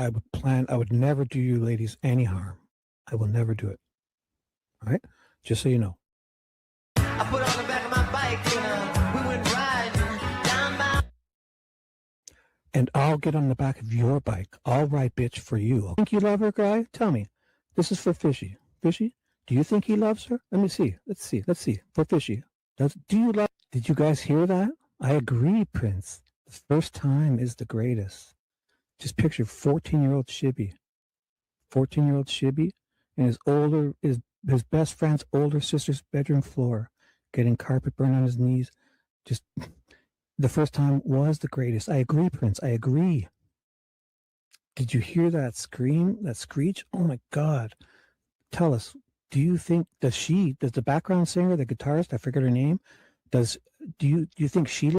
I would never do you ladies any harm. I will never do it. All right? Just so you know. I put on the back of my bike and we went riding down by. And I'll get on the back of your bike. I'll ride bitch for you. Think you love her, guy? Tell me. This is for Fishy. Fishy, do you think he loves her? Let me see. Let's see. For Fishy. Did you guys hear that? I agree, Prince. The first time is the greatest. Just picture 14-year-old Shibby. 14-year-old Shibby and his best friend's older sister's bedroom floor, getting carpet burn on his knees. Just the first time was the greatest. I agree, Prince. I agree. Did you hear that scream, that screech? Oh my God. Tell us, do you think, does the background singer, the guitarist, I forget her name, do you think she,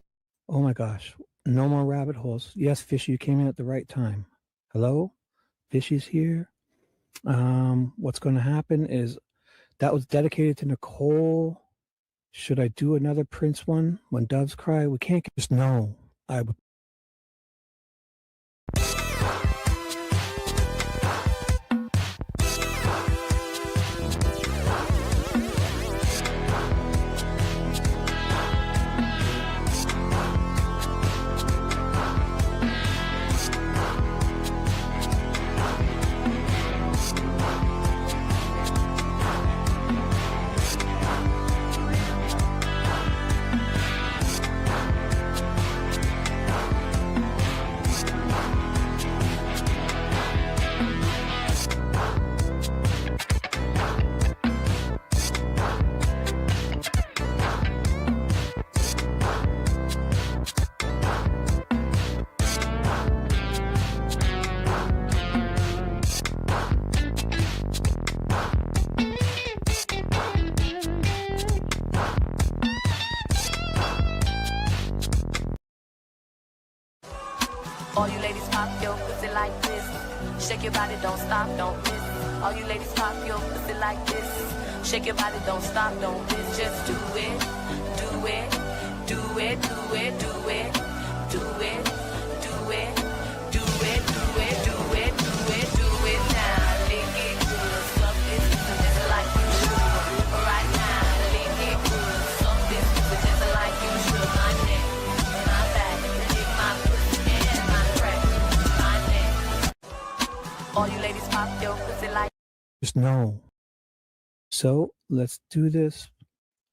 oh my gosh, no more rabbit holes. Yes, Fishy, you came in at the right time. Hello? Fishy's here. What's going to happen is that was dedicated to Nicole. Should I do another Prince one? When Doves Cry? We can't just no. I would. All you ladies pop your pussy like this. Shake your body, don't stop, don't miss. All you ladies pop your pussy like this. Shake your body, don't stop, don't miss. Just do it, do it, do it, do it, do it, do it, do it, do it, do it, do it, do it, do it now. Lick it good, suck this just like you should. Right now, lick it good, suck this just like you should. My neck, my back, lick my pussy and my crack, my neck. All you ladies pop your pussy like. Just no. So let's do this.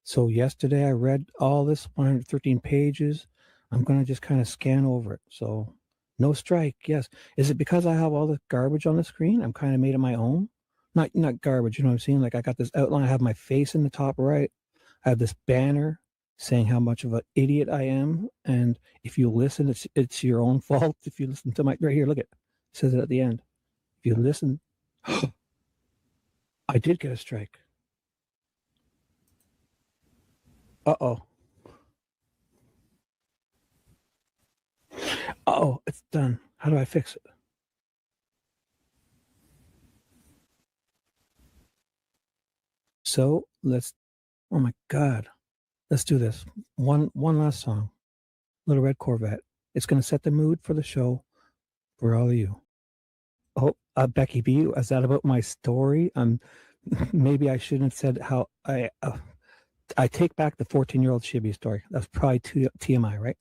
So yesterday I read all this 113 pages. I'm going to just kind of scan over it. So no strike. Yes. Is it because I have all the garbage on the screen? I'm kind of made it my own. Not garbage. You know what I'm saying? Like I got this outline. I have my face in the top right. I have this banner saying how much of an idiot I am. And if you listen, it's your own fault. If you listen to my, right here, look at it. It says it at the end. If you listen, I did get a strike. Uh-oh. Uh-oh, it's done. How do I fix it? So let's, oh my God. Let's do this. One last song. Little Red Corvette. It's going to set the mood for the show for all of you. Oh, Becky B, is that about my story? Maybe I shouldn't have said how I take back the 14-year-old Shibby story. That's probably TMI, right?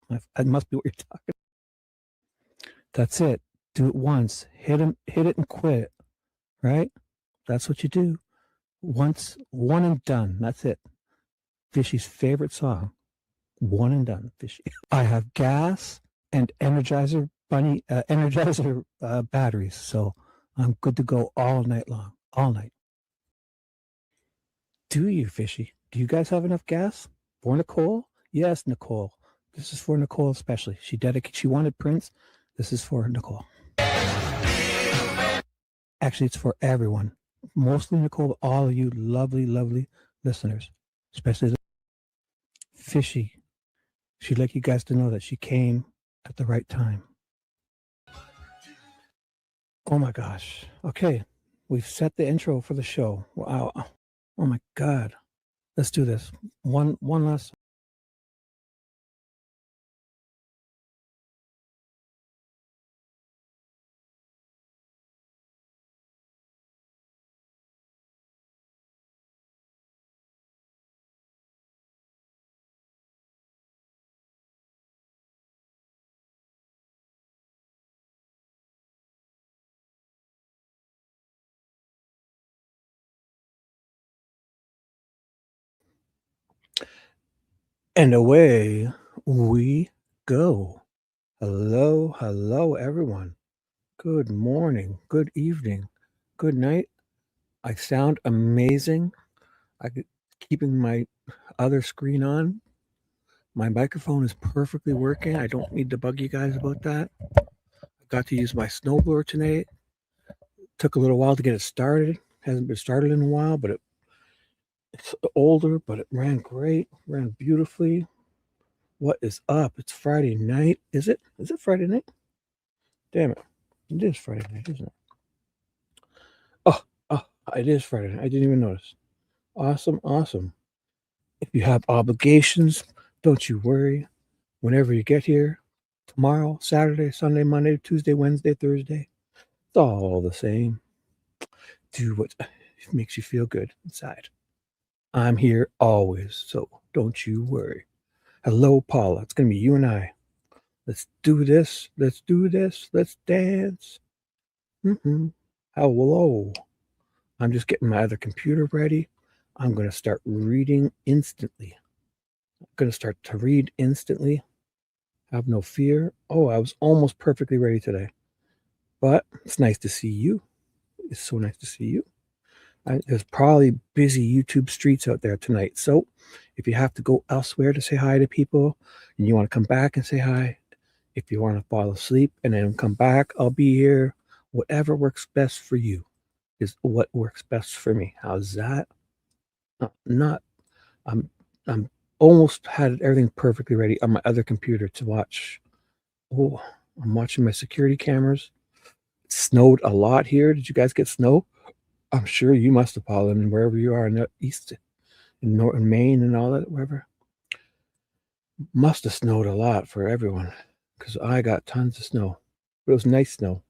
That must be what you're talking about. That's it. Do it once. Hit it and quit it, right? That's what you do. Once, one and done. That's it. Fishy's favorite song. One and done, Fishy. I have gas and Energizer batteries, so I'm good to go all night long. All night. Do you, Fishy? Do you guys have enough gas? For Nicole? Yes, Nicole. This is for Nicole especially. She wanted Prince. This is for Nicole. Actually, it's for everyone. Mostly Nicole, but all of you lovely, lovely listeners. Especially Fishy. She'd like you guys to know that she came at the right time. Oh my gosh. Okay. We've set the intro for the show. Wow. Oh my God. Let's do this. One last And away we go. Hello, everyone. Good morning, good evening, good night. I sound amazing. Keeping my other screen on. My microphone is perfectly working. I don't need to bug you guys about that. I got to use my snowblower tonight. Took a little while to get it started. Hasn't been started in a while, but it's older, but it ran great, ran beautifully. What is up? It's Friday night. Is it? Is it Friday night? Damn it. It is Friday night, isn't it? Oh, it is Friday night. I didn't even notice. Awesome. If you have obligations, don't you worry. Whenever you get here, tomorrow, Saturday, Sunday, Monday, Tuesday, Wednesday, Thursday, it's all the same. Do what makes you feel good inside. I'm here always, so don't you worry. Hello, Paula. It's going to be you and I. Let's do this. Let's dance. Hello. I'm just getting my other computer ready. I'm going to start reading instantly. I'm going to start to read instantly. Have no fear. Oh, I was almost perfectly ready today. But it's nice to see you. It's so nice to see you. There's probably busy YouTube streets out there tonight. So if you have to go elsewhere to say hi to people and you want to come back and say hi, if you want to fall asleep and then come back, I'll be here. Whatever works best for you is what works best for me. How's that? I'm almost had everything perfectly ready on my other computer to watch. Oh, I'm watching my security cameras. It snowed a lot here. Did you guys get snow? I'm sure you must have, fallen wherever you are in the east, in Maine and all that, wherever. Must have snowed a lot for everyone because I got tons of snow. But it was nice snow.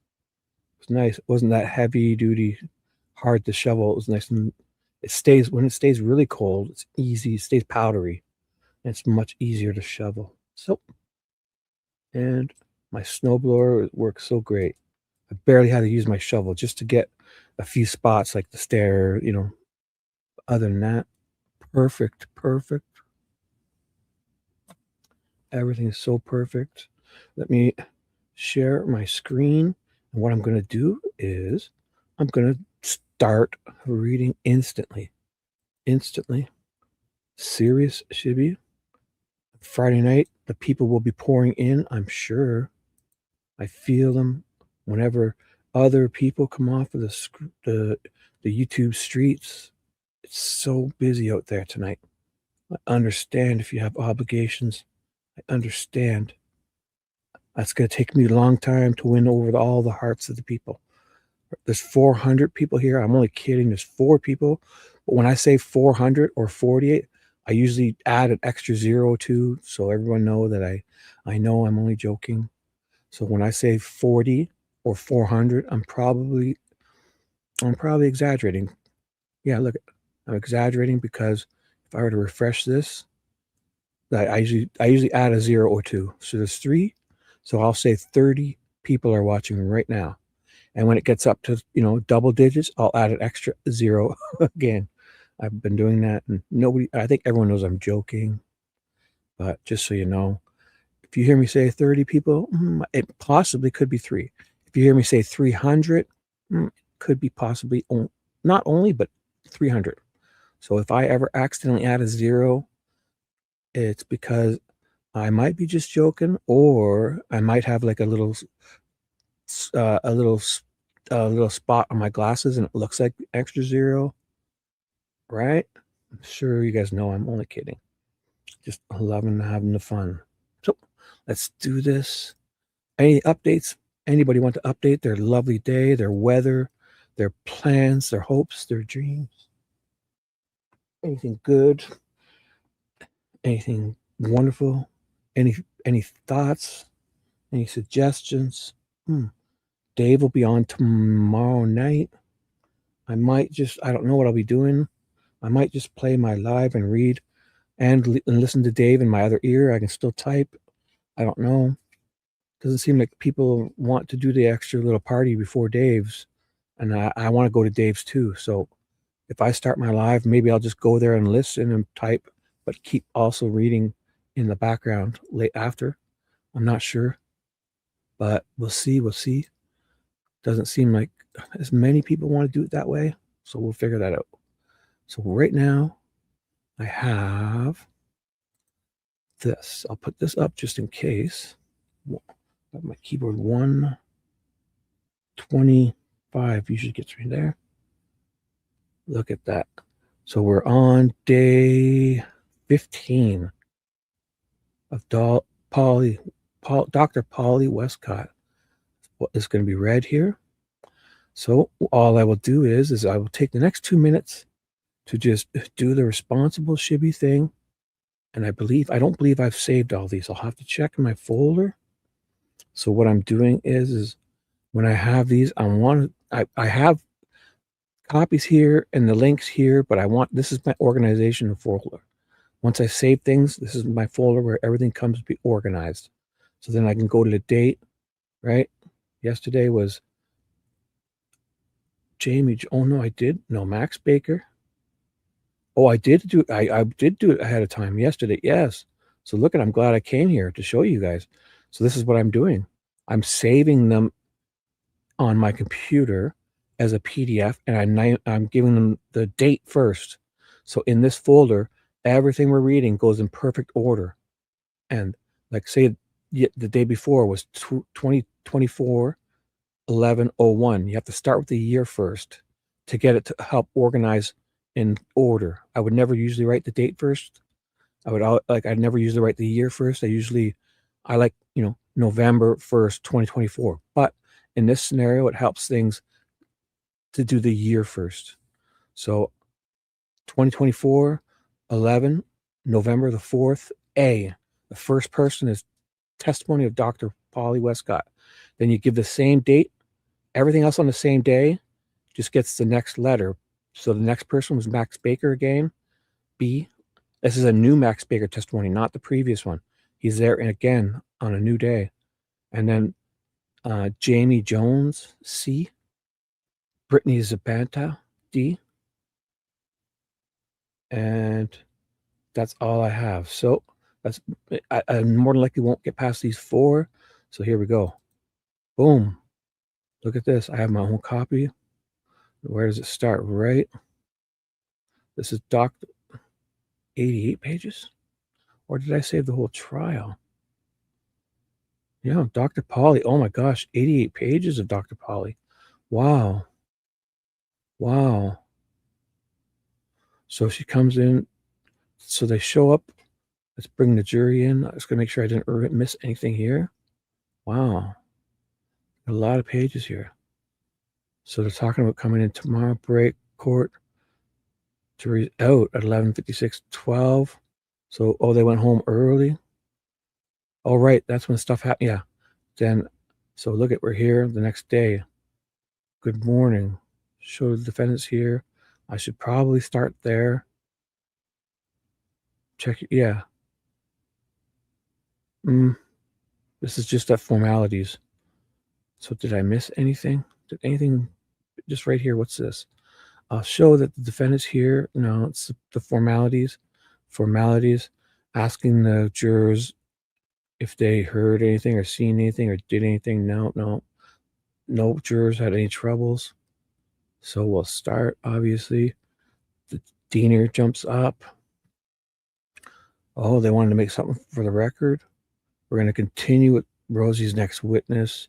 It was nice. It wasn't that heavy duty, hard to shovel. It was nice, and when it stays really cold, it's easy. It stays powdery, and it's much easier to shovel. So, and my snowblower works so great. I barely had to use my shovel just to get a few spots like the stair, Other than that, perfect. Everything is so perfect. Let me share my screen. And what I'm going to do is I'm going to start reading instantly. Serious, Shibby. Friday night, the people will be pouring in, I'm sure. I feel them whenever other people come off of the YouTube streets. It's so busy out there tonight. I understand if you have obligations. I understand. That's going to take me a long time to win over all the hearts of the people. There's 400 people here. I'm only kidding. There's 4 people. But when I say 400 or 48, I usually add an extra 0 to, so everyone know that I know I'm only joking. So when I say 40 or 400, I'm probably exaggerating. Yeah, look, I'm exaggerating because if I were to refresh this, I usually add a 0 or 2. So there's 3. So I'll say 30 people are watching right now. And when it gets up to, double digits, I'll add an extra 0 again. I've been doing that, and I think everyone knows I'm joking. But just so you know, if you hear me say 30 people, it possibly could be 3. If you hear me say 300, could be possibly not only, but 300. So if I ever accidentally add a 0, it's because I might be just joking, or I might have like a little spot on my glasses and it looks like extra 0, right? I'm sure you guys know I'm only kidding. Just loving having the fun. So let's do this. Any updates? Anybody want to update their lovely day, their weather, their plans, their hopes, their dreams? Anything good? Anything wonderful? Any thoughts? Any suggestions? Dave will be on tomorrow night. I don't know what I'll be doing. I might just play my live and read and listen to Dave in my other ear. I can still type. I don't know. Doesn't seem like people want to do the extra little party before Dave's. And I want to go to Dave's too. So if I start my live, maybe I'll just go there and listen and type, but keep also reading in the background late after. I'm not sure, but we'll see. We'll see. Doesn't seem like as many people want to do it that way, so we'll figure that out. So right now, I have this. I'll put this up just in case. Got my keyboard 125 usually gets me there. Look at that. So we're on day 15 of Dr. Polly Wescott. What is going to be read here? So all I will do is I will take the next 2 minutes to just do the responsible Shibby thing. And I don't believe I've saved all these. I'll have to check in my folder. So what I'm doing is when I have these, I have copies here and the links here, but this is my organization folder. Once I save things, this is my folder where everything comes to be organized. So then I can go to the date, right? Yesterday was Jamie. Oh no, I did. No, Max Baker. Oh, I did do it. I did do it ahead of time yesterday. Yes. So look I'm glad I came here to show you guys. So this is what I'm doing. I'm saving them on my computer as a PDF, and I'm giving them the date first. So in this folder, everything we're reading goes in perfect order. And like say the day before was 2024-11-01. You have to start with the year first to get it to help organize in order. I would never usually write the date first. I'd never usually write the year first. I like, November 1st, 2024. But in this scenario, it helps things to do the year first. So 2024-11, November the 4th, A. The first person is testimony of Dr. Polly Wescott. Then you give the same date. Everything else on the same day just gets the next letter. So the next person was Max Baker again. B. This is a new Max Baker testimony, not the previous one. He's there again on a new day. And then Jamie Jones, C. Brittany Zapanta, D. And that's all I have. So I more than likely won't get past these 4. So here we go. Boom. Look at this. I have my own copy. Where does it start? Right. This is 88 pages. Or did I save the whole trial? Yeah, Dr. Polly. Oh my gosh, 88 pages of Dr. Polly. Wow. Wow. So she comes in. So they show up. Let's bring the jury in. I was going to make sure I didn't miss anything here. Wow. A lot of pages here. So they're talking about coming in tomorrow, break court. Jury's out at 11:56:12. So, they went home early. Oh, right. That's when stuff happened. Yeah. Then, so look we're here the next day. Good morning. Show the defendants here. I should probably start there. Check. Yeah. This is just at formalities. So did I miss anything? Did anything just right here? What's this? I'll show that the defendant's here. No, it's the formalities. Asking the jurors if they heard anything or seen anything or did anything. No jurors had any troubles. So we'll start, obviously. The Diener jumps up. Oh, they wanted to make something for the record. We're going to continue with Rosie's next witness.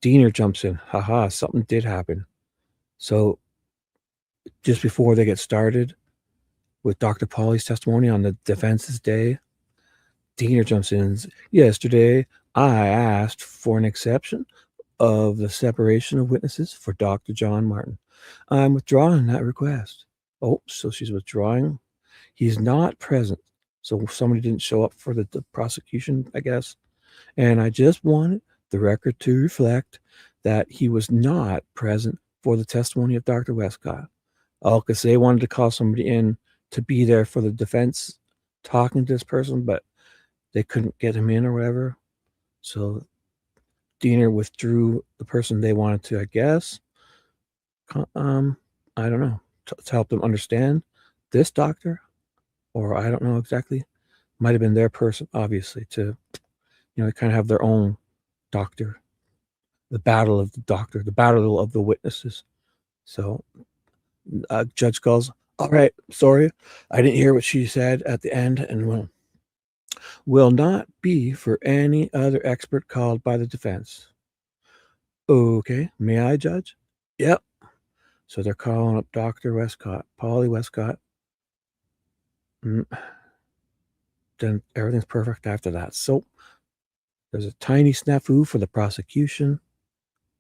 Diener jumps in. Haha, something did happen. So just before they get started with Dr. Polly's testimony on the defense's day, Diener jumps in. Yesterday, I asked for an exception of the separation of witnesses for Dr. John Martin. I'm withdrawing that request. Oh, so she's withdrawing. He's not present. So somebody didn't show up for the prosecution, I guess. And I just wanted the record to reflect that he was not present for the testimony of Dr. Wescott. Oh, because they wanted to call somebody in to be there for the defense talking to this person, but they couldn't get him in or whatever. So Diener withdrew the person they wanted to, I guess. I don't know, to help them understand this doctor, or I don't know exactly. might have been their person, obviously, to, you know, they kind of have their own doctor, the battle of the doctor, the battle of the witnesses. So judge goes, all right, sorry, I didn't hear what she said at the end, and will not be for any other expert called by the defense. Okay, may I, Judge? Yep. So they're calling up Dr. Wescott, Polly Wescott. Then everything's perfect after that. So there's a tiny snafu for the prosecution,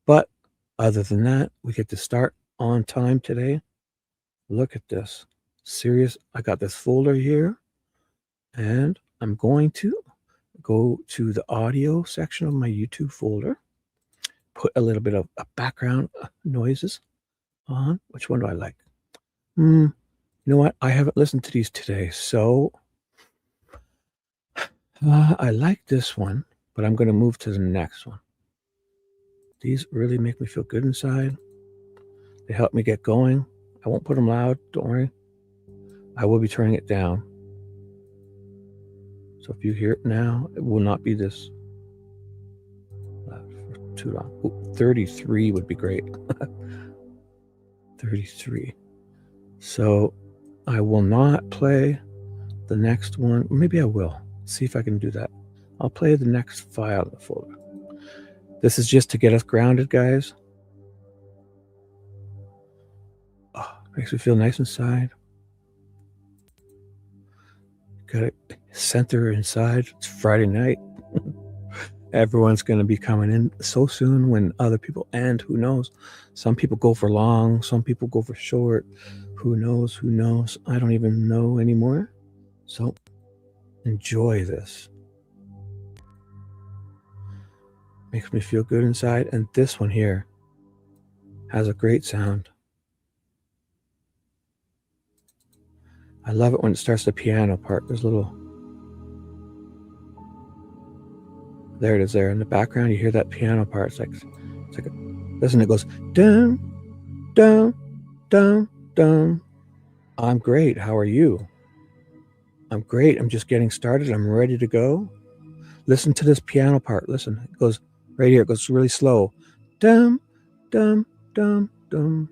but other than that, we get to start on time today. Look at this. Serious. I got this folder here, and I'm going to go to the audio section of my YouTube folder, put a little bit of background noises on. Which one do I like? You know what? I haven't listened to these today, so I like this one, but I'm going to move to the next one. These really make me feel good inside. They help me get going. I won't put them loud, don't worry. I will be turning it down. So if you hear it now, it will not be this for too long. Ooh, 33 would be great. 33. So I will not play the next one. Maybe I will. See if I can do that. I'll play the next file in the folder. This is just to get us grounded, guys. Oh, makes me feel nice inside. Got it center inside. It's Friday night. Everyone's going to be coming in so soon when other people end. Who knows? Some people go for long. Some people go for short. Who knows? Who knows? I don't even know anymore. So enjoy this. Makes me feel good inside. And this one here has a great sound. I love it when it starts the piano part. There's a little... There it is there. In the background, you hear that piano part. It's like listen, it goes, dun, dun, dun, dun. I'm great. How are you? I'm great. I'm just getting started. I'm ready to go. Listen to this piano part. Listen. It goes right here. It goes really slow. Dum, dum, dum, dum.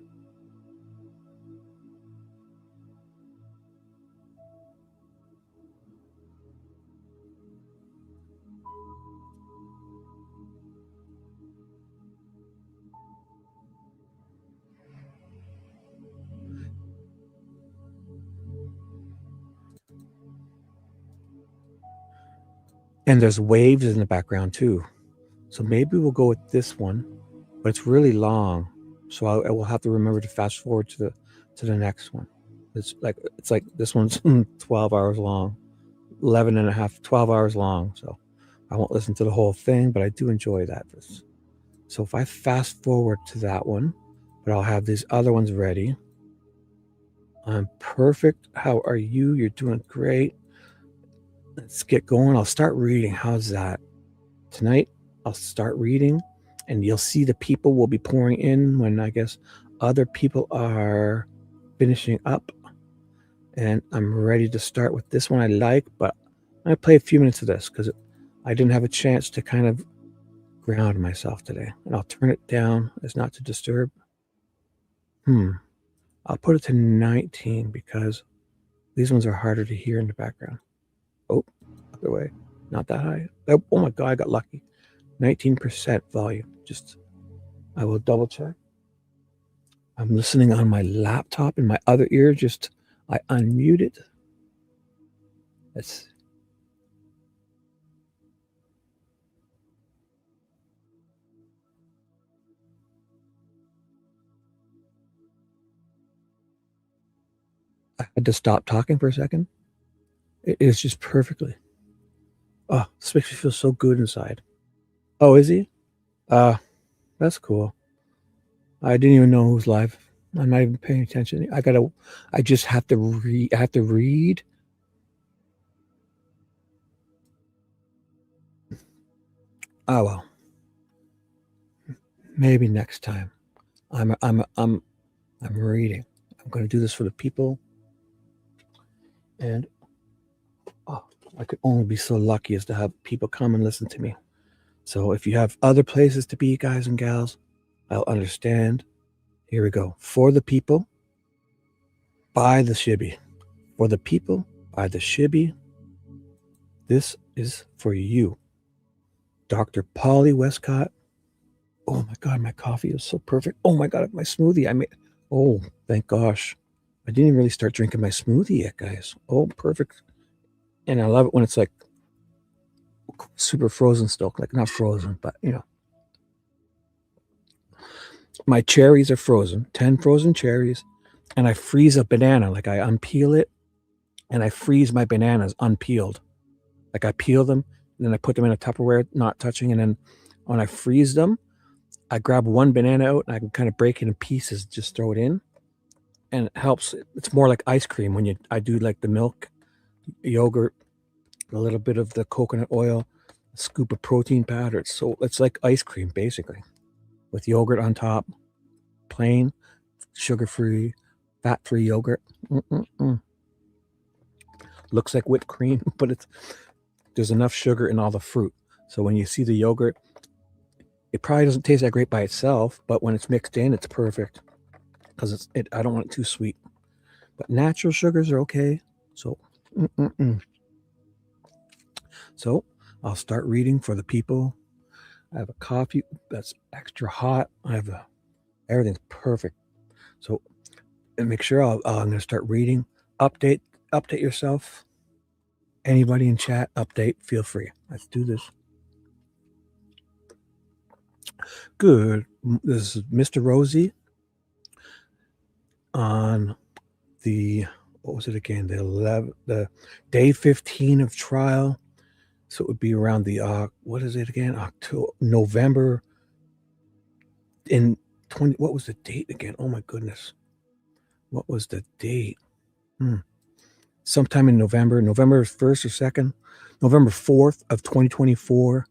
And there's waves in the background too. So maybe we'll go with this one, but it's really long. So I will have to remember to fast forward to the next one. It's like this one's 12 hours long, 11 and a half, 12 hours long. So I won't listen to the whole thing, but I do enjoy that. So if I fast forward to that one, but I'll have these other ones ready. I'm perfect. How are you? You're doing great. Let's get going. I'll start reading. How's that? Tonight, I'll start reading, and you'll see the people will be pouring in when I guess other people are finishing up. And I'm ready to start with this one I like, but I'm going to play a few minutes of this because I didn't have a chance to kind of ground myself today. And I'll turn it down as not to disturb. I'll put it to 19 because these ones are harder to hear in the background. Oh, other way. Not that high. Oh my God, I got lucky. 19% volume. I will double check. I'm listening on my laptop in my other ear. I unmute it. I had to stop talking for a second. It is just perfectly. Oh, this makes me feel so good inside. Oh, is he? That's cool. I didn't even know who's live. I'm not even paying attention. I just have to read. I have to read. Oh well. Maybe next time. I'm reading. I'm going to do this for the people. And I could only be so lucky as to have people come and listen to me. So if you have other places to be, guys and gals, I'll understand. Here we go. For the people, by the Shibby. For the people, by the Shibby. This is for you. Dr. Polly Wescott. Oh my God, my coffee is so perfect. Oh my God, my smoothie I made. Oh, thank gosh. I didn't even really start drinking my smoothie yet, guys. Oh, perfect. And I love it when it's like super frozen still. Like not frozen, but you know. My cherries are frozen. 10 frozen cherries. And I freeze a banana. Like I unpeel it and I freeze my bananas unpeeled. Like I peel them and then I put them in a Tupperware, not touching. And then when I freeze them, I grab one banana out and I can kind of break it in pieces, just throw it in. And it helps. It's more like ice cream when I do like the milk, yogurt, a little bit of the coconut oil, a scoop of protein powder. So it's like ice cream basically with yogurt on top, plain, sugar-free, fat-free yogurt. Looks like whipped cream, but there's enough sugar in all the fruit. So when you see the yogurt, it probably doesn't taste that great by itself, but when it's mixed in, it's perfect because I don't want it too sweet. But natural sugars are okay. So, So I'll start reading for the people. I have a coffee that's extra hot. Everything's perfect. So, and make sure I'm going to start reading. Update yourself. Anybody in chat, update. Feel free. Let's do this. Good. This is Mr. Rosie on the, what was it again? The day 15 of trial. So it would be around the, what is it again? November in 20, what was the date again? Oh my goodness. What was the date? Sometime in November 1st or 2nd, November 4th of 2024,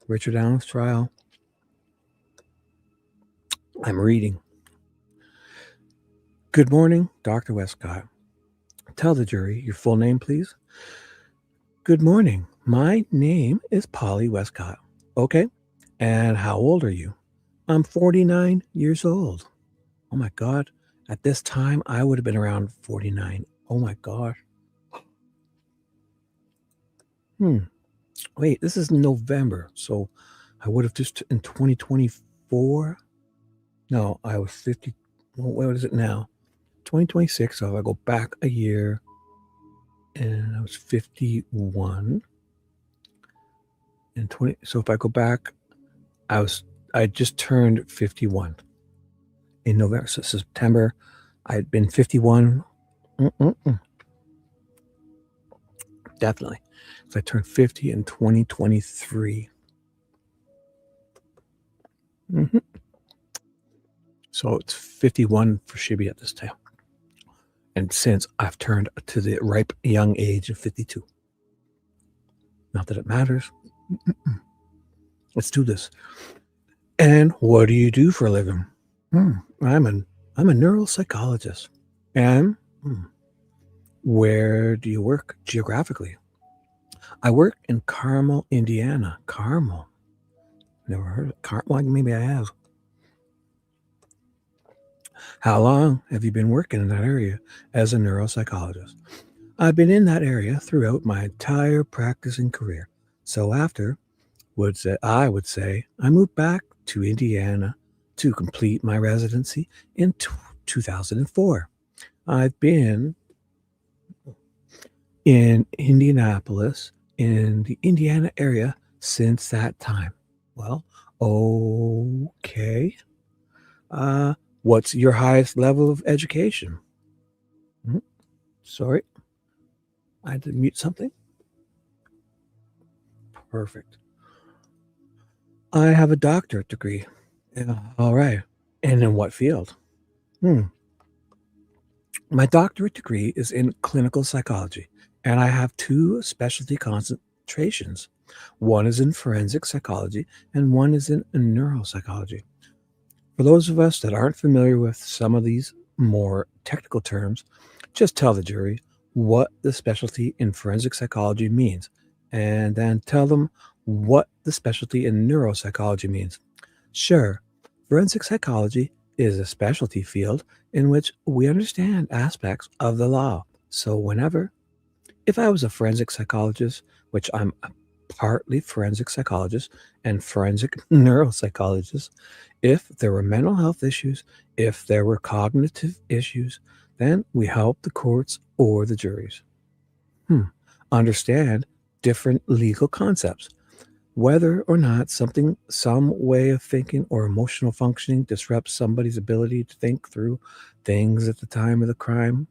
Richard Allen's trial. I'm reading. Good morning, Dr. Wescott. Tell the jury your full name, please. Good morning. My name is Polly Wescott. Okay. And how old are you? I'm 49 years old. Oh my God. At this time, I would have been around 49. Oh my gosh. Wait, this is November. So I would have just in 2024. No, I was 50. What is it now? 2026. So if I go back a year and I was 51 and 20. So if I go back, I just turned 51 in November. So September, I had been 51. Definitely. So I turned 50 in 2023. So it's 51 for Shibby at this time. And since I've turned to the ripe young age of 52. Not that it matters. Let's do this. And what do you do for a living? I'm a neuropsychologist. And where do you work geographically? I work in Carmel, Indiana. Carmel. Never heard of Carmel. Well, maybe I have. How long have you been working in that area as a neuropsychologist? I've been in that area throughout my entire practicing career. So after, I would say I moved back to Indiana to complete my residency in 2004. I've been in Indianapolis in the Indiana area since that time. Well, okay. What's your highest level of education? Sorry, I had to mute something. Perfect. I have a doctorate degree. All right. And in what field? My doctorate degree is in clinical psychology, and I have 2 specialty concentrations. One is in forensic psychology, and one is in neuropsychology. For those of us that aren't familiar with some of these more technical terms, just tell the jury, what the specialty in forensic psychology means, and then tell them what the specialty in neuropsychology means. Sure, forensic psychology is a specialty field in which we understand aspects of the law. So if I was a forensic psychologist, which I'm partly forensic psychologist and forensic neuropsychologist, if there were mental health issues, if there were cognitive issues, then we help the courts or the juries understand different legal concepts, whether or not some way of thinking or emotional functioning disrupts somebody's ability to think through things at the time of a crime,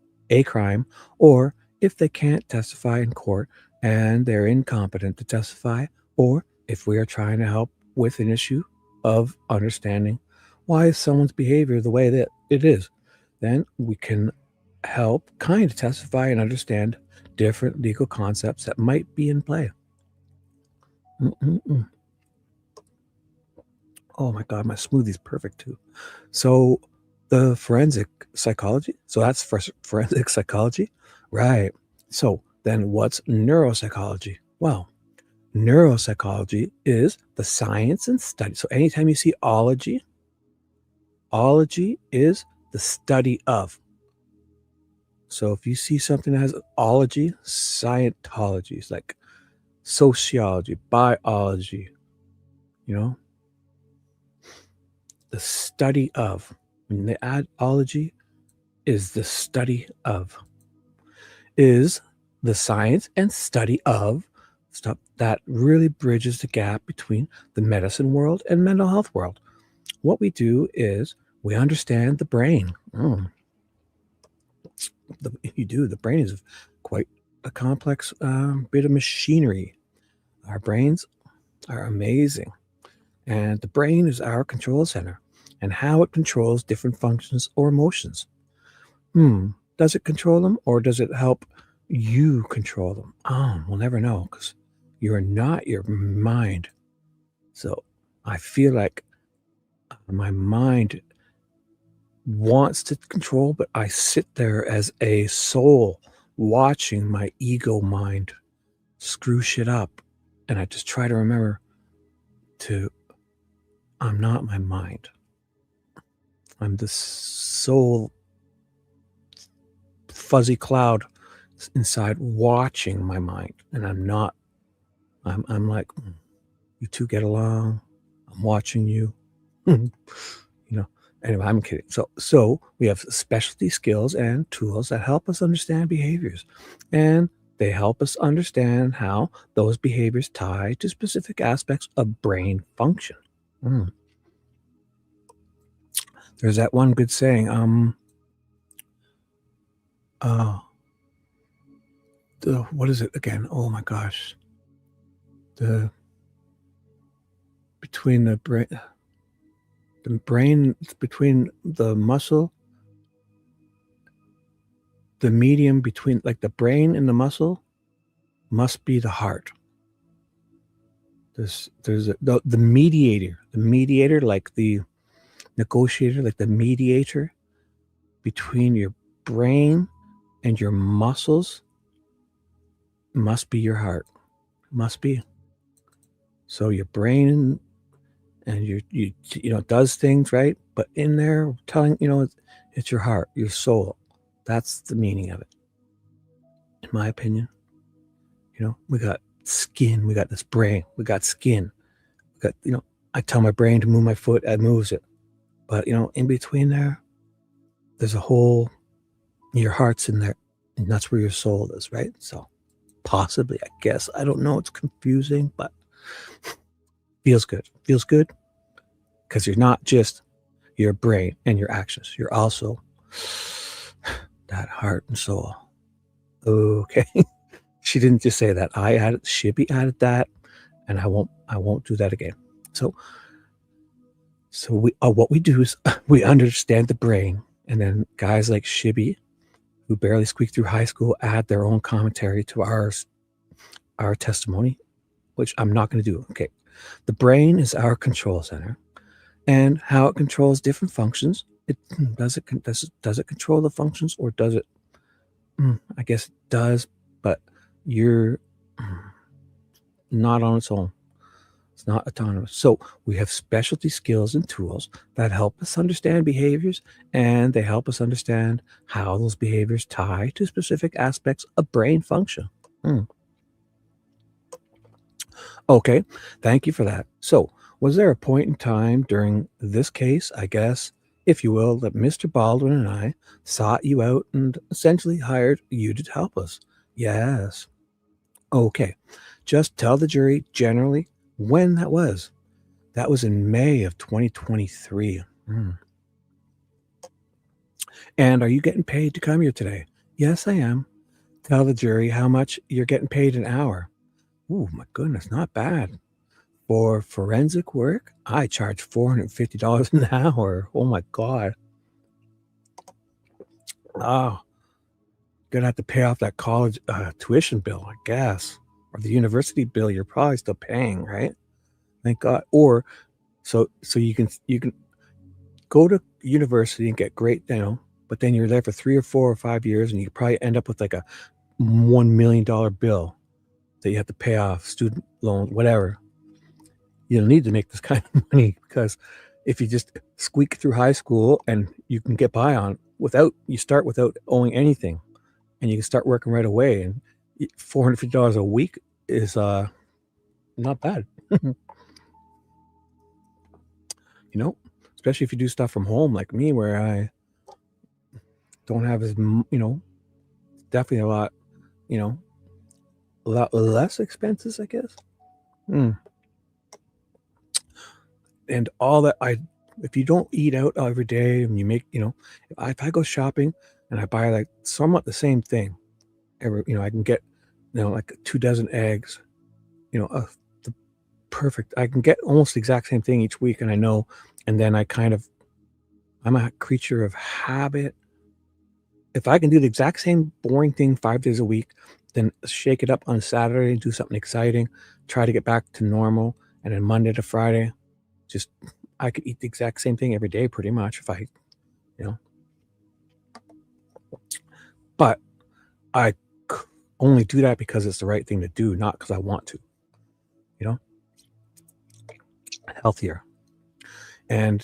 or if they can't testify in court and they're incompetent to testify, or if we are trying to help with an issue of understanding why is someone's behavior the way that it is, then we can help kind of testify and understand different legal concepts that might be in play. Oh my God, my smoothie's perfect too. So the forensic psychology, so that's forensic psychology, right? So then what's neuropsychology? Well, neuropsychology is the science and study. So anytime you see ology is the study of. So if you see something that has ology, Scientology is like sociology, biology, the study of. When they add ology, is the study of, is the science and study of stuff that really bridges the gap between the medicine world and mental health world. What we do is we understand the brain. The brain is quite a complex bit of machinery. Our brains are amazing. And the brain is our control center and how it controls different functions or emotions. Does it control them or does it help you control them? We'll never know because you're not your mind. So I feel like my mind wants to control, but I sit there as a soul watching my ego mind screw shit up. And I just try to remember I'm not my mind. I'm the soul fuzzy cloud inside watching my mind. And I'm like, you two get along. I'm watching you. Anyway, I'm kidding. So we have specialty skills and tools that help us understand behaviors. And they help us understand how those behaviors tie to specific aspects of brain function. There's that one good saying, what is it again? Oh my gosh. Between the brain, between the muscle, the medium between, like the brain and the muscle must be the heart. There's the mediator, like the negotiator, like the mediator between your brain and your muscles must be your heart. Must be. So your brain and you does things, right? But in there telling, it's your heart, your soul. That's the meaning of it. In my opinion. We got skin, we got this brain, we got skin. We got, I tell my brain to move my foot, it moves it. But in between there's a whole, your heart's in there, and that's where your soul is, right? So possibly, I guess, I don't know, it's confusing, but feels good because you're not just your brain and your actions, you're also that heart and soul. Okay. She didn't just say that. Shibby added that, and I won't do that again. So what we do is we understand the brain, and then guys like Shibby, who barely squeaked through high school, add their own commentary to our testimony, which I'm not going to do. Okay. The brain is our control center, and how it controls different functions. Does it control the functions, or does it I guess it does, but you're not on its own. It's not autonomous. So we have specialty skills and tools that help us understand behaviors, and they help us understand how those behaviors tie to specific aspects of brain function. Okay, thank you for that. So, was there a point in time during this case, I guess, if you will, that Mr. Baldwin and I sought you out and essentially hired you to help us? Yes. Okay. Just tell the jury generally when that was. That was in May of 2023. And are you getting paid to come here today? Yes, I am. Tell the jury how much you're getting paid an hour. Oh, my goodness, not bad. For forensic work, I charge $450 an hour. Oh, my God. Oh, gonna have to pay off that college tuition bill, I guess, or the university bill you're probably still paying, right? Thank God. Or so you can go to university and get great, but then you're there for 3 or 4 or 5 years, and you probably end up with like a $1 million bill that you have to pay off, student loan, whatever. You don't need to make this kind of money, because if you just squeak through high school and you can get by on you start without owing anything, and you can start working right away, and $450 a week is not bad. Especially if you do stuff from home like me, where I don't have as, definitely a lot less expenses, I guess. And all that, if you don't eat out every day and you make, if I go shopping and I buy like somewhat the same thing, I can get, like 2 dozen eggs, the perfect, I can get almost the exact same thing each week. And I know, and then I'm a creature of habit. If I can do the exact same boring thing 5 days a week, then shake it up on Saturday and do something exciting, try to get back to normal. And then Monday to Friday, I could eat the exact same thing every day pretty much if I, but I only do that because it's the right thing to do, not because I want to, healthier. And,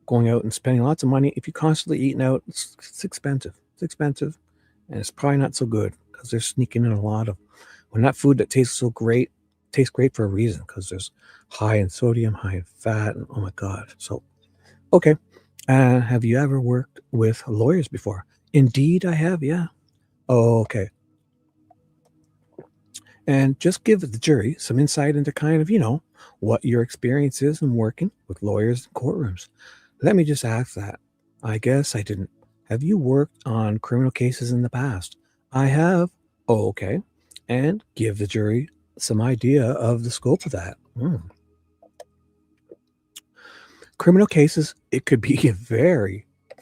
going out and spending lots of money, if you're constantly eating out, it's expensive. It's expensive, and it's probably not so good, because they're sneaking in a lot of, when that food that tastes so great, tastes great for a reason, because there's high in sodium, high in fat, and oh my God. So, okay. Have you ever worked with lawyers before? Indeed, I have, yeah. Oh, okay. And just give the jury some insight into kind of, what your experience is in working with lawyers in courtrooms. Let me just ask that. I guess I didn't. Have you worked on criminal cases in the past? I have. Oh, okay. And give the jury some idea of the scope of that. Criminal cases, it could be a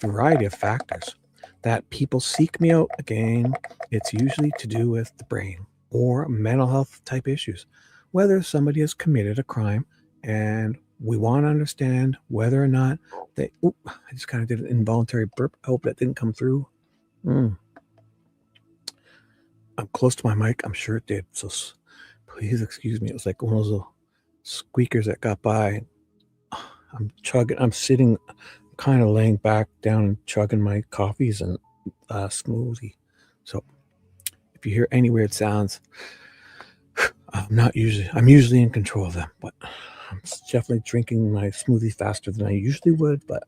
variety of factors that people seek me out. Again, it's usually to do with the brain or mental health type issues, whether somebody has committed a crime, and we want to understand whether or not I just kind of did an involuntary burp. I hope that didn't come through. I'm close to my mic. I'm sure it did. So please excuse me. It was like one of those little squeakers that got by. I'm sitting, kind of laying back down and chugging my coffees and smoothie. So if you hear any weird sounds, I'm usually in control of them, but I'm definitely drinking my smoothie faster than I usually would, but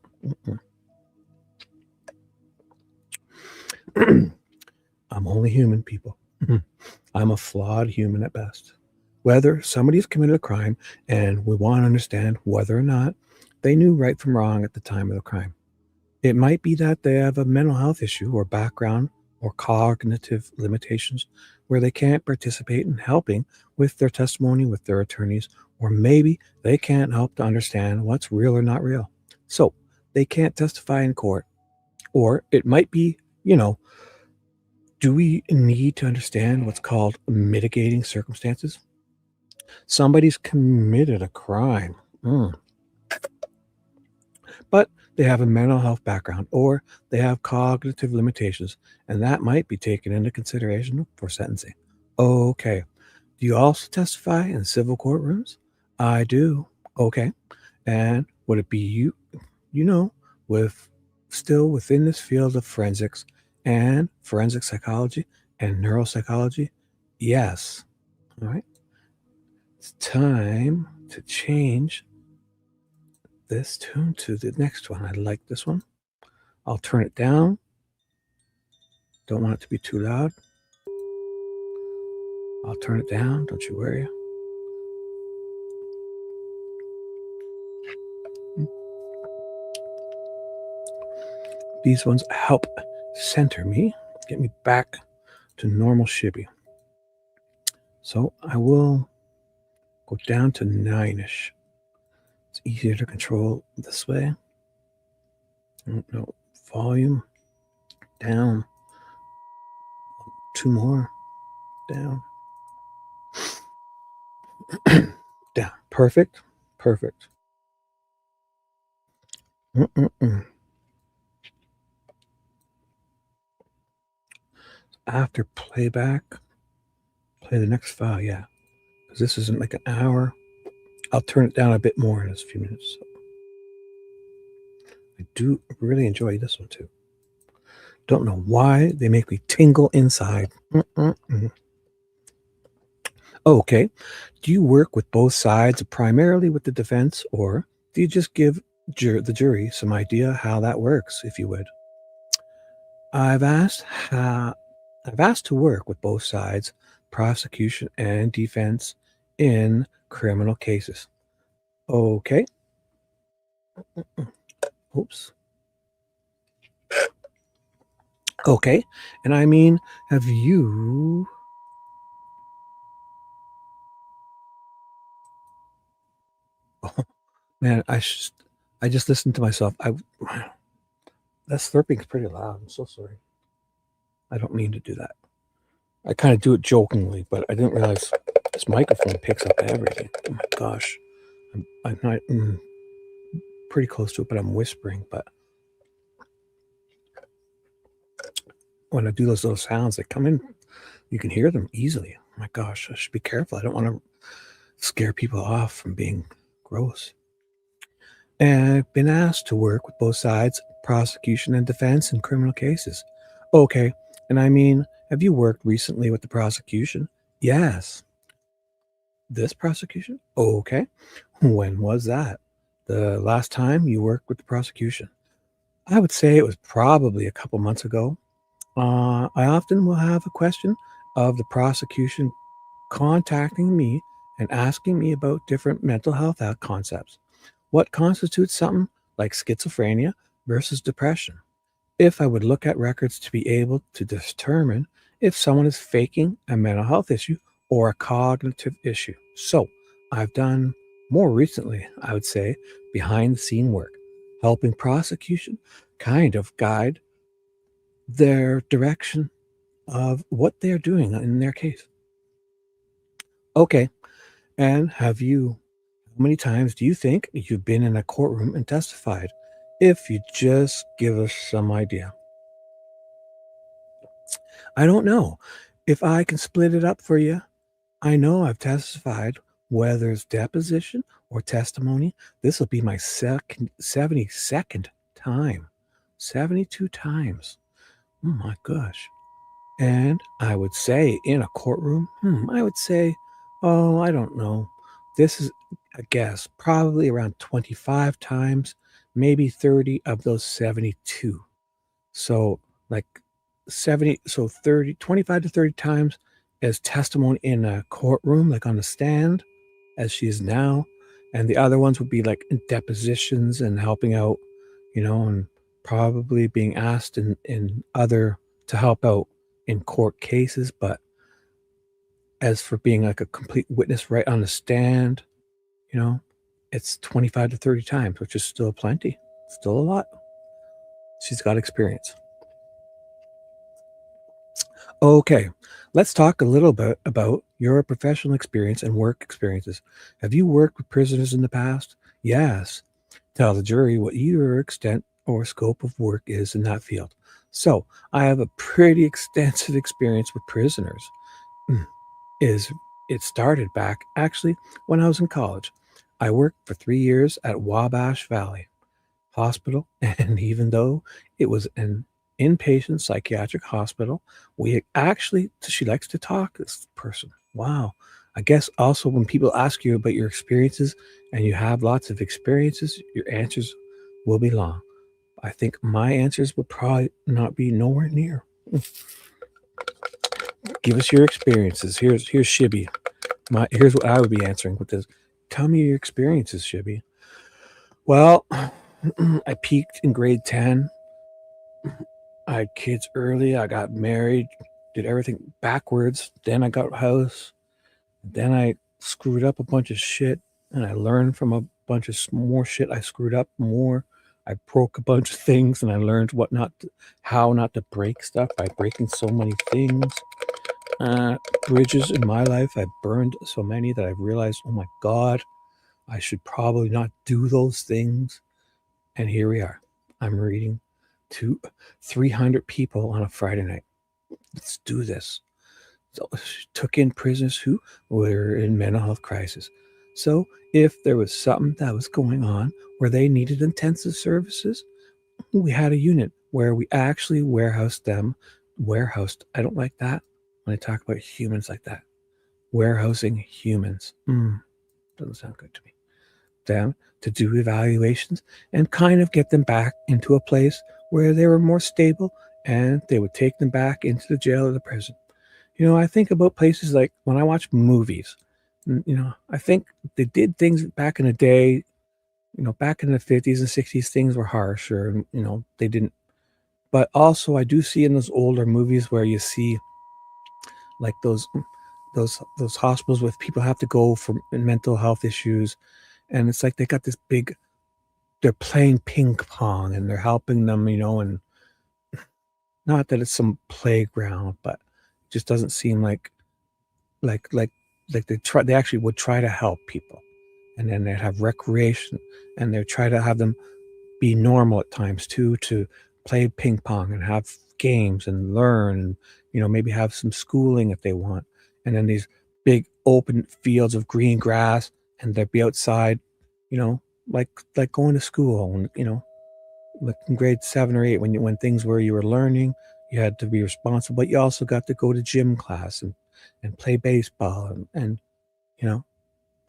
I'm only human, people. I'm a flawed human at best. Whether somebody's committed a crime, and we want to understand whether or not they knew right from wrong at the time of the crime. It might be that they have a mental health issue or background or cognitive limitations where they can't participate in helping with their testimony with their attorneys, or maybe they can't help to understand what's real or not real. So they can't testify in court. Or it might be, do we need to understand what's called mitigating circumstances? Somebody's committed a crime. But they have a mental health background, or they have cognitive limitations, and that might be taken into consideration for sentencing. Okay. Do you also testify in civil courtrooms? I do. Okay. And would it be with still within this field of forensics and forensic psychology and neuropsychology? Yes. All right. It's time to change this tune to the next one. I like this one. I'll turn it down. Don't want it to be too loud. I'll turn it down. Don't you worry. These ones help center me, get me back to normal Shibby. So I will go down to 9-ish. It's easier to control this way. No, volume down. 2 more. Down. Down. Perfect. Perfect. After playback, play the next file, yeah. Because this isn't like an hour. I'll turn it down a bit more in a few minutes. So. I do really enjoy this one too. Don't know why they make me tingle inside. Okay. Do you work with both sides, primarily with the defense, or do you just give the jury some idea how that works, if you would? I've asked to work with both sides, prosecution and defense, in criminal cases. Okay. Oops. Okay. And I mean, have you... Oh, man, I just listened to myself. That slurping is pretty loud. I'm so sorry. I don't mean to do that. I kind of do it jokingly, but I didn't realize this microphone picks up everything. Oh my gosh. I'm not pretty close to it, but I'm whispering. But when I do those little sounds, they come in, you can hear them easily. Oh my gosh, I should be careful. I don't want to scare people off from being gross. And I've been asked to work with both sides, prosecution and defense, in criminal cases. Okay. And I mean, have you worked recently with the prosecution? Yes. This prosecution? Okay. When was that? The last time you worked with the prosecution? I would say it was probably a couple months ago. I often will have a question of the prosecution contacting me and asking me about different mental health concepts. What constitutes something like schizophrenia versus depression? If I would look at records to be able to determine if someone is faking a mental health issue or a cognitive issue. So I've done more recently, I would say, behind the scene work, helping prosecution kind of guide their direction of what they're doing in their case. Okay. And how many times do you think you've been in a courtroom and testified? If you just give us some idea. I don't know. If I can split it up for you, I know I've testified, whether it's deposition or testimony. This will be my 72nd time. 72 times. Oh my gosh. And I would say in a courtroom, I would say, I don't know. This is a guess, probably around 25 times, maybe 30 of those 72. So like 25 to 30 times as testimony in a courtroom, like on the stand, as she is now. And the other ones would be like in depositions and helping out, and probably being asked to help out in court cases. But as for being like a complete witness right on the stand, it's 25 to 30 times, which is still plenty, still a lot. She's got experience. Okay, let's talk a little bit about your professional experience and work experiences. Have you worked with prisoners in the past? Yes. tell the jury what your extent or scope of work is in that field. So I have a pretty extensive experience with prisoners. Is it started back actually when I was in college. I worked for 3 years at Wabash Valley Hospital, and even though it was an inpatient psychiatric hospital, we actually, she likes to talk, this person. Wow. I guess also when people ask you about your experiences and you have lots of experiences, your answers will be long. I think my answers will probably not be nowhere near. Give us your experiences. Here's Shibby. Here's what I would be answering with this. Tell me your experiences, Shibby. Well, I peaked in grade 10. I had kids early. I got married, did everything backwards. Then I got a house. Then I screwed up a bunch of shit, and I learned from a bunch of more shit. I screwed up more. I broke a bunch of things, and I learned how not to break stuff by breaking so many things. Bridges in my life, I burned so many that I realized, oh my God, I should probably not do those things. And here we are. I'm reading to 300 people on a Friday night. Let's do this. So took in prisoners who were in mental health crisis. So if there was something that was going on where they needed intensive services, we had a unit where we actually warehoused them. Warehoused. I don't like that when I talk about humans like that. Warehousing humans. Doesn't sound good to me. Them to do evaluations and kind of get them back into a place where they were more stable, and they would take them back into the jail or the prison. I think about places like when I watch movies, I think they did things back in the day, back in the 50s and 60s, things were harsher, they didn't. But also I do see in those older movies where you see like those hospitals where people have to go for mental health issues, and it's like they got this big, they're playing ping pong and they're helping them, and not that it's some playground, but it just doesn't seem like they actually would try to help people, and then they'd have recreation, and they'd try to have them be normal at times too, to play ping pong and have games and learn, and maybe have some schooling if they want, and then these big open fields of green grass, and they'd be outside, like going to school, and like in grade 7 or 8, when things were, you were learning, you had to be responsible, but you also got to go to gym class and play baseball and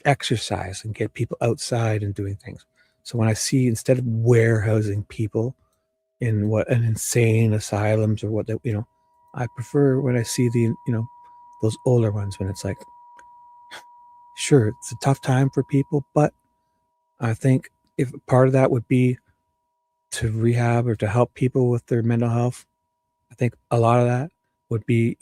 exercise and get people outside and doing things. So when I see, instead of warehousing people in what an insane asylums or what that, I prefer when I see the, those older ones, when it's like, sure, it's a tough time for people, but I think if part of that would be to rehab or to help people with their mental health, I think a lot of that would be,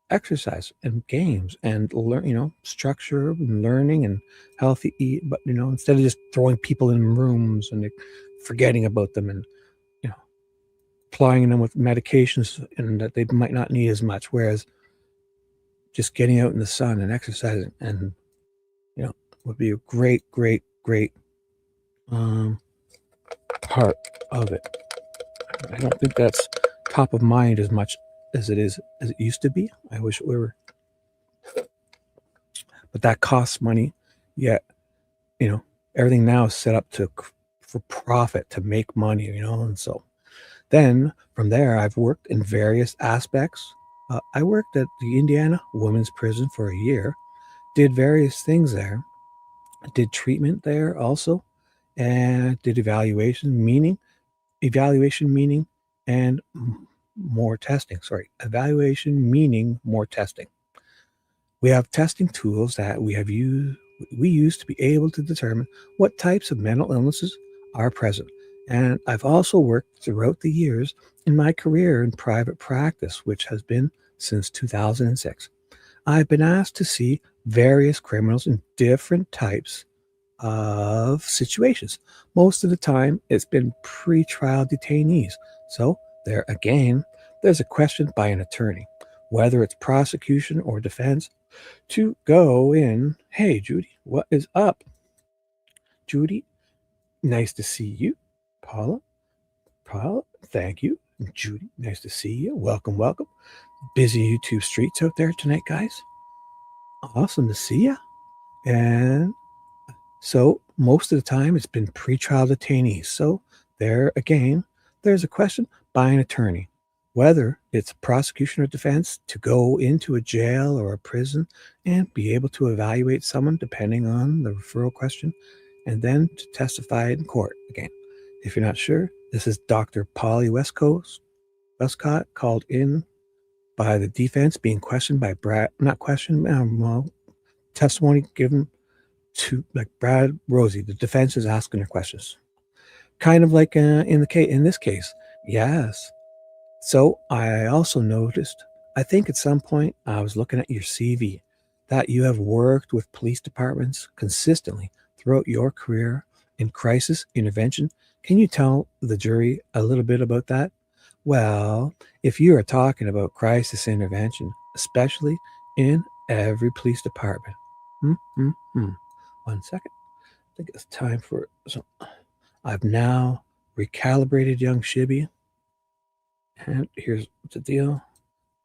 exercise and games and learn, structure and learning and healthy eat. But, instead of just throwing people in rooms and forgetting about them and, applying them with medications and that they might not need as much. Whereas just getting out in the sun and exercising and, would be a great, great, great part of it. I don't think that's top of mind as much as it used to be. I wish it were, but that costs money. Yet, everything now is set up for profit, to make money, and so then from there, I've worked in various aspects. I worked at the Indiana Women's Prison for a year, did various things there, did treatment there also, and did evaluation meaning, and more testing. Evaluation meaning more testing. We have testing tools that we use to be able to determine what types of mental illnesses are present. And I've also worked throughout the years in my career in private practice, which has been since 2006. I've been asked to see various criminals in different types of situations. Most of the time, it's been pre-trial detainees. So there again, there's a question by an attorney, whether it's prosecution or defense, to go in, hey, Judy, what is up? Judy, nice to see you. Paula, thank you. Judy, nice to see you. Welcome. Busy YouTube streets out there tonight, guys. Awesome to see you. And so most of the time it's been pretrial detainees. So there again, there's a question by an attorney, whether it's prosecution or defense, to go into a jail or a prison and be able to evaluate someone depending on the referral question, and then to testify in court again. If you're not sure, this is Dr. Polly Wescott called in by the defense, being questioned by testimony given to like Brad Rosie. The defense is asking her questions, kind of like in this case. Yes. So I also noticed, I think at some point I was looking at your CV, that you have worked with police departments consistently throughout your career in crisis intervention. Can you tell the jury a little bit about that? Well, if you are talking about crisis intervention, especially in every police department. 1 second. I think it's time for some. I've now recalibrated young Shibby. And here's the deal.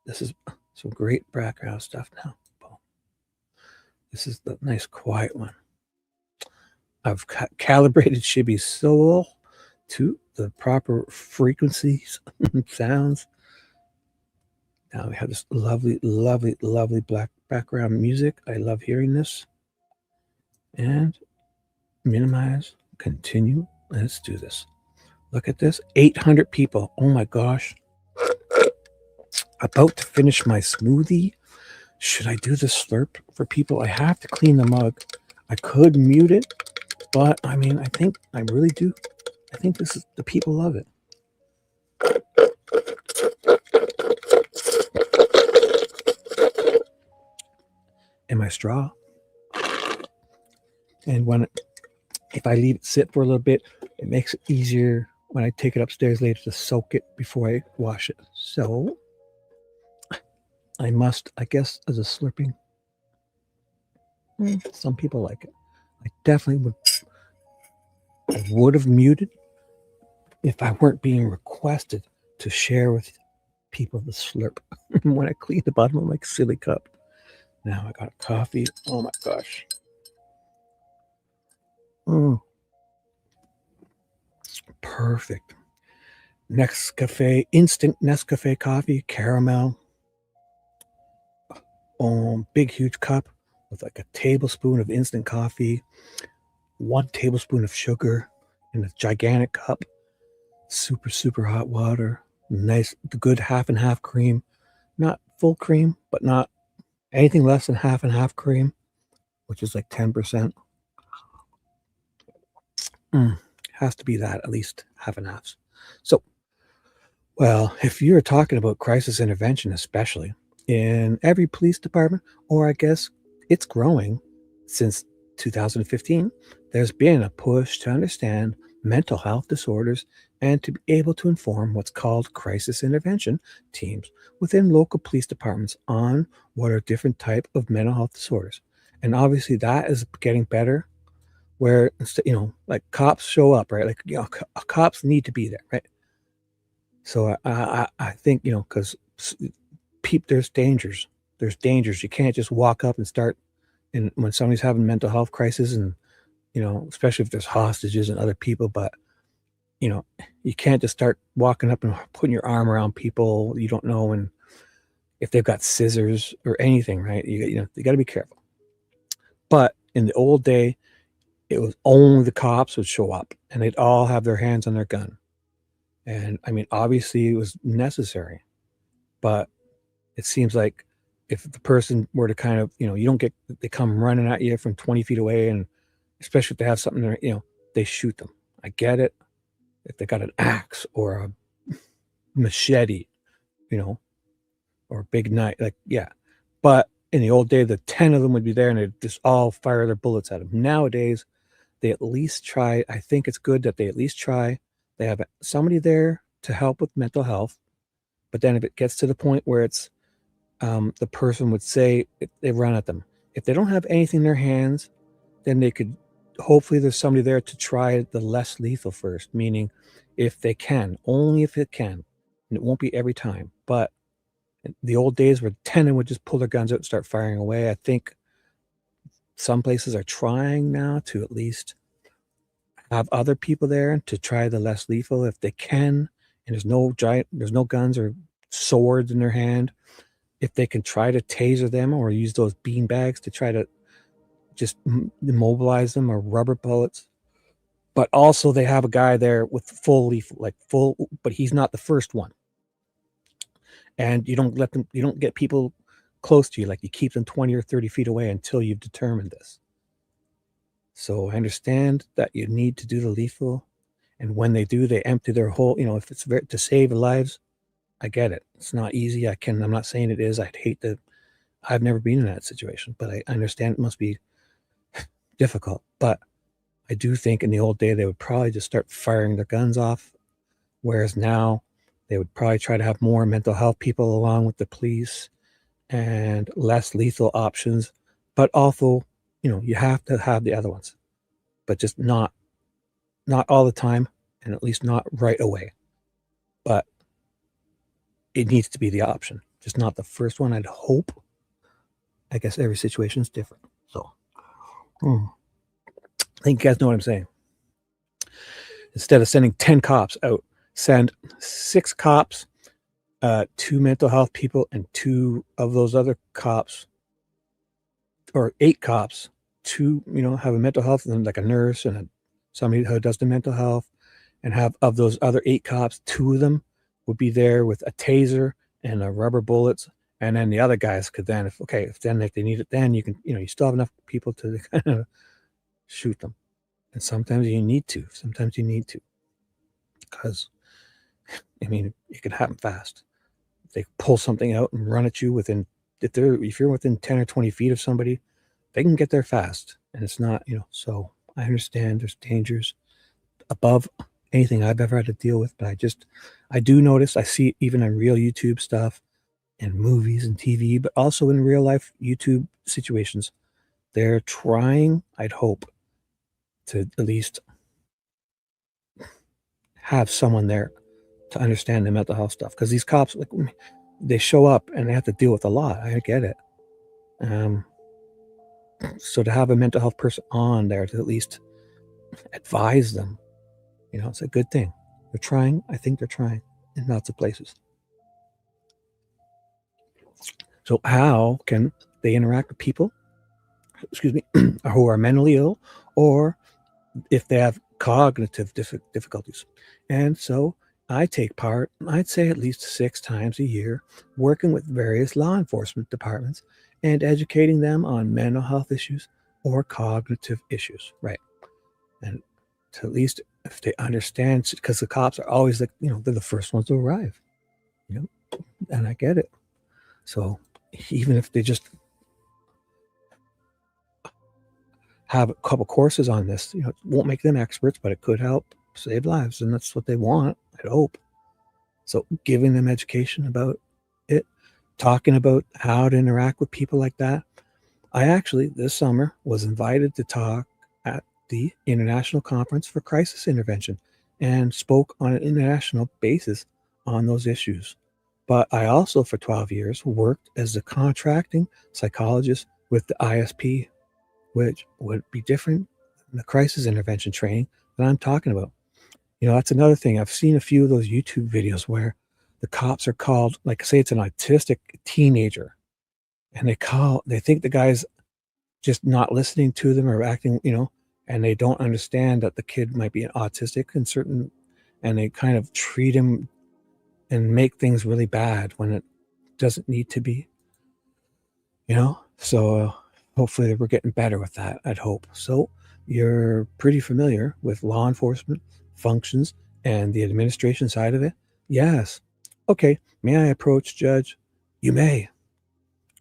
This is some great background stuff now. This is the nice quiet one. I've calibrated Shibby's soul to the proper frequencies and sounds. Now we have this lovely black background music. I love hearing this. And minimize, continue. Let's do this. Look at this. 800 people. Oh my gosh. About to finish my smoothie. Should I do the slurp for people? I have to clean the mug. I could mute it, but I mean, I think I really do. I think this is, the people love it. And my straw. And if I leave it sit for a little bit, it makes it easier when I take it upstairs later to soak it before I wash it. So I must, I guess, as a slurping. Some people like it. I definitely would have muted if I weren't being requested to share with people the slurp when I clean the bottom of my silly cup. Now I got a coffee. Oh my gosh. Perfect. Nescafe, instant Nescafe coffee, caramel. Big huge cup with like a tablespoon of instant coffee, 1 tablespoon of sugar in a gigantic cup, super hot water, nice, good half and half cream, not full cream, but not anything less than half and half cream, which is like 10%. Has to be that, at least half and halves. So, well, if you're talking about crisis intervention, especially in every police department, or I guess it's growing since 2015, there's been a push to understand mental health disorders and to be able to inform what's called crisis intervention teams within local police departments on what are different type of mental health disorders. And obviously that is getting better, where, you know, like cops show up, right? Like, you know, cops need to be there, right? So I think, you know, because there's dangers. You can't just walk up and start, and when somebody's having mental health crisis, and, you know, especially if there's hostages and other people, but, you know, you can't just start walking up and putting your arm around people you don't know, and if they've got scissors or anything, right? You know, you got to be careful. But in the old day, it was only the cops would show up and they'd all have their hands on their gun. And I mean, obviously it was necessary, but it seems like if the person were to kind of, you know, you don't get, they come running at you from 20 feet away, and especially if they have something there, you know, they shoot them. I get it. If they got an axe or a machete, you know, or a big knife, like, yeah. But in the old day, the 10 of them would be there and they'd just all fire their bullets at them. Nowadays, they at least try. I think it's good that they at least try. They have somebody there to help with mental health. But then if it gets to the point where it's the person would say, they run at them. If they don't have anything in their hands, then they could hopefully there's somebody there to try the less lethal first, meaning if they can, only if it can. And it won't be every time. But the old days where 10 would just pull their guns out and start firing away. I think some places are trying now to at least have other people there to try the less lethal if they can, and there's no guns or swords in their hand. If they can try to taser them or use those bean bags to try to just immobilize them, or rubber bullets. But also they have a guy there with full lethal, like full, but he's not the first one. And you don't get people close to you, like you keep them 20 or 30 feet away until you've determined this. So I understand that you need to do the lethal, and when they do, they empty their whole, if it's to save lives, I get it. It's not easy. I'm not saying it is. I've never been in that situation, but I understand it must be difficult. But I do think in the old day, they would probably just start firing their guns off, whereas now they would probably try to have more mental health people along with the police and less lethal options. But also, you have to have the other ones, but just not all the time, and at least not right away. But it needs to be the option, just not the first one, I'd hope. I guess every situation is different. So I think you guys know what I'm saying. Instead of sending 10 cops out, send 6 cops, 2 mental health people, and 2 of those other cops, or 8 cops, 2, have a mental health, and like a nurse and somebody who does the mental health, and have of those other 8 cops, 2 of them would be there with a taser and a rubber bullets, and then the other guys could then, if they need it, then you can, you still have enough people to kind of shoot them. And sometimes you need to, because it can happen fast. They pull something out and run at you if you're within 10 or 20 feet of somebody, they can get there fast, and it's not, so I understand there's dangers above anything I've ever had to deal with, but I do notice, I see it even on real YouTube stuff and movies and TV, but also in real life YouTube situations, they're trying, I'd hope, to at least have someone there to understand the mental health stuff, because these cops, they show up and they have to deal with a lot. I get it. So to have a mental health person on there to at least advise them, it's a good thing. They're trying. I think they're trying in lots of places. So how can they interact with people, who are mentally ill, or if they have cognitive difficulties? And so I take part, I'd say at least 6 times a year, working with various law enforcement departments and educating them on mental health issues or cognitive issues, right? And to at least, if they understand, because the cops are always they're the first ones to arrive, and I get it. So even if they just have a couple courses on this, it won't make them experts, but it could help save lives, and that's what they want, I hope. So giving them education about it, talking about how to interact with people like that. I actually, this summer, was invited to talk at the International Conference for Crisis Intervention and spoke on an international basis on those issues. But I also, for 12 years, worked as a contracting psychologist with the ISP, which would be different than the crisis intervention training that I'm talking about. That's another thing. I've seen a few of those YouTube videos where the cops are called, like, say it's an autistic teenager, and they think the guy's just not listening to them or acting, and they don't understand that the kid might be autistic and they kind of treat him and make things really bad when it doesn't need to be, so hopefully we're getting better with that, I'd hope. So you're pretty familiar with law enforcement functions and the administration side of it? Yes. Okay, may I approach, Judge? You may.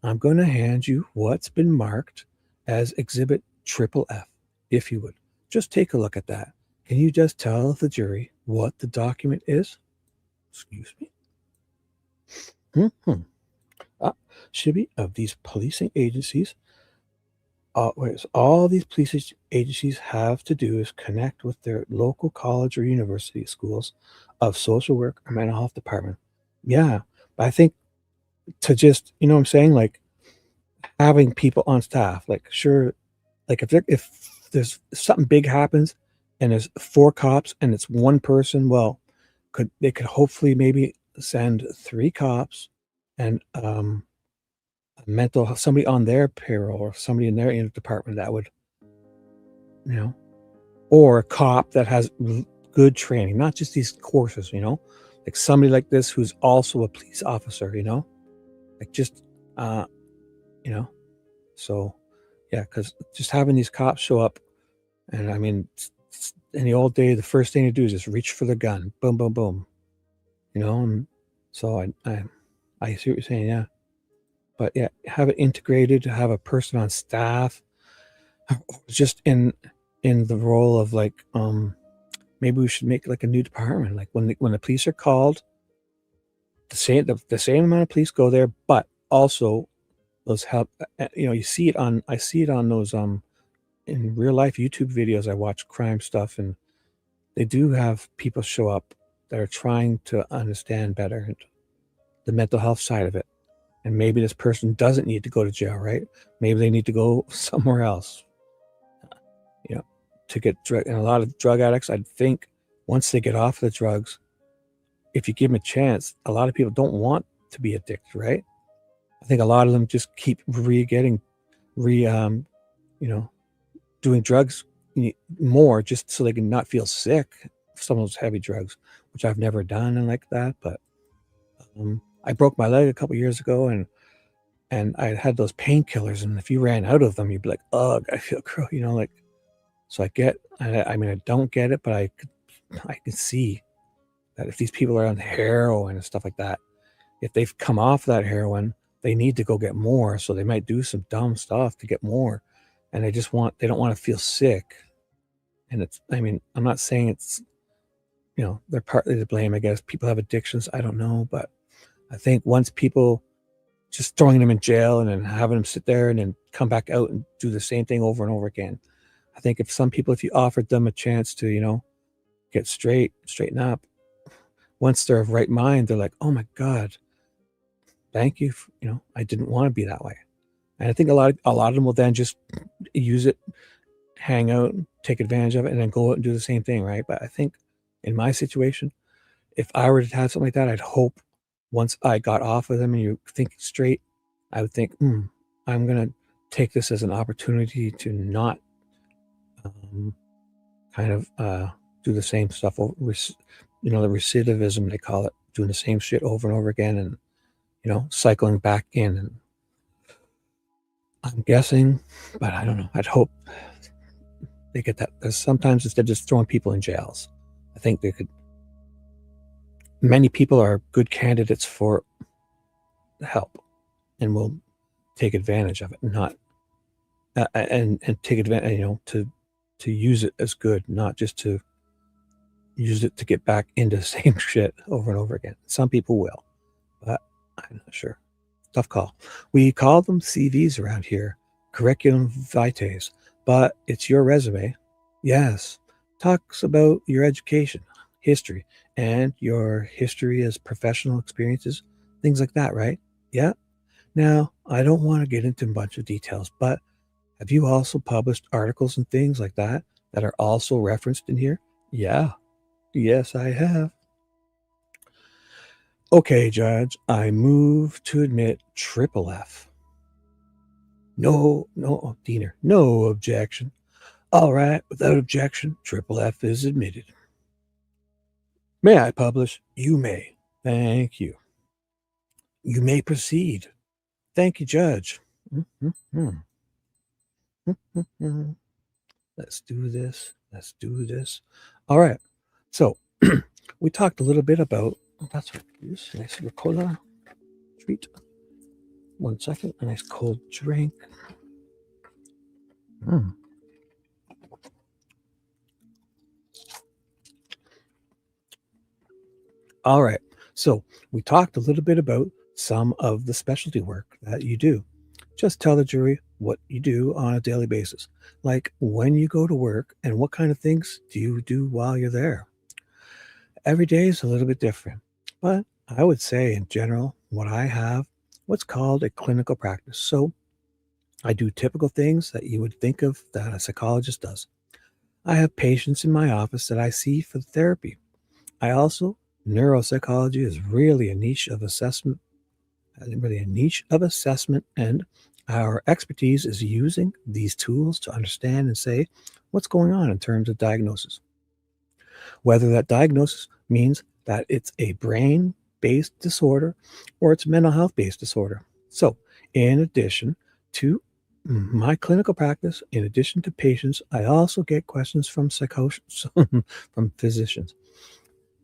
I'm going to hand you what's been marked as Exhibit FFF, if you would. Just take a look at that. Can you just tell the jury what the document is? Excuse me. Shibby, of these policing agencies all these police agencies have to do is connect with their local college or university schools of social work or mental health department. Yeah, but I think to just, you know what I'm saying, like having people on staff, like sure, like if there's if something big happens and there's 4 cops and it's one person, well, they could hopefully maybe send 3 cops and somebody on their payroll or somebody in their department that would, you know, or a cop that has good training, not just these courses, you know, like somebody like this who's also a police officer, you know, like just, you know, so yeah, because just having these cops show up, and I mean, in the old day, the first thing to do is just reach for the gun, boom, boom, boom, you know, and so I see what you're saying, yeah. But yeah, have it integrated, to have a person on staff, just in the role of like, maybe we should make like a new department. Like when the police are called, the same amount of police go there, but also those help. You know, I see it on those in real life YouTube videos. I watch crime stuff, and they do have people show up that are trying to understand better the mental health side of it. And maybe this person doesn't need to go to jail, right? Maybe they need to go somewhere else, you know, to get drug. And a lot of drug addicts, I think, once they get off the drugs, if you give them a chance, a lot of people don't want to be addicted, right? I think a lot of them just keep you know, doing drugs more just so they can not feel sick. Some of those heavy drugs, which I've never done and like that, but I broke my leg a couple years ago, and I had those painkillers, and if you ran out of them, you'd be like, ugh, I feel gross, you know, like, so I mean, I don't get it, but I can see that if these people are on heroin and stuff like that, if they've come off that heroin, they need to go get more, so they might do some dumb stuff to get more, and they don't want to feel sick. And I mean, I'm not saying it's, you know, they're partly to blame, I guess. People have addictions, I don't know, but I think once people just throwing them in jail and then having them sit there and then come back out and do the same thing over and over again. I think if you offered them a chance to, you know, get straighten up, once they're of right mind, they're like, oh my God, thank you. You know, I didn't want to be that way. And I think a lot of them will then just use it, hang out, take advantage of it, and then go out and do the same thing, right? But I think in my situation, if I were to have something like that, I'd hope once I got off of them and you're thinking straight, I would think, I'm going to take this as an opportunity to not kind of do the same stuff, you know, the recidivism, they call it, doing the same shit over and over again and, you know, cycling back in. And I'm guessing, but I don't know. I'd hope they get that. Because sometimes instead of just throwing people in jails, I think many people are good candidates for help and will take advantage of it, not and take advantage, you know, to use it as good, not just to use it to get back into the same shit over and over again. Some people will, but I'm not sure. Tough call. We call them CVs around here, curriculum vitae, but it's your resume. Yes, talks about your education, history, and your history as professional experiences, things like that, right? Yeah. Now, I don't want to get into a bunch of details, but have you also published articles and things like that are also referenced in here? Yeah. Yes, I have. Okay, Judge, I move to admit triple F. No, Diener, no objection. All right, without objection, triple F is admitted. May I publish? You may. Thank you. You may proceed. Thank you, Judge. Let's do this. All right. So we talked a little bit about, that's what it is. Nice Ricola treat. 1 second. A nice cold drink. All right. So we talked a little bit about some of the specialty work that you do. Just tell the jury what you do on a daily basis, like when you go to work and what kind of things do you do while you're there. Every day is a little bit different, but I would say in general, what I have, what's called a clinical practice. So I do typical things that you would think of that a psychologist does. I have patients in my office that I see for therapy. I also, neuropsychology is really a niche of assessment, and our expertise is using these tools to understand and say what's going on in terms of diagnosis. Whether that diagnosis means that it's a brain based disorder or it's a mental health based disorder. So, in addition to my clinical practice, in addition to patients, I also get questions from from physicians,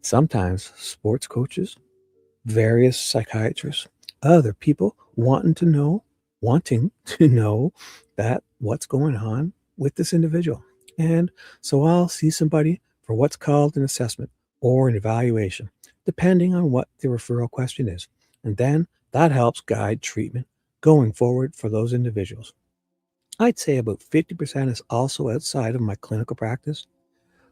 sometimes sports coaches, various psychiatrists, other people wanting to know that what's going on with this individual. And so I'll see somebody for what's called an assessment or an evaluation, depending on what the referral question is. And then that helps guide treatment going forward for those individuals. I'd say about 50% is also outside of my clinical practice,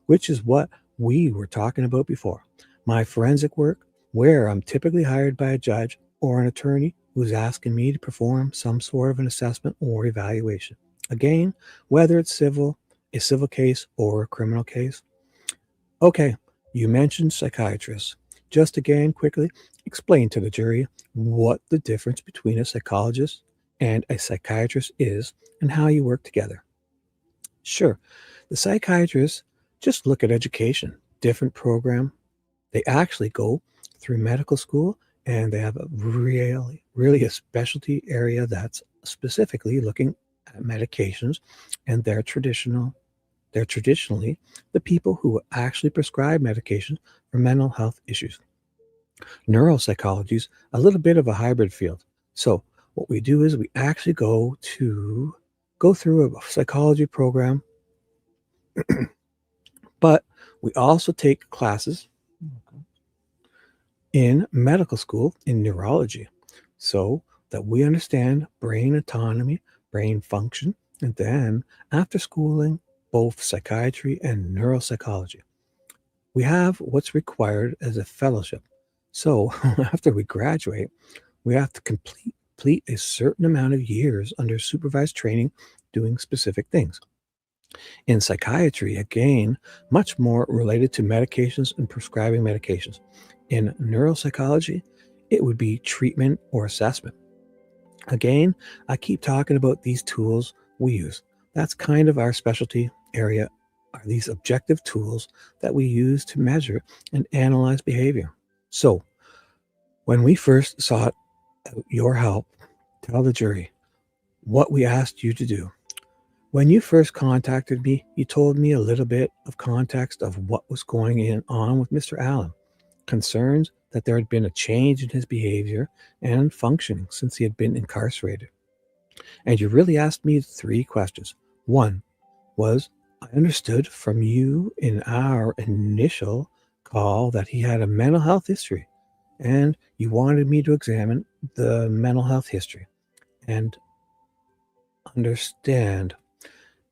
which is what we were talking about before. My forensic work, where I'm typically hired by a judge or an attorney who's asking me to perform some sort of an assessment or evaluation. Again, whether it's a civil case or a criminal case. Okay, you mentioned psychiatrists. Just again, quickly explain to the jury what the difference between a psychologist and a psychiatrist is and how you work together. Sure, the psychiatrists just look at education, different program. They actually go through medical school and they have a really a specialty area that's specifically looking at medications, and they're traditionally the people who actually prescribe medications for mental health issues. Neuropsychology is a little bit of a hybrid field. So what we do is we actually go through a psychology program, but we also take classes in medical school in neurology so that we understand brain autonomy, brain function, and then after schooling, both psychiatry and neuropsychology. We have what's required as a fellowship. So after we graduate, we have to complete a certain amount of years under supervised training doing specific things. In psychiatry, again, much more related to medications and prescribing medications. In neuropsychology, it would be treatment or assessment. Again, I keep talking about these tools we use. That's kind of our specialty area, are these objective tools that we use to measure and analyze behavior. So, when we first sought your help, tell the jury what we asked you to do. When you first contacted me, you told me a little bit of context of what was going on with Mr. Allen, concerns that there had been a change in his behavior and functioning since he had been incarcerated. And you really asked me 3 questions. One was, I understood from you in our initial call that he had a mental health history, and you wanted me to examine the mental health history and understand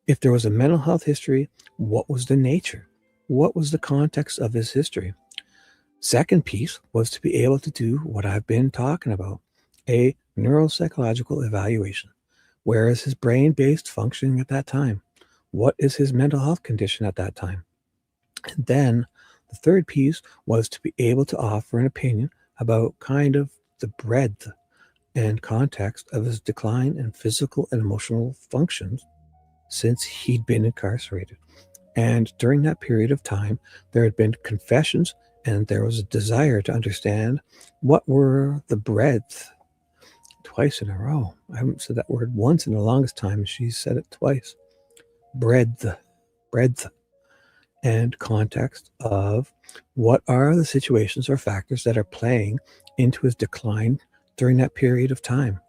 if there was a mental health history, what was the nature? What was the context of his history? Second piece was to be able to do what I've been talking about, a neuropsychological evaluation. Where is his brain-based functioning at that time? What is his mental health condition at that time? And then the third piece was to be able to offer an opinion about kind of the breadth and context of his decline in physical and emotional functions since he'd been incarcerated. And during that period of time, there had been confessions and there was a desire to understand what were the breadth. Twice in a row. I haven't said that word once in the longest time, and she said it twice. Breadth, and context of what are the situations or factors that are playing into his decline during that period of time.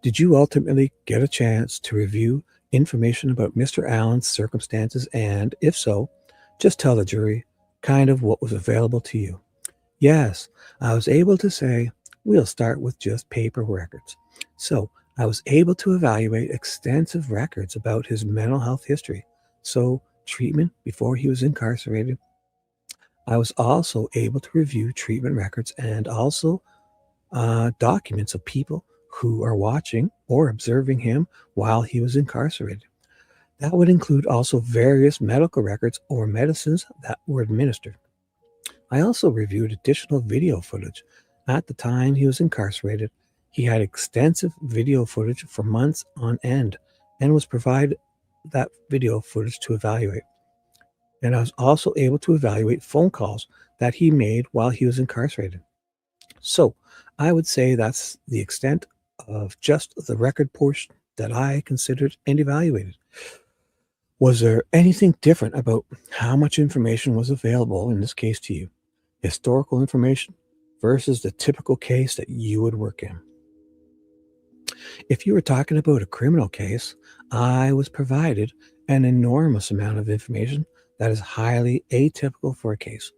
Did you ultimately get a chance to review information about Mr. Allen's circumstances? And if so, just tell the jury kind of what was available to you. Yes, I was able to say, we'll start with just paper records. So I was able to evaluate extensive records about his mental health history, so treatment before he was incarcerated. I was also able to review treatment records and also documents of people who are watching or observing him while he was incarcerated. That would include also various medical records or medicines that were administered. I also reviewed additional video footage. At the time he was incarcerated, he had extensive video footage for months on end and was provided that video footage to evaluate. And I was also able to evaluate phone calls that he made while he was incarcerated. So I would say that's the extent of just the record portion that I considered and evaluated. Was there anything different about how much information was available in this case to you? Historical information versus the typical case that you would work in. If you were talking about a criminal case, I was provided an enormous amount of information that is highly atypical for a case.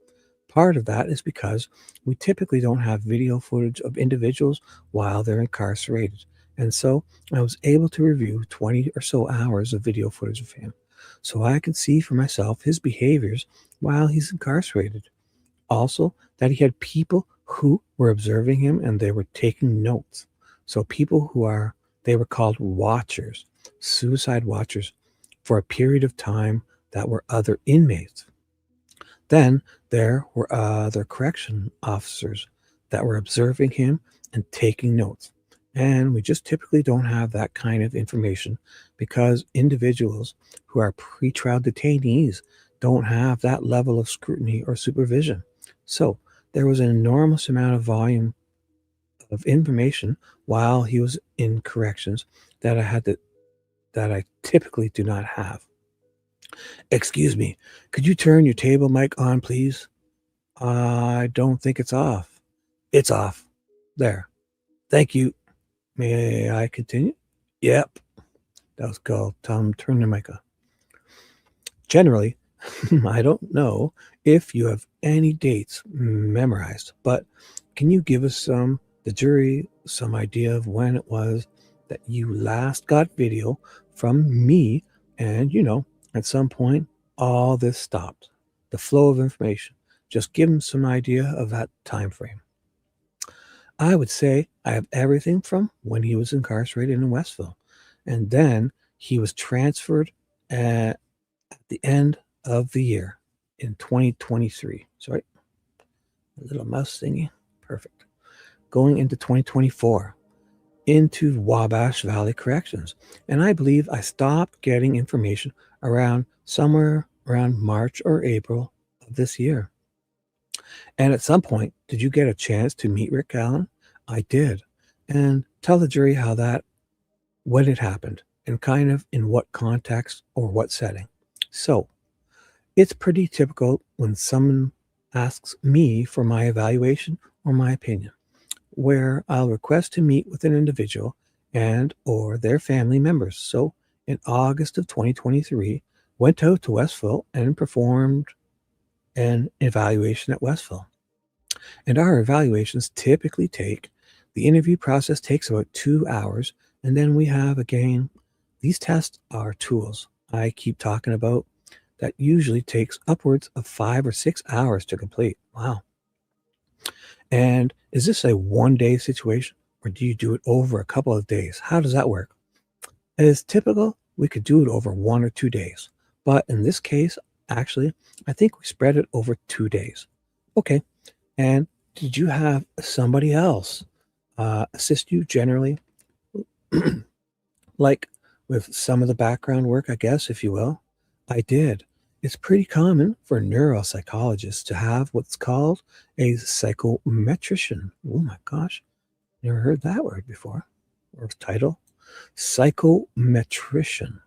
Part of that is because we typically don't have video footage of individuals while they're incarcerated. And so I was able to review 20 or so hours of video footage of him, so I could see for myself his behaviors while he's incarcerated. Also, that he had people who were observing him and they were taking notes. So people they were called watchers, suicide watchers, for a period of time that were other inmates. Then there were other correction officers that were observing him and taking notes. And we just typically don't have that kind of information because individuals who are pretrial detainees don't have that level of scrutiny or supervision. So there was an enormous amount of volume of information while he was in corrections that I typically do not have. Excuse me, could you turn your table mic on, please? I don't think it's off. It's off. There. Thank you. May I continue? Yep. That was called Tom. Turn the mic on. Generally, I don't know if you have any dates memorized, but can you give us the jury, some idea of when it was that you last got video from me and, at some point, all this stopped. The flow of information. Just give them some idea of that time frame. I would say I have everything from when he was incarcerated in Westville. And then he was transferred at the end of the year in 2023. Sorry. A little mouse thingy. Perfect. Going into 2024. Into Wabash Valley Corrections. And I believe I stopped getting information somewhere around March or April of this year. And at some point, did you get a chance to meet Rick Allen? I did. And tell the jury when it happened, and kind of in what context or what setting. So it's pretty typical when someone asks me for my evaluation or my opinion, where I'll request to meet with an individual and or their family members. So in August of 2023, went out to Westville and performed an evaluation at Westville. And our evaluations typically the interview process takes about 2 hours. And then we have, again, these tests are tools I keep talking about that usually takes upwards of 5 or 6 hours to complete. Wow. And is this a one-day situation, or do you do it over a couple of days? How does that work? As typical, we could do it over 1 or 2 days. But in this case, actually, I think we spread it over 2 days. Okay. And did you have somebody else assist you generally? Like with some of the background work, I guess, if you will? I did. It's pretty common for neuropsychologists to have what's called a psychometrician. Oh my gosh. Never heard that word before. Or title. Psychometrician.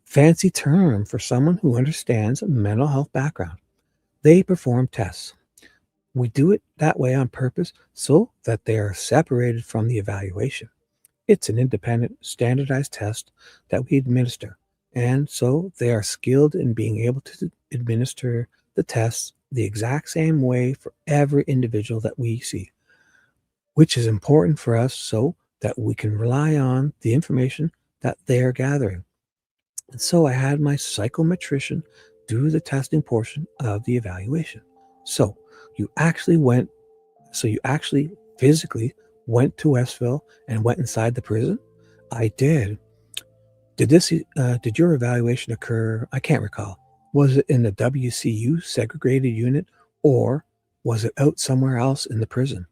Fancy term for someone who understands mental health background. They perform tests. We do it that way on purpose so that they are separated from the evaluation. It's an independent, standardized test that we administer. And so they are skilled in being able to administer the tests the exact same way for every individual that we see, which is important for us so that we can rely on the information that they are gathering. And so I had my psychometrician do the testing portion of the evaluation. So you actually physically went to Westville and went inside the prison? I did. Did your evaluation occur? I can't recall. Was it in the WCU segregated unit, or was it out somewhere else in the prison?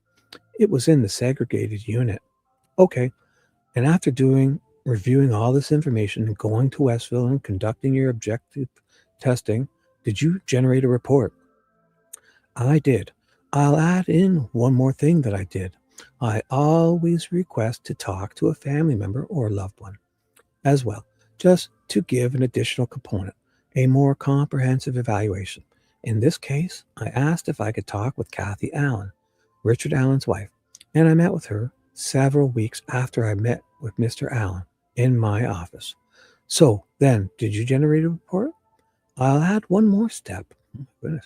It was in the segregated unit. Okay. And after reviewing all this information and going to Westville and conducting your objective testing, did you generate a report? I did. I'll add in one more thing that I did. I always request to talk to a family member or loved one as well, just to give an additional component, a more comprehensive evaluation. In this case, I asked if I could talk with Kathy Allen, Richard Allen's wife, and I met with her several weeks after I met with Mr. Allen in my office. So then, did you generate a report? I'll add one more step. Oh my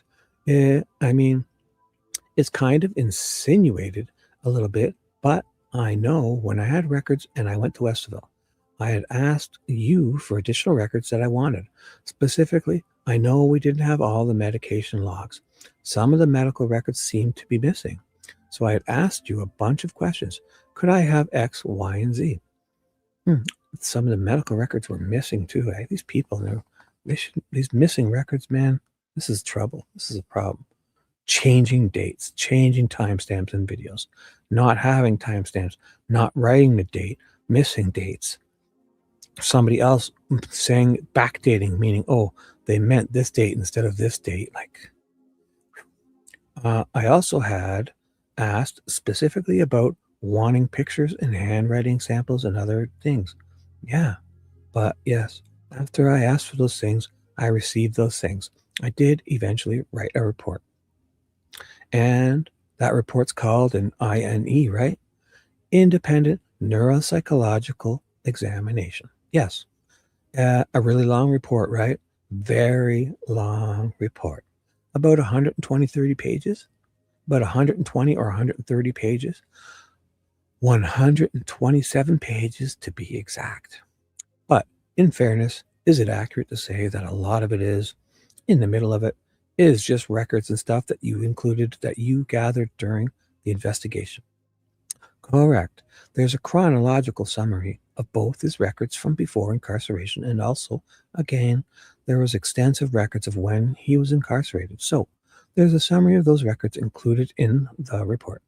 goodness. It's kind of insinuated a little bit, but I know when I had records and I went to Westville, I had asked you for additional records that I wanted. Specifically, I know we didn't have all the medication logs. Some of the medical records seemed to be missing. So I had asked you a bunch of questions. Could I have X, Y, and Z? Some of the medical records were missing too. These people, these missing records, man, this is trouble. This is a problem. Changing dates, changing timestamps in videos, not having timestamps, not writing the date, missing dates. Somebody else saying backdating, meaning, oh, they meant this date instead of this date. I also had asked specifically about wanting pictures and handwriting samples and other things. Yeah, but yes, after I asked for those things, I received those things. I did eventually write a report. And that report's called an INE, right? Independent Neuropsychological Examination. Yes, a really long report, right? Very long report. About 30 pages. About 120 or 130 pages. 127 pages to be exact. But in fairness, is it accurate to say that a lot of it is, in the middle of it, is just records and stuff that you included, that you gathered during the investigation? Correct. There's a chronological summary of both his records from before incarceration, and also, again, there was extensive records of when he was incarcerated. So there's a summary of those records included in the report.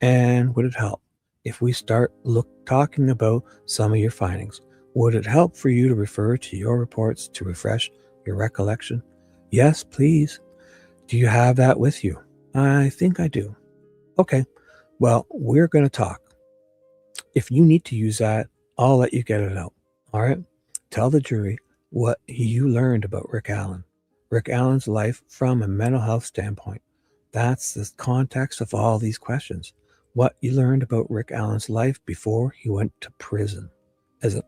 And would it help if we start talking about some of your findings? Would it help for you to refer to your reports to refresh your recollection? Yes, please. Do you have that with you? I think I do. Okay, well, we're going to talk. If you need to use that, I'll let you get it out. All right? Tell the jury what you learned about Rick Allen. Rick Allen's life from a mental health standpoint. That's the context of all these questions. What you learned about Rick Allen's life before he went to prison as an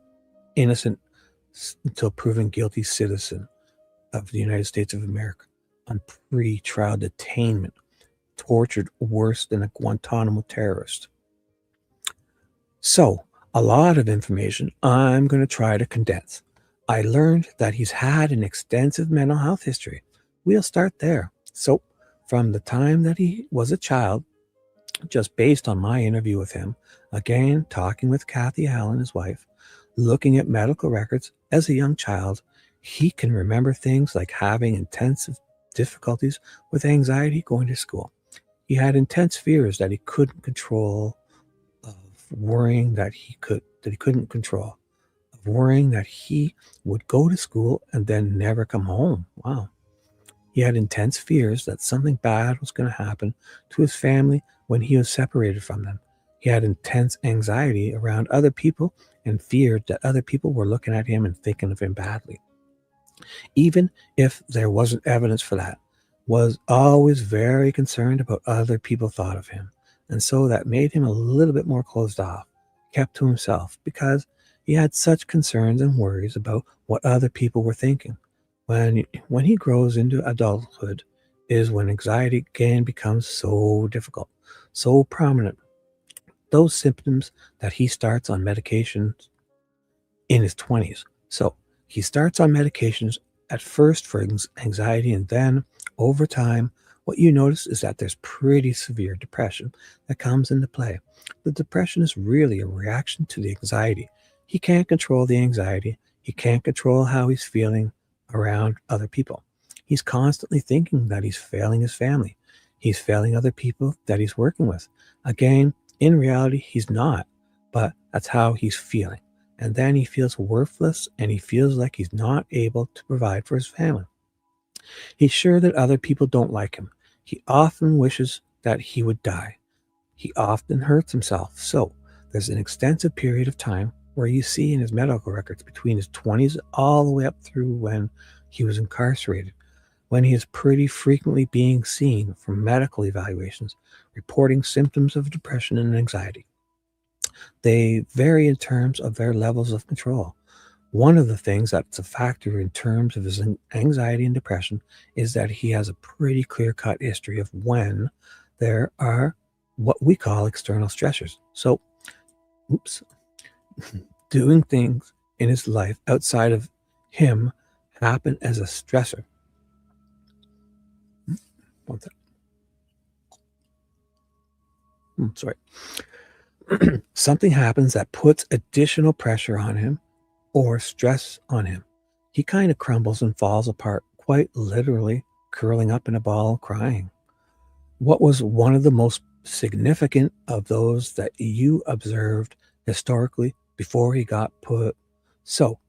innocent until proven guilty citizen of the United States of America on pre-trial detainment, tortured worse than a Guantanamo terrorist. So, a lot of information I'm going to try to condense. I learned that he's had an extensive mental health history. We'll start there. So, from the time that he was a child, just based on my interview with him, again, talking with Kathy Allen, his wife, looking at medical records as a young child, he can remember things like having intensive difficulties with anxiety going to school. He had intense fears that he couldn't control, of worrying that he couldn't control, of worrying that he would go to school and then never come home. Wow. He had intense fears that something bad was going to happen to his family when he was separated from them. He had intense anxiety around other people and feared that other people were looking at him and thinking of him badly. Even if there wasn't evidence for that, was always very concerned about other people thought of him. And so that made him a little bit more closed off, kept to himself, because he had such concerns and worries about what other people were thinking. When he grows into adulthood is when anxiety again becomes so difficult, so prominent. those symptoms that he starts on medications in his 20s. So he starts on medications at first for anxiety, and then over time, what you notice is that there's pretty severe depression that comes into play. The depression is really a reaction to the anxiety. He can't control the anxiety. He can't control how he's feeling around other people. He's constantly thinking that he's failing his family. He's failing other people that he's working with. Again, in reality, he's not, but that's how he's feeling. And then he feels worthless and he feels like he's not able to provide for his family. He's sure that other people don't like him. He often wishes that he would die. He often hurts himself. So there's an extensive period of time where you see in his medical records between his 20s all the way up through when he was incarcerated, when he is pretty frequently being seen for medical evaluations, reporting symptoms of depression and anxiety. They vary in terms of their levels of control. One of the things that's a factor in terms of his anxiety and depression is that he has a pretty clear-cut history of when there are what we call external stressors. So, doing things in his life outside of him happen as a stressor. One second. Sorry. Something happens that puts additional pressure on him or stress on him. He kind of crumbles and falls apart, quite literally curling up in a ball crying. What was one of the most significant of those that you observed historically before he got put? So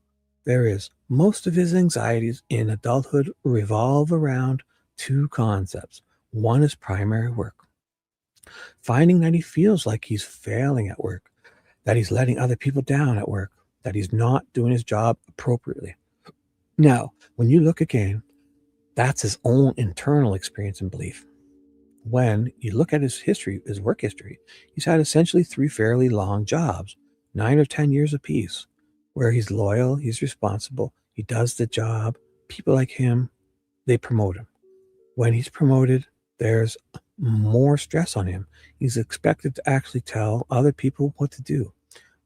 there is most of his anxieties in adulthood revolve around two concepts. One is primary work. Finding that he feels like he's failing at work, that he's letting other people down at work, that he's not doing his job appropriately. Now, when you look again, that's his own internal experience and belief. When you look at his history, his work history, he's had essentially 3 fairly long jobs, 9 or 10 years apiece, where he's loyal, he's responsible, he does the job. People like him, they promote him. When he's promoted, there's more stress on him. He's expected to actually tell other people what to do,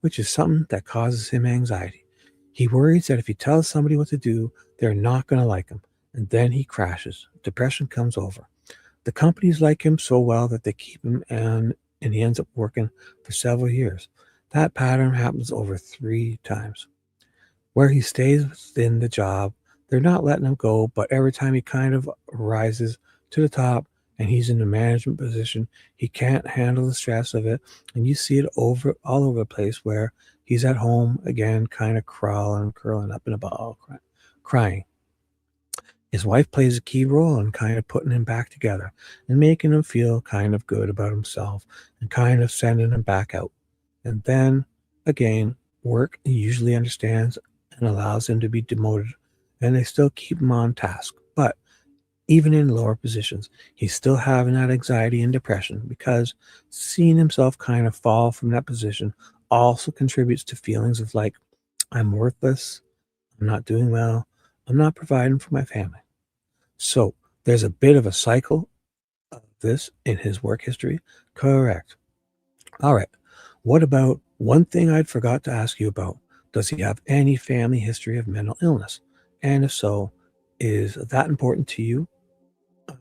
which is something that causes him anxiety. He worries that if he tells somebody what to do, they're not going to like him, and then he crashes. Depression comes over. The companies like him so well that they keep him, and he ends up working for several years. That pattern happens over 3 times. Where he stays within the job, they're not letting him go, but every time he kind of rises to the top and he's in a management position, he can't handle the stress of it. And you see it all over the place where he's at home again, kind of curling up in a ball, crying. His wife plays a key role in kind of putting him back together and making him feel kind of good about himself and kind of sending him back out. And then again, work usually understands and allows him to be demoted, and they still keep him on task. But even in lower positions, he's still having that anxiety and depression because seeing himself kind of fall from that position also contributes to feelings of like, I'm worthless, I'm not doing well, I'm not providing for my family. So there's a bit of a cycle of this in his work history. Correct. All right. What about one thing I'd forgot to ask you about? Does he have any family history of mental illness? And if so, is that important to you?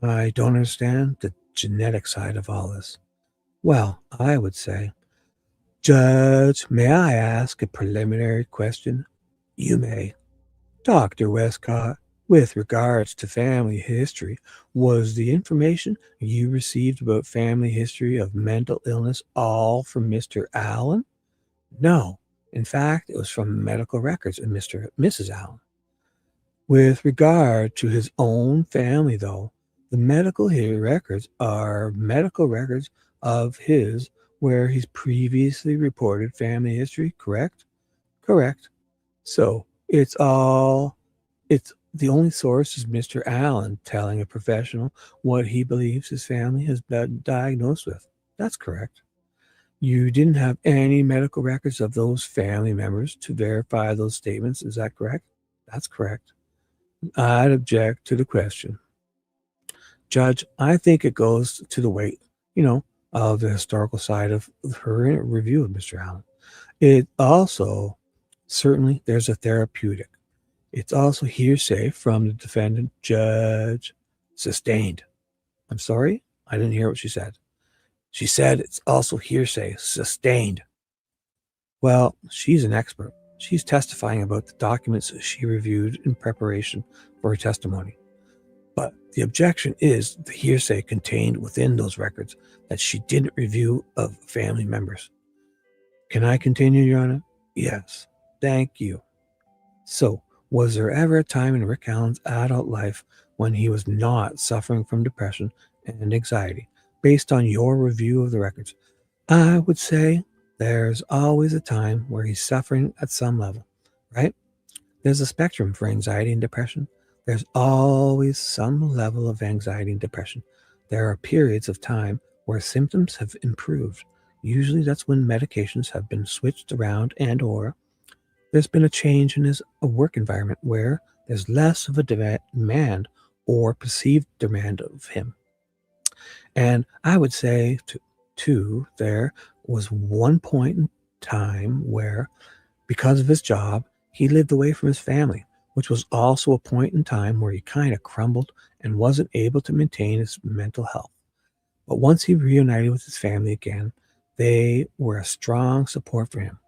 I don't understand the genetic side of all this. Well, I would say, Judge, may I ask a preliminary question? You may. Dr. Wescott, with regards to family history, was the information you received about family history of mental illness all from Mr. Allen? No. In fact, it was from medical records of Mrs. Allen. With regard to his own family, though, the medical records are medical records of his where he's previously reported family history, correct? Correct. So it's the only source is Mr. Allen telling a professional what he believes his family has been diagnosed with. That's correct. You didn't have any medical records of those family members to verify those statements. Is that correct? That's correct. I'd object to the question. Judge, I think it goes to the weight, of the historical side of her review of Mr. Allen. It also, certainly, there's a therapeutic. It's also hearsay from the defendant, Judge. Sustained. I'm sorry, I didn't hear what she said. She said it's also hearsay, sustained. Well, she's an expert. She's testifying about the documents she reviewed in preparation for her testimony. But the objection is the hearsay contained within those records that she didn't review of family members. Can I continue, Your Honor? Yes. Thank you. So, was there ever a time in Rick Allen's adult life when he was not suffering from depression and anxiety, based on your review of the records? I would say there's always a time where he's suffering at some level, right? There's a spectrum for anxiety and depression. There's always some level of anxiety and depression. There are periods of time where symptoms have improved. Usually that's when medications have been switched around and or there's been a change in his work environment where there's less of a demand or perceived demand of him. And I would say, too, there was one point in time where, because of his job, he lived away from his family, which was also a point in time where he kind of crumbled and wasn't able to maintain his mental health. But once he reunited with his family again, they were a strong support for him.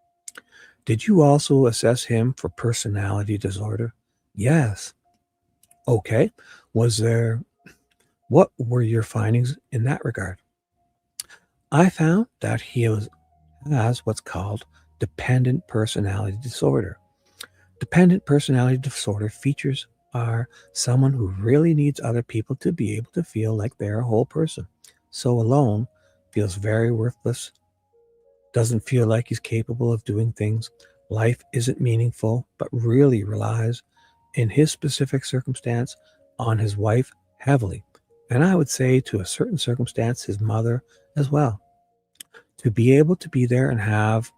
Did you also assess him for personality disorder? Yes. Okay. What were your findings in that regard? I found that he has what's called dependent personality disorder. Dependent personality disorder features are someone who really needs other people to be able to feel like they're a whole person. So alone, feels very worthless, doesn't feel like he's capable of doing things. Life isn't meaningful, but really relies, in his specific circumstance, on his wife heavily. And I would say, to a certain circumstance, his mother as well. To be able to be there and have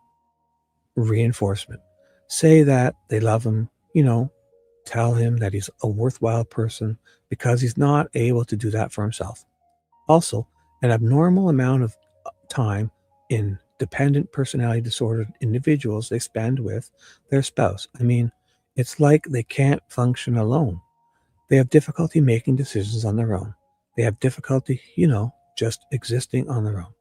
reinforcement. Say that they love him, tell him that he's a worthwhile person because he's not able to do that for himself. Also, an abnormal amount of time in dependent personality disorder individuals they spend with their spouse. I mean, it's like they can't function alone. They have difficulty making decisions on their own. They have difficulty, just existing on their own.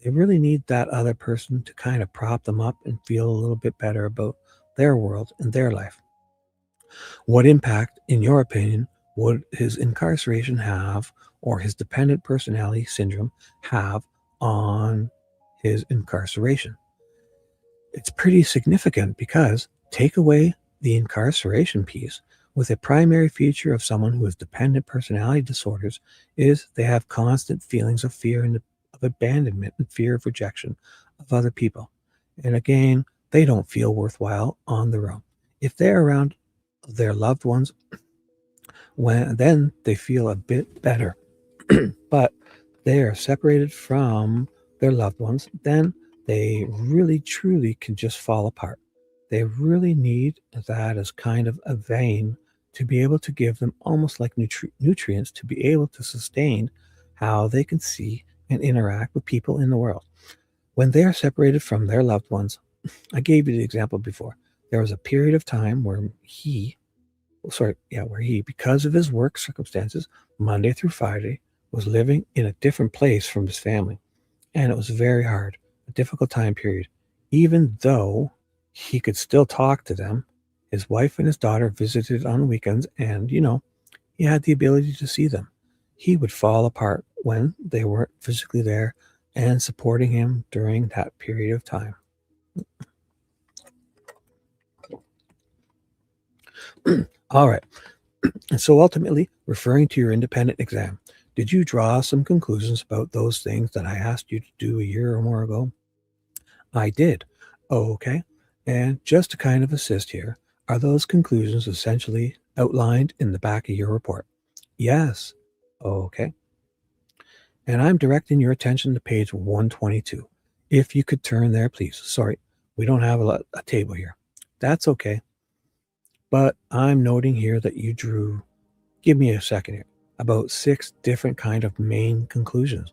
They really need that other person to kind of prop them up and feel a little bit better about their world and their life. What impact, in your opinion, would his incarceration have, or his dependent personality syndrome have, on his incarceration? It's pretty significant because take away the incarceration piece, with a primary feature of someone who has dependent personality disorders is they have constant feelings of fear and of abandonment and fear of rejection of other people. And again, they don't feel worthwhile on their own. If they're around their loved ones, then they feel a bit better. But they are separated from their loved ones, then they really truly can just fall apart. They really need that as kind of a vein to be able to give them almost like nutrients to be able to sustain how they can see and interact with people in the world. When they are separated from their loved ones, I gave you the example before. There was a period of time where because of his work circumstances, Monday through Friday, was living in a different place from his family. And it was very hard, a difficult time period. Even though he could still talk to them, his wife and his daughter visited on weekends, and, he had the ability to see them. He would fall apart when they weren't physically there and supporting him during that period of time. All right. And so ultimately, referring to your independent exam, did you draw some conclusions about those things that I asked you to do a year or more ago? I did. Okay. And just to kind of assist here, are those conclusions essentially outlined in the back of your report? Yes. Okay. And I'm directing your attention to page 122. If you could turn there, please. Sorry, we don't have a table here. That's okay. But I'm noting here that you drew, give me a second here, about 6 different kind of main conclusions.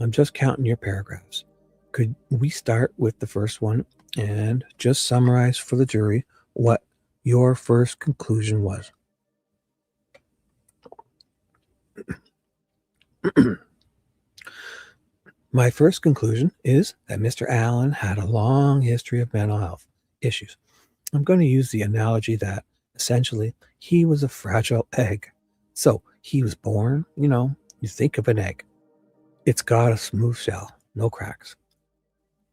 I'm just counting your paragraphs. Could we start with the first one and just summarize for the jury what your first conclusion was? My first conclusion is that Mr. Allen had a long history of mental health issues. I'm going to use the analogy that essentially he was a fragile egg. So he was born, you think of an egg. It's got a smooth shell, no cracks.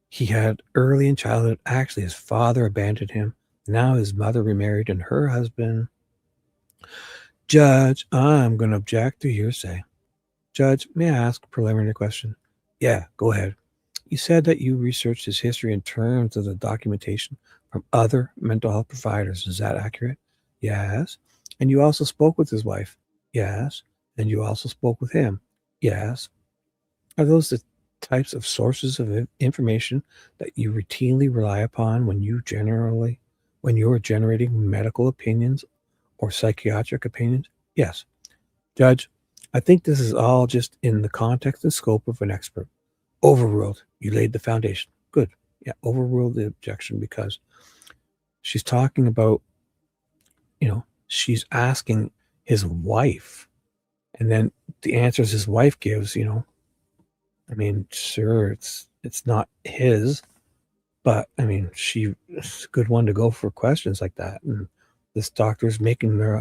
He had early in childhood, actually his father abandoned him. Now his mother remarried and her husband. Judge, I'm going to object to hearsay. Judge, may I ask a preliminary question? Yeah, go ahead. You said that you researched his history in terms of the documentation from other mental health providers. Is that accurate? Yes. And you also spoke with his wife? Yes. And you also spoke with him? Yes. Are those the types of sources of information that you routinely rely upon when you're generating medical opinions or psychiatric opinions? Yes. Judge, I think this is all just in the context and scope of an expert. Overruled. You laid the foundation. Good. Yeah, overruled the objection because she's talking about, she's asking his wife. And then the answers his wife gives, sure, it's not his, but she's a good one to go for questions like that. And this doctor's making their,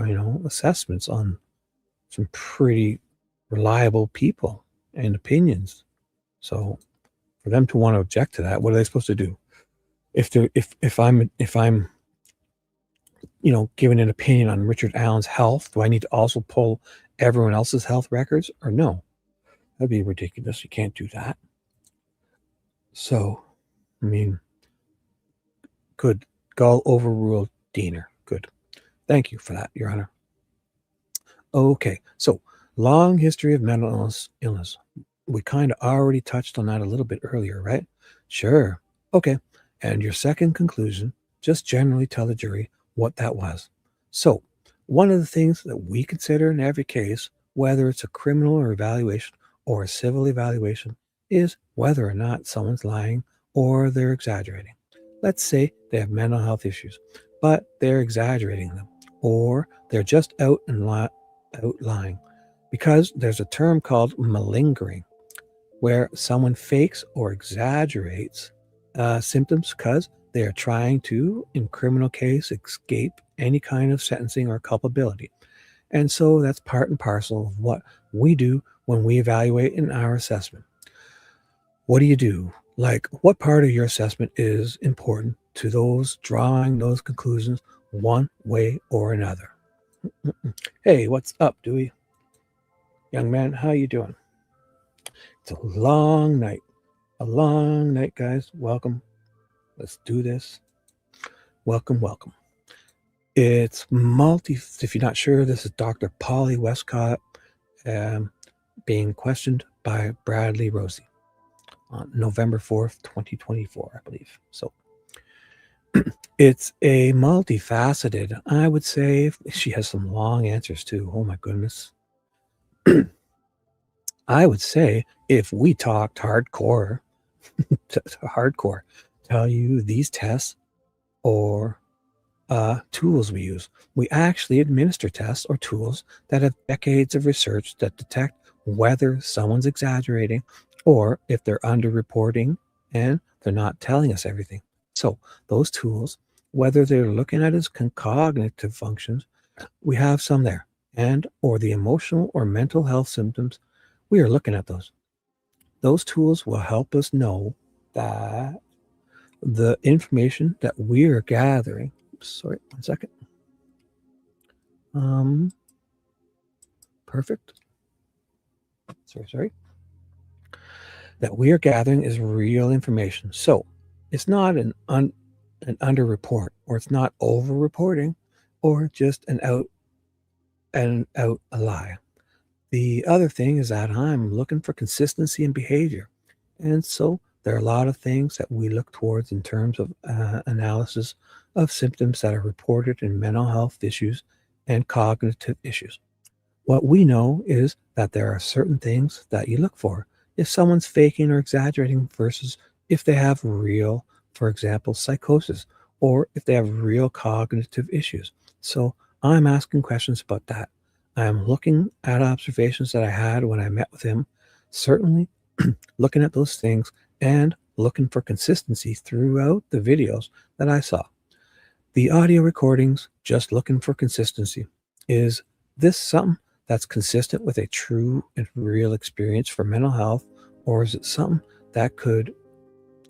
assessments on some pretty reliable people and opinions. So for them to want to object to that, what are they supposed to do? If I'm giving an opinion on Richard Allen's health, do I need to also pull everyone else's health records or no? That'd be ridiculous. You can't do that. So, good. Gull overruled Diener. Good. Thank you for that, Your Honor. Okay, so long history of mental illness. We kind of already touched on that a little bit earlier, right? Sure. Okay. And your second conclusion, just generally tell the jury what that was. So, one of the things that we consider in every case, whether it's a criminal or evaluation or a civil evaluation, is whether or not someone's lying or they're exaggerating. Let's say they have mental health issues, but they're exaggerating them, or they're just out lying, because there's a term called malingering, where someone fakes or exaggerates symptoms because they are trying to, in criminal case, escape any kind of sentencing or culpability. And so that's part and parcel of what we do when we evaluate in our assessment. What do you do? Like, what part of your assessment is important to those drawing those conclusions one way or another? Hey, what's up, Dewey? Young man, how you doing? It's a long night. A long night, guys. Welcome. Let's do this. Welcome, welcome. It's if you're not sure, this is Dr. Polly Wescott being questioned by Bradley Rosie on November 4th, 2024, I believe. So it's a multifaceted, I would say. She has some long answers too. Oh my goodness. I would say if we talked hardcore, tell you these tests or tools we use. We actually administer tests or tools that have decades of research that detect whether someone's exaggerating or if they're underreporting and they're not telling us everything. So those tools, whether they're looking at as cognitive functions, we have some there, and or the emotional or mental health symptoms, we are looking at those. Those tools will help us know that the information that we are gathering, sorry, one second. Perfect. Sorry. That we are gathering is real information. So it's not an under-report, or it's not over-reporting, or just an out a lie. The other thing is that I'm looking for consistency in behavior. And so there are a lot of things that we look towards in terms of analysis of symptoms that are reported in mental health issues and cognitive issues. What we know is that there are certain things that you look for. if someone's faking or exaggerating versus if they have real, for example, psychosis, or if they have real cognitive issues. So I'm asking questions about that. I'm looking at observations that I had when I met with him, certainly looking at those things and looking for consistency throughout the videos that I saw. The audio recordings, just looking for consistency. Is this something that's consistent with a true and real experience for mental health, or is it something that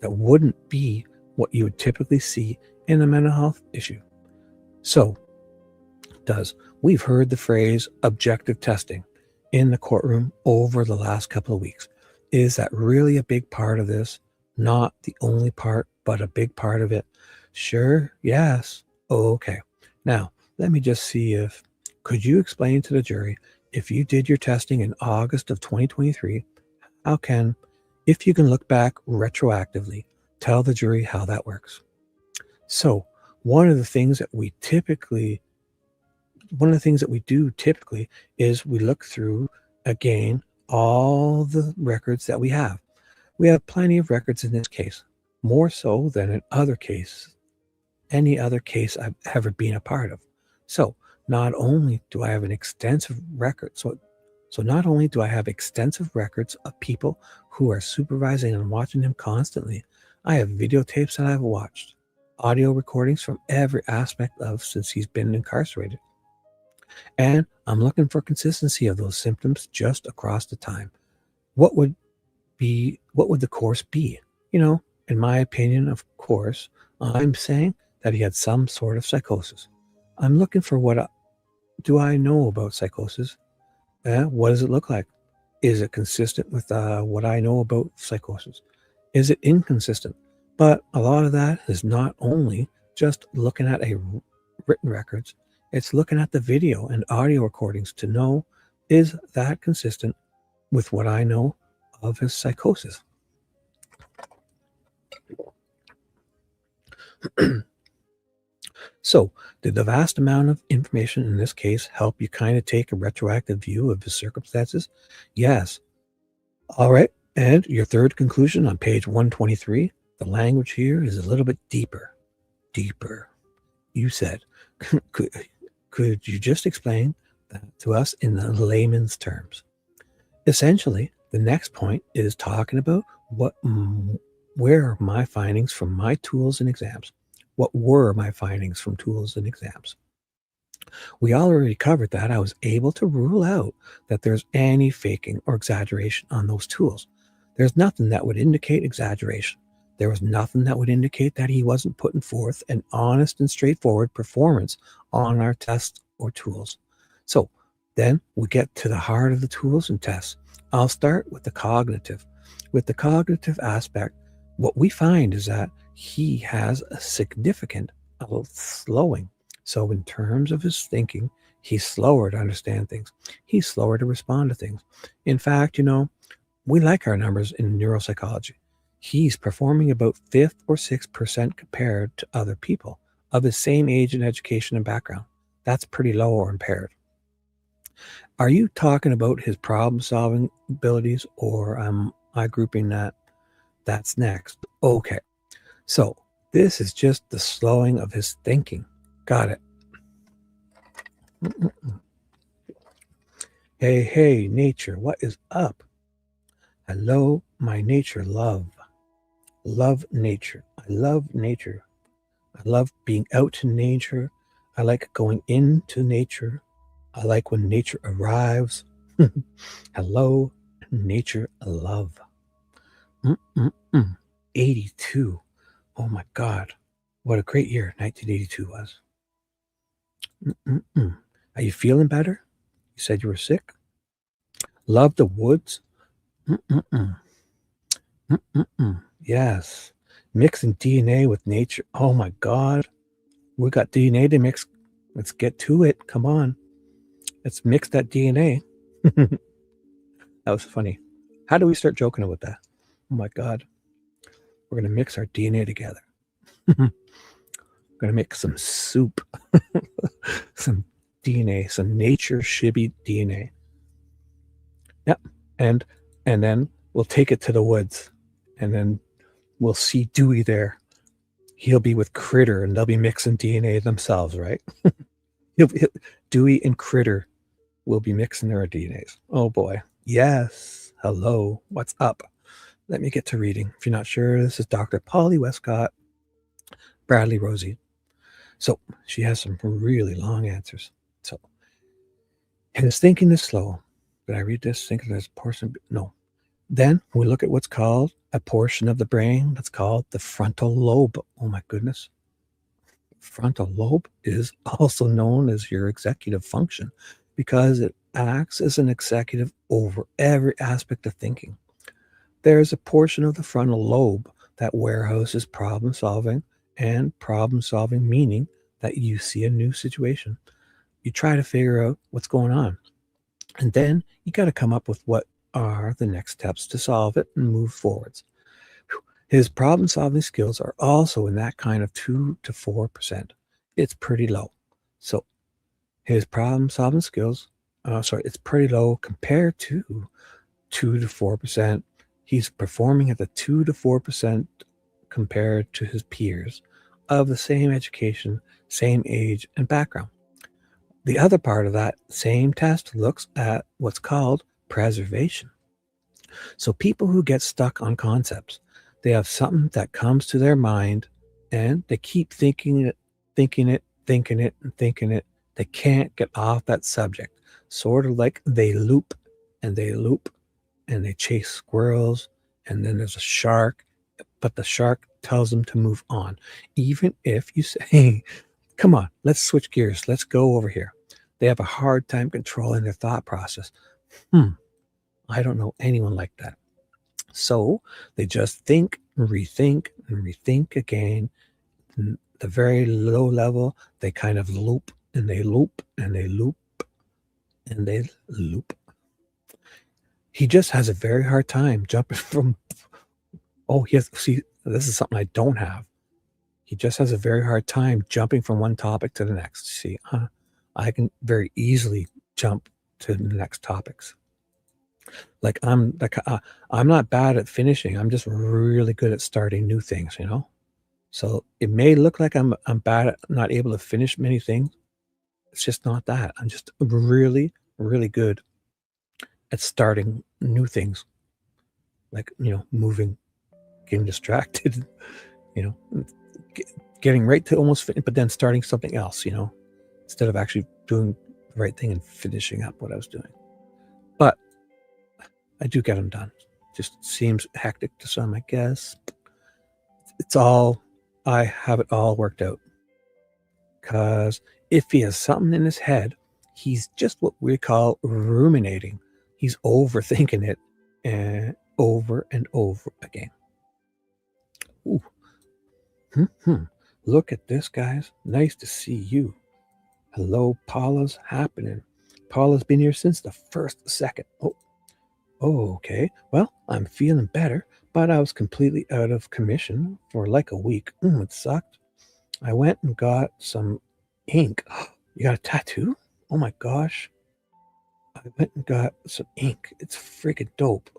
wouldn't be what you would typically see in a mental health issue? So, we've heard the phrase objective testing in the courtroom over the last couple of weeks. Is that really a big part of this? Not the only part, but a big part of it. Sure, yes. Okay. Now, let me just see could you explain to the jury, if you did your testing in August of 2023, if you can look back retroactively, tell the jury how that works. So, one of the things that we do typically is we look through again all the records that we have. We have plenty of records in this case, more so than in any other case I've ever been a part of. So not only do I have an extensive record, so not only do I have extensive records of people who are supervising and watching him constantly, I have videotapes that I've watched, audio recordings from every aspect of since he's been incarcerated. And I'm looking for consistency of those symptoms just across the time. What would the course be? In my opinion, of course, I'm saying that he had some sort of psychosis. I'm looking for what do I know about psychosis? What does it look like? Is it consistent with what I know about psychosis? Is it inconsistent? But a lot of that is not only just looking at written records, it's looking at the video and audio recordings to know, is that consistent with what I know of his psychosis? So, did the vast amount of information in this case help you kind of take a retroactive view of his circumstances? Yes. All right. And your third conclusion on page 123, the language here is a little bit deeper. Deeper. You said, could you just explain that to us in the layman's terms? Essentially, the next point is talking about where are my findings from my tools and exams? What were my findings from tools and exams? We already covered that. I was able to rule out that there's any faking or exaggeration on those tools. There's nothing that would indicate exaggeration. There was nothing that would indicate that he wasn't putting forth an honest and straightforward performance on our tests or tools. So then we get to the heart of the tools and tests. I'll start with the cognitive. With the cognitive aspect, what we find is that he has a significant slowing. So in terms of his thinking, he's slower to understand things. He's slower to respond to things. In fact, we like our numbers in neuropsychology. He's performing about 5th or 6% compared to other people of his same age and education and background. That's pretty low or impaired. Are you talking about his problem-solving abilities, or am I grouping that's next? Okay. So this is just the slowing of his thinking. Got it. Hey, nature, what is up? Hello, my nature love. Love nature. I love nature. I love being out in nature. I like going into nature. I like when nature arrives. Hello, nature love. 82. Oh my God. What a great year 1982 was. Are you feeling better? You said you were sick? Love the woods? Yes. Mixing DNA with nature. Oh my God. We got DNA to mix. Let's get to it. Come on. Let's mix that DNA. That was funny. How do we start joking about that? Oh my God. We're going to mix our DNA together. We're going to make some soup. Some DNA, some nature Shibby DNA. Yep. And then we'll take it to the woods, and then we'll see Dewey there. He'll be with Critter, and they'll be mixing DNA themselves, right? Dewey and Critter will be mixing their DNAs. Oh boy. Yes. Hello. What's up? Let me get to reading. If you're not sure, this is Dr. Polly Wescott, Bradley Rosie. So she has some really long answers. So his thinking is slow. Did I read this? Thinking there's a portion? No. Then we look at what's called a portion of the brain that's called the frontal lobe. Oh my goodness. Frontal lobe is also known as your executive function because it acts as an executive over every aspect of thinking. There is a portion of the frontal lobe that warehouses problem solving, and problem solving meaning that you see a new situation. You try to figure out what's going on, and then you got to come up with what are the next steps to solve it and move forwards. His problem solving skills are also in that kind of 2 to 4%. It's pretty low. So his problem solving skills, it's pretty low compared to 2 to 4%. He's performing at the 2 to 4% compared to his peers of the same education, same age, and background. The other part of that same test looks at what's called preservation. So people who get stuck on concepts, they have something that comes to their mind and they keep thinking it. They can't get off that subject. Sort of like they loop and they loop and they chase squirrels, and then there's a shark, but the shark tells them to move on. Even if you say, come on, let's switch gears. Let's go over here. They have a hard time controlling their thought process. I don't know anyone like that. So they just think, rethink, and rethink again. The very low level, they kind of loop and they loop and they loop and they loop. He just has a very hard time jumping from, see, this is something I don't have. He just has a very hard time jumping from one topic to the next. See, I can very easily jump to the next topics. I'm not bad at finishing. I'm just really good at starting new things, you know? So it may look like I'm bad at not able to finish many things. It's just not that. I'm just really, really good at starting new things. Like, moving, getting distracted, getting right to almost finish, but then starting something else, instead of actually doing the right thing and finishing up what I was doing. But I do get them done. Just seems hectic to some, I guess. I have it all worked out. Because if he has something in his head, he's just what we call ruminating. He's overthinking it and over again. Ooh. Look at this, guys. Nice to see you. Hello, Paula's happening. Paula's been here since the first second. Oh, okay. Well, I'm feeling better, but I was completely out of commission for like a week. It sucked. I went and got some ink. You got a tattoo? Oh my gosh. I went and got some ink. It's freaking dope.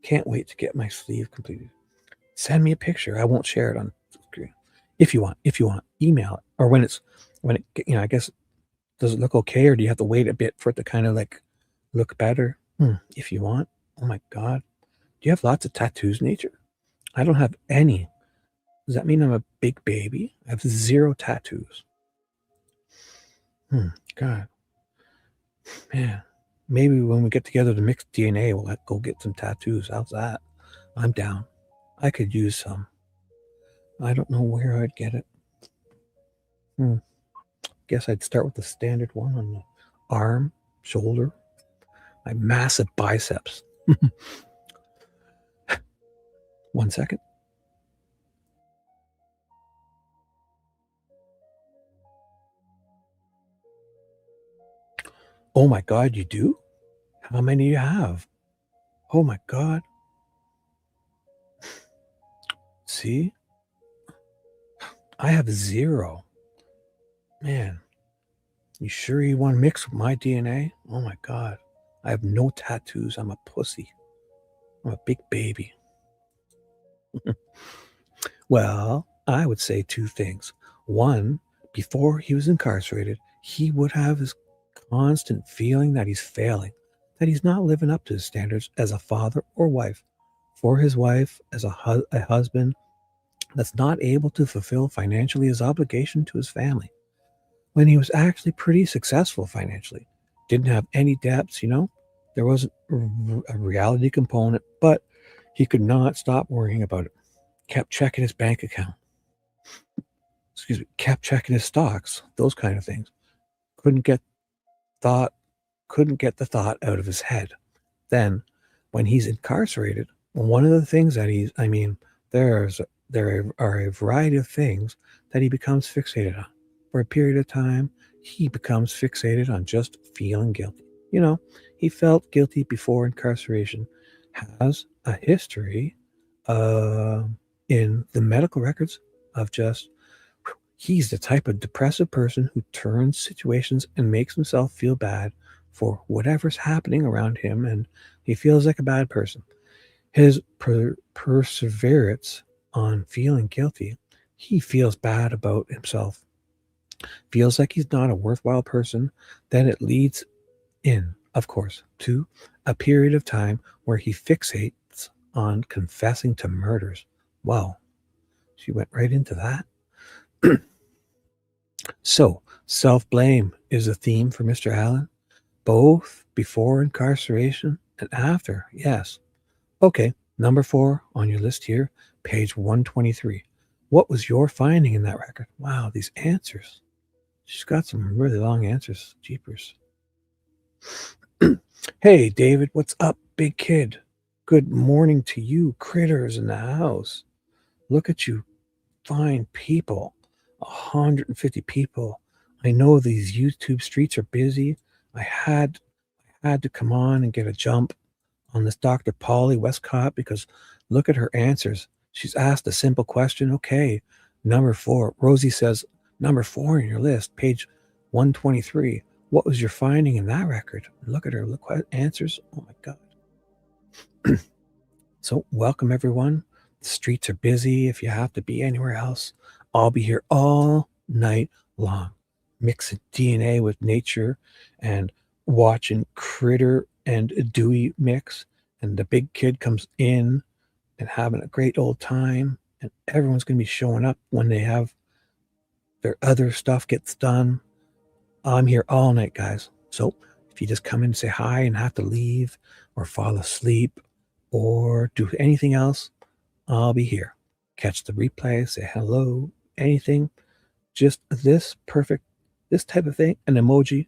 Can't wait to get my sleeve completed. Send me a picture. I won't share it on screen. If you want, email it. Or when it, I guess, does it look okay? Or do you have to wait a bit for it to kind of like look better? If you want. Oh my God. Do you have lots of tattoos, Nature? I don't have any. Does that mean I'm a big baby? I have 0 tattoos. God. Man. Maybe when we get together to mix DNA, we'll go get some tattoos. How's that? I'm down. I could use some. I don't know where I'd get it. Guess I'd start with the standard one on the arm, shoulder, my massive biceps. 1 second. Oh my God, you do? How many do you have? Oh my God. See? I have 0. Man, you sure you want to mix with my DNA? Oh my God. I have no tattoos. I'm a pussy. I'm a big baby. Well, I would say two things. One, before he was incarcerated, he would have this constant feeling that he's failing, that he's not living up to his standards as a father or wife, for his wife, as a husband that's not able to fulfill financially his obligation to his family. When he was actually pretty successful financially, didn't have any debts, there wasn't a reality component, but he could not stop worrying about it. Kept checking his bank account. Kept checking his stocks, those kind of things. Couldn't get the thought out of his head. Then, when he's incarcerated, one of the things that there are a variety of things that he becomes fixated on. For a period of time, he becomes fixated on just feeling guilty. He felt guilty before incarceration, has a history in the medical records of just, he's the type of depressive person who turns situations and makes himself feel bad for whatever's happening around him, and he feels like a bad person. His perseverance on feeling guilty, he feels bad about himself, feels like he's not a worthwhile person. Then it leads in, of course, to a period of time where he fixates on confessing to murders. Wow, she went right into that. So, self-blame is a theme for Mr. Allen, both before incarceration and after, yes. Okay, number 4 on your list here, page 123. What was your finding in that record? Wow, these answers. She's got some really long answers. Jeepers. Hey, David, what's up, big kid? Good morning to you, critters in the house. Look at you, fine people. 150 people. I know these YouTube streets are busy. I had to come on and get a jump on this Dr. Polly Wescott because look at her answers. She's asked a simple question. Okay, number 4. Rosie says, number 4 in your list, page 123. What was your finding in that record? Look at her. Look what answers. Oh, my God. So welcome, everyone. The streets are busy. If you have to be anywhere else, I'll be here all night long, mixing DNA with nature and watching Critter and Dewey mix. And the big kid comes in and having a great old time. And everyone's going to be showing up when they have their other stuff gets done. I'm here all night, guys. So if you just come in and say hi and have to leave or fall asleep or do anything else, I'll be here. Catch the replay, say hello, anything. Just this type of thing, an emoji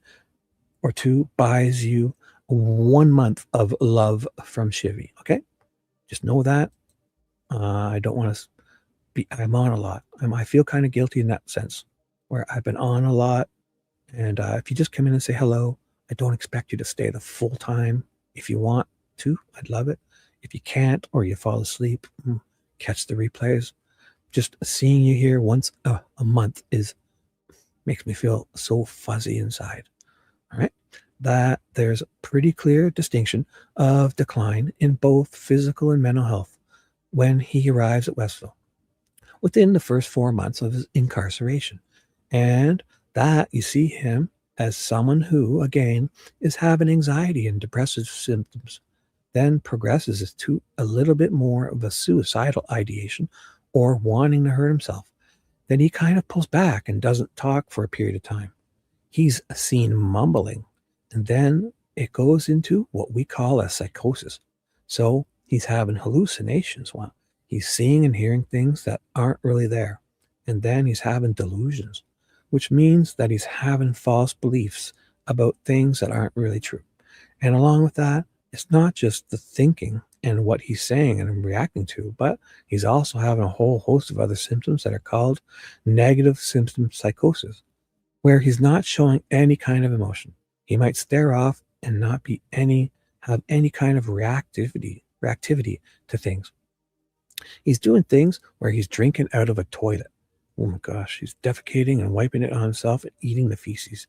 or two buys you 1 month of love from Shibby. Okay? Just know that. I don't want to I'm on a lot. I feel kind of guilty in that sense where I've been on a lot. And if you just come in and say hello, I don't expect you to stay the full time. If you want to, I'd love it. If you can't or you fall asleep, catch the replays. Just seeing you here once a month makes me feel so fuzzy inside. All right. That there's a pretty clear distinction of decline in both physical and mental health when he arrives at Westville within the first 4 months of his incarceration. And that you see him as someone who, again, is having anxiety and depressive symptoms, then progresses to a little bit more of a suicidal ideation or wanting to hurt himself. Then he kind of pulls back and doesn't talk for a period of time. He's seen mumbling, and then it goes into what we call a psychosis. So he's having hallucinations. Well, he's seeing and hearing things that aren't really there. And then he's having delusions, which means that he's having false beliefs about things that aren't really true. And along with that, it's not just the thinking and what he's saying and reacting to, but he's also having a whole host of other symptoms that are called negative symptom psychosis, where he's not showing any kind of emotion. He might stare off and not have any kind of reactivity to things. He's doing things where he's drinking out of a toilet. Oh my gosh, he's defecating and wiping it on himself and eating the feces.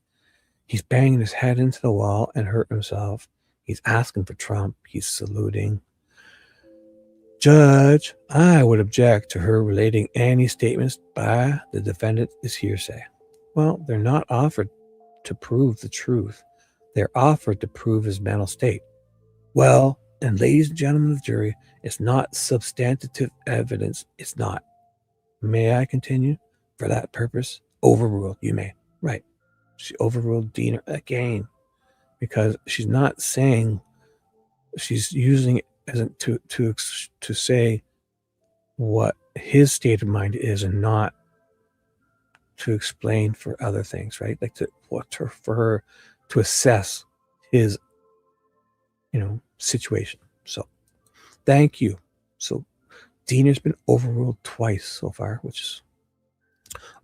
He's banging his head into the wall and hurting himself. He's asking for Trump. He's saluting. Judge, I would object to her relating any statements by the defendant is hearsay. Well, they're not offered to prove the truth. They're offered to prove his mental state. Well, and ladies and gentlemen of the jury, it's not substantive evidence. It's not. May I continue? For that purpose, overruled. You may. Right. She overruled Diener again because she's not saying, she's using it as to say what his state of mind is and not to explain for other things, right? Like for her to assess his, situation. So thank you. So Diener's been overruled twice so far, which is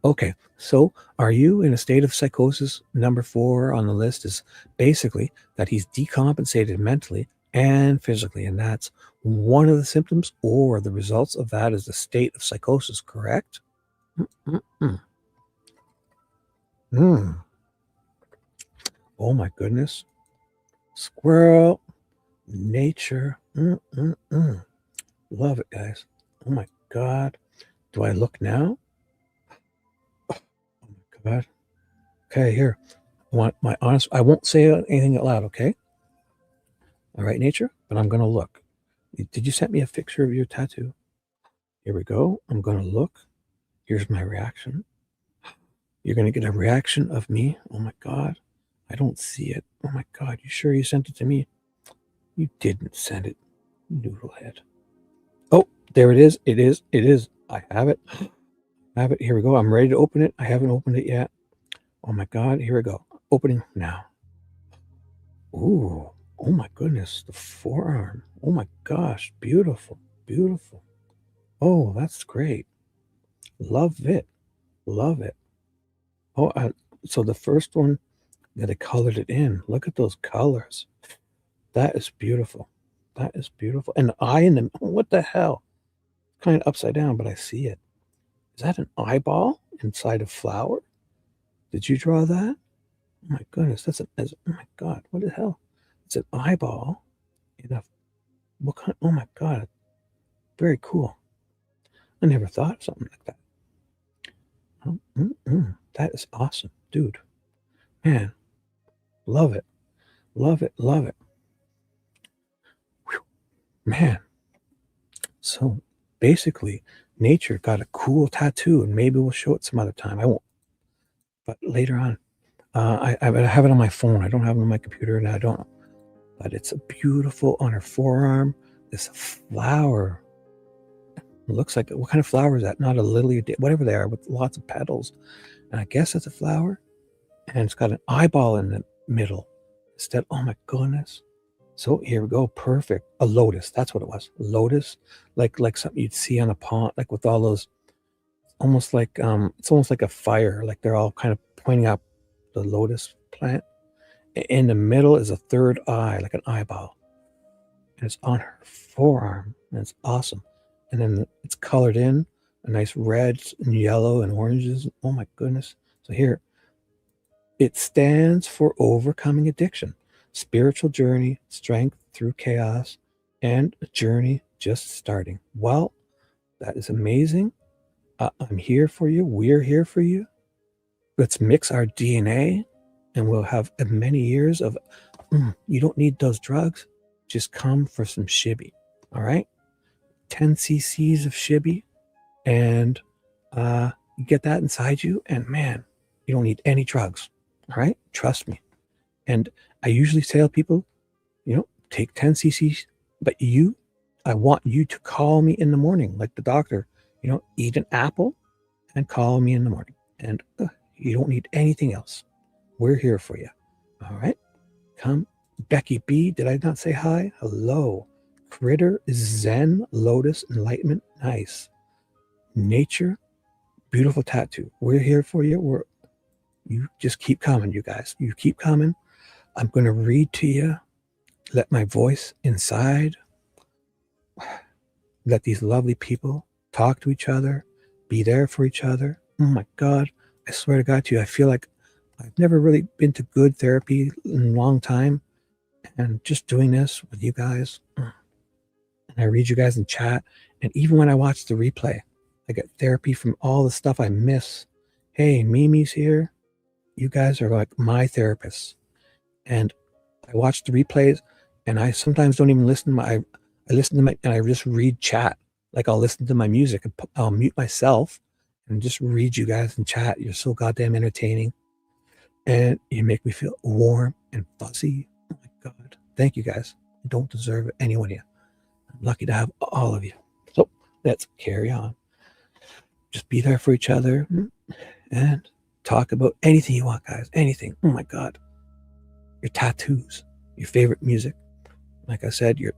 okay. So are you in a state of psychosis? Number 4 on the list is basically that he's decompensated mentally and physically, and that's one of the symptoms or the results of that is the state of psychosis, correct? Oh my goodness. Squirrel. Nature. Love it, guys. Oh my God. Do I look now? Oh my God. Okay, here. I want my honest, I won't say anything out loud, okay? All right, nature, but I'm going to look. Did you send me a picture of your tattoo? Here we go. I'm going to look. Here's my reaction. You're going to get a reaction of me. Oh my God. I don't see it. Oh my God. You sure you sent it to me? You didn't send it, noodlehead. Oh, there it is. It is. It is. I have it. I have it. Here we go. I'm ready to open it. I haven't opened it yet. Oh my God. Here we go. Opening now. Ooh. Oh my goodness. The forearm. Oh my gosh. Beautiful. Beautiful. Oh, that's great. Love it. Love it. Oh, so the first one that I colored it in. Look at those colors. That is beautiful. That is beautiful. And the eye in the, what the hell? Kind of upside down, but I see it. Is that an eyeball inside a flower? Did you draw that? Oh my goodness, oh my God, what the hell? It's an eyeball in a, what kind, oh my God, very cool. I never thought of something like that. That is awesome, dude. Man, love it. Love it, love it. Whew. Man. So basically, nature got a cool tattoo, and maybe we'll show it some other time. I won't, but later on. I have it on my phone. I don't have it on my computer, and I don't. But it's a beautiful on her forearm. This flower. It looks like, what kind of flower is that? Not a lily, whatever they are, with lots of petals. And I guess it's a flower. And it's got an eyeball in the middle. Instead, oh my goodness. So here we go. Perfect. A lotus. That's what it was. Lotus, like something you'd see on a pond, like with all those, almost like it's almost like a fire. Like they're all kind of pointing up the lotus plant. In the middle is a third eye, like an eyeball. And it's on her forearm. And it's awesome. And then it's colored in a nice red and yellow and oranges. Oh my goodness. So here, it stands for overcoming addiction, spiritual journey, strength through chaos, and a journey just starting. Well, that is amazing. I'm here for you. We're here for you. Let's mix our DNA and we'll have many years of, you don't need those drugs. Just come for some Shibby. All right. 10 cc's of Shibby, and you get that inside you, and man, you don't need any drugs. All right, trust me. And I usually tell people, take 10 cc's, but I want you to call me in the morning, like the doctor. Eat an apple and call me in the morning, and you don't need anything else. We're here for you. All right, come. Becky B, did I not say hi? Hello. Critter, Zen, Lotus, Enlightenment, nice. Nature, beautiful tattoo. We're here for you. You just keep coming, you guys. You keep coming. I'm going to read to you. Let my voice inside. Let these lovely people talk to each other. Be there for each other. Oh my God. I swear to God to you, I feel like I've never really been to good therapy in a long time. And just doing this with you guys, and I read you guys in chat. And even when I watch the replay, I get therapy from all the stuff I miss. Hey, Mimi's here. You guys are like my therapists. And I watch the replays, and I sometimes don't even listen to I listen to my, and I just read chat. Like I'll listen to my music and I'll mute myself and just read you guys in chat. You're so goddamn entertaining. And you make me feel warm and fuzzy. Oh my God. Thank you guys. I don't deserve it, any one of you. I'm lucky to have all of you. So let's carry on. Just be there for each other and talk about anything you want, guys. Anything. Oh my God. Your tattoos, your favorite music. Like I said, your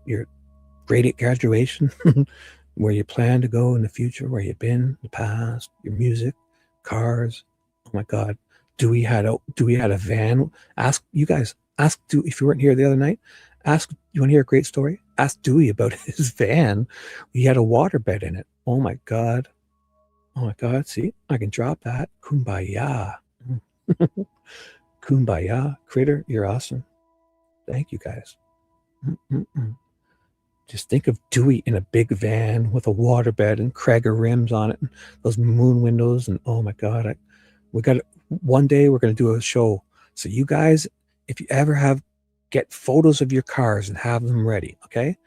grade 8 graduation, where you plan to go in the future, where you've been in the past, your music, cars. Oh my God. Dewey had a van. Ask Dewey, if you weren't here the other night, you want to hear a great story? Ask Dewey about his van. He had a waterbed in it. Oh my God. Oh my God. See, I can drop that. Kumbaya. Kumbaya. Critter, you're awesome. Thank you guys. Just think of Dewey in a big van with a waterbed and Krager rims on it and those moon windows. And oh my God, one day we're going to do a show. So you guys, if you ever get photos of your cars and have them ready, okay?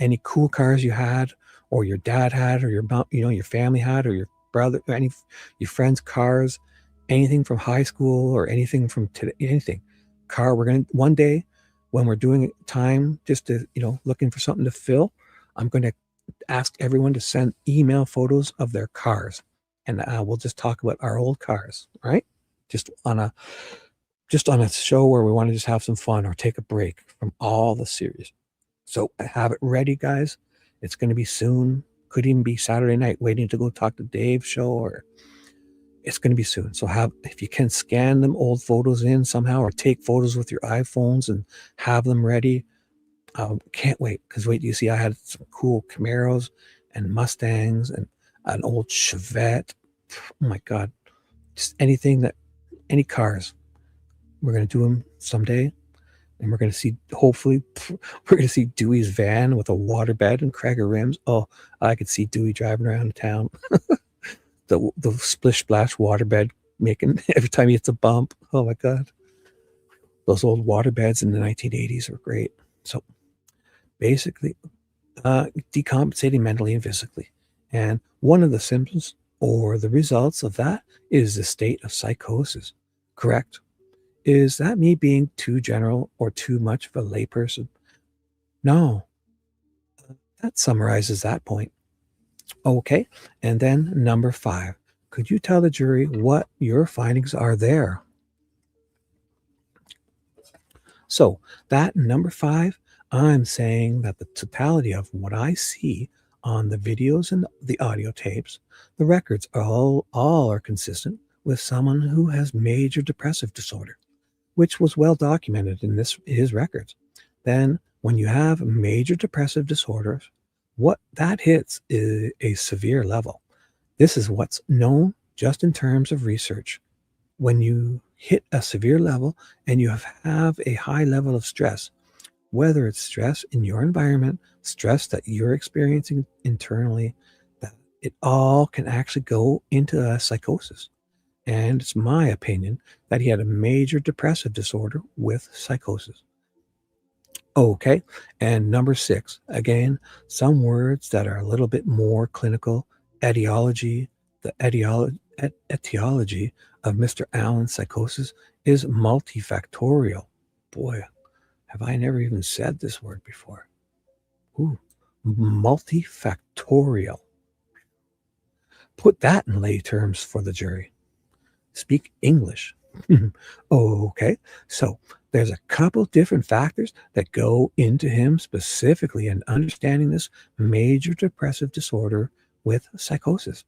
Any cool cars you had, or your dad had, or your mom, your family had, or your brother, or your friends' cars, anything from high school or anything from today, anything. We're going to, one day when we're doing time, just to, looking for something to fill, I'm going to ask everyone to send email photos of their cars. And we'll just talk about our old cars, right? Just on a show where we want to just have some fun or take a break from all the series. So have it ready, guys. It's going to be soon. Could even be Saturday night, waiting to go talk to Dave's show, or it's going to be soon. So if you can scan them old photos in somehow, or take photos with your iPhones and have them ready. Can't wait, because wait, you see, I had some cool Camaros and Mustangs and an old Chevette. Oh my God. Just any cars. We're going to do them someday. And we're going to see, hopefully, we're going to see Dewey's van with a waterbed and Krager rims. Oh, I could see Dewey driving around town. the splish splash waterbed making every time he hits a bump. Oh my God. Those old waterbeds in the 1980s were great. So basically, decompensating mentally and physically. And one of the symptoms or the results of that is the state of psychosis. Correct? Is that me being too general or too much of a layperson? No. That summarizes that point. Okay. And then number 5. Could you tell the jury what your findings are there? So that number 5, I'm saying that the totality of what I see on the videos and the audio tapes, the records all are consistent with someone who has major depressive disorder, which was well documented in his records. Then when you have major depressive disorders, what that hits is a severe level. This is what's known just in terms of research. When you hit a severe level and you have a high level of stress, whether it's stress in your environment, stress that you're experiencing internally, that it all can actually go into a psychosis. And it's my opinion that he had a major depressive disorder with psychosis. Okay, and number 6, again, some words that are a little bit more clinical. Etiology, the etiology of Mr. Allen's psychosis is multifactorial. Boy, have I never even said this word before. Ooh, multifactorial. Put that in lay terms for the jury. Speak English. Okay, so there's a couple different factors that go into him specifically in understanding this major depressive disorder with psychosis.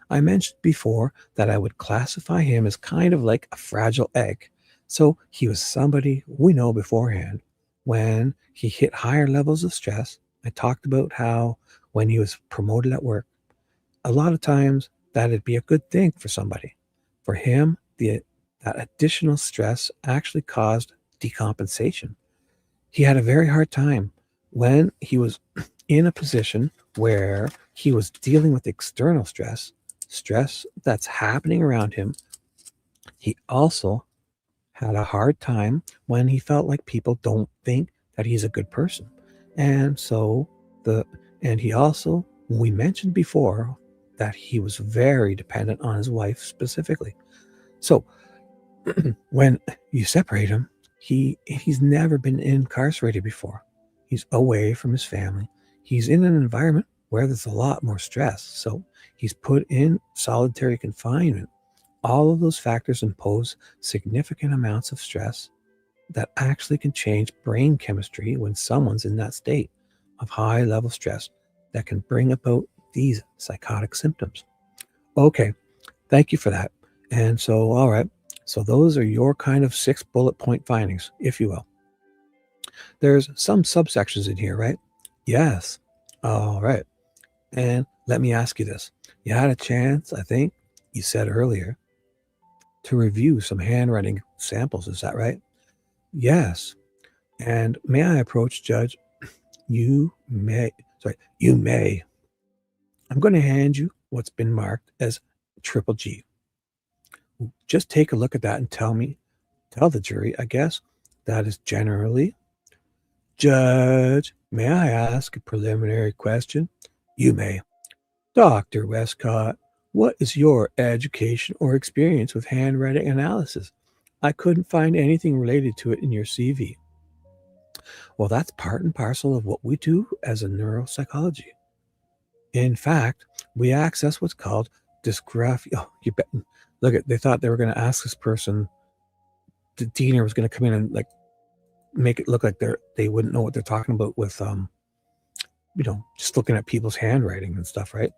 I mentioned before that I would classify him as kind of like a fragile egg. So he was somebody we know beforehand. When he hit higher levels of stress, I talked about how when he was promoted at work, a lot of times that'd be a good thing for somebody. For him, that additional stress actually caused decompensation. He had a very hard time when he was in a position where he was dealing with external stress that's happening around him. He also had a hard time when he felt like people don't think that he's a good person. And so he also, we mentioned before that he was very dependent on his wife specifically. So when you separate him, he's never been incarcerated before. He's away from his family. He's in an environment where there's a lot more stress. So he's put in solitary confinement. All of those factors impose significant amounts of stress that actually can change brain chemistry when someone's in that state of high level stress that can bring about these psychotic symptoms. Okay, thank you for that. And so, all right, so those are your kind of 6 bullet point findings, if you will. There's some subsections in here, right? Yes. All right. And let me ask you this. You had a chance, I think you said earlier, to review some handwriting samples. Is that right? Yes. And may I approach, Judge? You may. I'm going to hand you what's been marked as triple G. Just take a look at that and tell the jury, I guess, that is generally. Judge, may I ask a preliminary question? You may. Dr. Wescott, what is your education or experience with handwriting analysis? I couldn't find anything related to it in your CV. Well, that's part and parcel of what we do as a neuropsychology. In fact, we access what's called dysgraphia. Oh, you bet. Look, they thought they were going to ask this person, the deaner was going to come in and like make it look like they wouldn't know what they're talking about with, just looking at people's handwriting and stuff, right?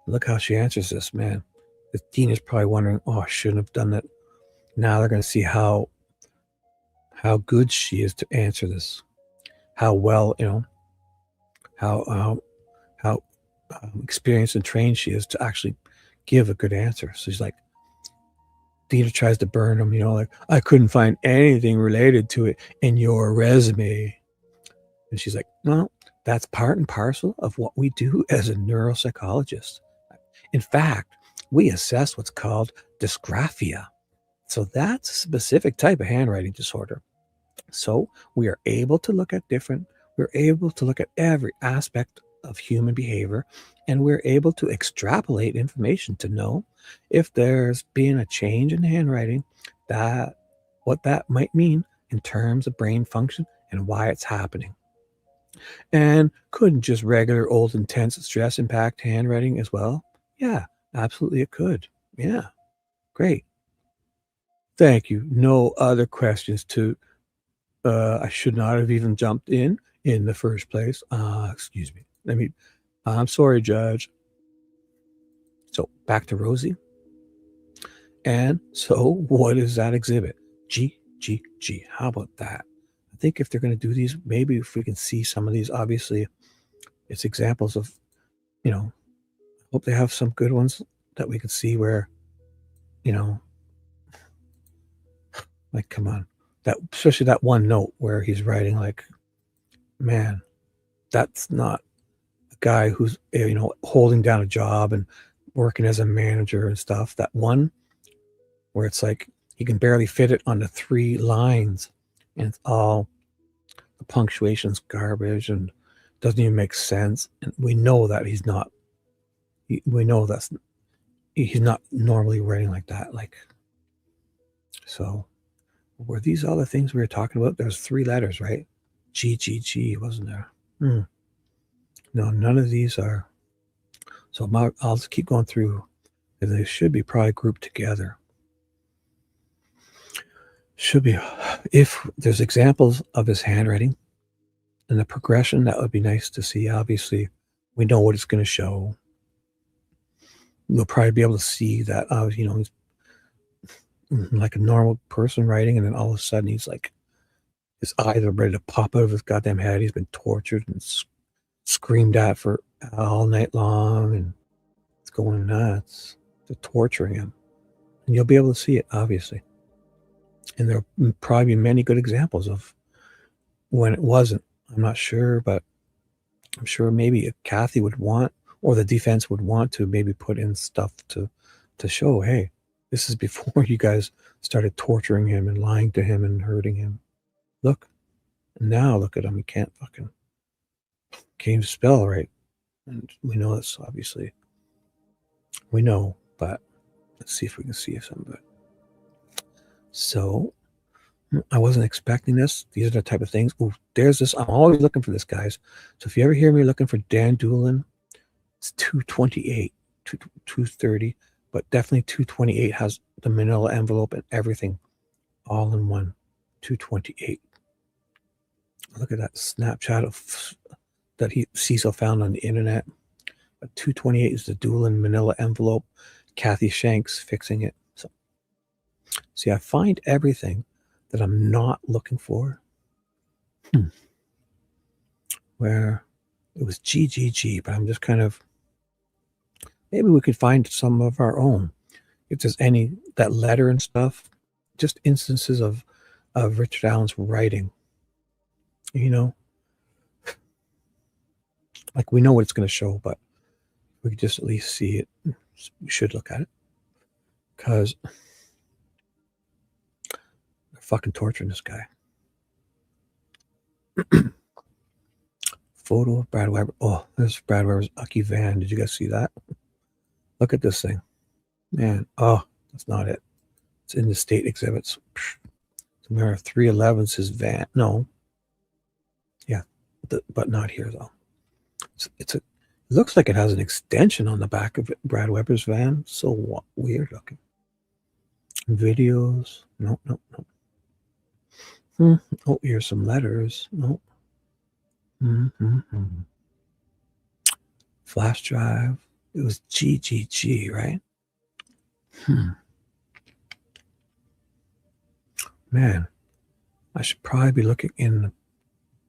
Look how she answers this, man. The dean is probably wondering, oh, I shouldn't have done that. Now they're going to see how good she is to answer this, how well, how experienced and trained she is to actually give a good answer. So she's like, Dina tries to burn him, like, I couldn't find anything related to it in your resume. And she's like, no, that's part and parcel of what we do as a neuropsychologist. In fact, we assess what's called dysgraphia. So that's a specific type of handwriting disorder. So we're able to look at every aspect of human behavior, and we're able to extrapolate information to know if there's been a change in handwriting, what that might mean in terms of brain function and why it's happening. And couldn't just regular old intense stress impact handwriting as well? Yeah, absolutely it could. Yeah, great. Thank you. No other questions I should not have even jumped in the first place. Excuse me. I'm sorry, Judge. So back to Rosie. And so what is that exhibit? G. How about that? I think if they're going to do these, maybe if we can see some of these, obviously it's examples of, hope they have some good ones that we could see where, like, come on, especially that one note where he's writing like, man, that's not a guy who's, holding down a job and working as a manager and stuff. That one where it's like he can barely fit it onto 3 lines and it's all, the punctuation's garbage and doesn't even make sense. And we know that he's not normally writing like that. Like, so were these all the things we were talking about? There's 3 letters, right? G, wasn't there? No, none of these are. So I'll just keep going through. They should be probably grouped together. Should be. If there's examples of his handwriting and the progression, that would be nice to see. Obviously, we know what it's going to show. We'll probably be able to see that, he's like a normal person writing, and then all of a sudden he's like, his eyes are ready to pop out of his goddamn head. He's been tortured and screamed at for all night long, and it's going nuts. They're torturing him. And you'll be able to see it, obviously. And there'll probably be many good examples of when it wasn't. I'm not sure, but I'm sure maybe Kathy would want, or the defense would want to maybe put in stuff to show, hey, this is before you guys started torturing him and lying to him and hurting him. Look, now look at him. He can't even spell right. And we know this, obviously. We know, but let's see if we can see some of it. So, I wasn't expecting this. These are the type of things. Oh, there's this. I'm always looking for this, guys. So if you ever hear me looking for Dan Doolin, it's 228, 230, but definitely 228 has the manila envelope and everything all in one. 228. Look at that Snapchat of that Cecil found on the internet. But 228 is the Doolin manila envelope. Kathy Shanks fixing it. So, see, I find everything that I'm not looking for. Where it was GGG, but I'm just kind of, maybe we could find some of our own. If there's any, that letter and stuff, just instances of Richard Allen's writing. You know, like we know what it's going to show, but we could just at least see it. We should look at it. Because they're fucking torturing this guy. Photo of Brad Weber. Oh, there's Brad Weber's Ucky van. Did you guys see that? Look at this thing. Man, oh, that's not it. It's in the state exhibits. Somewhere 311's his van. No. Yeah, but not here, though. It looks like it has an extension on the back of Brad Weber's van. So weird looking. Videos. Nope. Oh, here's some letters. Nope. Flash drive. It was GGG, right? Man, I should probably be looking in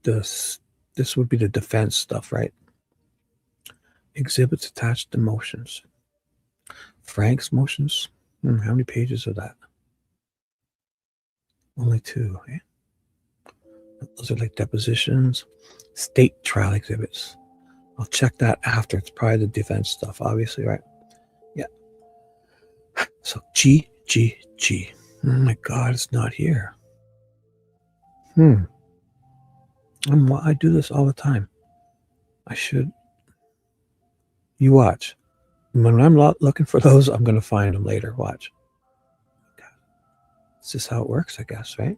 this. This would be the defense stuff, right? Exhibits attached to motions. Frank's motions. How many pages are that? Only 2. Eh? Those are like depositions. State trial exhibits. I'll check that after. It's probably the defense stuff, obviously, right? Yeah. So GGG. Oh my God, it's not here. I do this all the time. I should. You watch. When I'm looking for those, I'm going to find them later. Watch. It's just how it works, I guess, right?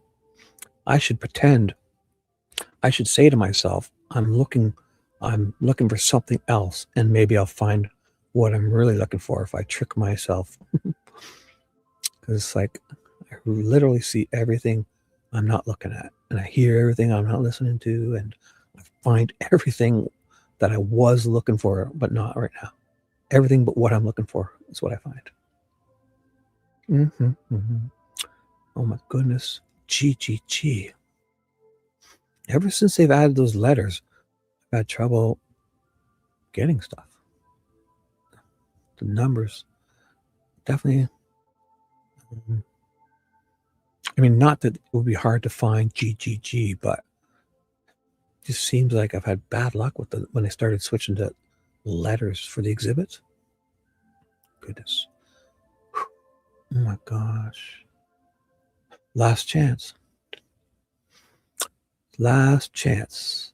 I should pretend. I should say to myself, I'm looking for something else, and maybe I'll find what I'm really looking for if I trick myself. Because it's like I literally see everything I'm not looking at, and I hear everything I'm not listening to, and I find everything that I was looking for, but not right now. Everything but what I'm looking for is what I find. Oh my goodness. GGG. Ever since they've added those letters, I've had trouble getting stuff. The numbers definitely. I mean, not that it would be hard to find GGG, but it just seems like I've had bad luck with when I started switching to letters for the exhibits. Goodness. Oh my gosh. Last chance. Last chance.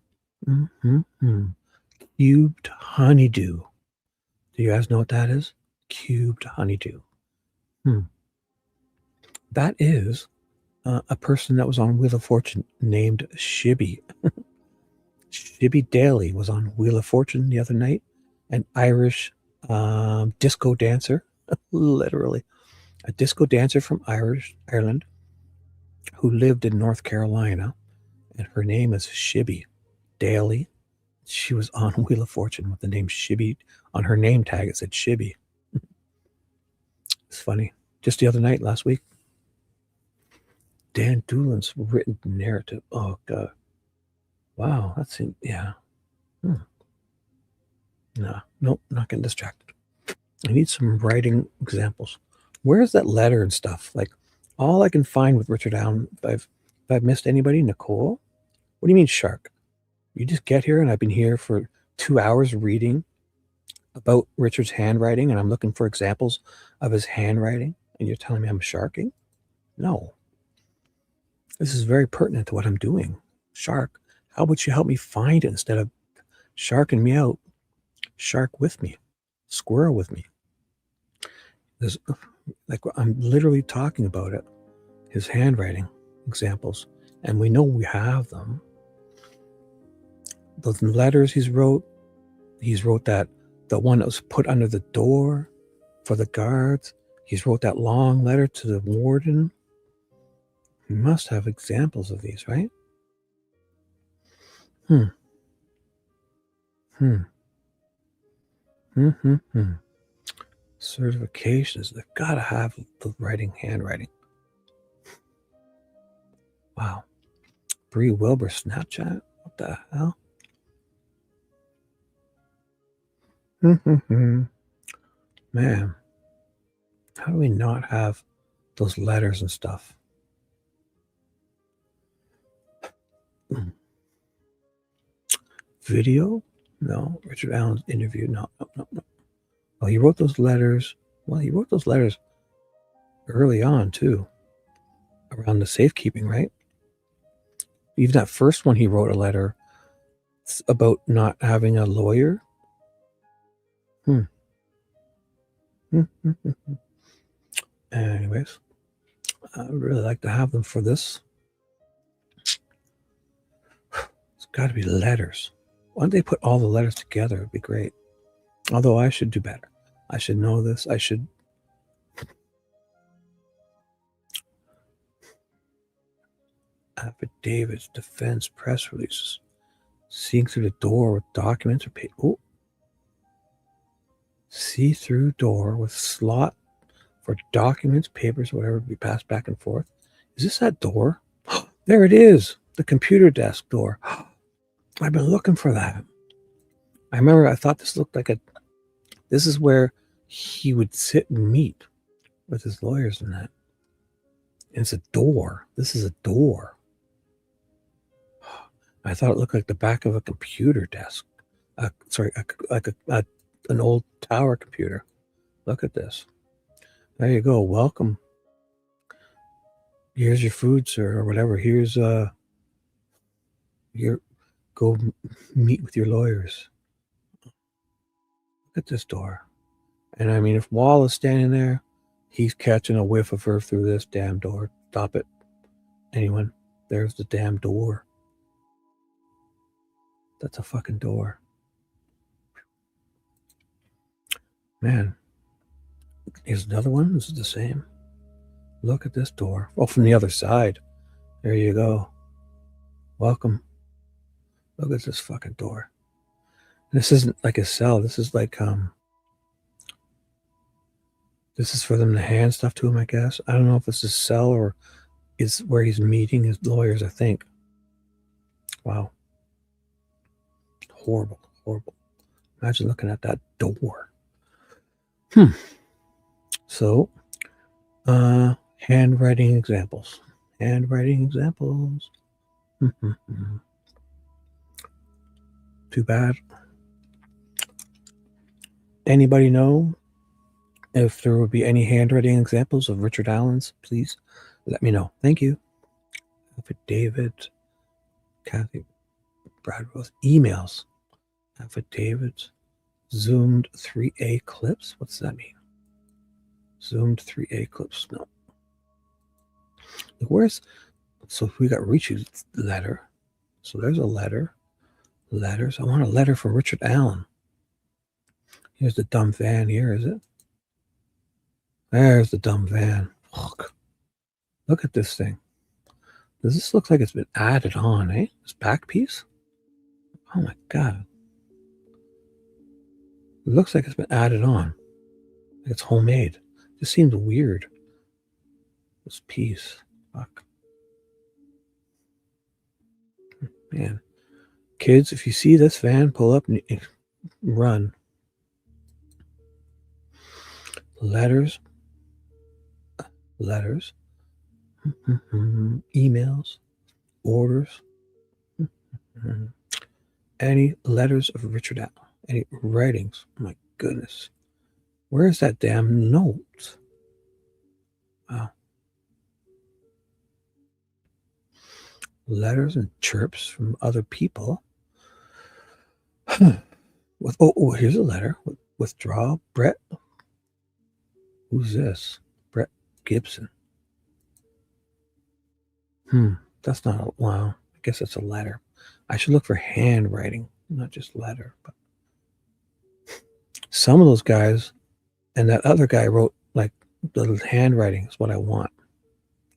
Cubed honeydew. Do you guys know what that is? Cubed honeydew. That is a person that was on Wheel of Fortune named Shibby. Shibby Daly was on Wheel of Fortune the other night. An Irish disco dancer, literally. A disco dancer from Ireland who lived in North Carolina. And her name is Shibby Daly. She was on Wheel of Fortune with the name Shibby. On her name tag, it said Shibby. It's funny. Just the other night, last week. Dan Doolin's written narrative. Oh, God. Wow. That's it. Yeah. No, nope, not getting distracted. I need some writing examples. Where's that letter and stuff? Like, all I can find with Richard Allen, if I've missed anybody, Nicole? What do you mean, Shark? You just get here and I've been here for 2 hours reading about Richard's handwriting, and I'm looking for examples of his handwriting, and you're telling me I'm sharking? No. This is very pertinent to what I'm doing. Shark, how about you help me find it instead of sharking me out? Shark with me. Squirrel with me. There's, like, I'm literally talking about it. His handwriting examples. And we know we have them. The letters he's wrote that, the one that was put under the door for the guards. He's wrote that long letter to the warden. He must have examples of these, right? Certifications. They've got to have the handwriting. Wow. Bree Wilbur Snapchat? What the hell? Man, how do we not have those letters and stuff? Video? No. Richard Allen's interview? No. Oh, he wrote those letters. Well, he wrote those letters early on, too. Around the safekeeping, right? Even that first one, he wrote a letter about not having a lawyer. Anyways, I'd really like to have them for this. It's got to be letters. Why don't they put all the letters together? It'd be great. Although I should do better. I should know this. I should. Affidavits, defense, press releases. Seeing through the door with documents or paper. Oh. See-through door with slot for documents, papers, whatever to be passed back and forth. Is this that door? There it is. The computer desk door. I've been looking for that. I remember I thought this looked like this is where he would sit and meet with his lawyers and that. And it's a door. This is a door. I thought it looked like the back of a computer desk. An old tower computer. Look at this. There you go. Welcome. Here's your food, sir, or whatever. Here's go meet with your lawyers. Look at this door. And I mean, if Wall is standing there, he's catching a whiff of her through this damn door. Stop it. Anyone? There's the damn door. That's a fucking door. Man. Here's another one. This is the same. Look at this door. Oh, from the other side. There you go. Welcome. Look at this fucking door. This isn't like a cell. This is like, this is for them to hand stuff to him, I guess. I don't know if it's a cell or it's where he's meeting his lawyers, I think. Wow. Horrible, horrible. Imagine looking at that door. So, handwriting examples. Handwriting examples. Too bad. Anybody know if there would be any handwriting examples of Richard Allen's? Please let me know. Thank you. Affidavit. Kathy Bradworth. Emails. Affidavits. Zoomed 3A clips. What's that mean? Zoomed 3A clips. No. Where's, so we got Richard's letter. So there's a letter. Letters. I want a letter from Richard Allen. Here's the dumb van here, is it? There's the dumb van. Look at this thing. Does this look like it's been added on, eh? This back piece? Oh my God. It looks like it's been added on. Like it's homemade. It just seems weird. This piece. Fuck. Man. Kids, if you see this van, pull up and run. Letters. Letters. Emails. Orders. any letters of Richard Allen? Any writings? Oh my goodness. Where is that damn note? Wow. Letters and chirps from other people. Here's a letter. Withdraw. Brett. Who's this? Brett Gibson. That's not a, wow. I guess it's a letter. I should look for handwriting, not just letter. But some of those guys and that other guy wrote like the handwriting is what I want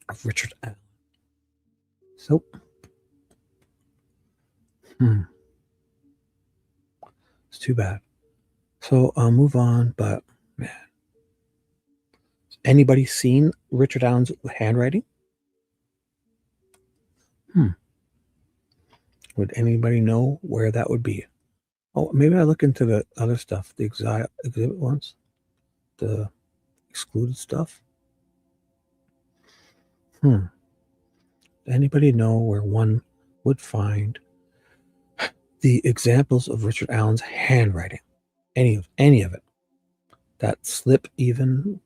of Richard Allen. So, it's too bad. So I'll move on, but man, has anybody seen Richard Allen's handwriting? Would anybody know where that would be? Oh, maybe I look into the other stuff, the exhibit ones, the excluded stuff. Anybody know where one would find the examples of Richard Allen's handwriting? Any of it? That slip even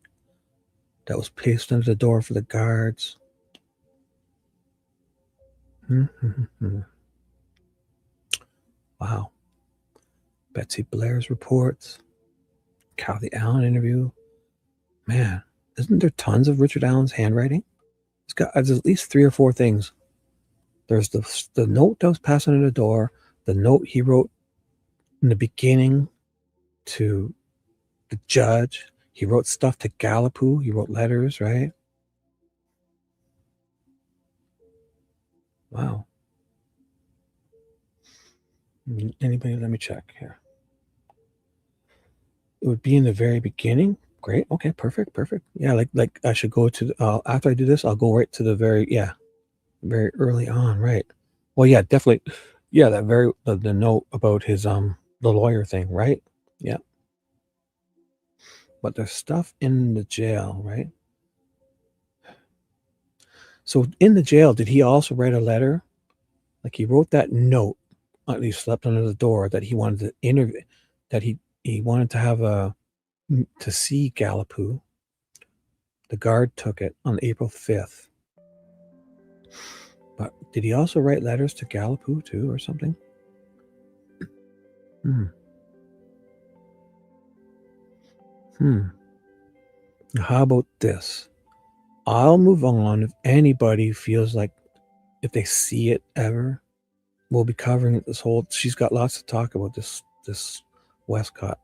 that was placed under the door for the guards. Wow. Betsy Blair's reports. Kathy Allen interview. Man, isn't there tons of Richard Allen's handwriting? There's at least 3 or 4 things. There's the note that was passed under the door, the note he wrote in the beginning to the judge. He wrote stuff to Gallipoux. He wrote letters, right? Wow. Anybody? Let me check here. It would be in the very beginning. Great. Okay. Perfect. Yeah. Like I should go to after I do this, I'll go right to the very early on. Right. Well, yeah, definitely. Yeah. That the note about his the lawyer thing. Right. Yeah. But there's stuff in the jail, right? So in the jail, did he also write a letter? Like he wrote that note. He slept under the door that he wanted to interview, that he wanted to have to see Gallipoux. The guard took it on April 5th. But did he also write letters to Gallipoux too or something? How about this? I'll move on if anybody feels like if they see it ever. We'll be covering it this whole. She's got lots to talk about this Wescott.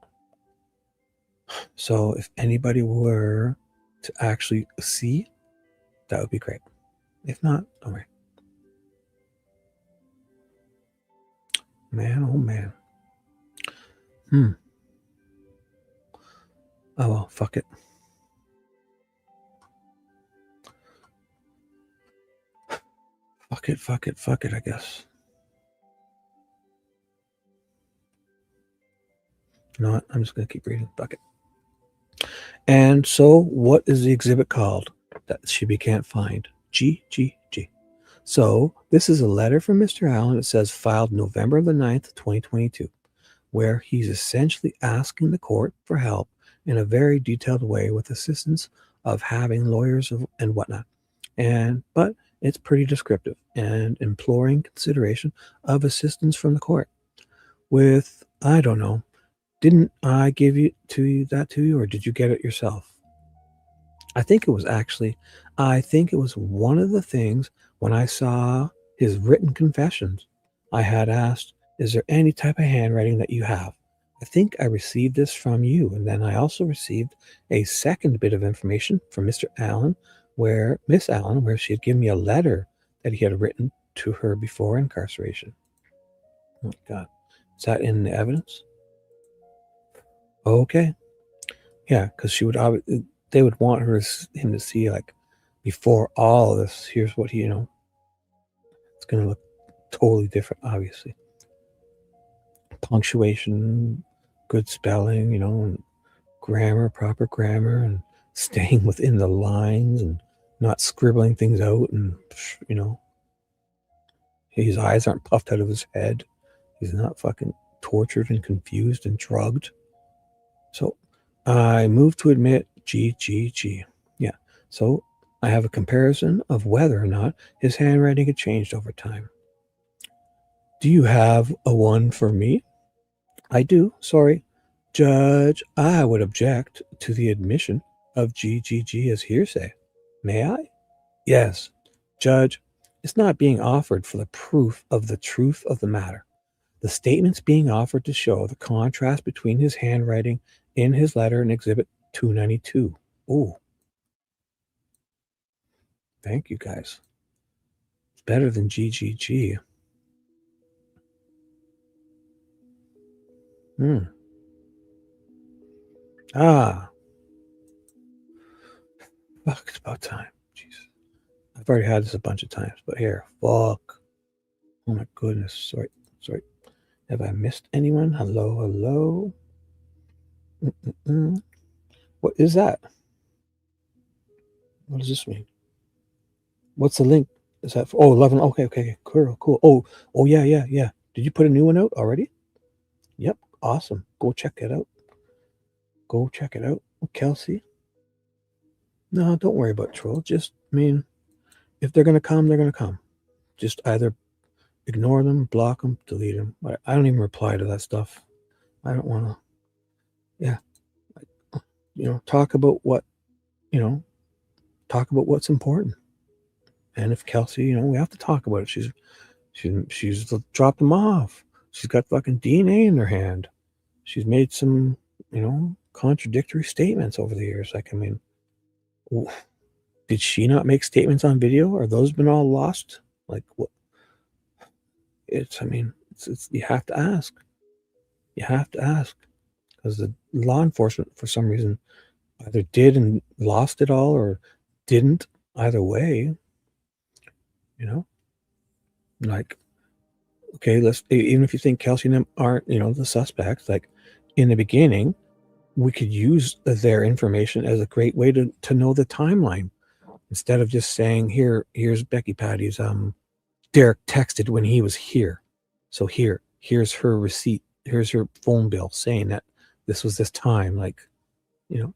So if anybody were to actually see, that would be great. If not, don't worry. Man, oh man. Oh well, fuck it. Fuck it, I guess. You know what? I'm just going to keep reading. Fuck it. And so what is the exhibit called that Shibby can't find? G. So this is a letter from Mr. Allen. It says filed November the 9th, 2022, where he's essentially asking the court for help in a very detailed way with assistance of having lawyers and whatnot. But it's pretty descriptive and imploring consideration of assistance from the court with, I don't know, didn't I give that to you, or did you get it yourself? I think it was one of the things when I saw his written confessions. I had asked, is there any type of handwriting that you have? I think I received this from you. And then I also received a second bit of information from Miss Allen, where she had given me a letter that he had written to her before incarceration. Oh my God. Is that in the evidence? Okay. Yeah, because they would want him to see, like, before all of this, here's what it's going to look totally different, obviously. Punctuation, good spelling, and grammar, proper grammar, and staying within the lines and not scribbling things out. And, his eyes aren't puffed out of his head. He's not fucking tortured and confused and drugged. So I move to admit G. Yeah. So I have a comparison of whether or not his handwriting had changed over time. Do you have a one for me? I do. Sorry. Judge, I would object to the admission of GGG as hearsay. May I? Yes. Judge, it's not being offered for the proof of the truth of the matter. The statement's being offered to show the contrast between his handwriting in his letter in Exhibit 292. Ooh. Thank you, guys. It's better than GGG. Ah. Fuck, it's about time. Jesus. I've already had this a bunch of times, but here. Fuck. Oh my goodness. Sorry. Have I missed anyone? Hello? What is that? What does this mean? What's the link? Is that for 11? Okay. Cool. Oh yeah. Did you put a new one out already? Yep. Awesome. Go check it out. Kelsey. No, don't worry about troll. Just, if they're going to come, they're going to come. Just either ignore them, block them, delete them. I don't even reply to that stuff. I don't want to. Yeah. Talk about what's important. And if Kelsey, we have to talk about it. She's dropped them off. She's got fucking DNA in her hand. She's made some, contradictory statements over the years. Did she not make statements on video? Are those been all lost? Like what? It's you have to ask. Because the law enforcement, for some reason, either did and lost it all or didn't. Either way, okay, even if you think Kelsey and them aren't, the suspects, like in the beginning, we could use their information as a great way to know the timeline instead of just saying, here's Becky Patty's, Derek texted when he was here. So here's her receipt. Here's her phone bill saying that this was this time.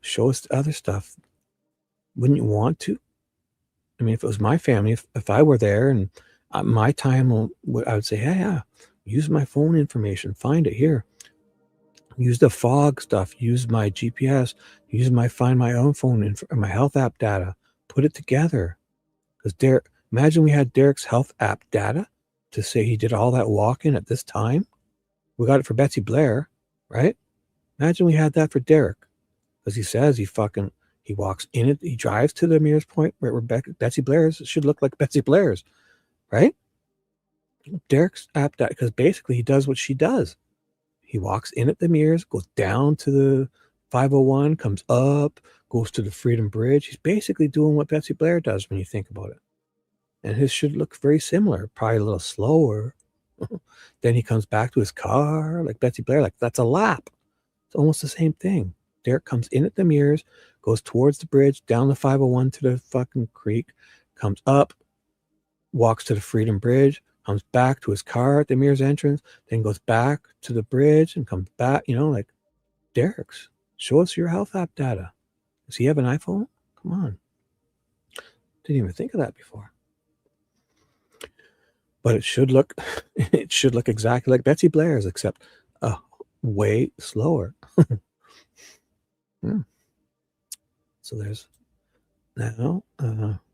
Show us the other stuff. Wouldn't you want to? If it was my family, if I were there and my time, I would say, yeah, use my phone information. Find it here. Use the fog stuff. Use my GPS. Find my own phone and my health app data. Put it together. Because imagine we had Derek's health app data to say he did all that walking at this time. We got it for Betsy Blair, right? Imagine we had that for Derek. Because he says he walks in it. He drives to the Mears Point where Betsy Blair's. It should look like Betsy Blair's, right? Derek's app data, because basically he does what she does. He walks in at the Mears, goes down to the 501, comes up, goes to the Freedom Bridge. He's basically doing what Betsy Blair does when you think about it. And his should look very similar, probably a little slower. Then he comes back to his car, like Betsy Blair, like that's a lap. It's almost the same thing. Derek comes in at the Mears, goes towards the bridge, down the 501 to the fucking creek, comes up, walks to the Freedom Bridge, comes back to his car at the Mears entrance, then goes back to the bridge and comes back, like Derek's. Show us your health app data. Does he have an iPhone? Come on. Didn't even think of that before. But it should look exactly like Betsy Blair's, except way slower. So there's now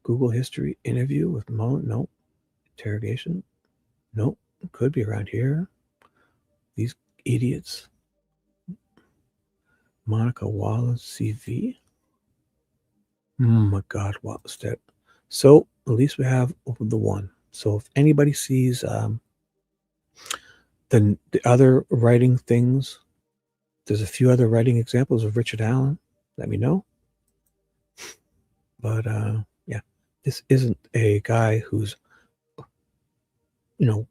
Google history interview with Mullin. Nope. Interrogation. Nope. Could be around here. These idiots. Monica Wallace CV. Oh my God, what was that? So at least we have the one. So if anybody sees the other writing things, there's a few other writing examples of Richard Allen. Let me know. But yeah, this isn't a guy who's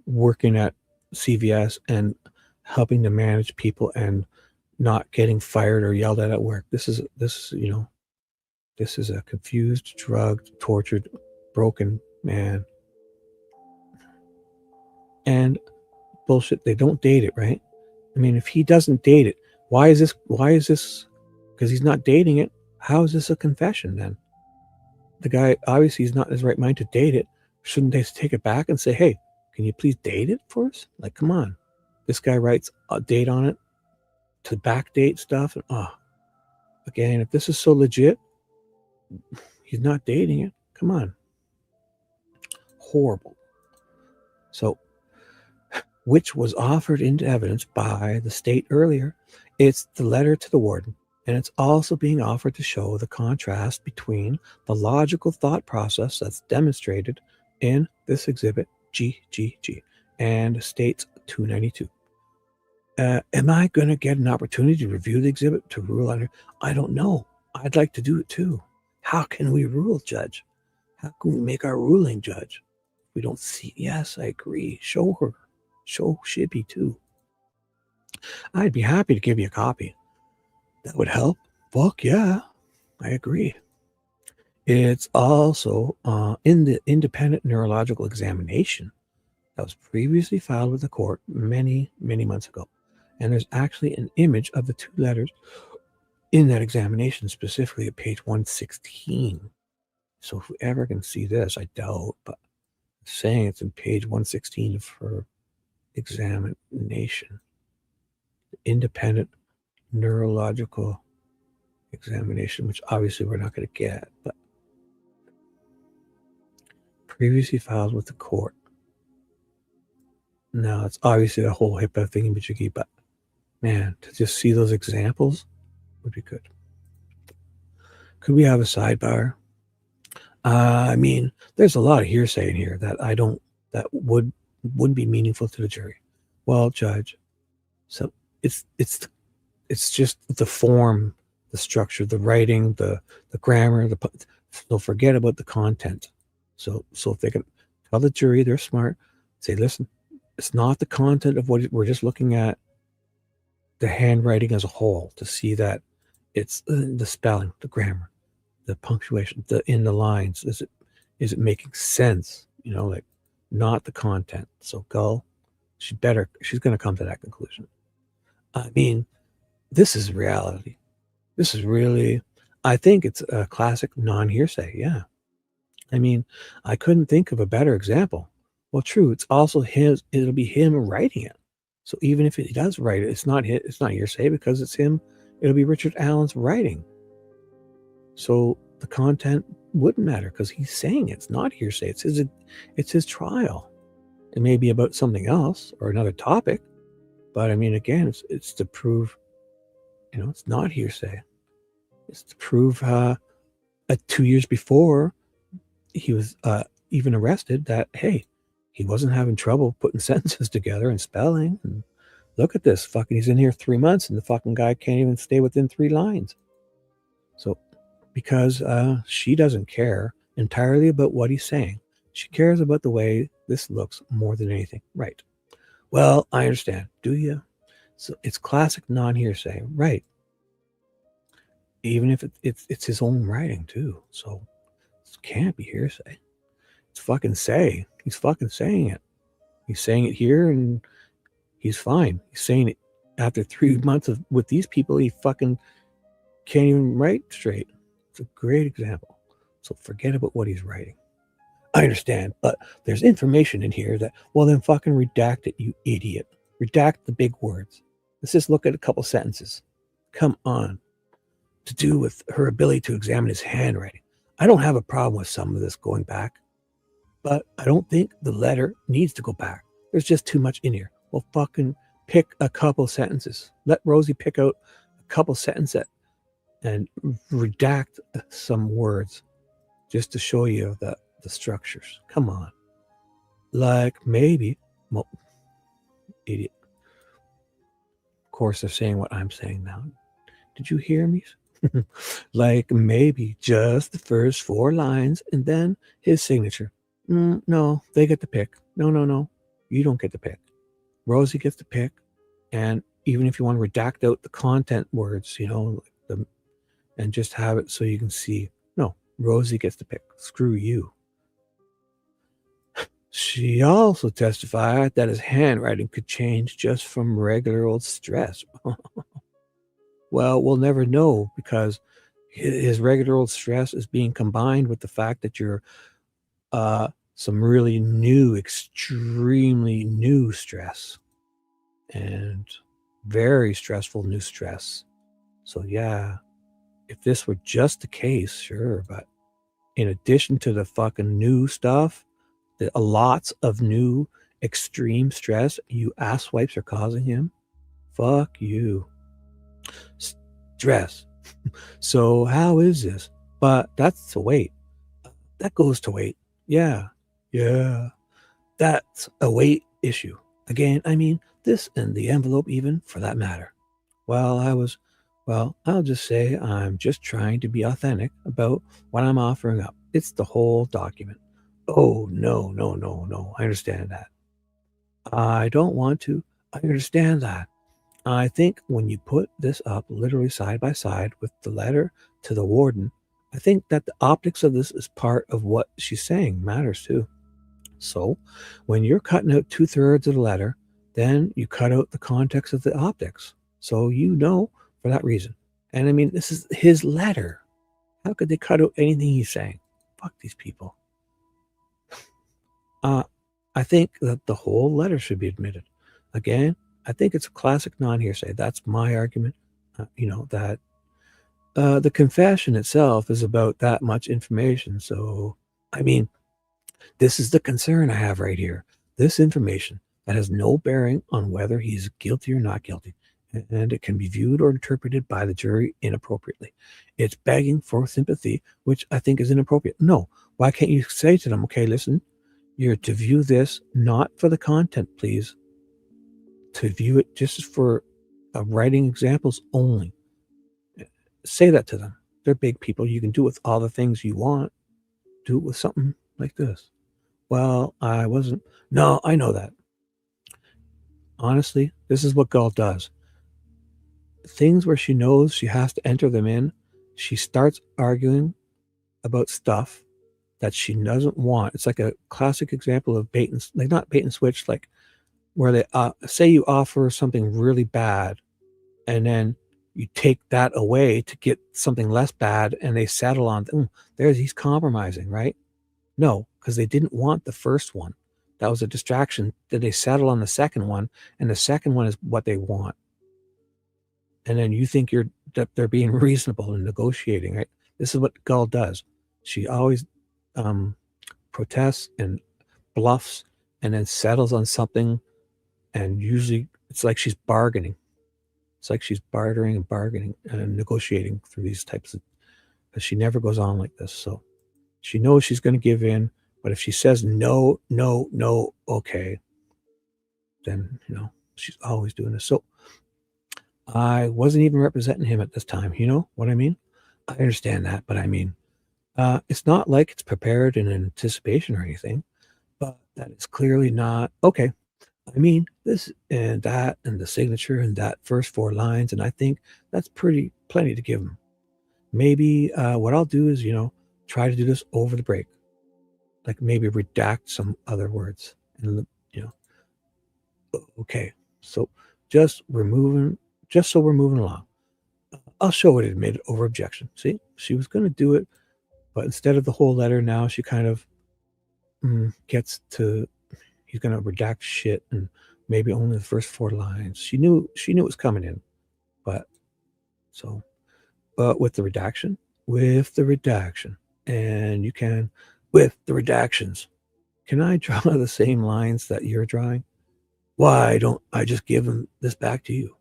working at CVS and helping to manage people and not getting fired or yelled at work. This is a confused, drugged, tortured, broken man. And bullshit. They don't date it, right? I mean, if he doesn't date it, why is this? Because he's not dating it. How is this a confession then? The guy, obviously, he's not in his right mind to date it. Shouldn't they take it back and say, hey, can you please date it for us? Like, come on. This guy writes a date on it to backdate stuff. And, again, if this is so legit, he's not dating it. Come on. Horrible. So, which was offered into evidence by the state earlier, it's the letter to the warden. And it's also being offered to show the contrast between the logical thought process that's demonstrated in this exhibit GGG and States 292. Am I going to get an opportunity to review the exhibit to rule on it? I don't know. I'd like to do it too. How can we rule, Judge? How can we make our ruling, Judge? We don't see. Yes, I agree. Show her. Show Shibby too. I'd be happy to give you a copy. That would help. Fuck yeah. I agree. It's also in the independent neurological examination that was previously filed with the court many, many months ago. And there's actually an image of the two letters in that examination, specifically at page 116. So if we ever can see this, I doubt, but I'm saying it's in page 116 of her examination. Independent neurological examination, which obviously we're not going to get, but previously filed with the court. Now, it's obviously a whole HIPAA thingy-majiggy, but man, to just see those examples would be good. Could we have a sidebar? I mean, there's a lot of hearsay in here that wouldn't be meaningful to the jury. Well, Judge, so it's just the form, the structure, the writing, the grammar, so forget about the content. So if they can tell the jury they're smart, say, listen, it's not the content of what we're just looking at the handwriting as a whole to see that it's the spelling, the grammar, the punctuation, in the lines. Is it making sense? Like not the content. So Gull, she's going to come to that conclusion. I mean, this is reality. This is really, I think it's a classic non-hearsay. Yeah. I mean, I couldn't think of a better example. Well, true. It's also it'll be him writing it. So even if he does write it, it's not hearsay because it's him. It'll be Richard Allen's writing. So the content wouldn't matter because he's saying it. It's not hearsay. It's his trial. It may be about something else or another topic, but I mean, again, it's to prove, it's not hearsay. It's to prove 2 years before he was even arrested that, hey, he wasn't having trouble putting sentences together and spelling. And look at this. Fucking, he's in here 3 months and the fucking guy can't even stay within 3 lines. So, because she doesn't care entirely about what he's saying. She cares about the way this looks more than anything. Right. Well, I understand. Do you? So it's classic non-hearsay. Right. Even if it's his own writing too. So it can't be hearsay. It's fucking say. He's fucking saying it. He's saying it here and he's fine. He's saying it after 3 months with these people. He fucking can't even write straight. It's a great example. So forget about what he's writing. I understand, but there's information in here that, well, then fucking redact it, you idiot. Redact the big words. Let's just look at a couple sentences. Come on. To do with her ability to examine his handwriting. I don't have a problem with some of this going back, but I don't think the letter needs to go back. There's just too much in here. Well, fucking pick a couple sentences. Let Rosie pick out a couple sentences and redact some words just to show you the structures. Come on. Like maybe, well, idiot. Of course, they're saying what I'm saying now. Did you hear me? Like maybe just the first 4 lines and then his signature. No, they get to pick. No. You don't get to pick. Rosie gets to pick. And even if you want to redact out the content words, and just have it so you can see, no, Rosie gets to pick. Screw you. She also testified that his handwriting could change just from regular old stress. Well, we'll never know because his regular old stress is being combined with the fact that you're some really new, extremely new stress and very stressful new stress. So yeah, if this were just the case, sure, but in addition to the fucking new stuff, the lots of new extreme stress you asswipes are causing him, fuck you. Stress. So how is this? But that's to wait. That goes to wait. Yeah. That's a weight issue. Again, I mean, this and the envelope even, for that matter. I'll just say I'm just trying to be authentic about what I'm offering up. It's the whole document. Oh, no. I understand that. I don't want to. I understand that. I think when you put this up literally side by side with the letter to the warden, I think that the optics of this is part of what she's saying matters too. So when you're cutting out 2/3 of the letter, then you cut out the context of the optics. So you know for that reason. And I mean, this is his letter. How could they cut out anything he's saying? Fuck these people. I think that the whole letter should be admitted. Again, I think it's a classic non-hearsay. That's my argument. That the confession itself is about that much information. So, I mean, this is the concern I have right here. This information that has no bearing on whether he's guilty or not guilty, and it can be viewed or interpreted by the jury inappropriately. It's begging for sympathy, which I think is inappropriate. No, why can't you say to them, okay, listen, you're to view this not for the content, please, to view it just for writing examples only. Say that to them. They're big people. You can do with all the things you want. Do it with something like this. Well, I wasn't. No, I know that. Honestly, this is what Gull does. Things where she knows she has to enter them in, she starts arguing about stuff that she doesn't want. It's like a classic example of bait and, like, not bait and switch, like where they say you offer something really bad and then you take that away to get something less bad and they settle on, he's compromising, right? No, because they didn't want the first one. That was a distraction. That they settle on the second one, and the second one is what they want. And then you think that they're being reasonable and negotiating, right? This is what Gull does. She always protests and bluffs and then settles on something, and usually it's like she's bargaining. It's like she's bartering and bargaining and negotiating through these types of, but she never goes on like this. So she knows she's going to give in, but if she says no, okay, then, she's always doing this. So I wasn't even representing him at this time. You know what I mean? I understand that, but I mean, it's not like it's prepared in anticipation or anything, but that is clearly not, okay, I mean, this and that and the signature and that first 4 lines, and I think that's plenty to give him. Maybe what I'll do is, try to do this over the break, like maybe redact some other words, and okay. So just we're moving along. I'll show it admitted over objection. See, she was going to do it, but instead of the whole letter, now she kind of gets to, he's going to redact shit and maybe only the first 4 lines. She knew it was coming in, but with the redaction, and you can, with the redactions, can I draw the same lines that you're drawing? Why don't I just give them this back to you?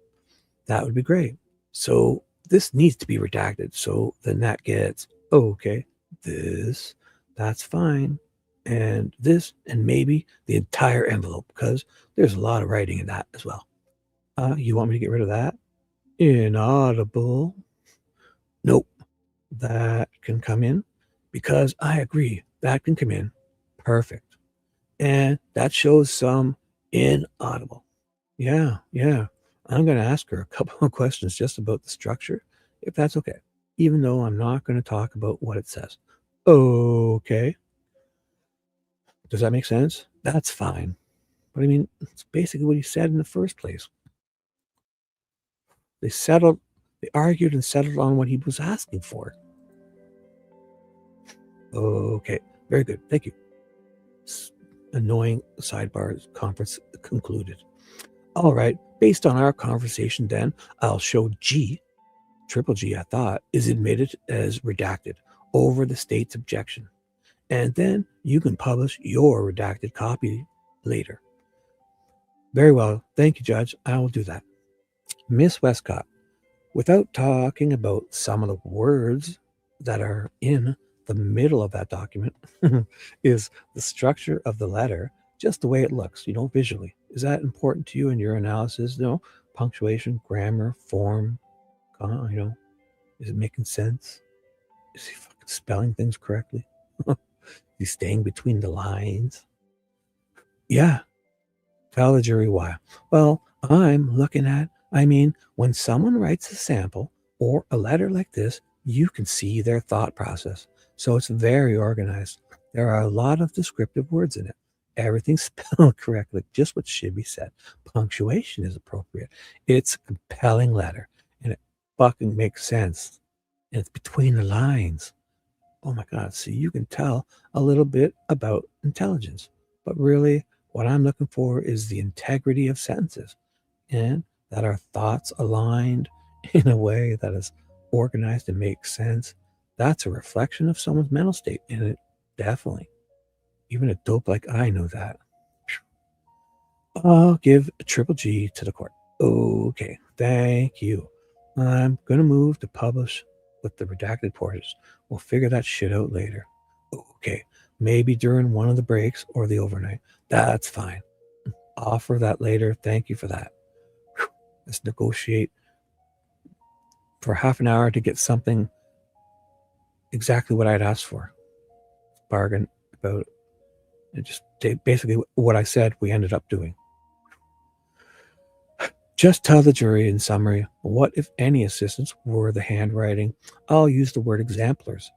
That would be great. So this needs to be redacted. So then that gets, okay, that's fine. And this, and maybe the entire envelope, because there's a lot of writing in that as well. You want me to get rid of that? Inaudible. Nope. That can come in, because I agree. That can come in. Perfect. And that shows some inaudible. Yeah. I'm going to ask her a couple of questions just about the structure, if that's okay, even though I'm not going to talk about what it says. Okay. Does that make sense? That's fine. But I mean, it's basically what he said in the first place. They argued and settled on what he was asking for. Okay, very good. Thank you. Annoying sidebar conference concluded. All right, based on our conversation then, I'll show G, triple G I thought, is admitted as redacted over the state's objection. And then you can publish your redacted copy later. Very well. Thank you, Judge. I will do that. Miss Wescott, without talking about some of the words that are in the middle of that document, is the structure of the letter just the way it looks, visually. Is that important to you in your analysis? Punctuation, grammar, form, is it making sense? Is he fucking spelling things correctly? Is he staying between the lines? Yeah. Tell the jury why. Well, I'm looking at, when someone writes a sample or a letter like this, you can see their thought process. So it's very organized. There are a lot of descriptive words in it. Everything's spelled correctly, just what Shibby said. Punctuation is appropriate. It's a compelling letter, and it fucking makes sense. And it's between the lines. Oh my God. So you can tell a little bit about intelligence. But really, what I'm looking for is the integrity of sentences, and that our thoughts aligned in a way that is organized and makes sense. That's a reflection of someone's mental state, and it definitely, even a dope like I know that. I'll give a triple G to the court. Okay, thank you. I'm going to move to publish with the redacted portions. We'll figure that shit out later. Okay, maybe during one of the breaks or the overnight. That's fine. Offer that later. Thank you for that. Let's negotiate for half an hour to get something exactly what I'd asked for. Bargain about it. Just basically what I said we ended up doing. Just tell the jury in summary what, if any, assistance were the handwriting. I'll use the word exemplars,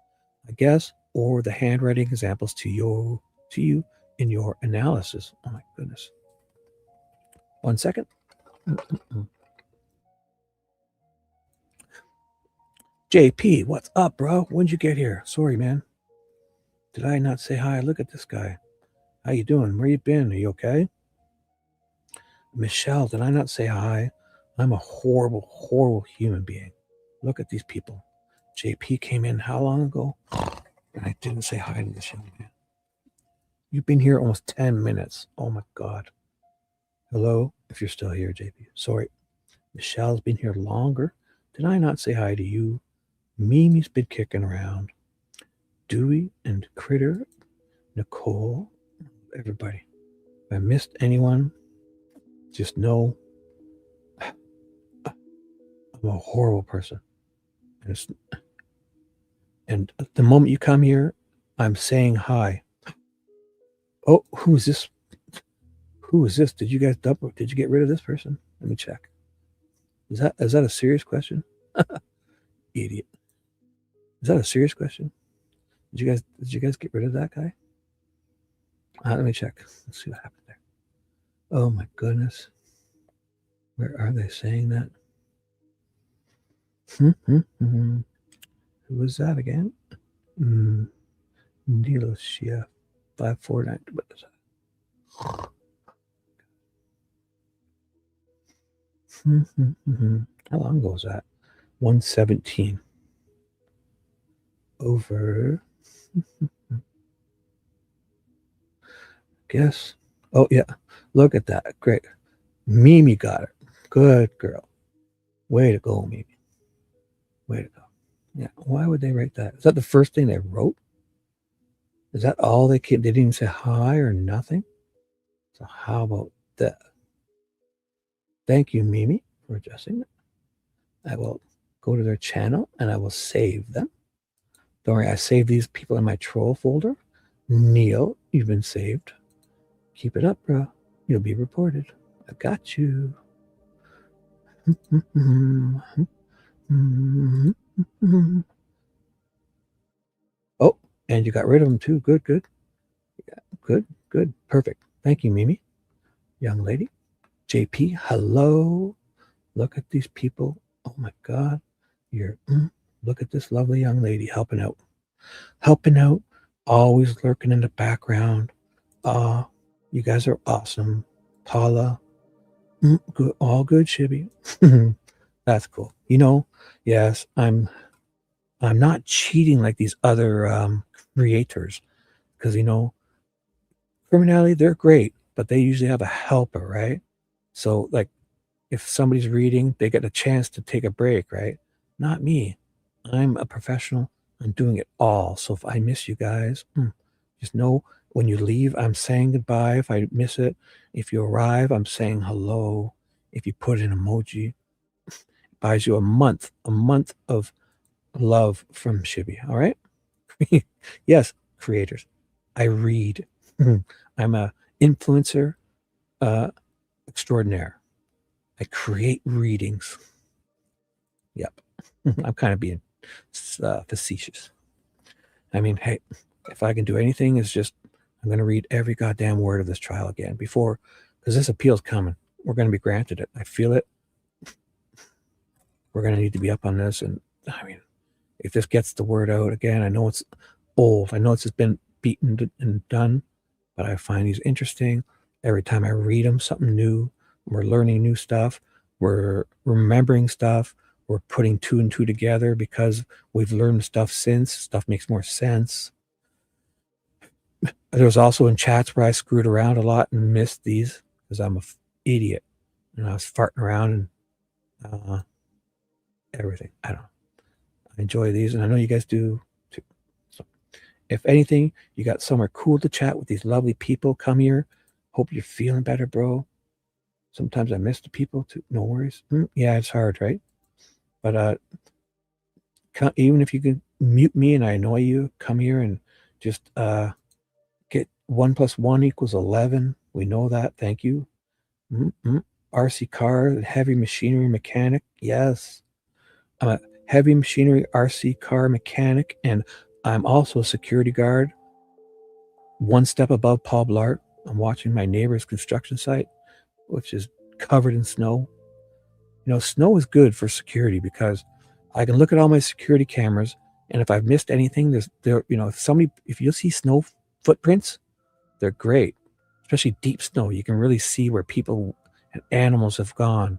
I guess, or the handwriting examples to you in your analysis. Oh my goodness. 1 second. JP, what's up, bro? When'd you get here? Sorry, man. Did I not say hi? Look at this guy. How you doing? Where you been? Are you okay? Michelle, did I not say hi? I'm a horrible, horrible human being. Look at these people. JP came in how long ago? And I didn't say hi to this young man. You've been here almost 10 minutes. Oh my God. Hello, if you're still here, JP. Sorry. Michelle's been here longer. Did I not say hi to you? Mimi's been kicking around. Dewey and Critter, Nicole, everybody. If I missed anyone, just know I'm a horrible person. And the moment you come here, I'm saying hi. Oh, who is this? Who is this? Did you guys dump? Did you get rid of this person? Let me check. Is that a serious question? Idiot. Is that a serious question? Did you guys get rid of that guy? Let me check. Let's see what happened there. Oh my goodness. Where are they saying that? Who was that again? Niloshia 549. What is that? How long ago was that? 117. Over. Guess. Oh, yeah. Look at that. Great. Mimi got it. Good girl. Way to go, Mimi. Way to go. Yeah. Why would they write that? Is that the first thing they wrote? Is that all they didn't even say hi or nothing? So how about that? Thank you, Mimi, for adjusting it. I will go to their channel and I will save them. Don't worry, I saved these people in my troll folder. Neil, you've been saved. Keep it up, bro. You'll be reported. I got you. Oh, and you got rid of them too. Good, good. Yeah, good, good, perfect. Thank you, Mimi. Young lady. JP, hello. Look at these people. Oh my God. Look at this lovely young lady helping out. Helping out, always lurking in the background. You guys are awesome. Paula, good, all good, Shibby. That's cool. Yes, I'm not cheating like these other creators, because criminality, they're great, but they usually have a helper, right? So like if somebody's reading, they get a chance to take a break, right? Not me. I'm a professional. I'm doing it all. So if I miss you guys, just know when you leave, I'm saying goodbye. If I miss it, if you arrive, I'm saying hello. If you put an emoji, it buys you a month of love from Shibby. All right. Yes, creators. I read. I'm a influencer extraordinaire. I create readings. Yep. I'm kind of being facetious. I mean, hey, if I can do anything, it's just I'm going to read every goddamn word of this trial again because this appeal's coming. We're going to be granted it. I feel it. We're going to need to be up on this. And I mean, if this gets the word out again, I know it's old. I know it's just been beaten and done, but I find these interesting. Every time I read them, something new. We're learning new stuff. We're remembering stuff. We're putting 2 and 2 together because we've learned stuff since. Stuff makes more sense. There was also in chats where I screwed around a lot and missed these because I'm an idiot. And I was farting around and everything. I don't know. I enjoy these, and I know you guys do too. So if anything, you got somewhere cool to chat with these lovely people, come here. Hope you're feeling better, bro. Sometimes I miss the people too. No worries. Yeah, it's hard, right? But even if you can mute me and I annoy you, come here and just get 1 + 1 = 11. We know that. Thank you. RC car, heavy machinery mechanic. Yes. I'm a heavy machinery RC car mechanic, and I'm also a security guard. 1 step above Paul Blart. I'm watching my neighbor's construction site, which is covered in snow. Snow is good for security because I can look at all my security cameras, and if I've missed anything, if you'll see snow footprints, they're great, especially deep snow. You can really see where people and animals have gone.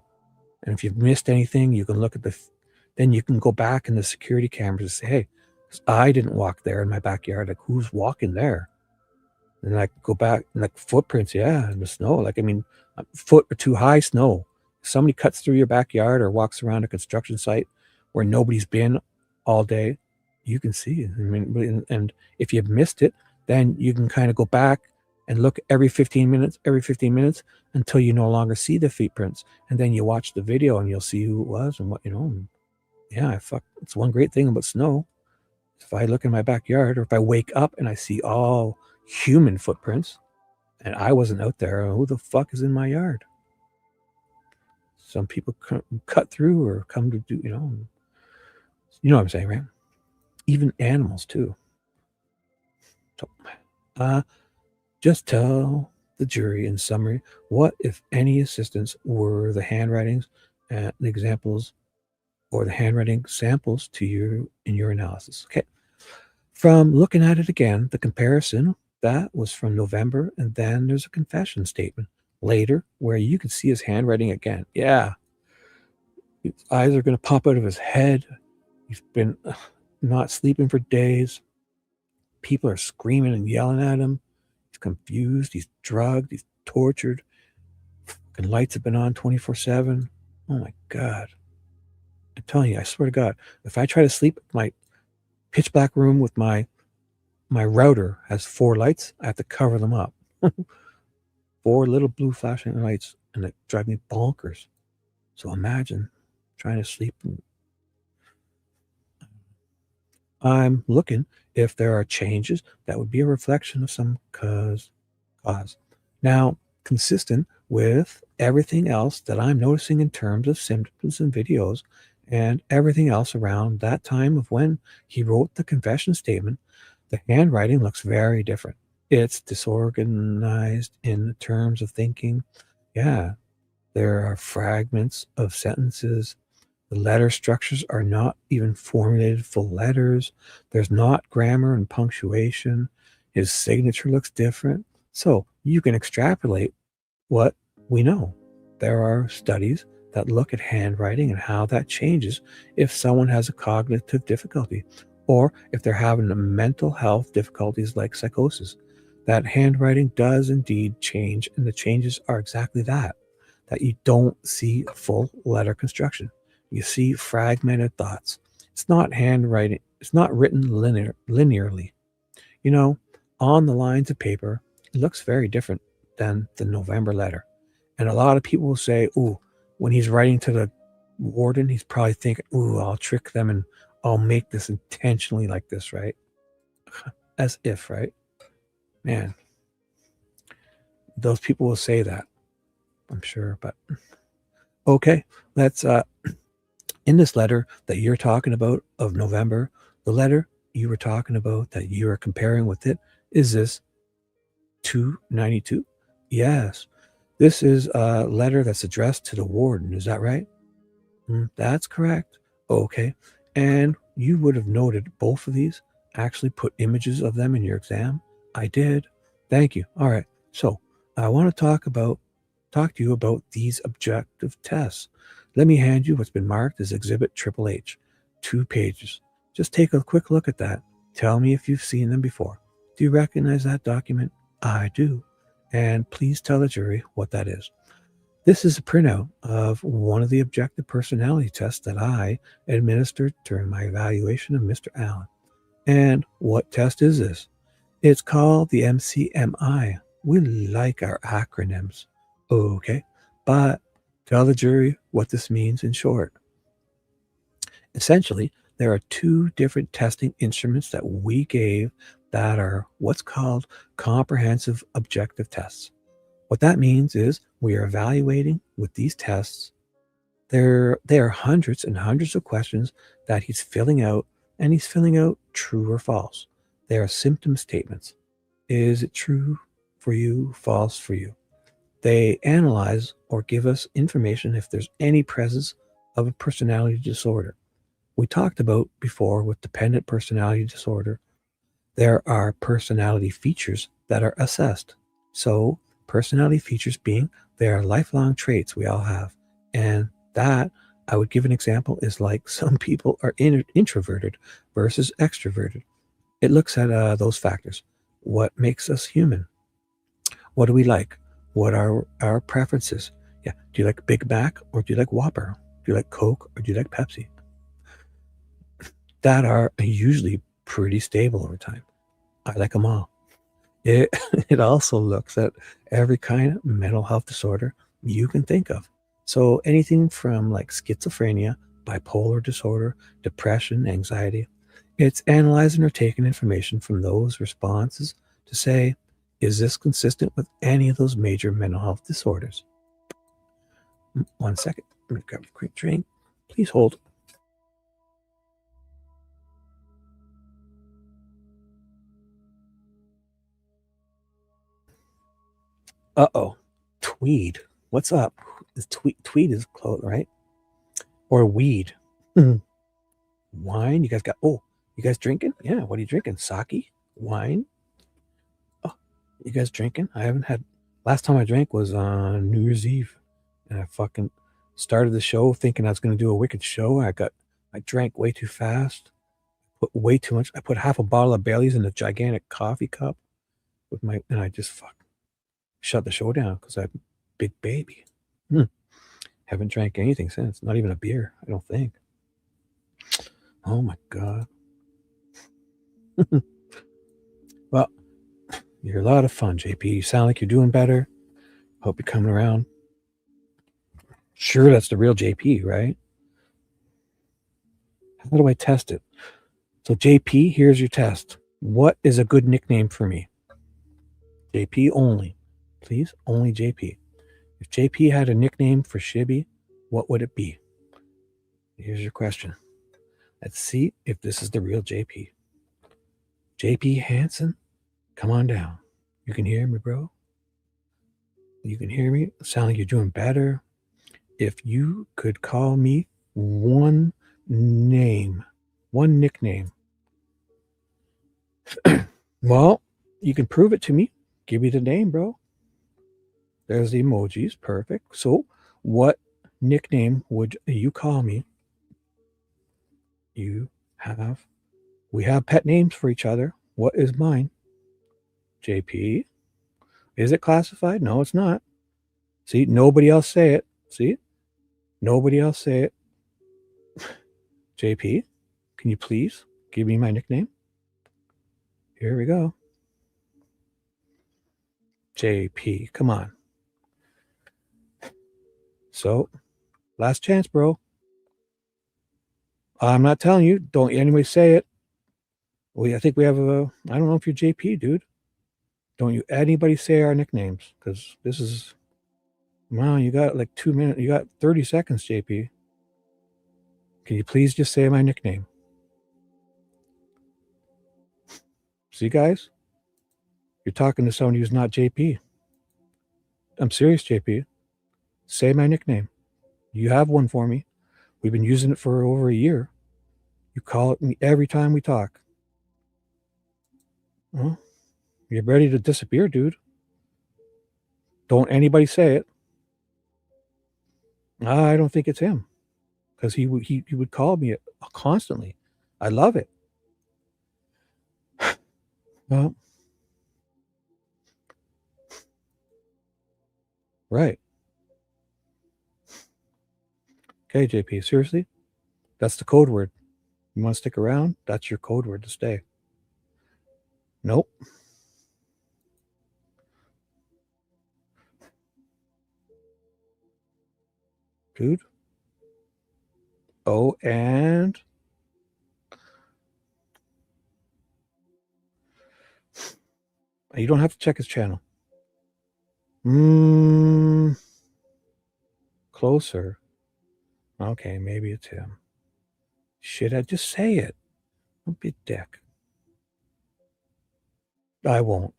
And if you've missed anything, you can look at then you can go back in the security cameras and say, hey, I didn't walk there in my backyard. Like, who's walking there? And I go back and like footprints, yeah, in the snow. Like, I mean, a foot or 2 high snow. If somebody cuts through your backyard or walks around a construction site where nobody's been all day, you can see it. I mean, and if you've missed it, then you can kind of go back and look every 15 minutes until you no longer see the footprints. And then you watch the video and you'll see who it was and what, Yeah, it's one great thing about snow. If I look in my backyard or if I wake up and I see all human footprints and I wasn't out there, who the fuck is in my yard? Some people cut through or come to do, you know what I'm saying, right? Even animals too. So, just tell the jury in summary, what, if any, assistance were the handwritings and the examples or the handwriting samples to you in your analysis? Okay. From looking at it again, the comparison, that was from November, and then there's a confession statement later where you can see his handwriting again. Yeah. His eyes are going to pop out of his head. He's been not sleeping for days. People are screaming and yelling at him. He's confused. He's drugged. He's tortured. And lights have been on 24/7. Oh my God. I'm telling you, I swear to God, if I try to sleep in my pitch black room with my router has 4 lights, I have to cover them up. 4 little blue flashing lights, and it drives me bonkers. So imagine trying to sleep. I'm looking if there are changes that would be a reflection of some cause. Now, consistent with everything else that I'm noticing in terms of symptoms and videos and everything else around that time of when he wrote the confession statement, the handwriting looks very different. It's disorganized in terms of thinking. Yeah, there are fragments of sentences. The letter structures are not even formulated full letters. There's not grammar and punctuation. His signature looks different. So you can extrapolate what we know. There are studies that look at handwriting and how that changes if someone has a cognitive difficulty or if they're having a mental health difficulties like psychosis. That handwriting does indeed change, and the changes are exactly that you don't see a full letter construction. You see fragmented thoughts. It's not handwriting, it's not written linearly. You know, on the lines of paper, it looks very different than the November letter. And a lot of people will say, ooh, when he's writing to the warden, he's probably thinking, ooh, I'll trick them and I'll make this intentionally like this, right? As if, right? Man, those people will say that, I'm sure. But okay, let's, in this letter that you're talking about of November, the letter you were talking about that you are comparing with it, is this 292? Yes. This is a letter that's addressed to the warden. Is that right? That's correct. Okay. And you would have noted both of these actually put images of them in your exam. I did. Thank you. All right. So I want to talk to you about these objective tests. Let me hand you what's been marked as Exhibit Triple H, 2 pages. Just take a quick look at that. Tell me if you've seen them before. Do you recognize that document? I do. And please tell the jury what that is. This is a printout of one of the objective personality tests that I administered during my evaluation of Mr. Allen. And what test is this? It's called the MCMI. We like our acronyms. Okay, but tell the jury what this means in short. Essentially, there are 2 different testing instruments that we gave that are what's called comprehensive objective tests. What that means is we are evaluating with these tests. There are hundreds and hundreds of questions that he's filling out, and he's filling out true or false. They are symptom statements. Is it true for you, false for you? They analyze or give us information if there's any presence of a personality disorder. We talked about before with dependent personality disorder, there are personality features that are assessed. So personality features being they are lifelong traits we all have. And that, I would give an example, is like some people are introverted versus extroverted. It looks at those factors. What makes us human? What do we like? What are our preferences? Yeah. Do you like Big Mac or do you like Whopper? Do you like Coke or do you like Pepsi? That are usually pretty stable over time. I like them all. It, it also looks at every kind of mental health disorder you can think of. So anything from like schizophrenia, bipolar disorder, depression, anxiety. It's analyzing or taking information from those responses to say, is this consistent with any of those major mental health disorders? 1 second. I'm going to grab a quick drink. Please hold. Uh-oh. Tweed. What's up? Tweed is close, right? Or weed. Wine. You guys got, you guys drinking? Yeah. What are you drinking? Sake? Wine? Oh, you guys drinking? I haven't had, last time I drank was on New Year's Eve. And I fucking started the show thinking I was going to do a wicked show. I drank way too fast. Put way too much. I put half a bottle of Bailey's in a gigantic coffee cup and I just shut the show down because I'm a big baby. Haven't drank anything since. Not even a beer, I don't think. Oh my God. Well, you're a lot of fun, JP. You sound like you're doing better. Hope you're coming around. Sure, that's the real JP, right? How do I test it? So JP, here's your test. What is a good nickname for me? JP only. Please, only JP. If JP had a nickname for Shibby, what would it be? Here's your question. Let's see if this is the real JP. JP Hansen, come on down. You can hear me, bro? You can hear me? Sound like you're doing better. If you could call me one name, one nickname, well, you can prove it to me. Give me the name, bro. There's the emojis. Perfect. So, what nickname would you call me? We have pet names for each other. What is mine? JP. Is it classified? No, it's not. See, nobody else say it. See? Nobody else say it. JP, can you please give me my nickname? Here we go. JP, come on. So, last chance, bro. I'm not telling you. Don't anybody say it. I think we have a, I don't know if you're JP, dude. Don't you anybody say our nicknames, because this is, wow, you got like 2 minutes. You got 30 seconds, JP. Can you please just say my nickname? See, guys? You're talking to somebody who's not JP. I'm serious, JP. Say my nickname. You have one for me. We've been using it for over a year. You call it me every time we talk. Well, you're ready to disappear, dude. Don't anybody say it. I don't think it's him, because he would call me constantly. I love it. Well, right. Okay, JP, seriously? That's the code word. You want to stick around? That's your code word to stay. Nope. Dude. Oh, and you don't have to check his channel. Closer. Okay, maybe it's him. Shit, I just say it. Don't be a dick. I won't.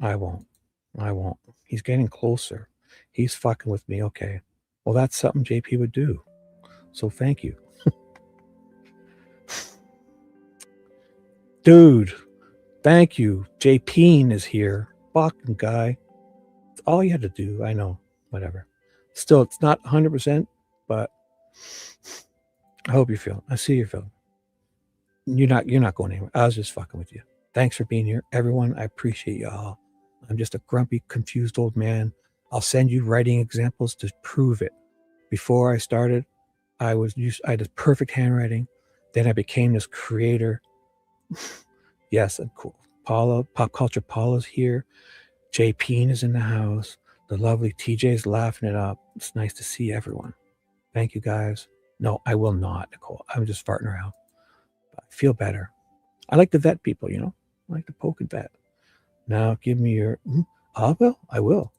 He's getting closer. He's fucking with me. Okay. Well, that's something JP would do. So thank you. Dude, thank you. JP is here. Fucking guy. It's all you had to do. I know. Whatever. Still, it's not 100%, but I hope you're feeling. I see you're feeling. You're not going anywhere. I was just fucking with you. Thanks for being here, everyone. I appreciate y'all. I'm just a grumpy, confused old man. I'll send you writing examples to prove it. Before I started, I had perfect handwriting. Then I became this creator. Yes, I'm cool. Paula, Pop Culture Paula's here. JP is in the house. The lovely TJ's laughing it up. It's nice to see everyone. Thank you, guys. No, I will not, Nicole. I'm just farting around. I feel better. I like to vet people, I like to poke and vet. Now give me your, I will.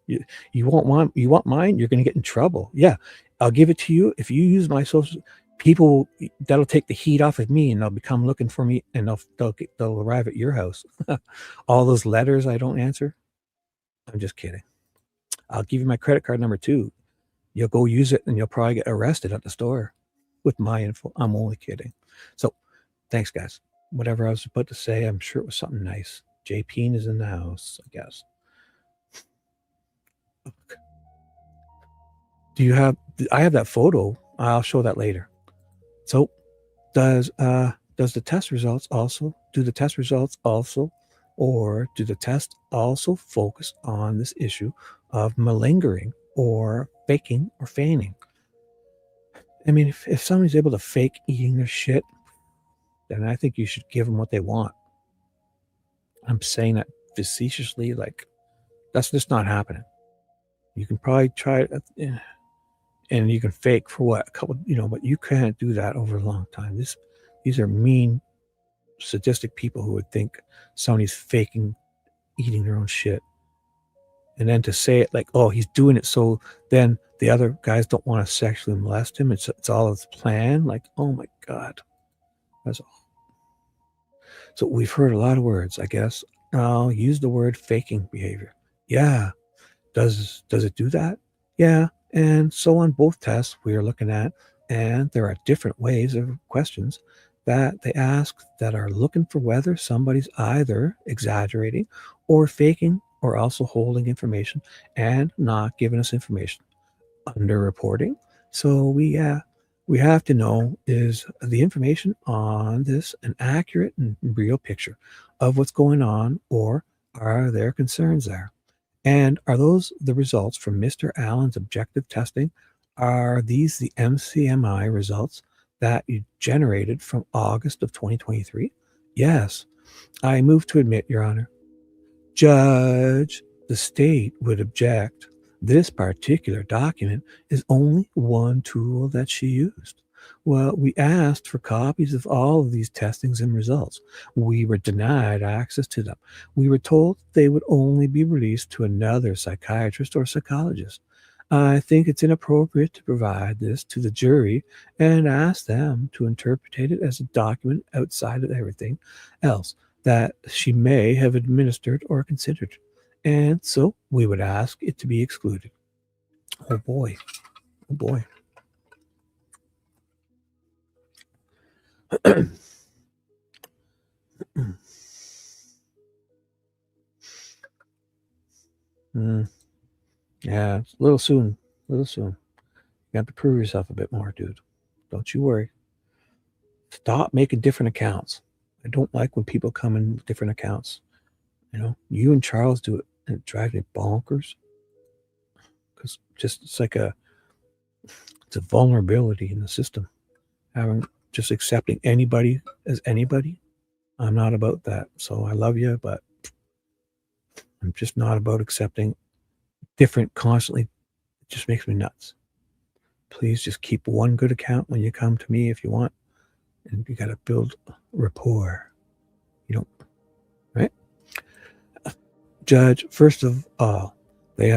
You want mine? You're going to get in trouble. Yeah, I'll give it to you. If you use my social, people, that'll take the heat off of me, and they'll become looking for me, and they'll arrive at your house. All those letters I don't answer. I'm just kidding. I'll give you my credit card number too. You'll go use it, and you'll probably get arrested at the store with my info. I'm only kidding. So thanks, guys. Whatever I was about to say, I'm sure it was something nice. JP is in the house, I guess. I have that photo. I'll show that later. So does the test results also, or do the test also focus on this issue of malingering or faking or feigning? I mean, if somebody's able to fake eating their shit, then I think you should give them what they want. I'm saying that facetiously, like, that's just not happening. You can probably try it, and you can fake for what, a couple, but you can't do that over a long time. These are mean, sadistic people who would think somebody's faking eating their own shit. And then to say it like, oh, he's doing it so then the other guys don't want to sexually molest him. It's all his plan. Like, oh my God. That's all. So we've heard a lot of words, I guess. I'll use the word faking behavior. Yeah. Does it do that? Yeah. And so on both tests we are looking at, and there are different ways of questions that they ask that are looking for whether somebody's either exaggerating or faking or also holding information and not giving us information. Underreporting. So we have to know, is the information on this an accurate and real picture of what's going on, or are there concerns there? And are those the results from Mr. Allen's objective testing? Are these the MCMI results that you generated from August of 2023? Yes, I move to admit, Your Honor. Judge, the state would object. This particular document is only one tool that she used. Well, we asked for copies of all of these testings and results. We were denied access to them. We were told they would only be released to another psychiatrist or psychologist. I think it's inappropriate to provide this to the jury and ask them to interpret it as a document outside of everything else that she may have administered or considered. And so we would ask it to be excluded. Oh boy. Oh boy. Yeah, it's a little soon. A little soon. You have to prove yourself a bit more, dude. Don't you worry. Stop making different accounts. I don't like when people come in with different accounts. You know, you and Charles do it, and it drives me bonkers. Because just it's a vulnerability in the system. Just accepting anybody as anybody. I'm not about that. So I love you, but I'm just not about accepting different constantly. It just makes me nuts. Please just keep one good account when you come to me if you want. And you got to build rapport. You don't, right? Judge, first of all, they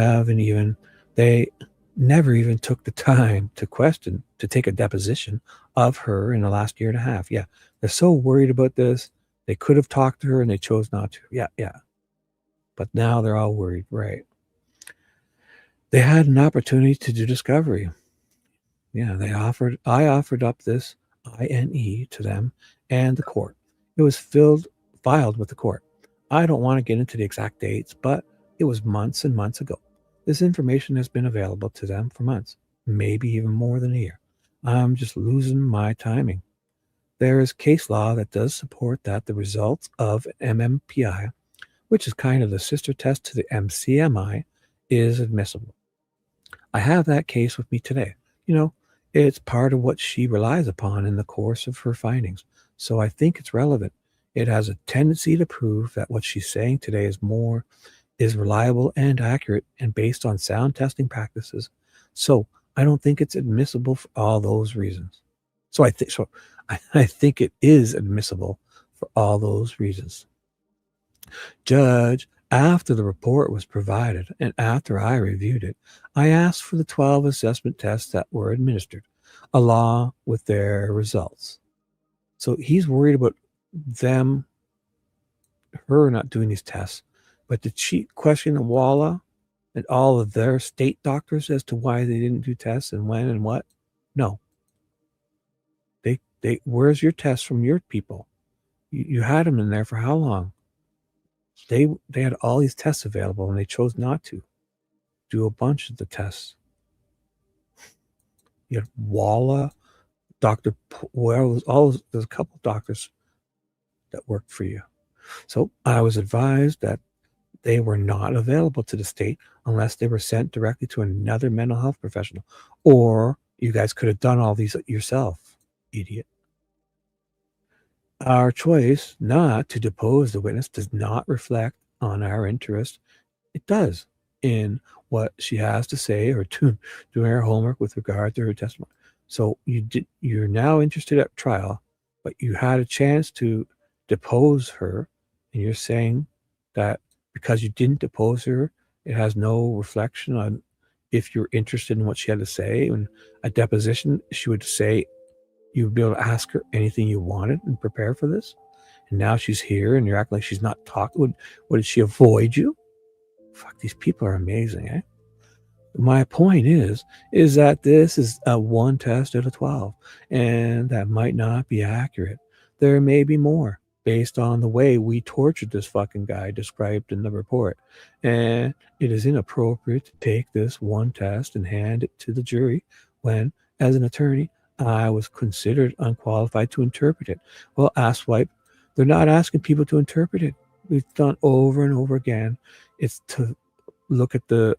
never even took the time to take a deposition of her in the last year and a half. Yeah, they're so worried about this. They could have talked to her and they chose not to. Yeah. But now they're all worried, right? They had an opportunity to do discovery. Yeah, I offered up this INE to them and the court. It was filed with the court. I don't want to get into the exact dates, but it was months and months ago. This information has been available to them for months, maybe even more than a year. I'm just losing my timing. There is case law that does support that the results of MMPI, which is kind of the sister test to the MCMI, is admissible. I have that case with me today. You know, it's part of what she relies upon in the course of her findings, so I think it's relevant. It has a tendency to prove that what she's saying today is reliable and accurate and based on sound testing practices. So I don't think it's admissible for all those reasons. I think it is admissible for all those reasons. Judge, after the report was provided and after I reviewed it, I asked for the 12 assessment tests that were administered, along with their results. So he's worried about her not doing these tests. But did she question Walla and all of their state doctors as to why they didn't do tests and when and what? No. Where's your tests from your people? You had them in there for how long? They had all these tests available and they chose not to do a bunch of the tests. You had Walla, Dr. There's a couple of doctors that worked for you. So I was advised that they were not available to the state unless they were sent directly to another mental health professional. Or you guys could have done all these yourself, idiot. Our choice not to depose the witness does not reflect on our interest. It does in what she has to say or to doing her homework with regard to her testimony. So you're now interested at trial, but you had a chance to depose her, and you're saying that because you didn't depose her, it has no reflection on if you're interested in what she had to say. In a deposition, she would say you would be able to ask her anything you wanted and prepare for this. And now she's here and you're acting like she's not talking. What did she avoid you Fuck, these people are amazing, eh? My point is that this is a 1 test out of 12, and that might not be accurate. There may be more based on the way we tortured this fucking guy described in the report. And it is inappropriate to take this 1 test and hand it to the jury when, as an attorney, I was considered unqualified to interpret it. Well, asswipe, they're not asking people to interpret it. We've done over and over again. It's to look at the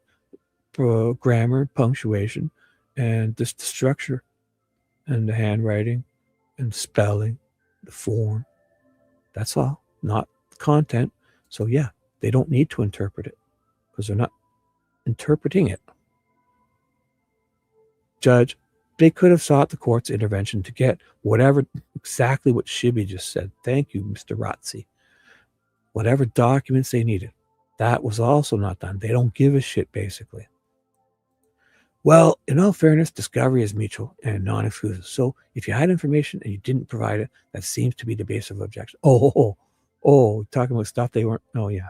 grammar, punctuation, and just the structure, and the handwriting, and spelling, the form. That's all, not the content. So yeah, they don't need to interpret it because they're not interpreting it. Judge, they could have sought the court's intervention to get exactly what Shibby just said. Thank you, Mr. Rotzi. Whatever documents they needed. That was also not done. They don't give a shit, basically. Well, in all fairness, discovery is mutual and non-exclusive. So if you had information and you didn't provide it, that seems to be the basis of objection. Oh, talking about stuff they weren't. Oh, yeah.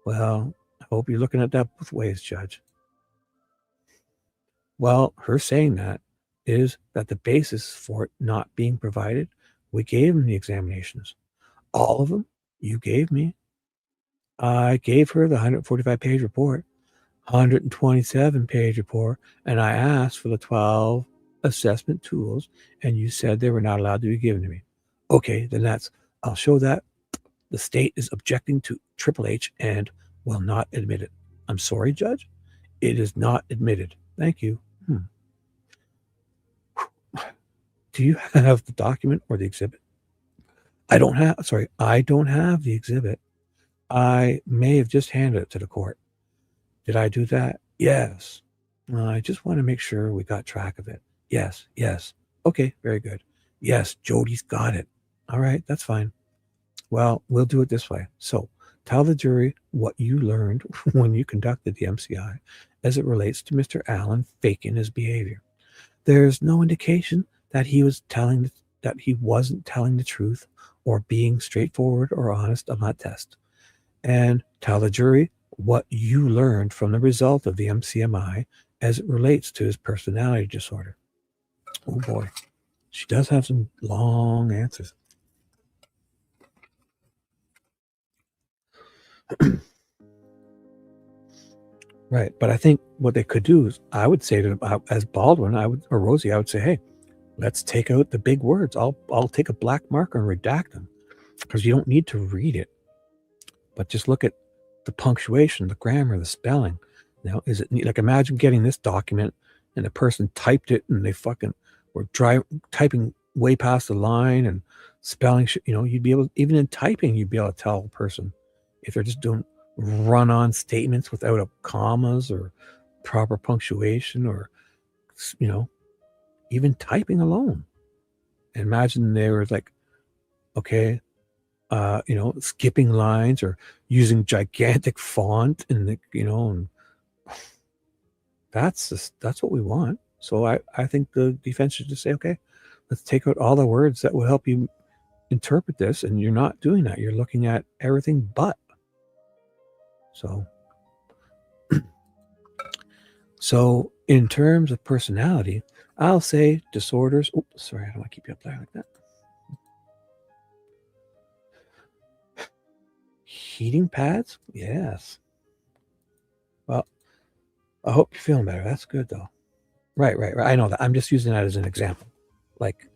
Well, I hope you're looking at that both ways, Judge. Well, her saying that is that the basis for it not being provided, we gave them the examinations. All of them you gave me. I gave her the 145-page report. 127-page report, and I asked for the 12 assessment tools, and you said they were not allowed to be given to me. Okay, then I'll show that. The state is objecting to Triple H and will not admit it. I'm sorry, Judge. It is not admitted. Thank you. Do you have the document or the exhibit? I don't have the exhibit. I may have just handed it to the court. Did I do that? Yes. I just want to make sure we got track of it. Yes. Okay, very good. Yes, Jody's got it. All right, that's fine. Well, we'll do it this way. So tell the jury what you learned when you conducted the MCI as it relates to Mr. Allen faking his behavior. There's no indication that he wasn't telling the truth or being straightforward or honest on that test. And tell the jury what you learned from the result of the MCMI as it relates to his personality disorder. Oh boy, she does have some long answers. Right, but I think what they could do is, I would say to as Baldwin, or Rosie, I would say, hey, let's take out the big words. I'll take a black marker and redact them because you don't need to read it, but just look at the punctuation, the grammar, the spelling. Now, is it like, imagine getting this document and the person typed it and they fucking were typing way past the line and spelling shit. You'd be able, even in typing, you'd be able to tell a person if they're just doing run-on statements without a commas or proper punctuation, or even typing alone. Imagine they were like, okay, skipping lines or using gigantic font and and that's what we want. So I think the defense should just say, okay, let's take out all the words that will help you interpret this, and you're not doing that. You're looking at everything but. So in terms of personality, I'll say disorders. Oh, sorry, I don't want to keep you up there like that. Heating pads? Yes. Well, I hope you're feeling better. That's good, though. Right. I know that. I'm just using that as an example. Like,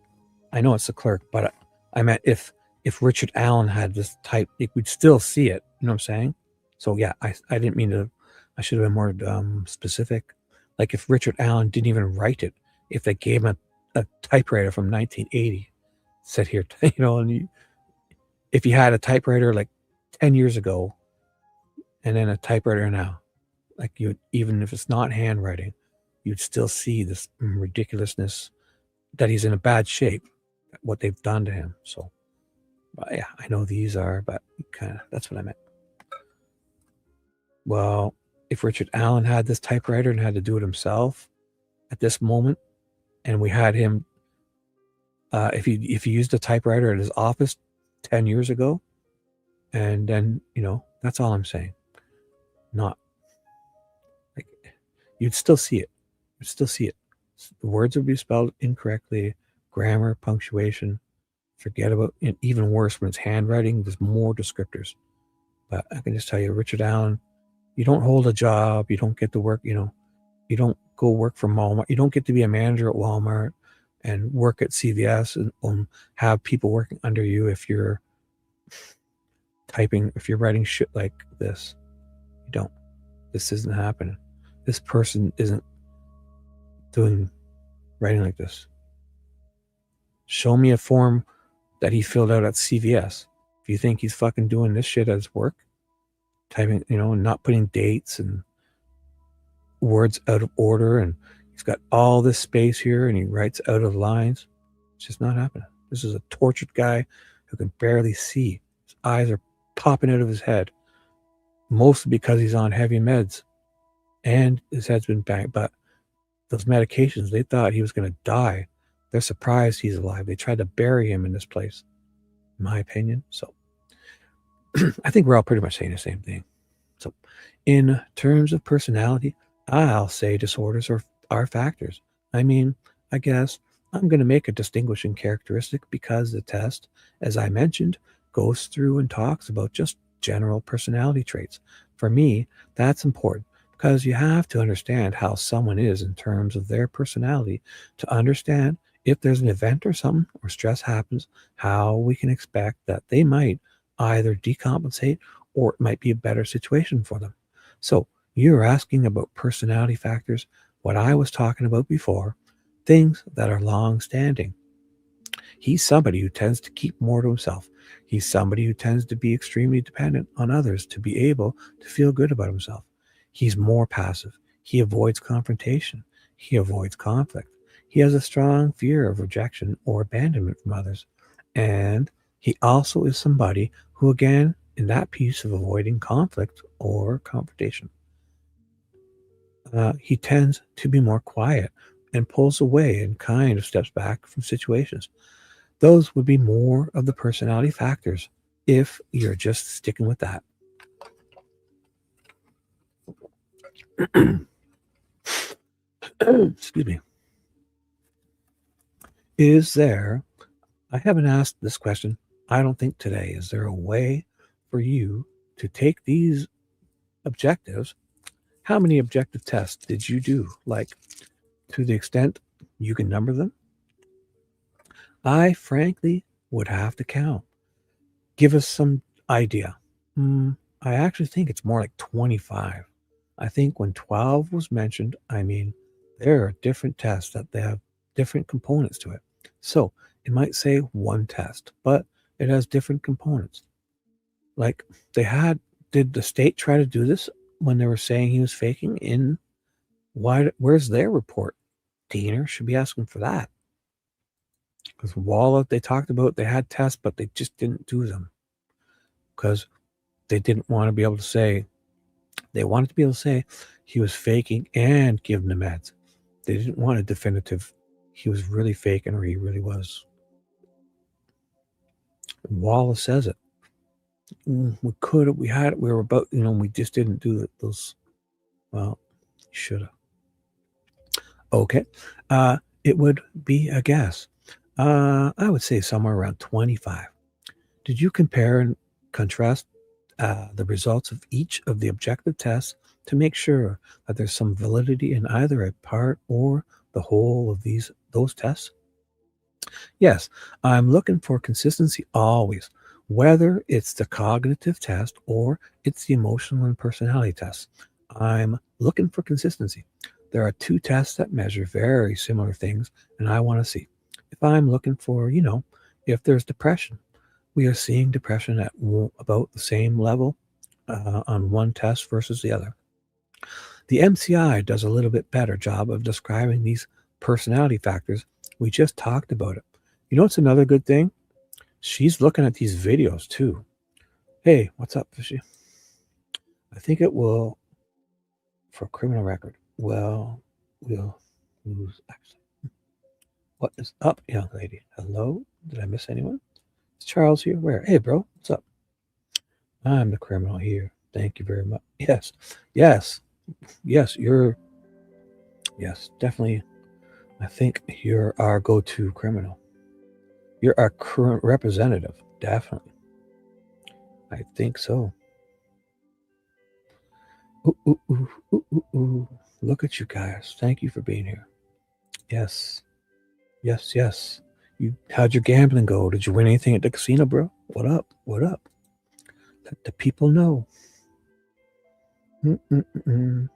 I know it's the clerk, but I meant if Richard Allen had this type, we'd still see it. You know what I'm saying? So, yeah, I didn't mean to. I should have been more specific. Like, if Richard Allen didn't even write it, if they gave him a typewriter from 1980, said here, and if you had a typewriter like 10 years ago and then a typewriter now, like, even if it's not handwriting, you'd still see this ridiculousness that he's in a bad shape, what they've done to him. So, yeah, I know these are, but kind of, that's what I meant. Well, if Richard Allen had this typewriter and had to do it himself at this moment, and we had him, if he used a typewriter at his office 10 years ago, and then, that's all I'm saying. Not you'd still see it. You'd still see it. The words would be spelled incorrectly, grammar, punctuation. Forget about it. Even worse, when it's handwriting, there's more descriptors. But I can just tell you, Richard Allen, you don't hold a job. You don't get to work, you don't go work for Walmart. You don't get to be a manager at Walmart and work at CVS and have people working under you if you're typing, if you're writing shit like this. You don't. This isn't happening. This person isn't doing writing like this. Show me a form that he filled out at CVS. If you think he's fucking doing this shit as work, typing, not putting dates and words out of order, and he's got all this space here and he writes out of lines. It's just not happening. This is a tortured guy who can barely see. His eyes are popping out of his head, mostly because he's on heavy meds and his head's been banged. But those medications, they thought he was going to die. They're surprised he's alive. They tried to bury him in this place, in my opinion. So I think we're all pretty much saying the same thing. So in terms of personality, I'll say disorders are factors. I mean, I guess I'm going to make a distinguishing characteristic because the test, as I mentioned, goes through and talks about just general personality traits. For me, that's important because you have to understand how someone is in terms of their personality to understand if there's an event or something or stress happens, how we can expect that they might either decompensate or it might be a better situation for them. So you're asking about personality factors, what I was talking about before, things that are long-standing. He's somebody who tends to keep more to himself. He's somebody who tends to be extremely dependent on others to be able to feel good about himself. He's more passive. He avoids confrontation. He avoids conflict. He has a strong fear of rejection or abandonment from others. And he also is somebody who, again, in that piece of avoiding conflict or confrontation, he tends to be more quiet and pulls away and kind of steps back from situations. Those would be more of the personality factors if you're just sticking with that. Excuse me. Is there, I haven't asked this question, I don't think today, is there a way for you to take these objectives? How many objective tests did you do? Like, to the extent you can number them? I frankly would have to count. Give us some idea. I actually think it's more like 25. I think when 12 was mentioned, I mean, there are different tests that they have different components to it. So it might say one test, but it has different components. Like did the state try to do this when they were saying he was faking in? Where's their report? Diener should be asking for that. Because Walla, they talked about they had tests, but they just didn't do them because they didn't want to be able to say, they wanted to be able to say he was faking and give them the meds. They didn't want a definitive, he was really faking or he really was. Wallace says it. We could have, we had it, we were about, we just didn't do those. Well, should have. Okay. It would be a guess. I would say somewhere around 25. Did you compare and contrast the results of each of the objective tests to make sure that there's some validity in either a part or the whole of those tests? Yes, I'm looking for consistency always, whether it's the cognitive test or it's the emotional and personality test. I'm looking for consistency. There are two tests that measure very similar things, and I want to see. If I'm looking for, if there's depression, we are seeing depression at about the same level on one test versus the other. The MCI does a little bit better job of describing these personality factors. We just talked about it. It's another good thing? She's looking at these videos too. Hey, what's up, Fishy? I think it will, for criminal record, we'll lose actually. What is up, young lady? Hello? Did I miss anyone? Is Charles here? Where? Hey, bro. What's up? I'm the criminal here. Thank you very much. Yes. You're Yes, definitely. I think you're our go-to criminal. You're our current representative. Definitely. I think so. Ooh, ooh, ooh, ooh, ooh, ooh. Look at you guys. Thank you for being here. Yes. Yes, yes. How'd your gambling go? Did you win anything at the casino, bro? What up? What up? Let the people know. Mm-mm-mm.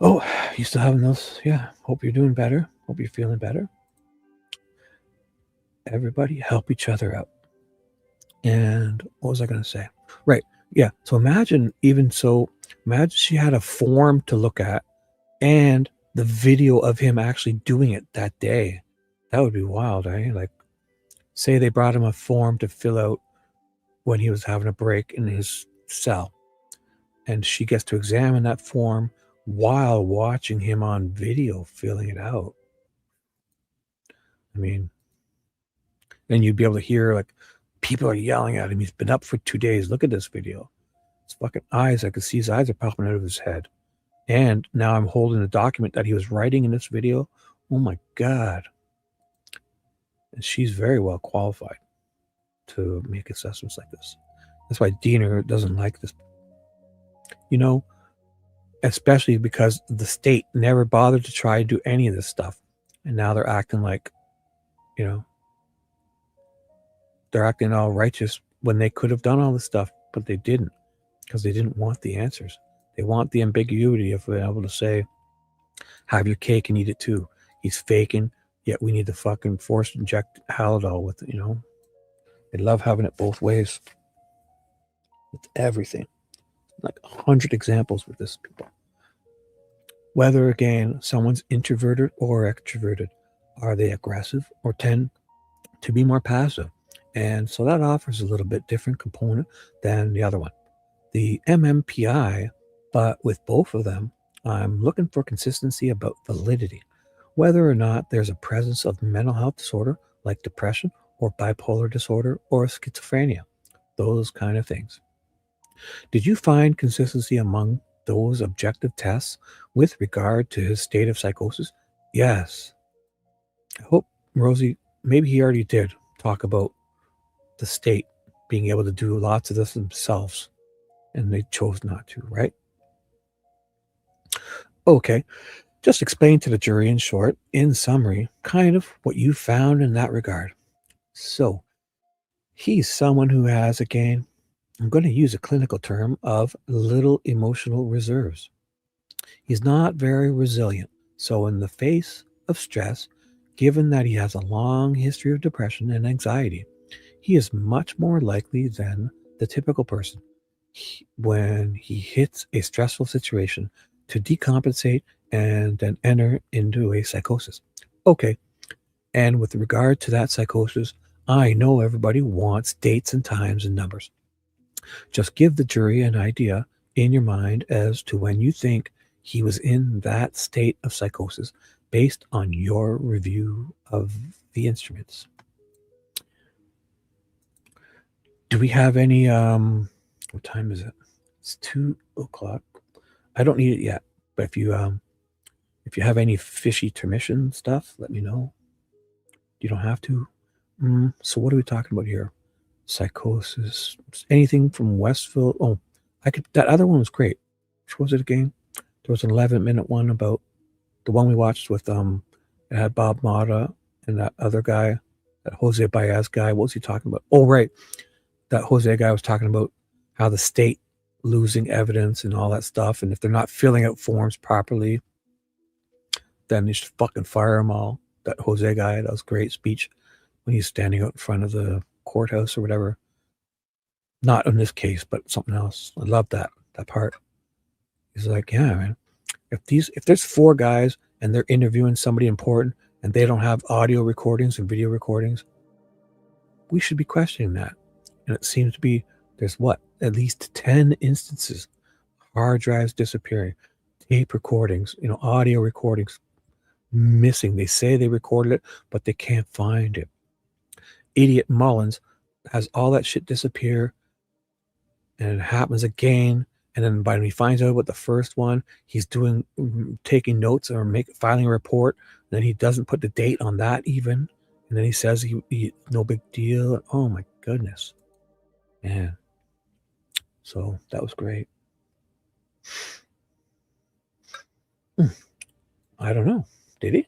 Oh, you still having those? Yeah. Hope you're doing better. Hope you're feeling better. Everybody help each other out. And what was I going to say? Right. Yeah. So imagine she had a form to look at and the video of him actually doing it that day. That would be wild, eh? Like, say they brought him a form to fill out when he was having a break in his cell. And she gets to examine that form while watching him on video filling it out. I mean, then you'd be able to hear, like, people are yelling at him. He's been up for 2 days. Look at this video. His fucking eyes, I could see his eyes are popping out of his head. And now I'm holding a document that he was writing in this video. Oh my God. And she's very well qualified to make assessments like this. That's why Diener doesn't like this. You know, especially because the state never bothered to try to do any of this stuff. And now they're acting like, you know, they're acting all righteous when they could have done all this stuff, but they didn't, because they didn't want the answers. They want the ambiguity of being able to say, have your cake and eat it too. He's faking, yet we need to fucking force inject Halidol with it, you know? They love having it both ways with everything. Like 100 examples with this, people. Whether, again, someone's introverted or extroverted, are they aggressive or tend to be more passive? And so that offers a little bit different component than the other one. The MMPI, but with both of them, I'm looking for consistency about validity, whether or not there's a presence of mental health disorder like depression or bipolar disorder or schizophrenia, those kind of things. Did you find consistency among those objective tests with regard to his state of psychosis? Yes. I hope, Rosie, maybe he already did talk about the state being able to do lots of this themselves, and they chose not to, right? Okay, just explain to the jury in short, in summary, kind of what you found in that regard. So, he's someone who has, again, I'm going to use a clinical term of little emotional reserves. He's not very resilient. So in the face of stress, given that he has a long history of depression and anxiety, he is much more likely than the typical person when he hits a stressful situation to decompensate and then enter into a psychosis. Okay, and with regard to that psychosis, I know everybody wants dates and times and numbers. Just give the jury an idea in your mind as to when you think he was in that state of psychosis based on your review of the instruments. Do we have any, what time is it? It's 2 o'clock. I don't need it yet, but if you have any fishy intermission stuff, let me know. You don't have to. So what are we talking about here? Psychosis, anything from Westville. Oh, that other one was great. Which was it again? There was an 11-minute one about the one we watched with, it had Bob Mata and that other guy, that Jose Baez guy. What was he talking about? Oh, right. That Jose guy was talking about how the state losing evidence and all that stuff. And if they're not filling out forms properly, then you should fucking fire them all. That Jose guy, that was a great speech when he's standing out in front of the courthouse or whatever. Not in this case, but something else. I love that part. He's like, yeah, man, if there's 4 guys and they're interviewing somebody important and they don't have audio recordings and video recordings, we should be questioning that. And it seems to be, there's at least 10 instances, hard drives disappearing, tape recordings, audio recordings missing. They say they recorded it, but they can't find it. Idiot Mullins has all that shit disappear, and it happens again And then by when he finds out about the first one, he's taking notes or filing a report. Then he doesn't put the date on that even. And then he says he no big deal. Oh my goodness. Man. So that was great. I don't know. Did he?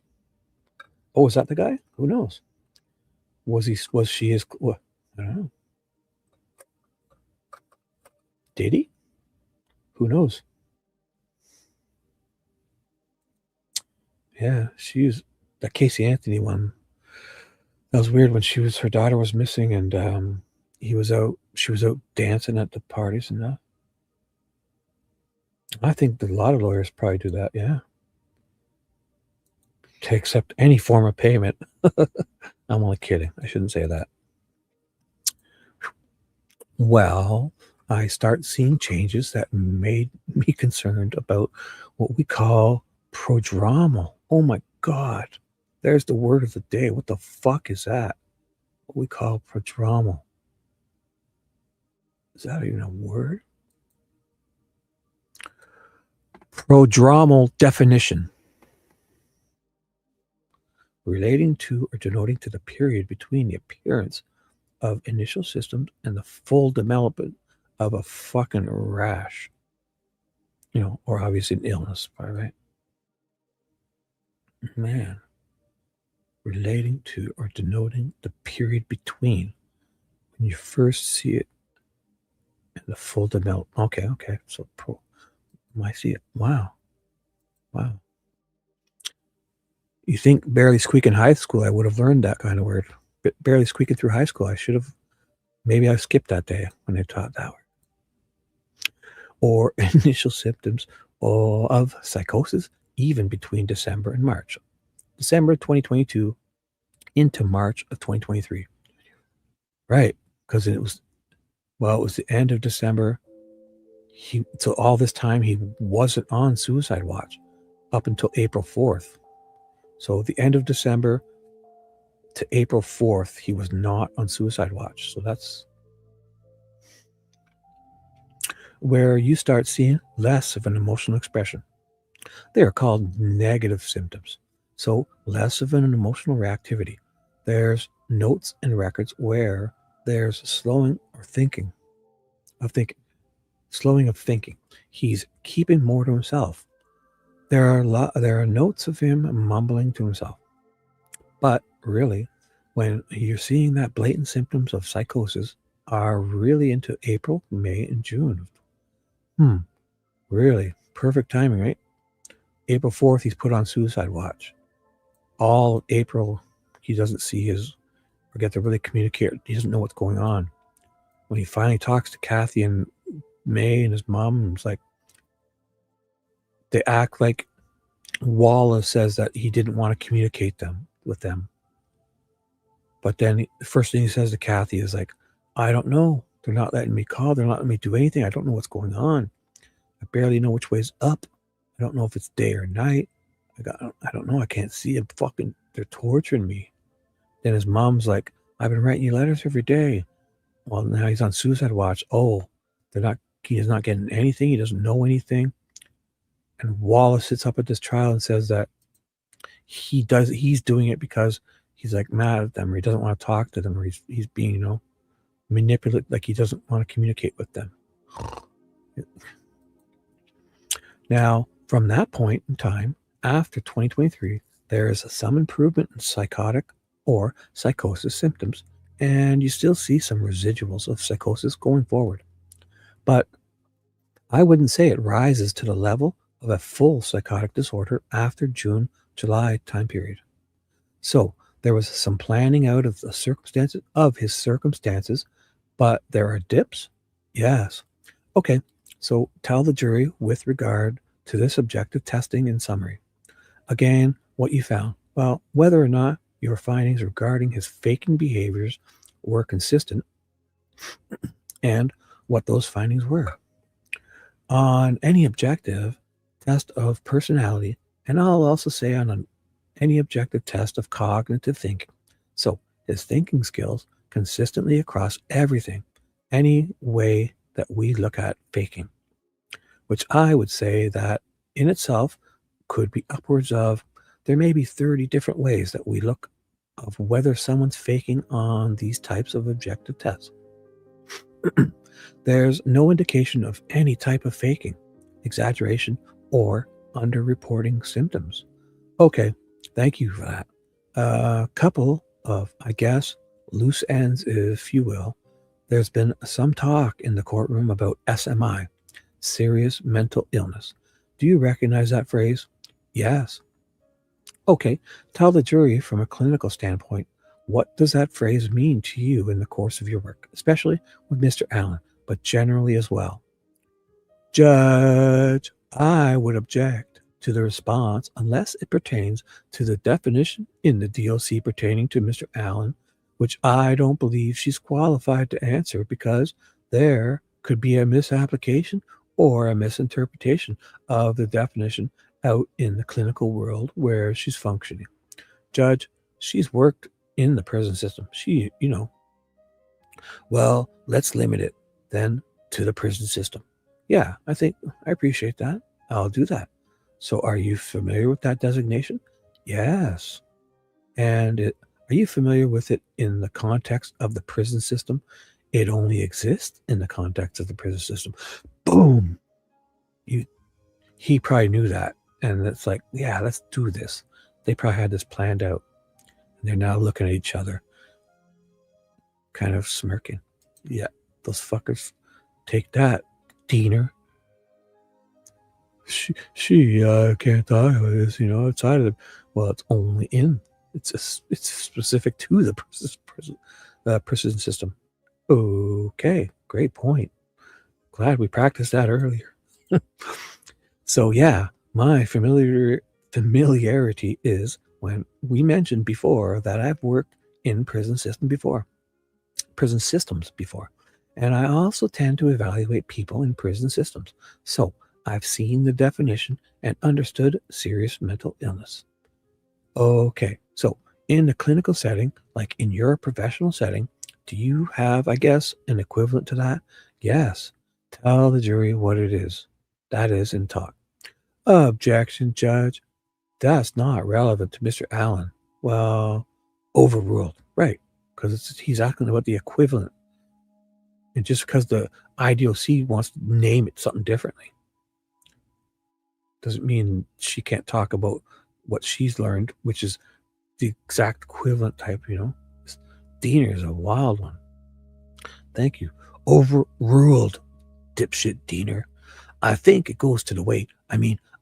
Oh, is that the guy? Who knows? Was she his? What? I don't know. Did he? Who knows? Yeah, she's the Casey Anthony one. That was weird when her daughter was missing, and she was out dancing at the parties and that. I think a lot of lawyers probably do that, yeah. To accept any form of payment. I'm only kidding. I shouldn't say that. Well, I start seeing changes that made me concerned about what we call prodromal. Oh my God. There's the word of the day. What the fuck is that? What we call prodromal. Is that even a word? Prodromal definition. Relating to or denoting to the period between the appearance of initial symptoms and the full development of a fucking rash. Or obviously an illness, right? Man. Relating to or denoting the period between when you first see it and the full development. Okay. So I see it. Wow. You think barely squeaking high school, I would have learned that kind of word. But barely squeaking through high school, I should have. Maybe I skipped that day when they taught that word. Or initial symptoms of psychosis, even between December and March. December 2022 into March of 2023. Right, because it was the end of December. So all this time he wasn't on suicide watch up until April 4th. So the end of December to April 4th, he was not on suicide watch. So that's where you start seeing less of an emotional expression. They are called negative symptoms. So less of an emotional reactivity. There's notes and records where there's slowing of thinking. He's keeping more to himself. There are notes of him mumbling to himself. But really, when you're seeing that blatant symptoms of psychosis are really into April, May, and June. Really perfect timing, right? April 4th, he's put on suicide watch. All of April, he doesn't see or get to really communicate. He doesn't know what's going on. When he finally talks to Kathy and May and his mom, it's like they act like Wallace says that he didn't want to communicate with them. But then the first thing he says to Kathy is like, I don't know. They're not letting me call. They're not letting me do anything. I don't know what's going on. I barely know which way's up. I don't know if it's day or night. I don't know. I can't see it. They're torturing me. Then his mom's like, I've been writing you letters every day. Well, now he's on suicide watch. Oh, he is not getting anything. He doesn't know anything. And Wallace sits up at this trial and says that he's doing it because he's like mad at them, or he doesn't want to talk to them, or he's being, manipulative, like he doesn't want to communicate with them. Now, from that point in time, after 2023, there is some improvement in psychotic or psychosis symptoms, and you still see some residuals of psychosis going forward. But I wouldn't say it rises to the level of a full psychotic disorder after June, July time period. So there was some planning out of his circumstances, but there are dips? Yes. Okay, so tell the jury with regard to this objective testing in summary. Again, what you found. Well, whether or not your findings regarding his faking behaviors were consistent and what those findings were. On any objective test of personality, and I'll also say on any objective test of cognitive thinking. So his thinking skills consistently across everything, any way that we look at faking. which I would say that in itself could be upwards of, there may be 30 different ways that we look of whether someone's faking on these types of objective tests. There's no indication of any type of faking, exaggeration, or underreporting symptoms. Okay, thank you for that. A couple of, I guess, loose ends, if you will. There's been some talk in the courtroom about SMI, serious mental illness. Do you recognize that phrase? Yes. Okay, tell the jury from a clinical standpoint, what does that phrase mean to you in the course of your work, especially with Mr. Allen, but generally as well? Judge, I would object to the response unless it pertains to the definition in the DOC pertaining to Mr. Allen, which I don't believe she's qualified to answer because there could be a misapplication or a misinterpretation of the definition out in the clinical world where she's functioning. Judge, she's worked in the prison system. Well, let's limit it then to the prison system. Yeah, I appreciate that. I'll do that. So are you familiar with that designation? Yes. And are you familiar with it in the context of the prison system? It only exists in the context of the prison system. Boom. He probably knew that. And it's like, yeah, let's do this. They probably had this planned out. And they're now looking at each other, kind of smirking. Yeah, those fuckers. Take that, Diener. She can't talk about this, outside of it. Well, it's only it's specific to the prison system. Okay, great point. Glad we practiced that earlier. So yeah, my familiarity is when we mentioned before that I've worked in prison systems before. And I also tend to evaluate people in prison systems. So I've seen the definition and understood serious mental illness. Okay, so in a clinical setting, like in your professional setting, do you have, I guess, an equivalent to that? Yes. Tell the jury what it is. That is in talk. Objection, Judge. That's not relevant to Mr. Allen. Well, overruled. Right, because he's asking about the equivalent. And just because the IDOC wants to name it something differently doesn't mean she can't talk about what she's learned, which is the exact equivalent type, Diener is a wild one. Thank you. Overruled, dipshit Diener. I think it goes to the weight.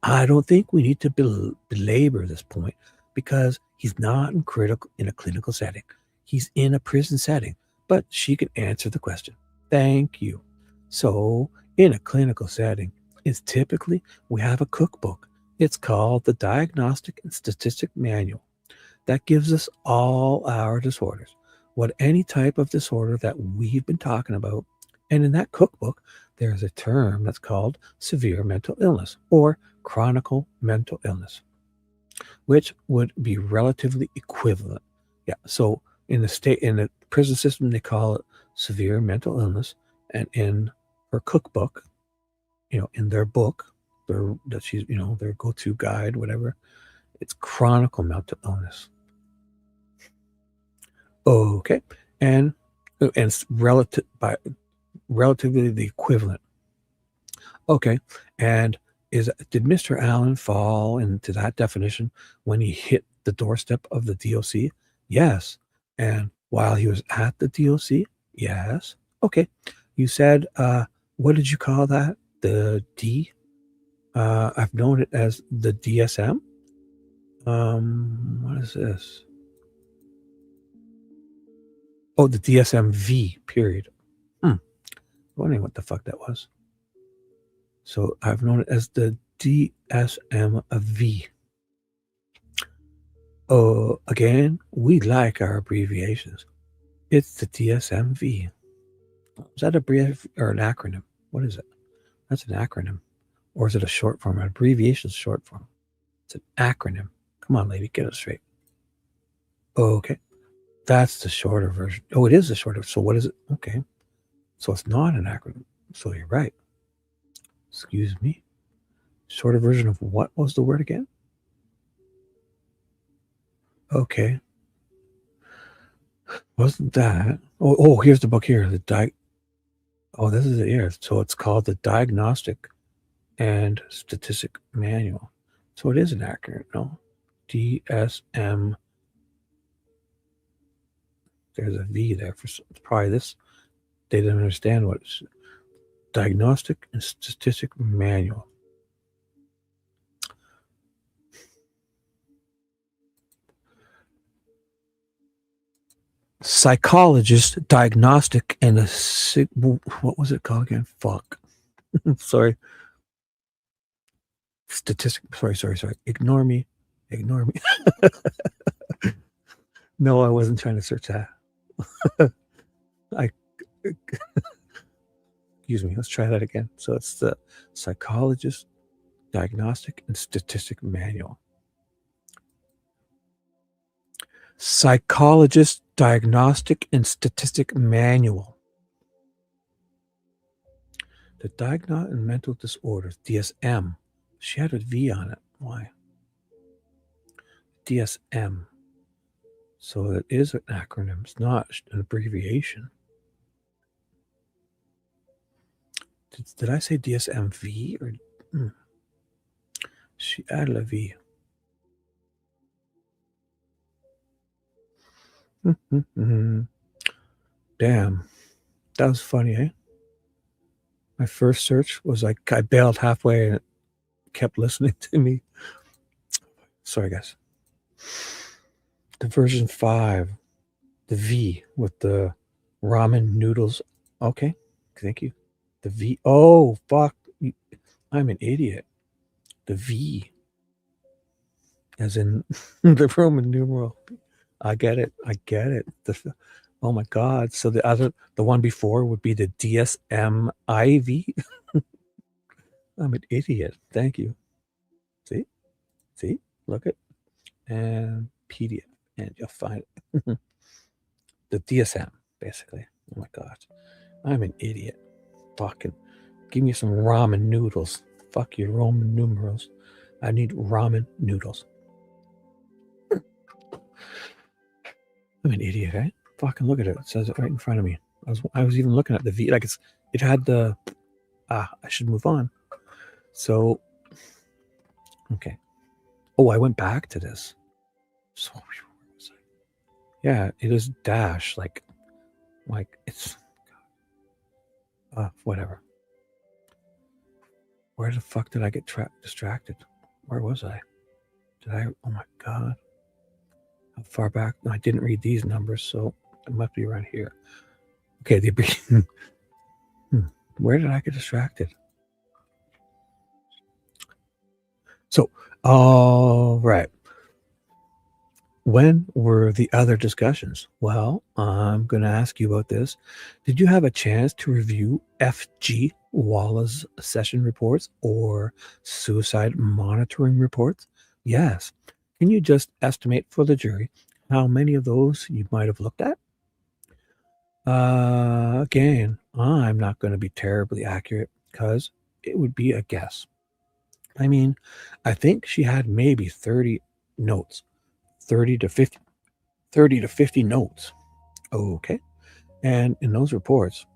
I don't think we need to belabor this point because he's not in a clinical setting. He's in a prison setting, but she can answer the question. Thank you. So in a clinical setting, it's typically we have a cookbook. It's called the Diagnostic and Statistic Manual. That gives us all our disorders, any type of disorder that we've been talking about. And in that cookbook, there's a term that's called severe mental illness or chronic mental illness, which would be relatively equivalent. Yeah. So in the prison system, they call it severe mental illness, and in her cookbook, in their book, their go-to guide, whatever, it's chronic mental illness. Okay, and it's relatively the equivalent. Okay, and did Mr. Allen fall into that definition when he hit the doorstep of the DOC? Yes. And while he was at the DOC? Yes. Okay. You said, what did you call that? The D? I've known it as the DSM. What is this? Oh, the DSM-V, period. Wondering what the fuck that was. So I've known it as the DSM-V. Oh, again, we like our abbreviations. It's the DSM-V. Is that a brief or an acronym? What is it? That's an acronym. Or is it a short form? An abbreviation is short form. It's an acronym. Come on, lady, get it straight. Okay. That's the shorter version. Oh, it is the shorter. So what is it? Okay. So it's not an acronym. So you're right. Excuse me. Shorter version of what was the word again? Okay. Wasn't that? Oh, here's the book here. Oh, this is it here. So it's called the Diagnostic and Statistic Manual. So it is inaccurate, no? DSM. There's a V there for probably this. They didn't understand what it's Diagnostic and Statistic Manual. Psychologist, diagnostic, and what was it called again? Fuck. Sorry. Statistic. Sorry. Ignore me. No, I wasn't trying to search that. Excuse me. Let's try that again. So it's the Psychologist, Diagnostic, and Statistic Manual. Psychologist, Diagnostic, and Statistic Manual. The Diagnostic and Mental Disorders, DSM. She had a V on it. Why? DSM. So it is an acronym. It's not an abbreviation. Did I say DSMV or? She added a V. Damn, that was funny, eh? My first search was like I bailed halfway and it kept listening to me. Sorry, guys. The version 5, the V with the ramen noodles. Okay, thank you. The V. Oh, fuck. I'm an idiot. The V, as in the Roman numeral. I get it. Oh my God. So the one before would be the DSMIV. I'm an idiot. Thank you. See, look it. And PDF. And you'll find it. The DSM, basically. Oh my God. I'm an idiot. Fucking give me some ramen noodles. Fuck your Roman numerals. I need ramen noodles. I'm an idiot, eh? Fucking look at it. It says it right in front of me. I was even looking at the V. Like it had the. I should move on. So, okay. Oh, I went back to this. So, yeah, it is dash. Like it's. Whatever. Where the fuck did I get distracted? Where was I? Oh my God. How far back? No, I didn't read these numbers, so it must be around here. Okay, where did I get distracted? So, all right. When were the other discussions? Well, I'm going to ask you about this. Did you have a chance to review F.G. Wallace's session reports or suicide monitoring reports? Yes. Can you just estimate for the jury how many of those you might have looked at? Again, I'm not going to be terribly accurate because it would be a guess. I mean, I think she had maybe 30 notes. 30 to 50 notes. Okay. And in those reports,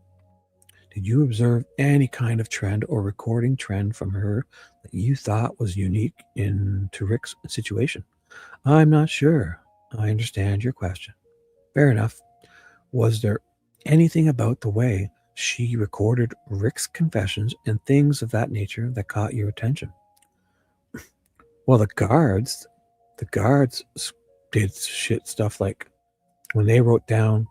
did you observe any kind of trend or recording trend from her that you thought was unique to Rick's situation? I'm not sure. I understand your question. Fair enough. Was there anything about the way she recorded Rick's confessions and things of that nature that caught your attention? Well, the guards did shit stuff like when they wrote down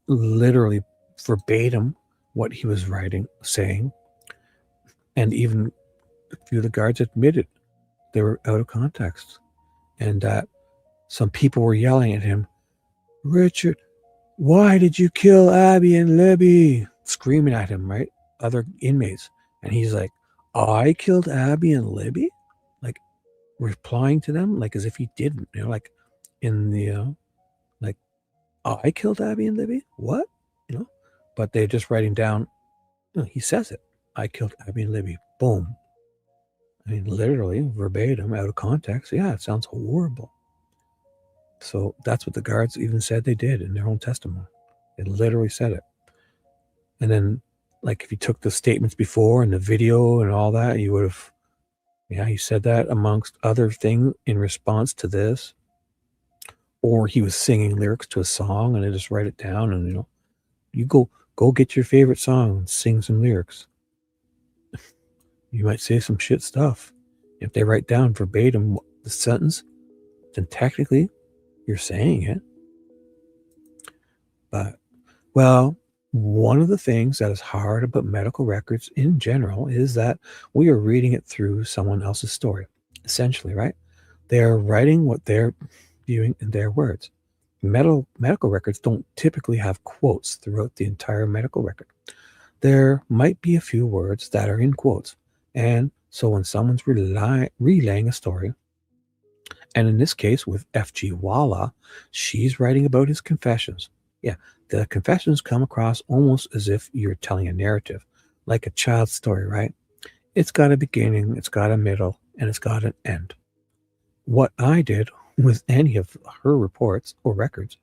literally verbatim what he was saying, and even a few of the guards admitted they were out of context, and that some people were yelling at him, Richard, why did you kill Abby and Libby? Screaming at him, right? Other inmates. And he's like, I killed Abby and Libby? Like replying to them like as if he didn't, like in the like, I killed Abby and Libby? What? But they're just writing down, he says it. I killed Abby and Libby. Boom. I mean, literally, verbatim, out of context. Yeah, it sounds horrible. So that's what the guards even said they did in their own testimony. They literally said it. And then, like, if you took the statements before and the video and all that, you would have, yeah, he said that amongst other things in response to this. Or he was singing lyrics to a song and they just write it down and, you go get your favorite song and sing some lyrics. You might say some shit stuff. If they write down verbatim the sentence, then technically you're saying it. But, well, one of the things that is hard about medical records in general is that we are reading it through someone else's story, essentially, right? They are writing what they're viewing in their words. Medical records don't typically have quotes throughout the entire medical record. There might be a few words that are in quotes. And so when someone's relaying a story, and in this case with F.G. Walla, she's writing about his confessions. Yeah, the confessions come across almost as if you're telling a narrative, like a child's story, right? It's got a beginning, it's got a middle, and it's got an end. What I did with any of her reports or records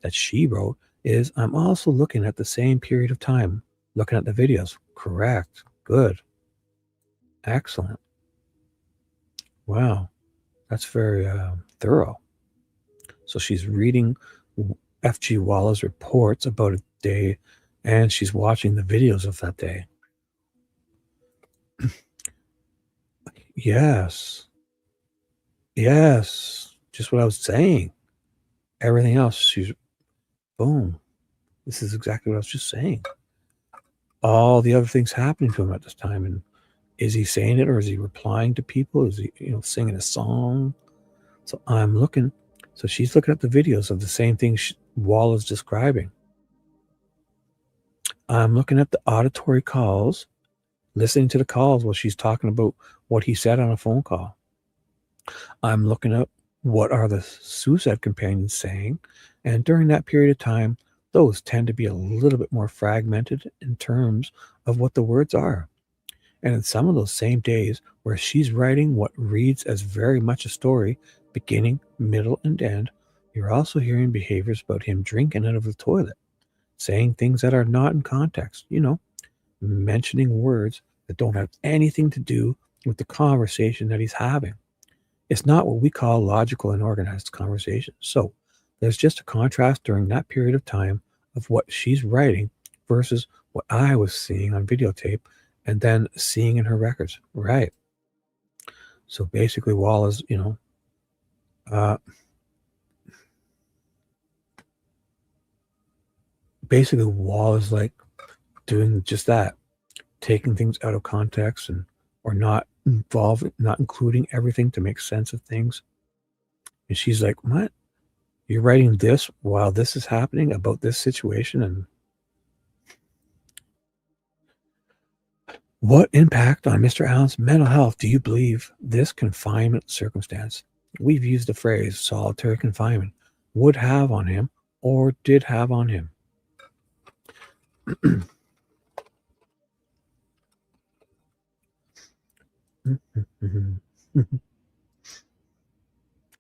that she wrote is I'm also looking at the same period of time, looking at the videos. Correct. Good. Excellent. Wow. That's very thorough. So she's reading F.G. Walla's reports about a day, and she's watching the videos of that day. Yes. Yes. Just what I was saying. Everything else, she's, boom. This is exactly what I was just saying. All the other things happening to him at this time. And is he saying it or is he replying to people? Is he, singing a song? So I'm looking. So she's looking at the videos of the same thing Wall is describing. I'm looking at the auditory calls, listening to the calls while she's talking about what he said on a phone call. I'm looking at what are the suicide companions saying. And during that period of time, those tend to be a little bit more fragmented in terms of what the words are. And in some of those same days where she's writing what reads as very much a story, beginning, middle, and end, you're also hearing behaviors about him drinking out of the toilet, saying things that are not in context, mentioning words that don't have anything to do with the conversation that he's having. It's not what we call logical and organized conversation. So there's just a contrast during that period of time of what she's writing versus what I was seeing on videotape and then seeing in her records. Right. So basically Wall is, basically Wall is like doing just that, taking things out of context or not including everything to make sense of things. And she's like, what? You're writing this while this is happening about this situation? And what impact on Mr. Allen's mental health do you believe this confinement circumstance, we've used the phrase solitary confinement, would have on him or did have on him?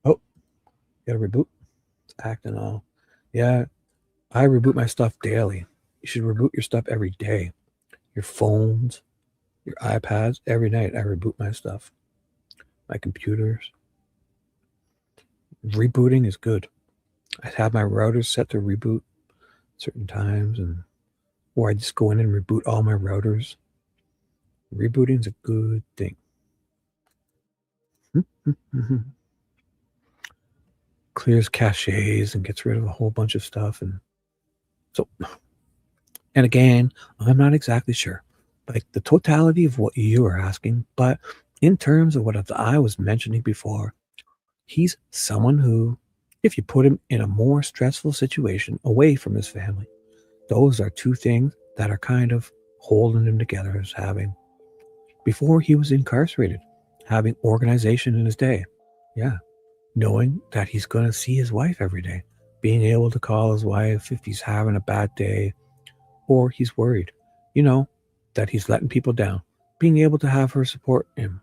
Oh, got to reboot. It's acting all. Yeah, I reboot my stuff daily. You should reboot your stuff every day. Your phones, your iPads, every night I reboot my stuff. My computers. Rebooting is good. I have my routers set to reboot certain times, or I just go in and reboot all my routers. Rebooting is a good thing. Clears caches and gets rid of a whole bunch of stuff. And again, I'm not exactly sure, like the totality of what you are asking, but in terms of what I was mentioning before, he's someone who, if you put him in a more stressful situation away from his family, those are two things that are kind of holding him together as having, before he was incarcerated, having organization in his day. Yeah. Knowing that he's going to see his wife every day, being able to call his wife if he's having a bad day or he's worried. that he's letting people down, being able to have her support him.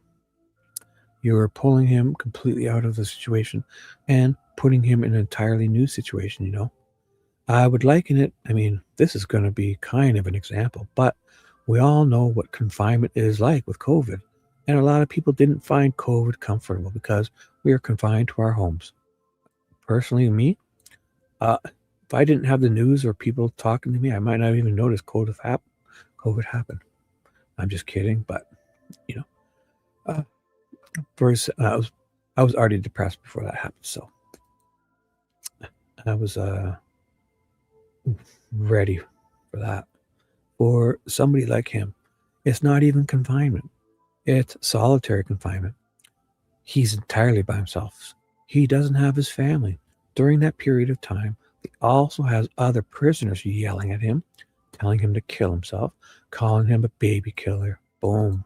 You're pulling him completely out of the situation and putting him in an entirely new situation, you know. I would liken it, I mean, this is going to be kind of an example, but we all know what confinement is like with COVID. And a lot of people didn't find COVID comfortable because we are confined to our homes. Personally, me, if I didn't have the news or people talking to me, I might not even notice COVID happened. I'm just kidding, but you know, I was already depressed before that happened, so I was ready for that. For somebody like him, it's not even confinement; it's solitary confinement. He's entirely by himself. He doesn't have his family. During that period of time, he also has other prisoners yelling at him, telling him to kill himself, calling him a baby killer. Boom.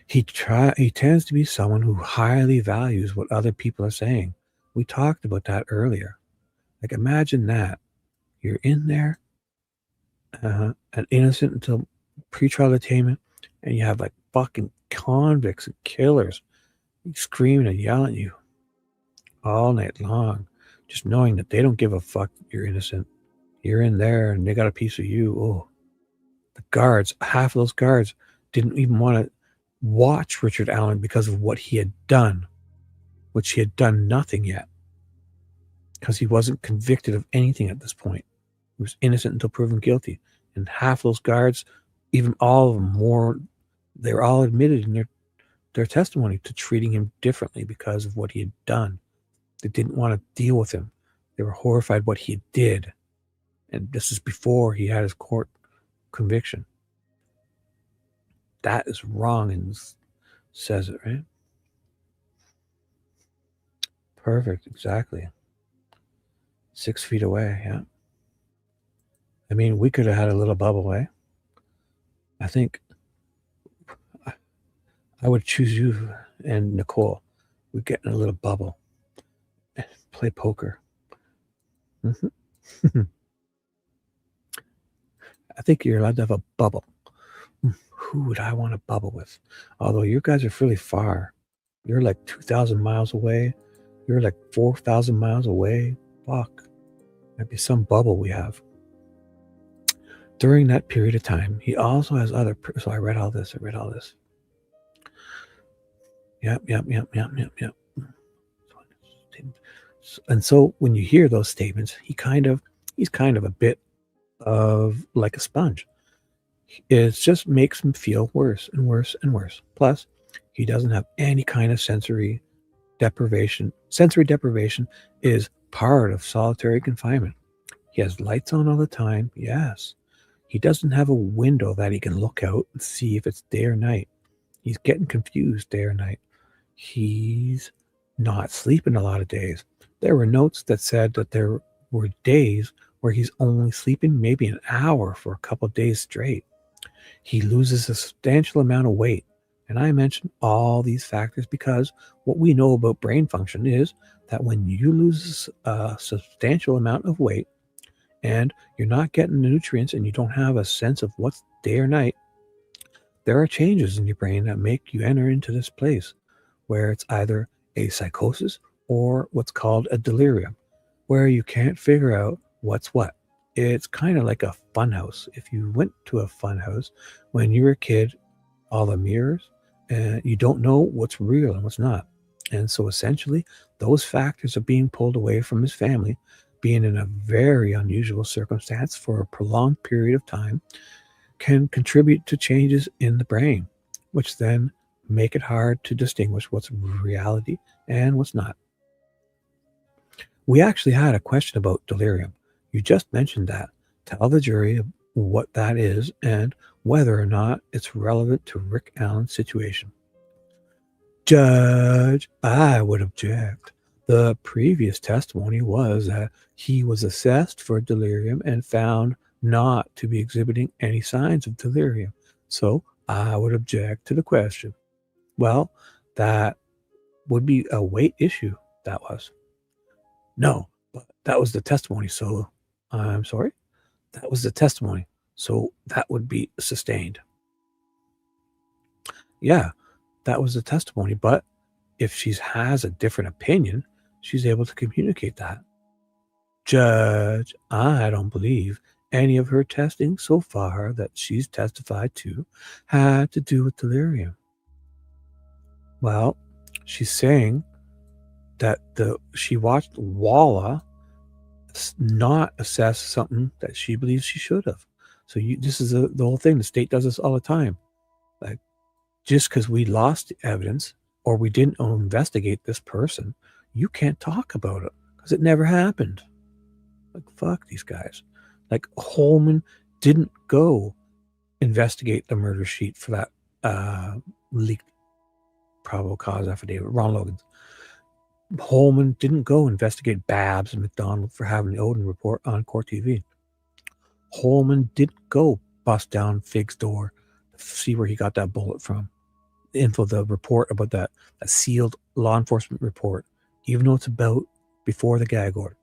He tends to be someone who highly values what other people are saying. We talked about that earlier. Like, imagine that. You're in there, an innocent until pretrial detainment, and you have like fucking convicts and killers screaming and yelling at you all night long, just knowing that they don't give a fuck that you're innocent. You're in there and they got a piece of you. Oh, the guards, half of those guards didn't even want to watch Richard Allen because of what he had done, which he had done nothing yet, because he wasn't convicted of anything at this point. He was innocent until proven guilty. And half those guards, even all of them, they were all admitted in their testimony to treating him differently because of what he had done. They didn't want to deal with him. They were horrified what he did. And this is before he had his court conviction. That is wrong, and says it, right? Perfect, exactly. 6 feet away, yeah. I mean, we could have had a little bubble, eh? I think I would choose you and Nicole. We'd get in a little bubble and play poker. Mm-hmm. I think you're allowed to have a bubble. Who would I want to bubble with? Although you guys are really far. You're like 2,000 miles away. You're like 4,000 miles away. Fuck. Might be some bubble we have. During that period of time, he also has other... So I read all this. Yep. And so when you hear those statements, he's kind of a bit of like a sponge. It just makes him feel worse and worse and worse. Plus, he doesn't have any kind of sensory deprivation. Sensory deprivation is part of solitary confinement. He has lights on all the time. Yes. He doesn't have a window that he can look out and see if it's day or night. He's getting confused day or night. He's not sleeping a lot of days. There were notes that said that there were days where he's only sleeping maybe an hour for a couple of days straight. He loses a substantial amount of weight. And I mention all these factors because what we know about brain function is that when you lose a substantial amount of weight and you're not getting the nutrients and you don't have a sense of what's day or night, there are changes in your brain that make you enter into this place where it's either a psychosis or what's called a delirium, where you can't figure out what's what. It's kind of like a fun house. If you went to a fun house when you were a kid, all the mirrors, and you don't know what's real and what's not. And so essentially, those factors of being pulled away from his family, being in a very unusual circumstance for a prolonged period of time, can contribute to changes in the brain, which then make it hard to distinguish what's reality and what's not. We actually had a question about delirium. You just mentioned that. Tell the jury what that is and whether or not it's relevant to Rick Allen's situation. Judge, I would object. The previous testimony was that he was assessed for delirium and found not to be exhibiting any signs of delirium. So I would object to the question. Well, that would be a weight issue, that was. No, but that was the testimony, so I'm sorry. That was the testimony. So that would be sustained. Yeah, that was the testimony. But if she has a different opinion, she's able to communicate that. Judge, I don't believe any of her testing so far that she's testified to had to do with delirium. Well, she's saying that she watched Walla not assess something that she believes she should have. So this is the whole thing. The state does this all the time. Like, just because we lost evidence or we didn't investigate this person, you can't talk about it because it never happened. Like, fuck these guys. Like, Holman didn't go investigate the murder sheet for that leaked probable cause affidavit, Ron Logan's. Holman didn't go investigate Babs and McDonald for having the Odin report on court TV. Holman didn't go bust down Fig's door to see where he got that bullet from. The info, the report about that sealed law enforcement report, even though it's about before the gag order,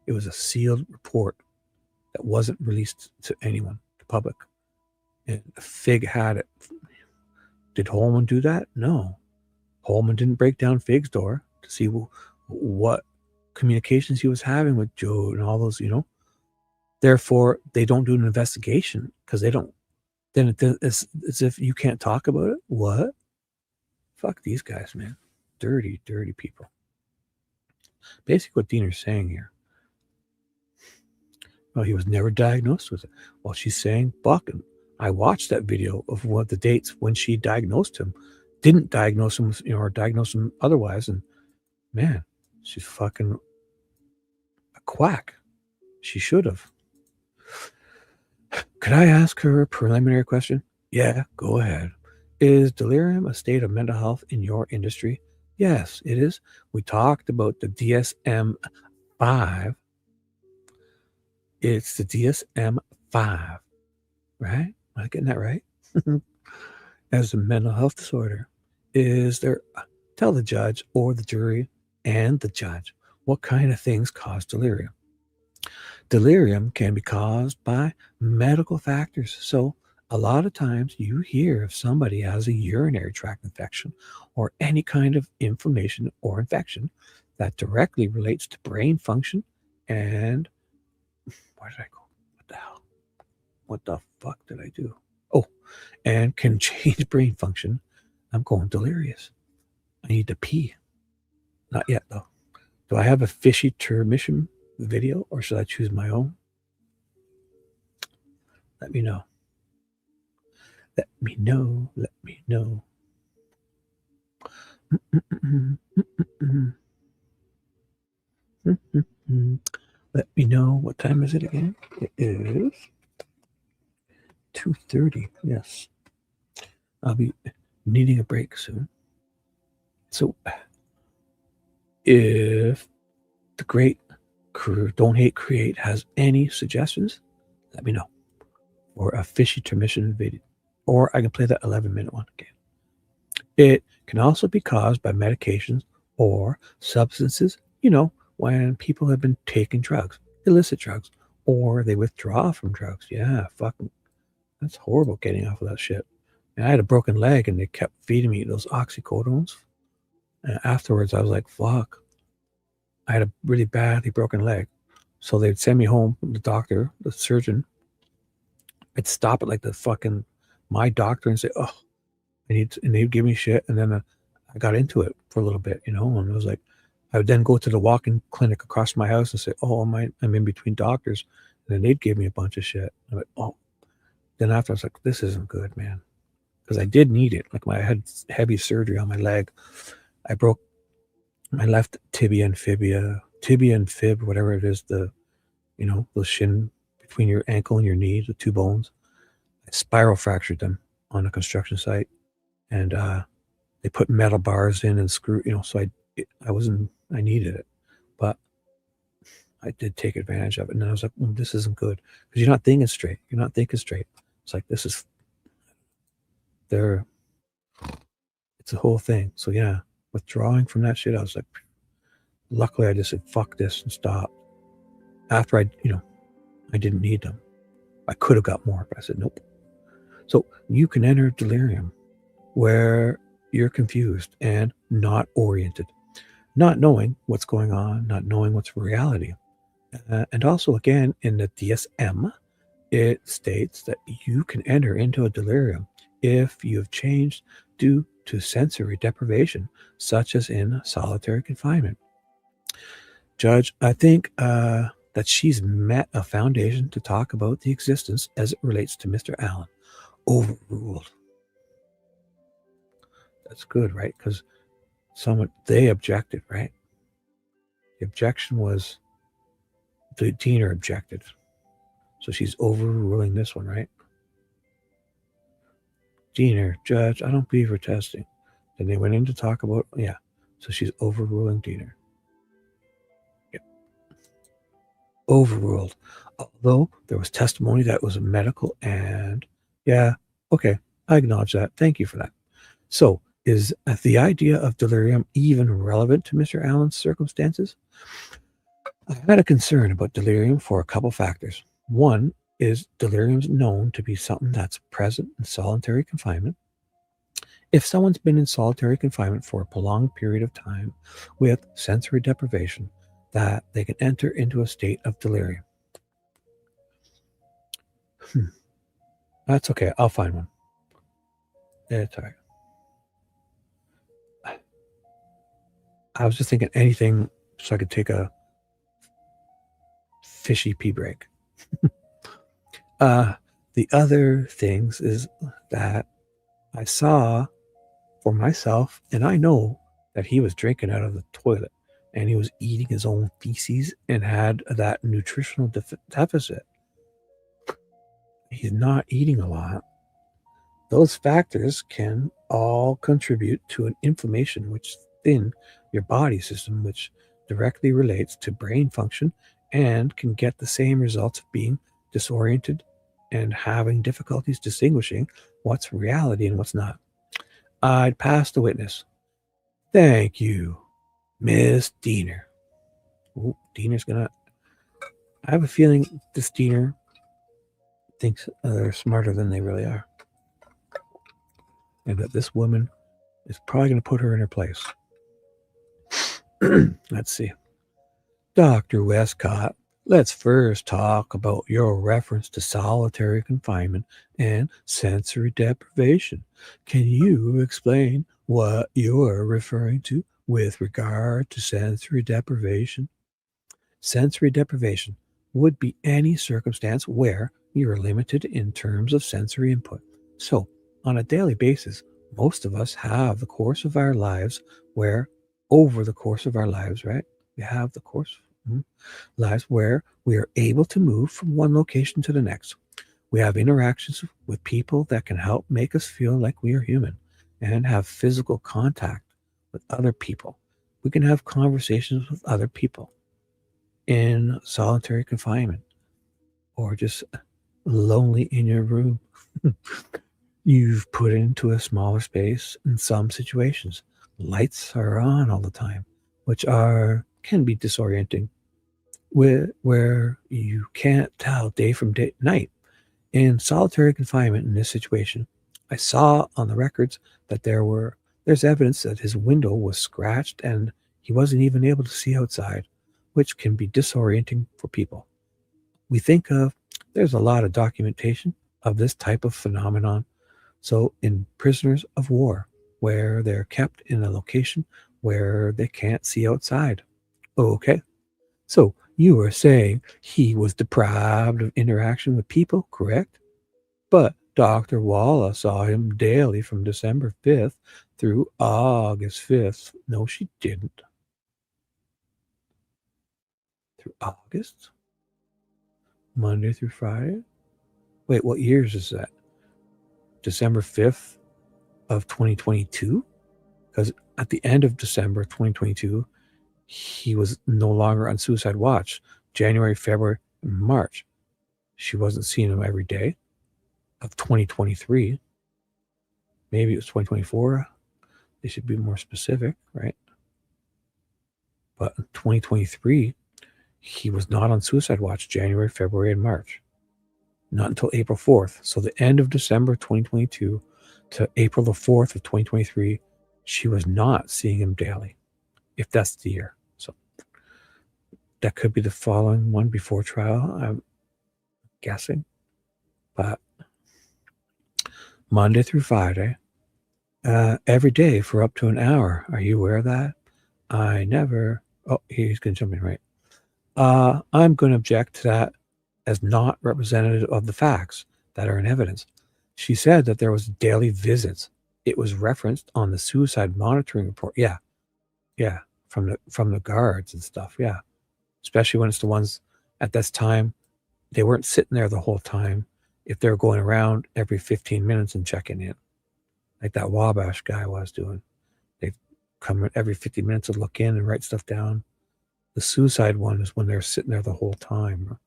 it was a sealed report that wasn't released to anyone, to public. And Fig had it. Did Holman do that? No. Holman didn't break down Fig's door to see what communications he was having with Joe and all those, Therefore, they don't do an investigation because they don't. Then it's as if you can't talk about it. What? Fuck these guys, man. Dirty, dirty people. Basically what Diener's saying here. Well, he was never diagnosed with it. Well, she's saying, fucking, I watched that video of what the dates when she diagnosed him. Didn't diagnose him with, or diagnose him otherwise. And man, she's fucking a quack. She should have. Could I ask her a preliminary question? Yeah, go ahead. Is delirium a state of mental health in your industry? Yes, it is. We talked about the DSM-5. It's the DSM-5, right? Am I getting that right? As a mental health disorder. Tell the judge or the jury and the judge what kind of things cause delirium. Delirium can be caused by medical factors. So a lot of times you hear if somebody has a urinary tract infection or any kind of inflammation or infection that directly relates to brain function and where did I go? What the hell? What the fuck did I do? Oh, and can change brain function. I'm going delirious. I need to pee. Not yet, though. Do I have a fishy intermission video or should I choose my own? Let me know. Let me know. Let me know. Let me know. What time is it again? It is 2:30. Yes. I'll be needing a break soon. So if the great Don't Hate Create has any suggestions, let me know. Or a fishy intermission video. Or I can play that 11-minute one again. It can also be caused by medications or substances, when people have been taking drugs, illicit drugs, or they withdraw from drugs. Yeah, fucking, that's horrible getting off of that shit. And I had a broken leg and they kept feeding me those oxycodones. And afterwards I was like, fuck. I had a really badly broken leg. So they'd send me home from the doctor, the surgeon. I'd stop at like my doctor and say, oh, and they'd give me shit. And then I got into it for a little bit, and it was like, I would then go to the walk-in clinic across my house and say, oh, I'm in between doctors. And then they'd give me a bunch of shit. I'm like, oh. Then after I was like, this isn't good, man. Because I did need it. Like I had heavy surgery on my leg. I broke my left tibia and fib, whatever it is, the shin between your ankle and your knee, the two bones. I spiral fractured them on a construction site. And they put metal bars in and screw, so I needed it. But I did take advantage of it. And then I was like, this isn't good. Because you're not thinking straight. It's like, it's a whole thing. So yeah, withdrawing from that shit, I was like, luckily I just said, fuck this and stopped. After I didn't need them. I could have got more, but I said nope. So you can enter delirium where you're confused and not oriented, not knowing what's going on, not knowing what's reality. And also, again, in the DSM, it states that you can enter into a delirium if you have changed due to sensory deprivation, such as in solitary confinement. Judge, I think that she's met a foundation to talk about the existence as it relates to Mr. Allen. Overruled. That's good, right? Because they objected, right? The objection was the Diener objected. So she's overruling this one, right? Diener, Judge, I don't believe her testing. Then they went in to talk about, yeah. So she's overruling Diener. Yep. Overruled. Although there was testimony that was medical and, yeah, okay, I acknowledge that. Thank you for that. So is the idea of delirium even relevant to Mr. Allen's circumstances? I had a concern about delirium for a couple factors. One is delirium is known to be something that's present in solitary confinement. If someone's been in solitary confinement for a prolonged period of time with sensory deprivation, that they can enter into a state of delirium. That's okay. I'll find one. It's all right. I was just thinking anything so I could take a fishy pee break. The other things is that I saw for myself, and I know that he was drinking out of the toilet and he was eating his own feces and had that nutritional deficit. He's not eating a lot. Those factors can all contribute to an inflammation which within your body system, which directly relates to brain function and can get the same results of being disoriented and having difficulties distinguishing what's reality and what's not. I'd pass the witness. Thank you, Miss Diener. Ooh, Diener's gonna... I have a feeling this Diener thinks they're smarter than they really are. And that this woman is probably going to put her in her place. Let's see. Dr. Wescott, let's first talk about your reference to solitary confinement and sensory deprivation. Can you explain what you're referring to with regard to sensory deprivation? Sensory deprivation would be any circumstance where you're limited in terms of sensory input. So, on a daily basis, most of us have the course of our lives where, over the course of our lives, right? We have the course lives where we are able to move from one location to the next. We have interactions with people that can help make us feel like we are human and have physical contact with other people. We can have conversations with other people in solitary confinement or just lonely in your room. You've put into a smaller space in some situations. Lights are on all the time, which can be disorienting, where you can't tell day from night. In solitary confinement in this situation, I saw on the records that there's evidence that his window was scratched and he wasn't even able to see outside, which can be disorienting for people. There's a lot of documentation of this type of phenomenon. So in prisoners of war, where they're kept in a location where they can't see outside. Okay. So you were saying he was deprived of interaction with people, correct? But Dr. Walla saw him daily from December 5th through August 5th. No, she didn't. Through August? Monday through Friday? Wait, what years is that? December 5th of 2022? Because at the end of December 2022, he was no longer on suicide watch. January, February, and March. She wasn't seeing him every day of 2023. Maybe it was 2024. They should be more specific, right? But in 2023, he was not on suicide watch January, February, and March. not until April 4th. So the end of December 2022 to April the 4th of 2023, she was not seeing him daily, if that's the year. So that could be the following one before trial, I'm guessing. But Monday through Friday, every day for up to an hour. Are you aware of that? I never. Oh, he's going to jump in, right? I'm going to object to that as not representative of the facts that are in evidence. She said that there was daily visits. It was referenced on the suicide monitoring report. Yeah, from the guards and stuff. Yeah, especially when it's the ones at this time. They weren't sitting there the whole time. If they're going around every 15 minutes and checking in, like that Wabash guy was doing. They come every 50 minutes and look in and write stuff down. The suicide one is when they're sitting there the whole time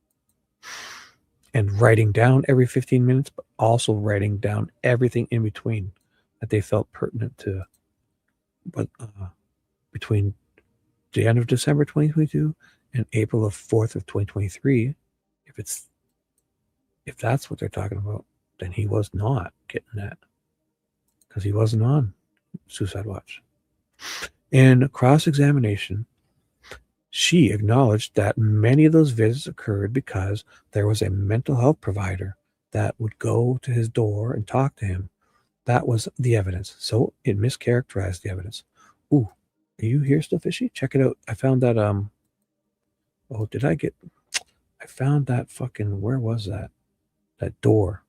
and writing down every 15 minutes, but also writing down everything in between that they felt pertinent to. But between the end of December 2022 and April of 4th of 2023, if that's what they're talking about, then he was not getting that, because he wasn't on suicide watch. In cross-examination, she acknowledged that many of those visits occurred because there was a mental health provider that would go to his door and talk to him. That was the evidence. So it mischaracterized the evidence. Ooh, are you here still, Fishy? Check it out. I found that, I found that fucking, where was that? That door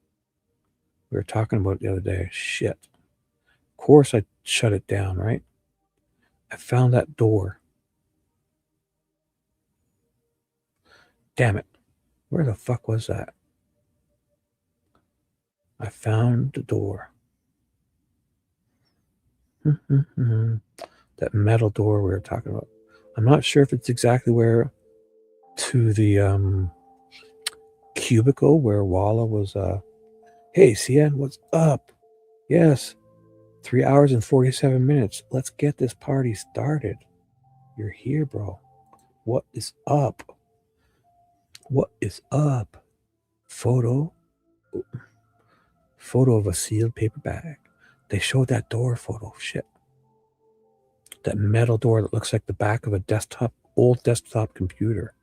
we were talking about the other day. Shit. Of course I shut it down, right? I found that door. Damn it. Where the fuck was that? I found the door. That metal door we were talking about. I'm not sure if it's exactly where to the cubicle where Walla was. Hey, CN, what's up? Yes, 3 hours and 47 minutes. Let's get this party started. You're here, bro. What is up? What is up? Photo of a sealed paper bag. They showed that door photo. Shit. That metal door that looks like the back of a old desktop computer.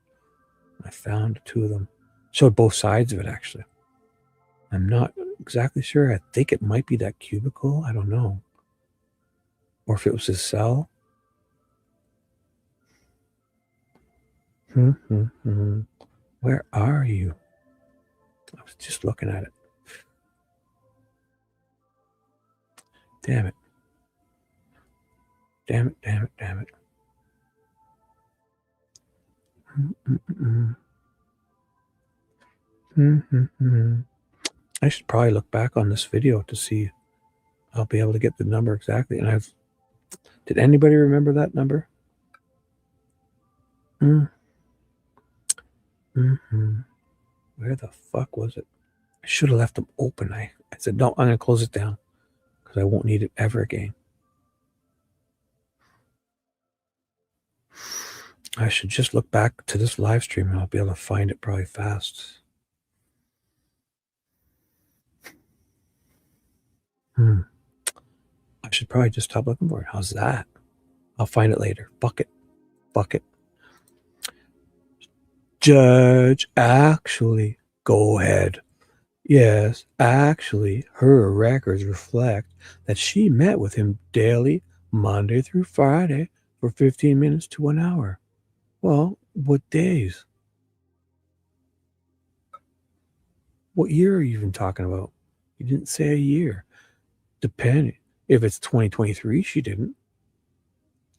I found two of them. Showed both sides of it, actually. I'm not exactly sure. I think it might be that cubicle. I don't know. Or if it was his cell. Where are you? I was just looking at it. Damn it. Damn it, damn it, damn it. I should probably look back on this video to see. I'll be able to get the number exactly. And did anybody remember that number? Where the fuck was it? I should have left them open. I said, no, I'm going to close it down because I won't need it ever again. I should just look back to this live stream and I'll be able to find it probably fast. I should probably just stop looking for it. How's that? I'll find it later. Fuck it. Judge, actually, go ahead. Yes, actually, her records reflect that she met with him daily, Monday through Friday, for 15 minutes to 1 hour. Well, what days? What year are you even talking about? You didn't say a year. Depending. If it's 2023, she didn't.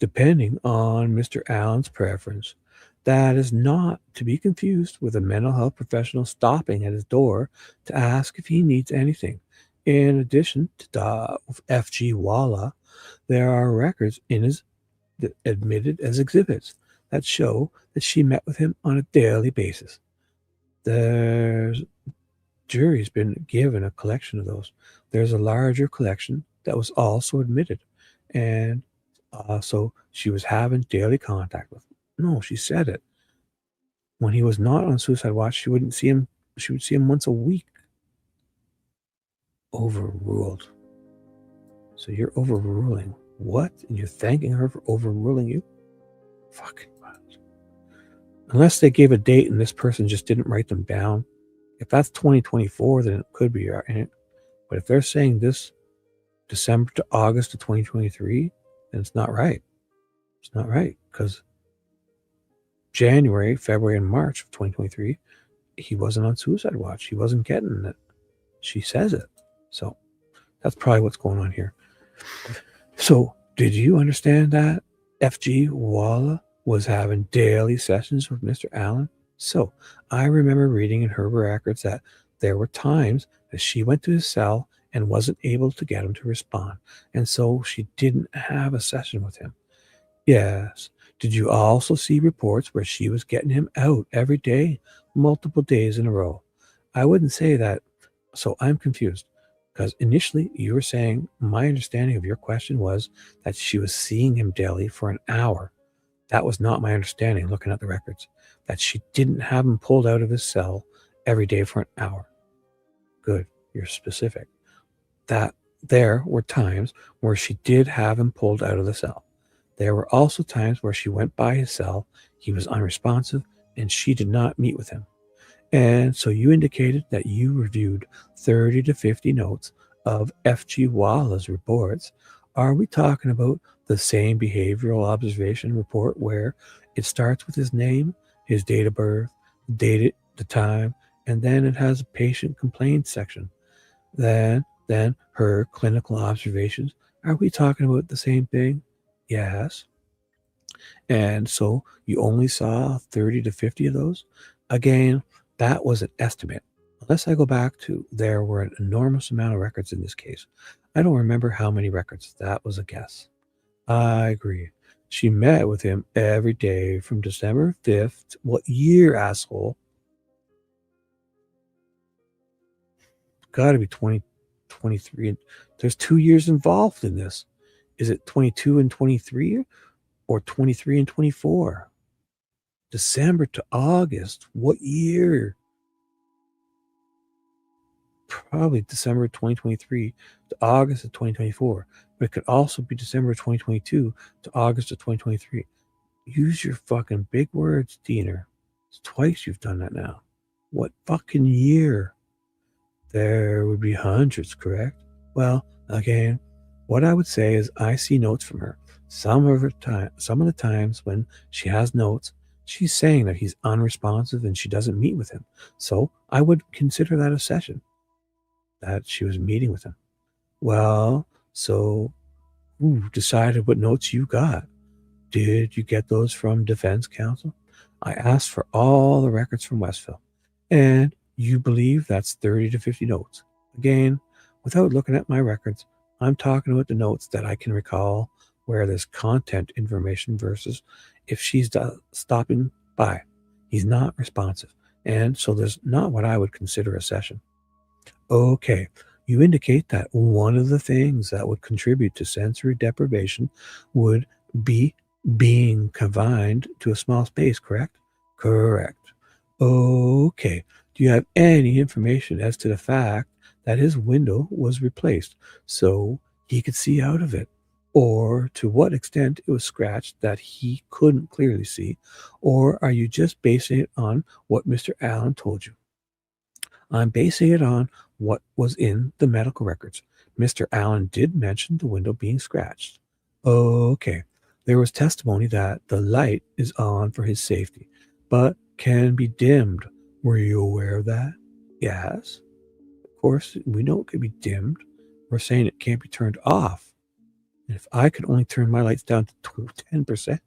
Depending on Mr. Allen's preference. That is not to be confused with a mental health professional stopping at his door to ask if he needs anything. In addition to F.G. Walla, there are records in his admitted as exhibits that show that she met with him on a daily basis. The jury's been given a collection of those. There's a larger collection that was also admitted, and so she was having daily contact with him. No, she said it. When he was not on suicide watch, she wouldn't see him she would see him once a week. Overruled. So you're overruling what? And you're thanking her for overruling you? Fucking wild. Unless they gave a date and this person just didn't write them down. If that's 2024, then it could be right. But if they're saying this December to August of 2023, then it's not right. It's not right, because January, February, and March of 2023, he wasn't on suicide watch. He wasn't getting it. She says it. So that's probably what's going on here. So did you understand that FG Walla was having daily sessions with Mr. Allen? So I remember reading in her records that there were times that she went to his cell and wasn't able to get him to respond. And so she didn't have a session with him. Yes. Did you also see reports where she was getting him out every day, multiple days in a row? I wouldn't say that. So I'm confused. Because initially you were saying, my understanding of your question was that she was seeing him daily for an hour. That was not my understanding looking at the records. That she didn't have him pulled out of his cell every day for an hour. Good, you're specific. That there were times where she did have him pulled out of the cell. There were also times where she went by his cell, he was unresponsive, and she did not meet with him. And so you indicated that you reviewed 30 to 50 notes of F.G. Walla's reports. Are we talking about the same behavioral observation report where it starts with his name, his date of birth, the time, and then it has a patient complaint section? Then her clinical observations. Are we talking about the same thing? Yes. And so you only saw 30 to 50 of those? Again, that was an estimate. Unless I go back to, there were an enormous amount of records in this case. I don't remember how many records. That was a guess. I agree. She met with him every day from December 5th. What year, asshole? Got to be 2023. There's 2 years involved in this. Is it 22 and 23 or 23 and 24? December to August. What year? Probably December 2023 to August of 2024. But it could also be December 2022 to August of 2023. Use your fucking big words, Diener. It's twice you've done that now. What fucking year? There would be hundreds, correct? Well, again, what I would say is I see notes from her. Some of the times when she has notes, she's saying that he's unresponsive and she doesn't meet with him. So I would consider that a session, that she was meeting with him. Well, so who decided what notes you got? Did you get those from defense counsel? I asked for all the records from Westville, and you believe that's 30 to 50 notes. Again, without looking at my records, I'm talking about the notes that I can recall where there's content information versus if she's stopping by. He's not responsive, and so there's not what I would consider a session. Okay, you indicate that one of the things that would contribute to sensory deprivation would be being confined to a small space, correct? Correct. Okay. Do you have any information as to the fact that his window was replaced so he could see out of it? Or to what extent it was scratched that he couldn't clearly see? Or are you just basing it on what Mr. Allen told you? I'm basing it on what was in the medical records. Mr. Allen did mention the window being scratched. Okay. There was testimony that the light is on for his safety, but can be dimmed. Were you aware of that? Yes. Of course, we know it can be dimmed. We're saying it can't be turned off. And if I could only turn my lights down to 10%,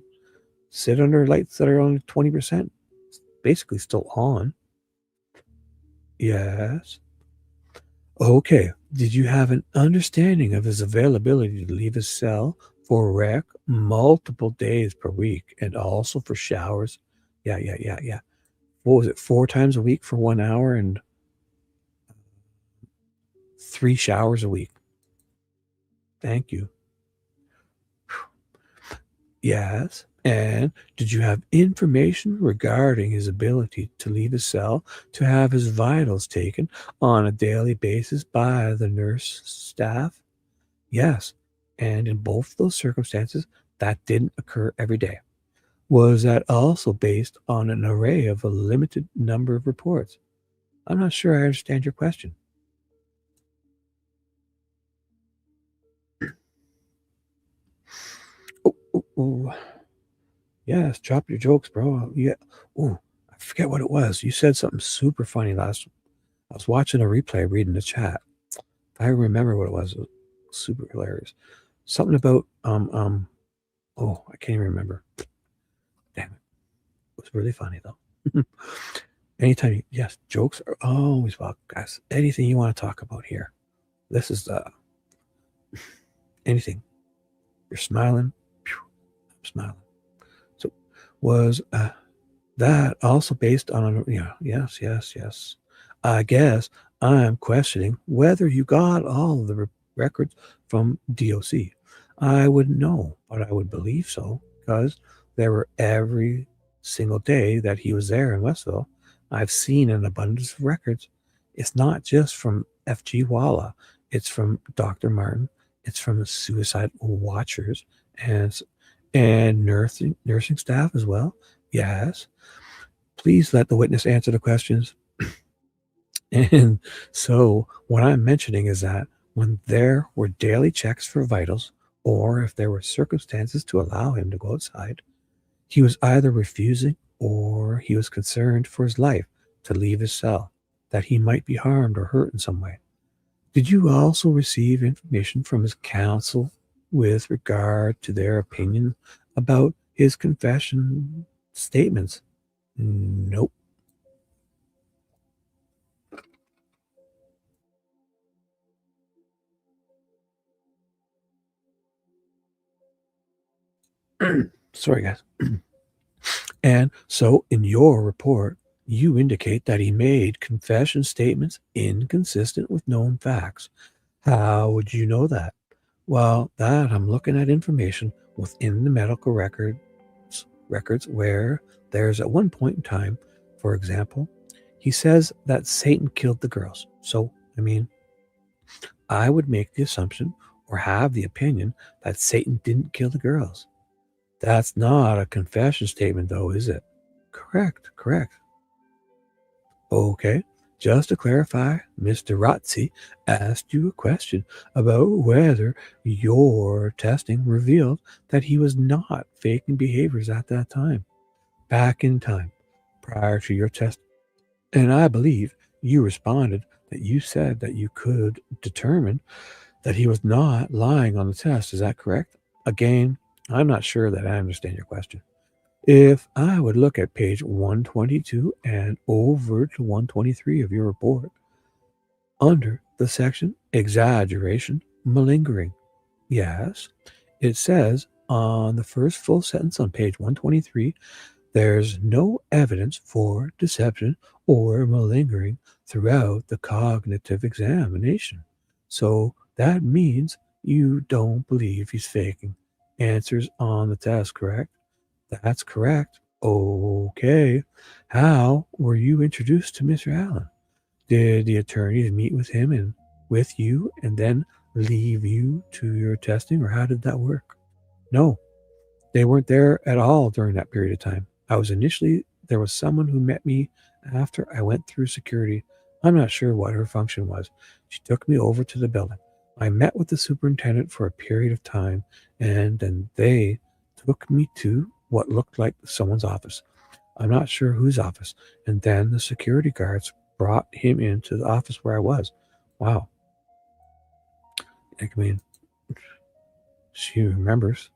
sit under lights that are only 20%, it's basically still on. Yes. Okay. Did you have an understanding of his availability to leave his cell for rec multiple days per week and also for showers? Yeah. What was it? 4 times a week for 1 hour and 3 showers a week. Thank you. Yes. And did you have information regarding his ability to leave his cell to have his vitals taken on a daily basis by the nurse staff? Yes. And in both those circumstances, that didn't occur every day. Was that also based on an array of a limited number of reports? I'm not sure I understand your question. Ooh. Yes, drop your jokes, bro. Yeah. Ooh, I forget what it was. You said something super funny last. I was watching a replay, reading the chat. I remember what it was. It was super hilarious. Something about Oh, I can't even remember. Damn it. It was really funny though. Anytime, yes, jokes are always welcome, guys. Anything you want to talk about here. This is anything. You're smiling. I'm smiling. So was that also based on yes. I guess I'm questioning whether you got all of the records from DOC. I wouldn't know, but I would believe so because there were every single day that he was there in Westville. I've seen an abundance of records. It's not just from FG Walla. It's from Dr. Martin. It's from the suicide watchers and nursing staff as well. Yes. Please let the witness answer the questions. And so what I'm mentioning is that when there were daily checks for vitals, or if there were circumstances to allow him to go outside, he was either refusing or he was concerned for his life to leave his cell, that he might be harmed or hurt in some way. Did you also receive information from his counsel with regard to their opinion about his confession statements? Nope. Sorry, guys. And so in your report, you indicate that he made confession statements inconsistent with known facts. How would you know that? Well, that I'm looking at information within the medical records where there's at one point in time, for example, he says that Satan killed the girls. So, I would make the assumption or have the opinion that Satan didn't kill the girls. That's not a confession statement, though, is it? Correct. Okay. Just to clarify, Mr. Rotzi asked you a question about whether your testing revealed that he was not faking behaviors at that time, back in time, prior to your test. And I believe you responded that you said that you could determine that he was not lying on the test. Is that correct? Again, I'm not sure that I understand your question. If I would look at page 122 and over to 123 of your report, under the section exaggeration, malingering, yes, it says on the first full sentence on page 123, there's no evidence for deception or malingering throughout the cognitive examination. So that means you don't believe he's faking answers on the test, correct? That's correct. Okay. How were you introduced to Mr. Allen? Did the attorneys meet with him and with you and then leave you to your testing, or how did that work? No, they weren't there at all during that period of time. There was someone who met me after I went through security. I'm not sure what her function was. She took me over to the building. I met with the superintendent for a period of time, and then they took me to what looked like someone's office. I'm not sure whose office. And then the security guards brought him into the office where I was. Wow. She remembers.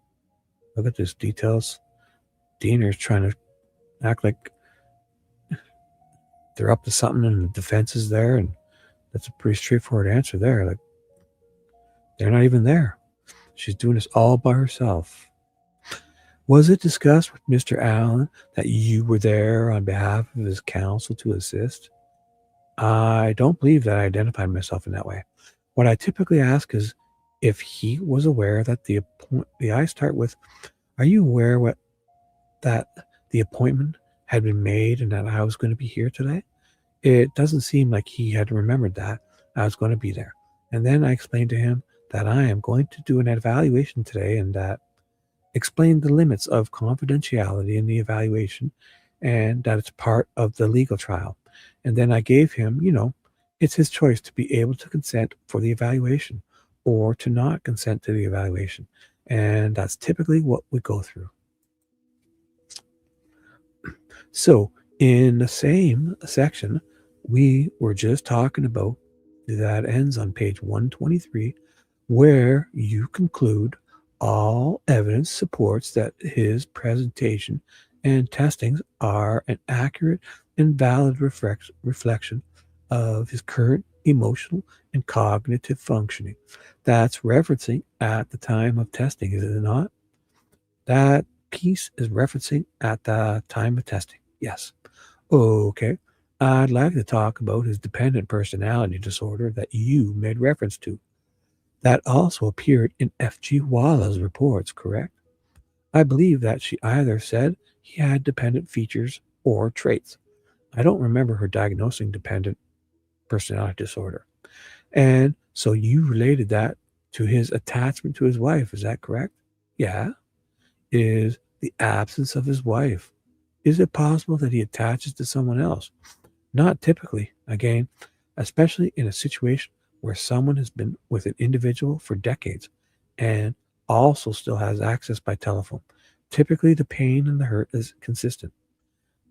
Look at this details. Diener's trying to act like they're up to something and the defense is there, and that's a pretty straightforward answer there. Like, they're not even there. She's doing this all by herself. Was it discussed with Mr. Allen that you were there on behalf of his counsel to assist? I don't believe that I identified myself in that way. What I typically ask is if he was aware that I start with, are you aware what that the appointment had been made and that I was going to be here today. It doesn't seem like he had remembered that I was going to be there. And then I explained to him that I am going to do an evaluation today and that explained the limits of confidentiality in the evaluation and that it's part of the legal trial. And then I gave him, it's his choice to be able to consent for the evaluation or to not consent to the evaluation. And that's typically what we go through. So, in the same section, we were just talking about that ends on page 123, where you conclude all evidence supports that his presentation and testings are an accurate and valid reflection of his current emotional and cognitive functioning. That's referencing at the time of testing, is it not? That piece is referencing at the time of testing. Yes. Okay. I'd like to talk about his dependent personality disorder that you made reference to. That also appeared in F.G. Walla's reports, correct? I believe that she either said he had dependent features or traits. I don't remember her diagnosing dependent personality disorder. And so you related that to his attachment to his wife, is that correct? Yeah. Is the absence of his wife. Is it possible that he attaches to someone else? Not typically, again, especially in a situation where someone has been with an individual for decades and also still has access by telephone. Typically, the pain and the hurt is consistent.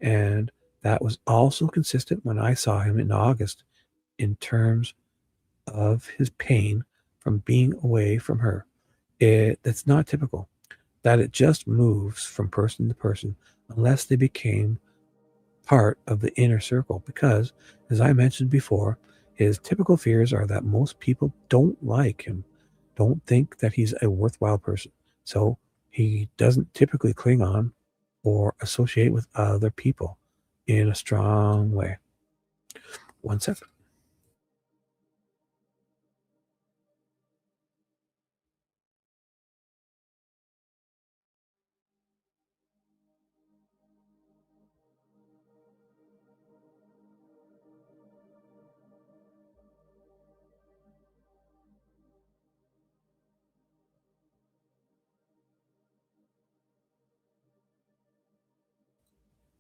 And that was also consistent when I saw him in August in terms of his pain from being away from her. That's not typical. That it just moves from person to person unless they became part of the inner circle because, as I mentioned before, his typical fears are that most people don't like him, don't think that he's a worthwhile person. So he doesn't typically cling on or associate with other people in a strong way. 1 second.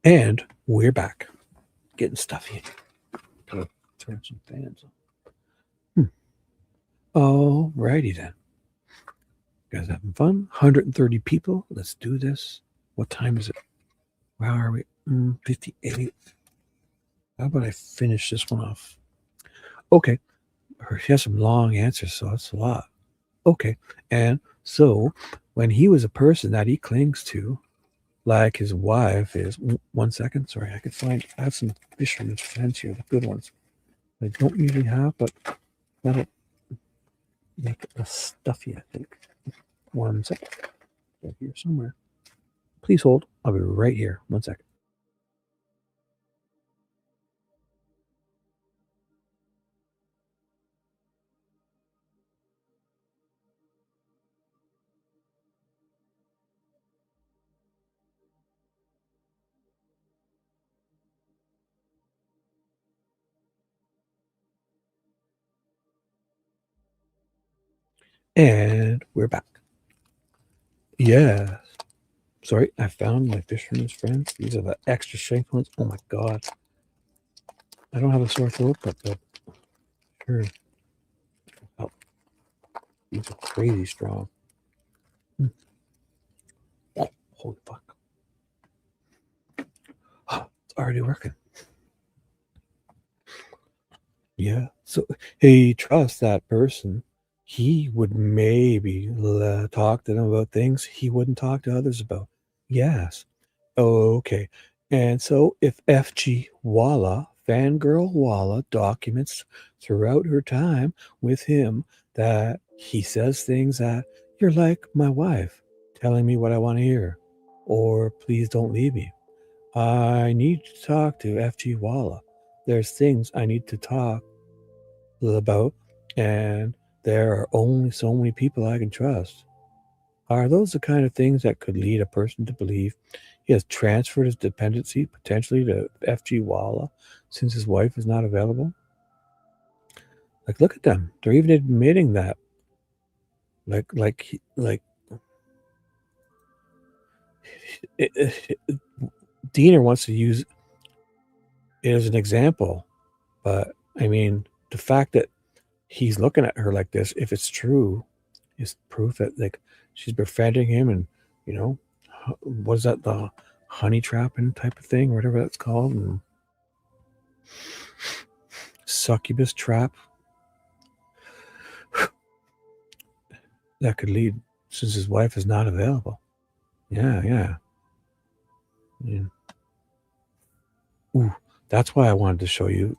And we're back. Getting stuffy. Gotta turn some fans on. Alrighty then. You guys having fun? 130 people. Let's do this. What time is it? Where are we? 58. How about I finish this one off? Okay. She has some long answers, so that's a lot. Okay. And so when he was a person that he clings to, like his wife is. 1 second. Sorry, I have some fisherman's friends here, the good ones. I don't usually have, but that'll make it less stuffy, I think. 1 second. Right here somewhere. Please hold. I'll be right here. 1 second. And we're back. Yes. Sorry, I found my fisherman's friends. These are the extra strength ones. Oh my god. I don't have a sore throat, but sure. Oh, these are crazy strong. Oh, holy fuck. Oh, it's already working. Yeah. So he trusts that person. He would maybe talk to them about things he wouldn't talk to others about. Yes. Okay. And so if F.G. Walla, fangirl Walla, documents throughout her time with him that he says things that you're like my wife, telling me what I want to hear, or please don't leave me. I need to talk to F.G. Walla. There's things I need to talk about, and there are only so many people I can trust. Are those the kind of things that could lead a person to believe he has transferred his dependency potentially to F.G. Walla since his wife is not available? Like, look at them. They're even admitting that. Like Diener wants to use it as an example, but I mean, the fact that he's looking at her like this, if it's true, is proof that like she's befriending him, and you know, what is that, the honey trapping type of thing, whatever that's called, and succubus trap that could lead, since his wife is not available. Yeah. Ooh, that's why I wanted to show you.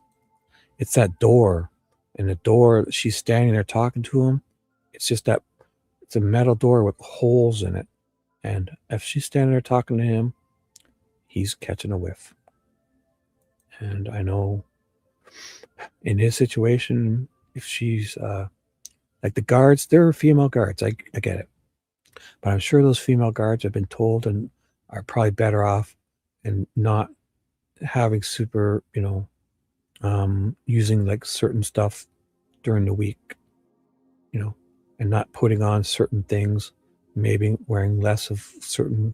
It's that door, and the door, she's standing there talking to him. It's just that it's a metal door with holes in it. And if she's standing there talking to him, he's catching a whiff. And I know in his situation, if she's like the guards, there are female guards. I get it. But I'm sure those female guards have been told and are probably better off and not having super, using like certain stuff during the week, and not putting on certain things, maybe wearing less of certain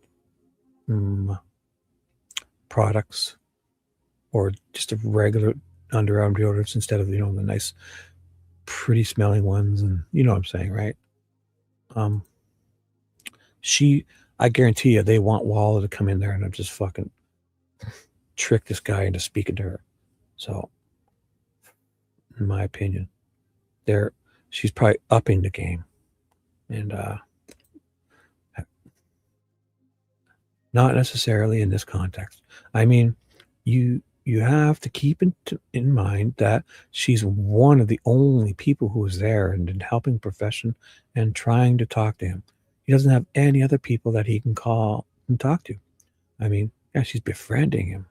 products, or just a regular underarm deodorants instead of, the nice, pretty smelling ones. And you know what I'm saying, right? I guarantee you, they want Walla to come in there and just fucking trick this guy into speaking to her. So, in my opinion, she's probably upping the game, and not necessarily in this context. I mean, you have to keep in mind that she's one of the only people who is there and in helping profession and trying to talk to him. He doesn't have any other people that he can call and talk to. I mean, yeah, she's befriending him.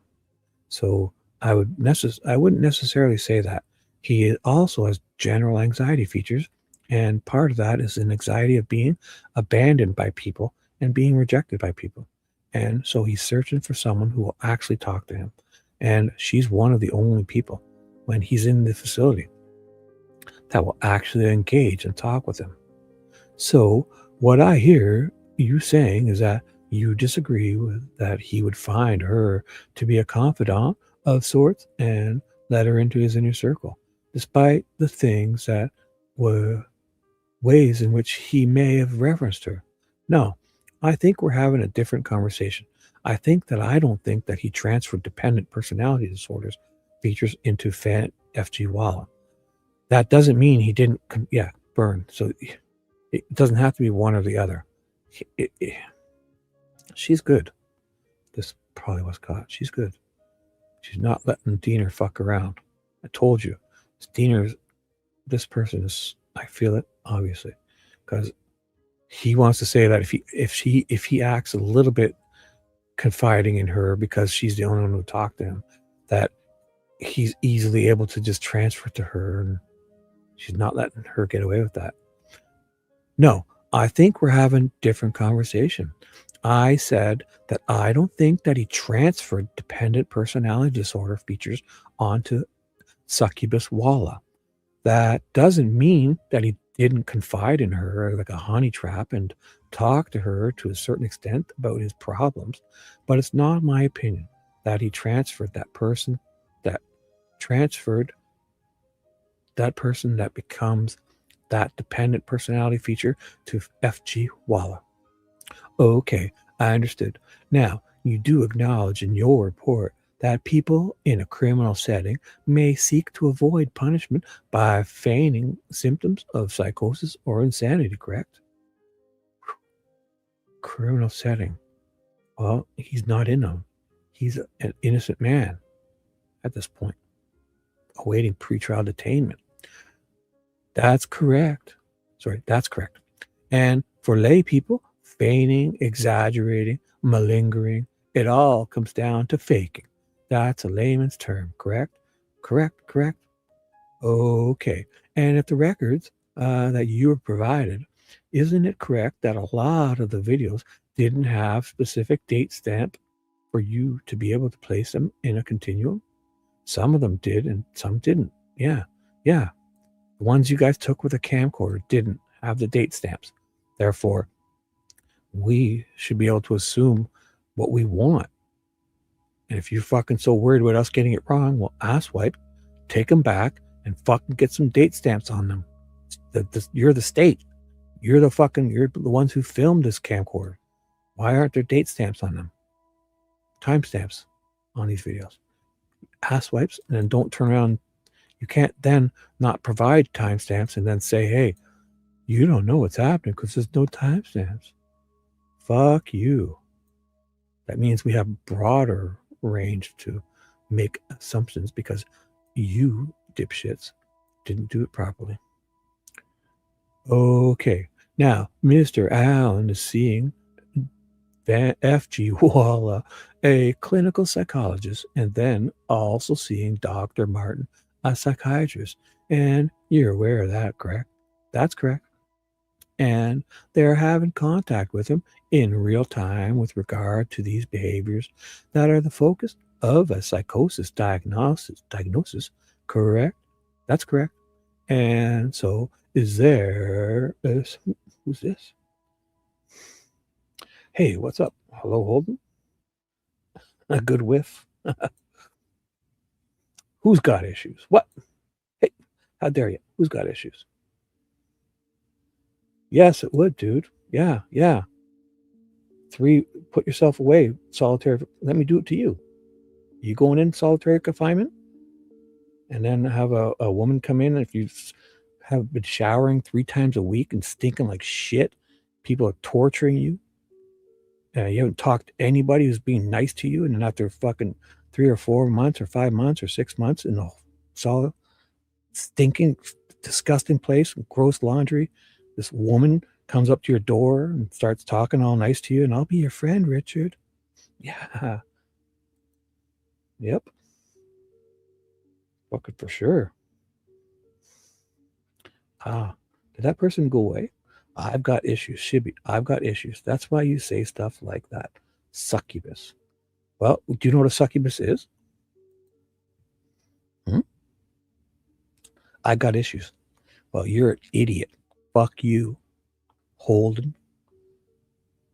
So I wouldn't necessarily say that. He also has general anxiety features, and part of that is an anxiety of being abandoned by people and being rejected by people. And so he's searching for someone who will actually talk to him. And she's one of the only people when he's in the facility that will actually engage and talk with him. So what I hear you saying is that you disagree with that he would find her to be a confidant of sorts and let her into his inner circle, despite the things that were ways in which he may have referenced her. No, I think we're having a different conversation. I don't think that he transferred dependent personality disorders features into F.G. Walla. That doesn't mean he didn't, burn. So it doesn't have to be one or the other. She's good. This Polly Wescott, she's good. She's not letting Diener fuck around. I told you, this person is, I feel it, obviously, because he wants to say that if he acts a little bit confiding in her because she's the only one who talked to him, that he's easily able to just transfer to her, and she's not letting her get away with that. No, I think we're having different conversation. I said that I don't think that he transferred dependent personality disorder features onto succubus Walla. That doesn't mean that he didn't confide in her like a honey trap and talk to her to a certain extent about his problems, but it's not my opinion that he transferred that person that becomes that dependent personality feature to F.G. Walla. Okay, I understood. Now, you do acknowledge in your report that people in a criminal setting may seek to avoid punishment by feigning symptoms of psychosis or insanity, correct? Criminal setting. Well, he's not in them. He's an innocent man at this point, awaiting pretrial detainment. That's correct. That's correct. And for lay people, feigning, exaggerating, malingering, it all comes down to faking. That's a layman's term, correct? Correct. Okay. And if the records that you were provided Isn't it correct that a lot of the videos didn't have specific date stamp for you to be able to place them in a continuum? Some of them did and some didn't. Yeah. The ones you guys took with a camcorder didn't have the date stamps. Therefore, we should be able to assume what we want. And if you're fucking so worried about us getting it wrong, well, asswipe, take them back and fucking get some date stamps on them. You're the state. You're the ones who filmed this camcorder. Why aren't there date stamps on them? Timestamps on these videos. Asswipes, and then don't turn around. You can't then not provide timestamps and then say, hey, you don't know what's happening because there's no timestamps. Fuck you. That means we have broader range to make assumptions because you dipshits didn't do it properly. Okay, now Mr. Allen is seeing F.G. Walla, a clinical psychologist, and then also seeing Dr. Martin, a psychiatrist. And you're aware of that, correct? That's correct. And they're having contact with him in real time with regard to these behaviors that are the focus of a psychosis diagnosis, correct? That's correct. And so who's this? Hey, what's up? Hello, Holden? A good whiff. Who's got issues? What? Hey, how dare you? Who's got issues? Yes, it would, dude. Yeah. 3, put yourself away. Solitary. Let me do it to you. You going in solitary confinement? And then have a woman come in. If you have been showering 3 times a week and stinking like shit, people are torturing you. You haven't talked to anybody who's being nice to you, and then after fucking 3 or 4 months or 5 months or 6 months in the solid, stinking, disgusting place, gross laundry, this woman comes up to your door and starts talking all nice to you, and I'll be your friend, Richard. Yeah. Yep. Fucking for sure. Did that person go away? I've got issues, Shibby. I've got issues. That's why you say stuff like that. Succubus. Well, do you know what a succubus is? I got issues. Well, you're an idiot. Fuck you, Holden.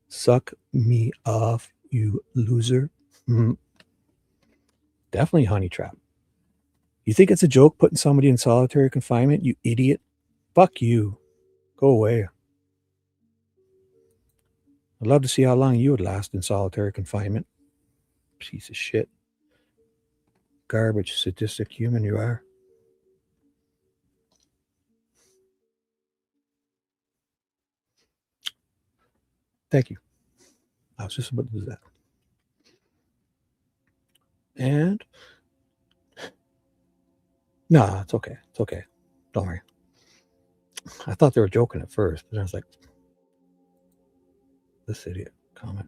Suck me off, you loser. Definitely honey trap. You think it's a joke putting somebody in solitary confinement, you idiot? Fuck you. Go away. I'd love to see how long you would last in solitary confinement. Piece of shit. Garbage, sadistic human you are. Thank you. I was just about to do that. And no, it's okay. It's okay. Don't worry. I thought they were joking at first, but I was like, this idiot comment.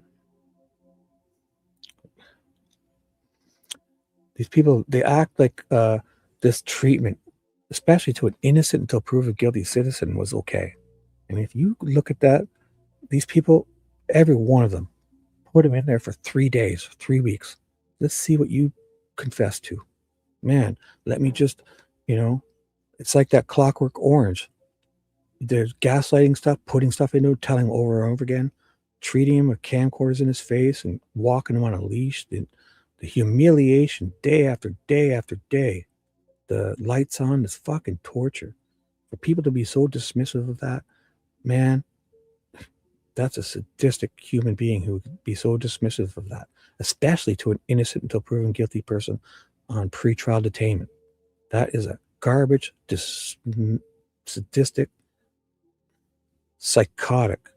These people, they act like this treatment, especially to an innocent until proven guilty citizen, was okay. I mean, if you look at that, these people, every one of them, put them in there for 3 days, 3 weeks. Let's see what you confess to. Man, let me just, it's like that Clockwork Orange. There's gaslighting stuff, putting stuff into it, telling him over and over again, treating him with camcorders in his face and walking him on a leash. The humiliation day after day after day. The lights on is fucking torture. For people to be so dismissive of that, man, that's a sadistic human being who would be so dismissive of that, especially to an innocent until proven guilty person on pretrial detainment. That is a garbage, sadistic, psychotic,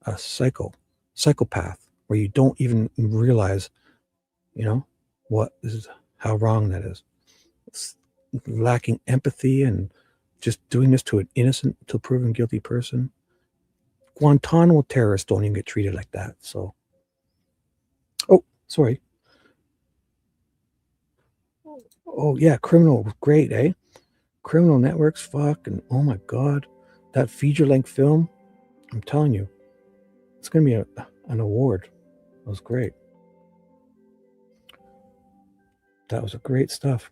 a psychopath, where you don't even realize, what is, how wrong that is. It's lacking empathy and just doing this to an innocent until proven guilty person. Guantanamo terrorists don't even get treated like that. So, oh, sorry. Oh yeah, Criminal was great, eh? Criminal Networks, fucking, oh my God. That feature-length film, I'm telling you, it's going to be an award. That was great. That was a great stuff.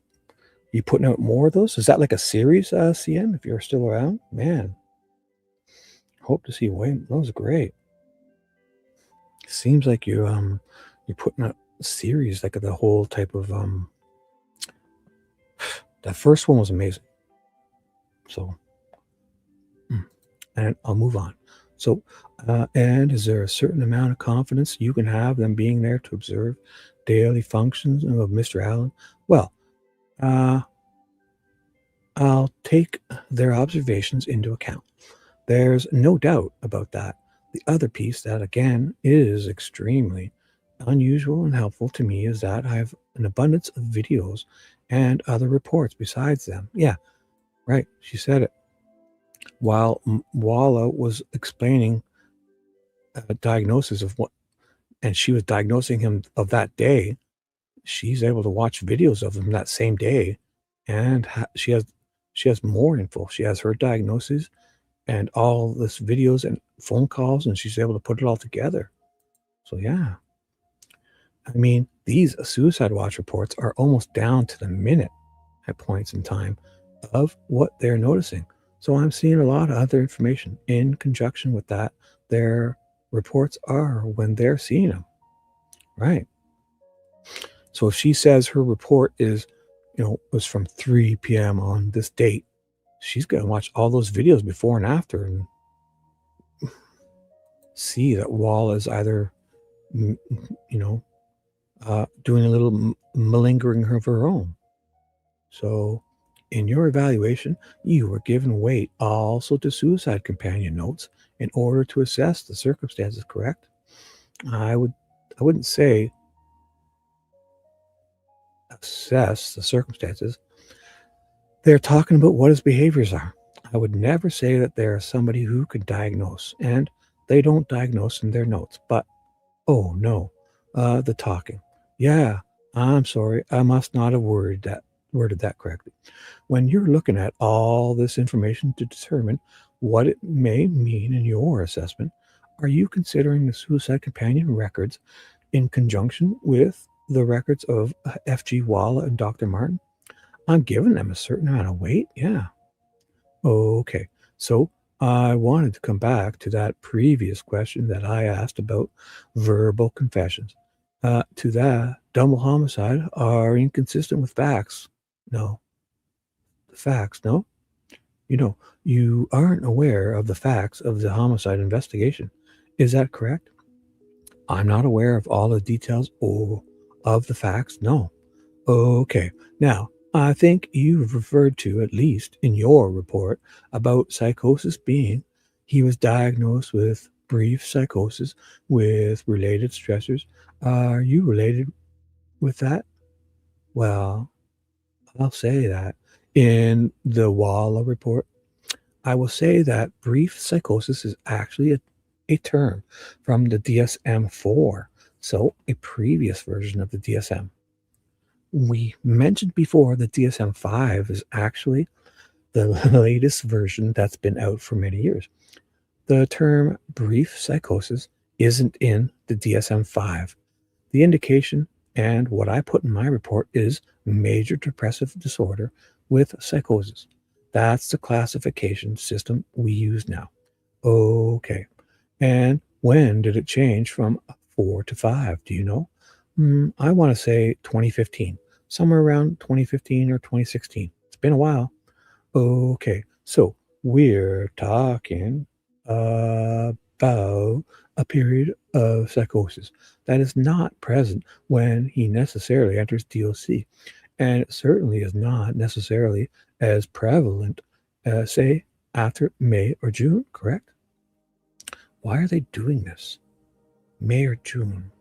You putting out more of those? Is that like a series, CM, if you're still around? Man, hope to see you. Wayne. That was great. Seems like you're putting out a series, like the whole type of that first one was amazing. So, and I'll move on. So, and is there a certain amount of confidence you can have them being there to observe daily functions of Mr. Allen? Well, I'll take their observations into account. There's no doubt about that. The other piece that, again, is extremely unusual and helpful to me is that I have an abundance of videos and other reports besides them. Yeah, right. She said it. While Walla was explaining a diagnosis of what, and she was diagnosing him of that day, she's able to watch videos of him that same day, and she has more info. She has her diagnosis and all this videos and phone calls, and she's able to put it all together. So yeah, I mean, these suicide watch reports are almost down to the minute at points in time of what they're noticing. So I'm seeing a lot of other information in conjunction with that. Their reports are when they're seeing them, right? So if she says her report is, was from 3 p.m. on this date, she's going to watch all those videos before and after and see that Wall is either, doing a little malingering of her own. So in your evaluation, you were given weight also to suicide companion notes in order to assess the circumstances, correct? I wouldn't say assess the circumstances. They're talking about what his behaviors are. I would never say that they're somebody who could diagnose, and they don't diagnose in their notes. But, oh no, the talking. Yeah, I'm sorry. I must not have worded that correctly. When you're looking at all this information to determine what it may mean in your assessment, are you considering the suicide companion records in conjunction with the records of F.G. Walla and Dr. Martin? I'm giving them a certain amount of weight. Yeah. Okay. So I wanted to come back to that previous question that I asked about verbal confessions. To that, double homicide are inconsistent with facts. No. The facts, no? You aren't aware of the facts of the homicide investigation. Is that correct? I'm not aware of all the details of the facts. No. Okay. Now, I think you've referred to, at least in your report, about psychosis being he was diagnosed with brief psychosis with related stressors. Are you related with that? Well, I'll say that in the Walla report, I will say that brief psychosis is actually a term from the DSM-4, so a previous version of the DSM. We mentioned before the DSM-5 is actually the latest version that's been out for many years. The term brief psychosis isn't in the DSM-5. The indication and what I put in my report is major depressive disorder with psychosis. That's the classification system we use now. Okay. And when did it change from 4 to 5? Do you know? I want to say 2015. Somewhere around 2015 or 2016. It's been a while. Okay, so we're talking about a period of psychosis that is not present when he necessarily enters DOC. And it certainly is not necessarily as prevalent, say, after May or June, correct? Why are they doing this? May or June?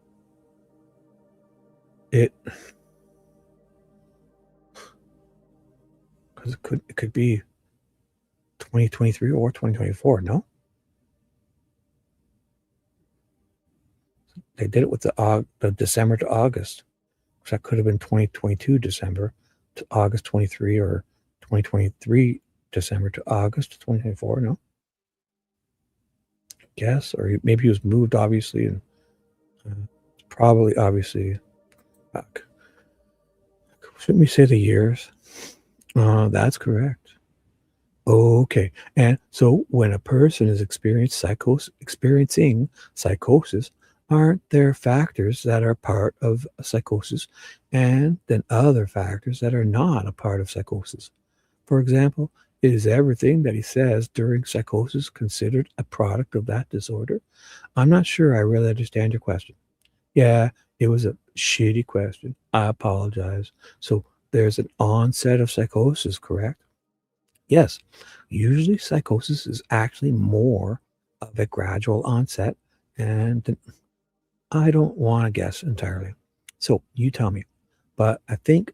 Because it could be 2023 or 2024, no? They did it with the December to August. So that could have been 2022 December to August 23 or 2023 December to August 2024, no? guess, or maybe he was moved, obviously, and probably, obviously, back. Shouldn't we say the years? That's correct. Okay. And so when a person is experiencing psychosis, aren't there factors that are part of a psychosis and then other factors that are not a part of psychosis? For example, is everything that he says during psychosis considered a product of that disorder? I'm not sure I really understand your question. Yeah, it was a shitty question. I apologize. So there's an onset of psychosis, correct? Yes, usually psychosis is actually more of a gradual onset, and I don't want to guess entirely. So you tell me. But I think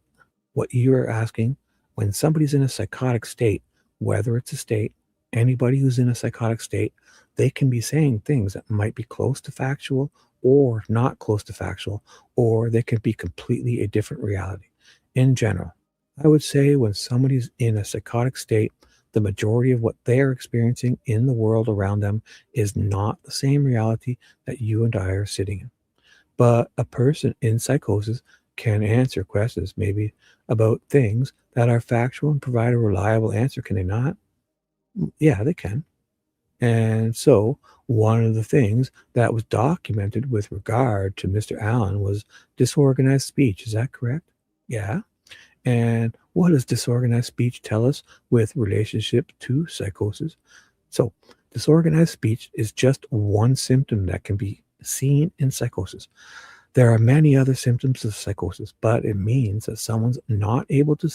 what you're asking, when somebody's in a psychotic state, whether it's a state, anybody who's in a psychotic state, they can be saying things that might be close to factual or not close to factual, or they could be completely a different reality. In general, I would say when somebody's in a psychotic state, the majority of what they're experiencing in the world around them is not the same reality that you and I are sitting in. But a person in psychosis can answer questions maybe about things that are factual and provide a reliable answer, can they not? Yeah, they can. And so one of the things that was documented with regard to Mr. Allen was disorganized speech. Is that correct? Yeah. And what does disorganized speech tell us with relationship to psychosis? So disorganized speech is just one symptom that can be seen in psychosis. There are many other symptoms of psychosis, but it means that someone's not able to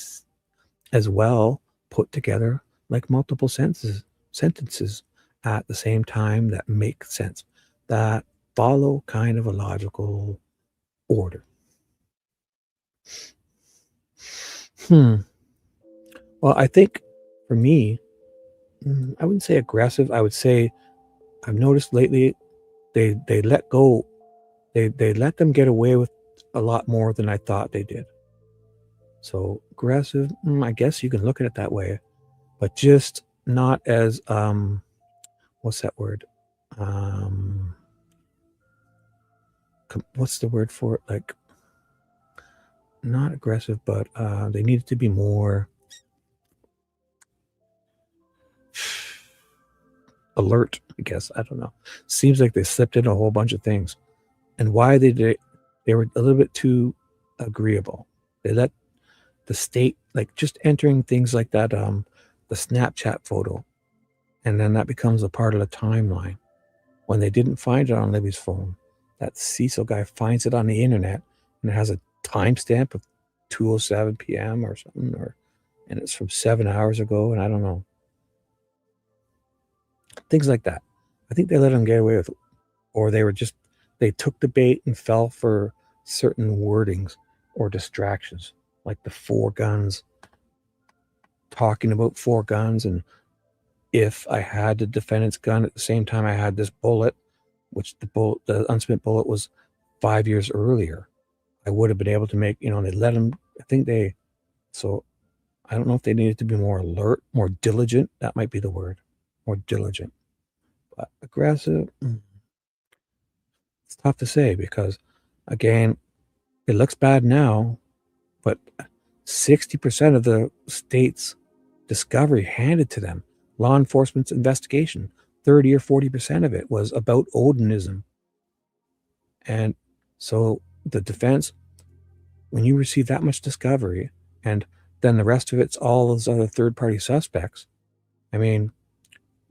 as well put together like multiple sentences at the same time that make sense, that follow kind of a logical order. Well, I think for me, I wouldn't say aggressive. I would say I've noticed lately they let go. They let them get away with a lot more than I thought they did. So aggressive, I guess you can look at it that way, but just not as what's that word? What's the word for it? Like not aggressive, but they needed to be more alert, I guess. I don't know. Seems like they slipped in a whole bunch of things. And why they were a little bit too agreeable. They let the state, like just entering things like that, the Snapchat photo, and then that becomes a part of the timeline. When they didn't find it on Libby's phone, that Cecil guy finds it on the internet, and it has a timestamp of 2:07 p.m. or something, and it's from 7 hours ago, and I don't know. Things like that. I think they let them get away with it, or they took the bait and fell for certain wordings or distractions, like the 4 guns, talking about 4 guns, and if I had the defendant's gun at the same time I had this bullet, which the unspent bullet was 5 years earlier, I would have been able to make, they let them, so I don't know if they needed to be more alert, more diligent. That might be the word, more diligent. But aggressive, it's tough to say because, again, it looks bad now, but 60% of the state's discovery handed to them, law enforcement's investigation, 30 or 40% of it was about Odinism. And so the defense, when you receive that much discovery, and then the rest of it's all those other third-party suspects, I mean,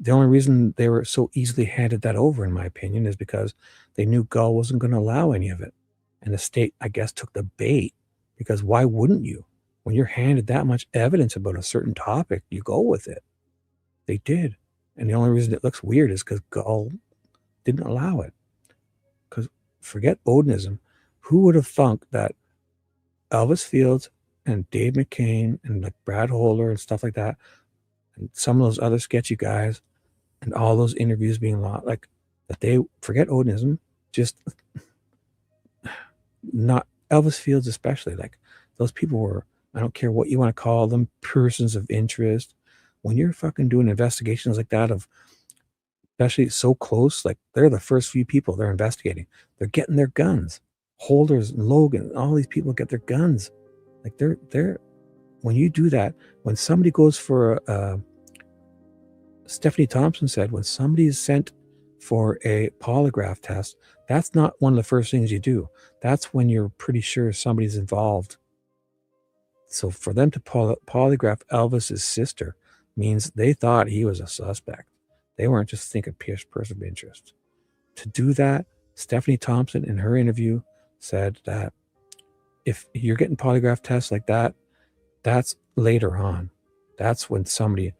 the only reason they were so easily handed that over, in my opinion, is because they knew Gull wasn't going to allow any of it. And the state, I guess, took the bait, because why wouldn't you? When you're handed that much evidence about a certain topic, you go with it. They did. And the only reason it looks weird is because Gull didn't allow it. Because forget Odinism. Who would have thunk that Elvis Fields and Dave McCain and like Brad Holder and stuff like that, and some of those other sketchy guys, and all those interviews being like that, they forget Odinism, just not Elvis Fields especially. Like those people were, I don't care what you want to call them, persons of interest. When you're fucking doing investigations like that of especially so close. Like, they're the first few people they're investigating. They're getting their guns. Holders and Logan, all these people get their guns. Like, they're when you do that, when somebody goes for Stephanie Thompson said, when somebody is sent for a polygraph test, that's not one of the first things you do. That's when you're pretty sure somebody's involved. So for them to polygraph Elvis's sister means they thought he was a suspect. They weren't just thinking person of interest. To do that, Stephanie Thompson in her interview said that if you're getting polygraph tests like that, that's later on. That's when somebody,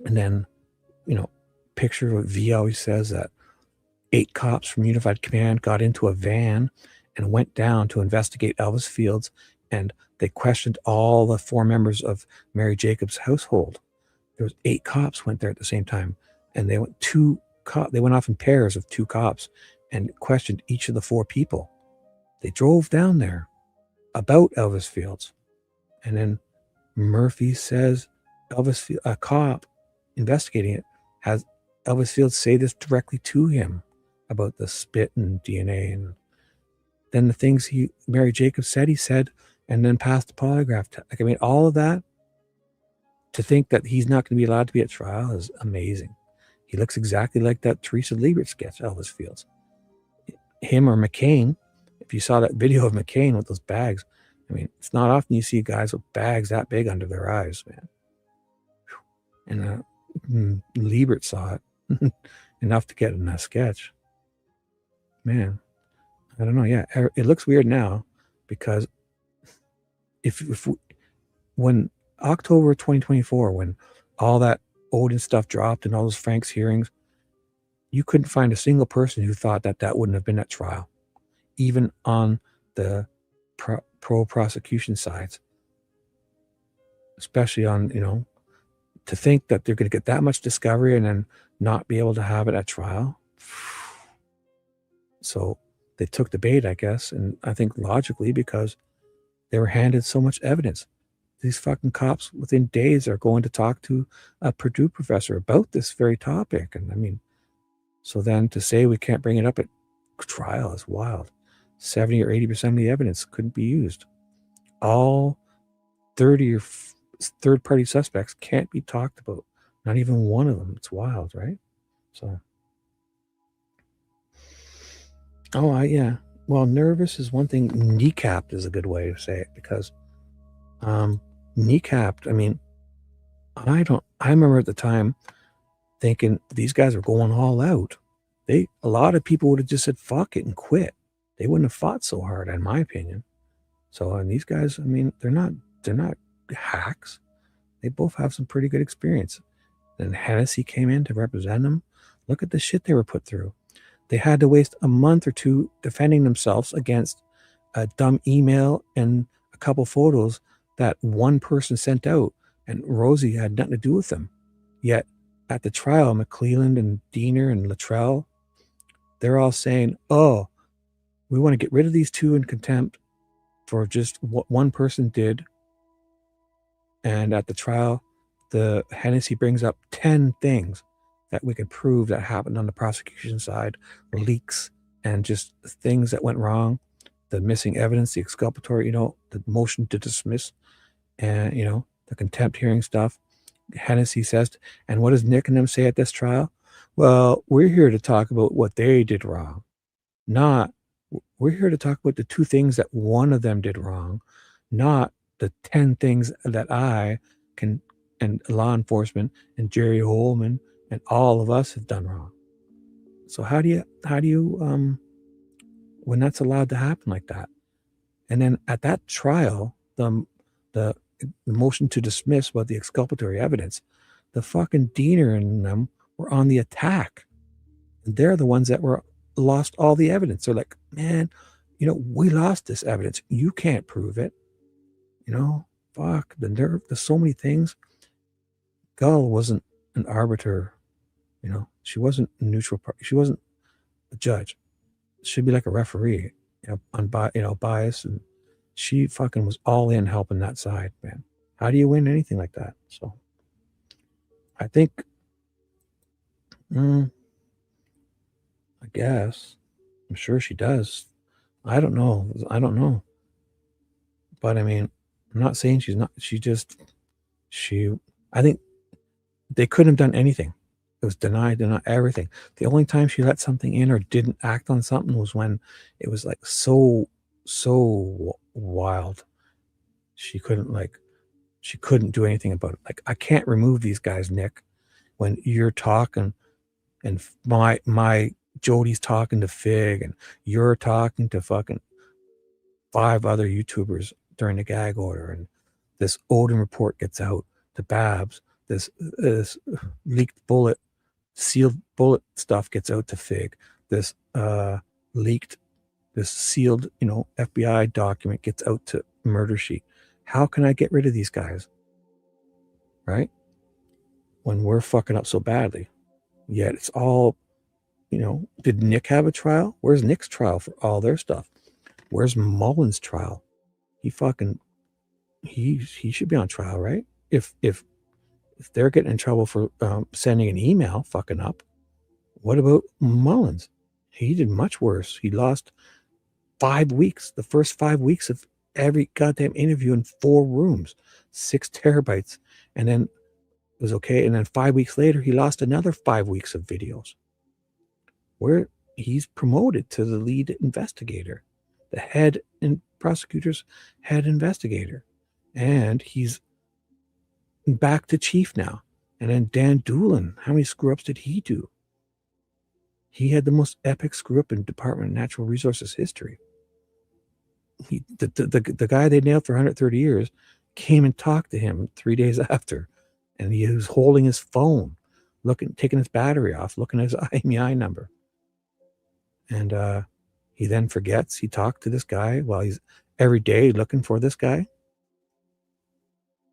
and then, picture what V always says, that 8 cops from Unified Command got into a van and went down to investigate Elvis Fields, and they questioned all the 4 members of Mary Jacobs' household. There was 8 cops went there at the same time, and they went off in pairs of 2 cops and questioned each of the 4 people. They drove down there about Elvis Fields, and then Murphy says a cop investigating it has Elvis Fields say this directly to him about the spit and DNA, and then the things Mary Jacobs said he said, and then passed the polygraph test. Like, I mean, all of that, to think that he's not going to be allowed to be at trial is amazing. He looks exactly like that Teresa Liebert sketch, Elvis Fields. Him or McCain, if you saw that video of McCain with those bags, I mean, it's not often you see guys with bags that big under their eyes, man. And Liebert saw it enough to get in that sketch. Man, I don't know. Yeah, it looks weird now because when October 2024, when all that Odin stuff dropped and all those Frank's hearings, you couldn't find a single person who thought that wouldn't have been at trial, even on the pro-prosecution sides, especially on, to think that they're going to get that much discovery and then not be able to have it at trial. So they took the bait, I guess, and I think logically, because they were handed so much evidence. These fucking cops within days are going to talk to a Purdue professor about this very topic. And I mean, so then to say we can't bring it up at trial is wild. 70 or 80% of the evidence couldn't be used. All 30 or third-party suspects can't be talked about. Not even one of them. It's wild, right? So, yeah. Well, nervous is one thing. Kneecapped is a good way to say it, because kneecapped, I mean, I remember at the time thinking these guys are going all out. A lot of people would have just said fuck it and quit. They wouldn't have fought so hard, in my opinion. So, and these guys, I mean, they're not hacks. They both have some pretty good experience. Then Hennessy came in to represent them. Look at the shit they were put through. They had to waste a month or 2 defending themselves against a dumb email and a couple photos that one person sent out, and Rosie had nothing to do with them. Yet at the trial, McClelland and Diener and Luttrell, they're all saying, oh, we want to get rid of these 2 in contempt for just what one person did. And at the trial, the Hennessy brings up 10 things that we can prove that happened on the prosecution side, leaks and just things that went wrong, the missing evidence, the exculpatory, the motion to dismiss, and, the contempt hearing stuff. Hennessy says, and what does Nick and them say at this trial? Well, we're here to talk about what they did wrong. We're here to talk about the 2 things that one of them did wrong, not the 10 things that I can, and law enforcement and Jerry Holman and all of us have done wrong. So how do you when that's allowed to happen like that? And then at that trial, the motion to dismiss about the exculpatory evidence, the fucking Diener and them were on the attack. And they're the ones that lost all the evidence. They're like, man, we lost this evidence. You can't prove it. Fuck, the nerve. There's so many things. Gull wasn't an arbiter. She wasn't a neutral party. She wasn't a judge. She'd be like a referee, bias. And she fucking was all in helping that side, man. How do you win anything like that? So I think I guess. I'm sure she does. I don't know. But I mean, I'm not saying she's not. I think they couldn't have done anything. It was denied everything. The only time she let something in or didn't act on something was when it was like so wild. She couldn't do anything about it. Like, I can't remove these guys, Nick, when you're talking and my Jody's talking to Fig and you're talking to fucking 5 other YouTubers during the gag order, and this Odin report gets out to Babs, this leaked bullet, sealed bullet stuff gets out to Fig, this sealed, FBI document gets out to Murder Sheet. How can I get rid of these guys? Right? When we're fucking up so badly. Yet it's all, did Nick have a trial? Where's Nick's trial for all their stuff? Where's Mullin's trial? He should be on trial, right? If they're getting in trouble for sending an email fucking up, what about Mullin's? He did much worse. He lost 5 weeks, the first 5 weeks of every goddamn interview in 4 rooms, 6 terabytes, and then it was okay. And then 5 weeks later, he lost another 5 weeks of videos. Where he's promoted to the lead investigator, the head and prosecutor's head investigator, and he's back to chief now. And then Dan Doolin, how many screw ups did he do? He had the most epic screw up in Department of Natural Resources history. The guy they nailed for 130 years came and talked to him 3 days after, and he was holding his phone, taking his battery off, looking at his IMEI number. And he then forgets he talked to this guy while he's every day looking for this guy.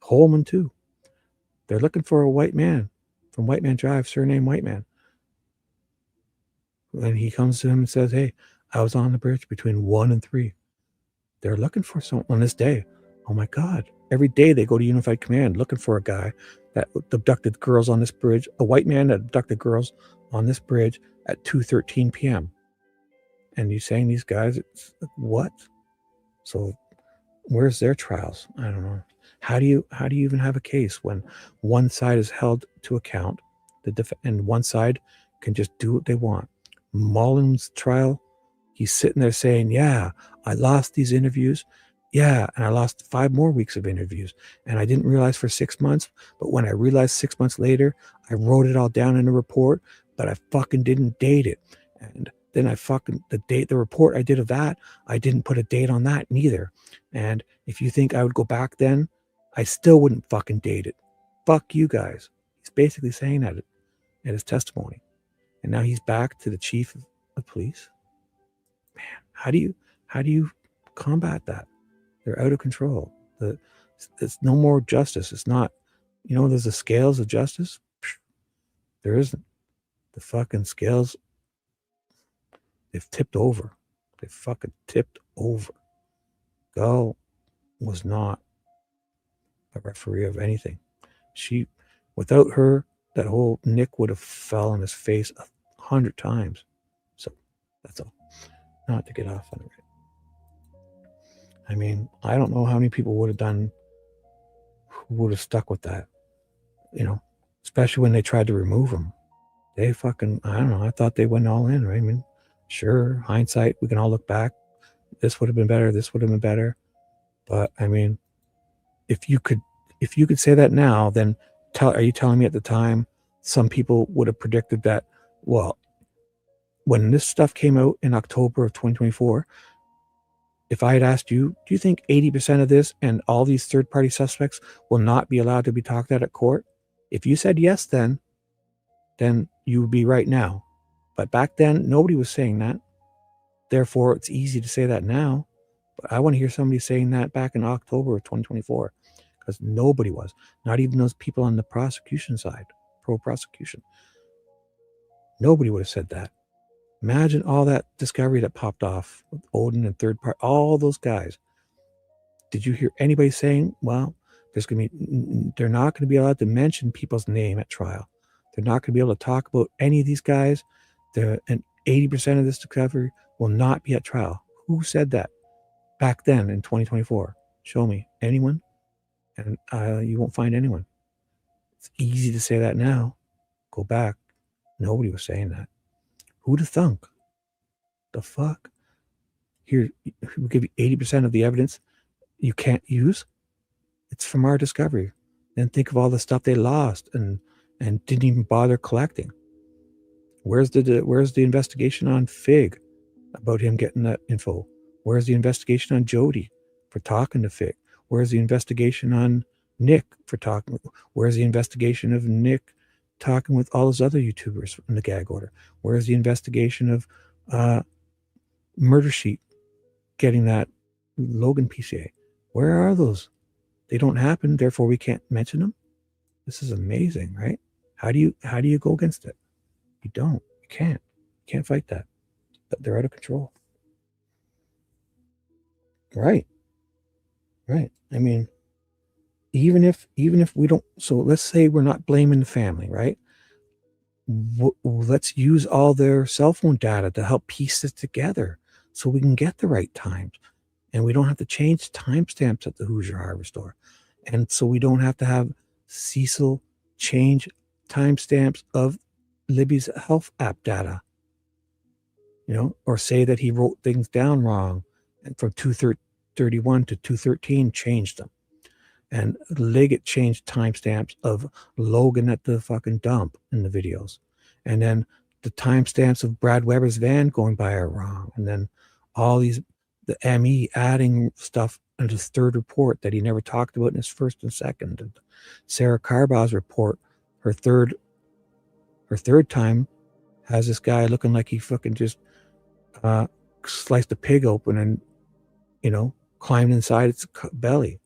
Holman too. They're looking for a white man from White Man Drive, surname White Man. When he comes to him and says, "Hey, I was on the bridge between 1 and 3. They're looking for someone on this day. Oh my God. Every day they go to Unified Command looking for a guy that abducted girls on this bridge, a white man that abducted girls on this bridge at 2:13 p.m. And you're saying these guys, what? So where's their trials? I don't know. How do you even have a case when one side is held to account, and one side can just do what they want? Mullin's trial, he's sitting there saying, "Yeah, I lost these interviews. Yeah, and I lost 5 more weeks of interviews. And I didn't realize for 6 months, but when I realized 6 months later, I wrote it all down in a report, but I fucking didn't date it. And then the report I did of that, I didn't put a date on that neither. And if you think I would go back then, I still wouldn't fucking date it. Fuck you guys." He's basically saying that at his testimony. And now he's back to the chief of police. Man, how do you combat that? They're out of control. It's no more justice. It's not, there's the scales of justice. There isn't. The fucking scales, they've tipped over. They fucking tipped over. Gull was not a referee of anything. Without her, that whole Nick would have fell on his face 100 times. So that's all. Not to get off on it. I mean, I don't know how many people would have stuck with that, especially when they tried to remove him. They fucking, I don't know, I thought they went all in, right? I mean, sure, hindsight, we can all look back. This would have been better. This would have been better. But I mean, if you could say that now, then are you telling me at the time some people would have predicted that, well, when this stuff came out in October of 2024, if I had asked you, do you think 80% of this and all these third-party suspects will not be allowed to be talked at court? If you said yes, then you would be right now. But back then, nobody was saying that. Therefore, it's easy to say that now. But I want to hear somebody saying that back in October of 2024, because nobody was. Not even those people on the prosecution side, pro-prosecution. Nobody would have said that. Imagine all that discovery that popped off with Odin and third party, all those guys. Did you hear anybody saying, well, they're not going to be allowed to mention people's name at trial. They're not going to be able to talk about any of these guys. And 80% of this discovery will not be at trial. Who said that back then in 2024? Show me anyone, and you won't find anyone. It's easy to say that now. Go back. Nobody was saying that. Who'd have thunk? The fuck? Here, we'll give you 80% of the evidence you can't use. It's from our discovery. Then think of all the stuff they lost and didn't even bother collecting. Where's the investigation on Fig about him getting that info? Where's the investigation on Jody for talking to Fig? Where's the investigation on Nick for talking? Where's the investigation of Nick talking with all those other YouTubers in the gag order? Where's the investigation of Murder Sheet getting that Logan PCA? Where are those? They don't happen, therefore we can't mention them. This is amazing, right? How do you go against it? You don't. You can't. You can't fight that. They're out of control. Right. Right. I mean, even if we don't, so let's say we're not blaming the family, right? Let's use all their cell phone data to help piece this together so we can get the right times. And we don't have to change timestamps at the Hoosier Hardware Store. And so we don't have to have Cecil change timestamps of Libby's health app data, or say that he wrote things down wrong and from 231 to 213 changed them. And Liggett changed timestamps of Logan at the fucking dump in the videos. And then the timestamps of Brad Weber's van going by are wrong. And then all these, the ME adding stuff into his third report that he never talked about in his first and second. And Sarah Carbaugh's report, her third time, has this guy looking like he fucking just sliced a pig open and, climbed inside its belly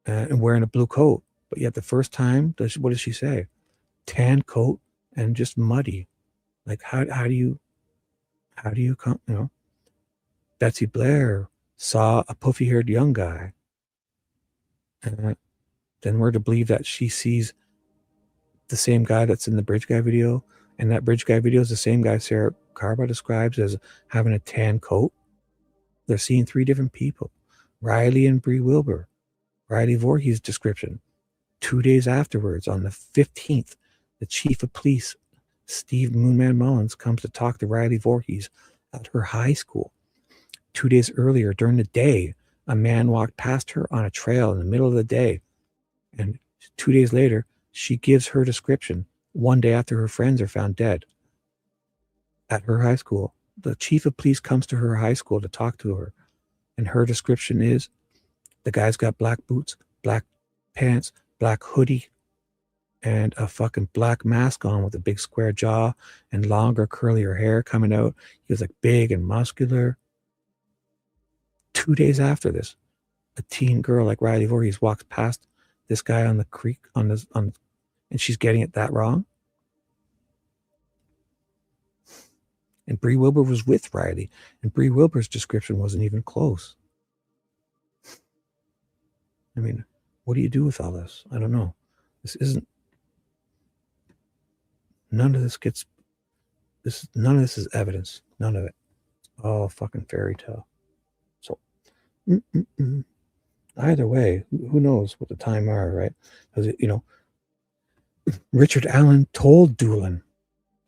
and wearing a blue coat. But yet the first time, what does she say? Tan coat and just muddy. Like, how do you come, Betsy Blair saw a puffy-haired young guy. And then we're to believe that she sees the same guy that's in the Bridge Guy video, and that Bridge Guy video is the same guy Sarah Carbaugh describes as having a tan coat. They're seeing three different people. Riley and Bree Wilbur. Riley Voorhees' description. 2 days afterwards, on the 15th, the chief of police, Steve Moonman Mullins, comes to talk to Riley Voorhees at her high school. 2 days earlier, during the day, a man walked past her on a trail in the middle of the day. And 2 days later, she gives her description 1 day after her friends are found dead at her high school. The chief of police comes to her high school to talk to her. And her description is, the guy's got black boots, black pants, black hoodie, and a fucking black mask on with a big square jaw and longer, curlier hair coming out. He was like big and muscular. 2 days after this, a teen girl like Riley Voorhees walks past this guy on the creek and she's getting it that wrong. And Bree Wilbur was with Riley, and Bree Wilbur's description wasn't even close. I mean, what do you do with all this? I don't know. None of this is evidence. None of it. Oh, fucking fairy tale. So, either way, who knows what the time are, right? Because, Richard Allen told Doolin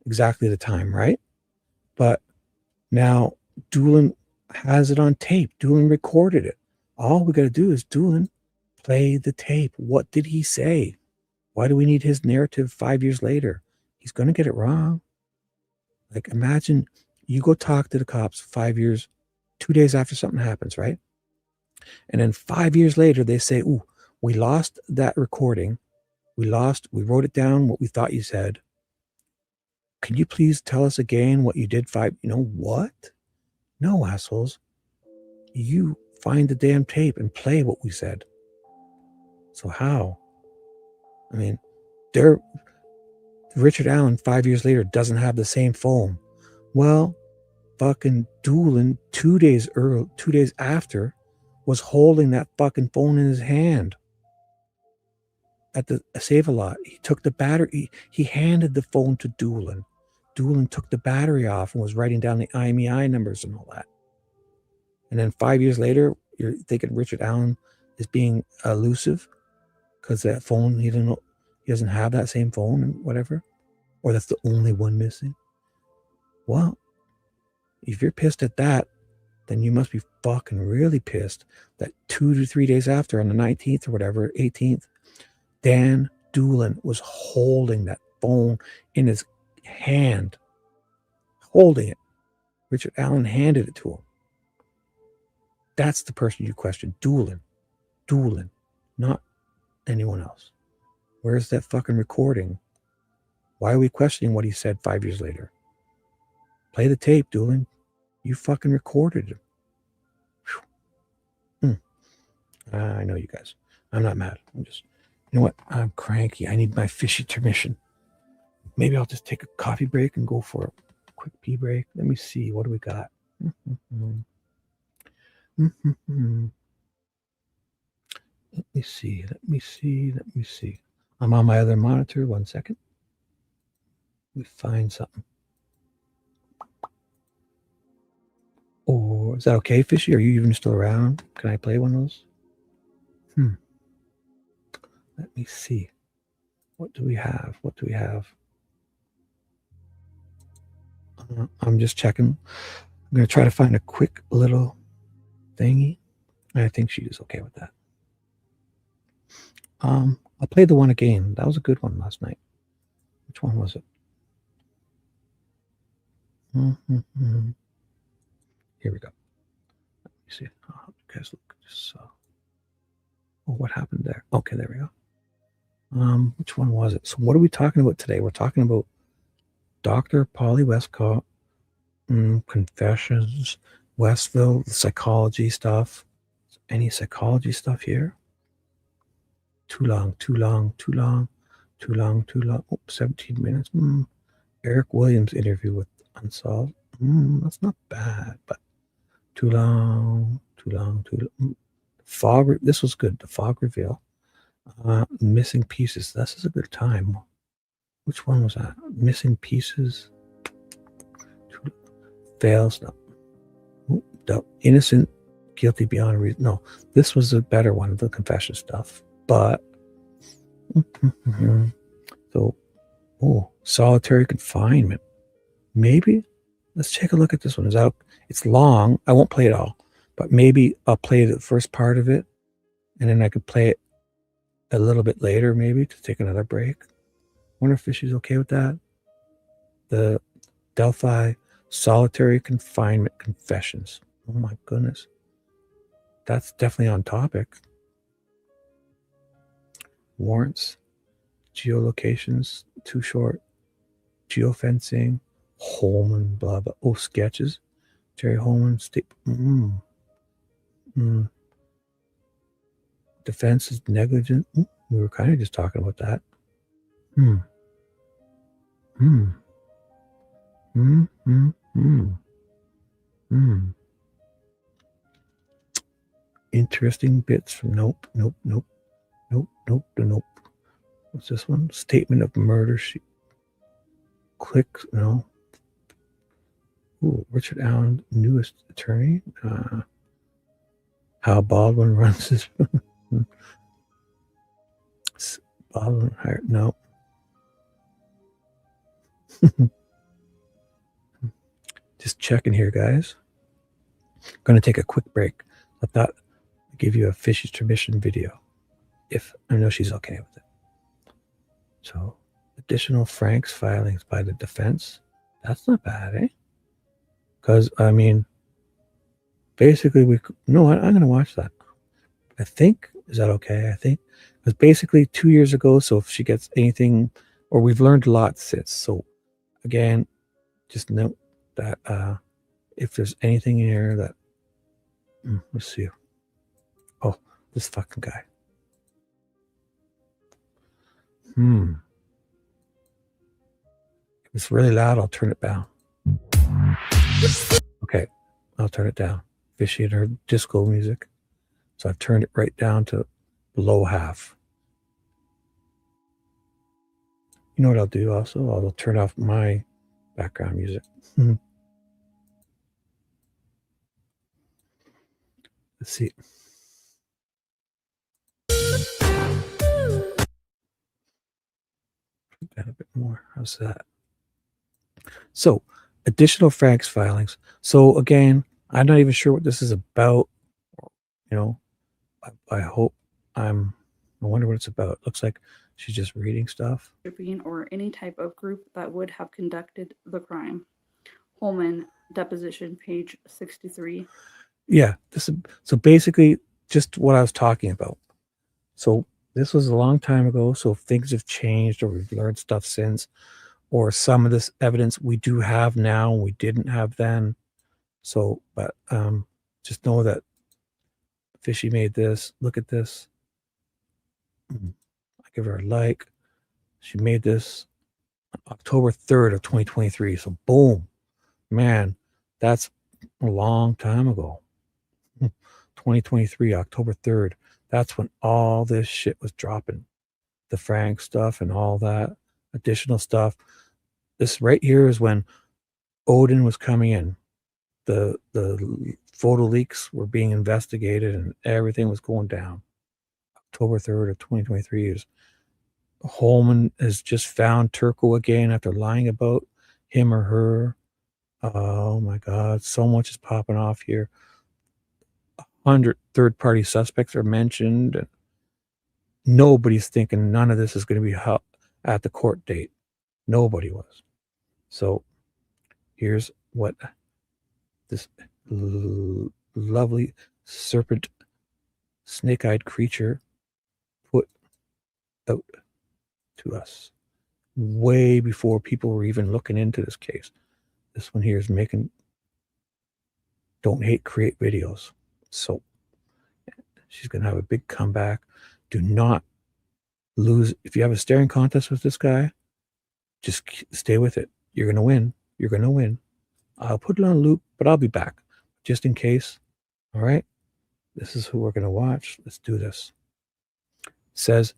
exactly the time, right? But now Doolin has it on tape. Doolin recorded it. All we got to do is Doolin play the tape. What did he say? Why do we need his narrative 5 years later? He's going to get it wrong. Like, imagine you go talk to the cops 5 years, 2 days after something happens, right? And then 5 years later, they say, ooh, we lost that recording. We wrote it down, what we thought you said. Can you please tell us again what you did what? No, assholes. You find the damn tape and play what we said. So how? I mean, Richard Allen 5 years later doesn't have the same phone. Well, fucking Doolin 2 days after was holding that fucking phone in his hand. at the Save-A-Lot, he took the battery, he handed the phone to Doolin. Doolin took the battery off and was writing down the IMEI numbers and all that. And then 5 years later, you're thinking Richard Allen is being elusive because that phone, he doesn't have that same phone and whatever, or that's the only one missing. Well, if you're pissed at that, then you must be fucking really pissed that 2 to 3 days after, on the 19th or whatever, 18th, Dan Doolin was holding that phone in his hand, holding it. Richard Allen handed it to him. That's the person you question. Doolin, not anyone else. Where's that fucking recording? Why are we questioning what he said 5 years later? Play the tape, Doolin. You fucking recorded it. I know you guys. I'm not mad. I'm just, you know what? I'm cranky. I need my fishy intermission. Maybe I'll just take a coffee break and go for a quick pee break. Let me see. What do we got? Let me see. I'm on my other monitor. 1 second. Let me find something. Or is that okay, Fishy? Are you even still around? Can I play one of those? Let me see. What do we have? I'm just checking. I'm going to try to find a quick little thingy. I think she is okay with that. I'll play the one again. That was a good one last night. Which one was it? Here we go. Let me see. Oh, you guys look at this. Oh, what happened there? Okay, there we go. Which one was it? So what are we talking about today? We're talking about Dr. Polly Wescott, confessions, Westville, psychology stuff. Any psychology stuff here? Too long. Oh, 17 minutes. Eric Williams interview with Unsolved. That's not bad, but too long. Fog. This was good. The fog reveal. Missing pieces. This is a good time. Which one was that? Missing pieces. Fails. No. Innocent. Guilty beyond reason. No, this was a better one. The confession stuff. But so, solitary confinement. Maybe. Let's take a look at this one. It's long. I won't play it all, but maybe I'll play the first part of it, and then I could play it a little bit later, maybe to take another break. Wonder if Fishy's okay with that. The Delphi solitary confinement confessions. Oh my goodness, that's definitely on topic. Warrants, geolocations, too short, geofencing. Holman, blah, blah. Oh, sketches. Jerry Holman. Defense is negligent. We were kind of just talking about that. Interesting bits from nope. What's this one? Statement of murder. Click, no. Ooh, Richard Allen, newest attorney. How Baldwin runs his. Baldwin hired. No. Just checking here, guys. I'm going to take a quick break. I thought I'd give you a Fishy's Tradition video, if I know she's okay with it. So, additional Frank's filings by the defense. That's not bad, eh? Because, I mean, basically, I'm going to watch that. I think, is that okay? I think, because basically 2 years ago, so if she gets anything, or we've learned a lot since. So, again, just note that if there's anything in here that, let's see. Oh, this fucking guy. If it's really loud, I'll turn it down. Okay, I'll turn it down. Fishy and her disco music. So I've turned it right down to below half. You know what I'll do also? I'll turn off my background music. Let's see. Put that a bit more. How's that? So, additional Frank's filings. So again, I'm not even sure what this is about. You know, I hope I wonder what it's about. Looks like she's just reading stuff. Or any type of group that would have conducted the crime. Holman, deposition, page 63. Yeah, so basically just what I was talking about. So this was a long time ago, so things have changed or we've learned stuff since, or some of this evidence we do have now we didn't have then. So, but just know that Fishy made this. Look at this. I give her a like. She made this October 3rd of 2023. So boom, man, that's a long time ago. 2023, October 3rd. That's when all this shit was dropping. The Frank stuff and all that additional stuff. This right here is when Odin was coming in. The photo leaks were being investigated and everything was going down. October 3rd of 2023 is Holman has just found Turco again after lying about him or her. Oh my God, so much is popping off here. 100 third-party suspects are mentioned, and nobody's thinking none of this is going to be at the court date. Nobody was. So here's what this lovely serpent, snake-eyed creature put out to us way before people were even looking into this case. This one here is making Don't Hate, Create videos. So she's going to have a big comeback. Do not lose. If you have a staring contest with this guy, just stay with it. You're going to win. You're going to win. I'll put it on a loop, but I'll be back just in case. All right. This is who we're going to watch. Let's do this. It says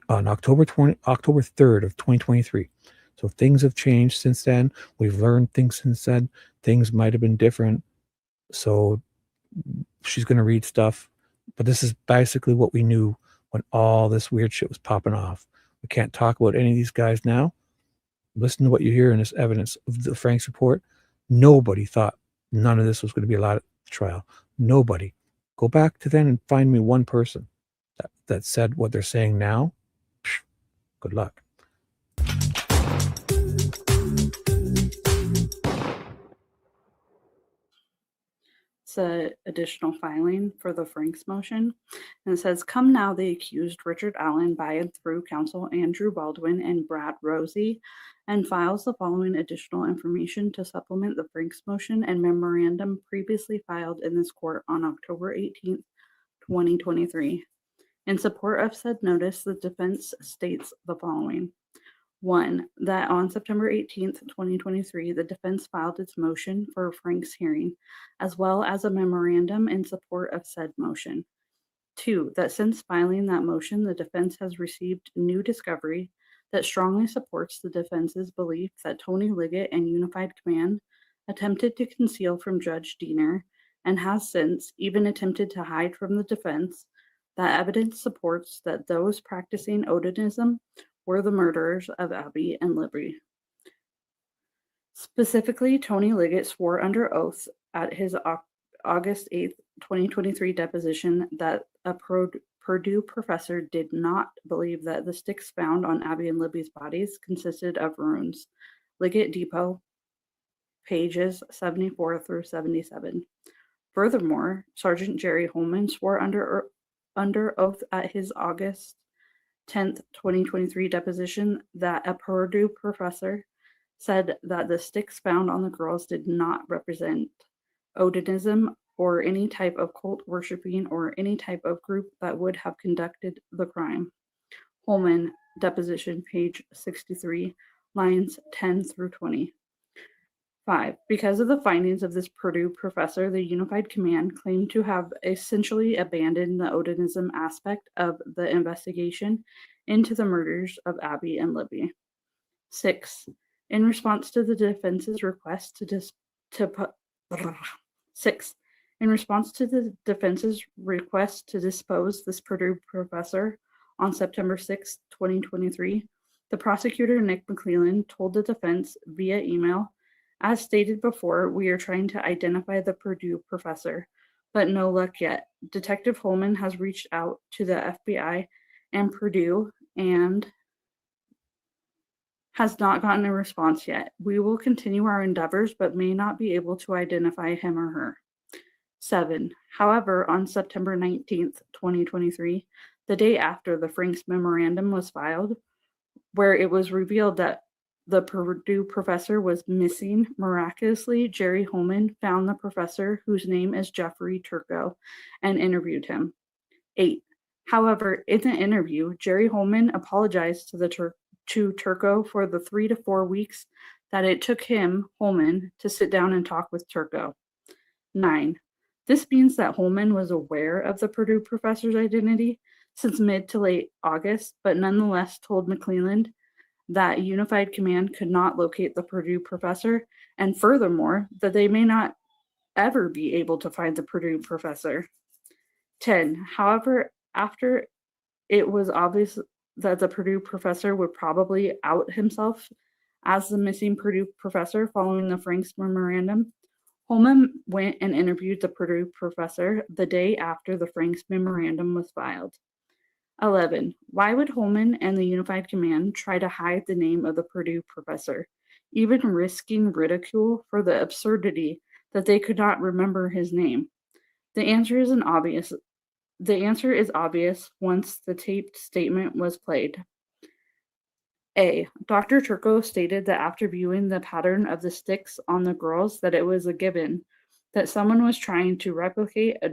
on October 3rd of 2023. So things have changed since then. We've learned things since then. Things might have been different. So she's going to read stuff, but this is basically what we knew when all this weird shit was popping off. We can't talk about any of these guys now. Listen to what you hear in this evidence of the Frank's report. Nobody thought none of this was going to be allowed at the trial. Nobody. Go back to then and find me one person that said what they're saying now. Good luck. It's an additional filing for the Franks motion. And it says, come now the accused Richard Allen by and through counsel Andrew Baldwin and Brad Rosie, and files the following additional information to supplement the Franks motion and memorandum previously filed in this court on October 18th, 2023. In support of said notice, the defense states the following. 1. That on September 18th, 2023, the defense filed its motion for Frank's hearing, as well as a memorandum in support of said motion. 2. That since filing that motion, the defense has received new discovery that strongly supports the defense's belief that Tony Liggett and Unified Command attempted to conceal from Judge Diener, and has since even attempted to hide from the defense, that evidence supports that those practicing Odinism were the murderers of Abby and Libby. Specifically, Tony Liggett swore under oath at his August 8th, 2023 deposition that a Purdue professor did not believe that the sticks found on Abby and Libby's bodies consisted of runes. Liggett Depot, pages 74 through 77. Furthermore, Sergeant Jerry Holman swore under oath at his August 10th, 2023 deposition that a Purdue professor said that the sticks found on the girls did not represent Odinism or any type of cult worshiping or any type of group that would have conducted the crime. Holman, deposition, page 63, lines 10 through 20. 5. Because of the findings of this Purdue professor, the Unified Command claimed to have essentially abandoned the Odinism aspect of the investigation into the murders of Abby and Libby. 6. In response to the defense's request to dispose this Purdue professor on September 6, 2023, the prosecutor, Nick McClellan, told the defense via email, "As stated before, we are trying to identify the Purdue professor, but no luck yet. Detective Holman has reached out to the FBI and Purdue and has not gotten a response yet. We will continue our endeavors, but may not be able to identify him or her." 7. However, on September 19th, 2023, the day after the Franks memorandum was filed, where it was revealed that the Purdue professor was missing, miraculously, Jerry Holman found the professor, whose name is Jeffrey Turco, and interviewed him. 8. However, in the interview, Jerry Holman apologized to Turco for the 3 to 4 weeks that it took him, Holman, to sit down and talk with Turco. 9. This means that Holman was aware of the Purdue professor's identity since mid to late August, but nonetheless told McClelland that Unified Command could not locate the Purdue professor, and furthermore, that they may not ever be able to find the Purdue professor. 10. However, after it was obvious that the Purdue professor would probably out himself as the missing Purdue professor following the Franks memorandum, Holman went and interviewed the Purdue professor the day after the Franks memorandum was filed. 11. Why would Holman and the Unified Command try to hide the name of the Purdue professor, even risking ridicule for the absurdity that they could not remember his name? The answer is obvious once the taped statement was played. A. Dr. Turco stated that after viewing the pattern of the sticks on the girls, that it was a given that someone was trying to replicate a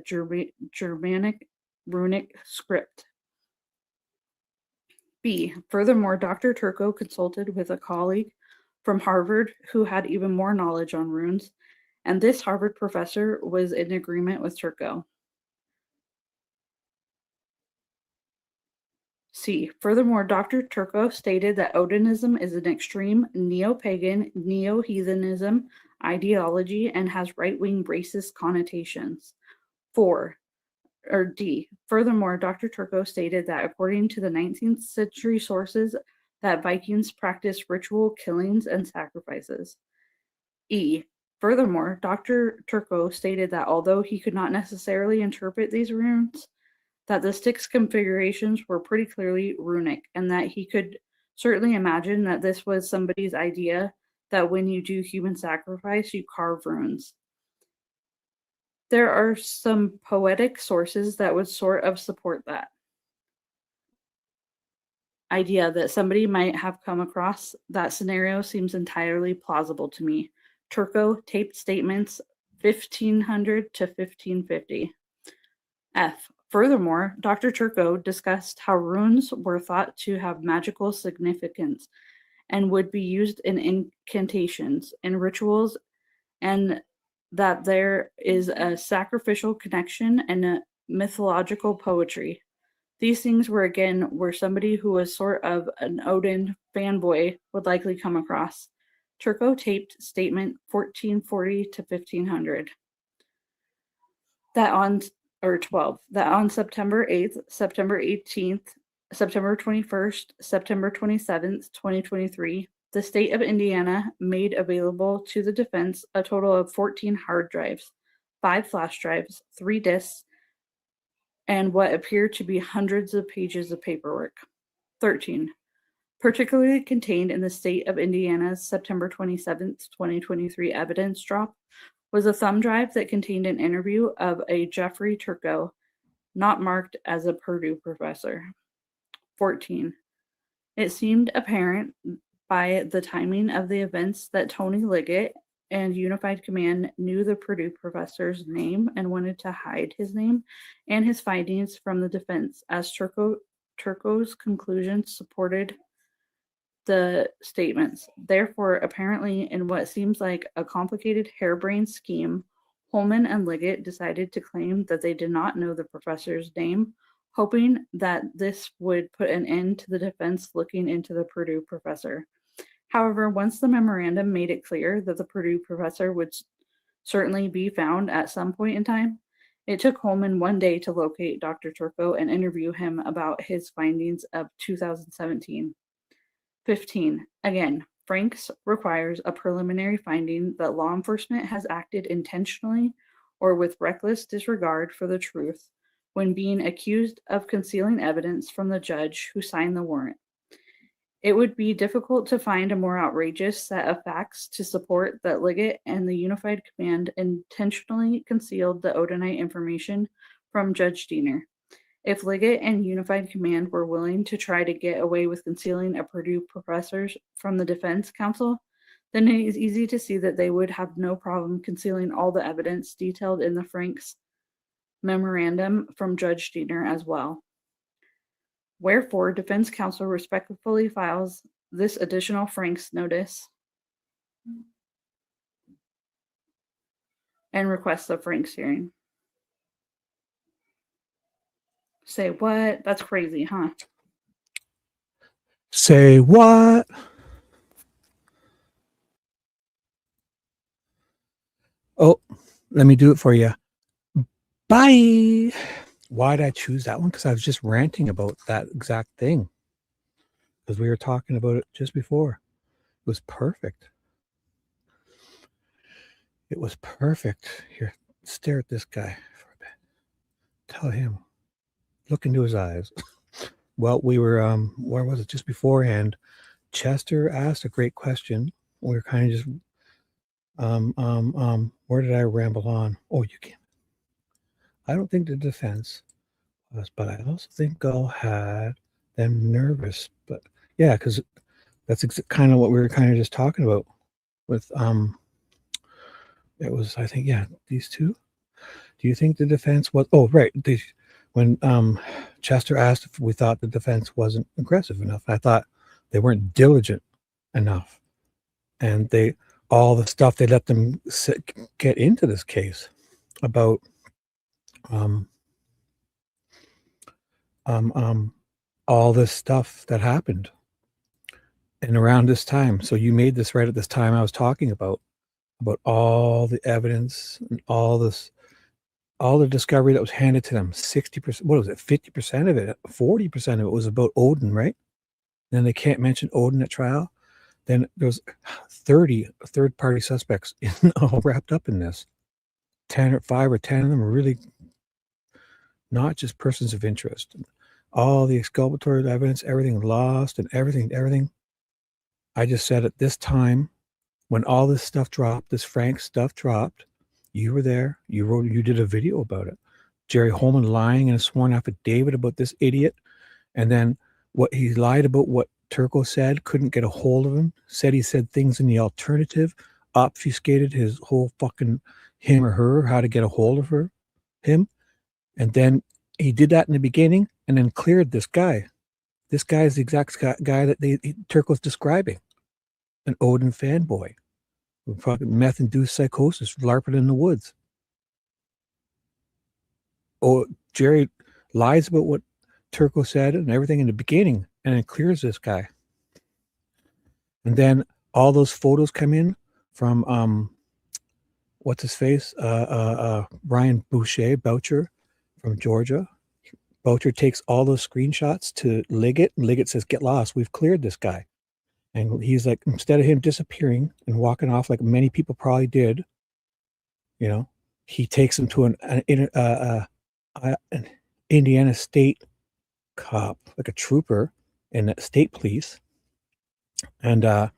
Germanic runic script. B. Furthermore, Dr. Turco consulted with a colleague from Harvard who had even more knowledge on runes, and this Harvard professor was in agreement with Turco. C. Furthermore, Dr. Turco stated that Odinism is an extreme neo-pagan, neo-heathenism ideology and has right-wing racist connotations. D. Furthermore, Dr. Turco stated that according to the 19th century sources, that Vikings practiced ritual killings and sacrifices. E. Furthermore, Dr. Turco stated that although he could not necessarily interpret these runes, that the sticks configurations were pretty clearly runic, and that he could certainly imagine that this was somebody's idea that when you do human sacrifice, you carve runes. There are some poetic sources that would sort of support that idea that somebody might have come across. That scenario seems entirely plausible to me. Turco, taped statements 1500 to 1550. F. Furthermore, Dr. Turco discussed how runes were thought to have magical significance and would be used in incantations and rituals, and that there is a sacrificial connection and a mythological poetry. These things were again where somebody who was sort of an Odin fanboy would likely come across. Turco taped statement 1440 to 1500. That on September 8th, September 18th, September 21st, September 27th, 2023, the state of Indiana made available to the defense a total of 14 hard drives, 5 flash drives, 3 disks, and what appear to be hundreds of pages of paperwork. 13. Particularly contained in the state of Indiana's September 27th, 2023 evidence drop was a thumb drive that contained an interview of a Jeffrey Turco, not marked as a Purdue professor. 14. It seemed apparent by the timing of the events that Tony Liggett and Unified Command knew the Purdue professor's name and wanted to hide his name and his findings from the defense, as Turco's conclusions supported the statements. Therefore, apparently, in what seems like a complicated harebrained scheme, Holman and Liggett decided to claim that they did not know the professor's name, hoping that this would put an end to the defense looking into the Purdue professor. However, once the memorandum made it clear that the Purdue professor would certainly be found at some point in time, it took Holman one day to locate Dr. Turco and interview him about his findings of 2017. 15. Again, Franks requires a preliminary finding that law enforcement has acted intentionally or with reckless disregard for the truth when being accused of concealing evidence from the judge who signed the warrant. It would be difficult to find a more outrageous set of facts to support that Liggett and the Unified Command intentionally concealed the Odinite information from Judge Diener. If Liggett and Unified Command were willing to try to get away with concealing a Purdue professor from the defense counsel, then it is easy to see that they would have no problem concealing all the evidence detailed in the Franks memorandum from Judge Diener as well. Wherefore, defense counsel respectfully files this additional Franks notice and requests a Franks hearing. Say what? That's crazy, huh? Say what? Oh, let me do it for you. Bye. Why did I choose that one? Because I was just ranting about that exact thing. Because we were talking about it just before. It was perfect. It was perfect. Here, stare at this guy for a bit. Tell him. Look into his eyes. Well, we were, where was it? Just beforehand, Chester asked a great question. We were kind of just, where did I ramble on? Oh, you can't. I don't think the defense was, but I also think Gull had them nervous. But yeah, because that's kind of what we were kind of just talking about with, it was, I think, yeah, these two. Do you think the defense was, oh, right. When Chester asked if we thought the defense wasn't aggressive enough, I thought they weren't diligent enough. And all the stuff they let them get into this case about all this stuff that happened and around this time. So you made this right at this time I was talking about all the evidence and all the discovery that was handed to them. 60%, what was it? 50% of it, 40% of it was about Odin, right? Then they can't mention Odin at trial. Then there's 30 third-party suspects all wrapped up in this. 5 or 10 of them are really not just persons of interest. All the exculpatory evidence, everything lost, and everything. I just said at this time, when all this stuff dropped, this Frank stuff dropped, you were there. You did a video about it. Jerry Holman lying in a sworn affidavit about this idiot, and then what he lied about what Turco said, couldn't get a hold of him, said he said things in the alternative, obfuscated his whole fucking him or her, how to get a hold of him. And then he did that in the beginning and then cleared this guy. This guy is the exact guy that Turco's describing. An Odin fanboy. With fucking meth-induced psychosis, LARPing in the woods. Oh, Jerry lies about what Turco said and everything in the beginning and then clears this guy. And then all those photos come in from what's his face? Brian Boucher from Georgia. Boucher takes all those screenshots to Liggett, and Liggett says, "Get lost. We've cleared this guy." And he's like, instead of him disappearing and walking off like many people probably did, you know, he takes him to an Indiana state cop, like a trooper in the state police. And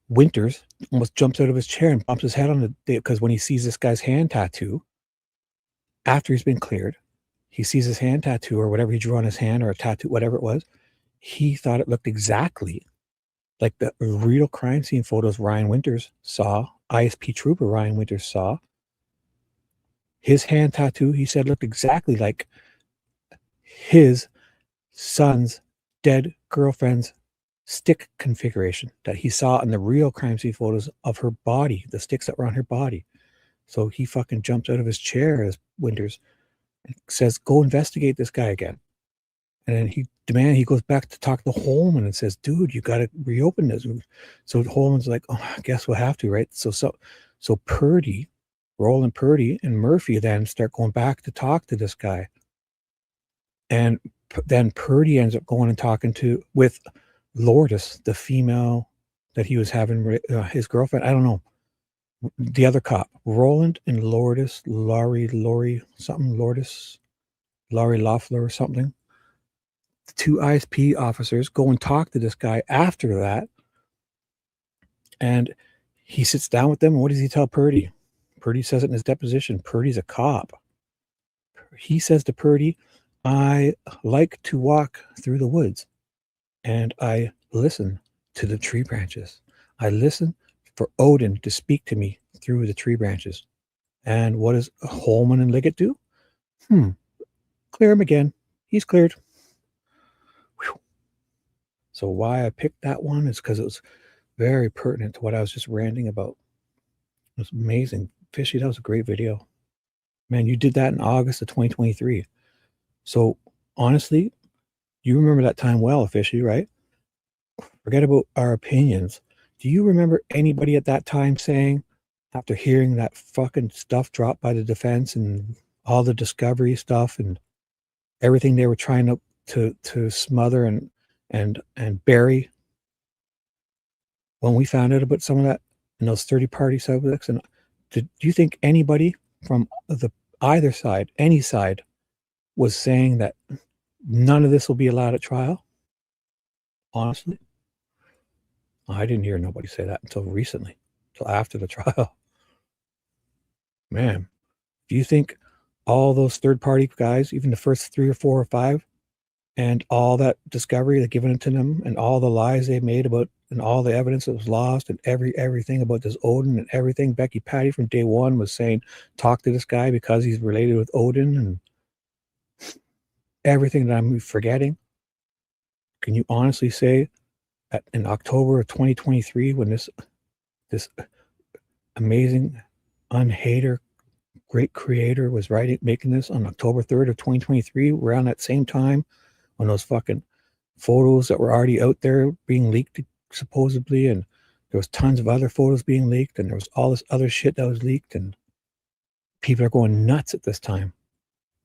Winters almost jumps out of his chair and bumps his head on the, because when he sees this guy's hand tattoo, after he's been cleared, he sees his hand tattoo or whatever he drew on his hand, or a tattoo, whatever it was. He thought it looked exactly like the real crime scene photos Ryan Winters saw, ISP trooper Ryan Winters saw. His hand tattoo, he said, looked exactly like his son's dead girlfriend's stick configuration that he saw in the real crime scene photos of her body, the sticks that were on her body. So he fucking jumps out of his chair as Winters and says, "Go investigate this guy again." And then he goes back to talk to Holman and says, dude, you got to reopen this. So Holman's like, oh, I guess we'll have to, right? So Purdy, Roland Purdy and Murphy then start going back to talk to this guy. And then Purdy ends up going and talking with Lourdes, the female that he was having his girlfriend. I don't know. The other cop, Roland and Lourdes, Laurie something, Lourdes, Laurie Loeffler or something. The two ISP officers go and talk to this guy after that. And he sits down with them. And what does he tell Purdy? Purdy says it in his deposition. Purdy's a cop. He says to Purdy, I like to walk through the woods and I listen to the tree branches. I listen for Odin to speak to me through the tree branches. And what does Holman and Liggett do? Clear him again. He's cleared. Whew. So why I picked that one is because it was very pertinent to what I was just ranting about. It was amazing. Fishy, that was a great video. Man, you did that in August of 2023. So honestly, you remember that time well, Fishy, right? Forget about our opinions. Do you remember anybody at that time saying, after hearing that fucking stuff dropped by the defense and all the discovery stuff and everything they were trying to smother and bury, when we found out about some of that and those 30-party subjects, and do you think anybody from either side, any side, was saying that none of this will be allowed at trial? Honestly, I didn't hear nobody say that until recently, until after the trial. Man, do you think all those third-party guys, even the first 3 or 4 or 5, and all that discovery that given it to them, and all the lies they made about, and all the evidence that was lost, and everything about this Odin and everything, Becky Patty from day one was saying, talk to this guy because he's related with Odin, and everything that I'm forgetting? Can you honestly say that in October of 2023, when this amazing unhater, great creator was making this on October 3rd of 2023, around that same time, when those fucking photos that were already out there being leaked supposedly, and there was tons of other photos being leaked, and there was all this other shit that was leaked, and people are going nuts at this time.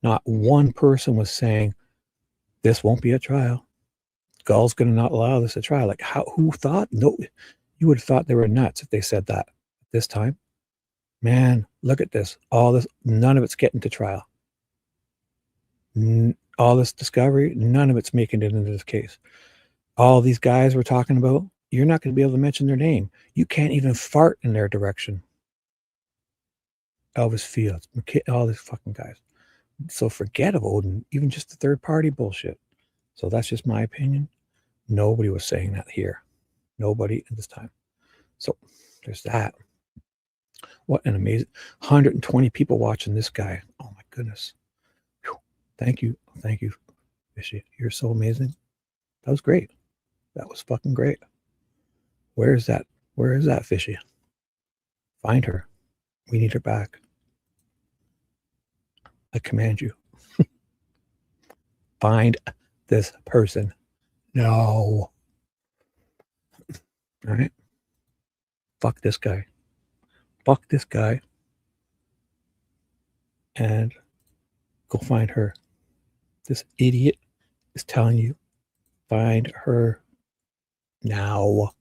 Not one person was saying this won't be a trial. Gull's going to not allow this a trial. Like, who thought? No, you would have thought they were nuts if they said that at this time. Man, look at this. All this, none of it's getting to trial. All this discovery, none of it's making it into this case. All these guys we're talking about, you're not going to be able to mention their name. You can't even fart in their direction. Elvis Fields, all these fucking guys. So forget about Odin, even just the third-party bullshit. So that's just my opinion. Nobody was saying that here. Nobody at this time. So there's that. What an amazing 120 people watching this guy. Oh my goodness. Whew. Thank you, Fishy. You're so amazing. That was great. That was fucking great. Where is that Fishy? Find her. We need her back. I command you. Find this person. No. All right. Fuck this guy. Fuck this guy. And go find her. This idiot is telling you, find her now.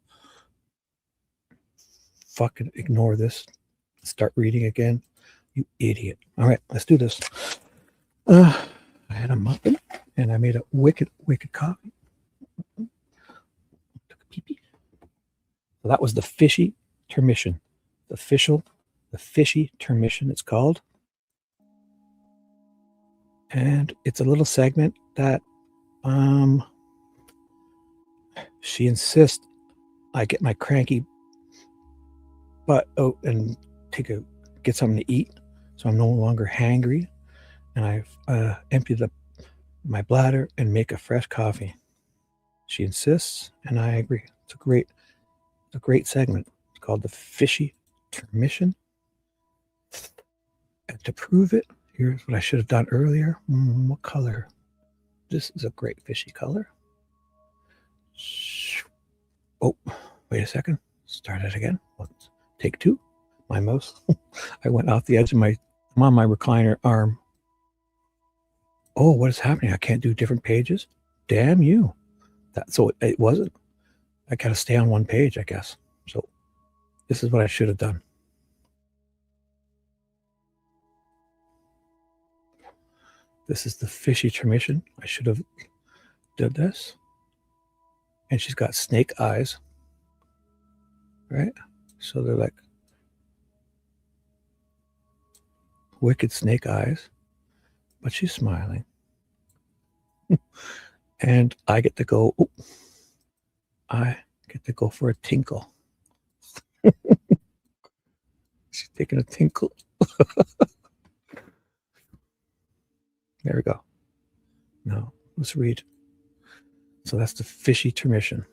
Fucking ignore this. Start reading again. You idiot. All right, let's do this. I had a muffin and I made a wicked coffee. Took a pee-pee. So that was the Fishy Termission. The Fishy Termission, it's called. And it's a little segment that she insists I get my cranky butt out and get something to eat, so I'm no longer hangry, and I empty my bladder and make a fresh coffee. She insists, and I agree. It's a great segment. It's called the Fishy Termission. And to prove it, here's what I should have done earlier. What color? This is a great fishy color. Oh, wait a second. Start it again. Let's take 2. My mouse. I went off the edge of I'm on my recliner arm. Oh, what is happening? I can't do different pages? Damn you. So it wasn't. I got to stay on one page, I guess. So this is what I should have done. This is the fishy intermission. I should have did this. And she's got snake eyes. Right? So they're like wicked snake eyes. But she's smiling. And I get to go, I get to go for a tinkle. She's taking a tinkle. There we go. Now, let's read. So that's the fishy intermission.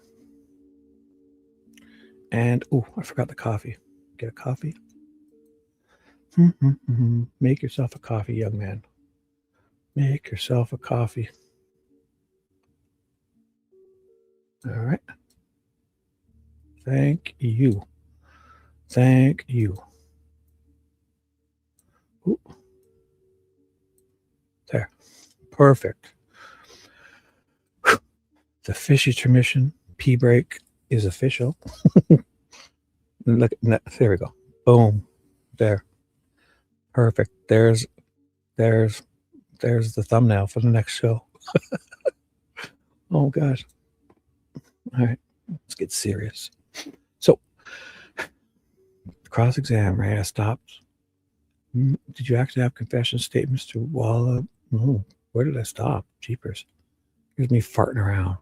And, oh, I forgot the coffee. Get a coffee. Make yourself a coffee, young man. Make yourself a coffee. All right. Thank you. Thank you. Ooh. There. Perfect. The fishy intermission pee break is official. Look, there we go. Boom. There. Perfect. There's the thumbnail for the next show. Oh gosh. All right, let's get serious. So, cross-exam, right? I stopped. Did you actually have confession statements to Walla? No. Where did I stop? Jeepers. Here's me farting around.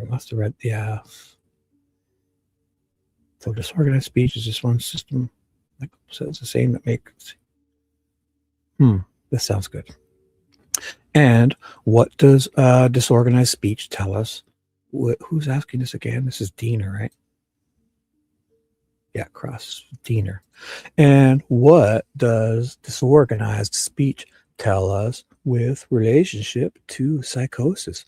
I must have read, yeah. So disorganized speech is just one system. Like, so it's the same that makes. This sounds good. And what does disorganized speech tell us? Who's asking this again? This is Diener, right? Yeah, Cross Diener. And what does disorganized speech tell us with relationship to psychosis?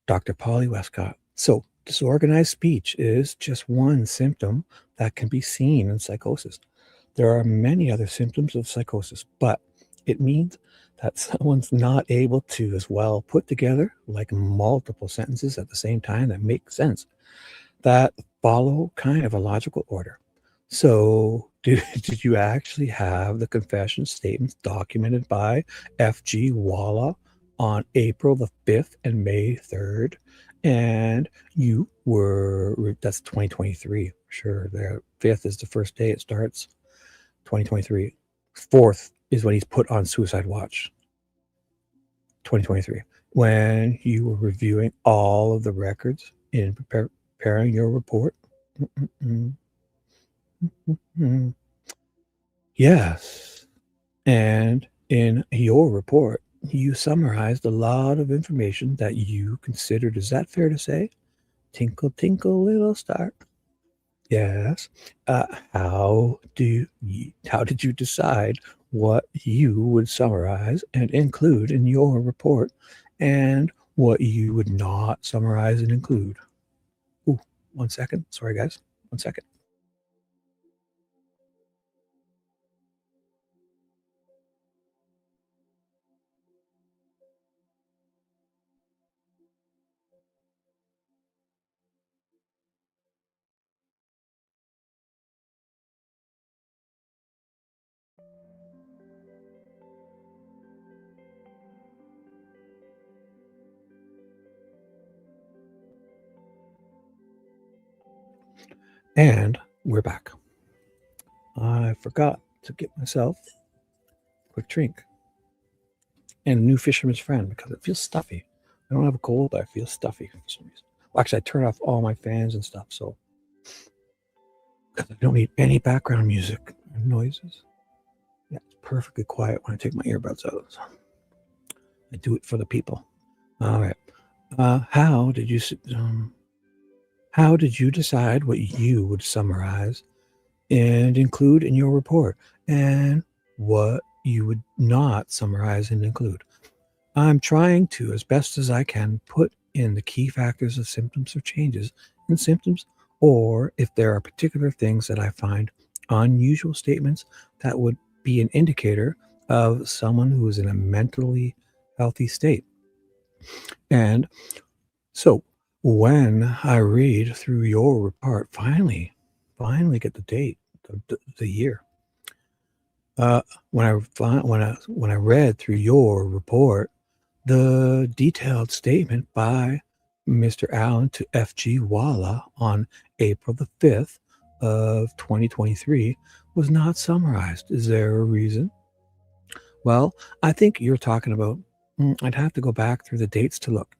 Dr. Polly Wescott. So disorganized speech is just one symptom that can be seen in psychosis. There are many other symptoms of psychosis, but it means that someone's not able to as well put together like multiple sentences at the same time that make sense, that follow kind of a logical order. So did you actually have the confession statements documented by F.G. Walla on April the 5th and May 3rd? And you were, that's 2023, sure. The 5th is the first day it starts, 2023. 4th is when he's put on suicide watch, 2023, when you were reviewing all of the records in preparing your report. Yes. And in your report, you summarized a lot of information that you considered. Is that fair to say? Tinkle, tinkle, little star. Yes. How did you decide what you would summarize and include in your report and what you would not summarize and include? Ooh, 1 second. Sorry, guys. 1 second. And we're back. I forgot to get myself a quick drink and a new fisherman's friend because it feels stuffy. I don't have a cold, but I feel stuffy for some reason. Well, actually, I turn off all my fans and stuff, so because I don't need any background music and noises. Yeah, it's perfectly quiet when I take my earbuds out. So I do it for the people. All right. How did you decide what you would summarize and include in your report and what you would not summarize and include? I'm trying to, as best as I can, put in the key factors of symptoms or changes in symptoms, or if there are particular things that I find unusual statements that would be an indicator of someone who is in a mentally healthy state. And so when I read through your report, finally get the date, the year. When I read through your report, the detailed statement by Mr. Allen to F.G. Walla on April the 5th of 2023 was not summarized. Is there a reason? Well, I think you're talking about, I'd have to go back through the dates to look.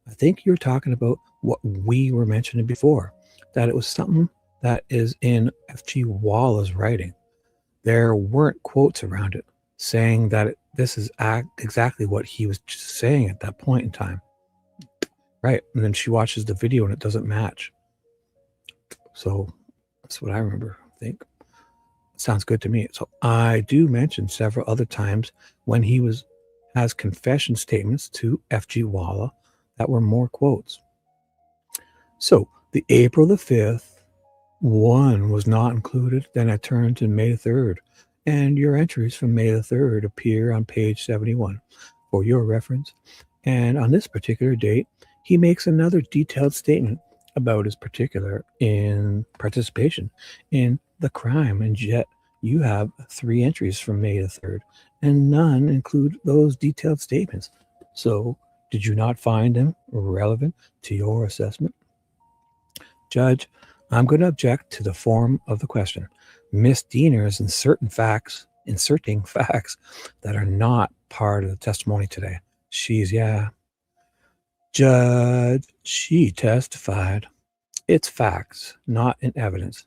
I think you're talking about what we were mentioning before, that it was something that is in F.G. Walla's writing. There weren't quotes around it saying that this is exactly what he was saying at that point in time. Right. And then she watches the video and it doesn't match. So that's what I remember. I think. Sounds good to me. So I do mention several other times when he has confession statements to F.G. Walla that were more quotes. So the April the 5th one was not included. Then I turned to May 3rd, and your entries from May the 3rd appear on page 71 for your reference. And on this particular date, he makes another detailed statement about his particular in participation in the crime, and yet you have 3 entries from May the 3rd, and none include those detailed statements. So did you not find them relevant to your assessment? Judge, I'm going to object to the form of the question. Miss Diener is inserting facts that are not part of the testimony today. Judge, she testified. It's facts, not in evidence.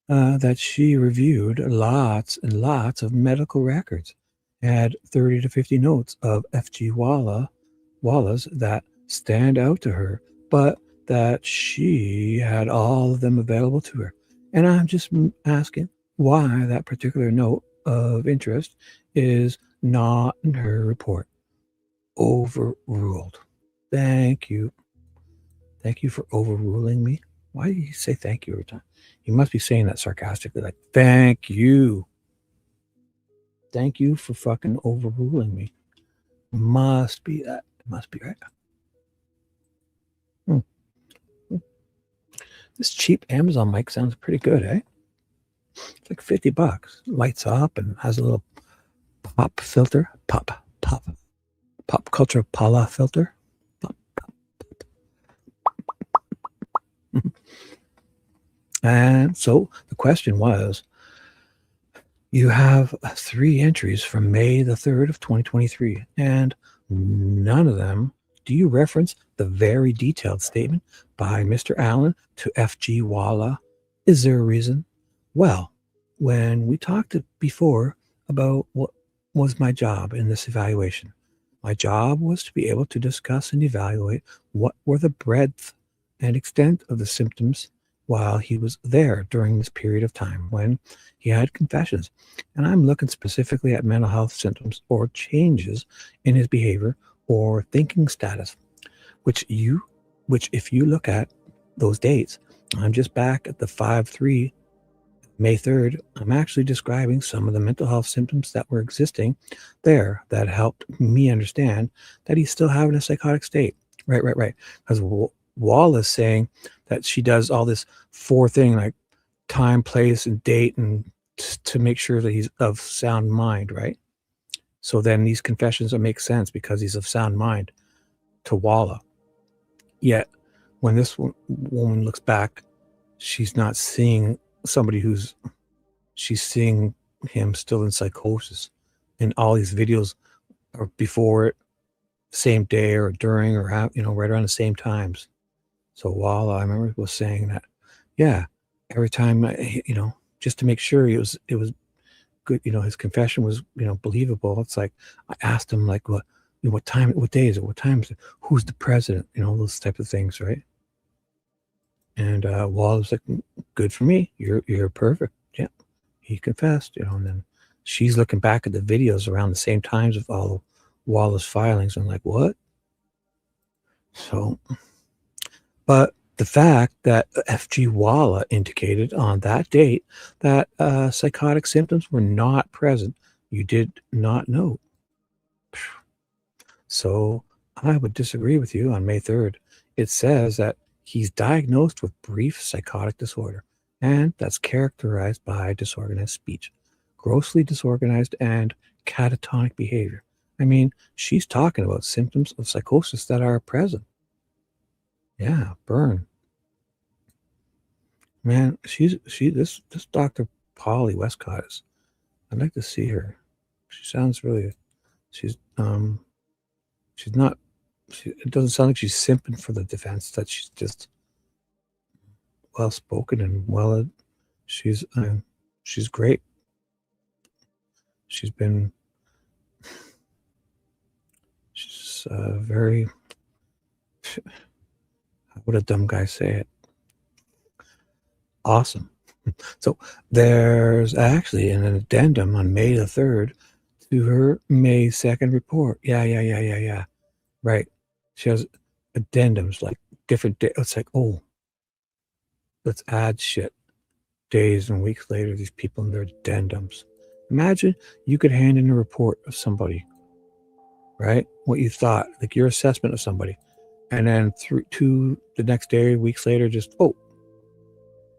That she reviewed lots and lots of medical records, had 30 to 50 notes of F.G. Wallace that stand out to her, but that she had all of them available to her. And I'm just asking why that particular note of interest is not in her report. Overruled. Thank you. Thank you for overruling me. Why do you say thank you every time? You must be saying that sarcastically, like, thank you. Thank you for fucking overruling me. Must be that. Must be right. This cheap Amazon mic sounds pretty good, eh? It's like $50. Lights up and has a little pop filter. Pop culture Pala filter. Pop. And so the question was, you have 3 entries from May the 3rd of 2023, and none of them do you reference the very detailed statement by Mr. Allen to F.G. Walla. Is there a reason? Well, when we talked before about what was my job in this evaluation, my job was to be able to discuss and evaluate what were the breadth and extent of the symptoms while he was there during this period of time when he had confessions. And I'm looking specifically at mental health symptoms or changes in his behavior or thinking status, which if you look at those dates, I'm just back at the 5/3, May 3rd, I'm actually describing some of the mental health symptoms that were existing there that helped me understand that he's still having a psychotic state. Right. Because Wall is saying that she does all this 4 thing, like time, place, and date, and to make sure that he's of sound mind, right? So then these confessions will make sense because he's of sound mind to Walla. Yet when this woman looks back, she's not seeing somebody she's seeing him still in psychosis. And all these videos are before it, same day or during or right around the same times. So Walla, I remember, was saying that, yeah, every time, just to make sure it was good, his confession was, believable. It's like, I asked him, like, what time, what day is it? What time is it? Who's the president? Those type of things, right? And Wall was like, good for me. You're perfect. Yeah. He confessed, and then she's looking back at the videos around the same times of all Walla's filings. I'm like, what? So, but the fact that FG Walla indicated on that date that psychotic symptoms were not present, you did not know. So I would disagree with you on May 3rd. It says that he's diagnosed with brief psychotic disorder, and that's characterized by disorganized speech, grossly disorganized, and catatonic behavior. I mean, she's talking about symptoms of psychosis that are present. Yeah, burn. Man, this Dr. Polly Wescott is, I'd like to see her. She sounds really, she's not, it doesn't sound like she's simping for the defense, that she's just well spoken and well, she's great. She's very, how would a dumb guy say it? Awesome. So there's actually an addendum on May the 3rd to her May 2nd report. Yeah. Right. She has addendums, like different days. It's like, oh, let's add shit. Days and weeks later, these people in their addendums. Imagine you could hand in a report of somebody, right? What you thought, like your assessment of somebody. And then to the next day, weeks later, just, oh,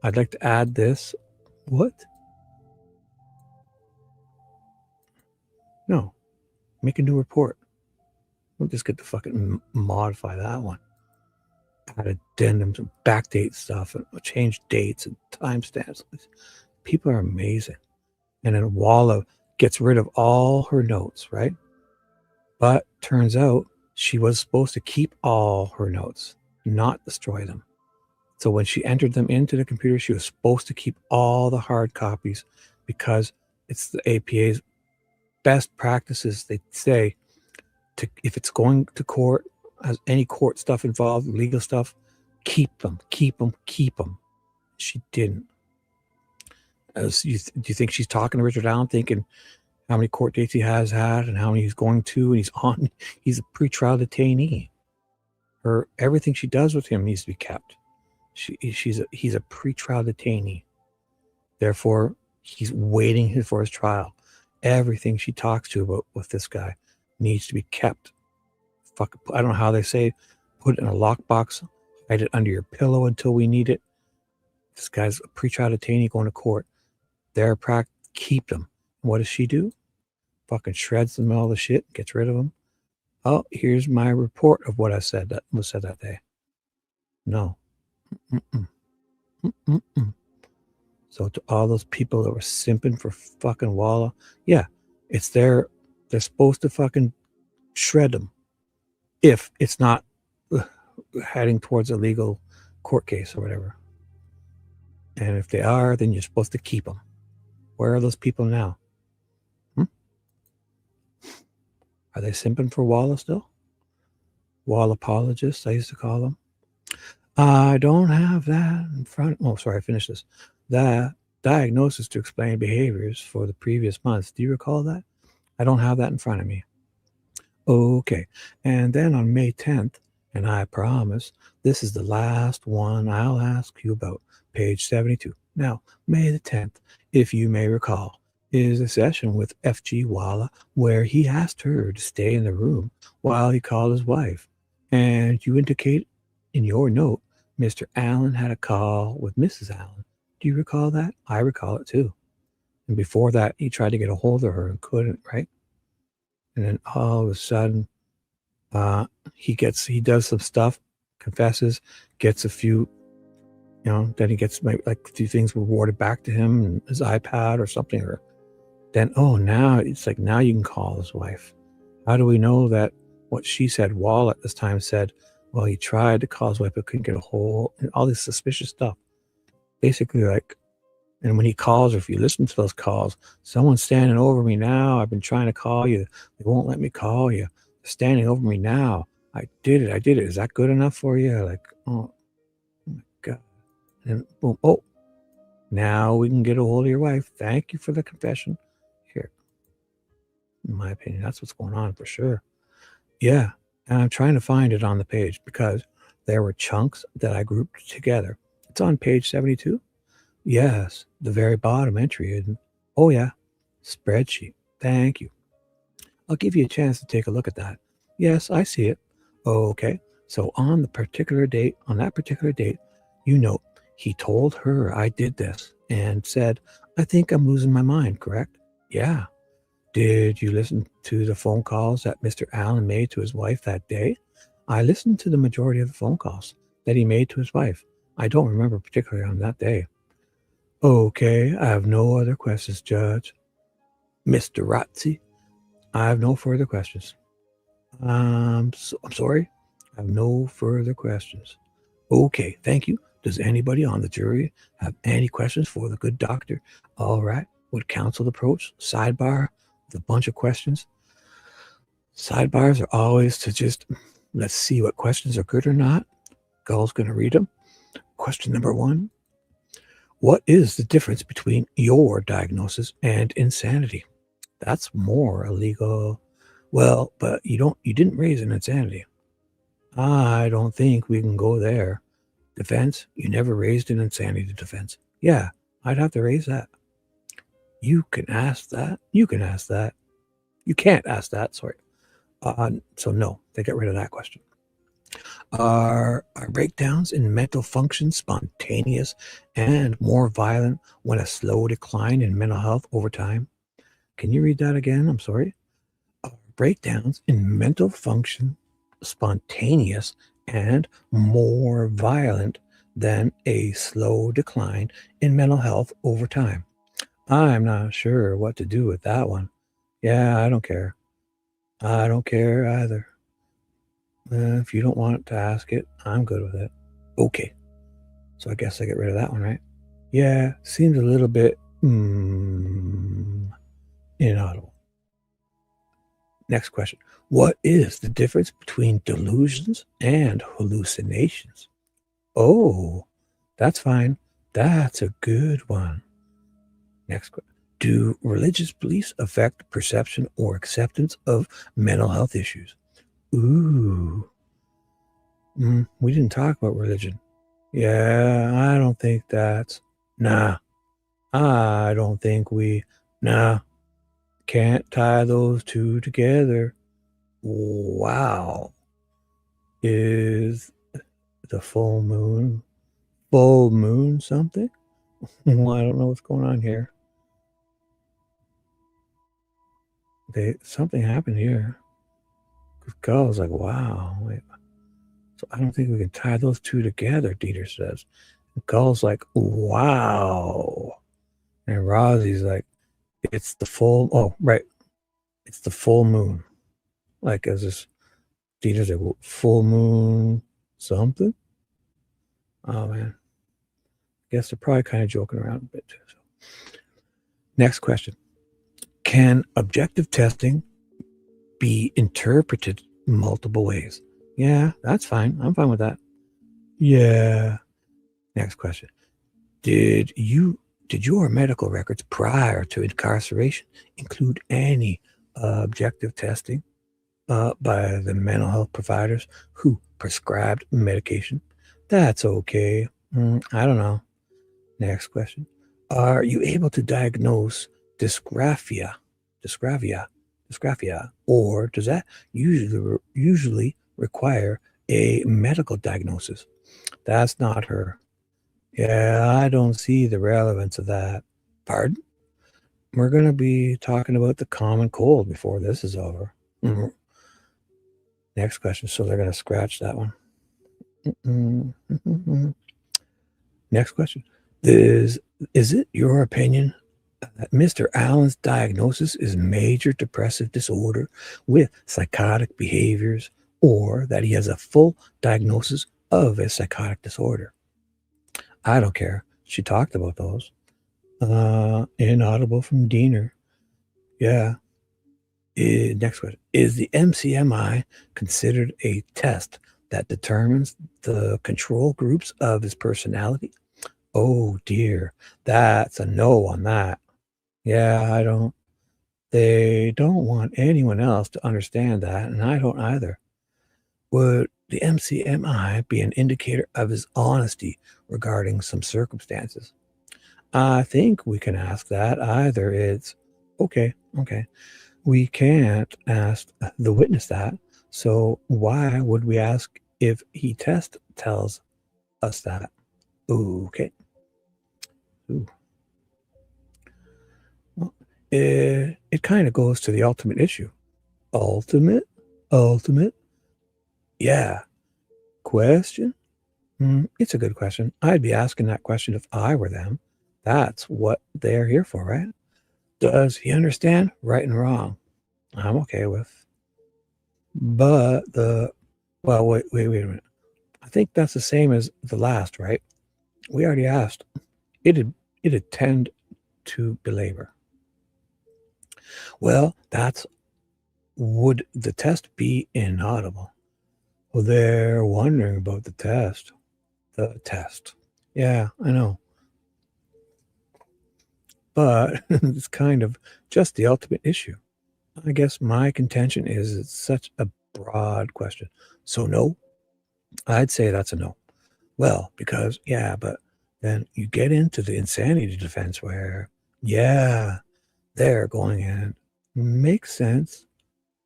I'd like to add this. What? No. Make a new report. We'll just get to fucking modify that one. Add addendums and backdate stuff and change dates and timestamps. People are amazing. And then Walla gets rid of all her notes, right? But turns out she was supposed to keep all her notes, not destroy them. So when she entered them into the computer, she was supposed to keep all the hard copies, because it's the APA's best practices. They say, if it's going to court, has any court stuff involved, legal stuff, keep them. She didn't. Do you think she's talking to Richard Allen, thinking how many court dates he has had and how many he's going to, and he's a pretrial detainee. Everything she does with him needs to be kept. He's a pretrial detainee. Therefore, he's waiting for his trial. Everything she talks to about with this guy needs to be kept. I don't know how they say, put it in a lockbox, hide it under your pillow until we need it. This guy's a pretrial detainee going to court. Their practice, keep them. What does she do? Fucking shreds them all the shit, gets rid of them. Oh, here's my report of what I said that was said that day. No. So to all those people that were simping for fucking Walla, yeah, it's they're supposed to fucking shred them if it's not heading towards a legal court case or whatever. And if they are, then you're supposed to keep them. Where are those people now? Are they simping for Walla still? Wall apologists, I used to call them. I don't have that in front. Oh, sorry, I finished this. That diagnosis to explain behaviors for the previous months. Do you recall that? I don't have that in front of me. Okay. And then on May 10th, and I promise this is the last one I'll ask you about, page 72. Now, May the 10th, if you may recall, is a session with FG Walla where he asked her to stay in the room while he called his wife. And you indicate in your note, Mr. Allen had a call with Mrs. Allen. Do you recall that? I recall it too. And before that, he tried to get a hold of her and couldn't, right? And then all of a sudden, he does some stuff, confesses, gets a few, then he gets like a few things rewarded back to him, and his iPad or something, or then, now it's like, now you can call his wife. How do we know that what she said, Wall at this time said, well, he tried to call his wife but couldn't get a hold, and all this suspicious stuff. Basically, like, and when he calls, or if you listen to those calls, someone's standing over me now. I've been trying to call you. They won't let me call you. They're standing over me now. I did it. Is that good enough for you? Like, oh my God. And boom. Oh, now we can get a hold of your wife. Thank you for the confession. Here. In my opinion, that's what's going on for sure. Yeah, and I'm trying to find it on the page because there were chunks that I grouped together. It's on page 72. Yes, the very bottom entry. Oh, yeah, spreadsheet. Thank you. I'll give you a chance to take a look at that. Yes, I see it. Okay, so on that particular date, you note he told her I did this and said, I think I'm losing my mind, correct? Yeah. Did you listen to the phone calls that Mr. Allen made to his wife that day? I listened to the majority of the phone calls that he made to his wife. I don't remember particularly on that day. Okay, I have no other questions, Judge. Mr. Rotzi, I have no further questions. I'm sorry. I have no further questions. Okay, thank you. Does anybody on the jury have any questions for the good doctor? All right. Would counsel approach sidebar with a bunch of questions? Sidebars are always to just let's see what questions are good or not. Gull's going to read them. Question number 1. What is the difference between your diagnosis and insanity? That's more illegal. Well, but you didn't raise an insanity. I don't think we can go there. Defense, you never raised an insanity defense. Yeah, I'd have to raise that. You can ask that. You can ask that. You can't ask that, sorry. So no, they get rid of that question. Are breakdowns in mental function spontaneous and more violent when a slow decline in mental health over time? Can you read that again? I'm sorry. Are breakdowns in mental function spontaneous and more violent than a slow decline in mental health over time? I'm not sure what to do with that one. Yeah, I don't care. I don't care either. If you don't want to ask it, I'm good with it. Okay. So I guess I get rid of that one, right? Yeah, seems a little bit inaudible. Next question. What is the difference between delusions and hallucinations? Oh, that's fine. That's a good one. Next question. Do religious beliefs affect perception or acceptance of mental health issues? Ooh. We didn't talk about religion. Yeah, I don't think that's... Nah. I don't think we... Nah. Can't tie those two together. Wow. Is the full moon something? Well, I don't know what's going on here. Something happened here. Gull was like, wow. Wait. So I don't think we can tie those two together, Dieter says. And Gull's like, wow. And Rosie's like, it's the full... Oh, right. It's the full moon. Like, as this... Dieter's like, full moon something? Oh, man. Guess they're probably kind of joking around a bit too. So. Next question. Can objective testing be interpreted multiple ways? Yeah, that's fine. I'm fine with that. Yeah. Next question. Did your medical records prior to incarceration include any objective testing by the mental health providers who prescribed medication? That's okay. I don't know. Next question. Are you able to diagnose dysgraphia, or does that usually require a medical diagnosis? That's not her. Yeah, I don't see the relevance of that. Pardon? We're going to be talking about the common cold before this is over. Next question. So they're going to scratch that one. Next question. Is it your opinion that Mr. Allen's diagnosis is major depressive disorder with psychotic behaviors, or that he has a full diagnosis of a psychotic disorder? I don't care. She talked about those. Inaudible from Diener. Yeah. Next question. Is the MCMI considered a test that determines the control groups of his personality? Oh dear, that's a no on that. Yeah, I don't They don't want anyone else to understand that, and I don't either. Would the MCMI be an indicator of his honesty regarding some circumstances? I think we can ask that. Either it's, okay. We can't ask the witness that, so why would we ask if he tells us that? Okay. Ooh. Well, it kind of goes to the ultimate issue. Ultimate? Yeah. Question? It's a good question. I'd be asking that question if I were them. That's what they're here for, right? Does he understand right and wrong? I'm okay with. But wait a minute. I think that's the same as the last, right? We already asked. It'd tend to belabor. Well, would the test be inaudible? Well, they're wondering about the test. The test. Yeah, I know. But it's kind of just the ultimate issue. I guess my contention is it's such a broad question. So no, I'd say that's a no. Well, because, yeah, but then you get into the insanity defense where, yeah, they're going in. Makes sense.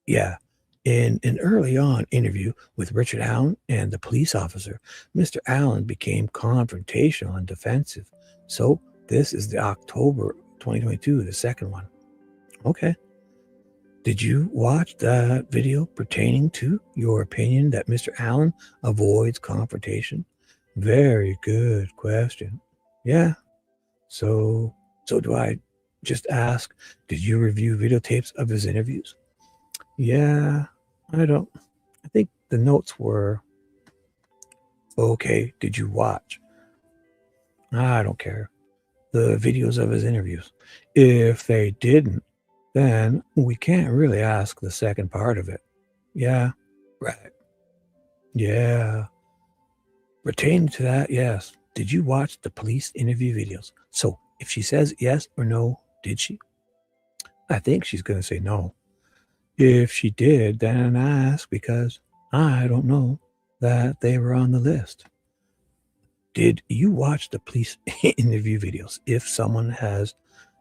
Yeah. In an early on interview with Richard Allen and the police officer, Mr. Allen became confrontational and defensive. So this is the October 2022, the second one. Okay. Did you watch that video pertaining to your opinion that Mr. Allen avoids confrontation? Very good question. Yeah. So do I just ask, did you review videotapes of his interviews? Yeah, I think the notes were, okay, did you watch? I don't care. The videos of his interviews. If they didn't, then we can't really ask the second part of it. Yeah, right. Yeah. Pertaining to that, yes. Did you watch the police interview videos? So if she says yes or no, did she? I think she's going to say no. If she did, then ask because I don't know that they were on the list. Did you watch the police interview videos? If someone has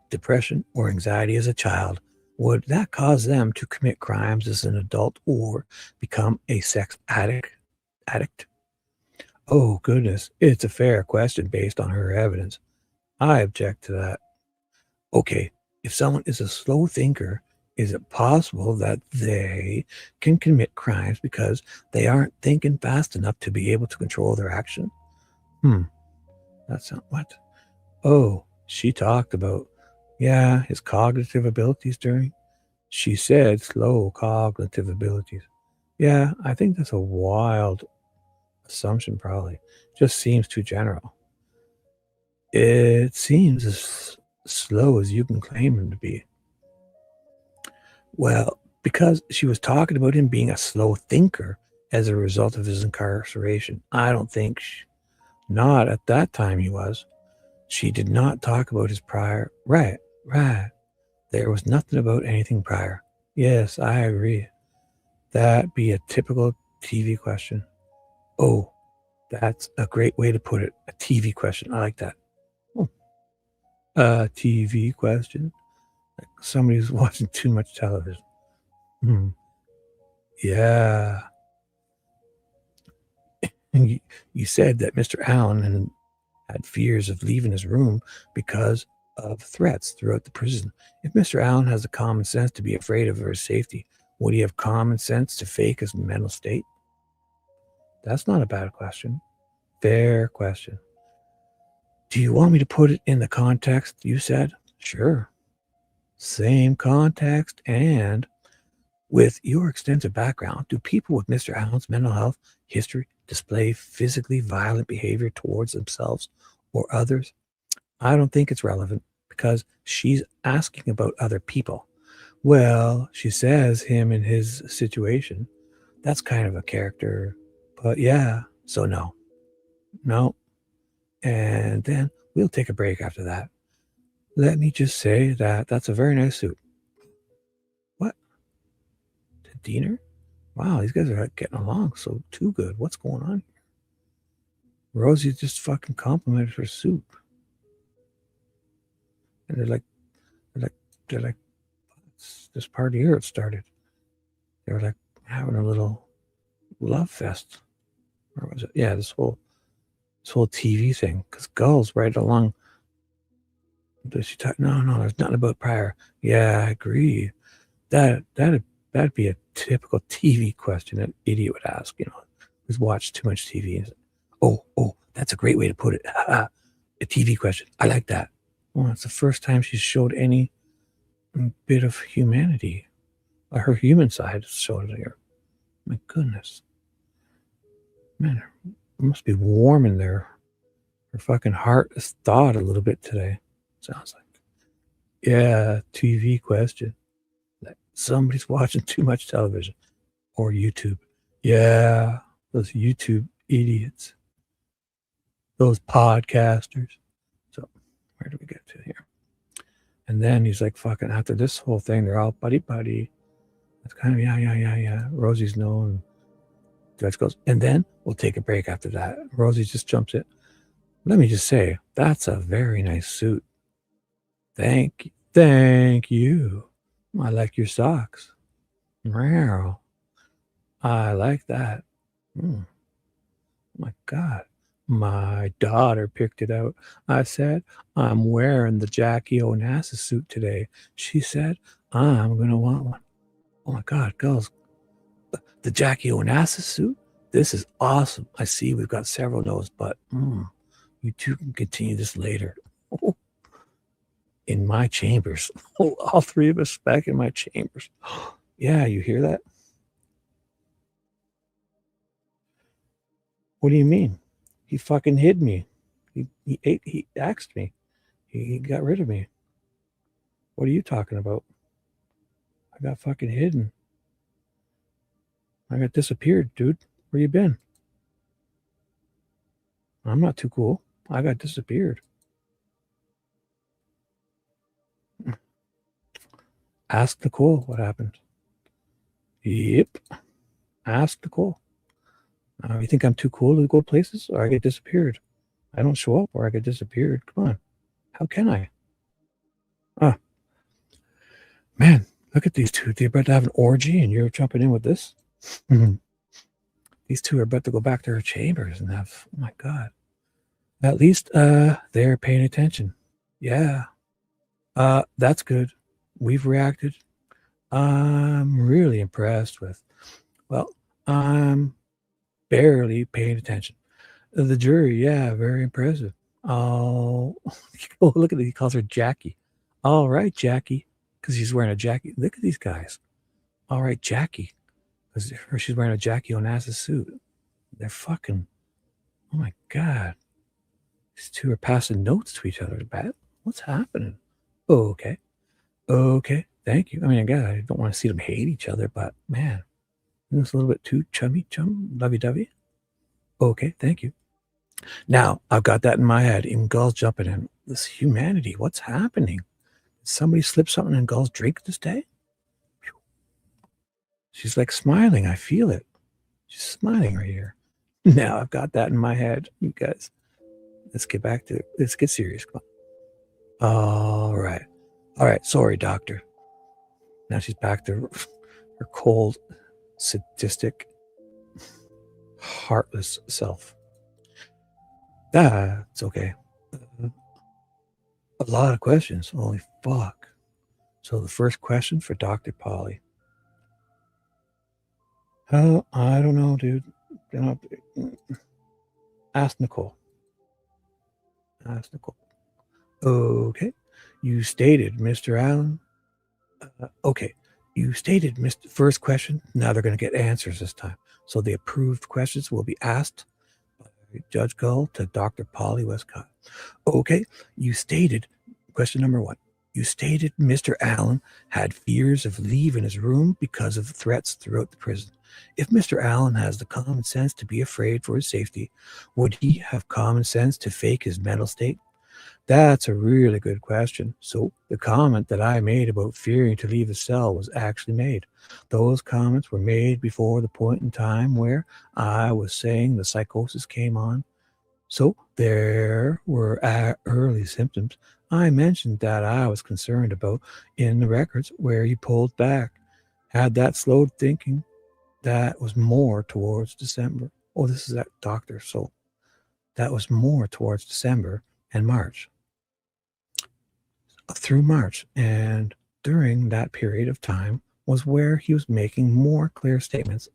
depression or anxiety as a child, would that cause them to commit crimes as an adult or become a sex addict? Oh, goodness. It's a fair question based on her evidence. I object to that. Okay, if someone is a slow thinker, is it possible that they can commit crimes because they aren't thinking fast enough to be able to control their action? That's not what? Oh, she talked about, yeah, his cognitive abilities during. She said slow cognitive abilities. Yeah, I think that's a wild assumption, probably. Just seems too general. It seems as slow as you can claim him to be. Well, because she was talking about him being a slow thinker as a result of his incarceration. I don't think, not at that time he was. She did not talk about his prior. Right. There was nothing about anything prior. Yes, I agree. That'd be a typical TV question. Oh, that's a great way to put it. A TV question. I like that. Oh. A TV question. Like somebody who's watching too much television. Yeah. You said that Mr. Allen had fears of leaving his room because of threats throughout the prison. If Mr. Allen has the common sense to be afraid of his safety, would he have common sense to fake his mental state? That's not a bad question. Fair question. Do you want me to put it in the context you said? Sure. Same context, and with your extensive background, do people with Mr. Allen's mental health history display physically violent behavior towards themselves or others? I don't think it's relevant because she's asking about other people. Well, she says him and his situation. That's kind of a character, but yeah, so no. And then we'll take a break after that. Let me just say that that's a very nice suit. Diener? Wow, these guys are like, getting along so too good. What's going on here? Rosie just fucking complimented her soup. And they're like, this party here it started. They were like having a little love fest. Or was it? Yeah, this whole TV thing. Because Gull's right along. Does she talk? No, there's nothing about prior. Yeah, I agree. That'd be a typical TV question an idiot would ask, who's watched too much TV. Oh, that's a great way to put it. A TV question. I like that. Well, it's the first time she's showed any bit of humanity. Her human side showed it here. My goodness. Man, it must be warming there. Her fucking heart has thawed a little bit today. Sounds like. Yeah, TV question. Like somebody's watching too much television or YouTube. Yeah, those YouTube idiots. Those podcasters. So, where do we get to here? And then he's like, fucking, after this whole thing, they're all buddy. That's kind of, yeah. Rosie's known. Judge goes, and then we'll take a break after that. Rosie just jumps in. Let me just say, that's a very nice suit. Thank you. I like your socks. Wow. I like that. My God. My daughter picked it out. I said, I'm wearing the Jackie Onassis suit today. She said, I'm going to want one. Oh my God, girls. The Jackie Onassis suit? This is awesome. I see we've got several no's, but you two can continue this later. In my chambers. All three of us back in my chambers. Yeah, you hear that? What do you mean? He fucking hid me. He axed me. He got rid of me. What are you talking about? I got fucking hidden. I got disappeared, dude. Where you been? I'm not too cool. I got disappeared. Ask Nicole what happened. Yep. Ask Nicole. You think I'm too cool to go places or I get disappeared? I don't show up or I get disappeared. Come on. How can I? Man, look at these two. They're about to have an orgy and you're jumping in with this? These two are about to go back to their chambers and have, oh my God. At least they're paying attention. Yeah. That's good. We've reacted. I'm really impressed with, I'm barely paying attention. The jury, yeah, very impressive. Oh, look at it. He calls her Jackie. All right, Jackie, because she's wearing a Jackie. Look at these guys. All right, Jackie, because she's wearing a Jackie Onassis suit. They're fucking, oh my God. These two are passing notes to each other. What's happening? Oh, okay, thank you. I mean, again, I don't want to see them hate each other, but man, it's a little bit too lovey-dovey. Okay, thank you. Now, I've got that in my head. Even Gull's jumping in. This humanity, what's happening? Did somebody slip something in Gull's drink this day? She's like smiling. I feel it. She's smiling right here. Now, I've got that in my head. You guys, let's get serious. Come on. All right. Sorry, doctor. Now she's back to her cold, sadistic, heartless self. That's okay. A lot of questions. Holy fuck. So the first question for Dr. Polly. I don't know, dude. Ask Nicole. Okay. You stated, Mr. Allen. Okay. You stated, first question. Now they're going to get answers this time. So the approved questions will be asked by Judge Gull to Dr. Polly Wescott. Okay. You stated, question number 1. You stated Mr. Allen had fears of leaving his room because of threats throughout the prison. If Mr. Allen has the common sense to be afraid for his safety, would he have common sense to fake his mental state? That's a really good question. So the comment that I made about fearing to leave the cell was actually made. Those comments were made before the point in time where I was saying the psychosis came on. So there were early symptoms I mentioned that I was concerned about in the records where he pulled back. Had that slowed thinking, that was more towards December. Oh, this is that doctor. So that was more towards December and March. Through March. And during that period of time was where he was making more clear statements.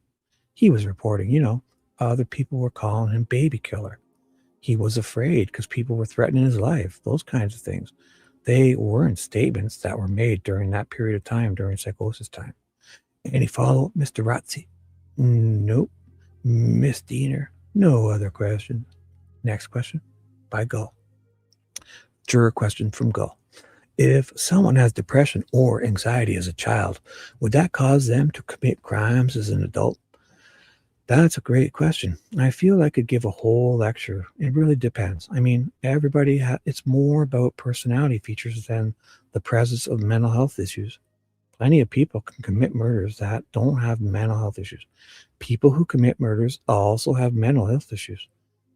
He was reporting, other people were calling him baby killer. He was afraid because people were threatening his life, those kinds of things. They weren't statements that were made during that period of time, during psychosis time. Any follow-up, Mr. Razzi? Nope. Miss Diener? No other question. Next question by Gull. Juror question from Gull. If someone has depression or anxiety as a child, would that cause them to commit crimes as an adult? That's a great question. I feel I could give a whole lecture. It really depends. I mean, it's more about personality features than the presence of mental health issues. Plenty of people can commit murders that don't have mental health issues. People who commit murders also have mental health issues.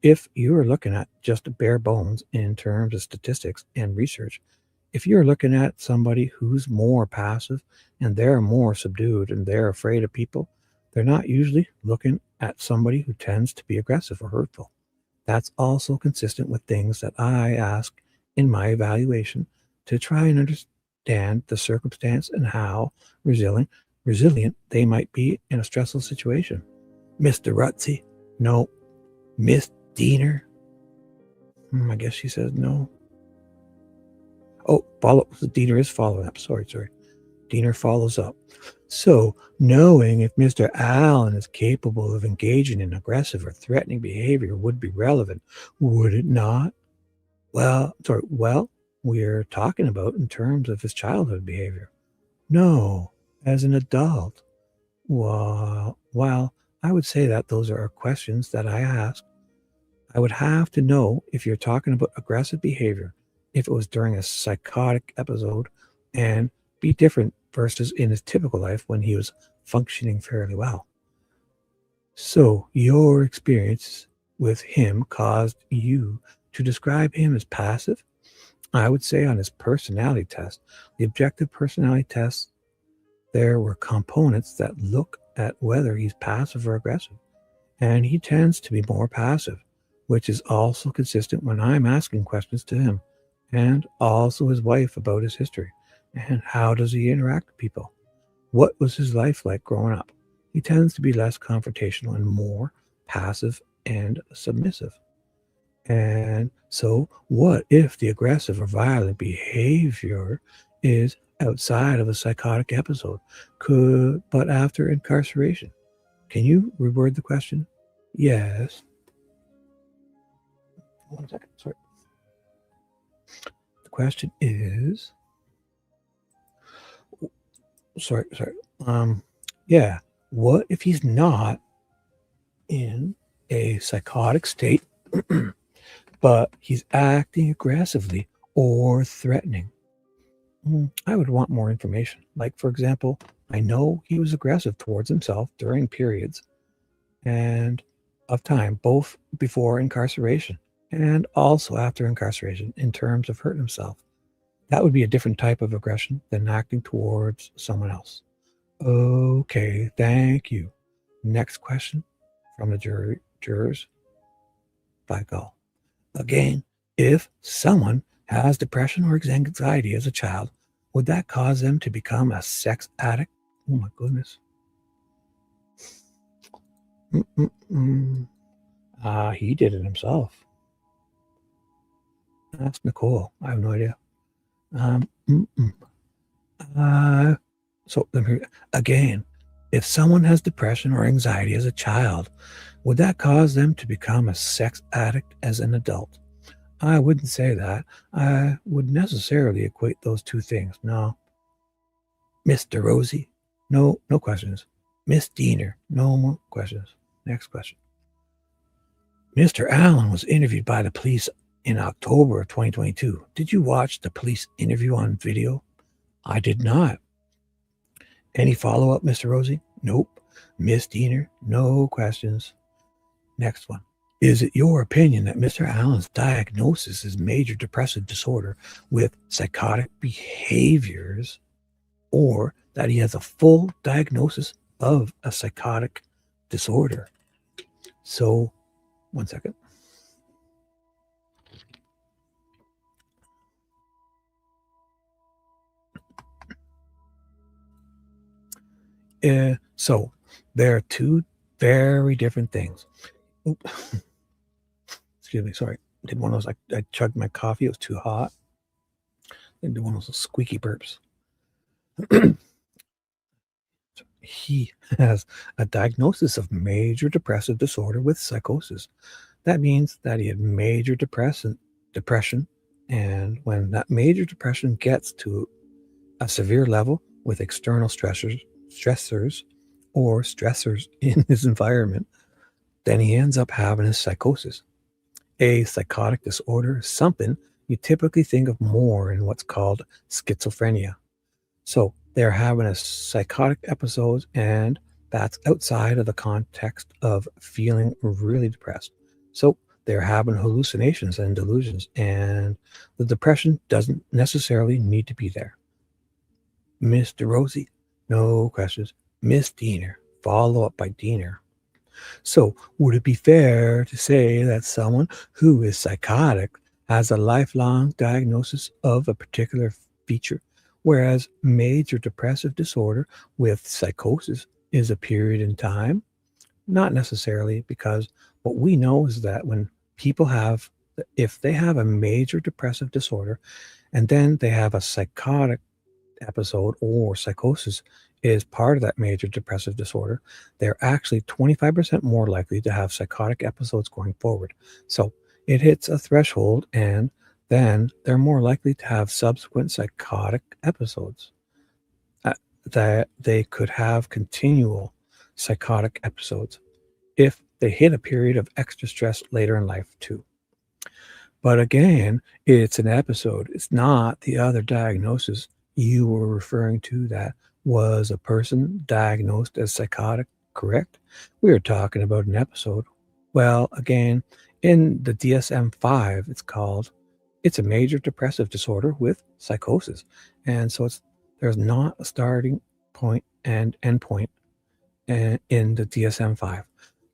If you're looking at just bare bones in terms of statistics and research, if you're looking at somebody who's more passive and they're more subdued and they're afraid of people, they're not usually looking at somebody who tends to be aggressive or hurtful. That's also consistent with things that I ask in my evaluation to try and understand the circumstance and how resilient they might be in a stressful situation. Mr. Rutzi? No. Miss Diener? I guess she says no. Oh, Diener is following up. Sorry. Diener follows up. So, knowing if Mr. Allen is capable of engaging in aggressive or threatening behavior would be relevant, would it not? Well, we're talking about in terms of his childhood behavior. No, as an adult. Well, I would say that those are questions that I ask. I would have to know if you're talking about aggressive behavior, if it was during a psychotic episode, and be different versus in his typical life when he was functioning fairly well. So your experience with him caused you to describe him as passive? I would say on his personality test, the objective personality test, there were components that look at whether he's passive or aggressive. And he tends to be more passive, which is also consistent when I'm asking questions to him, and also his wife about his history. And how does he interact with people? What was his life like growing up? He tends to be less confrontational and more passive and submissive. And so what if the aggressive or violent behavior is outside of a psychotic episode, but after incarceration? Can you reword the question? Yes. 1 second, sorry. The question is... Sorry. What if he's not in a psychotic state, but he's acting aggressively or threatening? I would want more information. Like, for example, I know he was aggressive towards himself during periods and of time, both before incarceration and also after incarceration in terms of hurting himself. That would be a different type of aggression than acting towards someone else. Okay, thank you. Next question from the jurors by Gull. Again, if someone has depression or anxiety as a child, would that cause them to become a sex addict? Oh my goodness. He did it himself. That's Nicole. I have no idea. So again, if someone has depression or anxiety as a child, would that cause them to become a sex addict as an adult? I wouldn't say that. I would necessarily equate those two things. No. Mr. Rosie? No questions. Miss Diener? No more questions. Next question. Mr. Allen was interviewed by the police in October of 2022. Did you watch the police interview on video? I did not. Any follow-up, Mr. Rosie? Nope. Miss Diener? No questions. Next one. Is it your opinion that Mr. Allen's diagnosis is major depressive disorder with psychotic behaviors, or that he has a full diagnosis of a psychotic disorder? So, one second. So, there are two very different things. Excuse me, sorry. I did one of those, I chugged my coffee, it was too hot. I did one of those squeaky burps. He has a diagnosis of major depressive disorder with psychosis. That means that he had major depression, and when that major depression gets to a severe level with external stressors or stressors in his environment, then he ends up having a psychosis. A psychotic disorder is something you typically think of more in what's called schizophrenia. So they're having a psychotic episode, and that's outside of the context of feeling really depressed. So they're having hallucinations and delusions, and the depression doesn't necessarily need to be there. Mr. Rosie? No questions. Miss Diener? Follow up by Diener. So would it be fair to say that someone who is psychotic has a lifelong diagnosis of a particular feature, whereas major depressive disorder with psychosis is a period in time? Not necessarily, because what we know is that when people have, if they have a major depressive disorder and then they have a psychotic episode or psychosis is part of that major depressive disorder, they're actually 25% more likely to have psychotic episodes going forward. So it hits a threshold, and then they're more likely to have subsequent psychotic episodes. That they could have continual psychotic episodes if they hit a period of extra stress later in life too. But again, it's an episode. It's not the other diagnosis you were referring to that was a person diagnosed as psychotic, correct? We were talking about an episode. Well, again, in the DSM-5, it's a major depressive disorder with psychosis. And so there's not a starting point and end point in the DSM-5.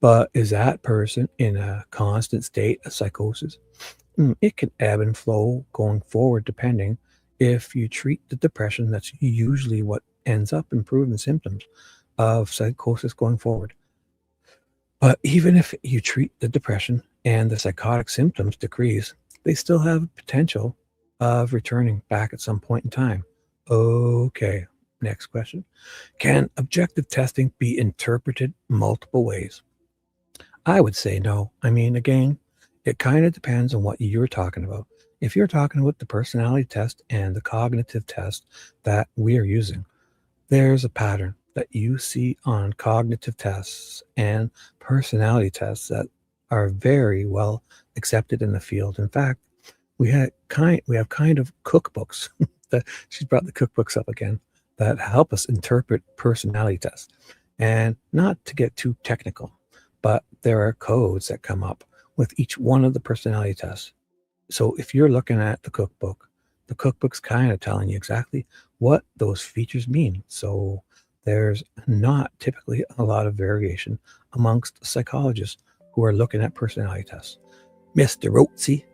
But is that person in a constant state of psychosis? It can ebb and flow going forward depending. If you treat the depression, that's usually what ends up improving symptoms of psychosis going forward. But even if you treat the depression and the psychotic symptoms decrease, they still have potential of returning back at some point in time. Okay, next question. Can objective testing be interpreted multiple ways? I would say no. I mean, again, it kind of depends on what you're talking about. If you're talking about the personality test and the cognitive test that we are using, there's a pattern that you see on cognitive tests and personality tests that are very well accepted in the field. In fact, we have kind of cookbooks that she's brought the cookbooks up again that help us interpret personality tests. And not to get too technical, but there are codes that come up with each one of the personality tests. So if you're looking at the cookbook's kind of telling you exactly what those features mean. So there's not typically a lot of variation amongst psychologists who are looking at personality tests. Mr. Rotzi,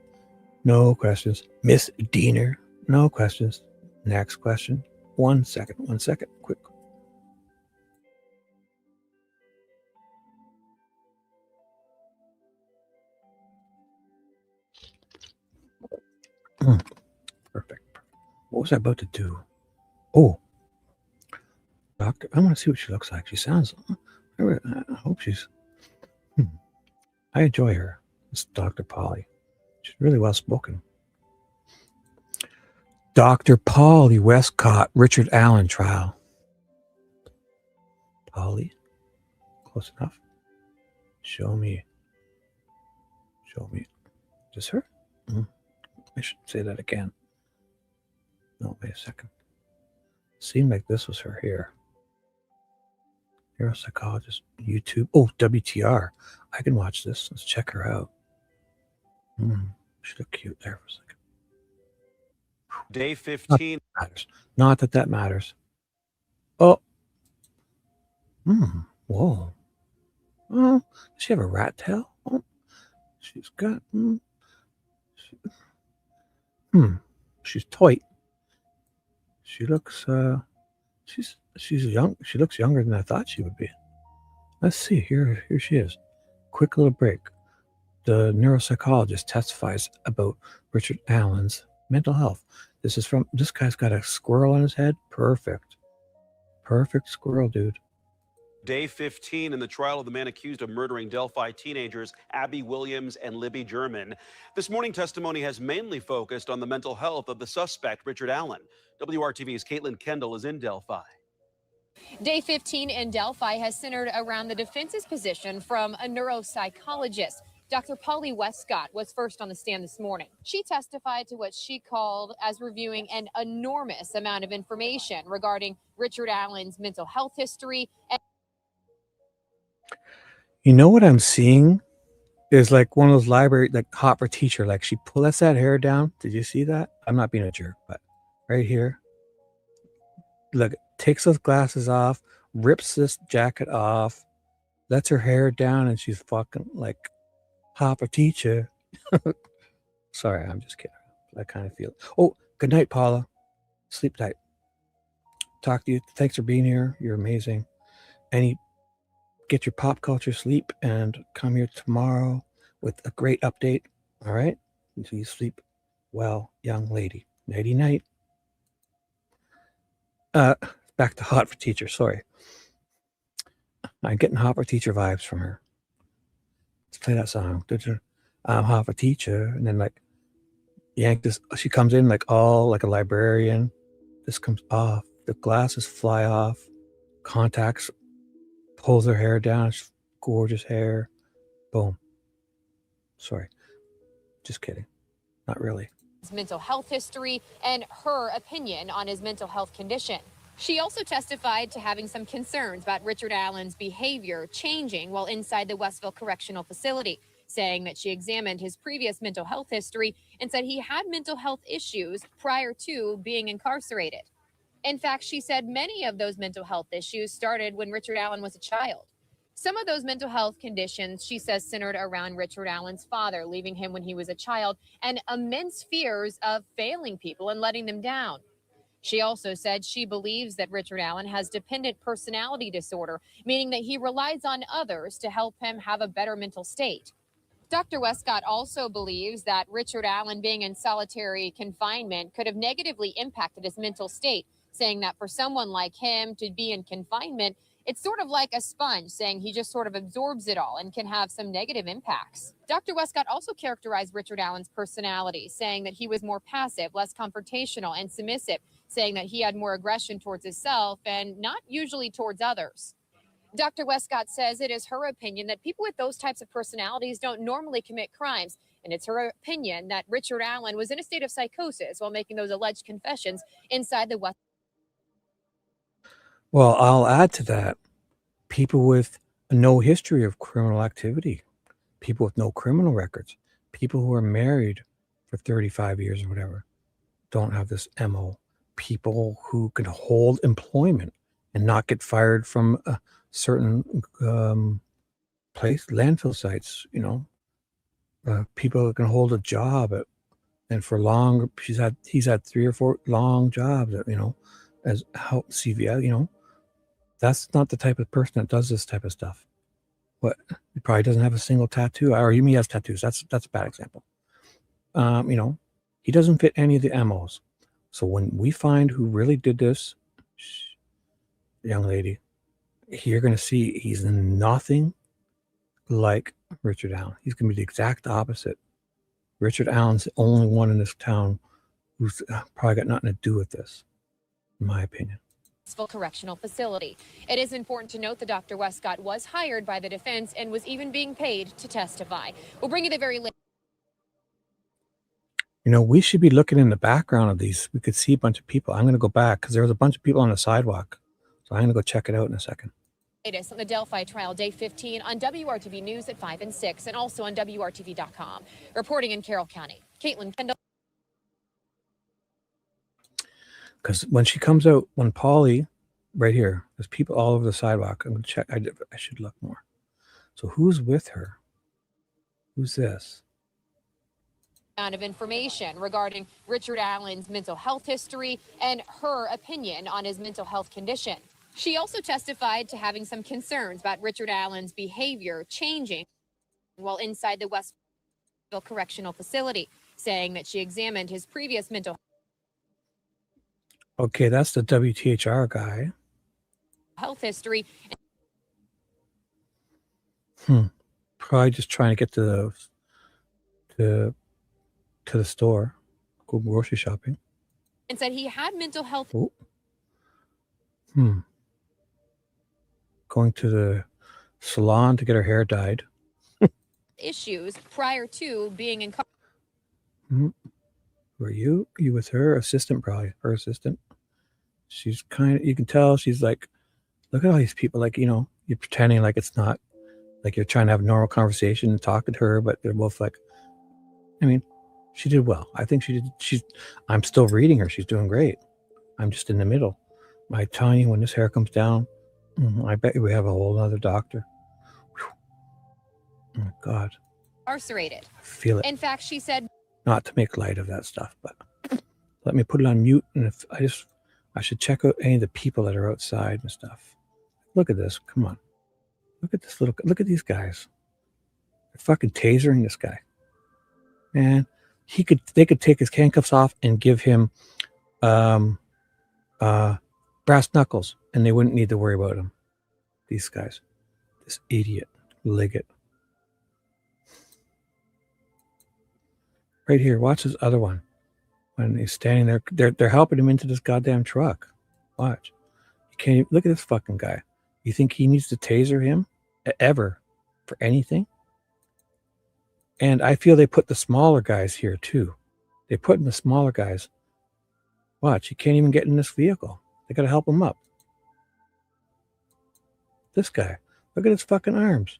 no questions. Miss Diener, no questions. Next question. One second, quick. Perfect. What was I about to do? Oh, doctor. I want to see what she looks like. She sounds. I hope she's. I enjoy her. It's Dr. Polly. She's really well spoken. Dr. Polly Wescott, Richard Allen trial. Polly, close enough. Show me. Is this her? I should say that again. No, wait a second. Seemed like this was her here. Neuropsychologist, YouTube. Oh, WTR. I can watch this. Let's check her out. She looked cute there for a second. Day 15. Not that that matters. Oh. Whoa. Oh, does she have a rat tail? Oh, she's got. She's tight. She looks. She's young. She looks younger than I thought she would be. Let's see. Here she is. Quick little break. The neuropsychologist testifies about Richard Allen's mental health. This guy's got a squirrel on his head. Perfect squirrel, dude. Day 15 in the trial of the man accused of murdering Delphi teenagers Abby Williams and Libby German. This morning testimony has mainly focused on the mental health of the suspect, Richard Allen. WRTV's Caitlin Kendall is in Delphi. Day 15 in Delphi has centered around the defense's position from a neuropsychologist. Dr. Polly Wescott was first on the stand this morning. She testified to what she called as reviewing an enormous amount of information regarding Richard Allen's mental health history. You know what I'm seeing is like one of those library, like hot for teacher, like she lets that hair down. Did you see that? I'm not being a jerk, but right here, look, takes those glasses off, rips this jacket off, lets her hair down, and she's fucking like hot for teacher. Sorry, I'm just kidding. I kind of feel. Oh, good night, Paula. Sleep tight. Talk to you. Thanks for being here. You're amazing. Get your pop culture sleep and come here tomorrow with a great update. All right? Until you sleep well, young lady. Nighty night. Back to hot for teacher. Sorry. I'm getting hot for teacher vibes from her. Let's play that song. I'm hot for teacher. And then like yank this. She comes in like all like a librarian. This comes off. The glasses fly off. Contacts. Pulls her hair down. Gorgeous hair. Boom. Sorry. Just kidding. Not really. His mental health history and her opinion on his mental health condition. She also testified to having some concerns about Richard Allen's behavior changing while inside the Westville Correctional Facility, saying that she examined his previous mental health history and said he had mental health issues prior to being incarcerated. In fact, she said many of those mental health issues started when Richard Allen was a child. Some of those mental health conditions, she says, centered around Richard Allen's father, leaving him when he was a child, and immense fears of failing people and letting them down. She also said she believes that Richard Allen has dependent personality disorder, meaning that he relies on others to help him have a better mental state. Dr. Wescott also believes that Richard Allen being in solitary confinement could have negatively impacted his mental state, saying that for someone like him to be in confinement, it's sort of like a sponge, saying he just sort of absorbs it all and can have some negative impacts. Dr. Wescott also characterized Richard Allen's personality, saying that he was more passive, less confrontational, and submissive, saying that he had more aggression towards himself and not usually towards others. Dr. Wescott says it is her opinion that people with those types of personalities don't normally commit crimes, and it's her opinion that Richard Allen was in a state of psychosis while making those alleged confessions inside the West. Well, I'll add to that. People with no history of criminal activity, people with no criminal records, people who are married for 35 years or whatever, don't have this MO. People who can hold employment and not get fired from a certain place, landfill sites, people that can hold a job and for long, he's had 3 or 4 long jobs, as help CVI, that's not the type of person that does this type of stuff. He probably doesn't have a single tattoo, or he has tattoos. That's a bad example. He doesn't fit any of the MOs. So when we find who really did this, young lady, you're going to see he's nothing like Richard Allen. He's going to be the exact opposite. Richard Allen's the only one in this town who's probably got nothing to do with this, in my opinion. Correctional Facility. It is important to note that Dr. Wescott was hired by the defense and was even being paid to testify. We'll bring you the very latest. You know, we should be looking in the background of these. We could see a bunch of people. I'm going to go back because there was a bunch of people on the sidewalk. So I'm going to go check it out in a second. Latest on the Delphi trial, day 15 on WRTV News at 5 and 6, and also on WRTV.com. Reporting in Carroll County, Caitlin Kendall. Because when she comes out, when Polly, right here, there's people all over the sidewalk. I'm going to check. I should look more. So who's with her? Who's this? Of information regarding Richard Allen's mental health history and her opinion on his mental health condition. She also testified to having some concerns about Richard Allen's behavior changing while inside the Westville Correctional Facility, saying that she examined his previous mental Okay, that's the WTHR guy. health history. Probably just trying to get to the store, go grocery shopping. And said he had mental health Going to the salon to get her hair dyed. issues prior to being in. Were you with her assistant? Probably her assistant. She's kind of, you can tell she's like, look at all these people, like, you know, you're pretending like it's not, like you're trying to have a normal conversation and talk to her, but they're both like, I mean, she did well. I think she did. I'm still reading her. She's doing great. I'm just in the middle. I'm telling you, when this hair comes down, I bet we have a whole other doctor. Whew. Oh God. Incarcerated. I feel it. In fact, she said, not to make light of that stuff, but let me put it on mute. And if I should check out any of the people that are outside and stuff. Look at this. Come on. Look at this look at these guys. They're fucking tasering this guy. Man, they could take his handcuffs off and give him brass knuckles, and they wouldn't need to worry about him. These guys. This idiot. Liggett. Right here, watch this other one. When he's standing there, they're helping him into this goddamn truck. Watch. You can't even, look at this fucking guy. You think he needs to taser him ever for anything? And I feel they put the smaller guys here too. They put in the smaller guys. Watch, he can't even get in this vehicle. They got to help him up. This guy, look at his fucking arms.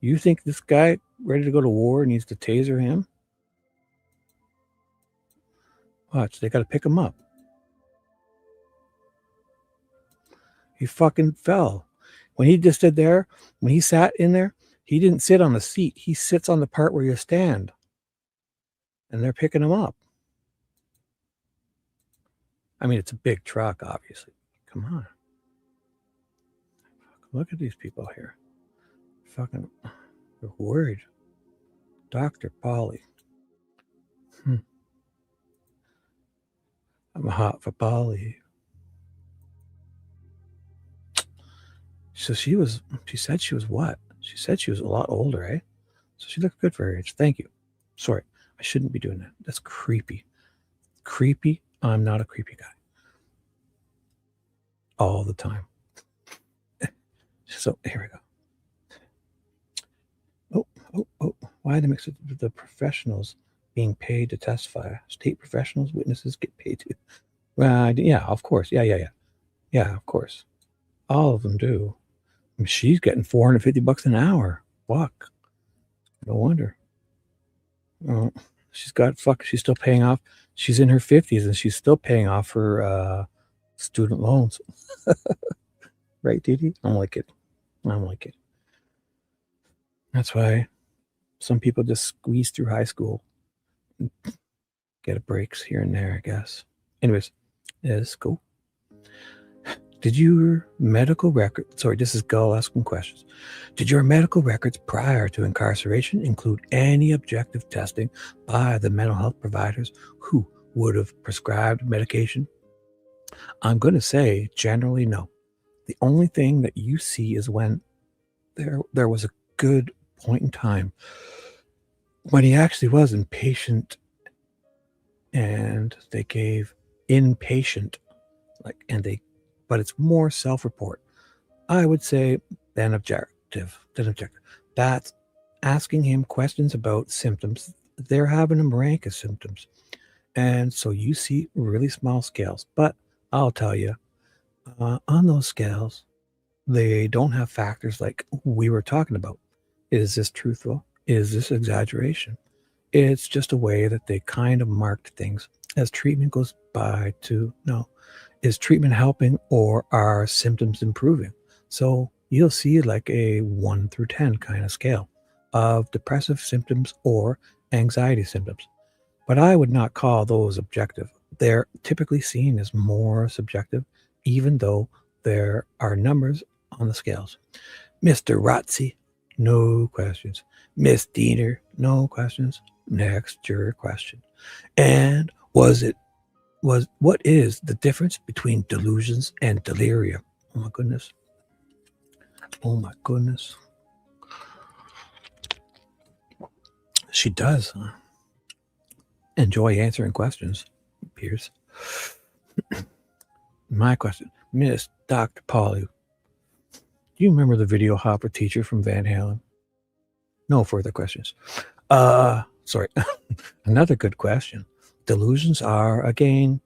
You think this guy ready to go to war needs to taser him? Watch, they got to pick him up. He fucking fell. When he just stood there, when he sat in there, he didn't sit on the seat. He sits on the part where you stand. And they're picking him up. I mean, it's a big truck, obviously. Come on. Look at these people here. Fucking, they're worried. Dr. Polly. I'm hot for Polly. So she said she was what? She said she was a lot older, eh? So she looked good for her age. Thank you. Sorry, I shouldn't be doing that. That's creepy. Creepy? I'm not a creepy guy. All the time. So here we go. Oh. Why the mix of the professionals being paid to testify? State professionals, witnesses get paid to. Well, yeah, of course. Yeah, of course. All of them do. I mean, she's getting $450 an hour. Fuck. No wonder. She's still paying off. She's in her 50s and she's still paying off her student loans. Right, Didi? I'm like it. That's why some people just squeeze through high school. Get a breaks here and there, I guess. Anyways, let's go. Did your medical record, this is Gull asking questions. Did your medical records prior to incarceration include any objective testing by the mental health providers who would have prescribed medication? I'm going to say generally no. The only thing that you see is when there was a good point in time when he actually was inpatient and they gave inpatient, but it's more self-report, I would say, than objective. That's asking him questions about symptoms. They're having him rank as symptoms. And so you see really small scales. But I'll tell you, on those scales, they don't have factors like we were talking about. Is this truthful? Is this exaggeration? It's just a way that they kind of marked things as treatment goes by to no. Is treatment helping or are symptoms improving? So you'll see like a 1 through 10 kind of scale of depressive symptoms or anxiety symptoms. But I would not call those objective. They're typically seen as more subjective, even though there are numbers on the scales. Mr. Rotzi, no questions. Miss Diener, no questions. Next, your question. And what is the difference between delusions and delirium? Oh my goodness. Oh my goodness. She does enjoy answering questions, Pierce. My question, Miss Dr. Polly, do you remember the video hopper teacher from Van Halen? No further questions. Sorry. Another good question. Delusions are, again,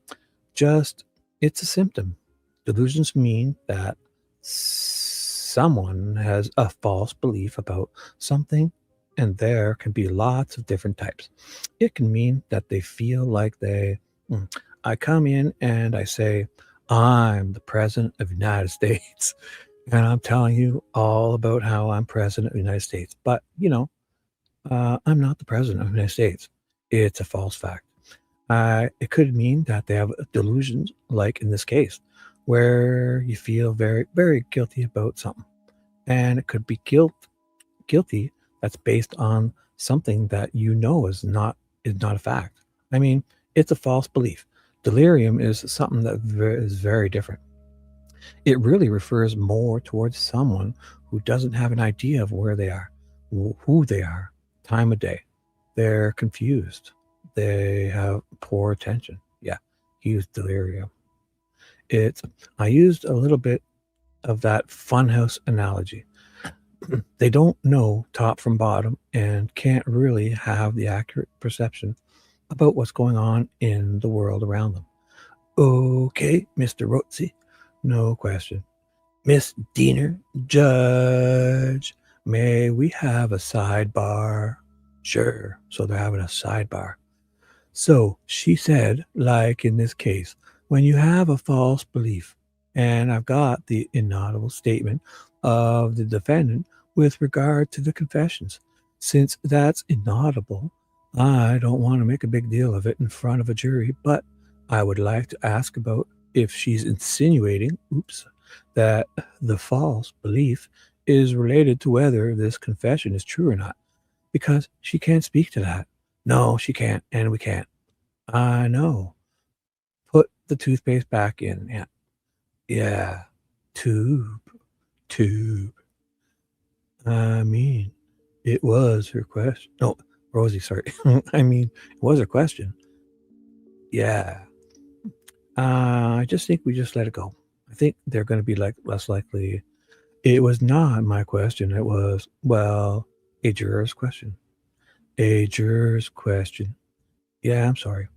it's a symptom. Delusions mean that someone has a false belief about something, and there can be lots of different types. It can mean that they feel like I come in and I say, I'm the president of the United States, and I'm telling you all about how I'm president of the United States. But, I'm not the president of the United States. It's a false fact. It could mean that they have delusions, like in this case, where you feel very, very guilty about something. And it could be guilty that's based on something that is not a fact. I mean, it's a false belief. Delirium is something that is very different. It really refers more towards someone who doesn't have an idea of where they are, who they are, time of day. They're confused. They have poor attention. Yeah, use delirium. I used a little bit of that funhouse analogy. They don't know top from bottom and can't really have the accurate perception about what's going on in the world around them. Okay, Mr. Rotzi, no question. Miss Diener, Judge, may we have a sidebar? Sure, so they're having a sidebar. So she said, like in this case, when you have a false belief, and I've got the inaudible statement of the defendant with regard to the confessions. Since that's inaudible, I don't want to make a big deal of it in front of a jury, but I would like to ask about if she's insinuating, that the false belief is related to whether this confession is true or not, because she can't speak to that. No, she can't, and we can't. I know. Put the toothpaste back in. Yeah. Yeah. Tube. I mean, it was her question. No, Rosie, sorry. I mean, it was her question. Yeah. I just think we just let it go. I think they're going to be less likely. It was not my question. It was, a juror's question. A juror's question. Yeah, I'm sorry.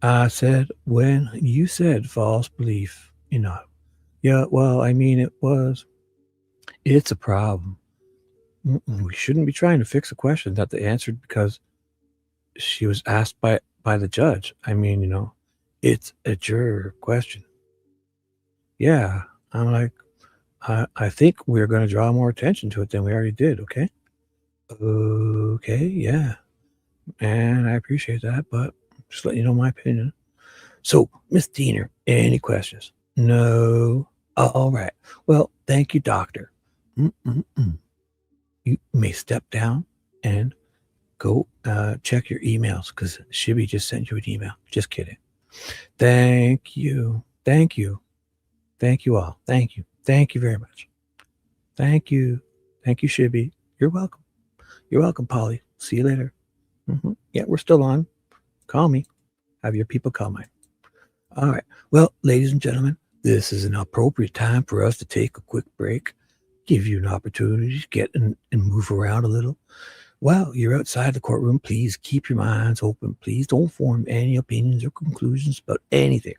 I said, when you said false belief, yeah, well, I mean, it's a problem. We shouldn't be trying to fix a question that they answered because she was asked by the judge. I mean, it's a juror question. Yeah, I'm like, I think we're going to draw more attention to it than we already did, okay? Okay, yeah. And I appreciate that, but just letting you know my opinion. So, Miss Diener, any questions? No. All right. Well, thank you, doctor. You may step down and go check your emails because Shibby just sent you an email. Just kidding. Thank you. Thank you. Thank you all. Thank you. Thank you very much. Thank you. Thank you, Shibby. You're welcome. You're welcome, Polly. See you later. Yeah, we're still on. Call me. Have your people call mine. All right. Well, ladies and gentlemen, this is an appropriate time for us to take a quick break, give you an opportunity to get and move around a little, While you're outside the courtroom, please keep your minds open. Please don't form any opinions or conclusions about anything.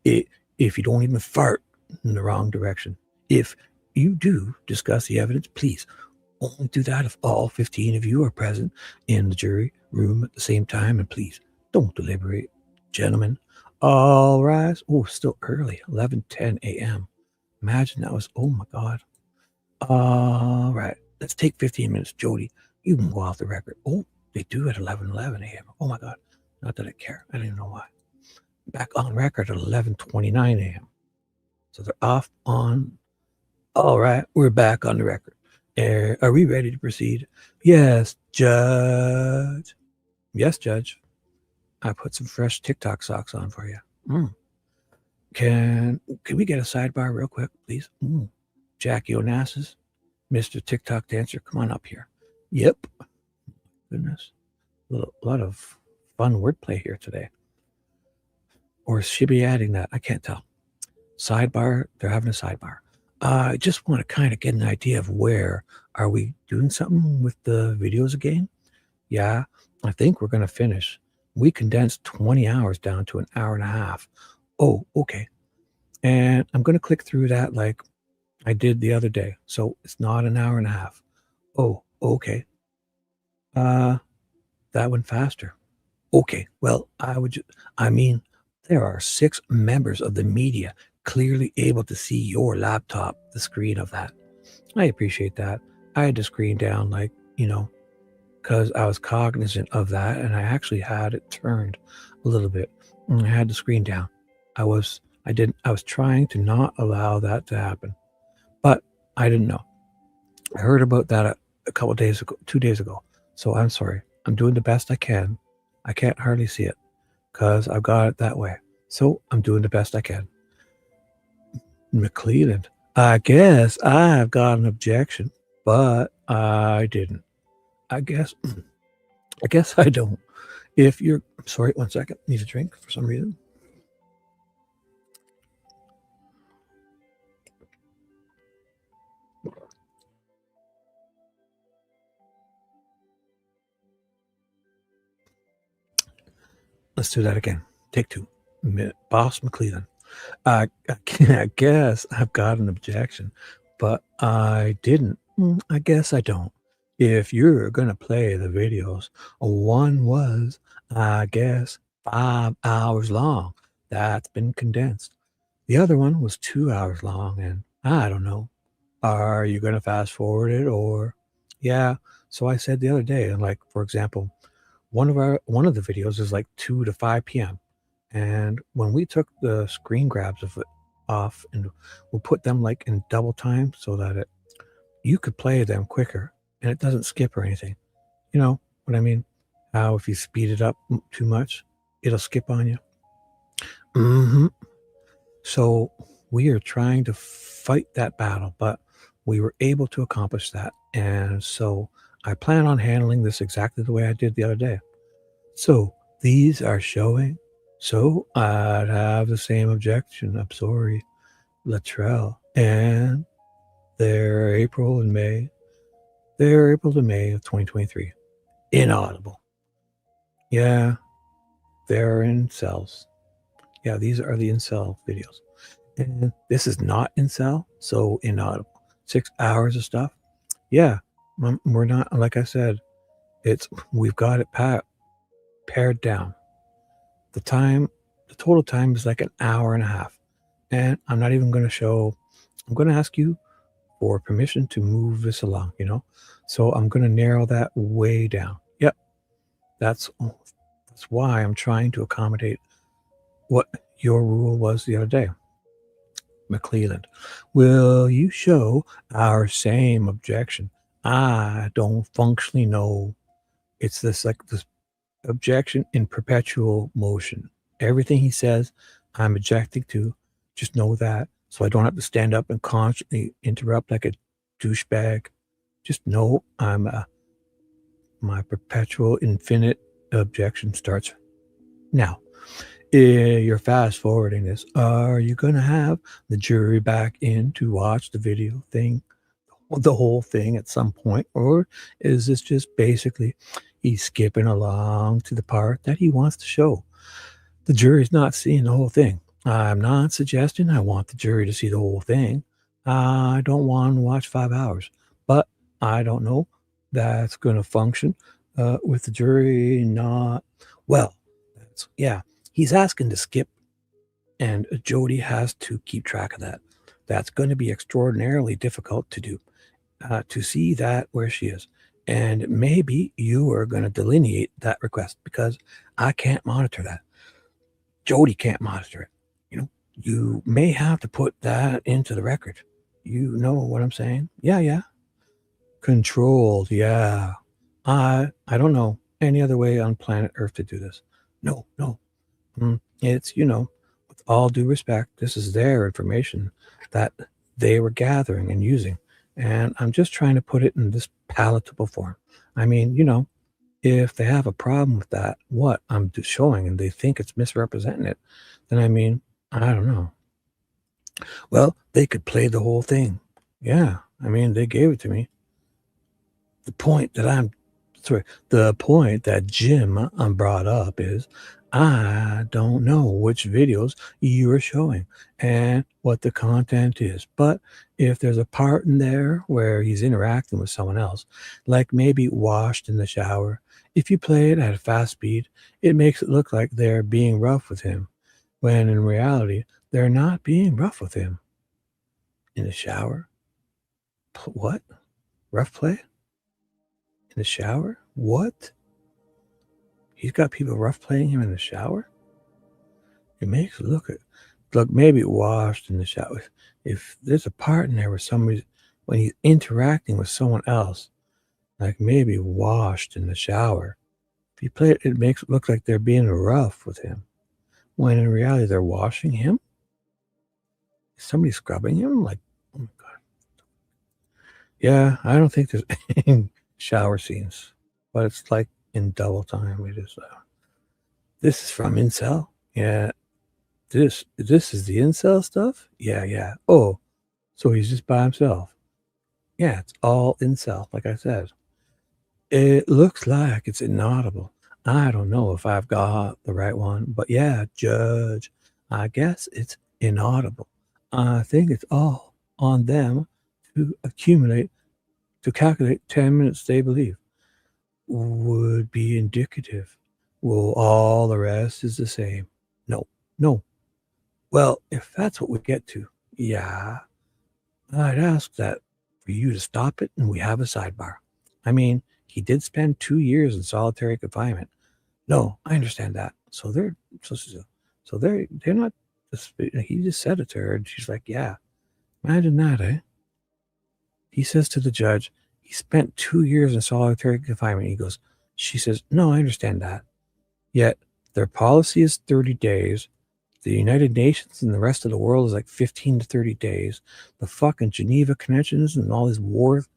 If you don't even fart in the wrong direction. If you do discuss the evidence, please only do that if all 15 of you are present in the jury room at the same time. And please don't deliberate. Gentlemen, all rise. Oh, still early, 11:10 a.m. Imagine that was, oh my God. All right, let's take 15 minutes. Jody, you can go off the record. Oh, they do at 11:11 a.m. Oh my God. Not that I care. I don't even know why. Back on record at 11:29 a.m. So they're off on. All right, we're back on the record. Are we ready to proceed? Yes, Judge. Yes, Judge. I put some fresh TikTok socks on for you. Can we get a sidebar real quick, please? Jackie Onassis, Mr. TikTok dancer, come on up here. Yep. Goodness. A lot of fun wordplay here today. Or is Shibby adding that? I can't tell. Sidebar, they're having a sidebar. I just want to kind of get an idea of where are we doing something with the videos again? Yeah, I think we're going to finish. We condensed 20 hours down to an hour and a half. Oh, okay. And I'm going to click through that like I did the other day. So it's not an hour and a half. Oh, okay. That went faster. Okay, well, there are 6 members of the media clearly able to see your laptop, the screen of that. I appreciate that. I had to screen down because I was cognizant of that, and I actually had it turned a little bit. And I had to screen down. I was trying to not allow that to happen, but I didn't know. I heard about that a couple days ago, 2 days ago. So I'm sorry. I'm doing the best I can. I can't hardly see it because I've got it that way. So I'm doing the best I can. McClelland, I guess I've got an objection, but I didn't. I guess I don't. If you're sorry, 1 second. Need a drink for some reason. Let's do that again. Take 2. Boss McClelland. I guess I've got an objection, but I didn't. I guess I don't. If you're going to play the videos, one was, I guess, 5 hours long. That's been condensed. The other one was 2 hours long, and I don't know. Are you going to fast forward it or? Yeah. So I said the other day, like, for example, one of the videos is like 2 to 5 p.m. And when we took the screen grabs of it off and we'll put them like in double time so that you could play them quicker and it doesn't skip or anything. You know what I mean? How if you speed it up too much, it'll skip on you. So we are trying to fight that battle, but we were able to accomplish that. And so I plan on handling this exactly the way I did the other day. So these are showing. So I'd have the same objection. I'm sorry, Latrell. And they're April to May of 2023. Inaudible. Yeah, they're in cells. Yeah, these are the incel videos. And this is not incel, so inaudible. 6 hours of stuff. Yeah, we're not, like I said, we've got it pared down. The total time is like an hour and a half. And I'm not even going to show, I'm going to ask you for permission to move this along, So I'm going to narrow that way down. Yep. That's why I'm trying to accommodate what your rule was the other day. McClelland, will you show our same objection? I don't functionally know. It's this objection in perpetual motion. Everything he says, I'm objecting to. Just know that. So I don't have to stand up and constantly interrupt like a douchebag. Just know my perpetual infinite objection starts now. You're fast forwarding this. Are you going to have the jury back in to watch the video thing? the whole thing at some point, or is this just basically he's skipping along to the part that he wants to show? The jury's not seeing the whole thing. I'm not suggesting I want the jury to see the whole thing. I don't want to watch 5 hours, but I don't know that's going to function with the jury not well. Yeah, he's asking to skip, and Jody has to keep track of that. That's going to be extraordinarily difficult to do, to see that where she is. And maybe you are going to delineate that request because I can't monitor that. Jody can't monitor it. You may have to put that into the record. You know what I'm saying? Yeah. Controlled, yeah. I don't know any other way on planet Earth to do this. No. It's, with all due respect, this is their information that they were gathering and using. And I'm just trying to put it in this palatable form. I mean, if they have a problem with that, what I'm showing, and they think it's misrepresenting it, then I don't know. Well, they could play the whole thing. Yeah, they gave it to me. The point that Jim brought up is I don't know which videos you are showing and what the content is. But if there's a part in there where he's interacting with someone else, like maybe washed in the shower, if you play it at a fast speed, it makes it look like they're being rough with him, when in reality, they're not being rough with him. In the shower? What? Rough play? In the shower? What? He's got people rough playing him in the shower? It makes it look maybe washed in the shower. If there's a part in there where somebody, when he's interacting with someone else, like maybe washed in the shower, if you play it, it makes it look like they're being rough with him, when in reality they're washing him. Is somebody scrubbing him? Like, oh my God. Yeah, I don't think there's any shower scenes, but it's like in double time. It is. This is from Incel. Yeah, this is the Incel stuff. Yeah. Oh, so he's just by himself. Yeah, it's all Incel, like I said. It looks like it's inaudible. I don't know if I've got the right one, but yeah, Judge, I guess it's inaudible. I think it's all on them to calculate 10 minutes they believe would be indicative. Well, all the rest is the same. No. Well, if that's what we get to, yeah, I'd ask that for you to stop it and we have a sidebar. He did spend 2 years in solitary confinement. No, I understand that. So they're not. He just said it to her, and she's like, "Yeah, imagine that, eh?" He says to the judge, he spent 2 years in solitary confinement. She says, "No, I understand that." Yet their policy is 30 days. The United Nations and the rest of the world is like 15 to 30 days. The fucking Geneva Conventions and all these wars.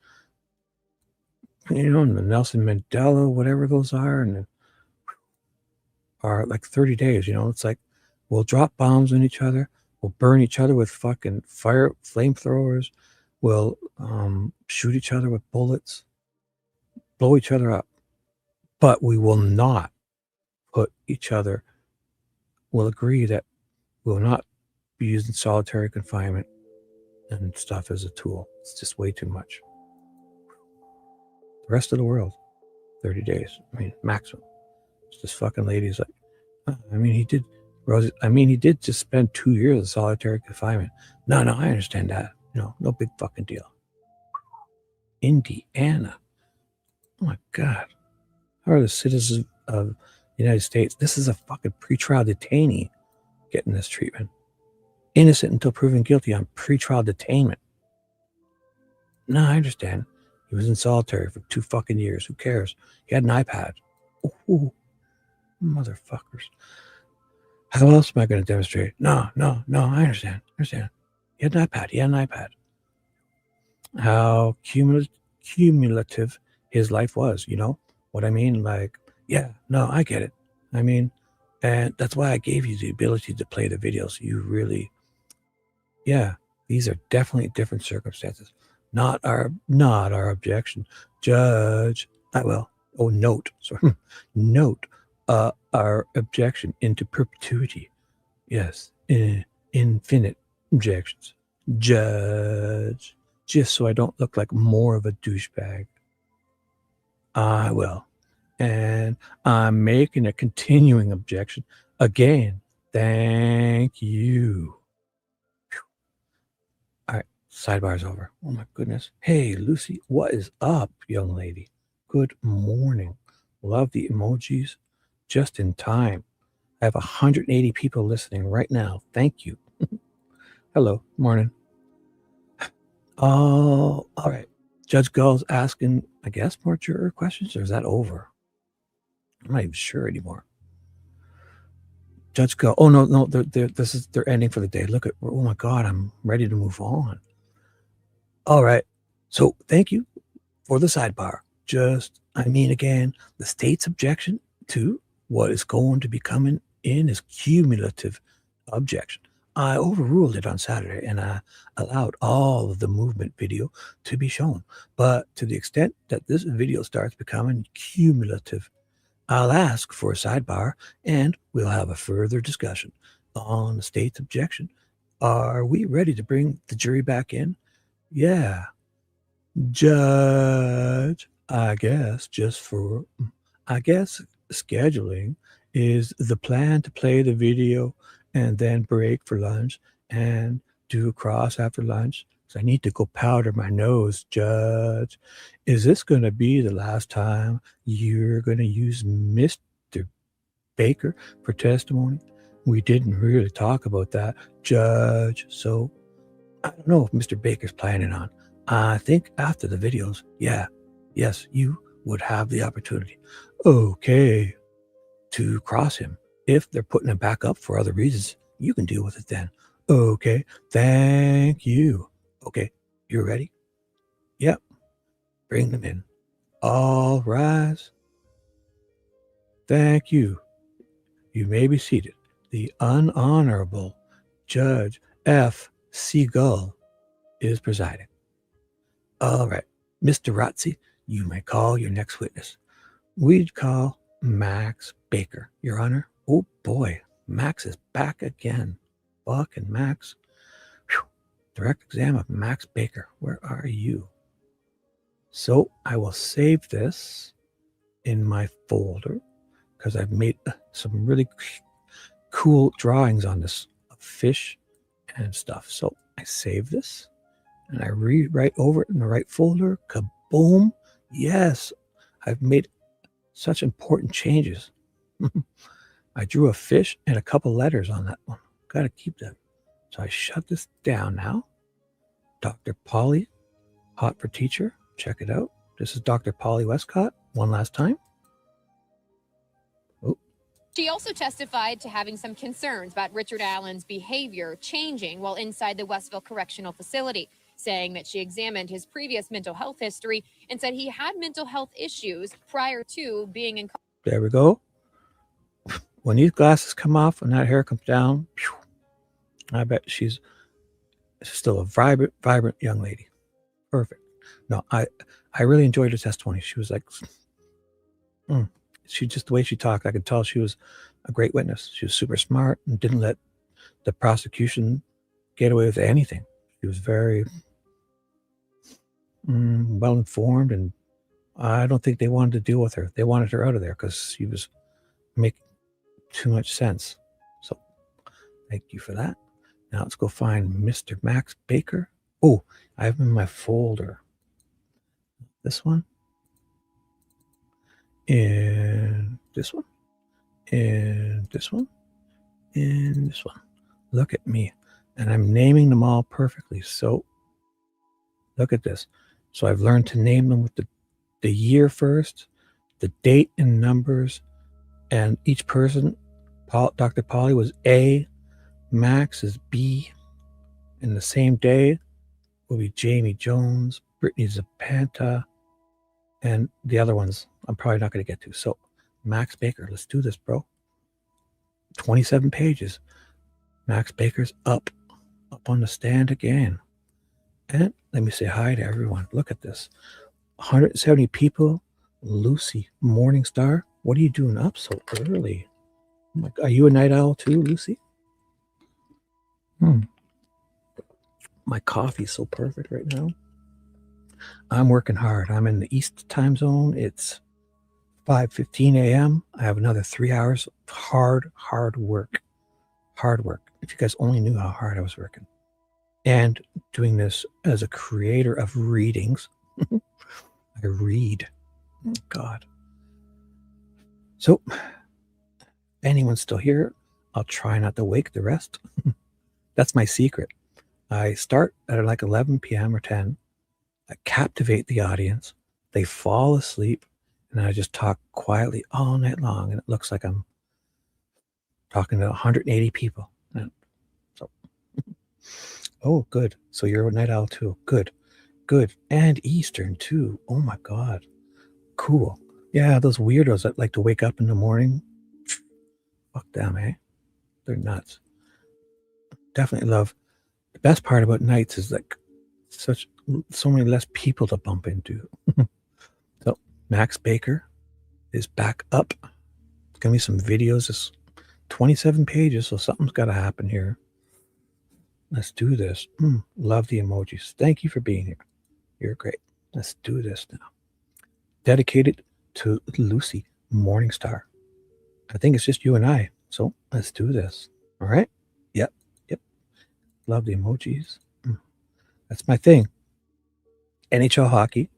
And the Nelson Mandela, whatever those are like 30 days, it's like, we'll drop bombs on each other. We'll burn each other with fucking flamethrowers. We'll shoot each other with bullets, blow each other up. But we will not we'll agree that we'll not be using solitary confinement and stuff as a tool. It's just way too much. The rest of the world, 30 days. Maximum. It's this fucking lady's like, he did just spend 2 years in solitary confinement. No, I understand that. No big fucking deal. Indiana. Oh my God. How are the citizens of the United States? This is a fucking pretrial detainee getting this treatment. Innocent until proven guilty on pretrial detainment. No, I understand. He was in solitary for 2 fucking years. Who cares? He had an iPad. Ooh, motherfuckers. How else am I going to demonstrate? No, I understand. He had an iPad. How cumulative his life was, you know what I mean? Like, yeah, no, I get it. And that's why I gave you the ability to play the videos. You really, yeah, these are definitely different circumstances. Not our objection, Judge. Note, sorry, note our objection into perpetuity. Yes, infinite objections, Judge. Just so I don't look like more of a douchebag. I will. And I'm making a continuing objection again. Thank you. Whew. All right, sidebar's over. Oh my goodness. Hey, Lucy, what is up, young lady? Good morning. Love the emojis. Just in time. I have 180 people listening right now. Thank you. Hello. Morning. Oh, all right. Judge Gull's asking, I guess, more juror questions, or is that over? I'm not even sure anymore. Judge Gull. Oh, no. They're ending for the day. Look at, oh my God, I'm ready to move on. All right. So thank you for the sidebar. Again, the state's objection to what is going to be coming in is cumulative objection. I overruled it on Saturday and I allowed all of the movement video to be shown. But to the extent that this video starts becoming cumulative, I'll ask for a sidebar and we'll have a further discussion on the state's objection. Are we ready to bring the jury back in? Yeah. Judge, I guess scheduling is the plan to play the video and then break for lunch and do a cross after lunch. So I need to go powder my nose, Judge. Is this going to be the last time you're going to use Mr. Baker for testimony? We didn't really talk about that, Judge. So I don't know if Mr. Baker's planning on. I think after the videos, yes, you would have the opportunity. Okay. To cross him. If they're putting him back up for other reasons, you can deal with it then. Okay. Thank you. Okay. You're ready? Yep. Bring them in. All rise. Thank you. You may be seated. The Unhonorable Judge F. Seagull is presiding. All right. Mr. Rotzi, you may call your next witness. We'd call Max Baker, Your Honor. Oh boy, Max is back again. Buck and Max. Whew. Direct exam of Max Baker. Where are you? So I will save this in my folder because I've made some really cool drawings on this fish and stuff. So I save this and I rewrite over it in the right folder. Kaboom. Yes, I've made such important changes. I drew a fish and a couple letters on that one. Got to keep that. So I shut this down now. Dr. Polly, hot for teacher. Check it out. This is Dr. Polly Wescott. One last time. Oh. She also testified to having some concerns about Richard Allen's behavior changing while inside the Westville Correctional Facility, saying that she examined his previous mental health history and said he had mental health issues prior to being in. There we go. When these glasses come off and that hair comes down, I bet she's still a vibrant young lady. Perfect. No, I really enjoyed her testimony. She was like, she just the way she talked, I could tell she was a great witness. She was super smart and didn't let the prosecution get away with anything. She was very well informed, and I don't think they wanted to deal with her. They wanted her out of there because she was making too much sense. So thank you for that. Now let's go find Mr. Max Baker. Oh, I have him in my folder. This one. And this one. And this one. And this one. Look at me. And I'm naming them all perfectly. So look at this. So I've learned to name them with the year first, the date and numbers, and each person, Dr. Polly was A, Max is B, and the same day will be Jamie Jones, Brittany Zapanta, and the other ones I'm probably not going to get to. So Max Baker, let's do this, bro. 27 pages. Max Baker's up on the stand again. And let me say hi to everyone. Look at this. 170 people. Lucy, Morning Star. What are you doing up so early? Are you a night owl too, Lucy? My coffee's so perfect right now. I'm working hard. I'm in the East time zone. It's 5:15 a.m. I have another 3 hours of hard work. Hard work. If you guys only knew how hard I was working. And doing this as a creator of readings. I read. Oh, God. So, if anyone's still here, I'll try not to wake the rest. That's my secret. I start at like 11 p.m. or 10. I captivate the audience. They fall asleep. And I just talk quietly all night long. And it looks like I'm talking to 180 people. And so, oh, good. So you're a night owl too. Good. Good. And Eastern too. Oh my God. Cool. Yeah, those weirdos that like to wake up in the morning. Fuck them, eh? They're nuts. Definitely love. The best part about nights is like so many less people to bump into. So Max Baker is back up. It's gonna be some videos. It's 27 pages, so something's got to happen here. Let's do this. Love the emojis. Thank you for being here. You're great. Let's do this now. Dedicated to Lucy, Morningstar. I think it's just you and I. So let's do this. All right? Yep. Love the emojis. That's my thing. NHL hockey,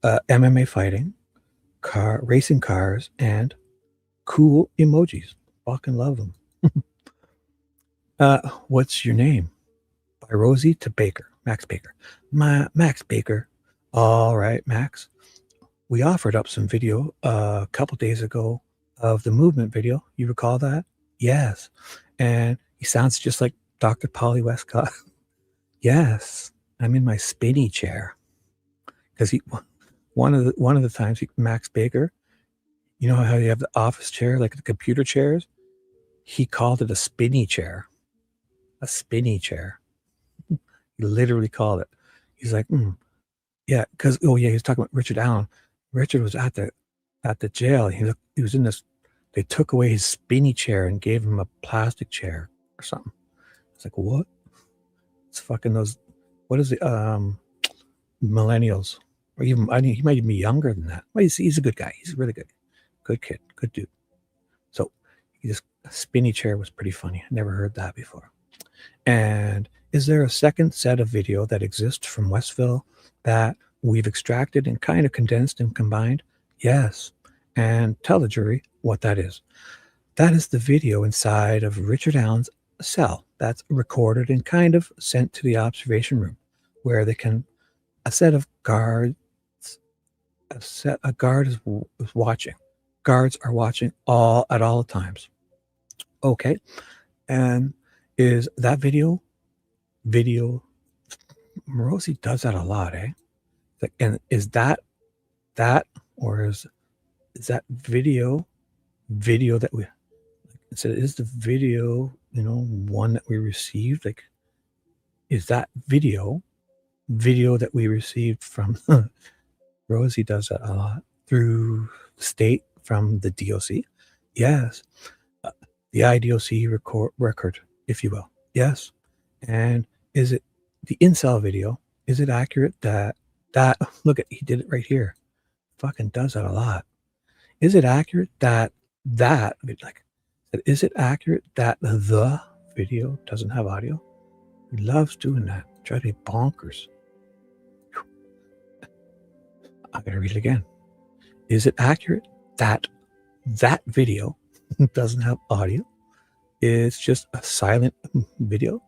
MMA fighting, racing cars, and cool emojis. Fucking love them. What's your name? By Rosie to Baker. Max Baker. Max Baker. All right, Max. We offered up some video a couple days ago of the movement video. You recall that? Yes. And he sounds just like Dr. Polly Wescott. Yes. I'm in my spinny chair. Because one of the times Max Baker, you know how you have the office chair, like the computer chairs? He called it a spinny chair. A spinny chair. He literally called it. He's like, yeah, because he was talking about Richard Allen. Richard was at the jail. He was in this. They took away his spinny chair and gave him a plastic chair or something. It's like, what? It's fucking those. What is it? Millennials, or even he might even be younger than that. Well, he's a good guy. He's really good kid, good dude. So a spinny chair was pretty funny. I never heard that before. And is there a second set of video that exists from Westville that we've extracted and kind of condensed and combined? Yes. And tell the jury what that is. That is the video inside of Richard Allen's cell that's recorded and kind of sent to the observation room where they can, a guard is watching. Guards are watching at all times. Okay. And is that video, Morosi does that a lot, eh? And is that, or is that video that we, so is the video, one that we received, like, is that video that we received from, Rosie does that a lot, through the state, from the DOC? Yes. The IDOC record, if you will. Yes. And is it the incel video? Is it accurate that look at, he did it right here. Fucking does that a lot. Is it accurate that is it accurate that the video doesn't have audio? He loves doing that. Try to be bonkers. I gotta read it again. Is it accurate that video doesn't have audio? It's just a silent video?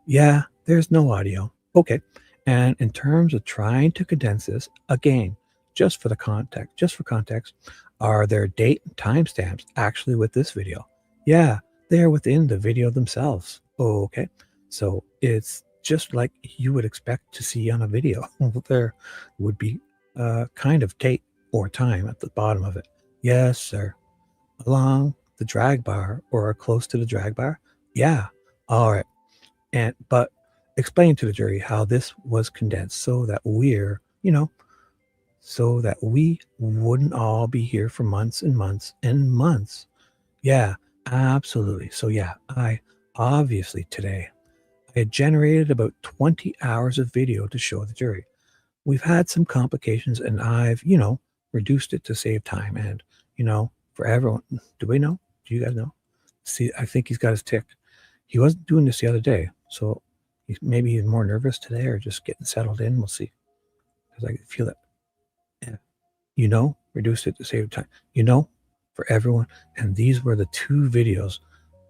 Yeah, there's no audio. Okay. And in terms of trying to condense this, again, just for context, are there date and timestamps actually with this video? Yeah, they're within the video themselves. Okay. So it's just like you would expect to see on a video. There would be a kind of date or time at the bottom of it. Yes, sir. Along the drag bar or close to the drag bar. Yeah. All right. But explain to the jury how this was condensed so that so that we wouldn't all be here for months and months and months. Yeah, absolutely. So yeah, I obviously today I had generated about 20 hours of video to show the jury. We've had some complications and I've, reduced it to save time and, for everyone. Do we know? Do you guys know? See, I think he's got his tick. He wasn't doing this the other day. So maybe he's more nervous today or just getting settled in. We'll see. Because I feel it. Yeah. Reduced it to save time. For everyone. And these were the 2 videos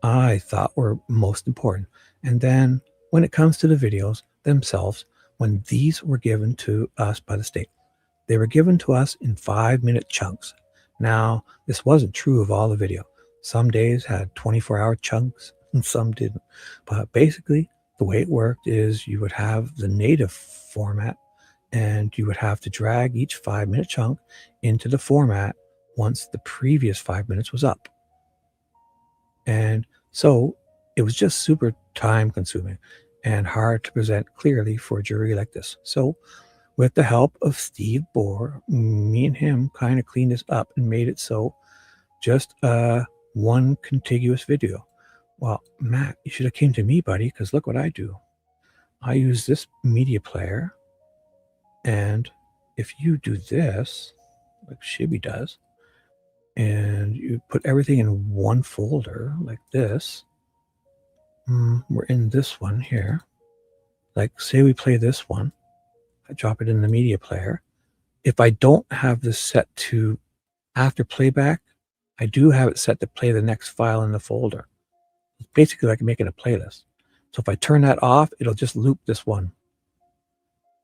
I thought were most important. And then when it comes to the videos themselves, when these were given to us by the state, they were given to us in 5-minute chunks. Now, this wasn't true of all the video. Some days had 24-hour chunks and some didn't. But basically, the way it worked is you would have the native format and you would have to drag each 5-minute chunk into the format once the previous 5 minutes was up. And so it was just super time consuming and hard to present clearly for a jury like this. So with the help of Steve Bohr, me and him kind of cleaned this up and made it so just one contiguous video. Well, Matt, you should have came to me, buddy, because look what I do. I use this media player, and if you do this, like Shibby does, and you put everything in one folder like this, we're in this one here. Like, say we play this one, I drop it in the media player. If I don't have this set to after playback, I do have it set to play the next file in the folder. It's basically like making a playlist. So if I turn that off, it'll just loop this one.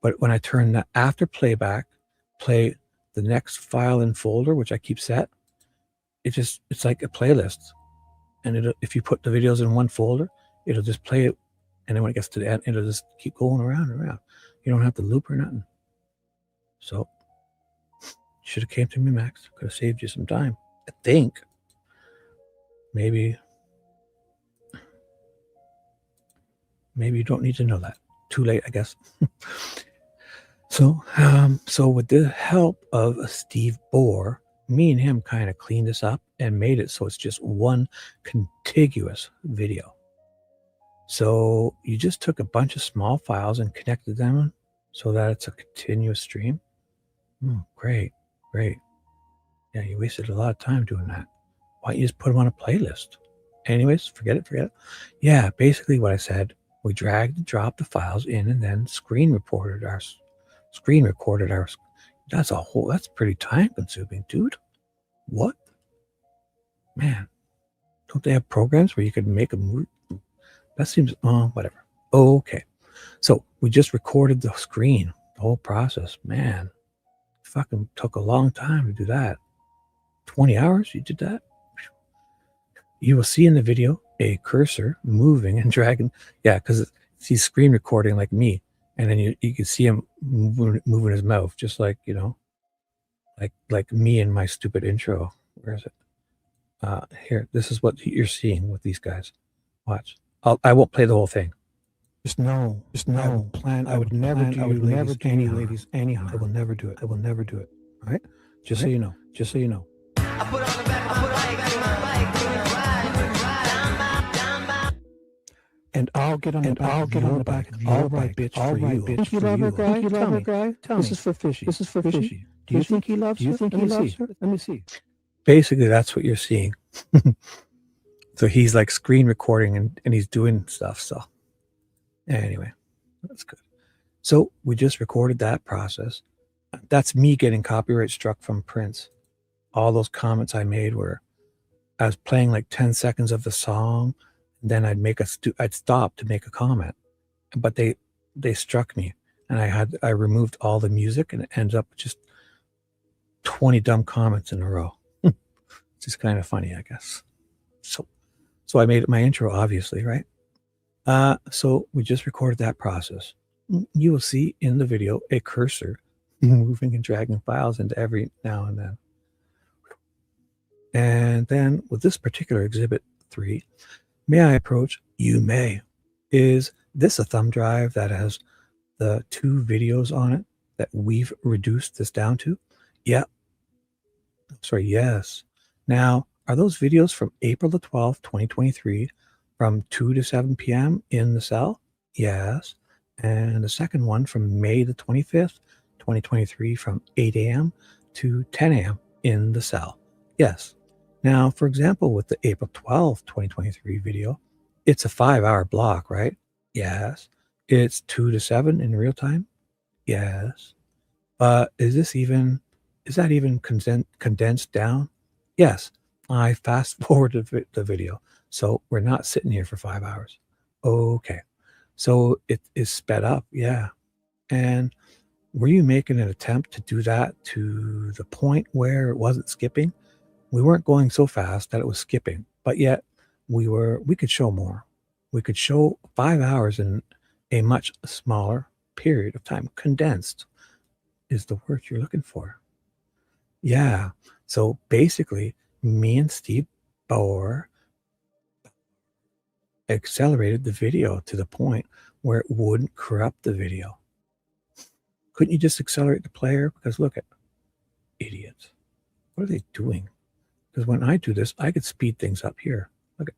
But when I turn that after playback, play the next file in folder, which I keep set, it's like a playlist. And if you put the videos in one folder, it'll just play it. And then when it gets to the end, it'll just keep going around and around. You don't have to loop or nothing. So should have came to me, Max. Could have saved you some time. I think. Maybe you don't need to know that. Too late, I guess. So with the help of Steve Bohr, me and him kind of cleaned this up and made it so it's just one contiguous video. So you just took a bunch of small files and connected them so that it's a continuous stream. Great. Yeah, you wasted a lot of time doing that. Why don't you just put them on a playlist? Anyways, forget it. Yeah, basically what I said, we dragged and dropped the files in and then screen recorded our. That's pretty time consuming, dude. What? Man, don't they have programs where you could make them? That seems, whatever. Okay. So we just recorded the screen, the whole process. Man, fucking took a long time to do that. 20 hours you did that? You will see in the video a cursor moving and dragging. Yeah, because he's screen recording like me. And then you can see him moving his mouth, just like, like me in my stupid intro. Where is it? Here, this is what you're seeing with these guys. Watch. I won't play the whole thing. Just know. I would never do any ladies anyhow. I will never do it. All right? Just so you know. I put on the back of my bike, And I'll get on the back of your bike, bitch, for you. Think you love her, guy? Tell me. This is for Fishy. Do you think he loves her? Let me see. Basically, that's what you're seeing. So he's like screen recording and he's doing stuff. So anyway, that's good. So we just recorded that process. That's me getting copyright struck from Prince. All those comments I made were, I was playing like 10 seconds of the song. Then I'd stop to make a comment, but they struck me, and I removed all the music, and it ends up just 20 dumb comments in a row. It's just kind of funny, I guess. So I made it my intro, obviously, right? So we just recorded that process. You will see in the video a cursor moving and dragging files into every now and then. And then with this particular exhibit 3, may I approach? You may. Is this a thumb drive that has the 2 videos on it that we've reduced this down to? Yeah. Sorry, yes. Now, are those videos from April the 12th, 2023, from 2 to 7 p.m. in the cell? Yes. And the second one from May the 25th, 2023, from 8 a.m. to 10 a.m. in the cell? Yes. Now, for example, with the April 12th, 2023 video, it's a 5-hour block, right? Yes. It's 2 to 7 in real time? Yes. But is that even condensed down? Yes. I fast forwarded the video. So we're not sitting here for 5 hours. Okay. So it is sped up. Yeah. And were you making an attempt to do that to the point where it wasn't skipping? We weren't going so fast that it was skipping, but yet we could show more. We could show 5 hours in a much smaller period of time. Condensed is the word you're looking for. Yeah. So basically, me and Steve Bauer accelerated the video to the point where it wouldn't corrupt the video. Couldn't you just accelerate the player? Because look at idiots. What are they doing? Because when I do this, I could speed things up here. Look at.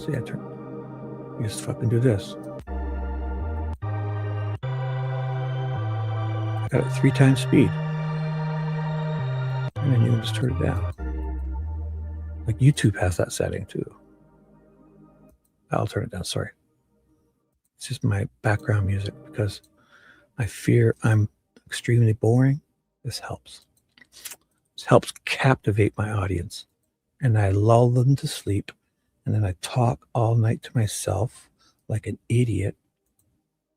See, you just fucking do this. I got it 3 times speed. And then you can just turn it down. Like YouTube has that setting too. I'll turn it down, sorry. It's just my background music because I fear I'm extremely boring. This helps. This helps captivate my audience. And I lull them to sleep. And then I talk all night to myself like an idiot.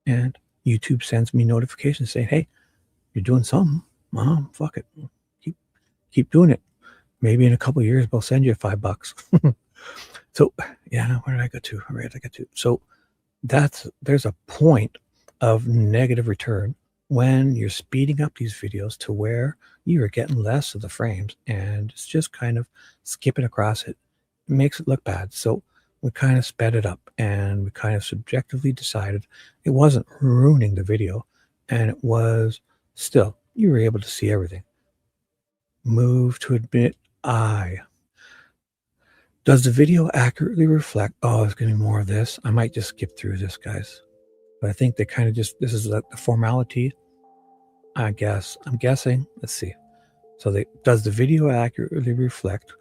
And YouTube sends me notifications saying, hey, you're doing something. Mom, fuck it. Keep doing it. Maybe in a couple of years, we'll send you $5. So, yeah, where did I go to? Where did I get to? So there's a point of negative return when you're speeding up these videos to where you are getting less of the frames and it's just kind of skipping across it. It makes it look bad. So we kind of sped it up and we kind of subjectively decided it wasn't ruining the video and it was still, you were able to see everything. Move to admit I. Does the video accurately reflect? Oh, there's going to be more of this. I might just skip through this, guys. But I think they kind of just, this is like the formality. I guess. I'm guessing. Let's see. So does the video accurately reflect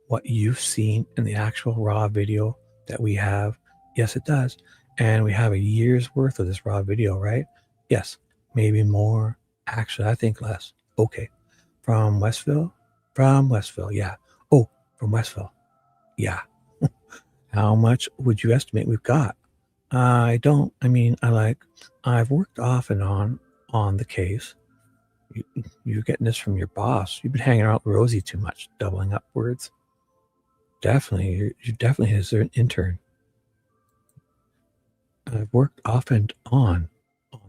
what you've seen in the actual raw video that we have? Yes, it does. And we have a year's worth of this raw video, right? Yes. Maybe more. Actually, I think less. Okay. From Westville? From Westville, yeah. Oh, from Westville. Yeah. How much would you estimate we've got? I've worked off and on the case. You're getting this from your boss. You've been hanging out with Rosie too much, doubling up words. Definitely, you definitely is an intern. I've worked off and on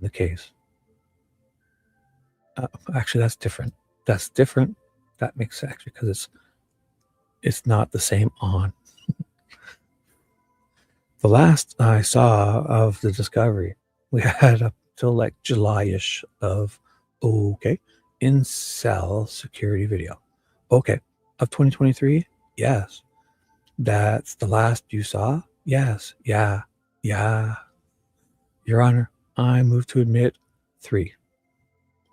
the case. Actually, that's different. That's different. That makes sense because it's not the same on. The last I saw of the discovery, we had up till like July-ish of in cell security video. Okay, of 2023? Yes. That's the last you saw? Yes. Yeah. Your Honor, I move to admit 3.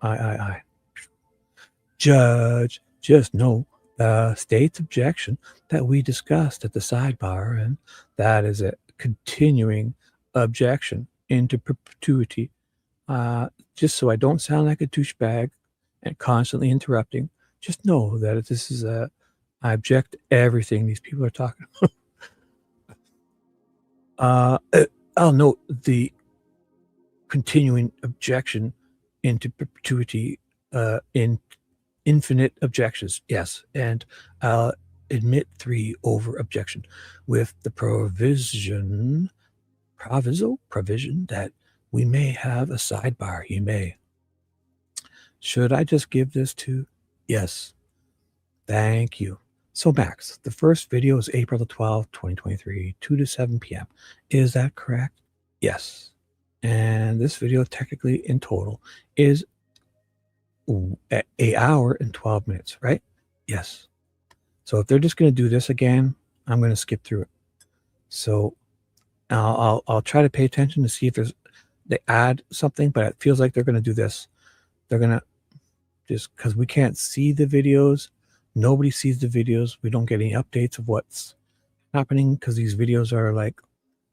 Aye. Judge, just know the state's objection that we discussed at the sidebar, and that is a continuing objection into perpetuity. Just so I don't sound like a douchebag and constantly interrupting, just know that this is I object to everything these people are talking about. I'll note the continuing objection into perpetuity in infinite objections. Yes. And I'll admit 3 over objection with the provision that we may have a sidebar. You may. Should I just give this to? Yes. Thank you. So Max, the first video is April the 12th, 2023, 2 to 7 p.m. Is that correct? Yes. And this video technically in total is an hour and 12 minutes, right? Yes. So if they're just going to do this again, I'm going to skip through it. So I'll try to pay attention to see if they add something, but it feels like they're going to do this. They're going to just, because we can't see the videos. Nobody sees the videos. We don't get any updates of what's happening because these videos are like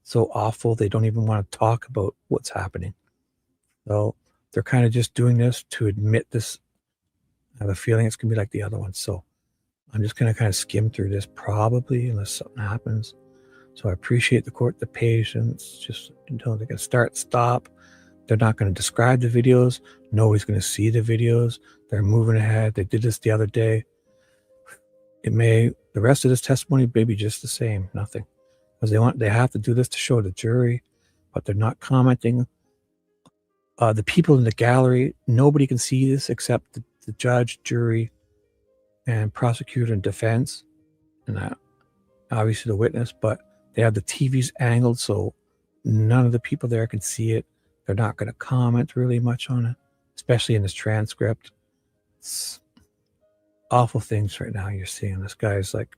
so awful. They don't even want to talk about what's happening. So they're kind of just doing this to admit this. I have a feeling it's going to be like the other ones. So I'm just going to kind of skim through this probably unless something happens. So I appreciate the court, the patience, just until they can start, stop. They're not going to describe the videos. Nobody's going to see the videos. They're moving ahead. They did this the other day. The rest of this testimony may be just the same, nothing. Because they have to do this to show the jury, but they're not commenting. The people in the gallery, nobody can see this except the judge, jury, and prosecutor and defense, and obviously the witness, but they have the TVs angled, so none of the people there can see it. They're not going to comment really much on it, especially in this transcript. It's awful things right now you're seeing. This guy's like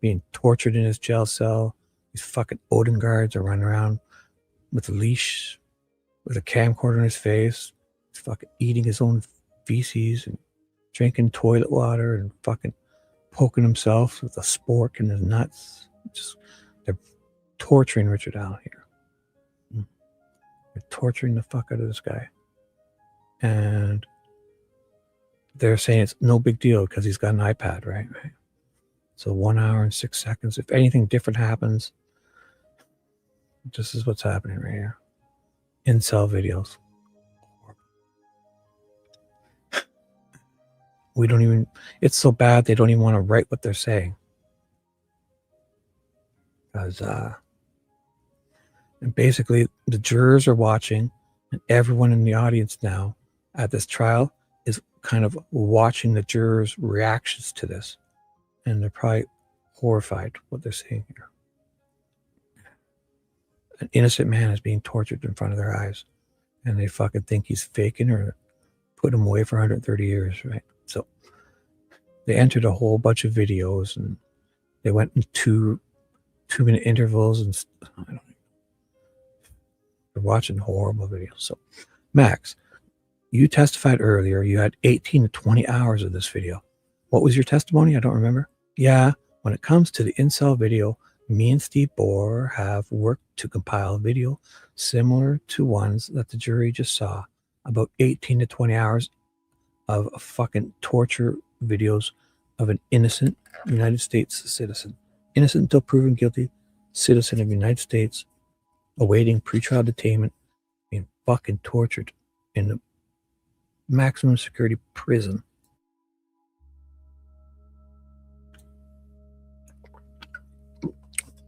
being tortured in his jail cell. These fucking Odin guards are running around with a leash, with a camcorder in his face. He's fucking eating his own feces and drinking toilet water and fucking poking himself with a spork in his nuts. They're torturing Richard Allen here. They're torturing the fuck out of this guy. And they're saying it's no big deal because he's got an iPad, right? So 1 hour and 6 seconds. If anything different happens, this is what's happening right here. Incel videos. It's so bad they don't even want to write what they're saying. Because, and basically the jurors are watching, and everyone in the audience now at this trial is kind of watching the jurors' reactions to this. And they're probably horrified what they're seeing here. An innocent man is being tortured in front of their eyes, and they fucking think he's faking or put him away for 130 years, right? So they entered a whole bunch of videos, and they went in 2-minute intervals, and I don't know. They're watching horrible videos. So, Max, you testified earlier. You had 18 to 20 hours of this video. What was your testimony? I don't remember. Yeah, when it comes to the incel video, me and Steve Bohr have worked to compile a video similar to ones that the jury just saw. About 18 to 20 hours of fucking torture videos of an innocent United States citizen. Innocent until proven guilty, citizen of the United States, awaiting pretrial detainment, being fucking tortured in the maximum security prison.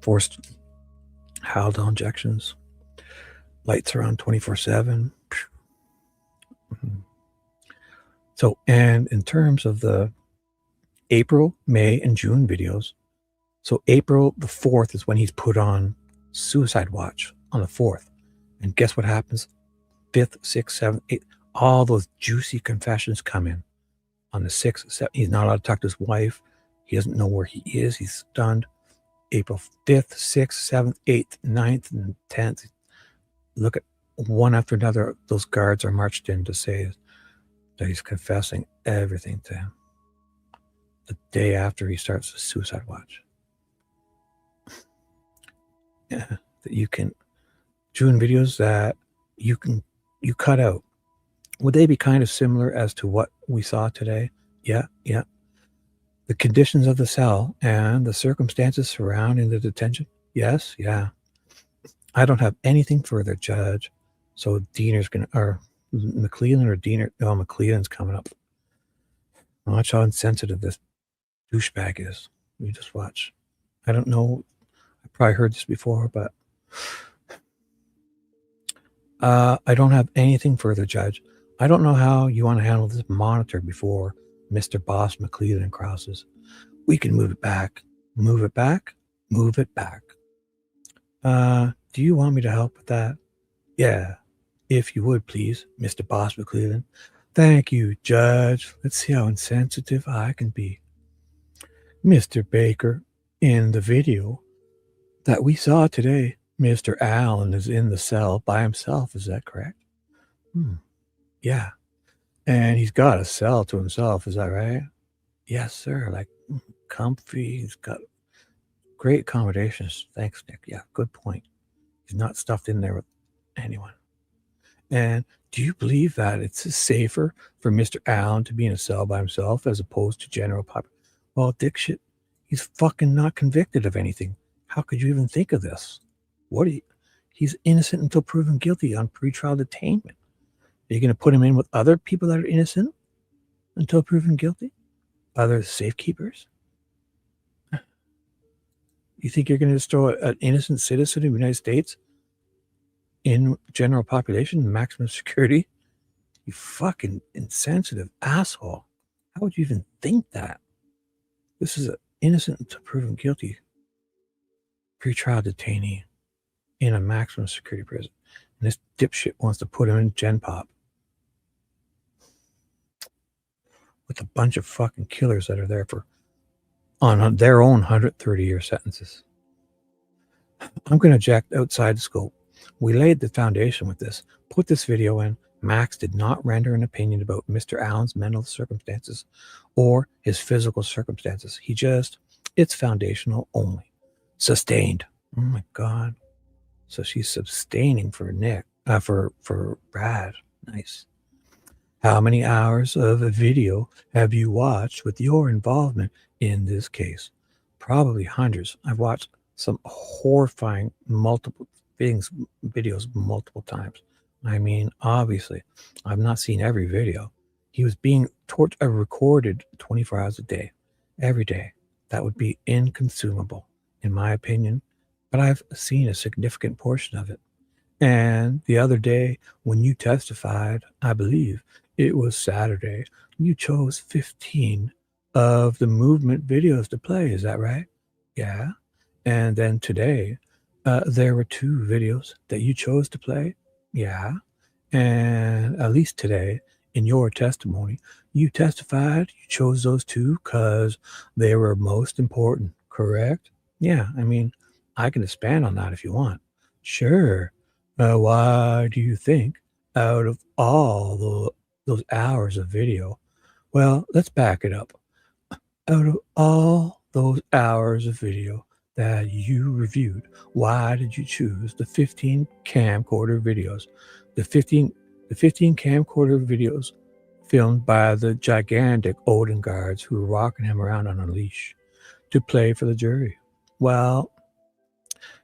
Forced Haldol injections, lights are on 24/7. So, and in terms of the April, May, and June videos, so April the 4th is when he's put on suicide watch on the 4th. And guess what happens? 5th, 6th, 7th, 8th, all those juicy confessions come in. On the 6th, 7th, he's not allowed to talk to his wife. He doesn't know where he is. He's stunned. April 5th, 6th, 7th, 8th, 9th, and 10th. Look at one after another. Those guards are marched in to say that he's confessing everything to him. The day after he starts the suicide watch. Yeah, that you can, June videos that you cut out. Would they be kind of similar as to what we saw today? Yeah. The conditions of the cell and the circumstances surrounding the detention? Yes, yeah. I don't have anything further, Judge. So Diener's going to, or McClellan or Diener? Oh, McClellan's coming up. Watch how insensitive this douchebag is. You just watch. I don't know. I probably heard this before, but I don't have anything further, Judge. I don't know how you want to handle this monitor before Mr. Boss McClellan crosses. We can move it back. Move it back. Move it back. Do you want me to help with that? Yeah, if you would, please, Mr. Boswell Cleveland. Thank you, Judge. Let's see how insensitive I can be. Mr. Baker, in the video that we saw today, Mr. Allen is in the cell by himself. Is that correct? Yeah. And he's got a cell to himself. Is that right? Yes, sir. Like comfy. He's got great accommodations. Thanks, Nick. Yeah, good point. He's not stuffed in there with anyone. And do you believe that it's safer for Mr. Allen to be in a cell by himself as opposed to general population? Well, dick shit, he's fucking not convicted of anything. How could you even think of this? He's innocent until proven guilty on pretrial detainment. Are you going to put him in with other people that are innocent until proven guilty? Other safekeepers? You think you're going to just throw an innocent citizen of the United States in general population, maximum security? You fucking insensitive asshole. How would you even think that? This is an innocent until proven guilty pretrial detainee in a maximum security prison. And this dipshit wants to put him in Gen Pop with a bunch of fucking killers that are there for on their own 130-year sentences. I'm going to eject outside the scope. We laid the foundation with this. Put this video in. Max did not render an opinion about Mr. Allen's mental circumstances or his physical circumstances. It's foundational only. Sustained. Oh my God. So she's sustaining for Nick, for Brad. Nice. How many hours of a video have you watched with your involvement in this case? Probably hundreds. I've watched some horrifying videos multiple times. I mean, obviously, I've not seen every video. He was being recorded 24 hours a day, every day. That would be inconsumable, in my opinion. But I've seen a significant portion of it. And the other day, when you testified, I believe it was Saturday, you chose 15 of the movement videos to play. Is that right? Yeah. And then today, there were 2 videos that you chose to play. Yeah. And at least today, in your testimony, you testified you chose those 2 because they were most important, correct? Yeah. I mean, I can expand on that if you want. Sure. Why do you think out of all those hours of video? Well, let's back it up. Out of all those hours of video that you reviewed, why did you choose the 15 camcorder videos? The 15 camcorder videos filmed by the gigantic Odin guards who were walking him around on a leash to play for the jury. Well,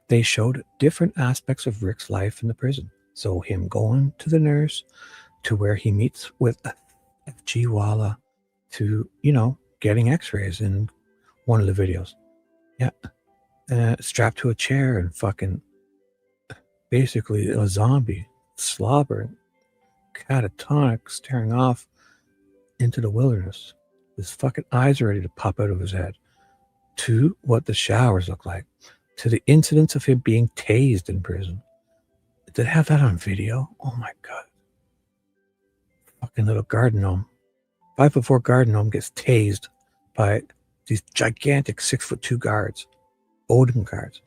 they showed different aspects of Rick's life in the prison. So him going to the nurse, to where he meets with FG Walla, to, getting x-rays in one of the videos. Yeah. Strapped to a chair and fucking basically a zombie, slobbering, catatonic, staring off into the wilderness. His fucking eyes are ready to pop out of his head. To what the showers look like. To the incidents of him being tased in prison. Did it have that on video? Oh my God. Fucking little garden gnome. 5'4" garden gnome gets tased by these gigantic 6'2" guards. Odin guards.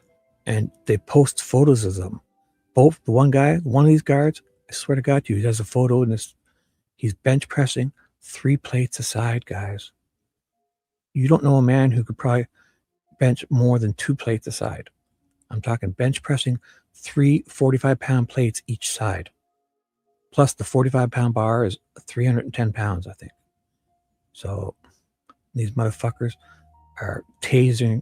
And they post photos of them. Both, one of these guards, I swear to God, he has a photo in this. He's bench pressing 3 plates aside, guys. You don't know a man who could probably bench more than 2 plates aside. I'm talking bench pressing 3 45-pound plates each side. Plus the 45-pound bar is 310 pounds, I think. So these motherfuckers are using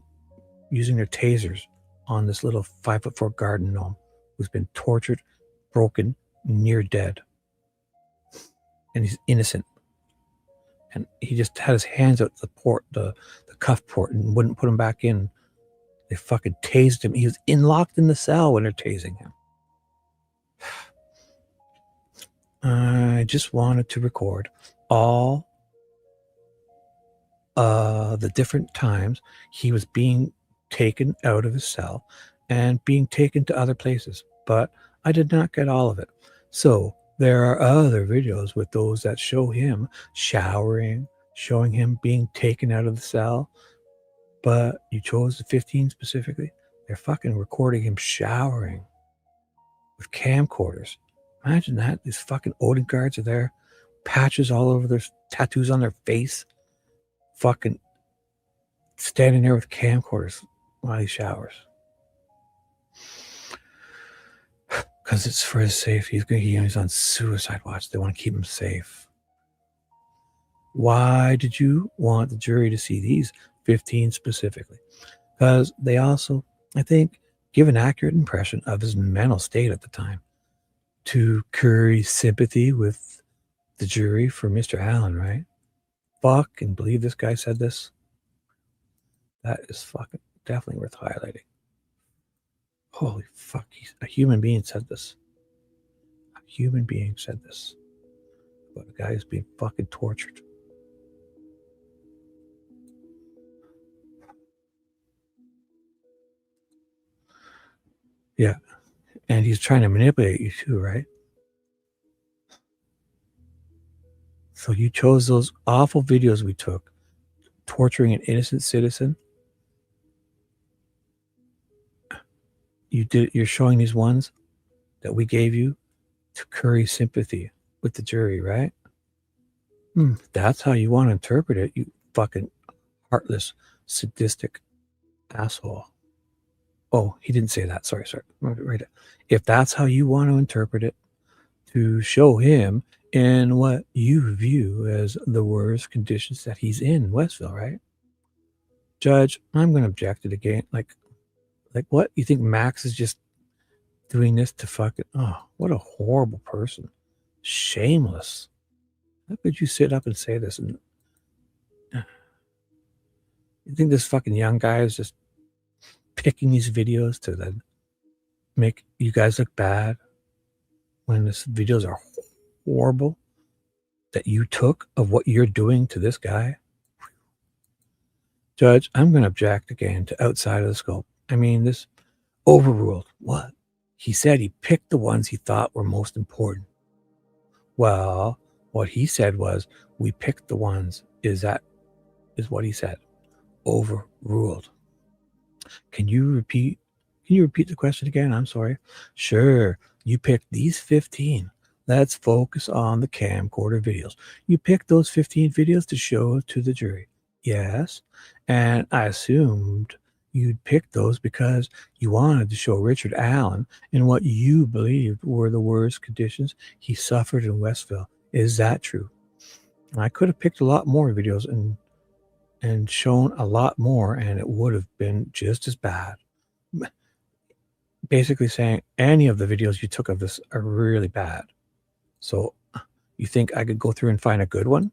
their tasers on this little 5'4" garden gnome who's been tortured, broken, near dead. And he's innocent. And he just had his hands out the cuff port, and wouldn't put him back in. They fucking tased him. He was locked in the cell when they're tasing him. I just wanted to record all the different times he was being taken out of his cell and being taken to other places, but I did not get all of it. So there are other videos with those that show him showering, showing him being taken out of the cell, but you chose the 15 specifically. They're fucking recording him showering with camcorders. Imagine that. These fucking Odin guards are there, patches all over their tattoos on their face, fucking standing there with camcorders while he showers. Because it's for his safety. He's on suicide watch. They want to keep him safe. Why did you want the jury to see these 15 specifically? Because they also, I think, give an accurate impression of his mental state at the time to curry sympathy with the jury for Mr. Allen, right? Fucking believe this guy said this? That is fucking definitely worth highlighting. Holy fuck, a human being said this. A human being said this. But a guy who's being fucking tortured. Yeah. And he's trying to manipulate you too, right? So you chose those awful videos we took, torturing an innocent citizen. You're showing these ones that we gave you to curry sympathy with the jury, right? That's how you want to interpret it, you fucking heartless, sadistic asshole. Oh, he didn't say that. Sorry. Right. If that's how you want to interpret it, to show him in what you view as the worst conditions that he's in Westville, right? Judge, I'm going to object it again. Like what? You think Max is just doing this to fucking, oh, what a horrible person. Shameless. How could you sit up and say this? And you think this fucking young guy is just picking these videos to then make you guys look bad when these videos are horrible that you took of what you're doing to this guy? Judge, I'm going to object again to outside of the scope. I mean, this overruled. What? He said he picked the ones he thought were most important. Well, what he said was, we picked the ones. Is what he said. Overruled. Can you repeat the question again? I'm sorry. Sure. You picked these 15. Let's focus on the camcorder videos. You picked those 15 videos to show to the jury. Yes. And I assumed you'd pick those because you wanted to show Richard Allen in what you believed were the worst conditions he suffered in Westville. Is that true? I could have picked a lot more videos and shown a lot more, and it would have been just as bad. Basically saying any of the videos you took of this are really bad. So you think I could go through and find a good one?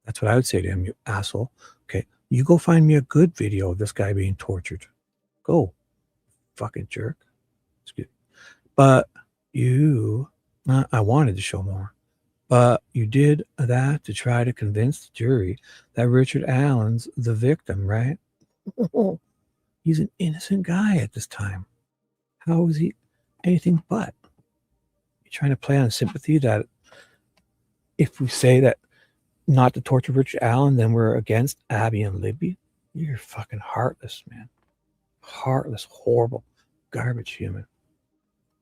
That's what I would say to him, you asshole. Okay, you go find me a good video of this guy being tortured. Go, fucking jerk. Excuse me. But I wanted to show more. But you did that to try to convince the jury that Richard Allen's the victim, right? He's an innocent guy at this time. How is he anything but? You're trying to play on sympathy that if we say that not to torture Richard Allen, then we're against Abby and Libby? You're fucking heartless, man. Heartless, horrible, garbage human.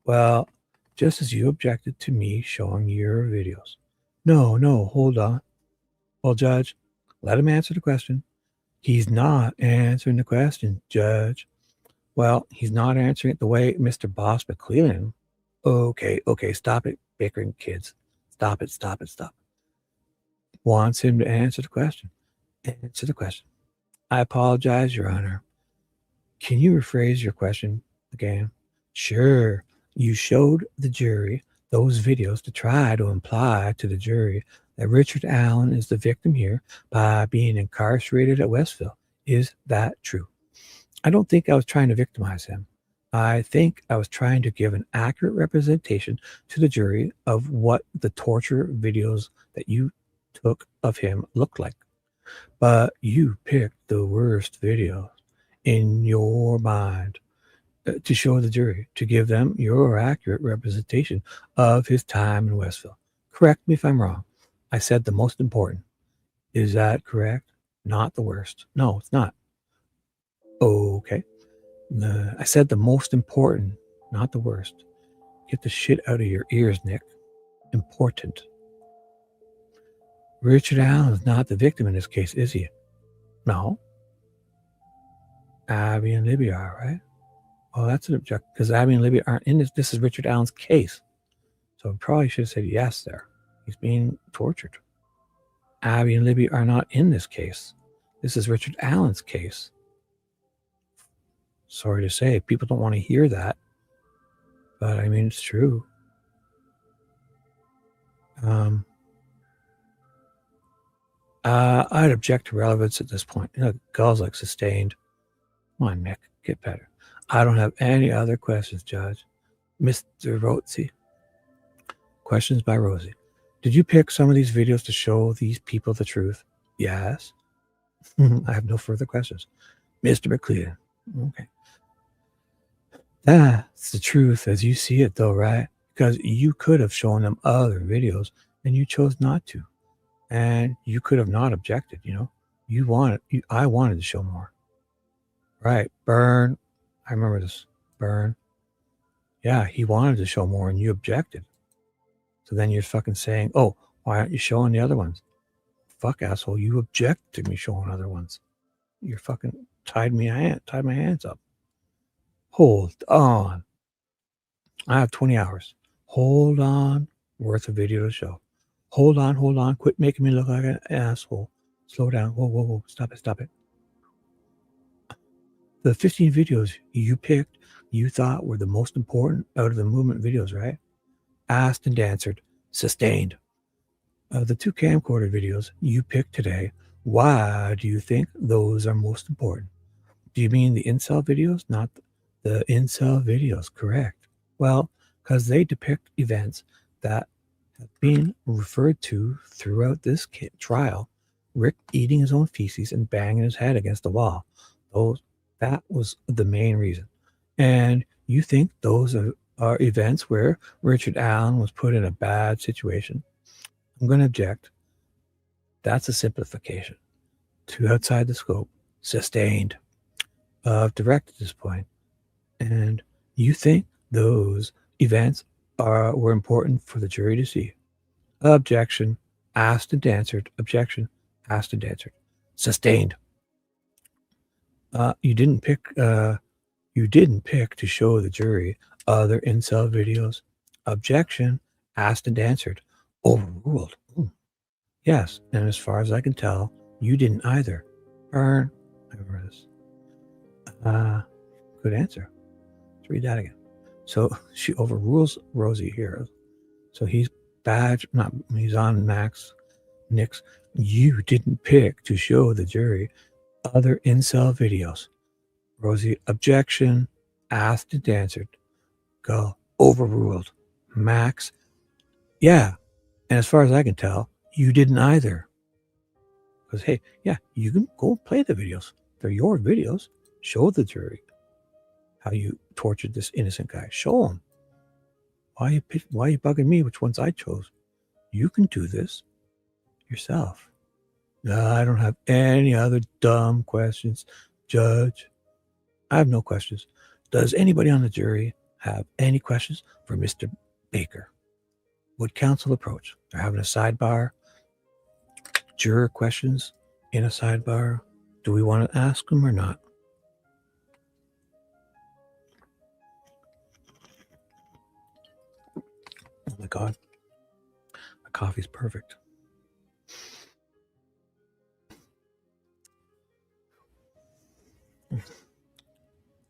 Well, just as you objected to me showing your videos. No, hold on. Well, Judge, let him answer the question. He's not answering the question, Judge. Well, he's not answering it the way Mr. Boss McClellan. Okay, stop it, bickering kids. Stop it. Wants him to answer the question. Answer the question. I apologize, Your Honor. Can you rephrase your question again? Sure. You showed the jury those videos to try to imply to the jury that Richard Allen is the victim here by being incarcerated at Westville. Is that true? I don't think I was trying to victimize him. I think I was trying to give an accurate representation to the jury of what the torture videos that you took of him looked like. But you picked the worst video in your mind to show the jury, to give them your accurate representation of his time in Westville. Correct me if I'm wrong. I said the most important. Is that correct? Not the worst. No, it's not. Okay. I said the most important, not the worst. Get the shit out of your ears, Nick. Important. Richard Allen is not the victim in this case, is he? No. Abby and Libby are, right? Oh, that's an objection, because Abby and Libby aren't in this. This is Richard Allen's case. So I probably should have said yes there. He's being tortured. Abby and Libby are not in this case. This is Richard Allen's case. Sorry to say, people don't want to hear that. But I mean, it's true. I'd object to relevance at this point. You know, girls like sustained. Come on, Nick, get better. I don't have any other questions, Judge. Mr. Rosie. Questions by Rosie. Did you pick some of these videos to show these people the truth? Yes. I have no further questions. Mr. McLean. Okay. That's the truth as you see it, though, right? Because you could have shown them other videos and you chose not to. And you could have not objected, you know. I wanted to show more. Right. Burn. I remember this. Burn. Yeah, he wanted to show more and you objected. So then you're fucking saying, oh, why aren't you showing the other ones? Fuck, asshole. You object to me showing other ones. You're fucking tied my hands up. Hold on. I have 20 hours. Hold on. Worth of video to show. Hold on. Quit making me look like an asshole. Slow down. Whoa. Stop it. The 15 videos you picked, you thought were the most important out of the movement videos, right? Asked and answered. Sustained. Of the 2 camcorder videos you picked today, why do you think those are most important? Do you mean the incel videos? Not the incel videos, correct. Well, because they depict events that have been referred to throughout this trial. Rick eating his own feces and banging his head against the wall. That was the main reason. And you think those are events where Richard Allen was put in a bad situation? I'm going to object. That's a simplification. Too outside the scope. Sustained. Direct at this point. And you think those events were important for the jury to see? Objection. Asked and answered. Objection. Asked and answered. Sustained. You didn't pick to show the jury other incel videos. Objection. Asked and answered. Overruled. Yes, and as far as I can tell, you didn't either. Burn. I remember this. Good answer. Let's read that again. So she overrules Rosie here. So he's on Nick's. You didn't pick to show the jury other incel videos. Rosie, objection. Asked and answered. Go. Overruled. Max. Yeah. And as far as I can tell, you didn't either. Because, hey, yeah, you can go play the videos. They're your videos. Show the jury how you tortured this innocent guy. Show them. Why are you bugging me which ones I chose? You can do this yourself. I don't have any other dumb questions, Judge. I have no questions. Does anybody on the jury have any questions for Mr. Baker? Would counsel approach? They're having a sidebar. Juror questions in a sidebar. Do we want to ask them or not? Oh my God. My coffee's perfect.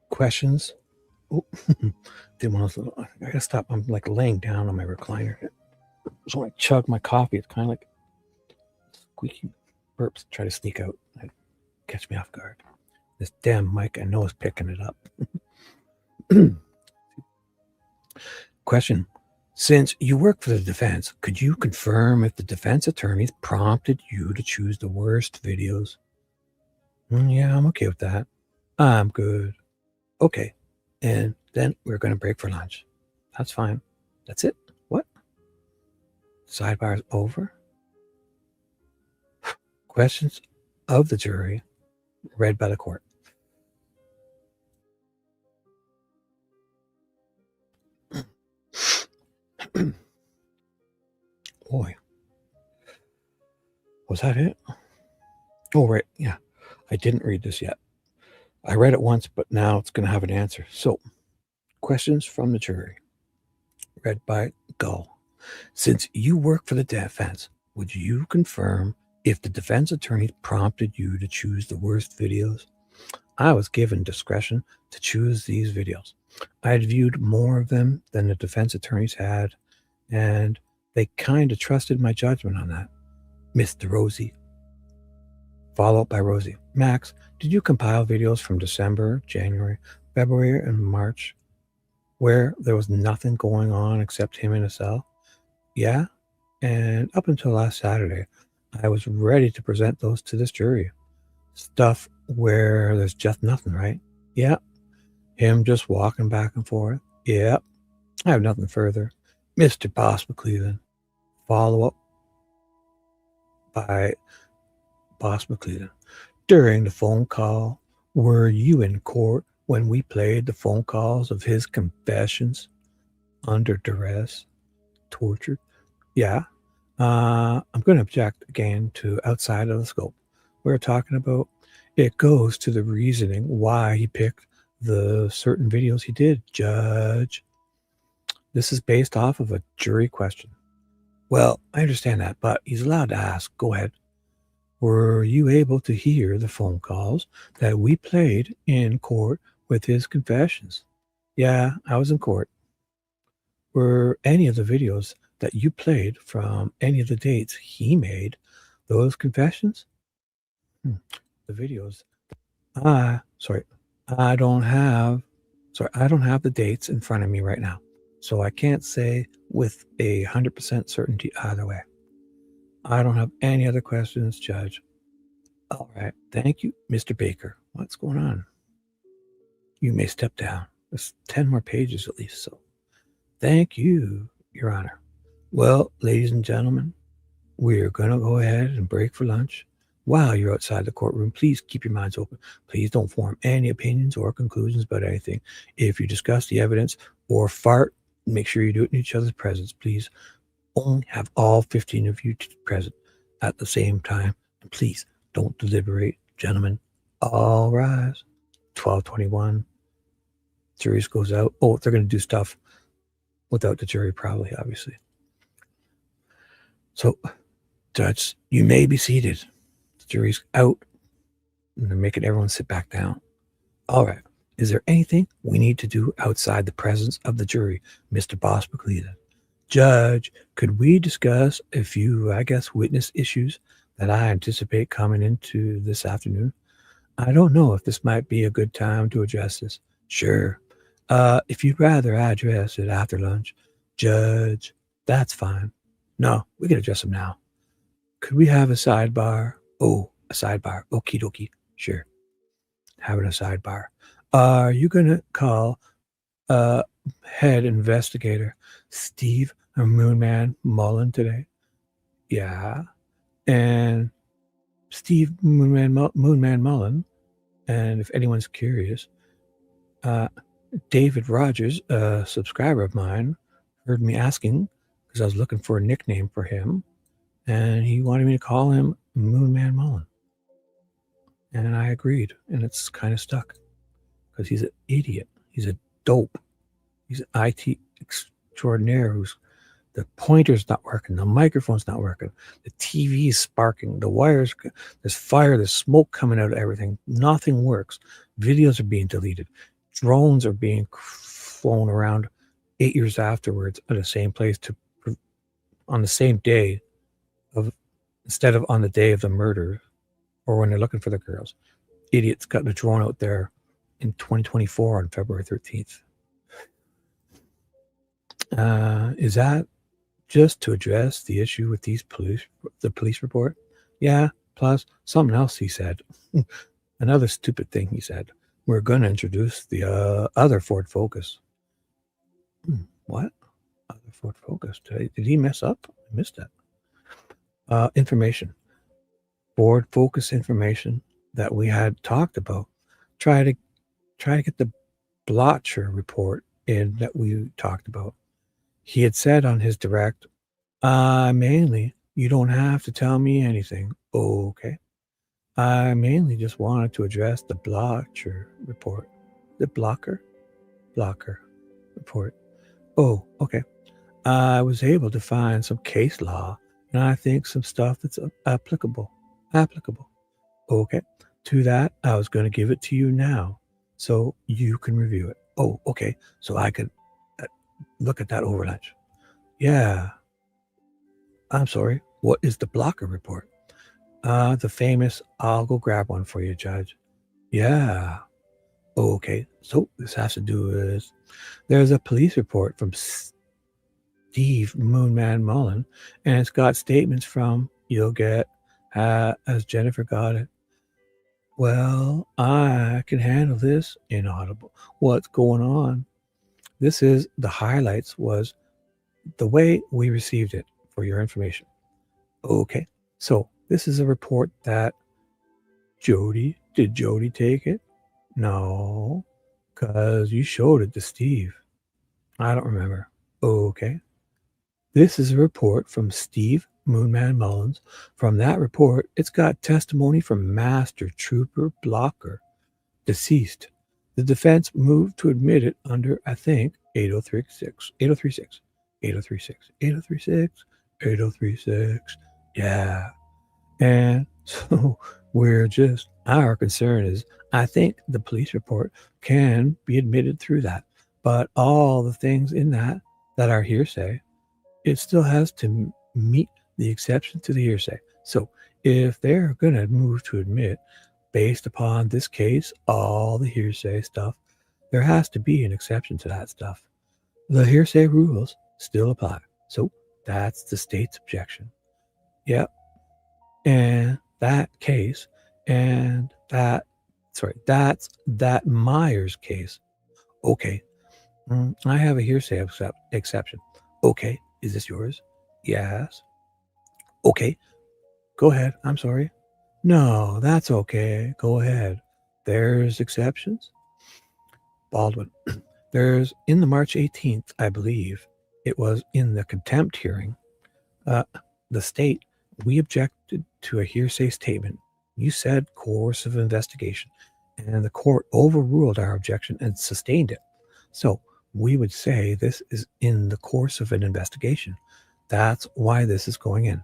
Questions? Oh, didn't want to. I gotta stop. I'm like laying down on my recliner. So when I chug my coffee, it's kind of like squeaky burps try to sneak out. Catch me off guard. This damn mic I know is picking it up. Question. Since you work for the defense, could you confirm if the defense attorneys prompted you to choose the worst videos? Yeah, I'm okay with that. I'm good. Okay. And then we're going to break for lunch. That's fine. That's it? What? Sidebar's over? Questions of the jury read by the court. Boy. Was that it? Oh, right. Yeah. I didn't read this yet. I read it once, but now it's going to have an answer. So, questions from the jury read by Gull. Since you work for the defense, would you confirm if the defense attorney prompted you to choose the worst videos? I was given discretion to choose these videos. I had viewed more of them than the defense attorneys had, and they kind of trusted my judgment on that. Mr. Rosie. Followed by Rosie. Max, did you compile videos from December, January, February, and March where there was nothing going on except him in a cell? Yeah. And up until last Saturday, I was ready to present those to this jury. Stuff where there's just nothing, right? Yeah. Him just walking back and forth. Yeah. I have nothing further. Mr. Boss McClellan. Follow up by Boss McClellan. During the phone call, were you in court when we played the phone calls of his confessions under duress, tortured? Yeah. I'm going to object again to outside of the scope. We're talking about it goes to the reasoning why he picked the certain videos he did, Judge. This is based off of a jury question. Well, I understand that, but he's allowed to ask. Go ahead. Were you able to hear the phone calls that we played in court with his confessions? Yeah, I was in court. Were any of the videos that you played from any of the dates he made those confessions? The videos. I don't have the dates in front of me right now, so I can't say with 100% certainty either way. I don't have any other questions, Judge. All right. Thank you, Mr. Baker. What's going on? You may step down. There's 10 more pages at least, so thank you, Your Honor. Well, ladies and gentlemen, we're going to go ahead and break for lunch. While you're outside the courtroom, please keep your minds open. Please don't form any opinions or conclusions about anything. If you discuss the evidence or fart, make sure you do it in each other's presence. Please only have all 15 of you present at the same time. And please don't deliberate. Gentlemen, all rise. 12:21. Jury goes out. Oh, they're going to do stuff without the jury, probably, obviously. So, Judge, you may be seated. The jury's out. And they're making everyone sit back down. All right. Is there anything we need to do outside the presence of the jury, Mr. Boss McClellan? Judge, could we discuss a few, witness issues that I anticipate coming into this afternoon? I don't know if this might be a good time to address this. Sure. If you'd rather address it after lunch, Judge, that's fine. No, we can address them now. Could we have a sidebar? Oh, a sidebar. Okie dokie. Sure. Having a sidebar. Are you going to call head investigator Steve Moonman Mullin today? Yeah. And Steve Moonman Mullin, and if anyone's curious, David Rogers, a subscriber of mine, heard me asking because I was looking for a nickname for him, and he wanted me to call him Moonman Mullin. And I agreed, and it's kind of stuck because he's an idiot. He's a dope. He's an IT extraordinaire who's the pointer's not working, the microphone's not working, the TV is sparking, the wires, there's fire, there's smoke coming out of everything. Nothing works. Videos are being deleted. Drones are being flown around 8 years afterwards at the same place on the same day instead of on the day of the murder or when they're looking for the girls. Idiots got the drone out there in 2024 on February 13th. Is that just to address the issue with the police report? Yeah, plus something else he said. Another stupid thing he said. We're going to introduce the other Ford Focus. What? Other Ford Focus? Did he mess up? I missed that. Information. Ford Focus information that we had talked about. Try to get the Blotcher report in that we talked about. He had said on his direct, mainly, you don't have to tell me anything. Okay. I mainly just wanted to address the Blotcher report. The Blocker report. Oh, okay. I was able to find some case law, and I think some stuff that's applicable. Okay. To that, I was going to give it to you now, so you can review it. Oh, okay. So I could look at that over lunch. Yeah. I'm sorry. What is the Blocker report? The famous, I'll go grab one for you, Judge. Yeah. Okay. So this has to do with, there's a police report from Steve Moonman Mullin, and it's got statements from, you'll get, as Jennifer got it. Well, I can handle this, inaudible. What's going on? This is the highlights was the way we received it for your information. Okay. So this is a report that did Jody take it? No, because you showed it to Steve. I don't remember. Okay. This is a report from Steve Moonman Mullins. From that report, it's got testimony from Master Trooper Blocker, deceased. The defense moved to admit it under, I think, 8036. Yeah. And so our concern is, I think the police report can be admitted through that. But all the things in that are hearsay, it still has to meet the exception to the hearsay. So if they're going to move to admit, based upon this case, all the hearsay stuff, there has to be an exception to that stuff. The hearsay rules still apply. So that's the state's objection. Yep. And that case, and that's that Myers case. Okay. I have a hearsay exception. Okay. Is this yours? Yes. Okay. Go ahead. I'm sorry. No, that's okay. Go ahead. There's exceptions. Baldwin. There's in the March 18th, I believe, it was in the contempt hearing, the state, we objected to a hearsay statement. You said course of investigation, and the court overruled our objection and sustained it. So we would say this is in the course of an investigation. That's why this is going in.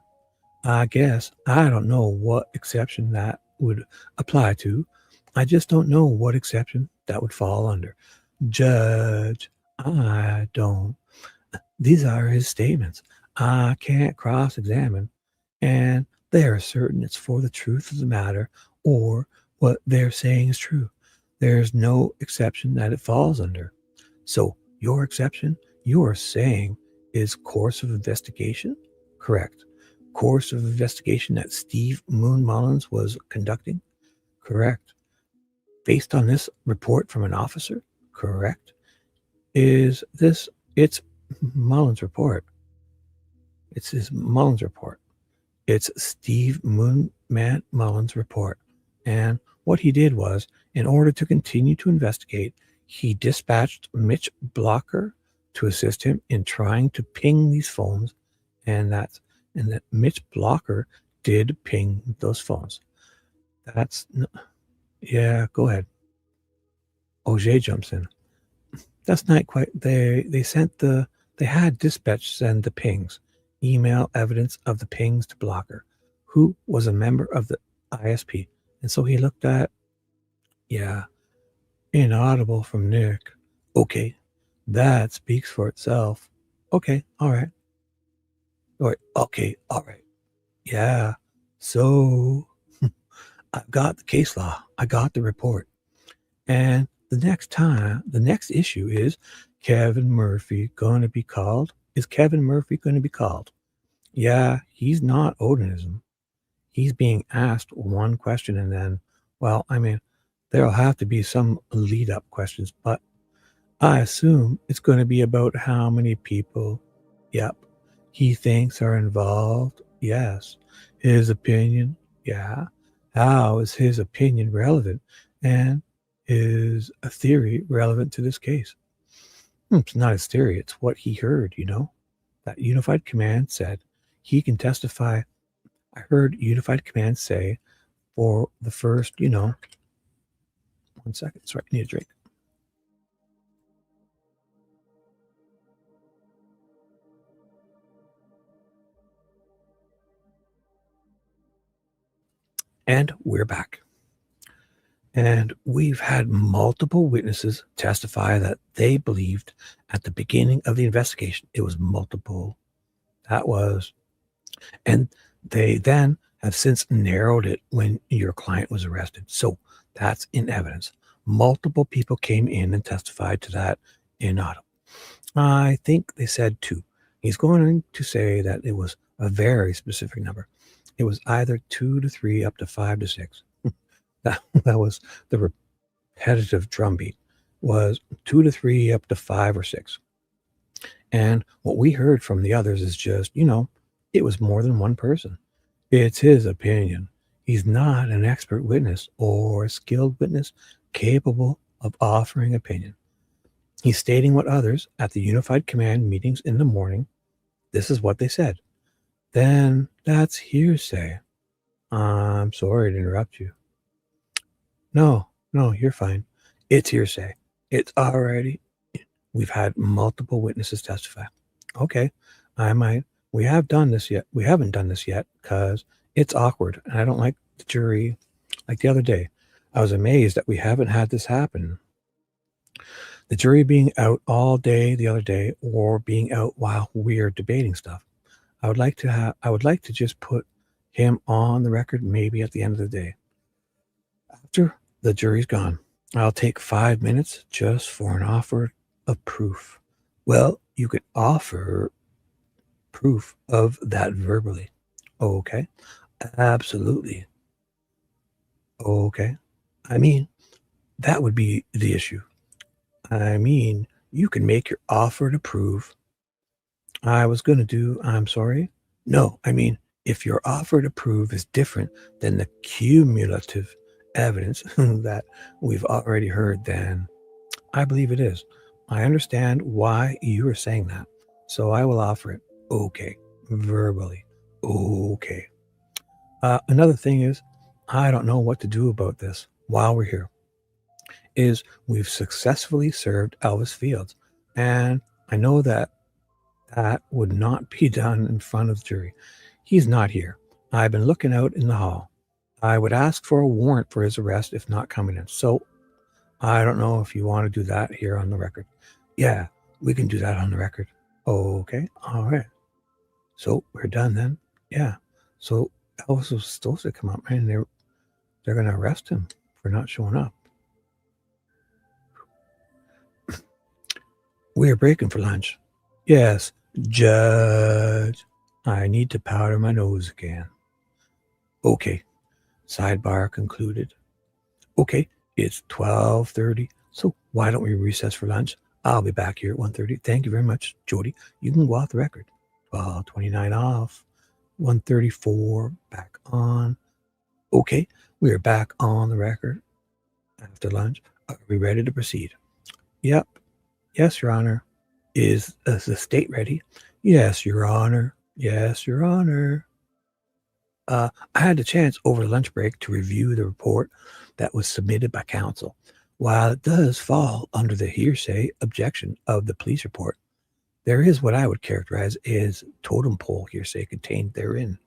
I guess I don't know what exception that would apply to. I just don't know what exception that would fall under. Judge, I don't. These are his statements. I can't cross-examine, and they are certain it's for the truth of the matter or what they're saying is true. There's no exception that it falls under. So your exception, you are saying, is course of investigation? Correct. Course of investigation that Steve Mullins was conducting? Correct. Based on this report from an officer? Correct. It's Mullins' report. It's his Mullins' report. It's Steve Mullins' report. And what he did was, in order to continue to investigate, he dispatched Mitch Blocker to assist him in trying to ping these phones, and that Mitch Blocker did ping those phones. Yeah, go ahead. OJ jumps in. That's not quite. They had dispatch send the pings, email evidence of the pings to Blocker, who was a member of the ISP. And so he looked at, inaudible from Nick. Okay, that speaks for itself. Okay, all right. Okay, all right. Yeah, so I've got the case law. I got the report. And the next issue is, Kevin Murphy going to be called? Is Kevin Murphy going to be called? Yeah, he's not Odinism. He's being asked one question and then, well, I mean, there'll have to be some lead up questions, but I assume it's going to be about how many people, yep, he thinks are involved. Yes. His opinion, yeah. How is his opinion relevant? And is a theory relevant to this case? It's not his theory, it's what he heard, That Unified Command said he can testify. I heard Unified Command say for the first, 1 second. Sorry, I need a drink. And we're back. And we've had multiple witnesses testify that they believed at the beginning of the investigation, it was multiple. And they then have since narrowed it when your client was arrested. So that's in evidence. Multiple people came in and testified to that in auto. I think they said 2. He's going to say that it was a very specific number. It was either 2 to 3 up to 5 to 6. That was the repetitive drumbeat, was 2 to 3 up to 5 or 6. And what we heard from the others is just, it was more than one person. It's his opinion. He's not an expert witness or a skilled witness capable of offering opinion. He's stating what others at the Unified Command meetings in the morning, this is what they said. Then that's hearsay. I'm sorry to interrupt you. No, you're fine. It's hearsay. It's already, we've had multiple witnesses testify. Okay, we haven't done this yet because it's awkward. And I don't like the jury. Like the other day, I was amazed that we haven't had this happen. The jury being out all day the other day or being out while we're debating stuff. I would like to just put him on the record maybe at the end of the day. After the jury's gone, I'll take 5 minutes just for an offer of proof. Well, you could offer proof of that verbally. Okay. Absolutely. Okay. I mean, that would be the issue. I mean, you can make your offer to prove. I'm sorry. No, I mean, if your offer to prove is different than the cumulative evidence that we've already heard, then I believe it is. I understand why you are saying that. So I will offer it. Okay. Verbally. Okay. Another thing is, I don't know what to do about this while we're here, is we've successfully served Elvis Fields. And I know that would not be done in front of the jury. He's not here. I've been looking out in the hall. I would ask for a warrant for his arrest if not coming in. So I don't know if you want to do that here on the record. Yeah, we can do that on the record. Okay. All right. So we're done then. Yeah. So Elvis was supposed to come up, and they're going to arrest him for not showing up. We're breaking for lunch. Yes, Judge. I need to powder my nose again. Okay. Sidebar concluded. Okay, it's 12:30. So why don't we recess for lunch? I'll be back here at 1:30. Thank you very much, Jody. You can go off the record. 12:29 off. 1:34 back on. Okay, we are back on the record after lunch. Are we ready to proceed? Yep. Yes, Your Honor. Is the state ready? Yes, Your Honor. Yes, Your Honor. I had the chance over the lunch break to review the report that was submitted by counsel. While it does fall under the hearsay objection of the police report, there is what I would characterize as totem pole hearsay contained therein.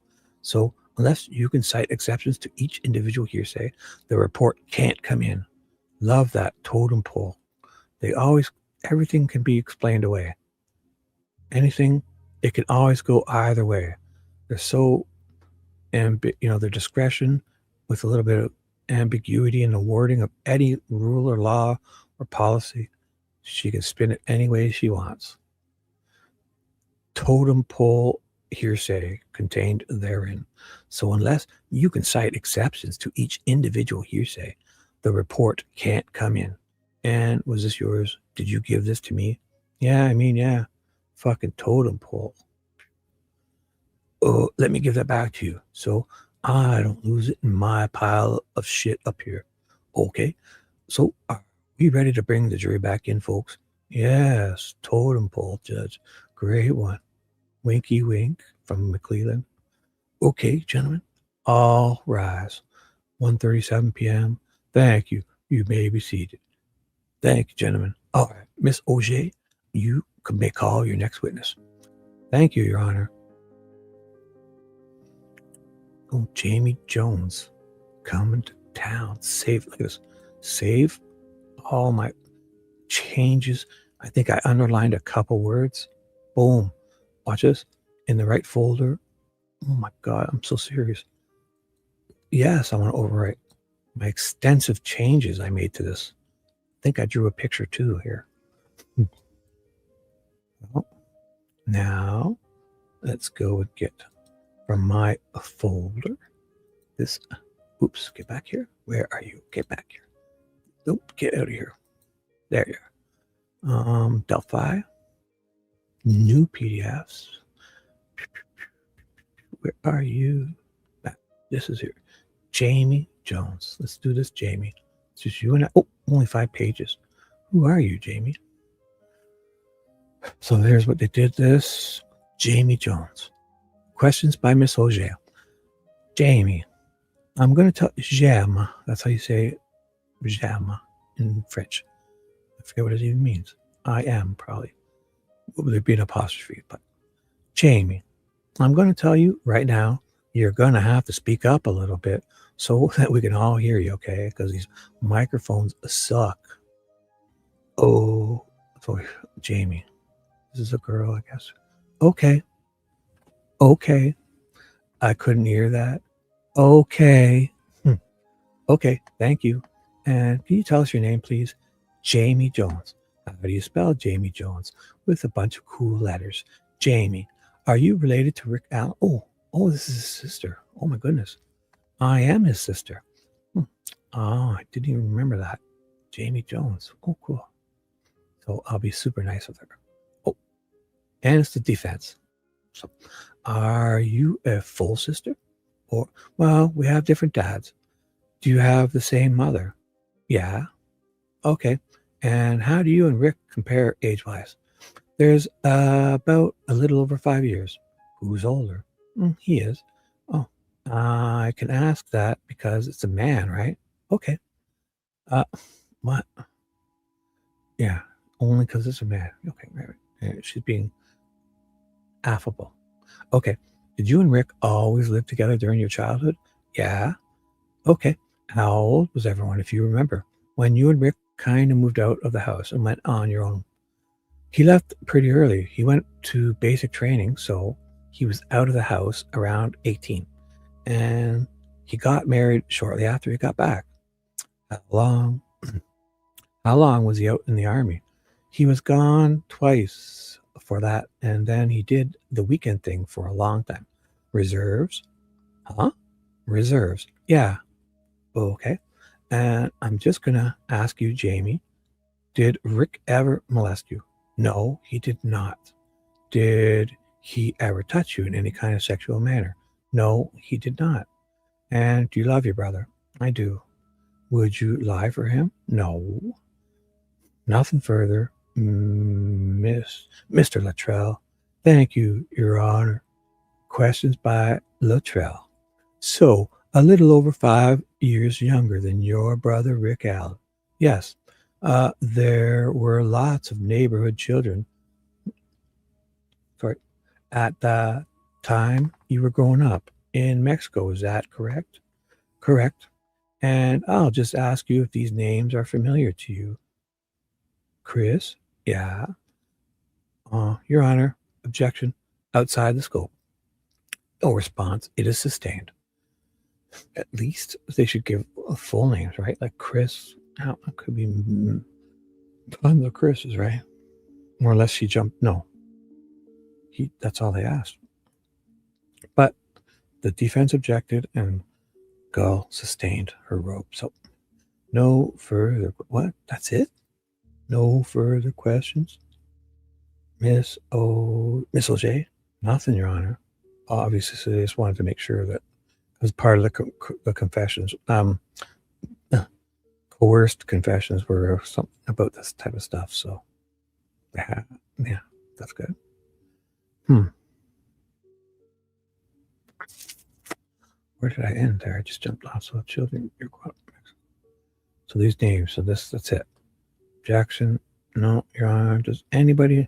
So unless you can cite exceptions to each individual hearsay, the report can't come in. Love that totem pole. Everything can be explained away. Anything, it can always go either way. They're so, their discretion with a little bit of ambiguity in the wording of any rule or law or policy She can spin it any way she wants. Totem pole hearsay contained therein. So unless you can cite exceptions to each individual hearsay, the report can't come in. And was this yours? Did you give this to me? Yeah. Fucking totem pole. Oh, let me give that back to you so I don't lose it in my pile of shit up here. Okay. So are we ready to bring the jury back in, folks? Yes, totem pole, Judge. Great one. Winky wink from McClellan. Okay, gentlemen, all rise. 1:37 p.m. Thank you. You may be seated. Thank you, gentlemen. All right, Miss Auger, you may call your next witness. Thank you, Your Honor. Oh, Jamie Jones coming to town. Look at this. Save all my changes. I think I underlined a couple words. Boom. Watch this. In the right folder. Oh my God, I'm so serious. Yes, I want to overwrite my extensive changes I made to this. I think I drew a picture too here. Well, now, let's go and get from my folder this. Oops, get back here. Where are you? Get back here. Nope, get out of here. There you are. Delphi. New PDFs. Where are you? This is here. Jamie Jones. Let's do this, Jamie. It's just you and I. Oh, only 5 pages. Who are you, Jamie? So there's what they did this. Jamie Jones. Questions by Miss Auger. Jamie, I'm going to tell j'aime. That's how you say j'aime in French. I forget what it even means. I am, probably. There'd be an apostrophe, but Jamie, I'm going to tell you right now, you're going to have to speak up a little bit so that we can all hear you, okay? Because these microphones suck. Oh, so Jamie, this is a girl, I guess. Okay. I couldn't hear that. Okay. Okay, thank you. And can you tell us your name, please? Jamie Jones. How do you spell Jamie Jones? With a bunch of cool letters. Jamie, are you related to Rick Allen? Oh, this is his sister. Oh my goodness. I am his sister. Oh, I didn't even remember that. Jamie Jones. Oh, cool. So I'll be super nice with her. Oh, and it's the defense. So are you a full sister? Or, well, we have different dads. Do you have the same mother? Yeah. Okay. And how do you and Rick compare age-wise? There's about a little over 5 years. Who's older? He is. Oh, I can ask that because it's a man, right? Okay. What? Yeah, only because it's a man. Okay, right. She's being affable. Okay. Did you and Rick always live together during your childhood? Yeah. Okay. How old was everyone, if you remember, when you and Rick kind of moved out of the house and went on your own? He left pretty early. He went to basic training, so he was out of the house around 18. And he got married shortly after he got back. How long was he out in the army? He was gone twice for that, and then he did the weekend thing for a long time. Reserves? Huh? Reserves. Yeah. Okay. And I'm just going to ask you, Jamie, did Rick ever molest you? No, he did not. Did he ever touch you in any kind of sexual manner? No, he did not. And do you love your brother? I do. Would you lie for him? No. Nothing further. Mr. Luttrell. Thank you, Your Honor. Questions by Luttrell. So, a little over 5 years younger than your brother, Rick Allen. Yes. There were lots of neighborhood children. Sorry. At the time you were growing up in Mexico, is that correct? Correct. And I'll just ask you if these names are familiar to you. Chris? Yeah. Your Honor, objection. Outside the scope. No response. It is sustained. At least they should give full names, right? Like Chris. It could be On the Chris's, right? More or less she jumped. No. That's all they asked. But the defense objected and Gull sustained her rope. So no further. What? That's it? No further questions? Miss O'J? Nothing, Your Honor. Obviously, so they just wanted to make sure that it was part of the confessions. Coerced confessions were something about this type of stuff. So, yeah, that's good. Where did I end there? I just jumped off. So, children, so these names. So that's it. Jackson, no, Your Honor. Does anybody?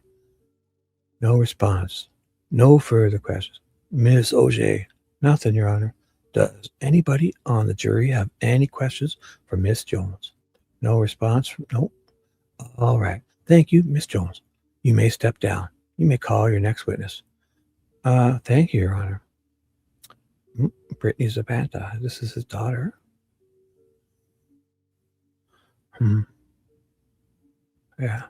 No response. No further questions. Miss OJ, nothing, Your Honor. Does anybody on the jury have any questions for Miss Jones? No response. Nope. All right. Thank you, Miss Jones. You may step down. You may call your next witness. Thank you, Your Honor. Brittany Zapanta. This is his daughter. Yeah.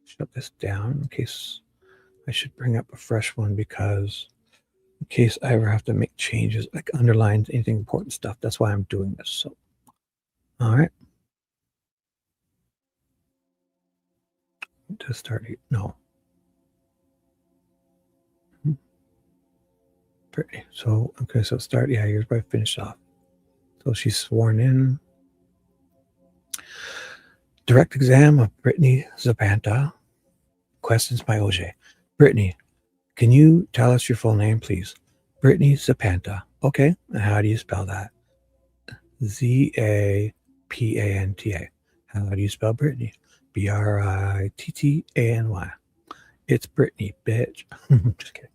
Shut this down in case I should bring up a fresh one, because in case I ever have to make changes, like underline anything important stuff. That's why I'm doing this. So, all right. To start, no. Brittany. So, okay, so start. Yeah, here's where I finish off. So she's sworn in. Direct exam of Brittany Zapanta. Questions by OJ. Brittany, can you tell us your full name, please? Brittany Zapanta. Okay, and how do you spell that? Zapanta. How do you spell Brittany? Brittany. It's Brittany, bitch. Just kidding.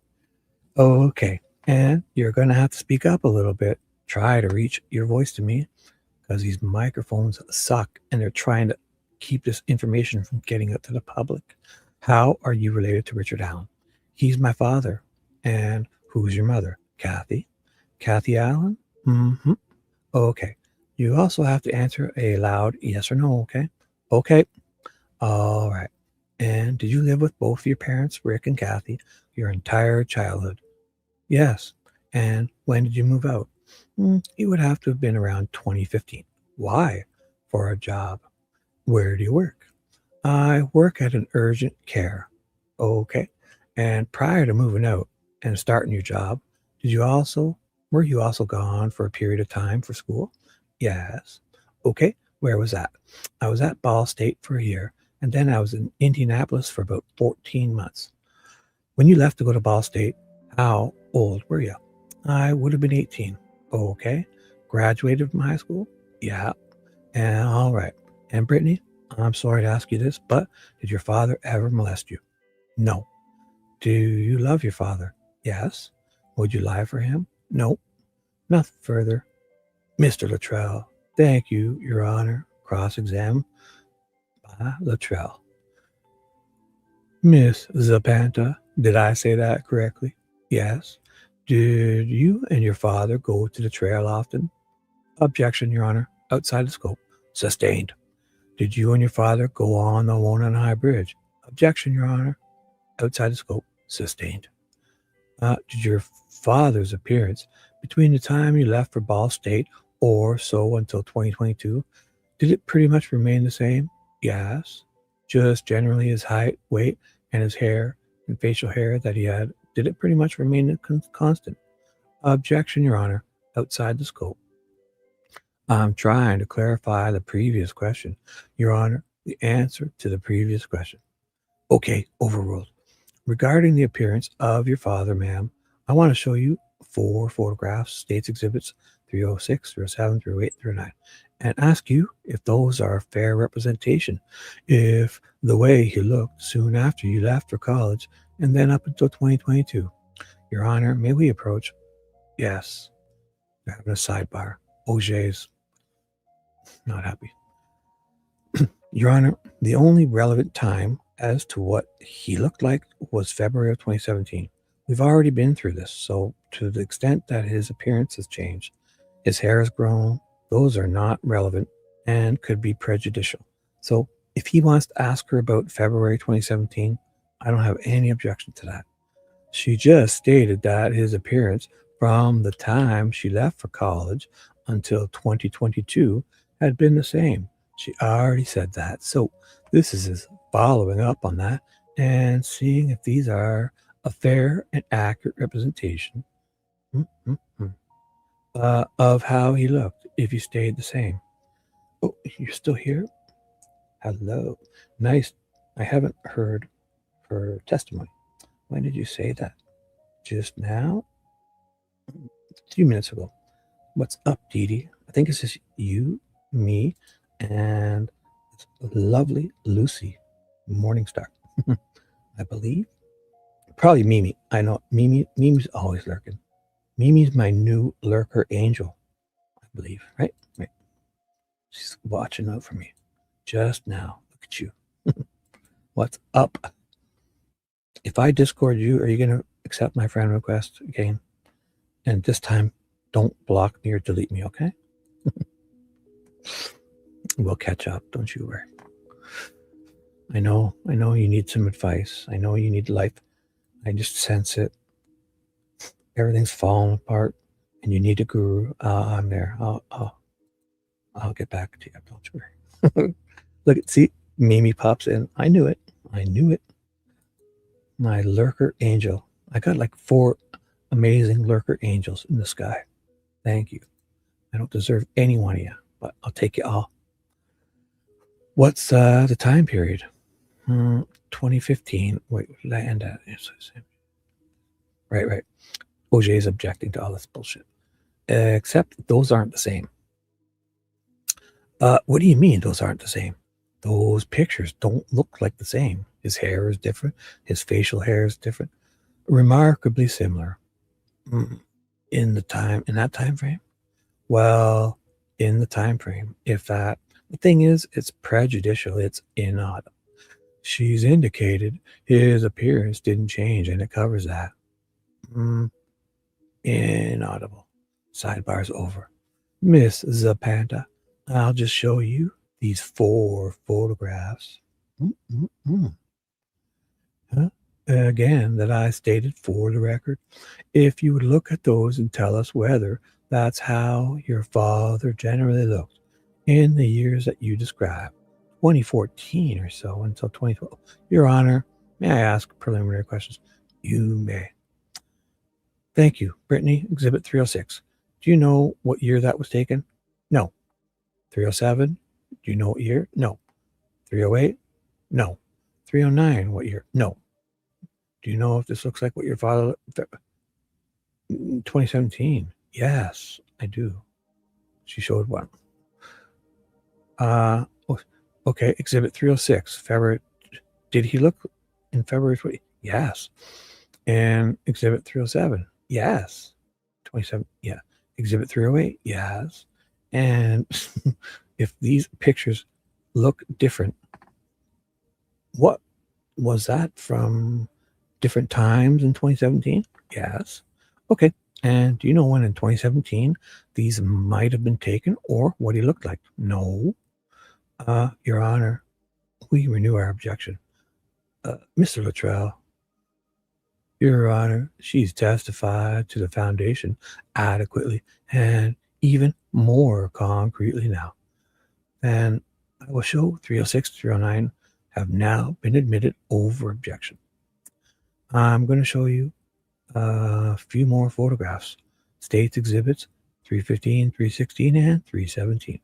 Okay, and you're going to have to speak up a little bit. Try to reach your voice to me, because these microphones suck and they're trying to keep this information from getting out to the public. How are you related to Richard Allen? He's my father. And who's your mother? Kathy. Kathy Allen? Mm-hmm. Okay. You also have to answer a loud yes or no, okay? Okay. All right. And did you live with both your parents, Rick and Kathy, your entire childhood? Yes. And when did you move out? It would have to have been around 2015. Why? For a job. Where do you work? I work at an urgent care. Okay. And prior to moving out and starting your job, were you also gone for a period of time for school? Yes. Okay. Where was that? I was at Ball State for a year, and then I was in Indianapolis for about 14 months. When you left to go to Ball State, how old were you? I would have been 18. Okay. Graduated from high school? Yeah. And all right. And Brittany, I'm sorry to ask you this, but did your father ever molest you? No. Do you love your father? Yes. Would you lie for him? No. Nothing further. Mr. Luttrell. Thank you, Your Honor. Cross-exam by Luttrell. Miss Zapanta, did I say that correctly? Yes. Did you and your father go to the trail often? Objection, Your Honor. Outside the scope. Sustained. Did you and your father go on the Wonan High Bridge? Objection, Your Honor. Outside the scope. Sustained. Did your father's appearance between the time you left for Ball State or so until 2022, did it pretty much remain the same? Yes. Just generally his height, weight, and his hair and facial hair that he had, did it pretty much remain constant? Objection, Your Honor. Outside the scope. I'm trying to clarify the previous question. Your Honor, the answer to the previous question. Okay, overruled. Regarding the appearance of your father, ma'am, I want to show you 4 photographs, State's Exhibits 306, 307, 308, 309, and ask you if those are a fair representation, if the way he looked soon after you left for college and then up until 2022. Your Honor, may we approach? Yes. They're having a sidebar. OJ's not happy. Your Honor, the only relevant time as to what he looked like was February of 2017. We've already been through this, so to the extent that his appearance has changed, his hair has grown, those are not relevant and could be prejudicial. So if he wants to ask her about February 2017, I don't have any objection to that. She just stated that his appearance from the time she left for college until 2022 had been the same. She already said that. So this is his following up on that and seeing if these are a fair and accurate representation of how he looked if he stayed the same. Oh, you're still here? Hello. Nice. I haven't heard her testimony. When did you say that? Just now? A few minutes ago. What's up, Dee Dee? I think it's just you, me, and lovely Lucy Morningstar. I believe. Probably Mimi. I know Mimi's always lurking. Mimi's my new lurker angel, I believe. Right? Right. She's watching out for me. Just now. Look at you. What's up? If I Discord you, are you going to accept my friend request again? And this time, don't block me or delete me, okay? We'll catch up, don't you worry. I know you need some advice. I know you need life. I just sense it. Everything's falling apart, and you need a guru. I'm there. I'll get back to you. Don't you worry. Look, see, Mimi pops in. I knew it. My lurker angel. I got like 4 amazing lurker angels in the sky. Thank you. I don't deserve any one of you, but I'll take you all. What's the time period? 2015. Wait, what did I end at? Right. OJ is objecting to all this bullshit. Except those aren't the same. What do you mean those aren't the same? Those pictures don't look like the same. His hair is different. His facial hair is different. Remarkably similar. In that time frame? Well, in the time frame, if that. The thing is, it's prejudicial. It's inaudible. She's indicated his appearance didn't change, and it covers that. Inaudible. Sidebar's over. Miss Zapanta, I'll just show you these 4 photographs. Again, that I stated for the record. If you would look at those and tell us whether that's how your father generally looked in the years that you described, 2014 or so until 2012. Your Honor, may I ask preliminary questions? You may. Thank you. Brittany, Exhibit 306. Do you know what year that was taken? No. 307? Do you know what year? No. 308? No. 309, what year? No. Do you know if this looks like what your father... 2017. Yes, I do. She showed one. Okay, Exhibit 306, February. Did he look in February 20? Yes. And Exhibit 307, yes. 27, yeah. Exhibit 308, yes. And if these pictures look different, what was that from different times in 2017? Yes. Okay. And do you know when in 2017 these might have been taken or what he looked like? No. Your Honor, we renew our objection. Mr. Luttrell, Your Honor, she's testified to the foundation adequately and even more concretely now. And I will show 306, 309 have now been admitted over objection. I'm going to show you a few more photographs. State's exhibits 315, 316, and 317.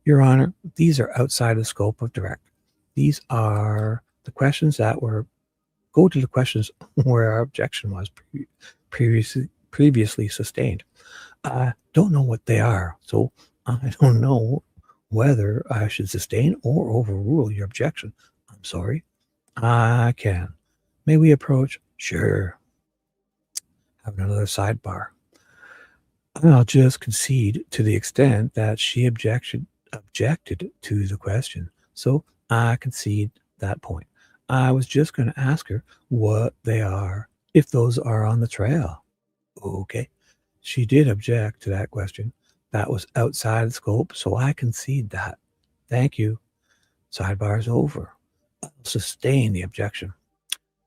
Your Honor, these are outside the scope of direct. These are the questions that go to the questions where our objection was previously sustained. I don't know what they are, so I don't know whether I should sustain or overrule your objection. I'm sorry. I can. May we approach? Sure. Have another sidebar. I'll just concede to the extent that she objected to the question. So I concede that point. I was just going to ask her what they are, if those are on the trail. Okay. She did object to that question. That was outside the scope, so I concede that. Thank you. Sidebar is over. I'll sustain the objection.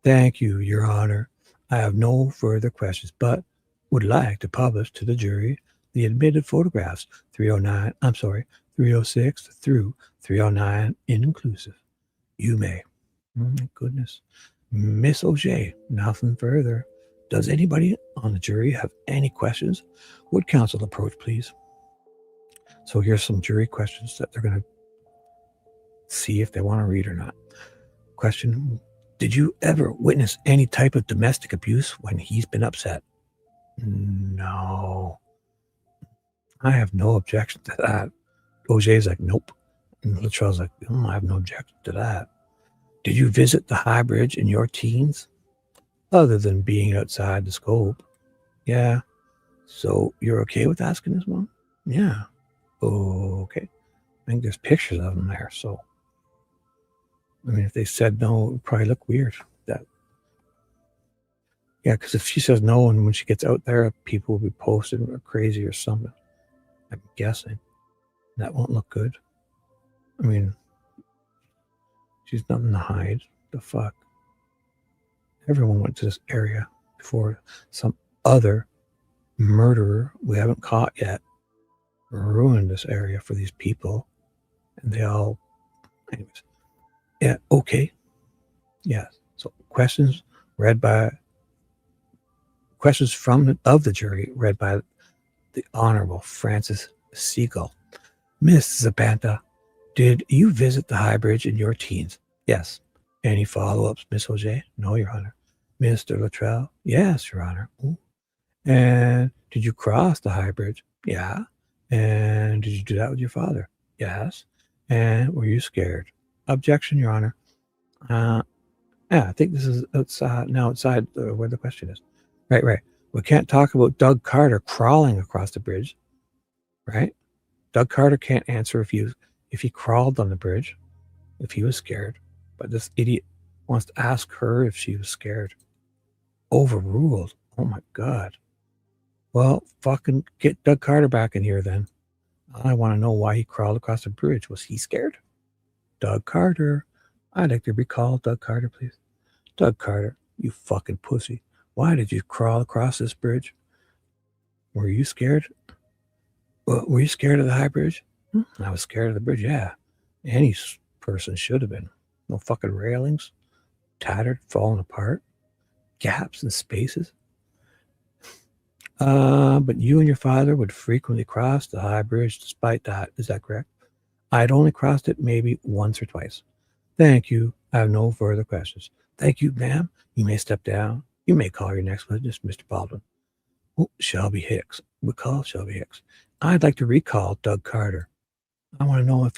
Thank you, Your Honor. I have no further questions, but would like to publish to the jury the admitted photographs 306 through 309 inclusive. You may. Oh my goodness. Miss O'Shea, nothing further. Does anybody on the jury have any questions? Would counsel approach, please? So here's some jury questions that they're going to see if they want to read or not. Question: did you ever witness any type of domestic abuse when he's been upset? No. I have no objection to that. O'Shea's like, nope. And Luttrell's like, I have no objection to that. Did you visit the High Bridge in your teens? Other than being outside the scope. Yeah. So you're okay with asking this one? Yeah. Okay. I think there's pictures of them there, so. I mean, if they said no, it would probably look weird. Yeah, because if she says no, and when she gets out there, people will be posting or crazy or something. I'm guessing. That won't look good. I mean, she's nothing to hide. The fuck? Everyone went to this area before some other murderer we haven't caught yet ruined this area for these people. And they all... Anyways. Yeah, okay. Yeah. So questions of the jury read by the Honorable Francis Siegel. Miss Zapanta, did you visit the High Bridge in your teens? Yes. Any follow-ups, Miss O'Shea? No, Your Honor. Mr. Luttrell? Yes, Your Honor. Ooh. And did you cross the High Bridge? Yeah. And did you do that with your father? Yes. And were you scared? Objection, Your Honor. I think this is outside where the question is. Right. We can't talk about Doug Carter crawling across the bridge, right? Doug Carter can't answer if he crawled on the bridge, if he was scared. But this idiot wants to ask her if she was scared. Overruled. Oh my God. Well, fucking get Doug Carter back in here then. I want to know why he crawled across the bridge. Was he scared? Doug Carter. I'd like to recall Doug Carter, please. Doug Carter, you fucking pussy. Why did you crawl across this bridge? Were you scared? Were you scared of the High Bridge? I was scared of the bridge, yeah. Any person should have been. No fucking railings. Tattered, falling apart. Gaps and spaces. But you and your father would frequently cross the High Bridge despite that. Is that correct? I'd only crossed it maybe once or twice. Thank you. I have no further questions. Thank you, ma'am. You may step down. You may call your next witness, Mr. Baldwin. Oh, Shelby Hicks. We call Shelby Hicks. I'd like to recall Doug Carter. I want to know if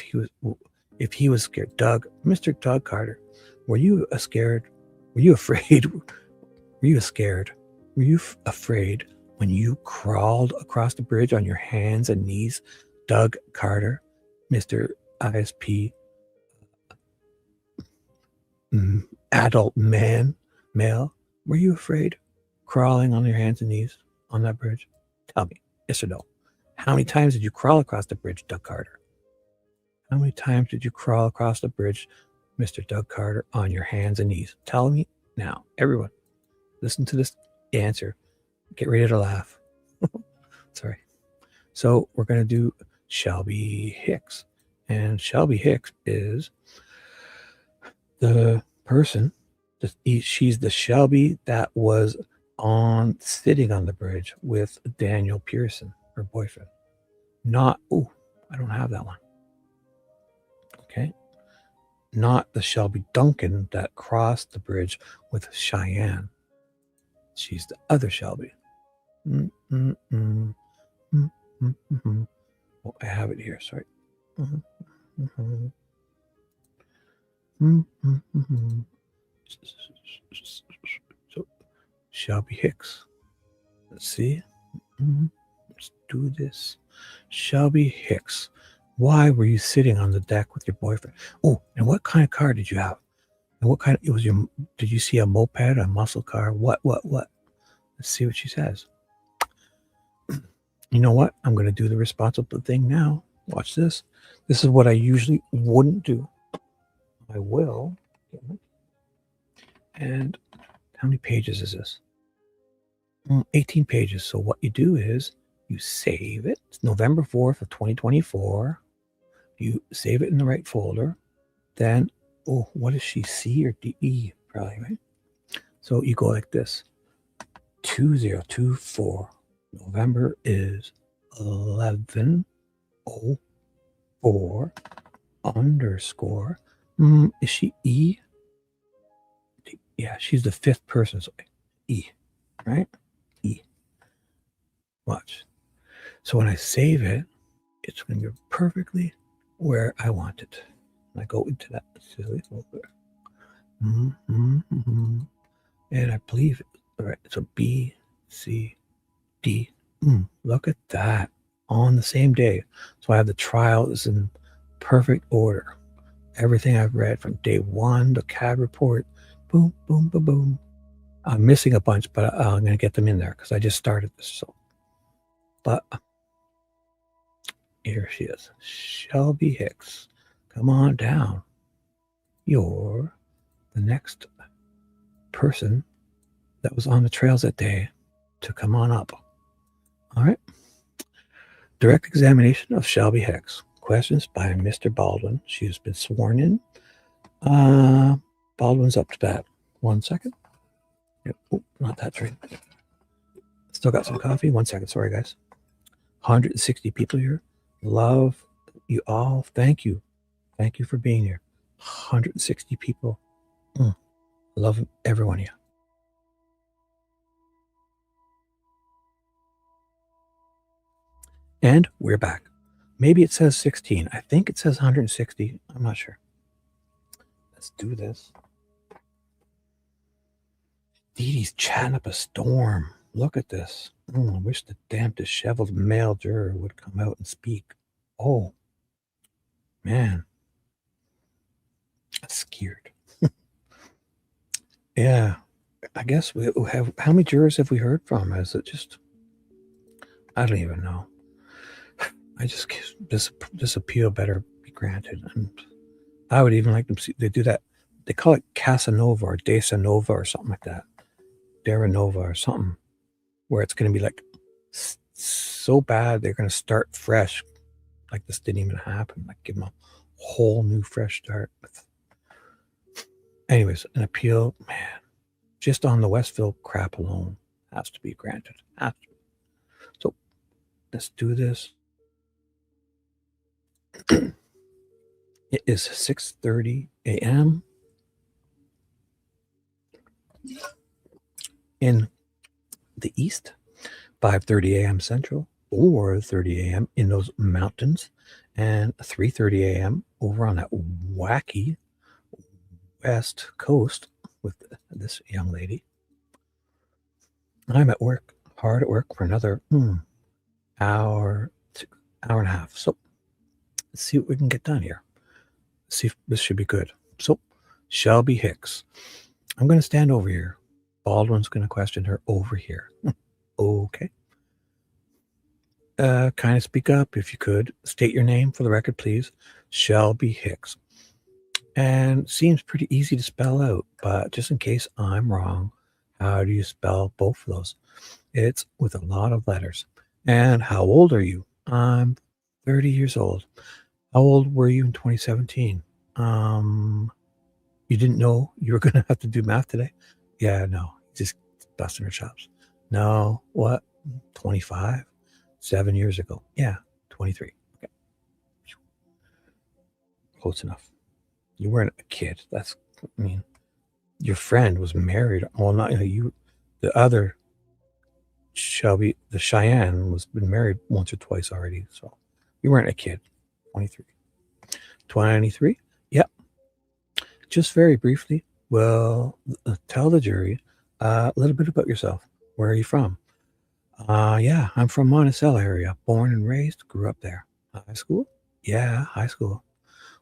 he was scared. Mr. Doug Carter, were you scared? Were you afraid? Were you scared? Were you afraid when you crawled across the bridge on your hands and knees? Doug Carter, Mr. ISP, adult male, were you afraid crawling on your hands and knees on that bridge? Tell me, yes or no. How many times did you crawl across the bridge, Doug Carter? How many times did you crawl across the bridge, Mr. Doug Carter, on your hands and knees? Tell me now. Everyone, listen to this answer. Get ready to laugh. Sorry. So we're going to do Shelby Hicks. And Shelby Hicks is the person, she's the Shelby that was sitting on the bridge with Daniel Pearson, her boyfriend. I don't have that one. Okay. Not the Shelby Duncan that crossed the bridge with Cheyenne. She's the other Shelby. Oh, I have it here. Sorry. So, Shelby Hicks. Let's see. Let's do this. Shelby Hicks. Why were you sitting on the deck with your boyfriend? Oh, and what kind of car did you have? And what kind of, did you see a moped, a muscle car? What? Let's see what she says. You know what? I'm going to do the responsible thing now. Watch this. This is what I usually wouldn't do. I will. And how many pages is this? 18 pages. So what you do is you save it. It's November 4th of 2024. You save it in the right folder. Then, oh, what is she? C or D? E, probably, right? So you go like this. 2024. November is 1104 underscore. Is she E? Yeah, she's the fifth person. So E, right? E. Watch. So when I save it, it's going to be perfectly where I want it. And I go into that silly folder. And I believe it. All right, so B, C, D. Look at that. On the same day. So I have the trial is in perfect order. Everything I've read from day one, the CAD report, boom, boom, boom, boom. I'm missing a bunch, but I'm going to get them in there because I just started this. So, but here she is, Shelby Hicks. Come on down. You're the next person that was on the trails that day to come on up. All right. Direct examination of Shelby Hicks. Questions by Mr. Baldwin. She has been sworn in. Baldwin's up to bat. 1 second. Yep. Oh, not that train. Still got some coffee. 1 second. Sorry, guys. 160 people here. Love you all. Thank you. Thank you for being here. 160 people. Love every one of you. And we're back. Maybe it says 16. I think it says 160. I'm not sure. Let's do this. Dee Dee's chatting up a storm. Look at this. I wish the damn disheveled male juror would come out and speak. Oh, man. I'm scared. Yeah. I guess we have. How many jurors have we heard from? Is it just. I don't even know. I just. This appeal better be granted. And I would even like them to see. They do that. They call it Casanova or Desanova or something like that. Deranova or something. Where it's going to be like so bad they're going to start fresh, like this didn't even happen. Like give them a whole new fresh start. Anyways, an appeal, man, just on the Westville crap alone has to be granted. Has to. So let's do this. It is 6:30 a.m. in the east, 5:30 a.m. central, or 30 a.m. in those mountains, and 3:30 a.m. over on that wacky west coast with this young lady. I'm at work, hard at work for another hour and a half. So let's see what we can get done here. Let's see if this should be good. So Shelby Hicks. I'm going to stand over here. Baldwin's going to question her over here. Okay. Kind of speak up if you could. State your name for the record, please. Shelby Hicks. And seems pretty easy to spell out, but just in case I'm wrong, how do you spell both of those? It's with a lot of letters. And how old are you? I'm 30 years old. How old were you in 2017? You didn't know you were going to have to do math today? Yeah, no, just busting her chops. No, what? 25? 7 years ago. Yeah, 23. Okay. Close enough. You weren't a kid. That's, I mean, your friend was married. Well, not you. The other Shelby, the Cheyenne, was been married once or twice already. So you weren't a kid. 23. 23? Yep. Just very briefly, well, tell the jury a little bit about yourself. Where are you from? Yeah, I'm from Monticello area. Born and raised, grew up there. High school? Yeah, high school.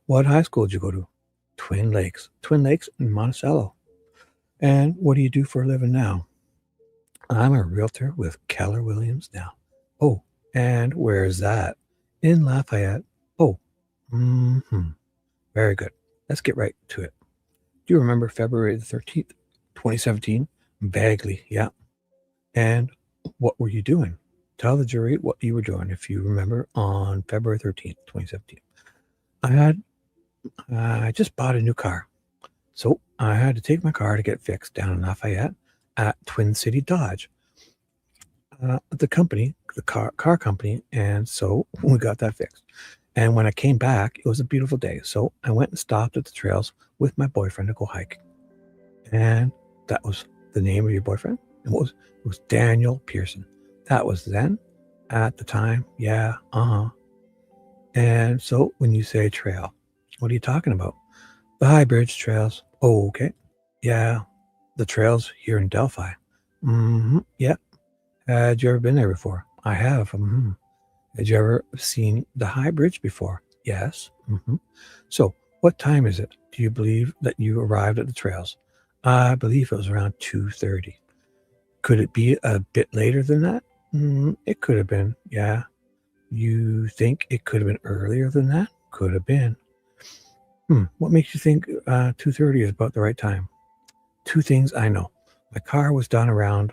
What high school did you go to? Twin Lakes. Twin Lakes in Monticello. And what do you do for a living now? I'm a realtor with Keller Williams now. Oh, and where is that? In Lafayette. Oh, very good. let's get right to it. Do you remember February the 13th, 2017? Vaguely, yeah. And what were you doing? Tell the jury what you were doing if you remember on February 13th, 2017. I just bought a new car. So I had to take my car to get fixed down in Lafayette at Twin City Dodge. The company, the car company, and so we got that fixed. And when I came back, it was a beautiful day. So I went and stopped at the trails with my boyfriend to go hiking. And that was the name of your boyfriend? It was Daniel Pearson. That was then, at the time, yeah, And so when you say trail, what are you talking about? The High Bridge trails. Oh, okay. Yeah, the trails here in Delphi. Yeah. Had you ever been there before? I have. Had you ever seen the High Bridge before? Yes. So what time is it? Do you believe that you arrived at the trails? I believe it was around 2:30. Could it be a bit later than that? It could have been, yeah. You think it could have been earlier than that? Could have been. What makes you think 2:30 is about the right time? Two things I know. My car was done around,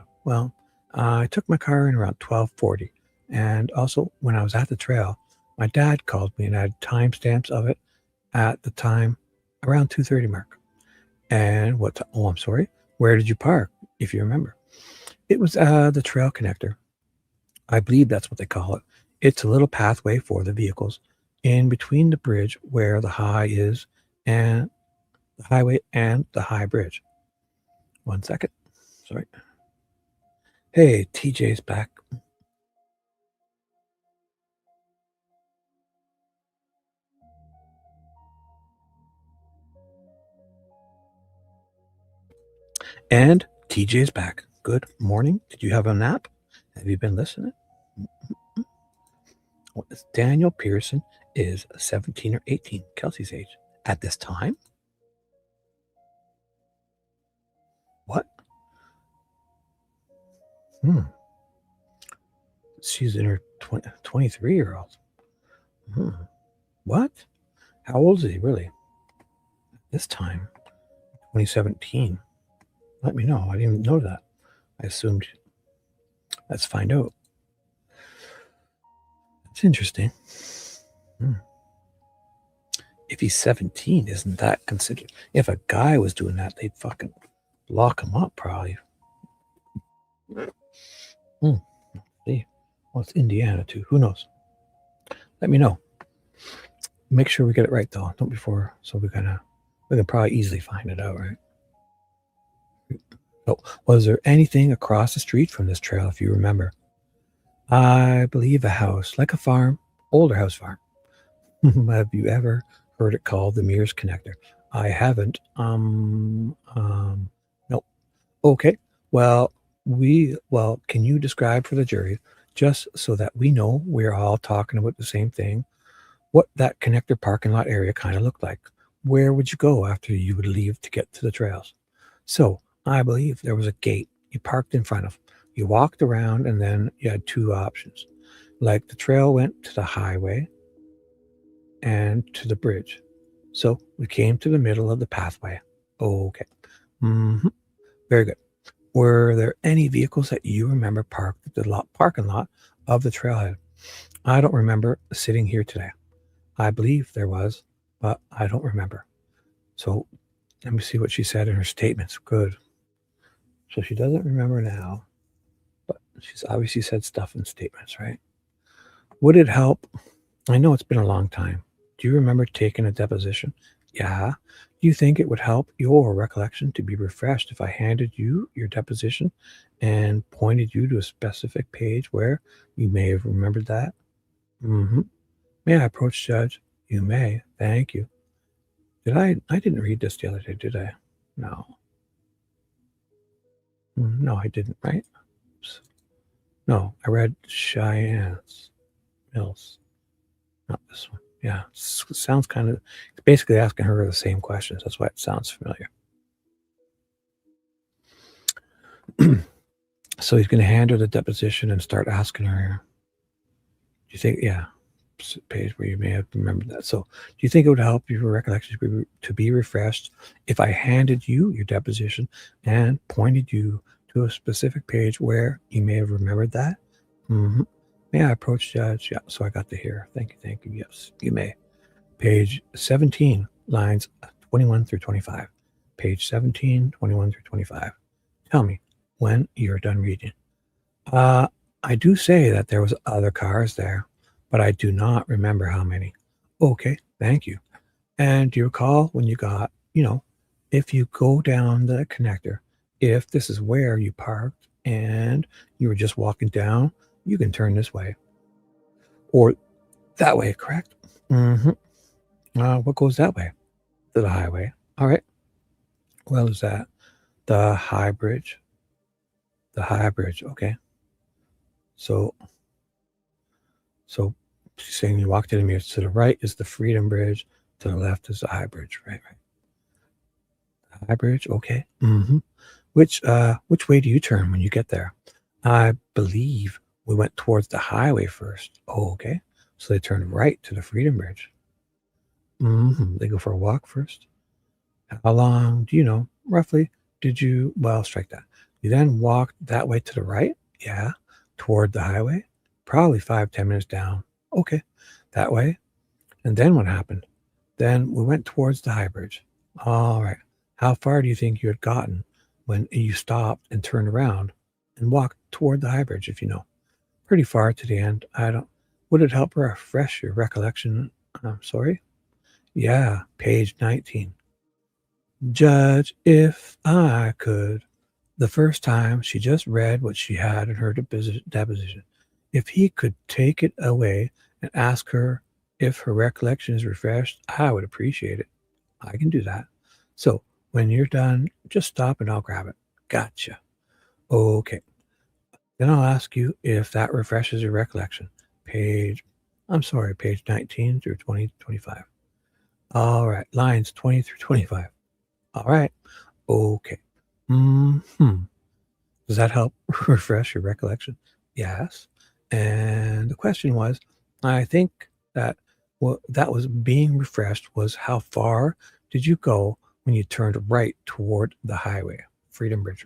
I took my car in around 12:40. And also, when I was at the trail, my dad called me and had timestamps of it at the time around 2:30 mark. And I'm sorry. Where did you park, if you remember? It was the trail connector. I believe that's what they call it. It's a little pathway for the vehicles in between the bridge where the high is and the highway and the high bridge. 1 second. Sorry. Hey, TJ's back. And TJ's back. Good morning. Did you have a nap? Have you been listening? Daniel Pearson is 17 or 18, Kelsey's age, at this time. What? She's in her 23-year-old. What? How old is he, really? This time, 2017. Let me know. I didn't even know that. I assumed. Let's find out. It's interesting. If he's 17, isn't that considered? If a guy was doing that, they'd fucking lock him up, probably. See, well, it's Indiana too. Who knows? Let me know. Make sure we get it right though. Don't before. So we can probably easily find it out, right? So, was there anything across the street from this trail, if you remember? I believe a house, like a farm, older house farm. Have you ever heard it called the Mears Connector? I haven't. Nope. Okay. Well, can you describe for the jury, just so that we know we're all talking about the same thing, what that connector parking lot area kind of looked like? Where would you go after you would leave to get to the trails? So I believe there was a gate you parked in front of. You walked around and then you had two options. Like the trail went to the highway and to the bridge. So we came to the middle of the pathway. Okay. Very good. Were there any vehicles that you remember parked at the parking lot of the trailhead? I don't remember sitting here today. I believe there was, but I don't remember. So let me see what she said in her statements. Good. So she doesn't remember now, but she's obviously said stuff in statements, right? Would it help? I know it's been a long time. Do you remember taking a deposition? Yeah. Do you think it would help your recollection to be refreshed if I handed you your deposition and pointed you to a specific page where you may have remembered that? May I approach, Judge? You may. Thank you. I didn't read this the other day, did I? No. No, I didn't, right? Oops. No, I read Cheyenne's Mills. Not this one. Yeah, it sounds kind of, it's basically asking her the same questions. That's why it sounds familiar. So he's going to hand her the deposition and start asking her. Do you think, yeah. page where you may have remembered that. So do you think it would help your recollection to be refreshed if I handed you your deposition and pointed you to a specific page where you may have remembered that? Mm-hmm. May I approach Judge? Yeah, so I got to hear. Thank you. Yes, you may. Page 17, lines 21 through 25. Page 17, 21 through 25. Tell me when you're done reading. I do say that there was other cars there, but I do not remember how many. Okay, thank you. And do you recall when you got, if you go down the connector, if this is where you parked and you were just walking down, you can turn this way or that way, correct? Mm-hmm. What goes that way? To the highway. All right. Well, is that the high bridge? The high bridge. Okay. So she's saying you walked in to the right is the Freedom Bridge, to the left is the High Bridge. Right. The High Bridge. Okay. Mm-hmm. Which way do you turn when you get there? I believe we went towards the highway first. Oh, okay. So they turned right to the Freedom Bridge. Mm-hmm. They go for a walk first. How long do you know roughly? Strike that. You then walked that way to the right. Yeah. Toward the highway, probably 5-10 minutes down. Okay, that way. And then what happened? Then we went towards the High Bridge. All right. How far do you think you had gotten when you stopped and turned around and walked toward the High Bridge, if you know? Pretty far to the end. Would it help refresh your recollection? I'm sorry. Yeah, page 19. Judge, if I could. The first time she just read what she had in her deposition. If he could take it away and ask her if her recollection is refreshed, I would appreciate it. I can do that. So when you're done, just stop and I'll grab it. Gotcha. Okay. Then I'll ask you if that refreshes your recollection. Page 19 through 25. All right. Lines 20 through 25. All right. Okay. Does that help refresh your recollection? Yes. And the question was, I think that what that was being refreshed was how far did you go when you turned right toward the highway, Freedom Bridge?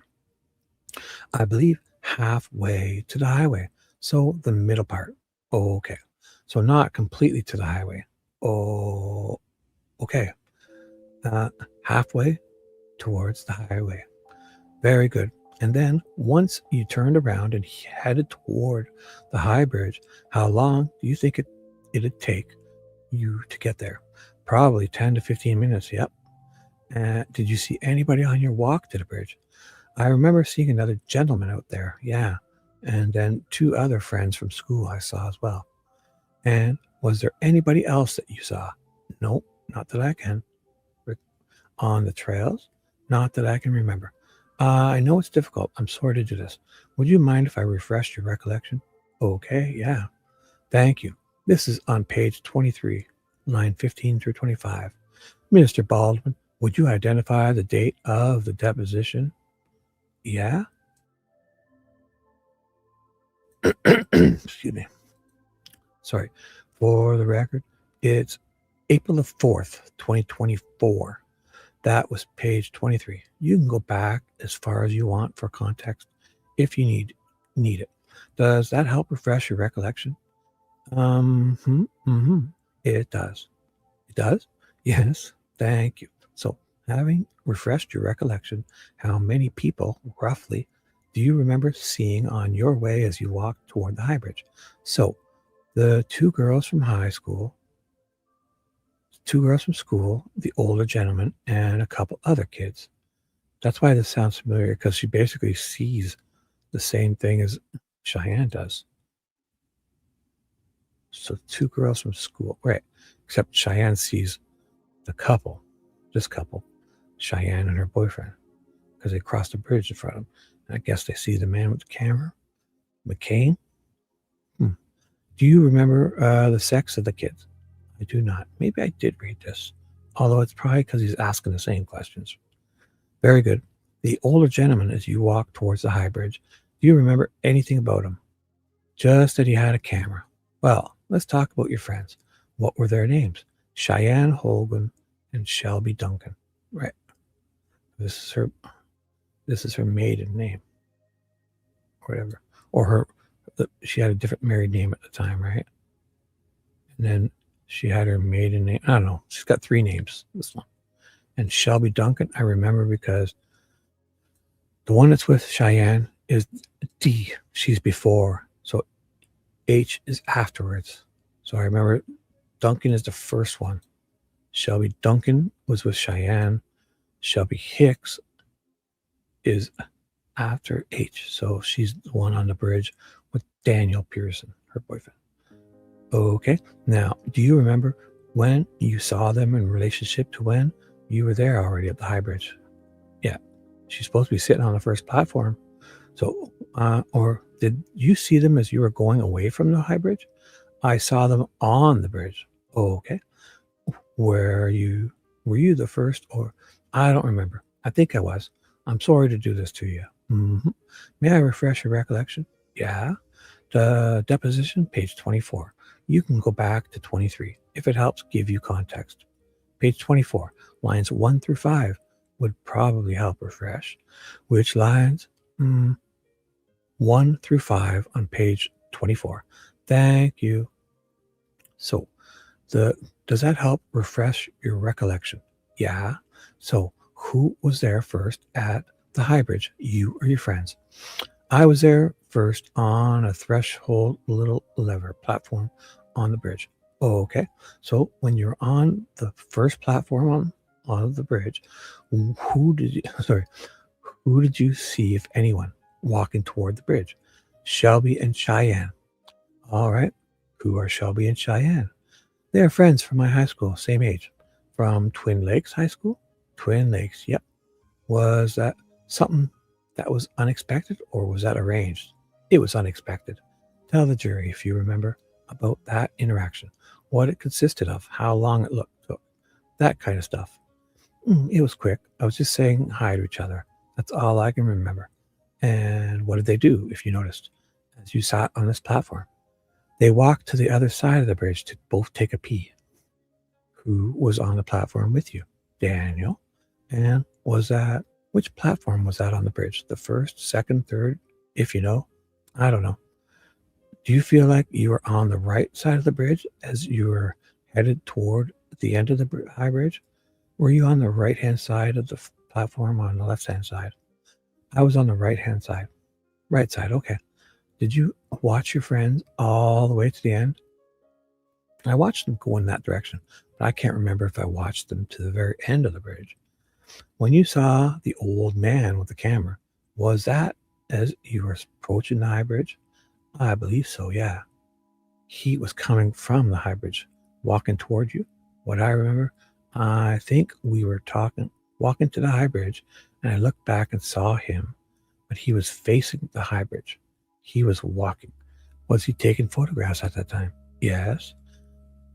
I believe halfway to the highway. So the middle part. Okay. So not completely to the highway. Oh, okay. Halfway towards the highway. Very good. And then once you turned around and headed toward the High Bridge, how long do you think it'd take you to get there? Probably 10 to 15 minutes. Yep. Did you see anybody on your walk to the bridge? I remember seeing another gentleman out there. Yeah. And then 2 other friends from school I saw as well. And was there anybody else that you saw? Nope, not that I can. On the trails? Not that I can remember. I know it's difficult. I'm sorry to do this. Would you mind if I refreshed your recollection? Okay, yeah. Thank you. This is on page 23, line 15 through 25. Mr. Baldwin, would you identify the date of the deposition? Yeah? Excuse me. Sorry. For the record, it's April the 4th, 2024. That was page 23. You can go back as far as you want for context if you need it. Does that help refresh your recollection? It does. It does? Yes. Thank you. So, having refreshed your recollection, how many people, roughly, do you remember seeing on your way as you walked toward the High Bridge? So, the 2 girls from high school, 2 girls from school, the older gentleman, and a couple other kids. That's why this sounds familiar, because she basically sees the same thing as Cheyenne does. So 2 girls from school, right? Except Cheyenne sees the couple, this couple, Cheyenne and her boyfriend, because they crossed the bridge in front of them. And I guess they see the man with the camera, McCain. Do you remember the sex of the kids? I do not. Maybe I did read this, although it's probably because he's asking the same questions. Very good. The older gentleman, as you walk towards the High Bridge, do you remember anything about him? Just that he had a camera. Well, let's talk about your friends. What were their names? Cheyenne Hogan and Shelby Duncan. Right. This is her maiden name. Whatever. Or she had a different married name at the time, right? And then she had her maiden name. I don't know. She's got 3 names, this one. And Shelby Duncan, I remember because the one that's with Cheyenne is D. She's before. So H is afterwards. So I remember Duncan is the first one. Shelby Duncan was with Cheyenne. Shelby Hicks is after H. So she's the one on the bridge with Daniel Pearson, her boyfriend. Okay. Now, do you remember when you saw them in relationship to when you were there already at the High Bridge? Yeah. She's supposed to be sitting on the first platform. So, or did you see them as you were going away from the High Bridge? I saw them on the bridge. Okay. Were you the first, or I don't remember. I think I was. I'm sorry to do this to you. Mm-hmm. May I refresh your recollection? Yeah. The deposition, page 24. You can go back to 23 if it helps give you context. Page 24, lines 1 through 5 would probably help refresh. Which lines? 1 through 5 on page 24. Thank you. So, does that help refresh your recollection? Yeah. So, who was there first at the High Bridge? You or your friends? I was there first on a threshold little lever platform on the bridge. Okay. So, when you're on the first platform on the bridge, who did you see, if anyone, walking toward the bridge? Shelby and Cheyenne. All right. Who are Shelby and Cheyenne? They are friends from my high school, same age. From Twin Lakes High School? Twin Lakes, yep. Was that something that was unexpected, or was that arranged? It was unexpected. Tell the jury, if you remember, about that interaction, what it consisted of, how long it took, that kind of stuff. It was quick. I was just saying hi to each other. That's all I can remember. And what did they do, if you noticed, as you sat on this platform? They walked to the other side of the bridge to both take a pee. Who was on the platform with you? Daniel. And which platform was that on the bridge? The first, second, third, if you know? I don't know. Do you feel like you were on the right side of the bridge as you were headed toward the end of the High Bridge? Were you on the right-hand side of the platform or on the left-hand side? I was on the right-hand side. Right side, okay. Did you watch your friends all the way to the end? I watched them go in that direction, but I can't remember if I watched them to the very end of the bridge. When you saw the old man with the camera, was that as you were approaching the High Bridge? I believe so, yeah. He was coming from the High Bridge, walking toward you. What I remember, I think we were walking to the High Bridge, and I looked back and saw him, but he was facing the High Bridge. He was walking. Was he taking photographs at that time? Yes.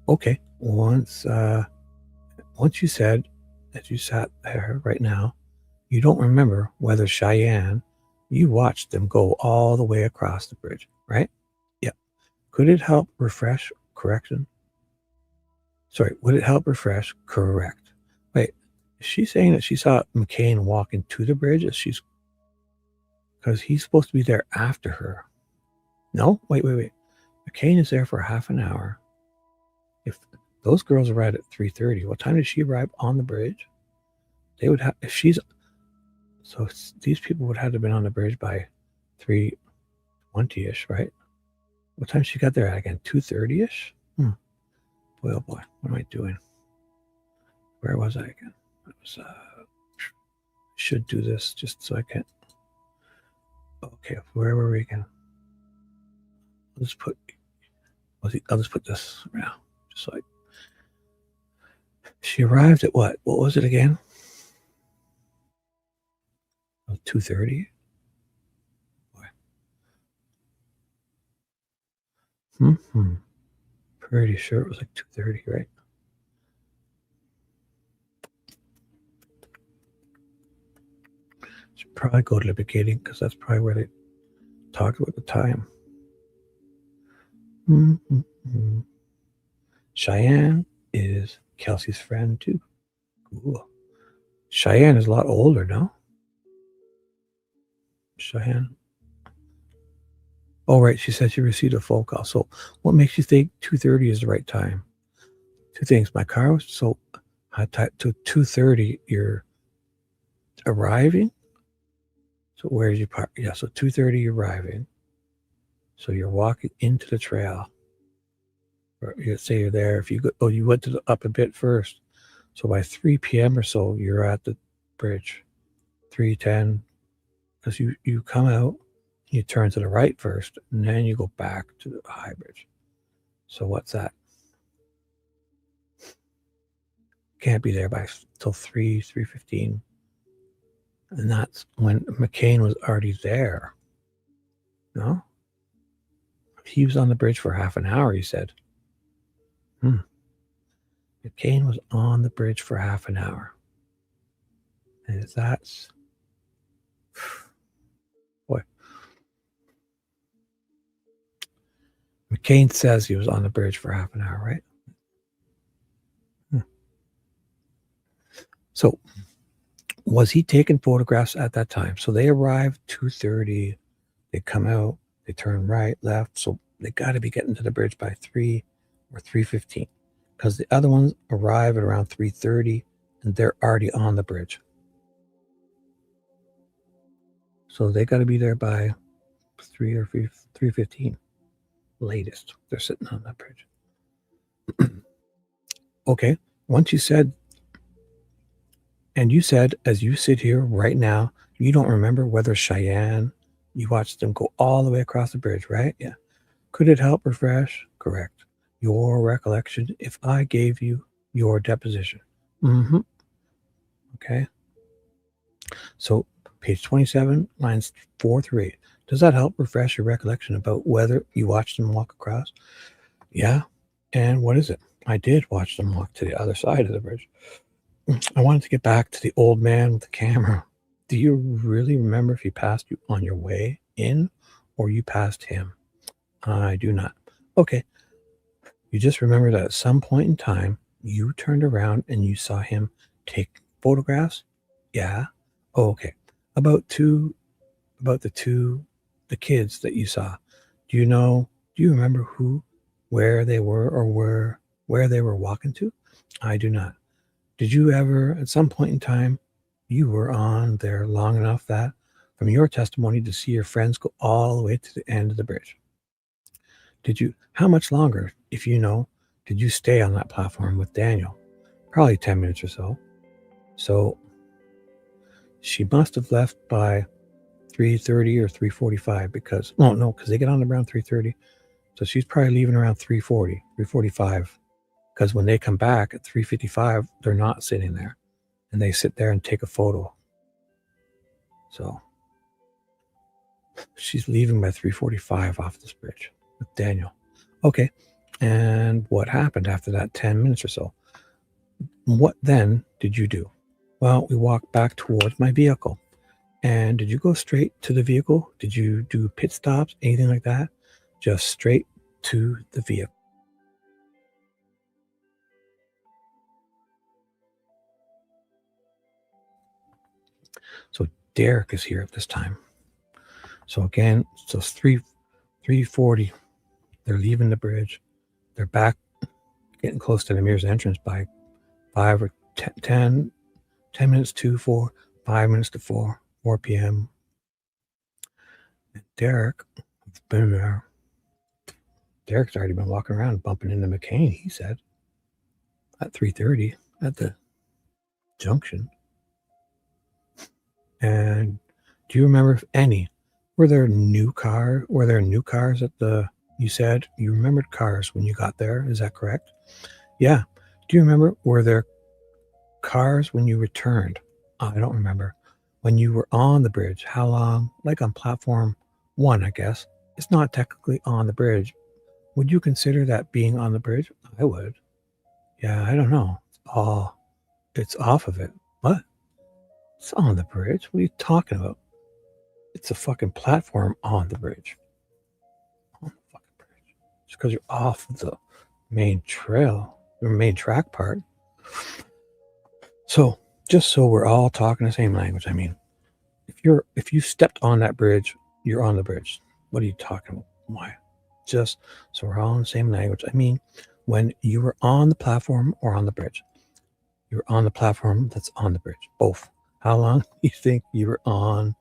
Okay. Once you said, as you sat there right now, you don't remember whether Cheyenne, you watched them go all the way across the bridge, right? Yep. Could it help refresh correction? Sorry, would it help refresh? Correct. Wait, is she saying that she saw McCain walking to the bridge because he's supposed to be there after her? No? Wait. McCain is there for half an hour. If those girls arrived at 3:30, what time did she arrive on the bridge? They would have, so these people would have to have been on the bridge by 3:20-ish, right? What time she got there at again? 2:30-ish? Boy, oh boy, what am I doing? Where was I again? I was, should do this just so I can. Okay, where were we again? I'll just put this around. Just like she arrived at what? What was it again? 2:30. Pretty sure it was like 2:30, right? Should probably go to the beginning because that's probably where they talk about the time. Mm-hmm. Cheyenne is Kelsey's friend too. Cool. Cheyenne is a lot older, no? Cheyenne. Oh, right. She said she received a phone call. So what makes you think 2:30 is the right time? Two things. My car was so high to 2:30. You're arriving. So where's your park? Yeah. So 2:30 you're arriving. So you're walking into the trail. Or you say you're there. If you go, you went to up a bit first. So by 3 p.m. or so, you're at the bridge. 3:10. Because you come out, you turn to the right first, and then you go back to the high bridge. So what's that? Can't be there by till 3:15. And that's when McCain was already there. No? He was on the bridge for half an hour, he said. McCain was on the bridge for half an hour. And that's... Boy. McCain says he was on the bridge for half an hour, right? So, was he taking photographs at that time? So they arrived 2:30. They come out. They turn right, left. So they got to be getting to the bridge by 3 or 3:15, because the other ones arrive at around 3:30 and they're already on the bridge. So they got to be there by 3 or 3:15 latest. They're sitting on that bridge. Okay. Once you said, and you said, as you sit here right now, you don't remember whether Cheyenne, you watched them go all the way across the bridge, right? Yeah. Could it help refresh? Correct. Your recollection if I gave you your deposition. Okay. So page 27, lines 4 through 8. Does that help refresh your recollection about whether you watched them walk across? Yeah. And what is it? I did watch them walk to the other side of the bridge. I wanted to get back to the old man with the camera. Do you really remember if he passed you on your way in or you passed him? I do not. Okay. You just remember that at some point in time, you turned around and you saw him take photographs? Yeah. Oh, okay. About the kids that you saw. Do you remember where they were or where they were walking to? I do not. Did you ever, at some point in time, you were on there long enough that, from your testimony, to see your friends go all the way to the end of the bridge? How much longer, if you know, did you stay on that platform with Daniel? Probably 10 minutes or so. So she must have left by 3:30 or 3:45 because they get on around 3:30. So she's probably leaving around 3:40, 3:45. Because when they come back at 3:55, they're not sitting there. And they sit there and take a photo. So she's leaving by 3:45 off this bridge with Daniel. Okay. And what happened after that 10 minutes or so? What then did you do? Well, we walked back towards my vehicle. And did you go straight to the vehicle? Did you do pit stops, anything like that? Just straight to the vehicle. So Derek is here at this time. So again, so it's 3:40. They're leaving the bridge. They're back, getting close to the Mears entrance by 5 or 10 minutes to 4, 5 minutes to 4 p.m. And Derek has been there. Derek's already been walking around bumping into McCain, he said, at 3:30 at the junction. And do you remember if any, were there new cars at you said you remembered cars when you got there, is that correct? Yeah. Do you remember, were there cars when you returned? I don't remember. When you were on the bridge, how long? Like on platform 1, I guess. It's not technically on the bridge. Would you consider that being on the bridge? I would. Yeah, I don't know. It's off of it. What? It's on the bridge? What are you talking about? It's a fucking platform on the bridge. On the fucking bridge. Just because you're off the main trail, the main track part. So just so we're all talking the same language, I mean, if you stepped on that bridge, you're on the bridge. What are you talking about? Why? Just so we're all in the same language. I mean, when you were on the platform or on the bridge, you're on the platform that's on the bridge. Both. How long do you think you were on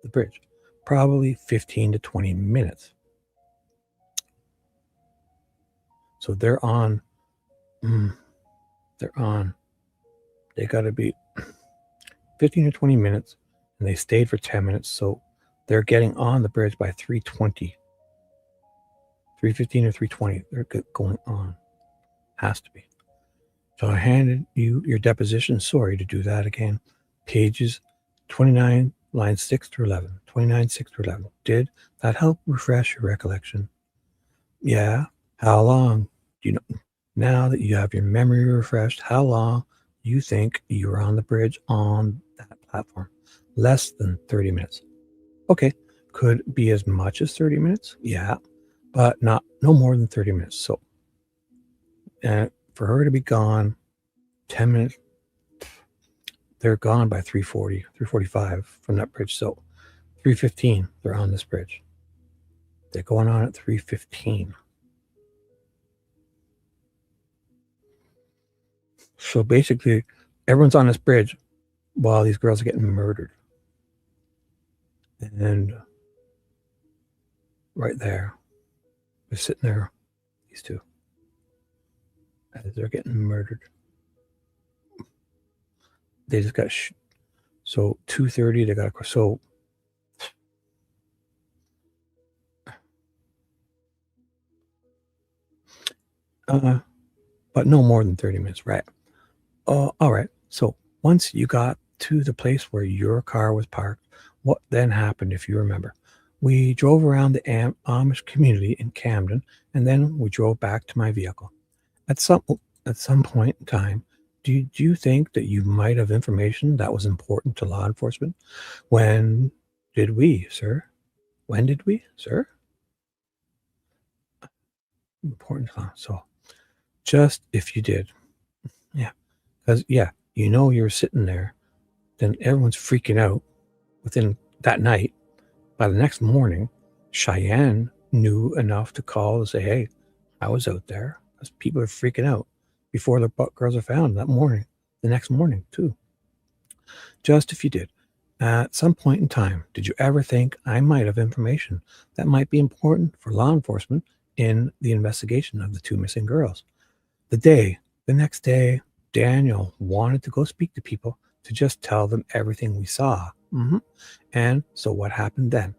the bridge? Probably 15 to 20 minutes. So they're on. They got to be 15 to 20 minutes, and they stayed for 10 minutes. So they're getting on the bridge by 3:20. 3:15 or 3:20. They're going on. Has to be. So I handed you your deposition. Sorry to do that again. Pages 29, lines 6 through 11. 29, 6 through 11. Did that help refresh your recollection? Yeah. How long? Do you know? Now that you have your memory refreshed, how long do you think you were on the bridge on that platform? Less than 30 minutes. Okay. Could be as much as 30 minutes. Yeah. But no more than 30 minutes. So, for her to be gone 10 minutes, they're gone by 3:40, 3:45 from that bridge. So 3:15, they're on this bridge. They're going on at 3:15. So basically, everyone's on this bridge while these girls are getting murdered. And right there, they're sitting there, these two, as they're getting murdered. They just got so 2:30 they got so but no more than 30 minutes, right? All right. So once you got to the place where your car was parked, what then happened, if you remember? We drove around the Amish community in Camden, and then we drove back to my vehicle. At some point in time, do you think that you might have information that was important to law enforcement? When did we, sir? When did we, sir? Important to law. So just if you did. Yeah. Because, yeah, you know you're sitting there, then everyone's freaking out within that night. By the next morning, Cheyenne knew enough to call and say, hey, I was out there. Because people are freaking out before the girls are found that morning, the next morning, too. Just if you did. At some point in time, did you ever think I might have information that might be important for law enforcement in the investigation of the two missing girls? The next day, Daniel wanted to go speak to people to just tell them everything we saw. And so what happened then?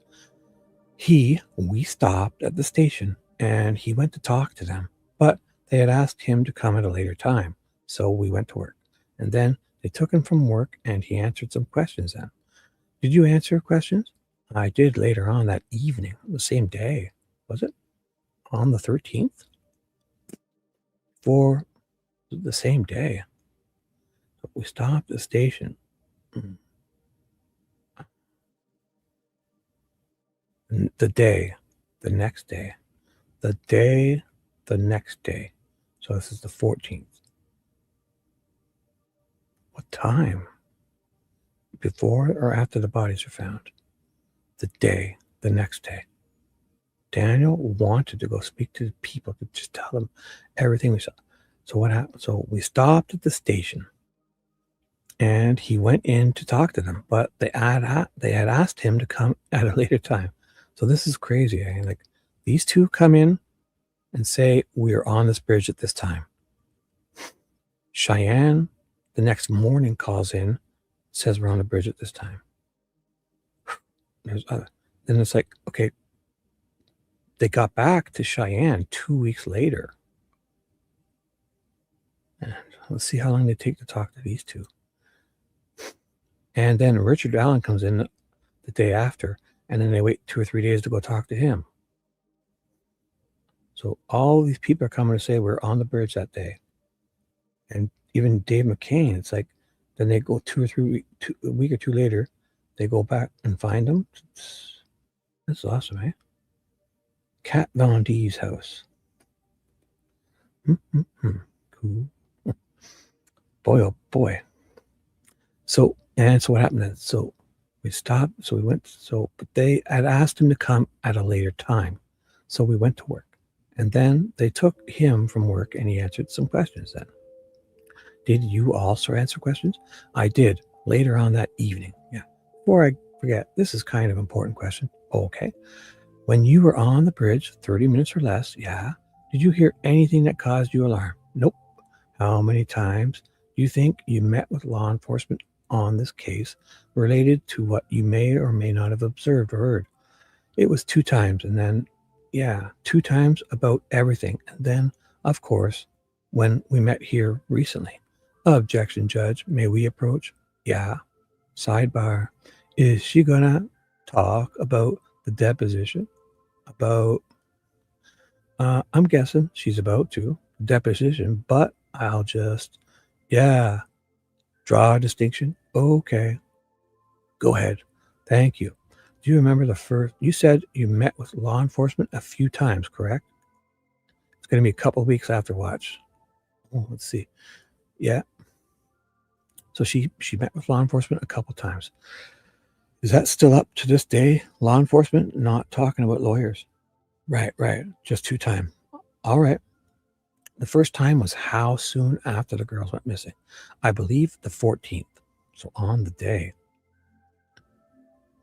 We stopped at the station and he went to talk to them, but they had asked him to come at a later time. So we went to work, and then they took him from work and he answered some questions then. Did you answer questions? I did later on that evening, the same day. Was it? On the 13th? For the same day. We stopped at the station. The next day. So this is the 14th. What time? Before or after the bodies were found? The next day. Daniel wanted to go speak to the people to just tell them everything we saw. So what happened? So we stopped at the station and he went in to talk to them, but they had asked him to come at a later time. So this is crazy. Like, these two come in and say, we are on this bridge at this time. Cheyenne the next morning calls in, says we're on the bridge at this time. Then it's like, okay, they got back to Cheyenne 2 weeks later. And let's see how long they take to talk to these two. And then Richard Allen comes in the day after, and then they wait 2 or 3 days to go talk to him. So all these people are coming to say we're on the bridge that day. And even Dave McCain, it's like, then they go a week or two later, they go back and find them. That's awesome, eh? Kat Von D's house. Cool. Boy, oh boy. So what happened then? So we stopped. So we went. But they had asked him to come at a later time. So we went to work. And then they took him from work and he answered some questions then. Did you also answer questions? I did later on that evening. Yeah. Before I forget, this is kind of an important question. Okay. When you were on the bridge, 30 minutes or less, yeah. Did you hear anything that caused you alarm? Nope. How many times do you think you met with law enforcement on this case related to what you may or may not have observed or heard? It was 2 times. And then, 2 times about everything. And then, of course, when we met here recently. Objection, Judge. May we approach? Yeah. Sidebar. Is she gonna talk about the deposition? About, I'm guessing she's about to. Deposition, but I'll just, draw a distinction. Okay. Go ahead. Thank you. Do you remember you said you met with law enforcement a few times, correct? It's going to be a couple of weeks after watch. Oh, let's see. Yeah. So she met with law enforcement a couple times. Is that still up to this day? Law enforcement not talking about lawyers? Right. Just 2 times. All right. The first time was how soon after the girls went missing? I believe the 14th. So on the day.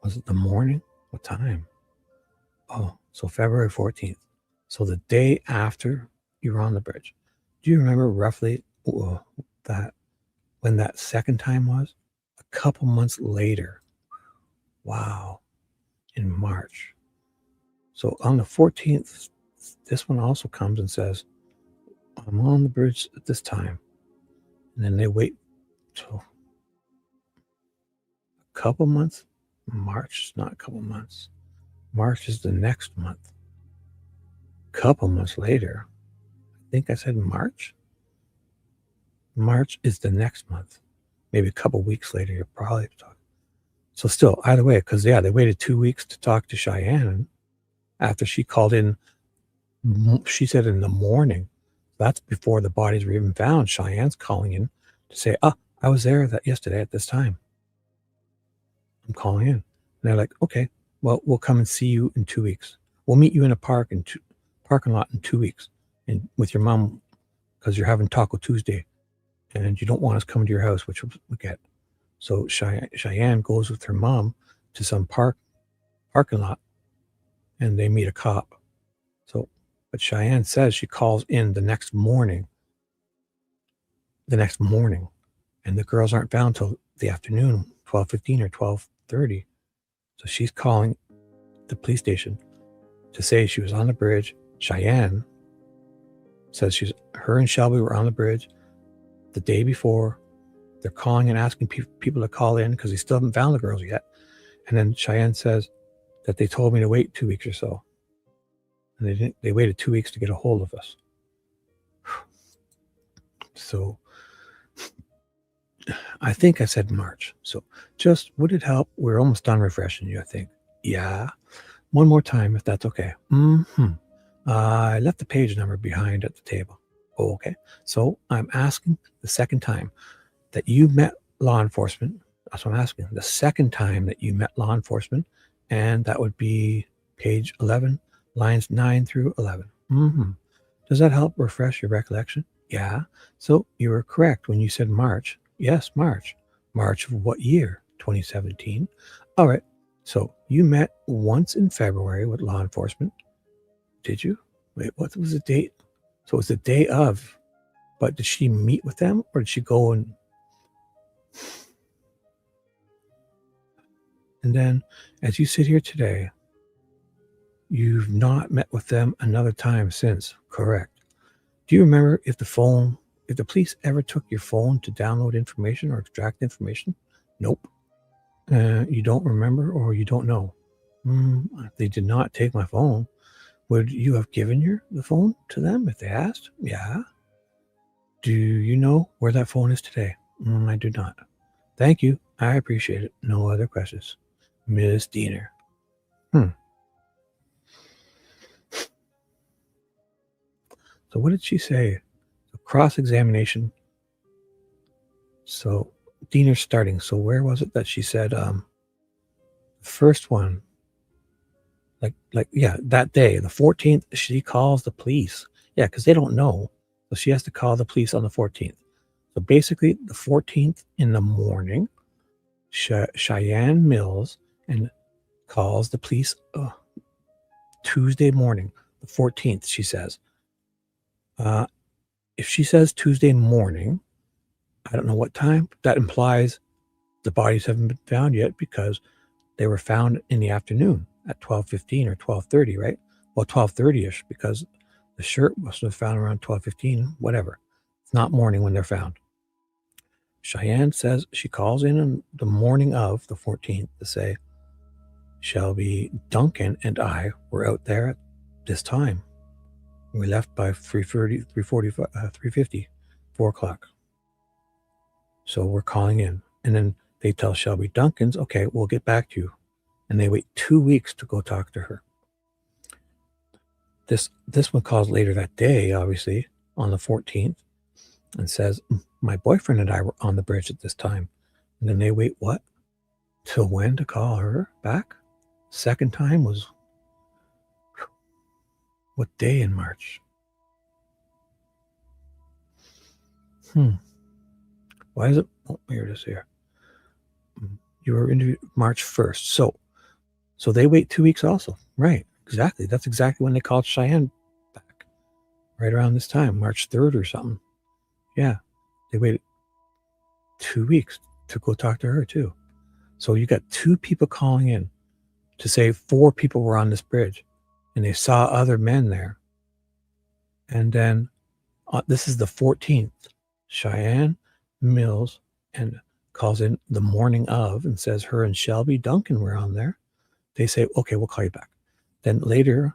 Was it the morning? What time? Oh, so February 14th. So the day after you were on the bridge. Do you remember roughly that when that second time was? A couple months later. Wow. In March. So on the 14th, this one also comes and says, I'm on the bridge at this time. And then they wait till a couple months. March is not a couple months. March is the next month. Couple months later, I think I said March. March is the next month. Maybe a couple weeks later, you're probably talking. So still, either way, because they waited 2 weeks to talk to Cheyenne after she called in. She said in the morning. That's before the bodies were even found. Cheyenne's calling in to say, I was there yesterday at this time. I'm calling in. And they're like, okay, well, we'll come and see you in 2 weeks. We'll meet you in a parking lot in 2 weeks and with your mom because you're having Taco Tuesday and you don't want us coming to your house, which we'll get. So Cheyenne goes with her mom to some parking lot and they meet a cop. But Cheyenne says she calls in the next morning, and the girls aren't found till the afternoon, 12:15 or 12:30. So she's calling the police station to say she was on the bridge. Cheyenne says her and Shelby were on the bridge the day before. They're calling and asking people to call in because they still haven't found the girls yet. And then Cheyenne says that they told me to wait 2 weeks or so. And they waited 2 weeks to get a hold of us. So I think I said March. So just, would it help? We're almost done refreshing you, I think. Yeah. One more time, if that's okay. I left the page number behind at the table. Okay. So I'm asking the second time that you met law enforcement. That's what I'm asking. The second time that you met law enforcement. And that would be page 11. Lines 9 through 11. Does that help refresh your recollection? Yeah. So you were correct when you said March. Yes, March. March of what year? 2017. All right. So you met once in February with law enforcement. Did you? Wait, what was the date? So it was the day of. But did she meet with them or did she go and then as you sit here today, you've not met with them another time since, correct? Do you remember if the police ever took your phone to download information or extract information? Nope. You don't remember or you don't know? They did not take my phone. Would you have given the phone to them if they asked? Yeah. Do you know where that phone is today? I do not. Thank you. I appreciate it. No other questions. Miss Diener. So what did she say? Cross-examination. So Diener's starting. So where was it that she said the first one, yeah, that day, the 14th, she calls the police. Yeah, because they don't know. So she has to call the police on the 14th. So basically the 14th in the morning, Cheyenne Mills and calls the police Tuesday morning, the 14th, she says. If she says Tuesday morning, I don't know what time, that implies the bodies haven't been found yet because they were found in the afternoon at 12:15 or 12:30, right? Well, 12:30ish, because the shirt must have been found around 12:15, whatever. It's not morning when they're found. Cheyenne says she calls in the morning of the 14th to say, Shelby, Duncan, and I were out there at this time. We left by 3:30, 3:45, 3:50, 4 o'clock. So we're calling in. And then they tell Shelby Duncans, okay, we'll get back to you. And they wait 2 weeks to go talk to her. This one calls later that day, obviously, on the 14th, and says, my boyfriend and I were on the bridge at this time. And then they wait, what? Till when to call her back? Second time was, what day in March? Why is it? Oh, here it is here. You were interviewed March 1st. So they wait 2 weeks also. Right. Exactly. That's exactly when they called Cheyenne back. Right around this time, March 3rd or something. Yeah. They waited 2 weeks to go talk to her too. So you got 2 people calling in to say 4 people were on this bridge and they saw other men there. And then this is the 14th. Cheyenne Mills and calls in the morning of and says her and Shelby Duncan were on there. They say, okay, we'll call you back. Then later,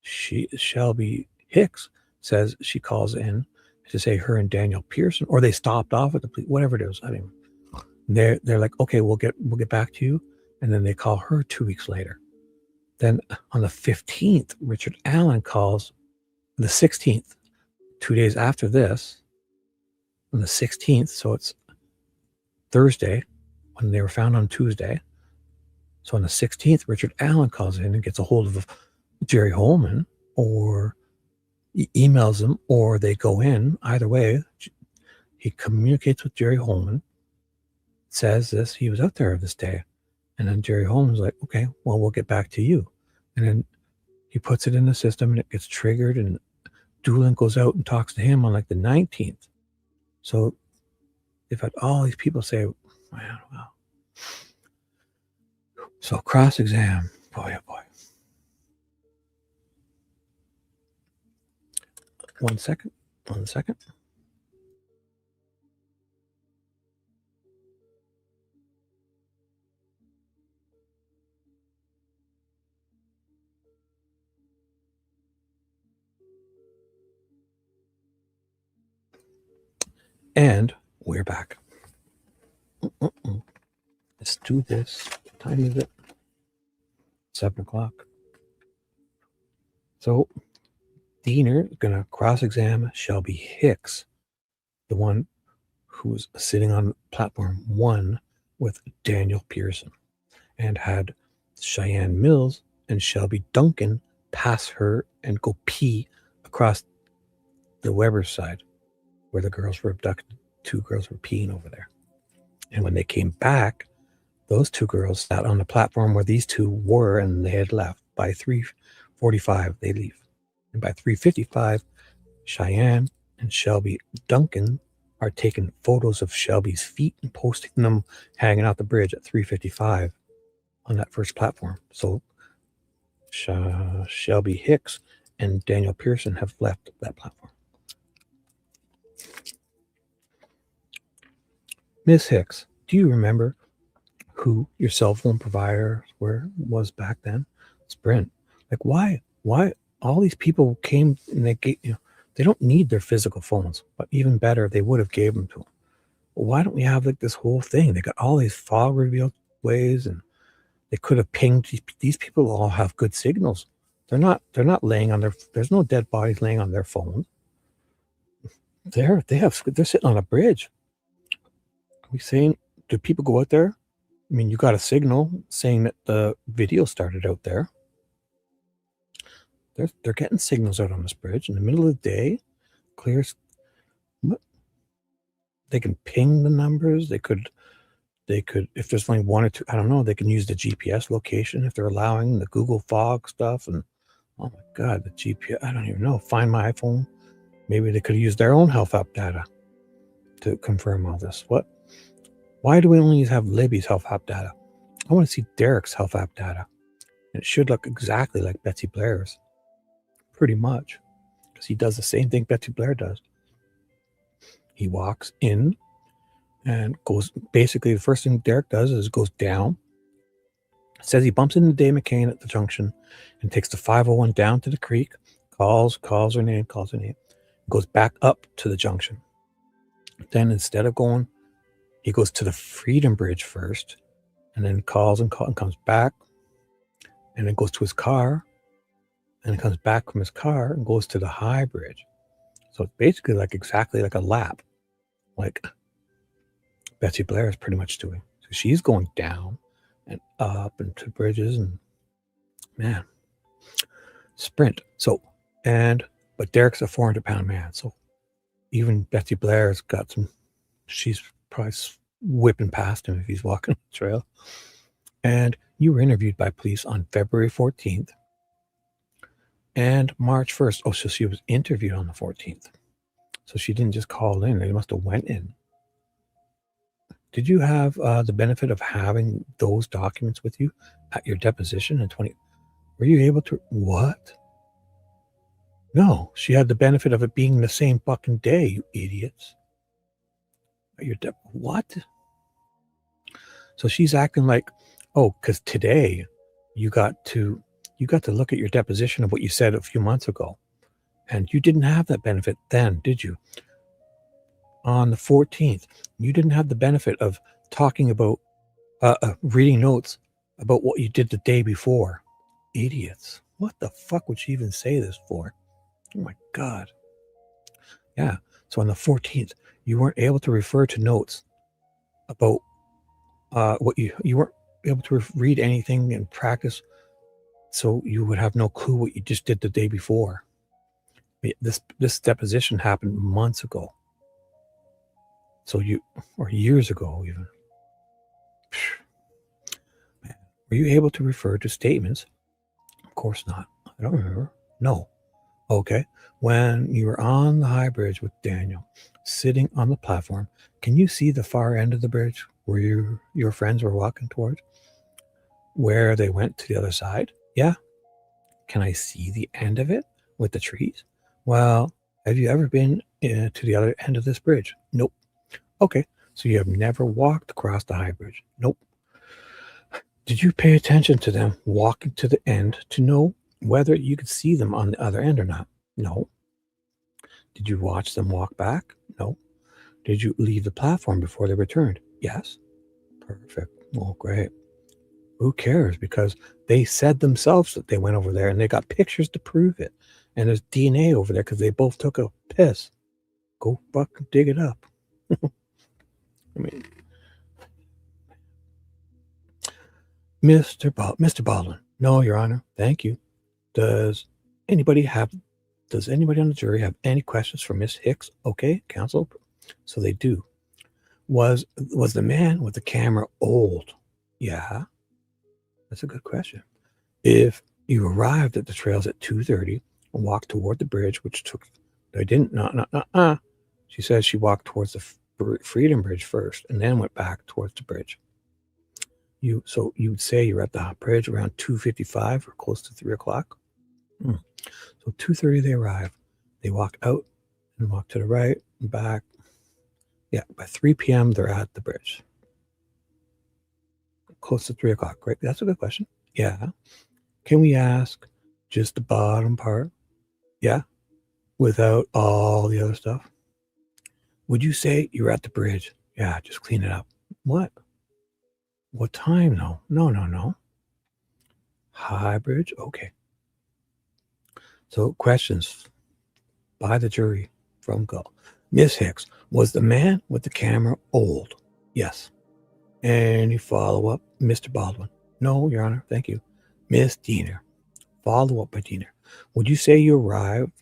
Shelby Hicks says she calls in to say her and Daniel Pearson, or they stopped off at the police, whatever it is. I mean, they're like, okay, we'll get back to you. And then they call her 2 weeks later. Then on the 15th, Richard Allen calls the 16th, 2 days after this, on the 16th. So it's Thursday when they were found on Tuesday. So on the 16th, Richard Allen calls in and gets a hold of Jerry Holman, or emails him, or they go in. Either way, he communicates with Jerry Holman, says this, he was out there this day. And then Jerry Holman's like, okay, well, we'll get back to you. And then he puts it in the system and it gets triggered, and Doolin goes out and talks to him on like the 19th. So they've had all these people say, man, wow. So cross-exam, boy, oh boy. 1 second, 1 second. And we're back. Let's do this. What time is it? 7 o'clock. So Diener is going to cross-examine Shelby Hicks, the one who was sitting on platform 1 with Daniel Pearson, and had Cheyenne Mills and Shelby Duncan pass her and go pee across the Weber side where the girls were abducted. 2 girls were peeing over there. And when they came back, those 2 girls sat on the platform where these 2 were, and they had left. By 3:45, they leave. And by 3:55, Cheyenne and Shelby Duncan are taking photos of Shelby's feet and posting them hanging out the bridge at 3:55 on that first platform. So Shelby Hicks and Daniel Pearson have left that platform. Miss Hicks, do you remember who your cell phone provider was back then? Sprint. Like, why all these people came and they gave, they don't need their physical phones, but even better, they would have gave them to them. Well, why don't we have like this whole thing? They got all these fog revealed ways, and they could have pinged. These people all have good signals. They're not laying on there's no dead bodies laying on their phones. they're sitting on a bridge. Are we saying, do people go out there? I mean, you got a signal saying that the video started out there. They're getting signals out on this bridge in the middle of the day. Clear. They can ping the numbers. They could, if there's only one or two, I don't know, they can use the GPS location if they're allowing the Google Fog stuff. And oh my God, the GPS, I don't even know. Find My iPhone. Maybe they could use their own health app data to confirm all this. What? Why do we only have Libby's health app data? I want to see Derek's health app data. And it should look exactly like Betsy Blair's. Pretty much. Because he does the same thing Betsy Blair does. He walks in and goes, basically the first thing Derek does is goes down. It says he bumps into Dave McCain at the junction and takes the 501 down to the creek, calls her name, goes back up to the junction. Then instead of going, he goes to the Freedom Bridge first and then calls and comes back and then goes to his car and comes back from his car and goes to the High Bridge. So it's basically exactly like a lap, like Betsy Blair is pretty much doing. So she's going down and up into bridges and man, sprint. So, but Derek's a 400-pound man. So even Betsy Blair's got she's probably whipping past him if he's walking the trail. And you were interviewed by police on February 14th. And March 1st. Oh, so she was interviewed on the 14th. So she didn't just call in. They must have went in. Did you have the benefit of having those documents with you at your deposition in 20? Were you able to? What? No, she had the benefit of it being the same fucking day, you idiots. At your what? So she's acting like, oh, because today you got to look at your deposition of what you said a few months ago. And you didn't have that benefit then, did you? On the 14th, you didn't have the benefit of talking about, reading notes about what you did the day before. Idiots. What the fuck would she even say this for? Oh my God. Yeah. So on the 14th, you weren't able to refer to notes about what you weren't able to read anything and practice. So you would have no clue what you just did the day before. This deposition happened months ago. So or years ago even. Man, were you able to refer to statements? Of course not. I don't remember. No. Okay. When you were on the High Bridge with Daniel, sitting on the platform, can you see the far end of the bridge where your friends were walking towards? Where they went to the other side? Yeah. Can I see the end of it with the trees? Well, have you ever been to the other end of this bridge? Nope. Okay. So you have never walked across the High Bridge? Nope. Did you pay attention to them walking to the end to know whether you could see them on the other end or not? No. Did you watch them walk back? No. Did you leave the platform before they returned? Yes. Perfect. Well, great. Who cares? Because they said themselves that they went over there and they got pictures to prove it. And there's DNA over there because they both took a piss. Go fucking dig it up. I mean, Mr. Baldwin. No, Your Honor. Thank you. Does anybody on the jury have any questions for Miss Hicks? Okay, counsel. So they do. Was the man with the camera old? Yeah. That's a good question. If you arrived at the trails at 2:30 and walked toward the bridge, which took, they didn't, She says she walked towards the Freedom Bridge first and then went back towards the bridge. So you would say you're at the bridge around 2:55 or close to 3 o'clock. So 2:30 they arrive. They walk out and walk to the right and back. Yeah, by 3 p.m. they're at the bridge. Close to 3 o'clock, right? That's a good question. Yeah. Can we ask just the bottom part? Yeah. Without all the other stuff. Would you say you're at the bridge? Yeah, just clean it up. What? What time? No. High Bridge? Okay. So questions by the jury from Gull. Miss Hicks, was the man with the camera old? Yes. Any follow-up? Mr. Baldwin. No, Your Honor. Thank you. Miss Diener. Follow-up by Diener. Would you say you arrived?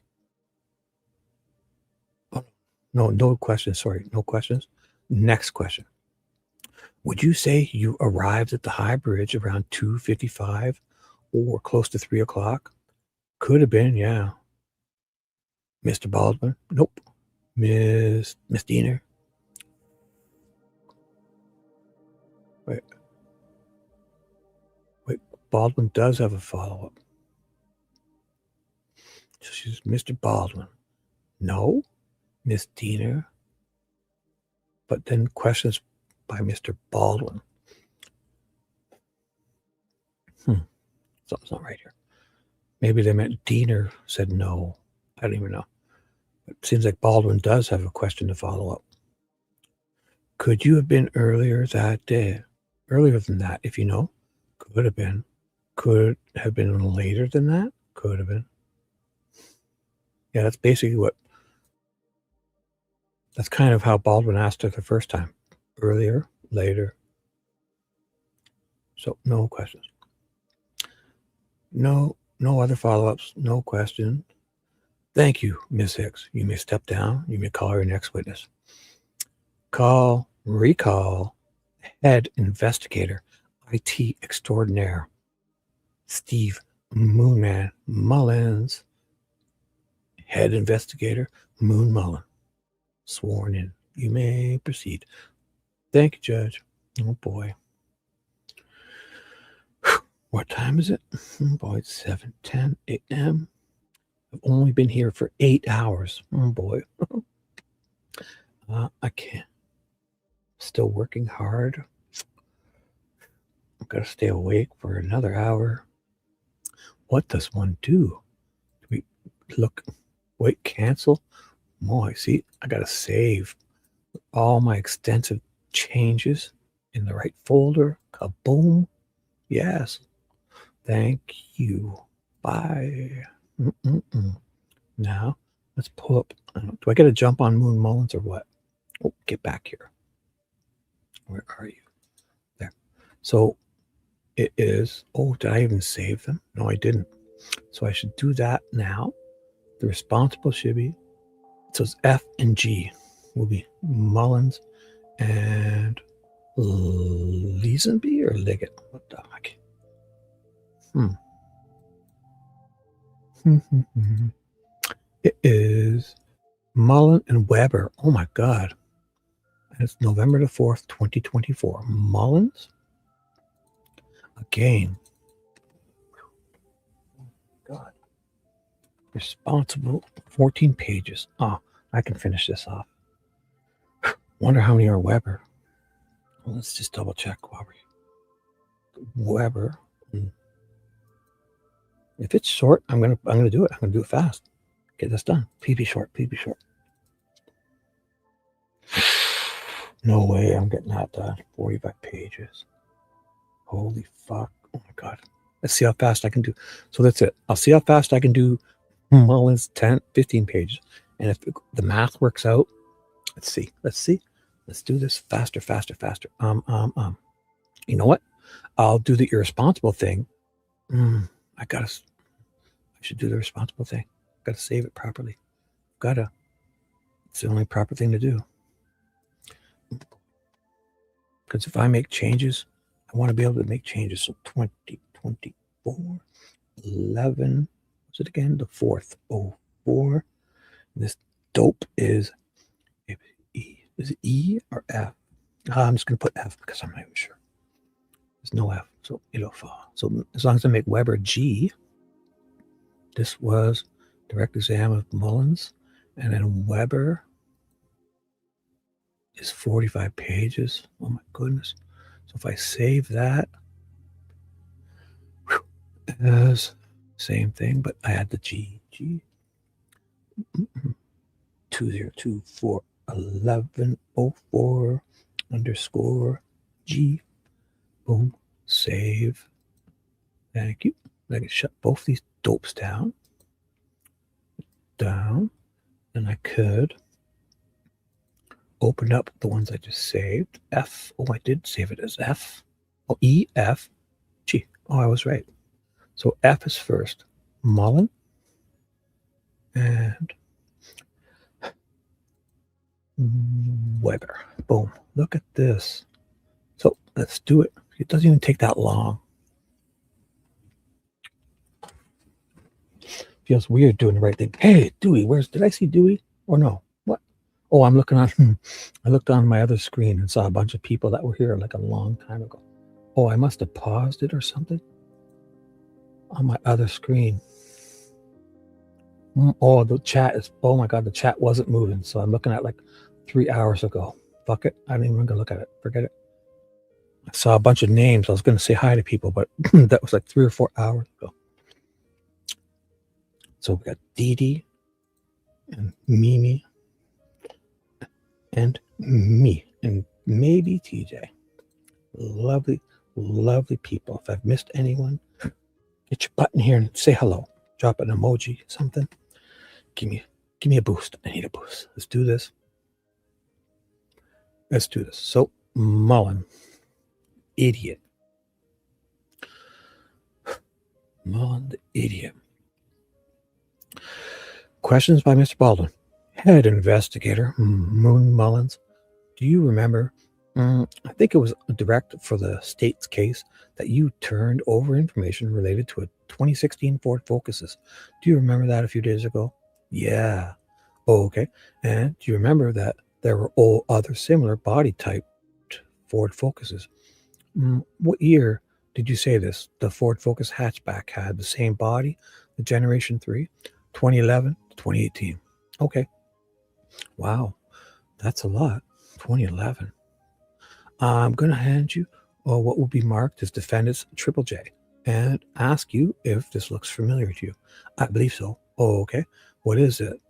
Oh, no questions. Sorry, no questions. Next question. Would you say you arrived at the High Bridge around 2:55 or close to 3 o'clock? Could have been, yeah. Mr. Baldwin? Nope. Miss Diener? Wait, Baldwin does have a follow-up. So she's Mr. Baldwin. No, Miss Diener. But then questions by Mr. Baldwin. Something's not right here. Maybe they meant Diener said no. I don't even know. It seems like Baldwin does have a question to follow up. Could you have been earlier that day? Earlier than that, if you know? Could have been. Could have been later than that? Could have been. Yeah, that's basically that's kind of how Baldwin asked her the first time. Earlier, later. So no questions. No other follow-ups, no question. Thank you, Ms. Hicks. You may step down. You may call your next witness. Recall, head investigator, IT extraordinaire, Steve Moonman Mullins. Head investigator, Moon Mullin. Sworn in. You may proceed. Thank you, Judge. Oh, boy. What time is it? Oh, boy, it's 7:10 a.m. I've only been here for 8 hours. Oh, boy. I can't. Still working hard. I've got to stay awake for another hour. What does one do? Do we look? Wait, cancel? Oh, I see. I got to save all my extensive changes in the right folder. Kaboom. Yes. Thank you. Bye. Now, let's pull up. Do I get a jump on Moon Mullins or what? Oh, get back here. Where are you? There. So it is. Oh, did I even save them? No, I didn't. So I should do that now. The responsible Shibby. So it's F and G will be Mullins and Leesenby or Liggett. What the heck? It is Mullin and Weber. Oh my God. And it's November the 4th, 2024. Mullins. Again. God. Responsible. 14 pages. Oh, I can finish this off. Wonder how many are Weber. Well, let's just double check. Weber. If it's short, I'm gonna do it. I'm gonna do it fast. Get this done. PP short. No way I'm getting that done. 45 pages. Holy fuck. Oh my God. Let's see how fast I can do. So that's it. I'll see how fast I can do Mullins 15 pages. And if the math works out, let's see. Let's do this faster. You know what? I'll do the irresponsible thing. I should do the responsible thing. Gotta save it properly. It's the only proper thing to do. Because if I make changes, I want to be able to make changes. So 2024, 11, what's it again? The 4th, 04. This dope is it E or F? I'm just going to put F because I'm not even sure. There's no F, so it'll fall. So as long as I make Weber G, this was direct exam of Mullins, and then Weber is 45 pages. Oh my goodness. So if I save that as same thing, but I add the G 20241104 underscore G. Boom. Save. Thank you. I can shut both these dopes down. And I could open up the ones I just saved. F. Oh, I did save it as F. Oh, E, F, G. Oh, I was right. So F is first. Mullin. And Weber. Boom. Look at this. So let's do it. It doesn't even take that long. Feels weird doing the right thing. Hey, Dewey, did I see Dewey or no? What? Oh, I looked on my other screen and saw a bunch of people that were here like a long time ago. Oh, I must have paused it or something on my other screen. Oh, the chat is, oh my God, the chat wasn't moving. So I'm looking at like 3 hours ago. Fuck it. I didn't even gonna look at it. Forget it. I saw a bunch of names. I was going to say hi to people, but that was like 3 or 4 hours ago. So we got Dee Dee and Mimi and me and maybe TJ. Lovely, lovely people. If I've missed anyone, get your button here and say hello. Drop an emoji, something. Give me a boost. I need a boost. Let's do this. Let's do this. So Mullin, idiot. Mullin the idiot. Questions by Mr. Baldwin. Head investigator, Moon Mullins. Do you remember? I think it was direct for the state's case that you turned over information related to a 2016 Ford Focuses. Do you remember that a few days ago? Yeah. Oh, okay. And do you remember that there were all other similar body type Ford Focuses? What year did you say this? The Ford Focus hatchback had the same body, the Generation 3, 2011 to 2018. Okay. Wow. That's a lot. 2011. I'm going to hand you what will be marked as Defendant's Triple J and ask you if this looks familiar to you. I believe so. Oh, okay. What is it?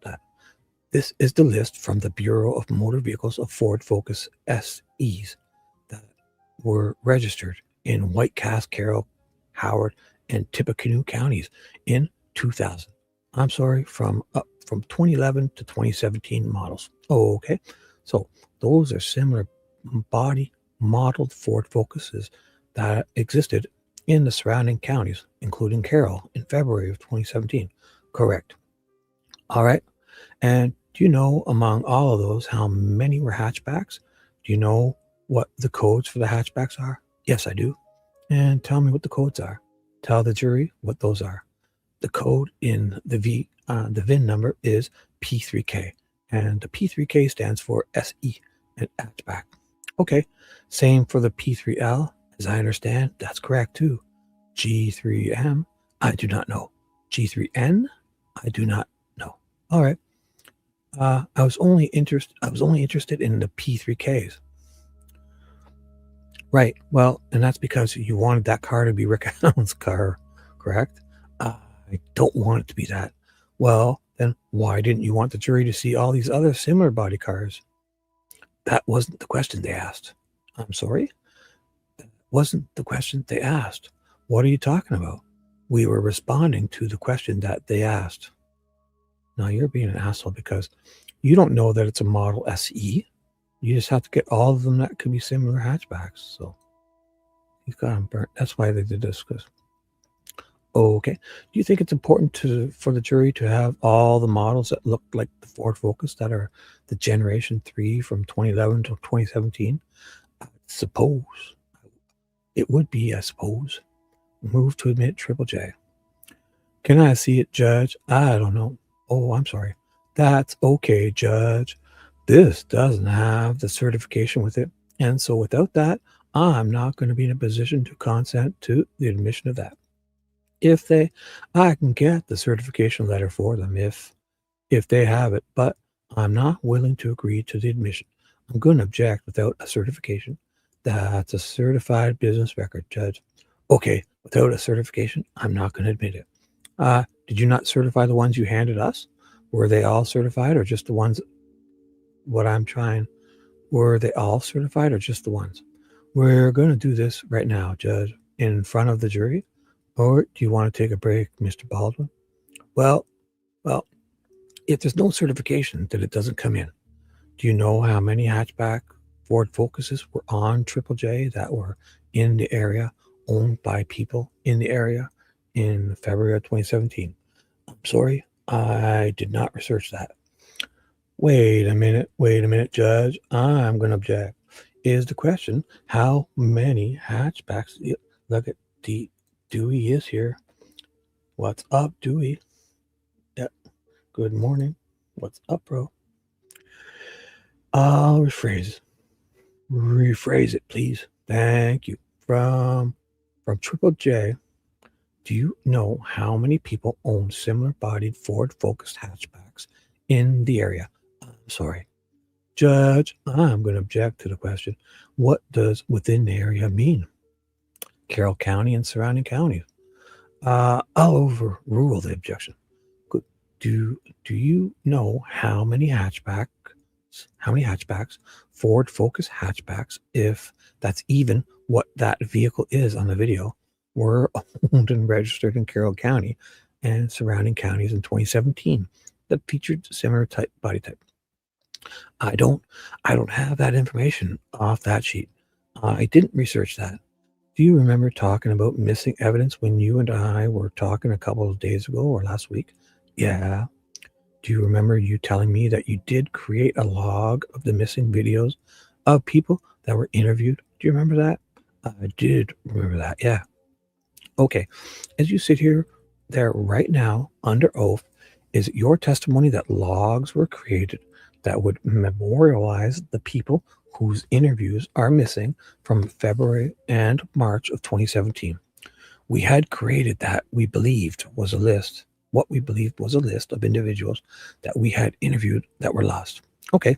This is the list from the Bureau of Motor Vehicles of Ford Focus SEs that were registered in White Cast, Carroll, Howard, and Tippecanoe counties in 2000. I'm sorry, from 2011 to 2017 models. Oh, okay. So those are similar body modeled Ford Focuses that existed in the surrounding counties, including Carroll, in February of 2017. Correct. All right. And do you know among all of those how many were hatchbacks? Do you know what the codes for the hatchbacks are? Yes, I do. And tell me what the codes are. Tell the jury what those are. The code in the VIN number is P3K, and the P3K stands for SE and hatchback. Okay, same for the P3L, as I understand. That's correct too. G3M, I do not know. G3N, I do not know. All right. I was only interested in the P3Ks. Right. Well, and that's because you wanted that car to be Rick Allen's car, correct? I don't want it to be that. Well, then why didn't you want the jury to see all these other similar body cars? That wasn't the question they asked. I'm sorry? That wasn't the question they asked. What are you talking about? We were responding to the question that they asked. Now you're being an asshole because you don't know that it's a Model SE. You just have to get all of them that could be similar hatchbacks. So you've got them burnt. That's why they did this. Okay. Do you think it's important for the jury to have all the models that look like the Ford Focus that are the Generation 3 from 2011 to 2017? I suppose. It would be, I suppose. Move to admit Triple J. Can I see it, Judge? I don't know. Oh, I'm sorry. That's okay, Judge. This doesn't have the certification with it. And so without that, I'm not going to be in a position to consent to the admission of that. I can get the certification letter for them if they have it, but I'm not willing to agree to the admission. I'm going to object without a certification. That's a certified business record, Judge. Okay, without a certification, I'm not going to admit it. Did you not certify the ones you handed us? Were they all certified or just the ones? Were they all certified or just the ones? We're going to do this right now, Judge, in front of the jury. Or do you want to take a break, Mr. Baldwin? Well, if there's no certification, then it doesn't come in. Do you know how many hatchback Ford Focuses were on Triple J that were in the area, owned by people in the area in February of 2017? I'm sorry, I did not research that. Wait a minute, Judge. I'm going to object. Is the question how many hatchbacks? Look at Dewey is here. What's up, Dewey? Yeah. Good morning. What's up, bro? I'll rephrase it, please. Thank you. From Triple J, do you know how many people own similar-bodied Ford Focus hatchbacks in the area? I'm sorry. Judge, I'm going to object to the question. What does within the area mean? Carroll County and surrounding counties. I'll overrule the objection. Do you know how many hatchbacks, Ford Focus hatchbacks, if that's even what that vehicle is on the video, were owned and registered in Carroll County and surrounding counties in 2017 that featured similar body type? I don't have that information off that sheet. I didn't research that. Do you remember talking about missing evidence when you and I were talking a couple of days ago or last week? Yeah. Do you remember you telling me that you did create a log of the missing videos of people that were interviewed? Do you remember that? I did remember that, yeah. Okay. As you sit here there right now under oath, is it your testimony that logs were created that would memorialize the people whose interviews are missing from February and March of 2017? We had created that what we believed was a list of individuals that we had interviewed that were lost. Okay,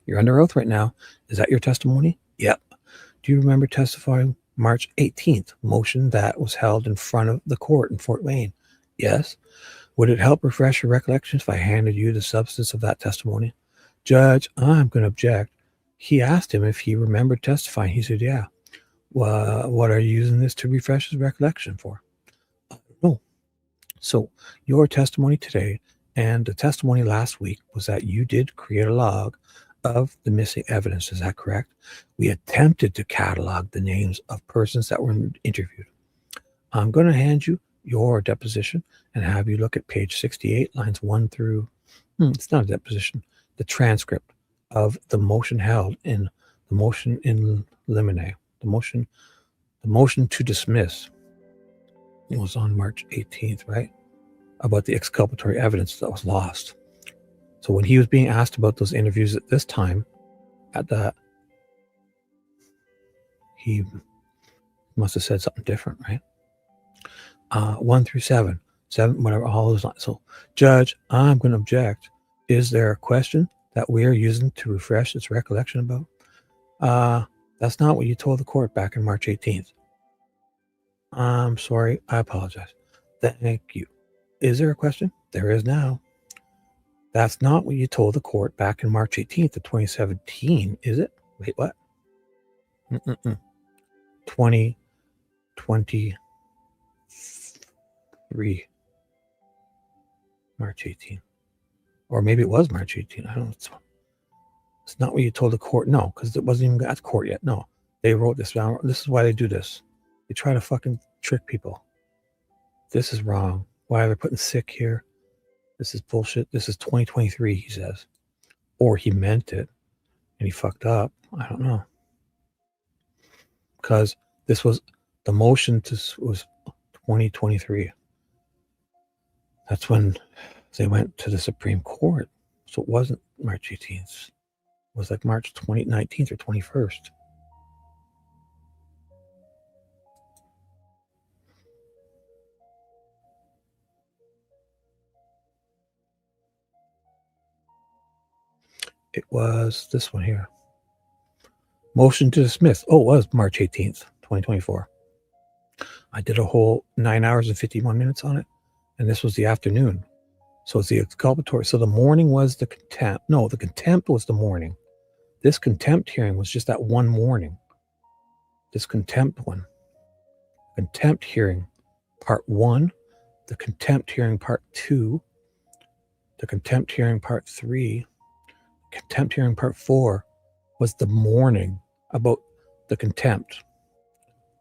you're under oath right now. Is that your testimony? Yep. Do you remember testifying March 18th, motion that was held in front of the court in Fort Wayne? Yes. Would it help refresh your recollections if I handed you the substance of that testimony? Judge, I'm going to object. He asked him if he remembered testifying. He said, yeah. Well, what are you using this to refresh his recollection for? No. So your testimony today and the testimony last week was that you did create a log of the missing evidence. Is that correct? We attempted to catalog the names of persons that were interviewed. I'm going to hand you your deposition and have you look at page 68, lines 1 through, it's not a deposition, the transcript of the motion held in the motion in limine, the motion to dismiss. It was on March 18th, right? About the exculpatory evidence that was lost. So when he was being asked about those interviews at this time, he must have said something different, right? 1 through 7, whatever, all those lines. So, Judge, I'm going to object. Is there a question that we are using to refresh its recollection about? That's not what you told the court back in March 18th. I'm sorry. I apologize. Thank you. Is there a question? There is now. That's not what you told the court back in March 18th of 2017, is it? Wait, what? 2023. March 18th. Or maybe it was March 18th. I don't know. It's not what you told the court. No, because it wasn't even at court yet. No. They wrote this down. This is why they do this. They try to fucking trick people. This is wrong. Why are they putting sick here? This is bullshit. This is 2023, he says. Or he meant it and he fucked up. I don't know. Because this was, the motion was 2023. That's when they went to the Supreme Court. So it wasn't March 18th. It was like March 19th or 21st. It was this one here. Motion to dismiss. Oh, it was March 18th, 2024. I did a whole 9 hours and 51 minutes on it. And this was the afternoon. So it's the exculpatory. So the morning was the contempt. No, the contempt was the morning. This contempt hearing was just that one morning. This contempt one. Contempt hearing part 1. The contempt hearing part 2. The contempt hearing part 3. contempt hearing part 4 was the morning about the contempt.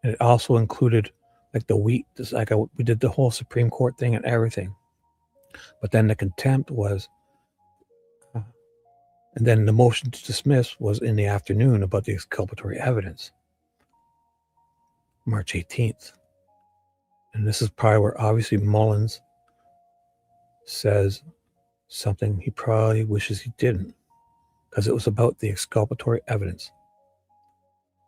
And it also included like the week, we did the whole Supreme Court thing and everything. But then the contempt was, and then the motion to dismiss was in the afternoon about the exculpatory evidence, March 18th. And this is probably where obviously Mullins says something he probably wishes he didn't, because it was about the exculpatory evidence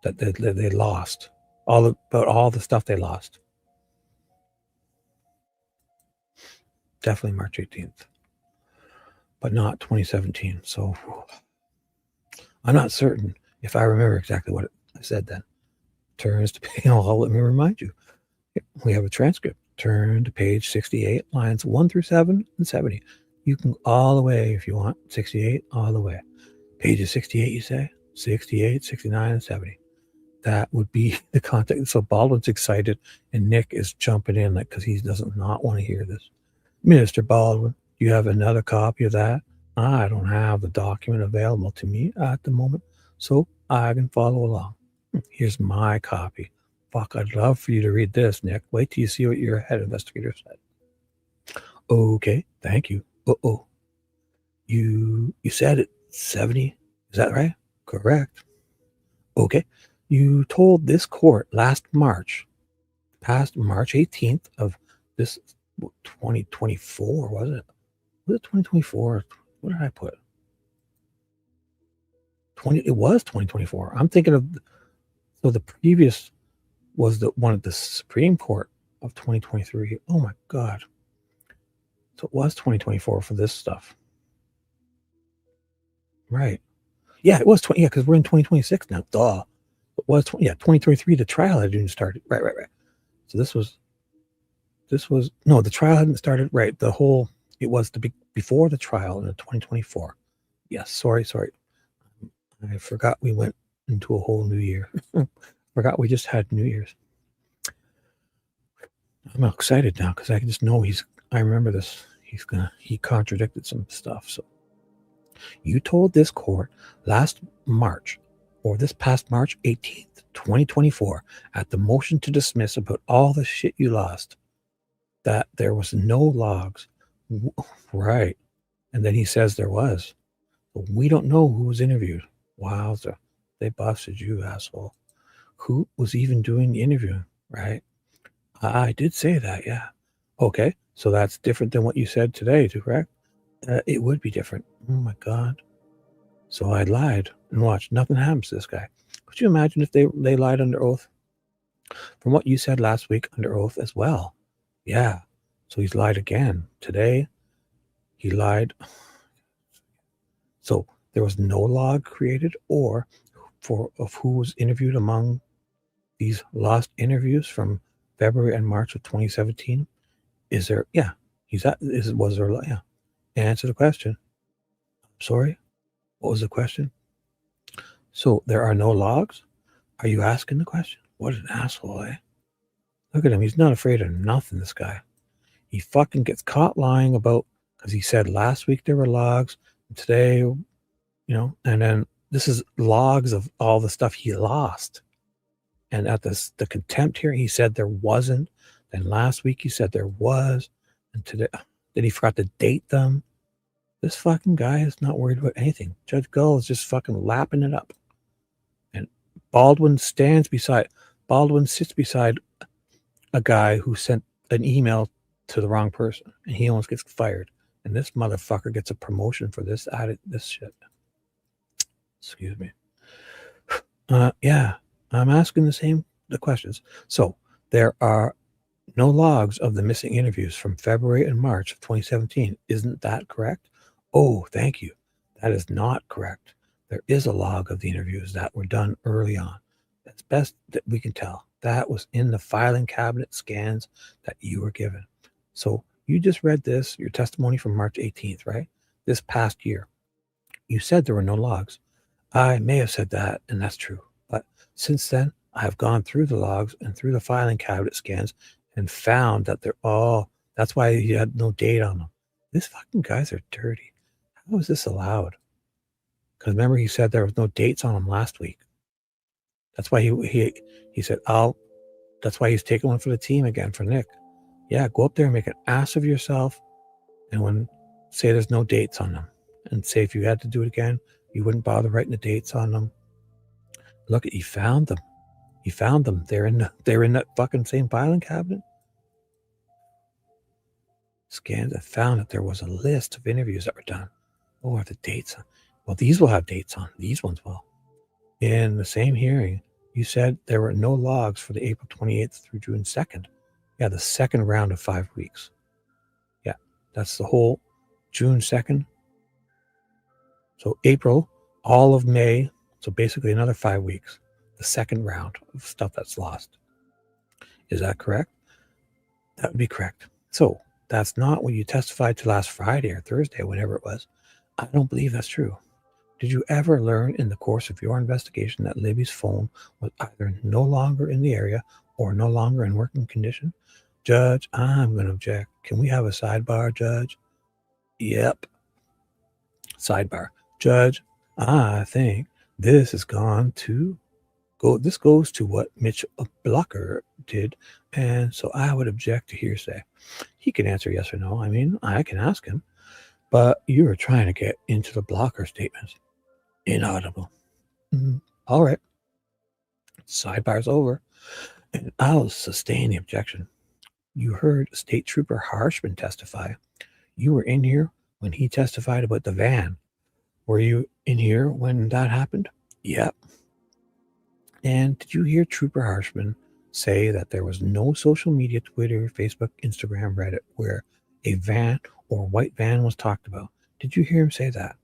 that they lost, about all the stuff they lost. Definitely March 18th, but not 2017. So I'm not certain if I remember exactly what I said then. Turns to page, let me remind you. We have a transcript. Turn to page 68, lines 1 through 7 and 70. You can all the way if you want, 68 all the way. Pages 68, you say? 68, 69, and 70. That would be the context. So Baldwin's excited and Nick is jumping in like because he doesn't not want to hear this. Mr. Baldwin, do you have another copy of that? I don't have the document available to me at the moment, so I can follow along. Here's my copy. Fuck, I'd love for you to read this, Nick. Wait till you see what your head investigator said. Okay, thank you. Uh-oh. You said it 70, is that right? Correct. Okay. You told this court past March 18th of this 2024, was it? Was it 2024? What did I put? It was 2024. I'm thinking of, so the previous was the one at the Supreme Court of 2023. Oh my God. So it was 2024 for this stuff. Right. Yeah, it was 20. Yeah, because we're in 2026 now. Duh. It was 2023. The trial had even started. Right. So this was no, the trial hadn't started. Right. It was before the trial in 2024. Yes. Sorry. I forgot we went into a whole new year. Forgot we just had New Year's. I'm excited now because I just know I remember this. He contradicted some stuff. So you told this court last March, or this past March 18th, 2024, at the motion to dismiss about all the shit you lost, that there was no logs. Right. And then he says there was. But we don't know who was interviewed. Wowza. They busted you, asshole. Who was even doing the interview, right? I did say that, yeah. Okay, so that's different than what you said today, correct? It would be different. Oh my God. So I lied and watch. Nothing happens to this guy. Could you imagine if they lied under oath? From what you said last week, under oath as well. Yeah. So he's lied again. Today, he lied. So there was no log created of who was interviewed among these lost interviews from February and March of 2017. Is there? Yeah. Was there? Yeah. Answer the question. Sorry. What was the question? So there are no logs? Are you asking the question? What an asshole, eh? Look at him. He's not afraid of nothing, this guy. He fucking gets caught lying about, because he said last week there were logs, and today, and then this is logs of all the stuff he lost. And at the contempt hearing, he said there wasn't. Then last week he said there was. And today, then he forgot to date them. This fucking guy is not worried about anything. Judge Gull is just fucking lapping it up. And Baldwin sits beside a guy who sent an email to the wrong person, and he almost gets fired. And this motherfucker gets a promotion for this shit. Excuse me. Yeah, I'm asking the questions. So there are no logs of the missing interviews from February and March of 2017. Isn't that correct? Oh, thank you. That is not correct. There is a log of the interviews that were done early on. That's best that we can tell. That was in the filing cabinet scans that you were given. So you just read your testimony from March 18th, right? This past year. You said there were no logs. I may have said that, and that's true. But since then, I have gone through the logs and through the filing cabinet scans and found that that's why you had no date on them. These fucking guys are dirty. How is this allowed? Because remember, he said there was no dates on them last week. That's why he said, that's why he's taking one for the team again for Nick. Yeah, go up there and make an ass of yourself, and say there's no dates on them, and say if you had to do it again, you wouldn't bother writing the dates on them. Look, he found them. He found them. They're in that fucking same filing cabinet. Scanned and found that there was a list of interviews that were done. Oh, are the dates on? Well, these will have dates on. These ones will. In the same hearing, you said there were no logs for the April 28th through June 2nd. Yeah, the second round of 5 weeks. Yeah, that's the whole June 2nd. So April, all of May. So basically another 5 weeks. The second round of stuff that's lost. Is that correct? That would be correct. So that's not what you testified to last Friday or Thursday, whenever it was. I don't believe that's true. Did you ever learn in the course of your investigation that Libby's phone was either no longer in the area or no longer in working condition? Judge, I'm going to object. Can we have a sidebar, Judge? Yep. Sidebar. Judge, I think this has this goes to what Mitch Blocker did, and so I would object to hearsay. He can answer yes or no. I mean, I can ask him, but you are trying to get into the Blocker statements. Inaudible. All right. Sidebar's over, and I'll sustain the objection. You heard State Trooper Harshman testify. You were in here when he testified about the van. Were you in here when that happened? Yep. And did you hear Trooper Harshman say that there was no social media, Twitter, Facebook, Instagram, Reddit, where a van or white van was talked about? Did you hear him say that?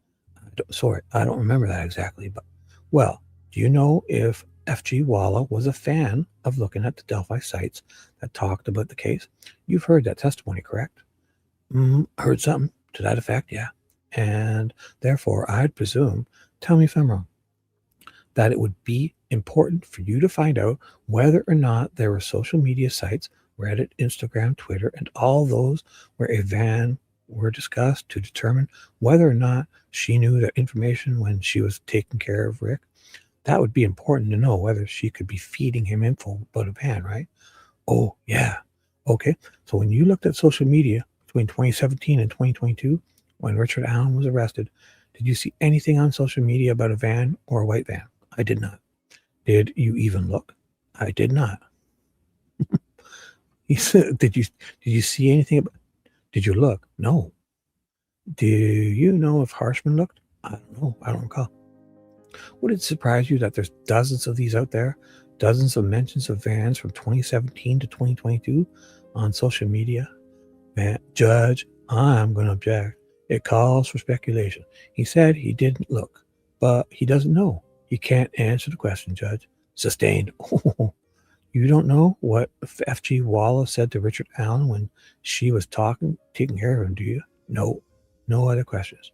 I don't remember that exactly. But, well, do you know if F.G. Walla was a fan of looking at the Delphi sites that talked about the case? You've heard that testimony, correct? Heard something to that effect, yeah. And therefore, I'd presume, tell me if I'm wrong, that it would be important for you to find out whether or not there were social media sites, Reddit, Instagram, Twitter, and all those where a van were discussed to determine whether or not she knew that information when she was taking care of Rick. That would be important to know whether she could be feeding him info about a van, right? Oh, yeah. Okay. So when you looked at social media between 2017 and 2022, when Richard Allen was arrested, did you see anything on social media about a van or a white van? I did not. Did you even look? I did not. He said, did you see anything? Did you look? No. Do you know if Harshman looked? I don't know. I don't recall. Would it surprise you that there's dozens of these out there? Dozens of mentions of vans from 2017 to 2022 on social media? Judge, I'm going to object. It calls for speculation. He said he didn't look, but he doesn't know. He can't answer the question, Judge. Sustained. You don't know what F.G. Wallace said to Richard Allen when she was taking care of him, do you? No. No other questions.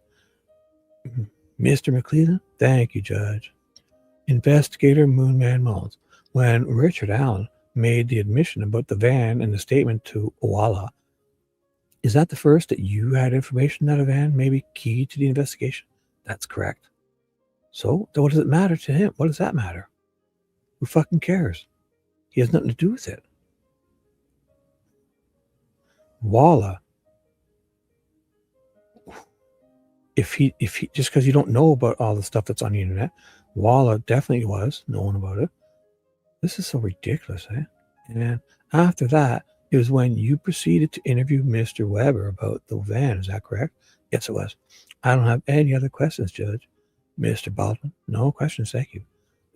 Mr. McClellan? Thank you, Judge. Investigator Moonman Mullins. When Richard Allen made the admission about the van and the statement to Walla, is that the first that you had information that a van may be key to the investigation? That's correct. So what does it matter to him? What does that matter? Who fucking cares? He has nothing to do with it. Walla, if he just because you don't know about all the stuff that's on the internet, Walla definitely was knowing about it. This is so ridiculous, eh? And after that, it was when you proceeded to interview Mr. Weber about the van. Is that correct? Yes, it was. I don't have any other questions, Judge. Mr. Baldwin, no questions, thank you.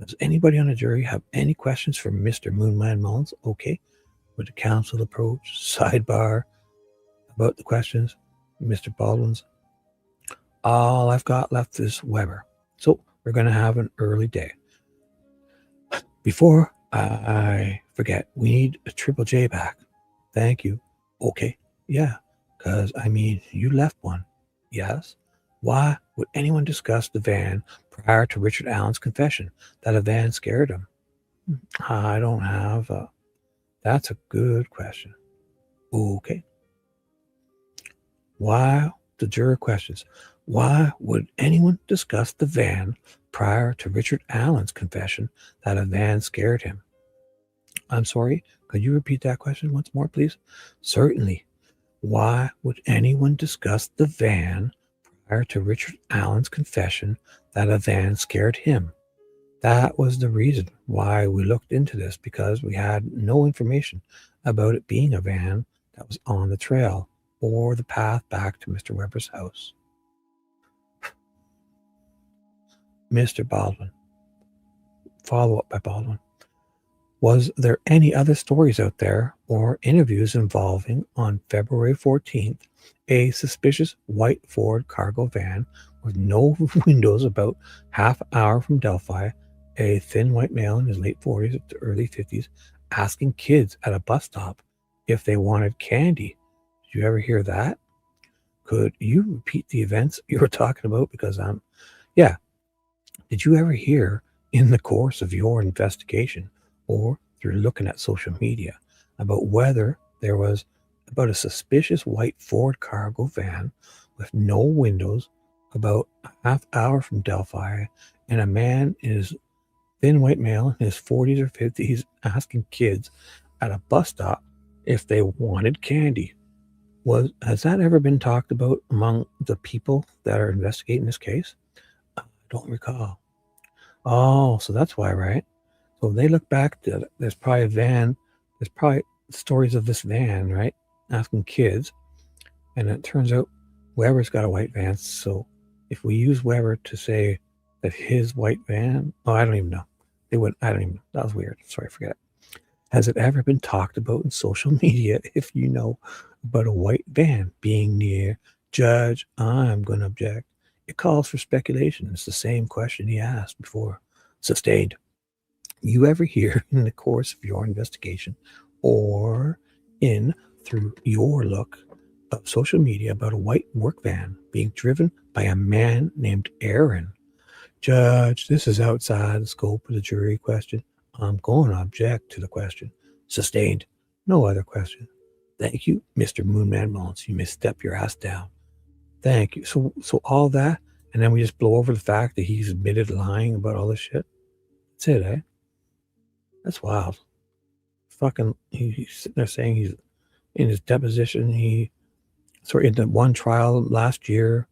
Does anybody on the jury have any questions for Mr. Moonman Mullins? Okay. Would the counsel approach sidebar about the questions? Mr. Baldwin's. All I've got left is Weber. So we're going to have an early day. Before I forget, we need a Triple J back. Thank you. Okay. Yeah. Because, I mean, you left one. Yes. Why would anyone discuss the van prior to Richard Allen's confession that a van scared him? I don't have a... That's a good question. Okay. Why the juror questions, Why would anyone discuss the van prior to Richard Allen's confession that a van scared him? I'm sorry, could you repeat that question once more, please? Certainly. Why would anyone discuss the van prior to Richard Allen's confession that a van scared him? That was the reason why we looked into this, because we had no information about it being a van that was on the trail or the path back to Mr. Weber's house. Mr. Baldwin. Follow up by Baldwin. Was there any other stories out there or interviews involving, on February 14th, a suspicious white Ford cargo van with no windows about half an hour from Delphi, a thin white male in his late 40s to early 50s, asking kids at a bus stop if they wanted candy? Did you ever hear that? Could you repeat the events you were talking about? Because yeah. Did you ever hear in the course of your investigation or through looking at social media about whether there was about a suspicious white Ford cargo van with no windows about a half hour from Delphi, and a man is thin white male in his 40s or 50s asking kids at a bus stop if they wanted candy? Has that ever been talked about among the people that are investigating this case? I don't recall. Oh, so that's why, right? So they look back, there's probably a van, there's probably stories of this van, right? Asking kids. And it turns out Weber's got a white van. So if we use Weber to say that his white van, I don't even know. I don't even know. That was weird. Sorry, forget it. Has it ever been talked about in social media if you know about a white van being near? Judge, I'm going to object. It calls for speculation. It's the same question he asked before. Sustained. You ever hear in the course of your investigation or through your look of social media about a white work van being driven by a man named Aaron? Judge, this is outside the scope of the jury question. I'm going to object to the question. Sustained. No other question. Thank you, Mr. Moonman Mullins. You may step your ass down. Thank you. So all that, and then we just blow over the fact that he's admitted lying about all this shit. That's it, eh? That's wild. Fucking, he's sitting there saying he's in his deposition. In the one trial last year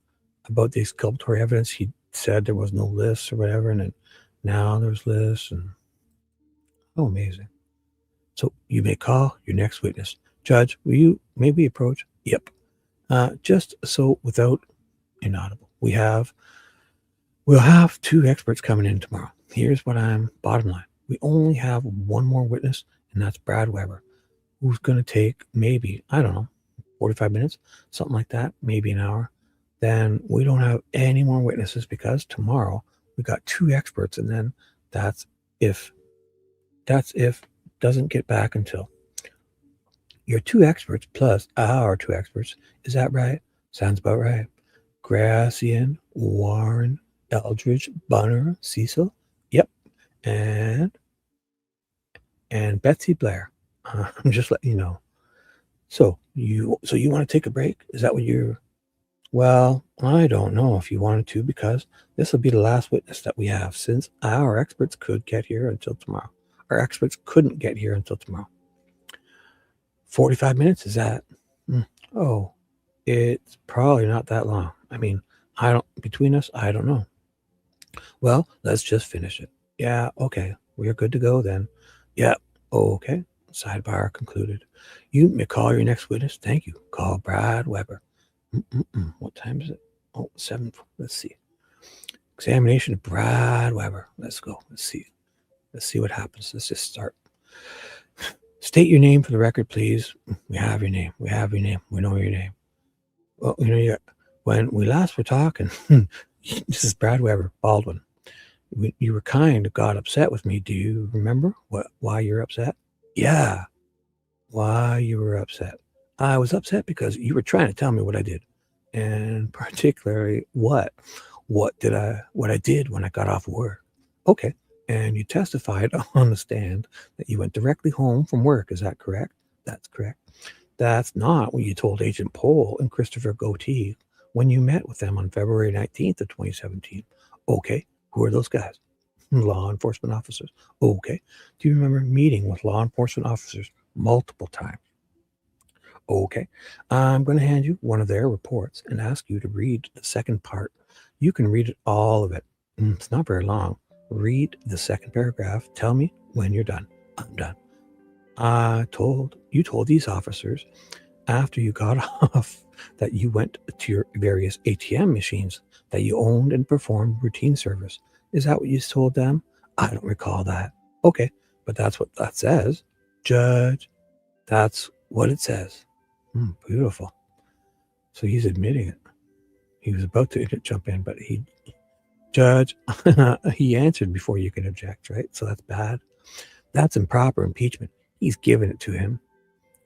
about the exculpatory evidence, he said there was no lists or whatever, and then now there's lists, and amazing. So you may call your next witness. Judge, will you maybe approach? Yep. Just so without inaudible, we'll have two experts coming in tomorrow. Here's what bottom line. We only have one more witness, and that's Brad Weber, who's going to take maybe, 45 minutes, something like that, maybe an hour. Then we don't have any more witnesses because tomorrow we got two experts, and then that's if doesn't get back until your two experts plus our two experts. Is that right? Sounds about right. Gracian, Warren, Eldridge, Bunner, Cecil. Yep. And Betsy Blair. I'm just letting you know. So you want to take a break? Is that what you're... Well, I don't know if you wanted to, because this will be the last witness that we have, since our experts could get here until tomorrow. Our experts couldn't get here until tomorrow. 45 minutes, is that? Oh, it's probably not that long. Between us, I don't know. Well, let's just finish it. Yeah, okay. We're good to go then. Yeah, okay. Sidebar concluded. You may call your next witness. Thank you. Call Brad Weber. What time is it? 7. Let's see. Examination of Brad Weber. Let's go. Let's see what happens. Let's just start. State your name for the record, please. We have your name. We know your name. Well, when we last were talking, this is Brad Weber, Baldwin. You were kind of got upset with me. Do you remember why you're upset? Yeah. Why you were upset? I was upset because you were trying to tell me what I did, and particularly what I did when I got off work. Okay. And you testified on the stand that you went directly home from work. Is that correct? That's correct. That's not what you told Agent Pohl and Christopher Goatee when you met with them on February 19th of 2017. Okay, who are those guys? Law enforcement officers. Okay, do you remember meeting with law enforcement officers multiple times? Okay, I'm going to hand you one of their reports and ask you to read the second part. You can read it, all of it. It's not very long. Read the second paragraph. Tell me when you're done. I'm done. You told these officers after you got off that you went to your various ATM machines, that you owned and performed routine service. Is that what you told them? I don't recall that. Okay, but that's what that says. Judge, that's what it says. Beautiful. So he's admitting it. He was about to jump in, but Judge, he answered before you can object, right? So that's bad. That's improper impeachment. He's given it to him.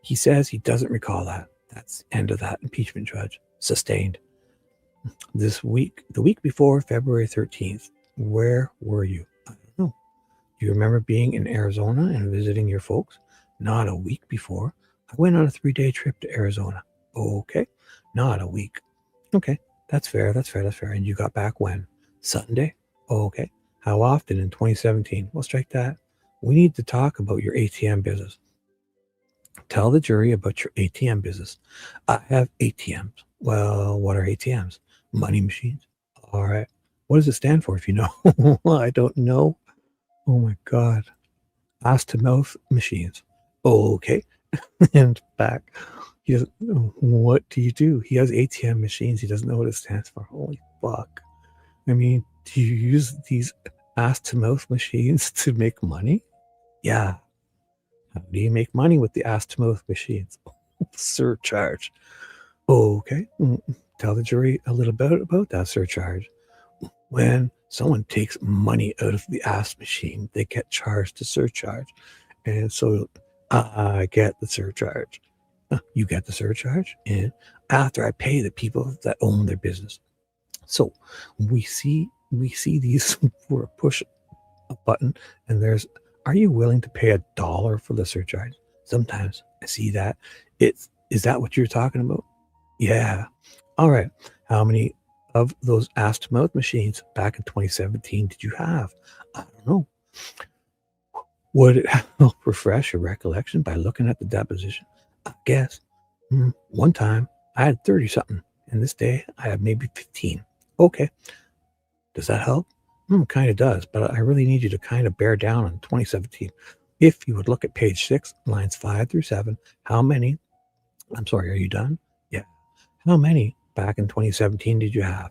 He says he doesn't recall that. That's the end of that impeachment, Judge. Sustained. The week before February 13th, where were you? I don't know. Do you remember being in Arizona and visiting your folks? Not a week before. I went on a 3-day trip to Arizona. Okay. Not a week. Okay. That's fair. And you got back when? Sunday? Okay. How often in 2017? We'll strike that. We need to talk about your ATM business. Tell the jury about your ATM business. I have ATMs. Well, what are ATMs? Money machines. All right. What does it stand for if you know? I don't know. Oh my God. Ass to mouth machines. Okay. And back. He doesn't know. What do you do? He has ATM machines. He doesn't know what it stands for. Holy fuck. I mean, do you use these ass to mouth machines to make money? Yeah. How do you make money with the ass to mouth machines? Surcharge. Okay. Tell the jury a little bit about that surcharge. When someone takes money out of the ass machine, they get charged a surcharge. And so I get the surcharge. You get the surcharge. And after I pay the people that own their business. So we see these where push a button and there's, are you willing to pay $1 for the surcharge? Sometimes I see that. Is that what you're talking about? Yeah. All right. How many of those ass to mouth machines back in 2017 did you have? I don't know. Would it help refresh your recollection by looking at the deposition? I guess. One time I had 30 something and this day I have maybe 15. Okay. Does that help? Kind of does, but I really need you to kind of bear down on 2017. If you would look at page 6, lines 5 through 7, how many, I'm sorry, are you done? Yeah. How many back in 2017 did you have?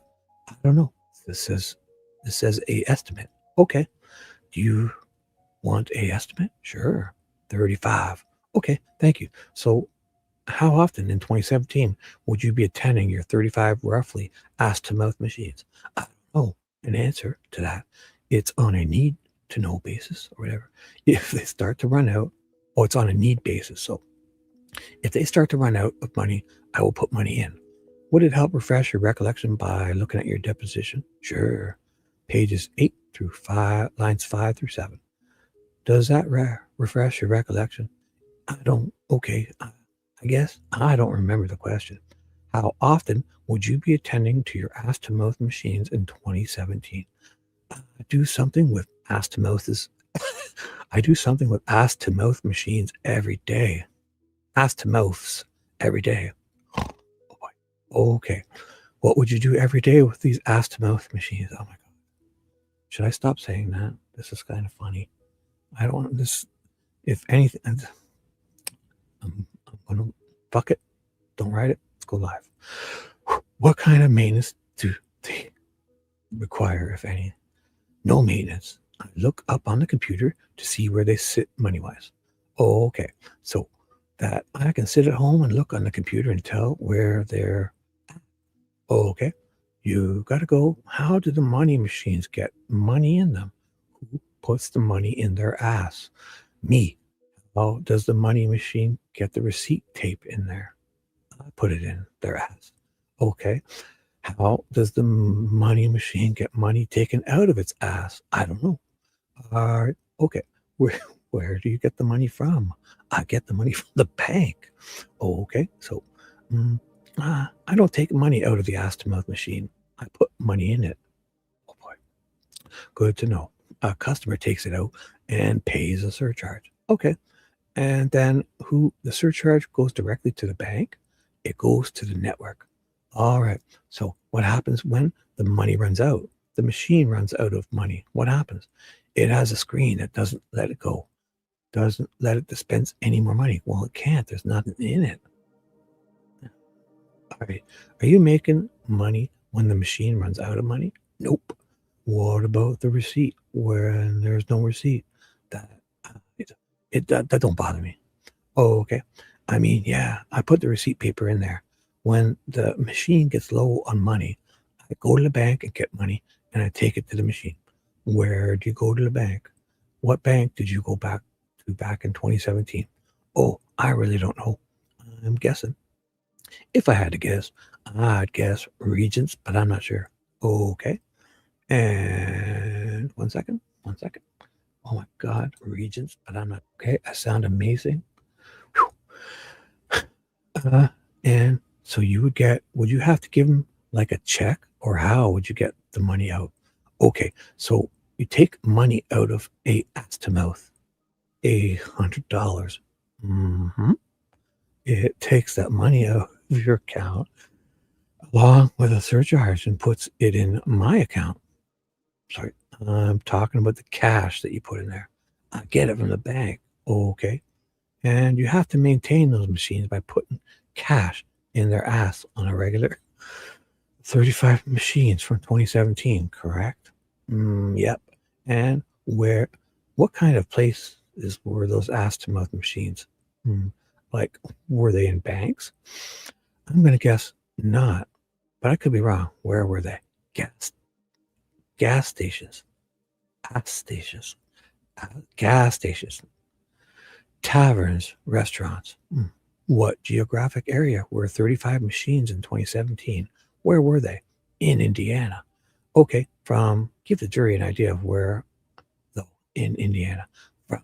I don't know. This says a estimate. Okay. Do you want a estimate? Sure. 35. Okay. Thank you. So how often in 2017 would you be attending your 35 roughly ass to mouth machines? I don't know. An answer to that. It's on a need to know basis or whatever. If they start to run out, it's on a need basis. So if they start to run out of money, I will put money in. Would it help refresh your recollection by looking at your deposition? Sure. Pages 8 through 5, lines 5 through 7. Does that refresh your recollection? I don't. Okay. I guess I don't remember the question. How often would you be attending to your ass to mouth machines in 2017? I do something with ass to mouths. I do something with ass to mouth machines every day. Ass to mouths every day. Oh boy. Okay. What would you do every day with these ass to mouth machines? Oh my God. Should I stop saying that? This is kind of funny. I don't want this. If anything, I'm going to fuck it. Don't write it. Let's go live. What kind of maintenance do they require, if any? No maintenance. I look up on the computer to see where they sit money-wise. Oh, okay. So that I can sit at home and look on the computer and tell where they're at. Oh, okay. You got to go. How do the money machines get money in them? Who puts the money in their ass? Me. How does the money machine get the receipt tape in there? I put it in their ass. Okay. How does the money machine get money taken out of its ass? I don't know. All right. Okay. Where do you get the money from? I get the money from the bank. Oh, okay. So I don't take money out of the ass-to-mouth machine. I put money in it. Oh boy. Good to know. A customer takes it out and pays a surcharge. Okay. And then the surcharge goes directly to the bank? It goes to the network. All right. So what happens when the money runs out? The machine runs out of money. What happens? It has a screen that doesn't let it go, doesn't let it dispense any more money. Well, it can't. There's nothing in it. All right. Are you making money when the machine runs out of money? Nope. What about the receipt when there's no receipt? That that don't bother me. Oh, okay. I mean, yeah, I put the receipt paper in there. When the machine gets low on money, I go to the bank and get money, and I take it to the machine. Where do you go to the bank? What bank did you go back to back in 2017? Oh, I really don't know. I'm guessing. If I had to guess, I'd guess Regents, but I'm not sure. Okay. And 1 second. Oh my God, Regents, but I'm not. Okay, I sound amazing. And so would you have to give them like a check, or how would you get the money out? Okay, so you take money out of a ass-to-mouth, $100. It takes that money out of your account along with a surcharge and puts it in my account. Sorry, I'm talking about the cash that you put in there. I get it from the bank. Okay. And you have to maintain those machines by putting cash in their ass on a regular 35 machines from 2017, correct? Yep. And what kind of places were those ass-to-mouth machines? Like, were they in banks? I'm going to guess not, but I could be wrong. Where were they? Gas stations, gas stations, taverns, restaurants. What geographic area were 35 machines in 2017? Where were they? In Indiana. Okay, give the jury an idea of where, though, in Indiana. From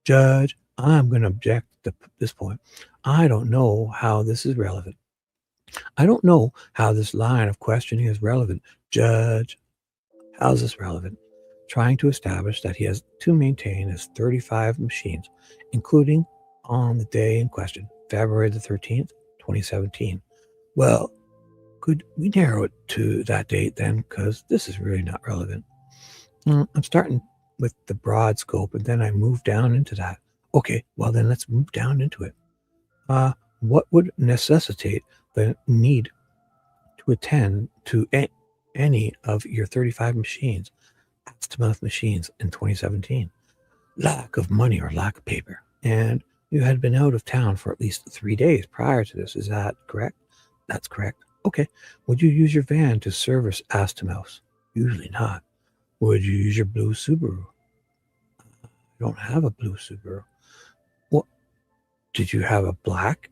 Judge, I'm going to object to this point. I don't know how this is relevant. I don't know how this line of questioning is relevant. Judge, how's this relevant? Trying to establish that he has to maintain his 35 machines, including on the day in question, February the 13th, 2017. Well, could we narrow it to that date then? Because this is really not relevant. I'm starting with the broad scope, and then I move down into that. Okay, well then let's move down into it. What would necessitate the need to attend to any of your 35 machines, ass-to-mouth machines in 2017? Lack of money or lack of paper. And you had been out of town for at least 3 days prior to this. Is that correct? That's correct. Okay. Would you use your van to service ass-to-mouth? Usually not. Would you use your blue Subaru? I don't have a blue Subaru. What? Did you have a black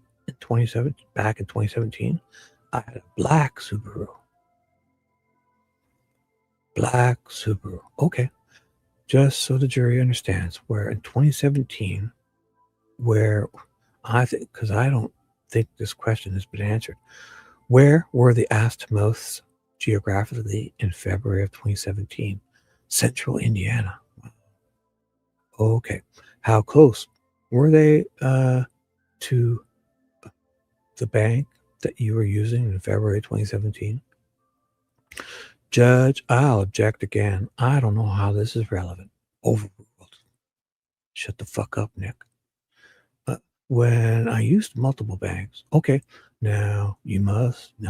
back in 2017? I had a black Subaru. Black Subaru. Okay. Just so the jury understands, where in 2017, because I don't think this question has been answered, where were the ass-to-mouths geographically in February of 2017? Central Indiana. Okay. How close were they to the bank that you were using in February 2017? Judge, I'll object again. I don't know how this is relevant. Overruled. Shut the fuck up, Nick. When I used multiple banks. Okay, now you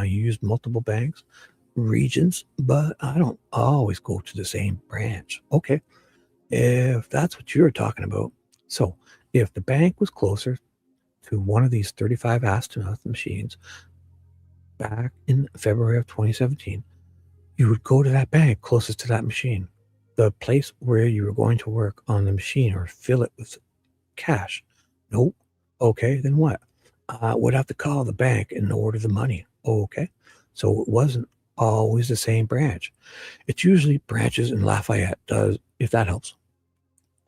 use multiple banks, regions, but I don't always go to the same branch. Okay, if that's what you're talking about. So if the bank was closer to one of these 35 ass-to-mouth machines back in February of 2017, you would go to that bank closest to that machine, the place where you were going to work on the machine or fill it with cash. Nope. Okay, then what? I would have to call the bank and order the money. Okay, so it wasn't always the same branch. It's usually branches in Lafayette, if that helps.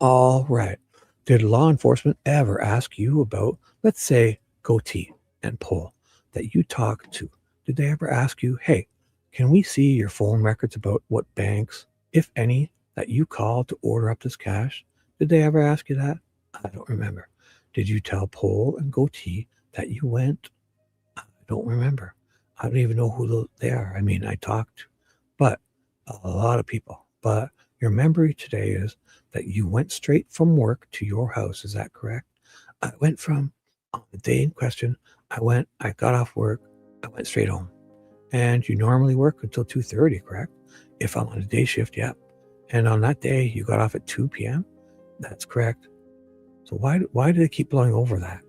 All right. Did law enforcement ever ask you about, let's say, goatee and pole? that you talked to, did they ever ask you, hey, can we see your phone records about what banks, if any, that you called to order up this cash? Did they ever ask you that? I don't remember. Did you tell Pole and Goatee that you went? I don't remember. I don't even know who they are. I mean, I talked, but a lot of people. But your memory today is that you went straight from work to your house. Is that correct? I went from, on the day in question, I got off work, I went straight home. And you normally work until 2:30, correct? If I'm on a day shift, yep. And on that day, you got off at 2 p.m.? That's correct. So why do they keep blowing over that?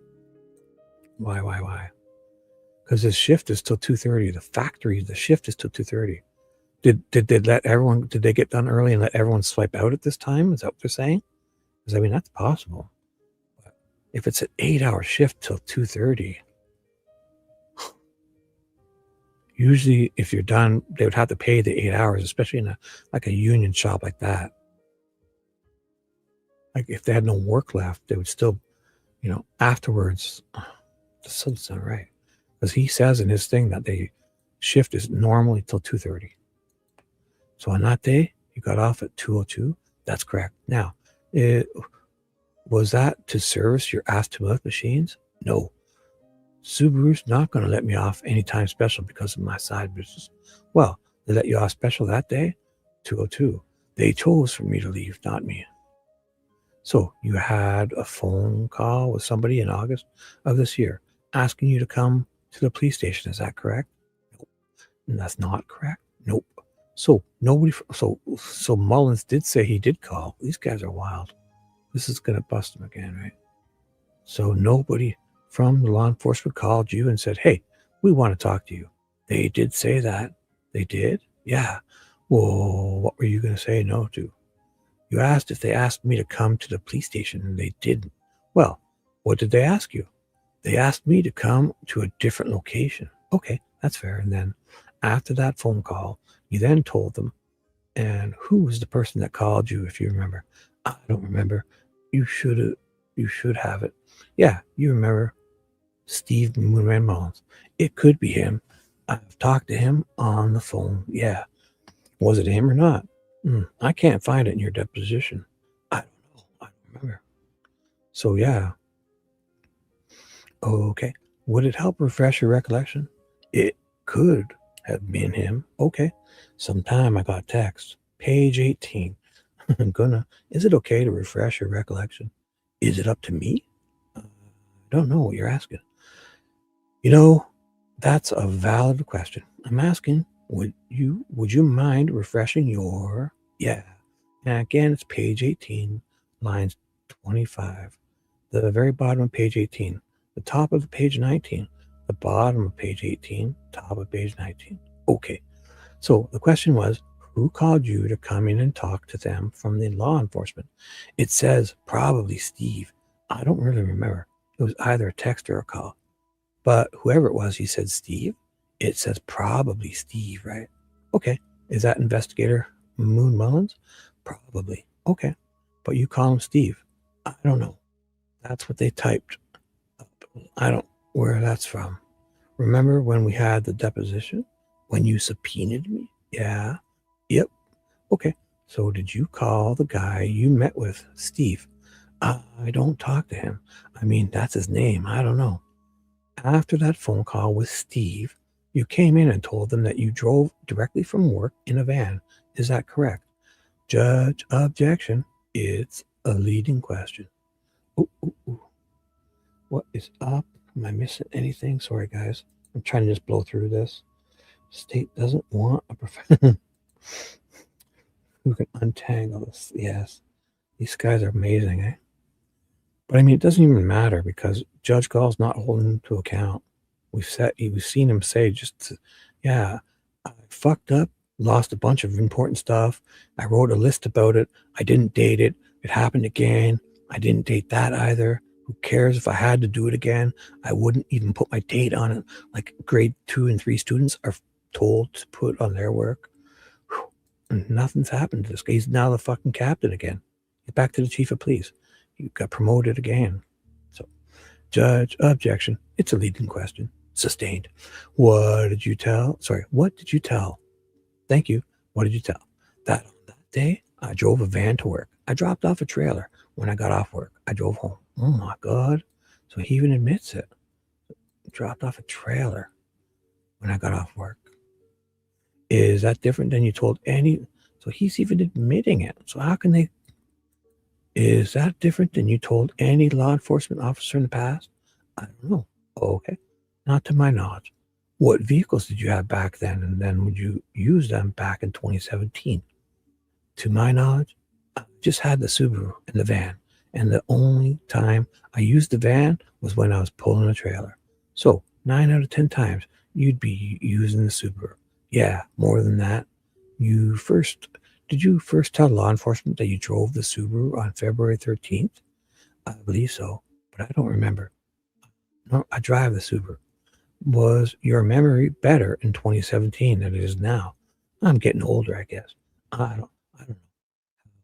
Why? Because this shift is till 2:30. The shift is till 2:30. Did they get done early and let everyone swipe out at this time? Is that what they're saying? Because I mean, that's possible. But if it's an 8-hour shift till 2:30, usually if you're done, they would have to pay the 8 hours, especially in a union shop like that. Like if they had no work left, they would still, afterwards. This doesn't sound right. Because he says in his thing that the shift is normally till 2:30. So on that day, you got off at 2:02. That's correct. Now, was that to service your ass-to-mouth machines? No. Subaru's not going to let me off anytime special because of my side business. Well, they let you off special that day, 2:02. They chose for me to leave, not me. So you had a phone call with somebody in August of this year asking you to come to the police station. Is that correct? Nope. And that's not correct? Nope. So so Mullins did say he did call. These guys are wild. This is going to bust them again, right? So nobody from the law enforcement called you and said, hey, we want to talk to you. They did say that. They did? Yeah. Well, what were you going to say no to? You asked if they asked me to come to the police station, and they didn't. Well, what did they ask you? They asked me to come to a different location. Okay, that's fair. And then after that phone call, you then told them, and who was the person that called you, if you remember? I don't remember. You should have it. Yeah, you remember Steve Moonman Mullins. It could be him. I've talked to him on the phone. Yeah. Was it him or not? I can't find it in your deposition. I don't know. I don't remember. So, yeah. Okay. Would it help refresh your recollection? It could have been him. Okay. Sometime I got text. Page 18. Is it okay to refresh your recollection? Is it up to me? I don't know what you're asking. That's a valid question. I'm asking, would you mind refreshing your, yeah. And again, it's page 18, lines 25. The very bottom of page 18, the top of page 19, the bottom of page 18, top of page 19. Okay. So the question was, who called you to come in and talk to them from the law enforcement? It says probably Steve. I don't really remember. It was either a text or a call. But whoever it was, he said Steve. It says probably Steve, right? Okay. Is that investigator Moon Mullins? Probably. Okay. But you call him Steve. I don't know. That's what they typed. I don't where that's from. Remember when we had the deposition? When you subpoenaed me? Yeah. Yep. Okay. So did you call the guy you met with, Steve? I don't talk to him. I mean, that's his name. I don't know. After that phone call with Steve, you came in and told them that you drove directly from work in a van. Is that correct? Judge, objection. It's a leading question. Ooh. What is up? Am I missing anything? Sorry, guys. I'm trying to just blow through this. State doesn't want a professional who can untangle this. Yes. These guys are amazing, eh? But I mean, it doesn't even matter because Judge Gall's not holding him to account. We've seen him say I fucked up, lost a bunch of important stuff. I wrote a list about it. I didn't date it. It happened again. I didn't date that either. Who cares if I had to do it again? I wouldn't even put my date on it. Like grade 2 and 3 students are told to put on their work. Whew. And nothing's happened to this guy. He's now the fucking captain again. He's back to the chief of police. He got promoted again. So, judge, objection. It's a leading question. Sustained. What did you tell? Sorry, what did you tell? Thank you. What did you tell? That on that day, I drove a van to work. I dropped off a trailer. When I got off work, I drove home. Oh my God. So he even admits it. Dropped off a trailer when I got off work. Is that different than you told any? So he's even admitting it. So how can they? Is that different than you told any law enforcement officer in the past? I don't know. Okay. Not to my knowledge. What vehicles did you have back then? And then would you use them back in 2017? To my knowledge, I just had the Subaru and the van. And the only time I used the van was when I was pulling a trailer. So 9 out of 10 times, you'd be using the Subaru. Yeah, more than that. Did you first tell law enforcement that you drove the Subaru on February 13th? I believe so, but I don't remember. No, I drive the Subaru. Was your memory better in 2017 than it is now? I'm getting older, I guess. I don't know.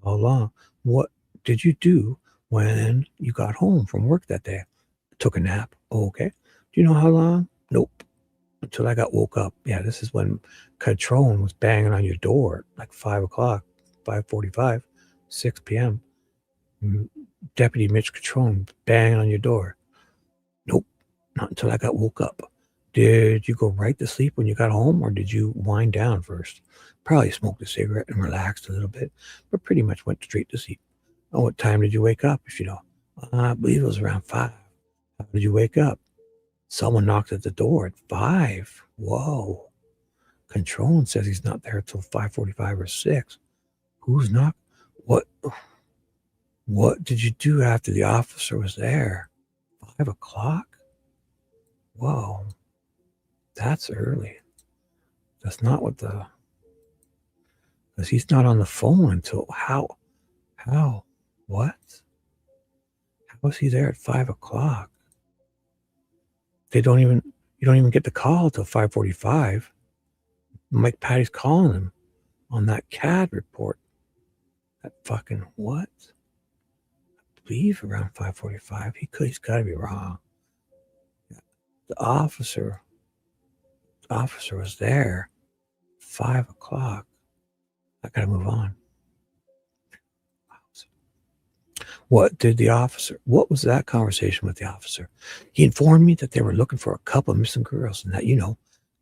How long? What did you do when you got home from work that day? Took a nap. Okay. Do you know how long? Nope. Until I got woke up. Yeah, this is when Catrone was banging on your door like 5 o'clock, 5:45, 6 p.m. Deputy Mitch Catrone banging on your door. Nope. Not until I got woke up. Did you go right to sleep when you got home, or did you wind down first? Probably smoked a cigarette and relaxed a little bit, but pretty much went straight to sleep. Oh, what time did you wake up, if you know? I believe it was around 5. How did you wake up? Someone knocked at the door at 5. Whoa. Controlling says he's not there till 5:45 or 6. Who's not? What did you do after the officer was there? 5 o'clock? Whoa. That's early. That's not what because he's not on the phone until how, what? How was he there at 5 o'clock? You don't even get the call till 5:45. Mike Patty's calling him on that CAD report. That fucking what? I believe around 5:45. He's got to be wrong. The officer was there 5 o'clock. I gotta move on. What was that conversation with the officer? He informed me that they were looking for a couple of missing girls and that,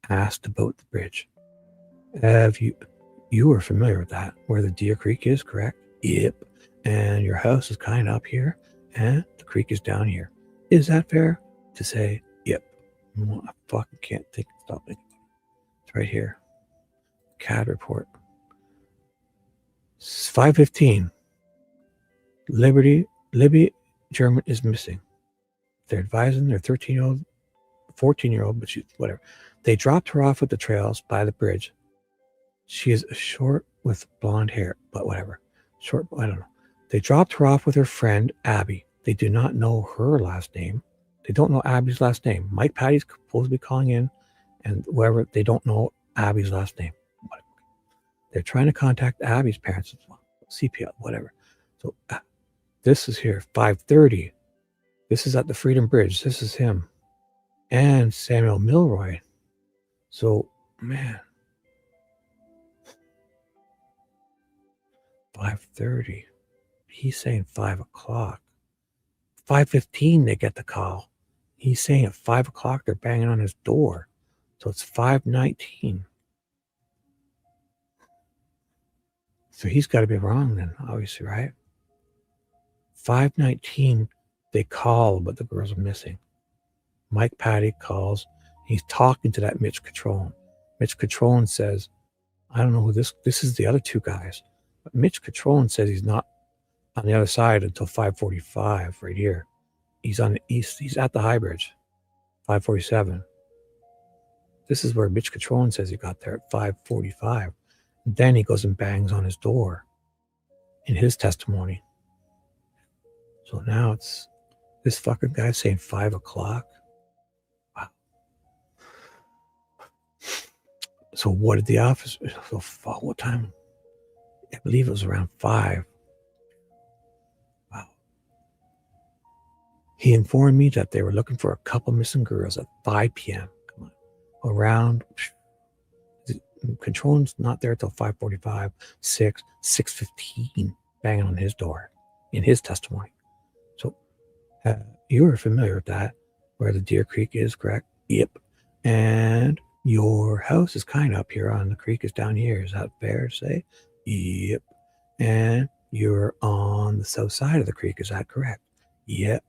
asked about the bridge. You were familiar with that, where the Deer Creek is, correct? Yep. And your house is kind of up here and the creek is down here. Is that fair to say? Yep. I fucking can't stop thinking. It's right here. CAD report. 5:15. Libby German is missing. They're advising their 13-year-old, 14-year-old, but she's whatever. They dropped her off at the trails by the bridge. She is short with blonde hair, but whatever. Short, I don't know. They dropped her off with her friend, Abby. They do not know her last name. They don't know Abby's last name. Mike Patty's supposed to be calling in, and whoever, they don't know Abby's last name. Whatever. They're trying to contact Abby's parents as well. CPL, whatever. So this is here, 5:30. This is at the Freedom Bridge. This is him and Samuel Milroy. So, man, 5:30. He's saying 5 o'clock. 5:15, they get the call. He's saying at 5 o'clock, they're banging on his door. So it's 5:19. So he's got to be wrong then, obviously, right? 5:19, they call, but the girls are missing. Mike Patty calls. He's talking to that Mitch Catrone. Mitch Catrone says, I don't know who this is the other two guys. But Mitch Catrone says he's not on the other side until 5:45 right here. He's on the east. He's at the High Bridge, 5:47. This is where Mitch Catrone says he got there at 5:45. Then he goes and bangs on his door in his testimony. So now it's this fucking guy saying 5 o'clock. Wow. So what did the officer, what time? I believe it was around 5. Wow. He informed me that they were looking for a couple missing girls at 5 p.m. around. Control's not there till 5:45, 6:15, banging on his door in his testimony. So you are familiar with that, where the Deer Creek is, correct? Yep. And your house is kind of up here on the creek, is down here. Is that fair to say? Yep. And you're on the south side of the creek. Is that correct? Yep.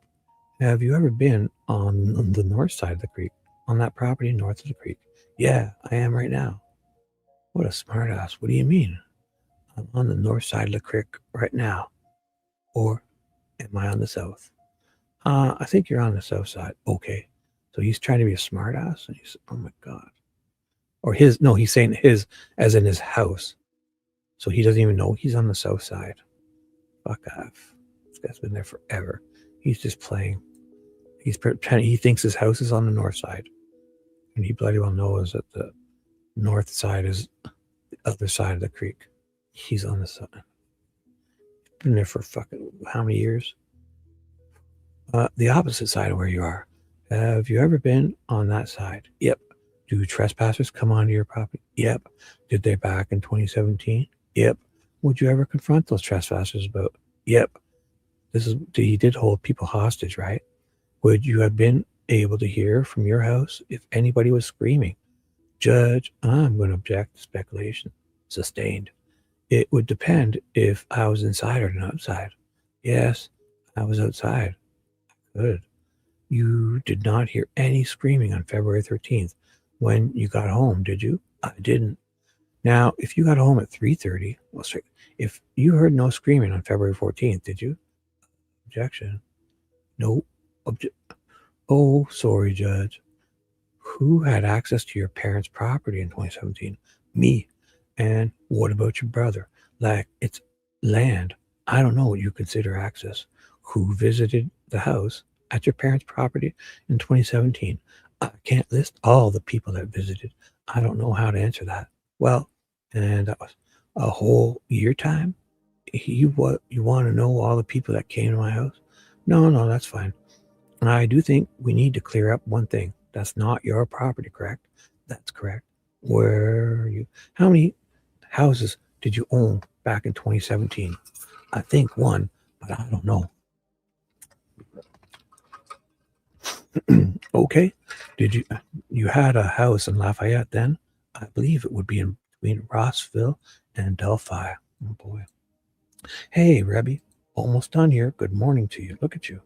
Have you ever been on the north side of the creek, on that property north of the creek? Yeah, I am right now. What a smart ass. What do you mean? I'm on the north side of the creek right now. Or am I on the south? I think you're on the south side. Okay. So he's trying to be a smart ass. And he's, oh my God. Or his, no, he's saying his, as in his house. So he doesn't even know he's on the south side. Fuck off. This guy's been there forever. He's just playing. He's pretending, he thinks his house is on the north side. And he bloody well knows that the north side is the other side of the creek. He's on the side. Been there for fucking how many years? The opposite side of where you are. Have you ever been on that side? Yep. Do trespassers come onto your property? Yep. Did they back in 2017? Yep. Would you ever confront those trespassers about? Yep. He did hold people hostage, right? Would you have been able to hear from your house if anybody was screaming? Judge, I'm going to object to speculation. Sustained. It would depend if I was inside or outside. Yes, I was outside. Good. You did not hear any screaming on February 13th when you got home, did you? I didn't. Now, if you got home at 3:30, well, sorry, if you heard no screaming on February 14th, did you? Objection. No. Oh, sorry, Judge. Who had access to your parents' property in 2017? Me. And what about your brother? Like, it's land. I don't know what you consider access. Who visited the house at your parents' property in 2017? I can't list all the people that visited. I don't know how to answer that. Well, and that was a whole year time? You want to know all the people that came to my house? No, that's fine. I do think we need to clear up one thing. That's not your property, correct? That's correct. Where are you? How many houses did you own back in 2017? I think one, but I don't know. Okay. Did you had a house in Lafayette then? I believe it would be in between Rossville and Delphi. Oh boy. Hey, Rebby. Almost done here. Good morning to you. Look at you.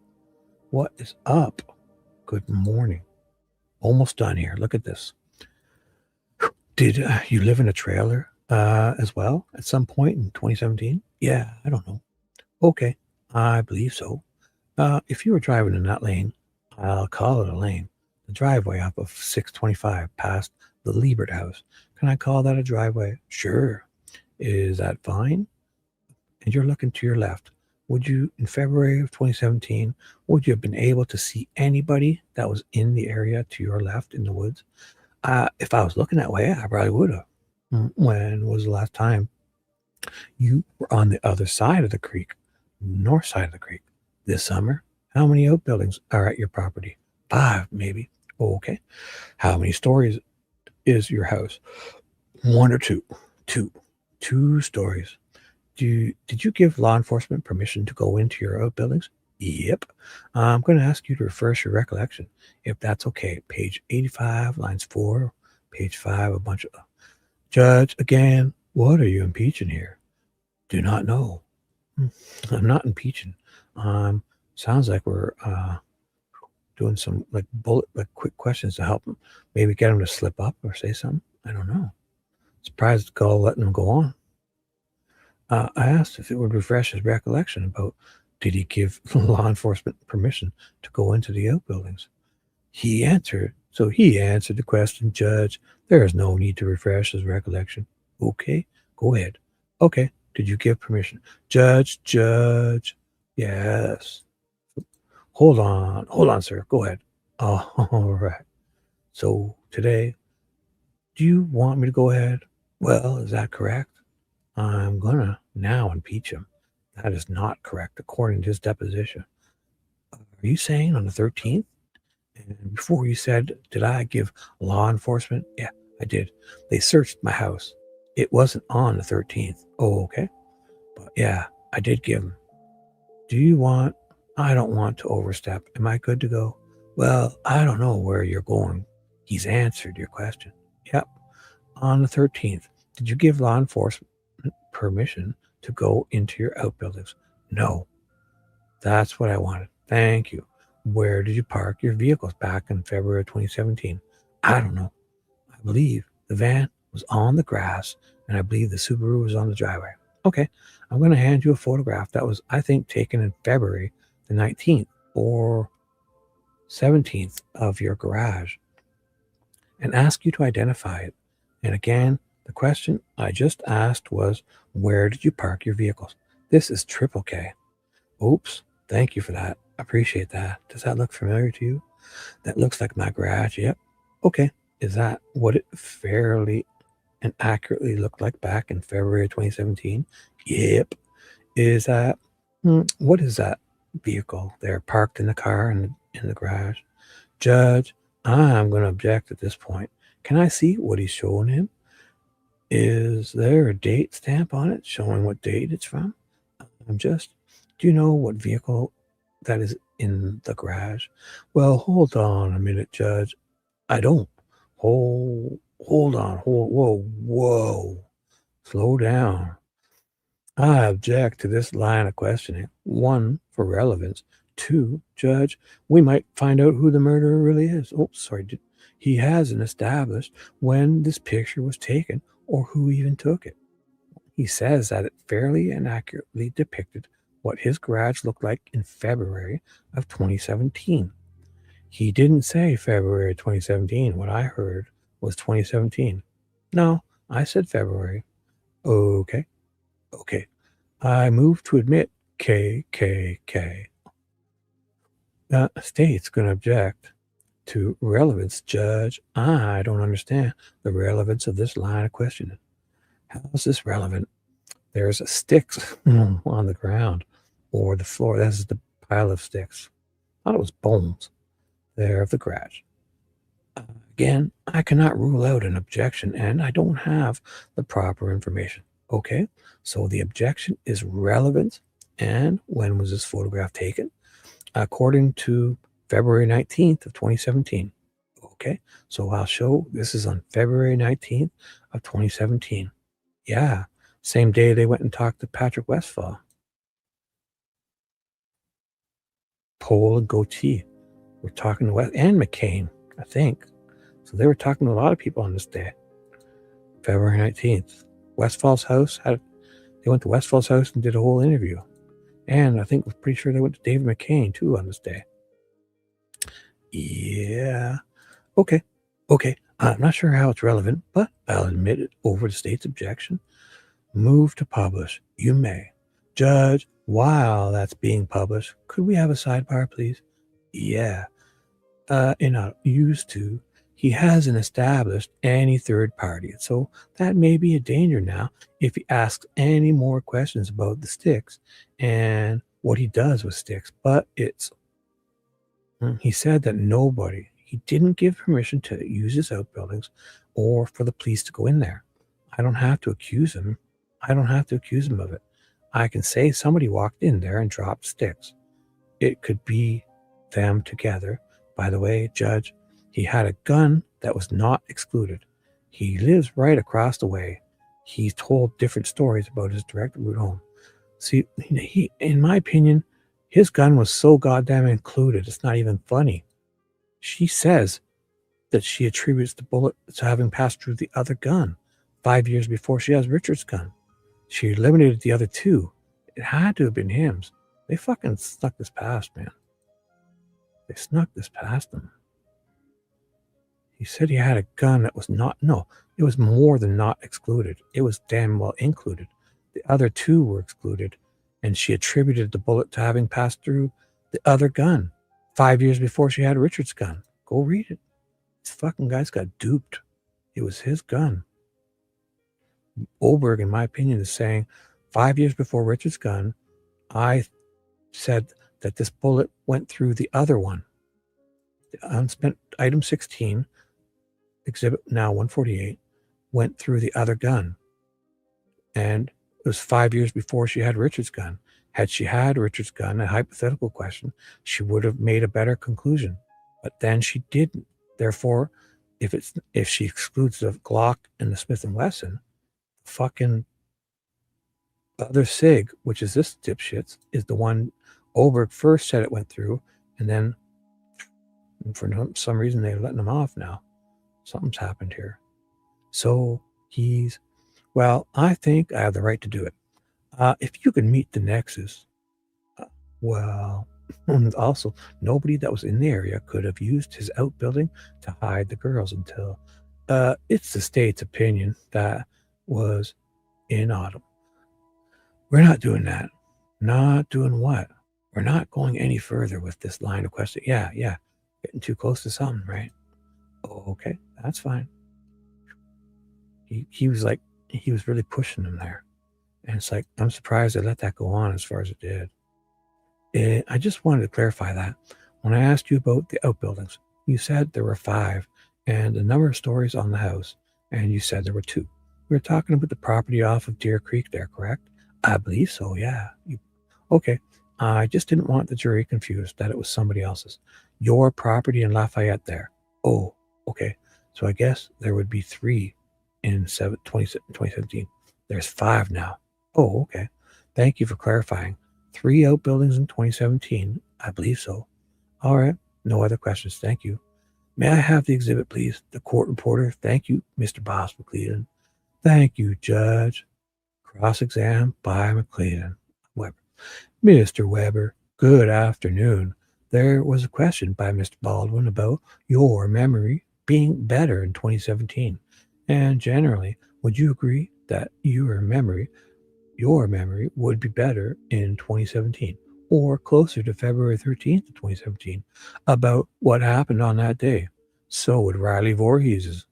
What is up? Good morning. Almost done here. Look at this. Did you live in a trailer as well at some point in 2017? Yeah, I don't know. Okay, I believe so. If you were driving in that lane, I'll call it a lane. The driveway up of 625 past the Liebert house. Can I call that a driveway? Sure. Is that fine? And you're looking to your left. Would you, in February of 2017, would you have been able to see anybody that was in the area to your left in the woods? If I was looking that way, I probably would have. When was the last time you were on the other side of the creek, north side of the creek? This summer? How many outbuildings are at your property? 5, maybe. Okay. How many stories is your house? 1 or 2? 2 stories. Did you give law enforcement permission to go into your outbuildings? Yep. I'm going to ask you to refresh your recollection, if that's okay. Page 85, lines 4, page 5, a bunch of... Judge, again, what are you impeaching here? Do not know. I'm not impeaching. Sounds like we're doing some like quick questions to help them. Maybe get them to slip up or say something. I don't know. Surprised Gull letting them go on. I asked if it would refresh his recollection about, did he give law enforcement permission to go into the outbuildings? He answered the question, Judge. There is no need to refresh his recollection. Okay, go ahead. Okay, did you give permission? Judge, yes. Hold on, sir. Go ahead. Oh, all right. So today, do you want me to go ahead? Well, is that correct? I'm gonna now impeach him. That is not correct, according to his deposition. Are you saying on the 13th And before you said, did I give law enforcement? Yeah, I did. They searched my house. It wasn't on the 13th. Oh, okay. But yeah, I did give them. Do you want? I don't want to overstep. Am I good to go? Well, I don't know where you're going. He's answered your question. Yep. On the 13th, did you give law enforcement permission to go into your outbuildings? No. That's what I wanted. Thank you. Where did you park your vehicles back in February 2017? I don't know. I believe the van was on the grass, and I believe the Subaru was on the driveway. Okay, I'm going to hand you a photograph that was, I think, taken in February the 19th or 17th of your garage and ask you to identify it. And again, the question I just asked was, where did you park your vehicles? This is Triple K. Oops, thank you for that. Appreciate that. Does that look familiar to you? That looks like my garage. Yep. Okay. Is that what it fairly and accurately looked like back in February 2017? Yep. Is that, what is that vehicle there parked in the car in the garage? Judge, I'm going to object at this point. Can I see what he's showing him? Is there a date stamp on it showing what date it's from? Do you know what vehicle that is in the garage? Well, hold on a minute, Judge. I don't. Hold on. Whoa. Slow down. I object to this line of questioning. 1, for relevance. 2, Judge, we might find out who the murderer really is. Oh, sorry. He hasn't established when this picture was taken or who even took it. He says that it fairly and accurately depicted what his garage looked like in February of 2017. He didn't say February 2017. What I heard was 2017. No, I said February. Okay. I move to admit KKK. The state's going to object to relevance, Judge. I don't understand the relevance of this line of questioning. How is this relevant? There's a sticks on the ground or the floor. That's the pile of sticks. I thought it was bones there of the garage. Again, I cannot rule out an objection, and I don't have the proper information. Okay, so the objection is relevant. And when was this photograph taken? According to February 19th of 2017. Okay, so I'll show this is on February 19th of 2017. Yeah, same day they went and talked to Patrick Westphal. Pohl and Goatee were talking to West and McCain, I think. So they were talking to a lot of people on this day, February 19th. Westphal's house they went to Westphal's house and did a whole interview. And I think, I'm pretty sure they went to David McCain too on this day. Yeah. Okay. I'm not sure how it's relevant, but I'll admit it over the state's objection. Move to publish. You may. Judge, while that's being published, could we have a sidebar, please? Yeah. Used to. He hasn't established any third party, so that may be a danger now if he asks any more questions about the sticks and what he does with sticks. But he said that he didn't give permission to use his outbuildings or for the police to go in there. I don't have to accuse him. Of it. I can say somebody walked in there and dropped sticks. It could be them together. By the way, Judge, he had a gun that was not excluded. He lives right across the way. He told different stories about his direct route home. See, in my opinion, his gun was so goddamn included, it's not even funny. She says that she attributes the bullet to having passed through the other gun 5 years before she has Richard's gun. She eliminated the other 2. It had to have been him. They fucking snuck this past, man. They snuck this past them. He said he had a gun that was it was more than not excluded. It was damn well included. The other 2 were excluded, and she attributed the bullet to having passed through the other gun 5 years before she had Richard's gun. Go read it. This fucking guy's got duped. It was his gun. Oberg, in my opinion, is saying 5 years before Richard's gun, I said that this bullet went through the other one. The unspent item 16, exhibit now 148, went through the other gun. And it was 5 years before she had Richard's gun. Had she had Richard's gun, a hypothetical question, she would have made a better conclusion. But then she didn't. Therefore, if she excludes the Glock and the Smith & Wesson, fucking other SIG, which is this dipshit's, is the one Oberg first said it went through, and then for some reason they're letting him off now. Something's happened here. So well, I think I have the right to do it. If you can meet the nexus, well, also, nobody that was in the area could have used his outbuilding to hide the girls until it's the state's opinion that was inaudible. We're not doing that. Not doing what? We're not going any further with this line of question. Yeah. Getting too close to something, right? Okay, that's fine. He was really pushing them there. And it's like, I'm surprised they let that go on as far as it did. I just wanted to clarify that. When I asked you about the outbuildings, you said there were 5 and the number of stories on the house, and you said there were 2. We were talking about the property off of Deer Creek there, correct? I believe so, yeah. Okay, I just didn't want the jury confused that it was somebody else's. Your property in Lafayette there. Oh, okay. So I guess there would be 3 in 2017. There's 5 now. Oh, okay. Thank you for clarifying. 3 outbuildings in 2017. I believe so. All right. No other questions. Thank you. May I have the exhibit, please? The court reporter. Thank you, Mr. Boss McClellan. Thank you, Judge. Cross-exam by McClellan. Weber. Mr. Weber, good afternoon. There was a question by Mr. Baldwin about your memory being better in 2017. And generally, would you agree that your memory would be better in 2017 or closer to February 13th of 2017 about what happened on that day? So would Riley Voorhees's.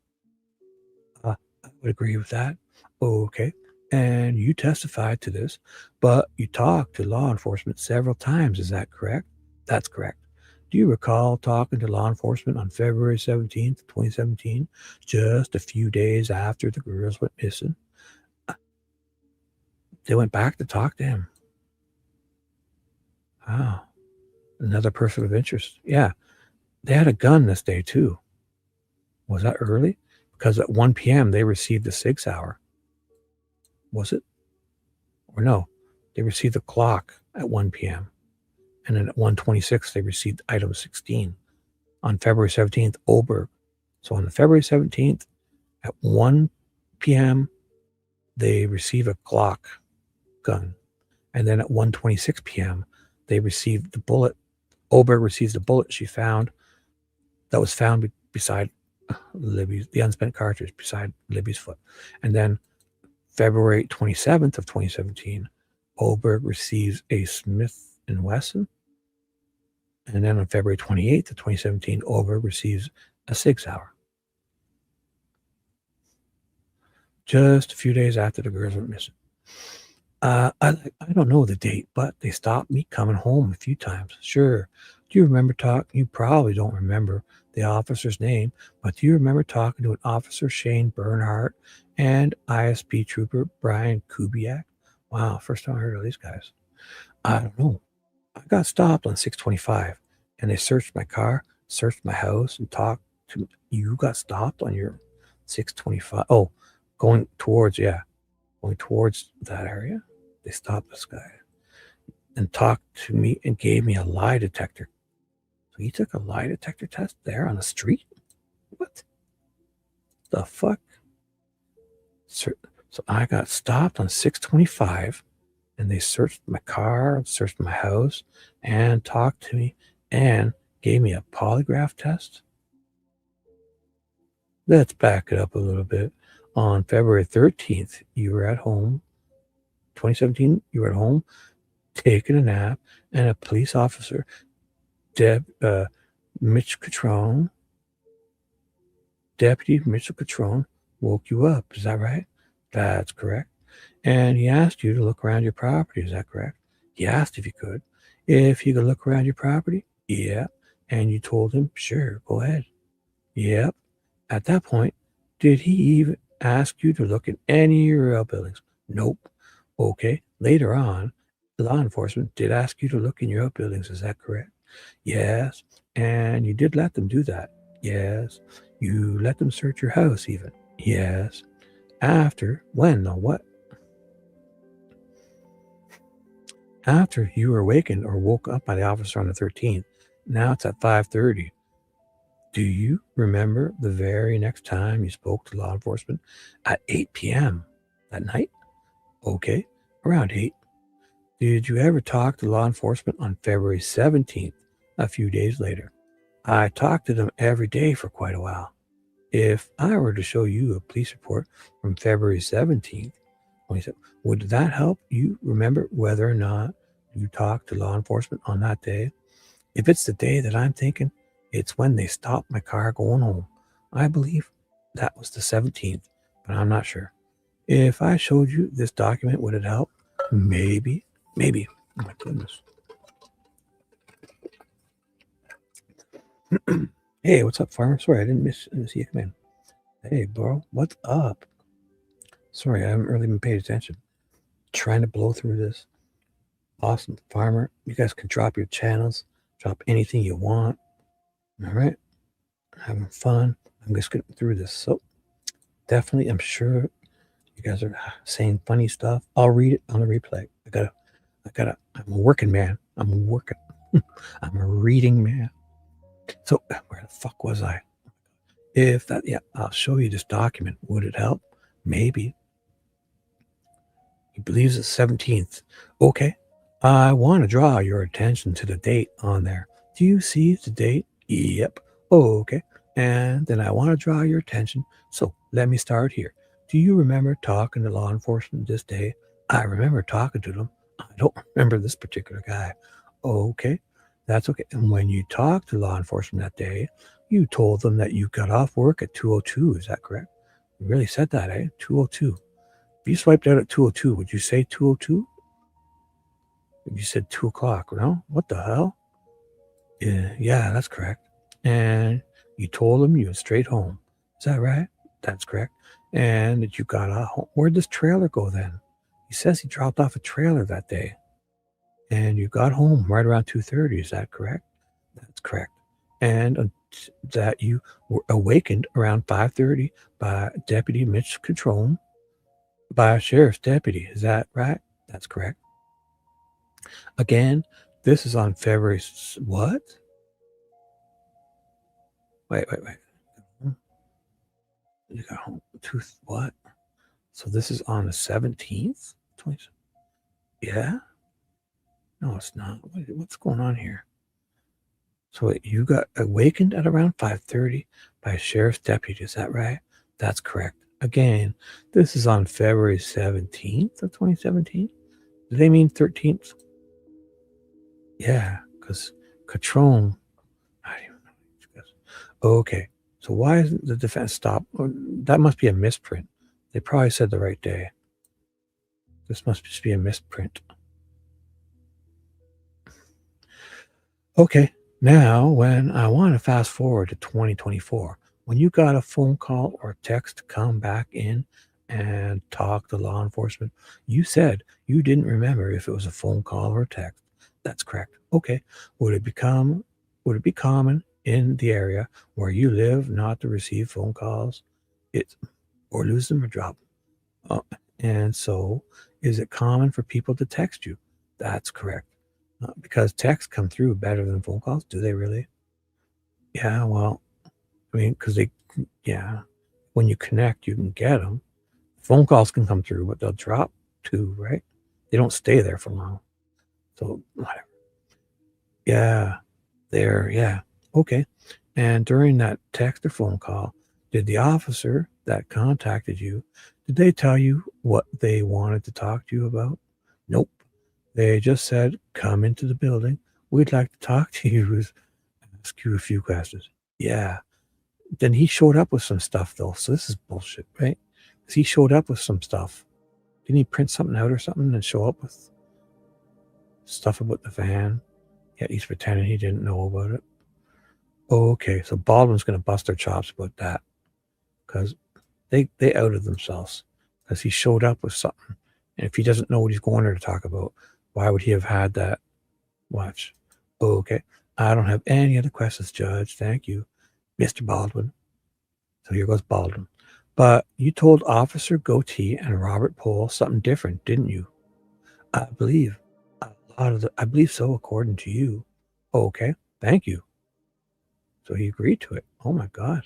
I would agree with that. Okay. And you testified to this, but you talked to law enforcement several times. Is that correct? That's correct. Do you recall talking to law enforcement on February 17th, 2017, just a few days after the girls went missing? They went back to talk to him. Wow. Another person of interest. Yeah. They had a gun this day, too. Was that early? Because at 1 p.m. they received the 6 hour. Was it? Or no? They received the clock at 1 p.m. And then at 1:26, they received item 16. On February 17th, Oberg. So on the February 17th, at 1 p.m., they receive a Glock gun. And then at 1:26 p.m., they received the bullet. Oberg receives the bullet she found that was found beside Libby's, the unspent cartridge beside Libby's foot. And then February 27th of 2017, Oberg receives a Smith & Wesson. And then on February 28th of 2017, Oberg receives a 6 hour. Just a few days after the girls went missing. I don't know the date, but they stopped me coming home a few times. Sure. Do you remember talking? You probably don't remember the officer's name, but do you remember talking to an officer, Shane Bernhardt, and ISP trooper Brian Kubiak? Wow, first time I heard of these guys. I don't know. I got stopped on 625, and they searched my car, searched my house, and talked to me. You got stopped on your 625? Oh, going towards that area. They stopped this guy and talked to me and gave me a lie detector. So he took a lie detector test there on the street? What the fuck? So I got stopped on 625, and they searched my car, searched my house, and talked to me and gave me a polygraph test. Let's back it up a little bit. On February 13th, you were at home. 2017, you were at home taking a nap, and a police officer, Mitch Catrone, Deputy Mitchell Catrone, woke you up. Is that right? That's correct. And he asked you to look around your property. Is that correct? He asked if you could. If you could look around your property? Yeah. And you told him, sure, go ahead. Yep. At that point, did he even ask you to look at any of your outbuildings? Nope. Okay. Later on, law enforcement did ask you to look in your outbuildings. Is that correct? Yes. And you did let them do that? Yes. You let them search your house even? Yes. After? When? No, what? After you were awakened or woke up by the officer on the 13th. Now it's at 5:30. Do you remember the very next time you spoke to law enforcement? At 8 p.m. that night? Okay, around 8. Did you ever talk to law enforcement on February 17th, a few days later? I talked to them every day for quite a while. If I were to show you a police report from February 17th, would that help you remember whether or not you talked to law enforcement on that day? If it's the day that I'm thinking, it's when they stopped my car going home. I believe that was the 17th, but I'm not sure. If I showed you this document, would it help? Maybe. Maybe. Oh my goodness. Hey, what's up, farmer? Sorry, I didn't see you come in. Hey, bro, what's up? Sorry, I haven't really been paying attention. Trying to blow through this. Awesome, farmer. You guys can drop your channels, drop anything you want. All right, having fun. I'm just getting through this. So definitely, I'm sure you guys are saying funny stuff. I'll read it on the replay. I'm a working man. I'm working. I'm a reading man. So where the fuck was I? I'll show you this document. Would it help? Maybe. He believes it's 17th. Okay. I want to draw your attention to the date on there. Do you see the date? Yep. Okay. And then I want to draw your attention. So let me start here. Do you remember talking to law enforcement this day? I remember talking to them. I don't remember this particular guy. Okay. That's okay. And when you talked to law enforcement that day, you told them that you got off work at 2:02. Is that correct? You really said that, eh? 2:02. If you swiped out at 2:02, would you say 2:02? You said 2 o'clock, no? What the hell? Yeah, that's correct. And you told them you went straight home. Is that right? That's correct. And that you got home. Where'd this trailer go then? He says he dropped off a trailer that day. And you got home right around 2:30. Is that correct? That's correct. And that you were awakened around 5:30 by Deputy Mitch Catrone, by a sheriff's deputy. Is that right? That's correct. Again, this is on February. What? Wait. You got home. What? So this is on the 17th? Yeah? No, it's not. What's going on here? So you got awakened at around 5:30 by a sheriff's deputy. Is that right? That's correct. Again, this is on February 17th of 2017. Do they mean 13th? Yeah, because Catrone. I don't even know. Okay, so why isn't the defense stopped? That must be a misprint. They probably said the right day. This must just be a misprint. Okay, now when I want to fast forward to 2024, when you got a phone call or text to come back in and talk to law enforcement, you said you didn't remember if it was a phone call or a text. That's correct. Okay, would it be common in the area where you live not to receive phone calls, or lose them or drop them? And so, is it common for people to text you? That's correct. Because texts come through better than phone calls. Do they really? Yeah, well, I mean, because when you connect, you can get them. Phone calls can come through, but they'll drop too, right? They don't stay there for long. So, whatever. Yeah, okay. And during that text or phone call, did the officer that contacted you, did they tell you what they wanted to talk to you about? Nope. They just said, come into the building. We'd like to talk to you and ask you a few questions. Yeah. Then he showed up with some stuff, though. So this is bullshit, right? Because he showed up with some stuff. Didn't he print something out or something and show up with stuff about the van? Yet he's pretending he didn't know about it. Okay, so Baldwin's going to bust their chops about that because they outed themselves because he showed up with something. And if he doesn't know what he's going there to talk about, why would he have had that? Watch. Okay, I don't have any other questions, Judge. Thank you, Mr. Baldwin. So here goes Baldwin. But you told Officer Goatee and Robert Pohl something different, didn't you? I believe I believe so, according to you. Okay, thank you. So he agreed to it. Oh my God.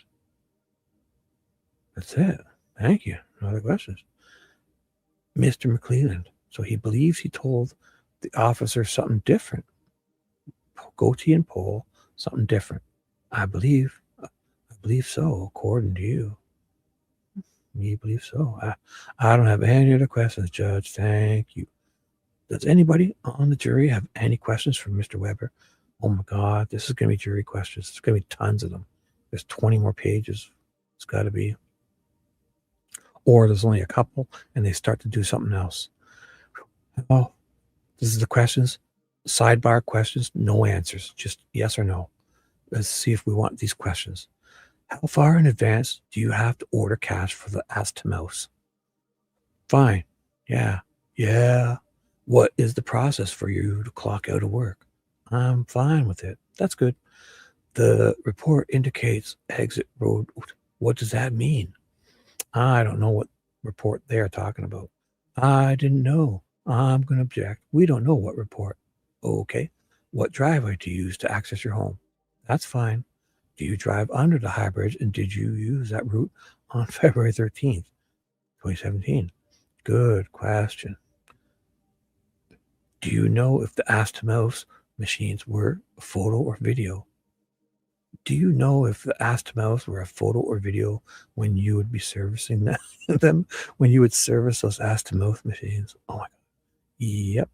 That's it. Thank you. No other questions. Mr. McClelland. So he believes he told the officer something different. Goatee and Pohl, something different. I believe so, according to you. You believe so? I don't have any other questions, Judge. Thank you. Does anybody on the jury have any questions for Mr. Weber? Oh my God, this is going to be jury questions. There's going to be tons of them. There's 20 more pages. It's got to be. Or there's only a couple and they start to do something else. Oh, this is the questions. Sidebar questions, no answers. Just yes or no. Let's see if we want these questions. How far in advance do you have to order cash for the ass-to-mouse? Fine. Yeah. What is the process for you to clock out of work? I'm fine with it. That's good. The report indicates exit road. What does that mean? I don't know what report they're talking about. I didn't know. I'm going to object. We don't know what report. Okay. What driveway do you use to access your home? That's fine. Do you drive under the high bridge, and did you use that route on February 13th, 2017? Good question. Do you know if the ass-to-mouse machines were a photo or video? Do you know if the ass-to-mouse were a photo or video when you would be servicing them, when you would service those ass-to-mouse machines? Oh my God. Yep.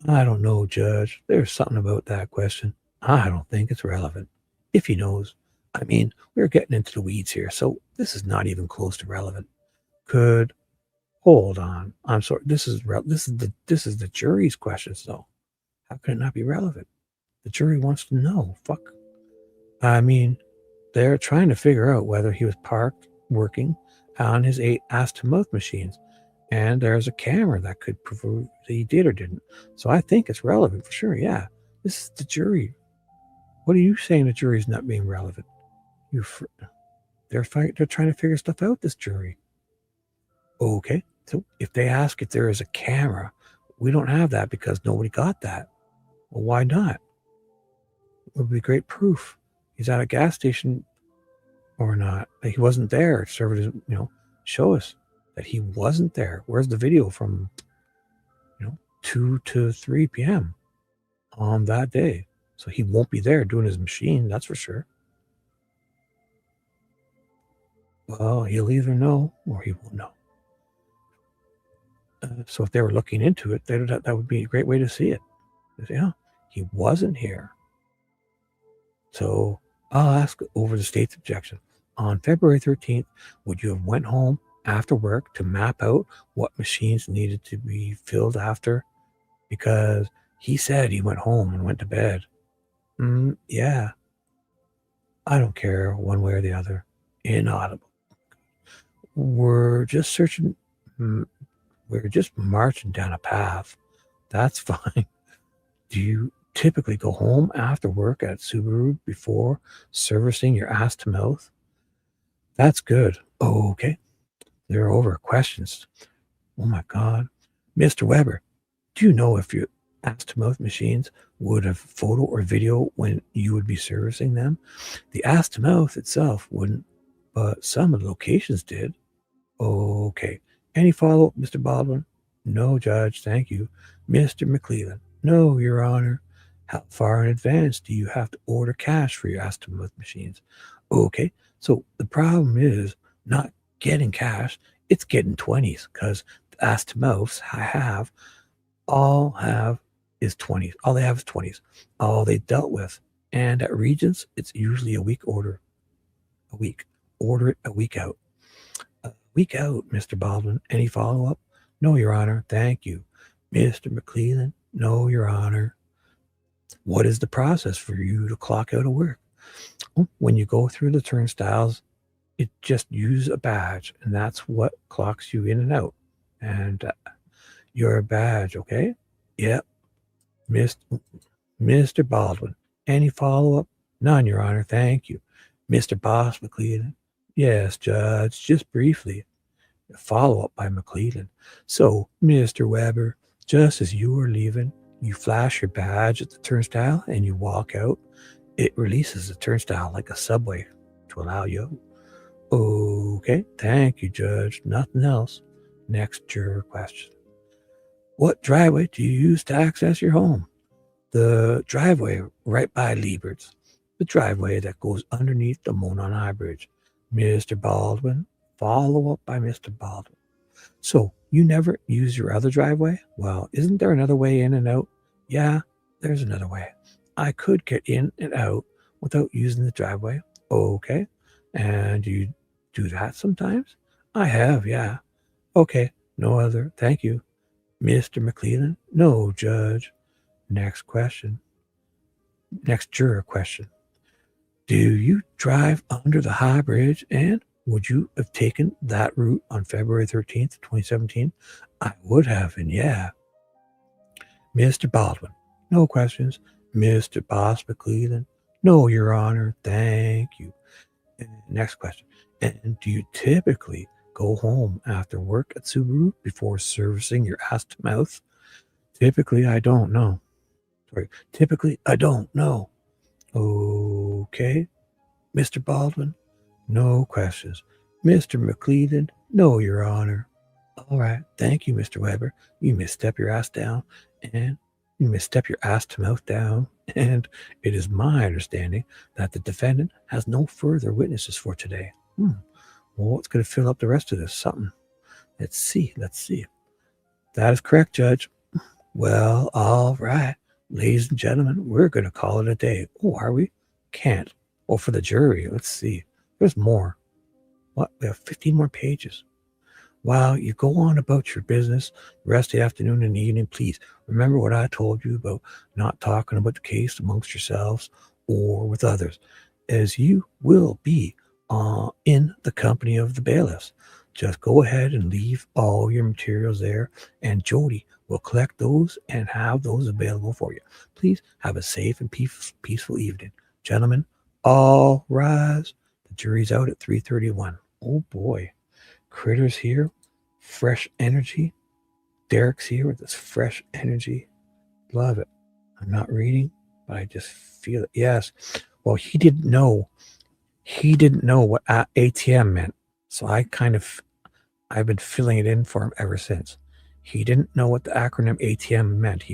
I don't know, Judge. There's something about that question. I don't think it's relevant. If he knows. I mean, we're getting into the weeds here, so this is not even close to relevant. Hold on. I'm sorry. This is the jury's questions, though. How can it not be relevant? The jury wants to know. Fuck. I mean, they're trying to figure out whether he was parked working on his 8 ass-to-mouth machines, and there's a camera that could prove that he did or didn't. So I think it's relevant for sure. Yeah, this is the jury. What are you saying? The jury's not being relevant? They're trying to figure stuff out. This jury. Okay, so if they ask if there is a camera, we don't have that because nobody got that. Well, why not? It would be great proof. He's at a gas station or not. That he wasn't there. Serve show us that he wasn't there. Where's the video from 2 to 3 p.m. on that day? So he won't be there doing his machine, that's for sure. Well, he'll either know or he won't know. So if they were looking into it, that would be a great way to see it. Yeah, he wasn't here. So I'll ask over the state's objection. On February 13th, would you have went home after work to map out what machines needed to be filled after? Because he said he went home and went to bed. Yeah. I don't care one way or the other. Inaudible. We're just searching. We're just marching down a path. That's fine. Do you typically go home after work at Subaru before servicing your ass-to-mouth? That's good. Okay. They're over questions. Oh my God. Mr. Weber, do you know if your ass-to-mouth machines would have photo or video when you would be servicing them? The ass-to-mouth itself wouldn't, but some of the locations did. Okay. Any follow-up, Mr. Baldwin? No, Judge, thank you. Mr. McClelland? No, Your Honor. How far in advance do you have to order cash for your ass-to-mouth machines? Okay, so the problem is not getting cash, it's getting 20s, because the ass-to-mouths all they have is 20s. All they have is 20s. All they dealt with. And at Regents, it's usually a week order. A week. Order it a week out. A week out, Mr. Baldwin. Any follow-up? No, Your Honor. Thank you. Mr. McClelland? No, Your Honor. What is the process for you to clock out of work? When you go through the turnstiles, it just use a badge, and that's what clocks you in and out. And your badge, okay? Yep. Mr. Baldwin. Any follow-up? None, Your Honor. Thank you. Mr. Boss McClellan. Yes, Judge, just briefly. Follow-up by McClellan. So, Mr. Weber, just as you were leaving, you flash your badge at the turnstile and you walk out. It releases the turnstile like a subway to allow you out. Okay, thank you, Judge. Nothing else. Next juror question. What driveway do you use to access your home? The driveway right by Liebert's. The driveway that goes underneath the Monon High Bridge. Mr. Baldwin. Follow up by Mr. Baldwin. So, you never use your other driveway? Well, isn't there another way in and out? Yeah, there's another way. I could get in and out without using the driveway. Okay. And you do that sometimes? I have, yeah. Okay, no other. Thank you. Mr. McClellan? No, Judge. Next question. Next juror question. Do you drive under the High Bridge, and would you have taken that route on February 13th, 2017? I would have, and yeah. Mr. Baldwin? No questions. Mr. Boss McClellan? No, Your Honor. Thank you. And next question. And do you typically go home after work at Subaru before servicing your ass to mouth? Typically, I don't know. Typically, I don't know. Okay. Mr. Baldwin? No questions. Mr. McClellan? No, Your Honor. All right. Thank you, Mr. Weber. You may step your ass down, and you may step your ass to mouth down. And it is my understanding that the defendant has no further witnesses for today. Well, what's going to fill up the rest of this? Something. Let's see. That is correct, Judge. Well, all right. Ladies and gentlemen, we're going to call it a day. Oh, are we? Can't. Oh, for the jury. Let's see. There's more. What? We have 15 more pages. While you go on about your business the rest of the afternoon and the evening, please remember what I told you about not talking about the case amongst yourselves or with others, as you will be in the company of the bailiffs. Just go ahead and leave all your materials there, and Jody will collect those and have those available for you. Please have a safe and peaceful evening. Gentlemen, all rise. The jury's out at 3:31. Oh boy. Critter's here. Fresh energy. Derek's here with this fresh energy. Love it. I'm not reading, but I just feel it. Yes. Well, he didn't know what ATM meant. So I've been filling it in for him ever since. He didn't know what the acronym ATM meant.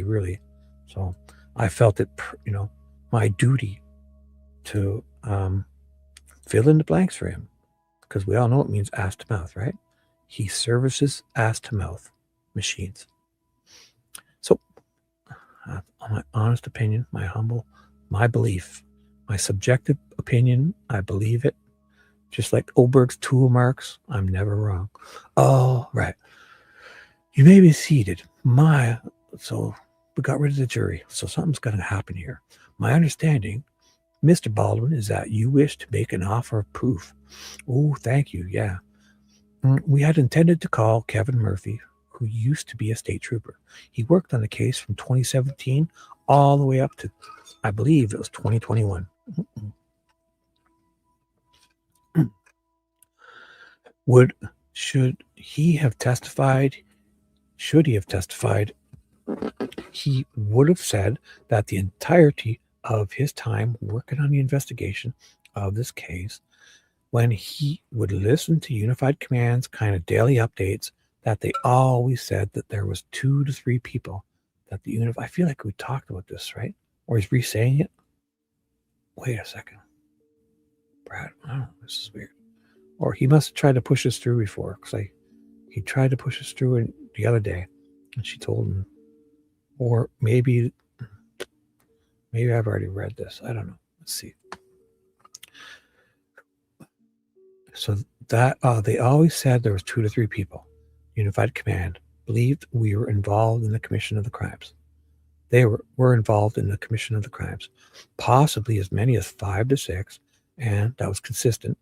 So I felt it, my duty to fill in the blanks for him, because we all know it means ass to mouth, right? He services ass to mouth machines. So, my honest opinion, my belief, my subjective opinion, I believe it. Just like Oberg's tool marks, I'm never wrong. All right. You may be seated. So we got rid of the jury. So something's going to happen here. My understanding, Mr. Baldwin, is that you wish to make an offer of proof. Oh, thank you. Yeah. We had intended to call Kevin Murphy, who used to be a state trooper. He worked on the case from 2017 all the way up to, I believe it was 2021. Should he have testified, he would have said that the entirety of his time working on the investigation of this case, when he would listen to Unified Command's kind of daily updates, that they always said that there was 2 to 3 people that I feel like we talked about this, right? Or he's re-saying it. Wait a second. Brad, this is weird. Or he must have tried to push us through before, because he tried to push us through the other day, and she told him. Or maybe I've already read this. I don't know. Let's see. So that they always said there was 2 to 3 people. Unified Command believed we were involved in the commission of the crimes. They were involved in the commission of the crimes, possibly as many as 5 to 6, and that was consistent.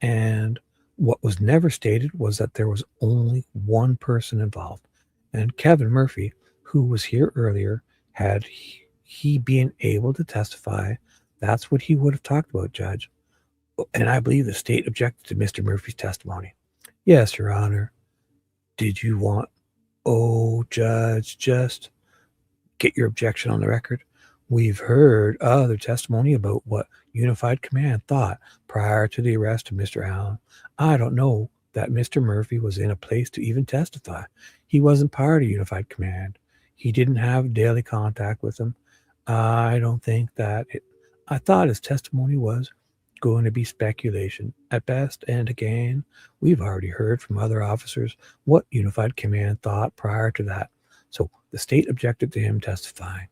And what was never stated was that there was only one person involved. And Kevin Murphy, who was here earlier, had he been able to testify, that's what he would have talked about, Judge. And I believe the state objected to Mr. Murphy's testimony. Yes, Your Honor. Did you want, oh, Judge, just get your objection on the record? We've heard other testimony about what Unified Command thought prior to the arrest of Mr. Allen. I don't know that Mr. Murphy was in a place to even testify. He wasn't part of Unified Command. He didn't have daily contact with them. I don't think that I thought his testimony was going to be speculation at best, and again, we've already heard from other officers what Unified Command thought prior to that. So the state objected to him testifying.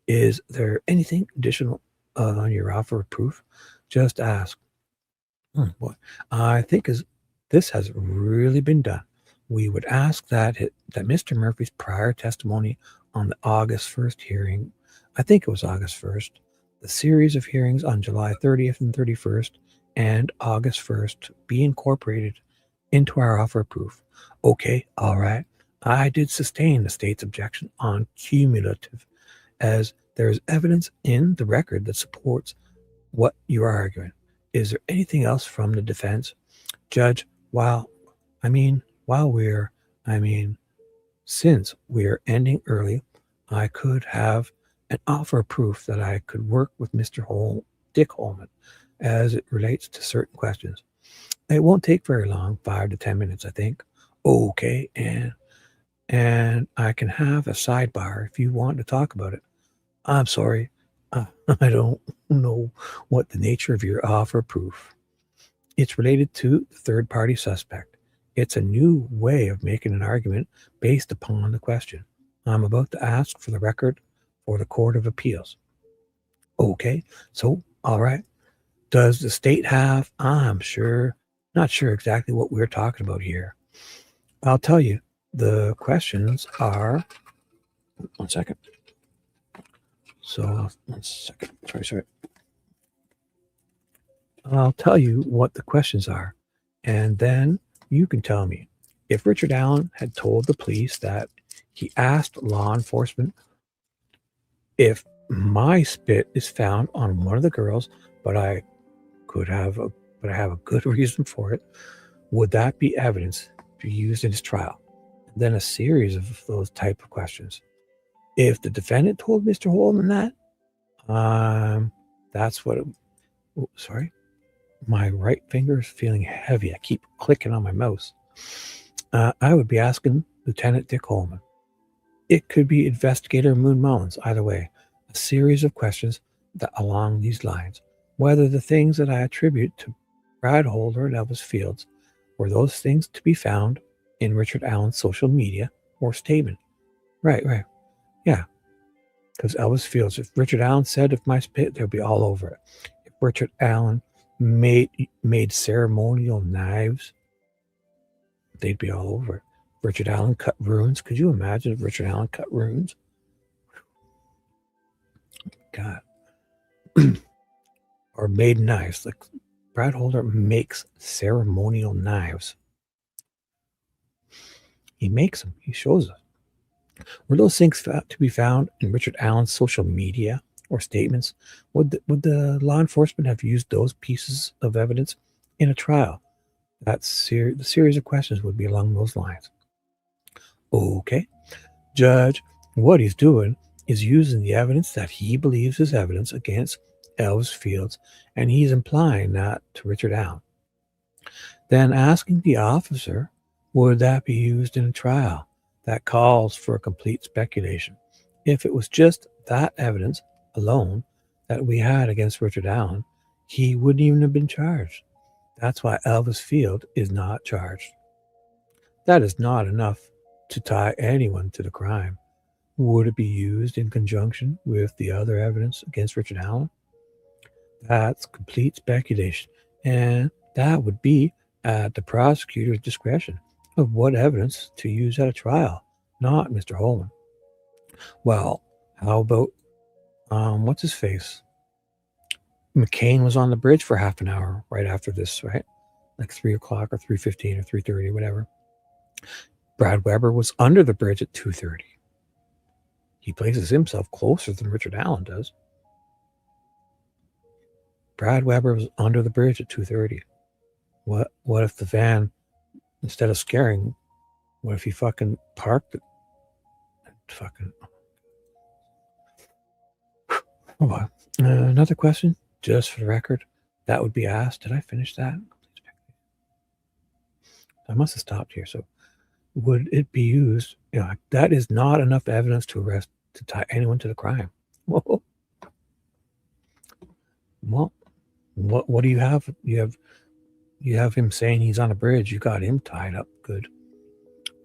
Is there anything additional on your offer of proof? Just ask. Boy, I think this has really been done. We would ask that Mr. Murphy's prior testimony on the August 1st hearing, I think it was August 1st, the series of hearings on July 30th and 31st, and August 1st be incorporated into our offer of proof. Okay, all right. I did sustain the state's objection on cumulative, as there is evidence in the record that supports what you are arguing. Is there anything else from the defense? Judge, since we're ending early, I could have an offer of proof that I could work with Mr. Dick Holman as it relates to certain questions. It won't take very long, 5 to 10 minutes, I think. Okay, and I can have a sidebar if you want to talk about it. I'm sorry, I don't know what the nature of your offer of proof. It's related to the third-party suspect. It's a new way of making an argument based upon the question. I'm about to ask for the record for the Court of Appeals. Okay, so, all right. Does the state have, not sure exactly what we're talking about here. I'll tell you, the questions are, one second. So, 1 second. Sorry. I'll tell you what the questions are, and then you can tell me. If Richard Allen had told the police that he asked law enforcement if my spit is found on one of the girls, but I have a good reason for it, would that be evidence to be used in his trial? And then a series of those type of questions. If the defendant told Mr. Holman that, that's what sorry. My right finger is feeling heavy. I keep clicking on my mouse. I would be asking Lieutenant Dick Holman. It could be Investigator Moon Mullins, either way. A series of questions that along these lines. Whether the things that I attribute to Brad Holder and Elvis Fields were those things to be found in Richard Allen's social media or statement. Right. Yeah. Because Elvis Fields, if Richard Allen said if my spit, they'll be all over it. If Richard Allen made ceremonial knives, they'd be all over it. Richard Allen cut runes. Could you imagine if Richard Allen cut runes? God. Or made knives. Like Brad Holder makes ceremonial knives. He makes them. He shows us. Were those things to be found in Richard Allen's social media or statements? Would the law enforcement have used those pieces of evidence in a trial? The series of questions would be along those lines. Okay, Judge, what he's doing is using the evidence that he believes is evidence against Elvis Fields, and he's implying that to Richard Allen. Then asking the officer, would that be used in a trial? That calls for a complete speculation. If it was just that evidence alone that we had against Richard Allen, he wouldn't even have been charged. That's why Elvis Field is not charged. That is not enough to tie anyone to the crime. Would it be used in conjunction with the other evidence against Richard Allen? That's complete speculation, and that would be at the prosecutor's discretion of what evidence to use at a trial, not Mr. Holman. Well, How about, what's his face? McCain was on the bridge for half an hour right after this, right? Like 3 o'clock or 3:15 or 3:30, whatever. Brad Weber was under the bridge at 2:30. He places himself closer than Richard Allen does. Brad Weber was under the bridge at 2:30. What if the van, instead of scaring, what if he fucking parked it? Fucking. Hold on. Another question, just for the record, that would be asked. Did I finish that? I must have stopped here. So, would it be used? That is not enough evidence to arrest, to tie anyone to the crime. Well, what do you have? You have him saying he's on a bridge. You got him tied up. Good.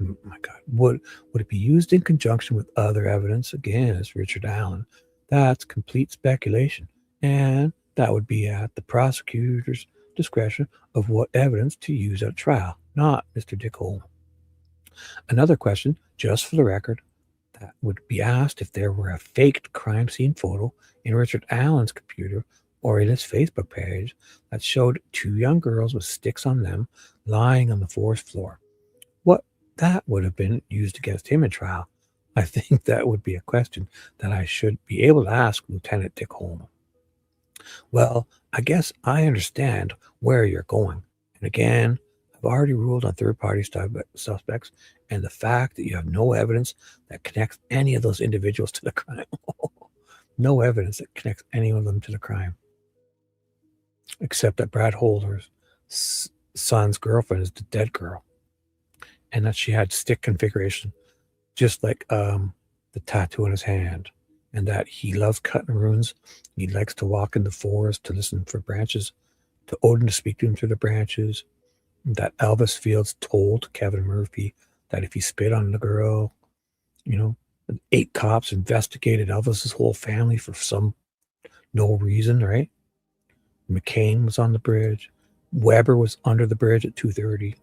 Oh my God. Would it be used in conjunction with other evidence against Richard Allen? That's complete speculation, and that would be at the prosecutor's discretion of what evidence to use at trial, not Mr. Dick Holm. Another question, just for the record, that would be asked if there were a faked crime scene photo in Richard Allen's computer or in his Facebook page that showed 2 young girls with sticks on them lying on the forest floor. What that would have been used against him in trial. I think that would be a question that I should be able to ask Lieutenant Dick Holm. Well, I guess I understand where you're going. And again, I've already ruled on third-party suspects and the fact that you have no evidence that connects any of those individuals to the crime. No evidence that connects any of them to the crime. Except that Brad Holder's son's girlfriend is the dead girl. And that she had stick configuration, just like the tattoo on his hand. And that he loves cutting runes. He likes to walk in the forest to listen for branches, to Odin to speak to him through the branches. That Elvis Fields told Kevin Murphy that if he spit on the girl, 8 cops investigated Elvis's whole family for no reason, right? McCain was on the bridge. Weber was under the bridge at 2:30.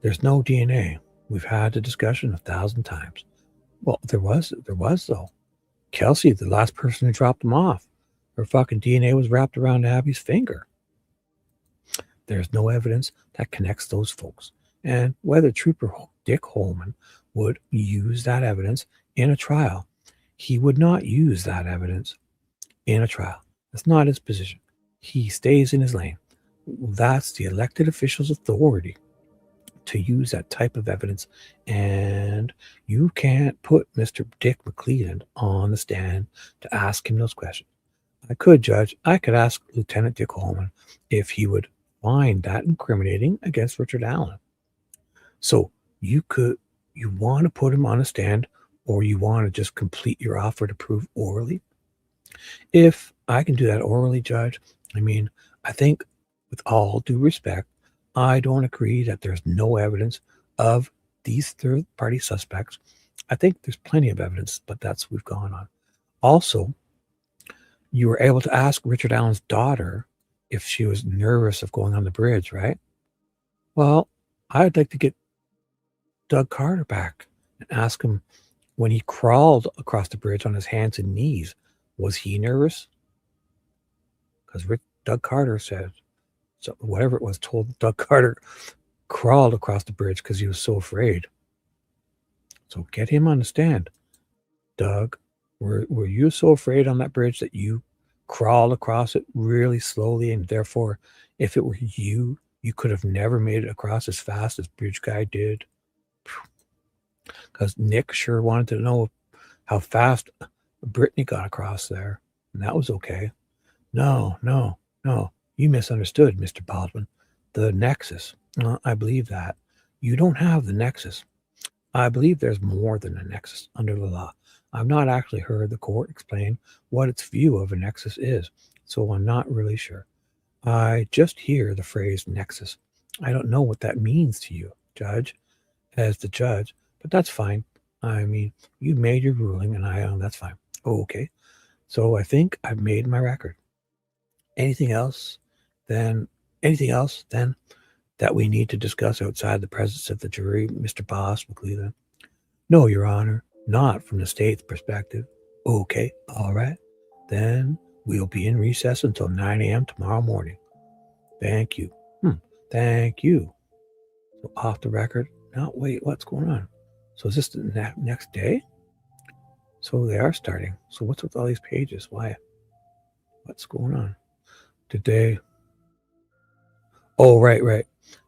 There's no DNA. We've had the discussion 1,000 times. Well, there was though. Kelsey, the last person who dropped them off, her fucking DNA was wrapped around Abby's finger. There's no evidence that connects those folks. And whether Trooper Dick Holman would use that evidence in a trial, he would not use that evidence in a trial. That's not his position. He stays in his lane. That's the elected official's authority to use that type of evidence. And you can't put Mr. Dick McClelland on the stand to ask him those questions. I could ask Lieutenant Dick Holman if he would find that incriminating against Richard Allen. So you want to put him on a stand, or you want to just complete your offer to prove orally? If I can do that orally, Judge, I think with all due respect, I don't agree that there's no evidence of these third-party suspects. I think there's plenty of evidence, but we've gone on. Also, you were able to ask Richard Allen's daughter if she was nervous of going on the bridge, right? Well, I'd like to get Doug Carter back and ask him, when he crawled across the bridge on his hands and knees, was he nervous? Because Doug Carter said, so whatever it was, told Doug Carter crawled across the bridge because he was so afraid. So get him on the stand. Doug, were you so afraid on that bridge that you crawled across it really slowly, and therefore, if it were you could have never made it across as fast as Bridge Guy did? Because Nick sure wanted to know how fast Brittany got across there, and that was okay. No, you misunderstood, Mr. Baldwin. The nexus. I believe that. You don't have the nexus. I believe there's more than a nexus under the law. I've not actually heard the court explain what its view of a nexus is, so I'm not really sure. I just hear the phrase nexus. I don't know what that means to you, Judge, as the judge, but that's fine. You made your ruling, and that's fine. Okay. So I think I've made my record. Anything else then that we need to discuss outside the presence of the jury, Mr. Boss McClelland? No, Your Honor. not from the state's perspective. Okay, all right. Then we'll be in recess until 9 a.m. tomorrow morning. Thank you. Thank you. So off the record. Now, wait, what's going on? So is this the next day? So they are starting. So what's with all these pages? Why? What's going on? Did they? Oh, right.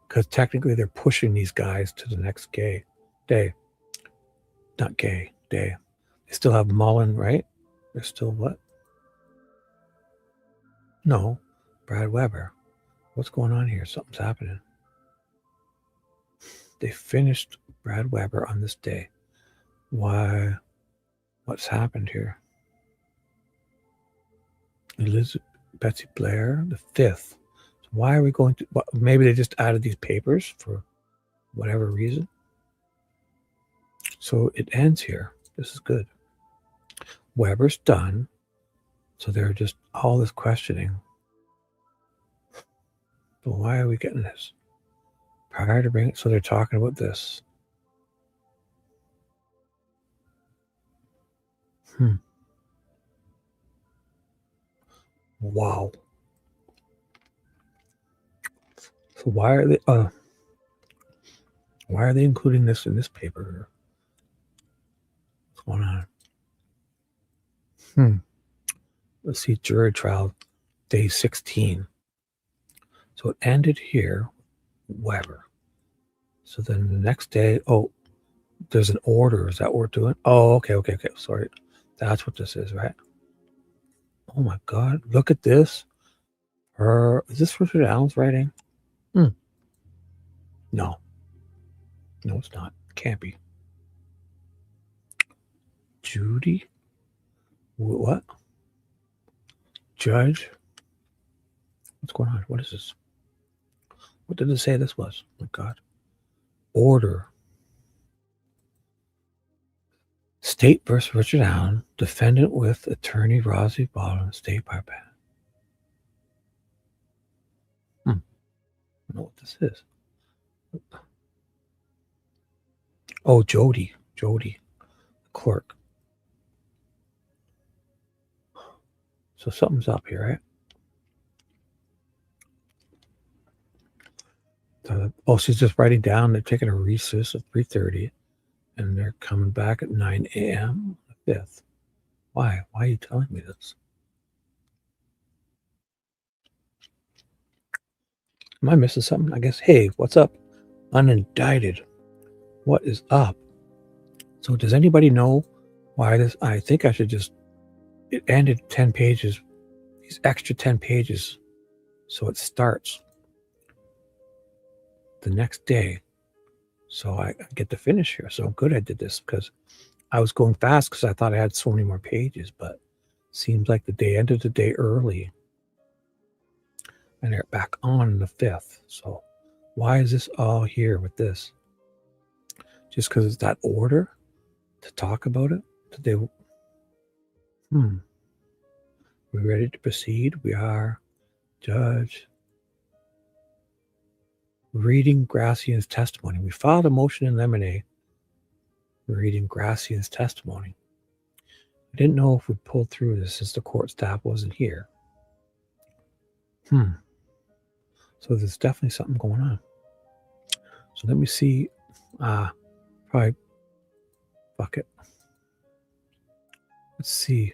Because technically they're pushing these guys to the next day. Not gay day. They still have Mullin, right? They're still what? No, Brad Weber. What's going on here? Something's happening. They finished Brad Weber on this day. Why? What's happened here? Elizabeth Betsy Blair, the 5th. So why are we going to? Maybe they just added these papers for whatever reason. So it ends here. This is good. Weber's done. So they're just all this questioning. But why are we getting this? Prior to bringing, so they're talking about this. Wow. So why are they including this in this paper? What's going on? Let's see, jury trial, day 16. So it ended here, Weber. So then the next day, there's an order. Is that what we're doing? Oh, okay. Sorry. That's what this is, right? Oh my God. Look at this. Is this Richard Allen's writing? No, it's not. Can't be. Judy? What? Judge? What's going on? What is this? What did it say this was? Oh my God. Order. State versus Richard Allen, defendant with attorney Rosie Baldwin, State Pipeline. I don't know what this is. Oh, Jody, clerk. So something's up here, right? She's just writing down. They're taking a recess at 3:30, and they're coming back at 9 a.m. on the 5th. Why? Why are you telling me this? Am I missing something? I guess. Hey, what's up? Unindicted. What is up? So does anybody know why this? I think I should just. It ended 10 pages. These extra 10 pages. So it starts the next day. So I get to finish here. So good I did this because I was going fast because I thought I had so many more pages, but it seems like the day ended the day early. And they're back on the 5th. So why is this all here with this? Just because it's that order to talk about it? Did they? We ready to proceed? We are. Judge. Reading Gracian's testimony. We filed a motion in limine. Reading Gracian's testimony. I didn't know if we pulled through this since the court staff wasn't here. So there's definitely something going on. So let me see. Probably. Fuck it. Let's see.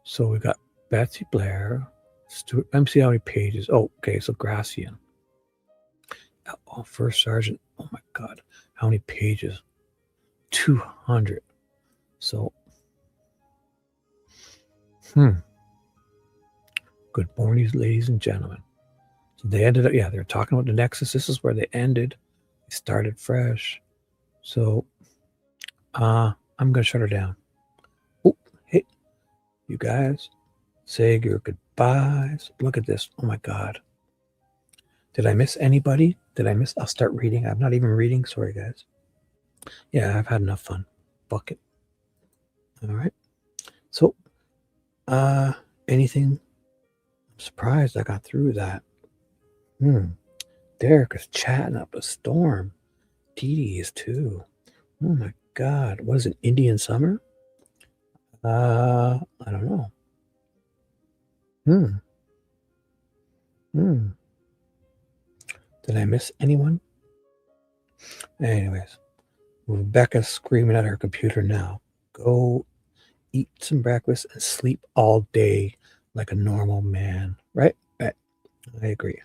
So we got Betsy Blair, Stuart. Let me see how many pages. Oh, okay. So Gracian. Oh, First Sergeant. Oh my God. How many pages? 200. So. Good morning, ladies and gentlemen. So they ended up, they're talking about the Nexus. This is where they ended. They started fresh. So, I'm going to shut her down. Oh, hey, you guys, say your goodbyes. Look at this. Oh my God. Did I miss anybody? I'll start reading. I'm not even reading. Sorry, guys. Yeah, I've had enough fun. Bucket. All right. So, anything? I'm surprised I got through that. Derek is chatting up a storm. Dee Dee is too. Oh my God. What is it? Indian summer? I don't know. Did I miss anyone? Anyways, Rebecca's screaming at her computer now. Go eat some breakfast and sleep all day like a normal man. Right? Right. I agree.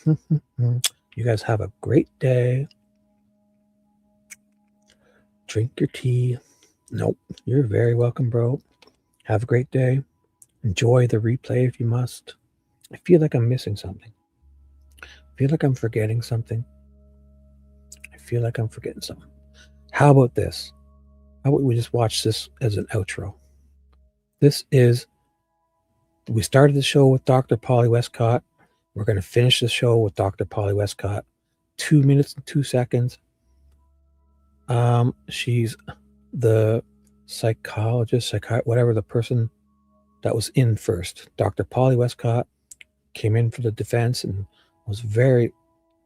You guys have a great day. Drink your tea. Nope. You're very welcome, bro. Have a great day. Enjoy the replay if you must. I feel like I'm missing something. I feel like I'm forgetting something. How about this? How about we just watch this as an outro? We started the show with Dr. Polly Wescott. We're going to finish the show with Dr. Polly Wescott. 2 minutes and 2 seconds. She's the psychologist, whatever the person that was in first. Dr. Polly Wescott came in for the defense and was very,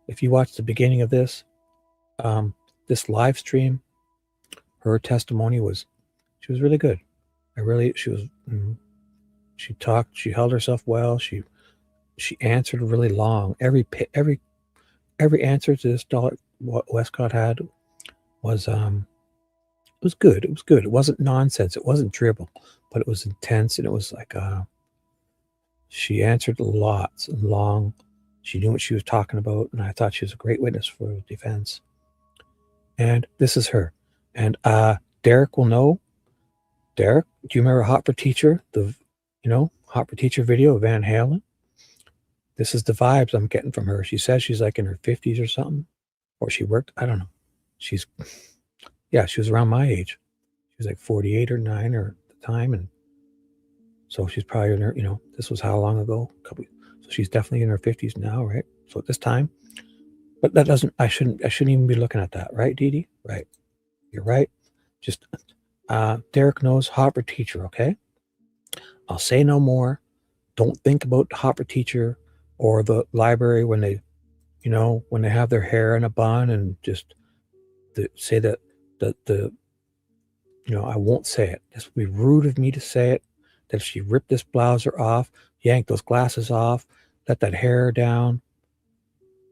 if you watch the beginning of this live stream, her testimony she was really good. She talked, she held herself well. She answered really long. Every answer to this what Wescott had was good. It was good. It wasn't nonsense. It wasn't dribble, but it was intense, and it was like she answered lots and long. She knew what she was talking about, and I thought she was a great witness for the defense. And this is her. And Derek will know. Derek, do you remember Hot for Teacher? Hot for Teacher video of Van Halen? This is the vibes I'm getting from her. She says she's like in her 50s or something. Or she worked, I don't know. She was around my age. She was like 48 or 9 or at the time. And so she's probably in her, this was how long ago? So she's definitely in her 50s now, right? So at this time. But that doesn't, I shouldn't even be looking at that, right, Dee Dee? Right. You're right. Just, Derek knows Hot for Teacher, okay? I'll say no more. Don't think about Hot for Teacher or the library when they have their hair in a bun and just say that I won't say it. This would be rude of me to say it, that if she ripped this blouser off, yanked those glasses off, let that hair down,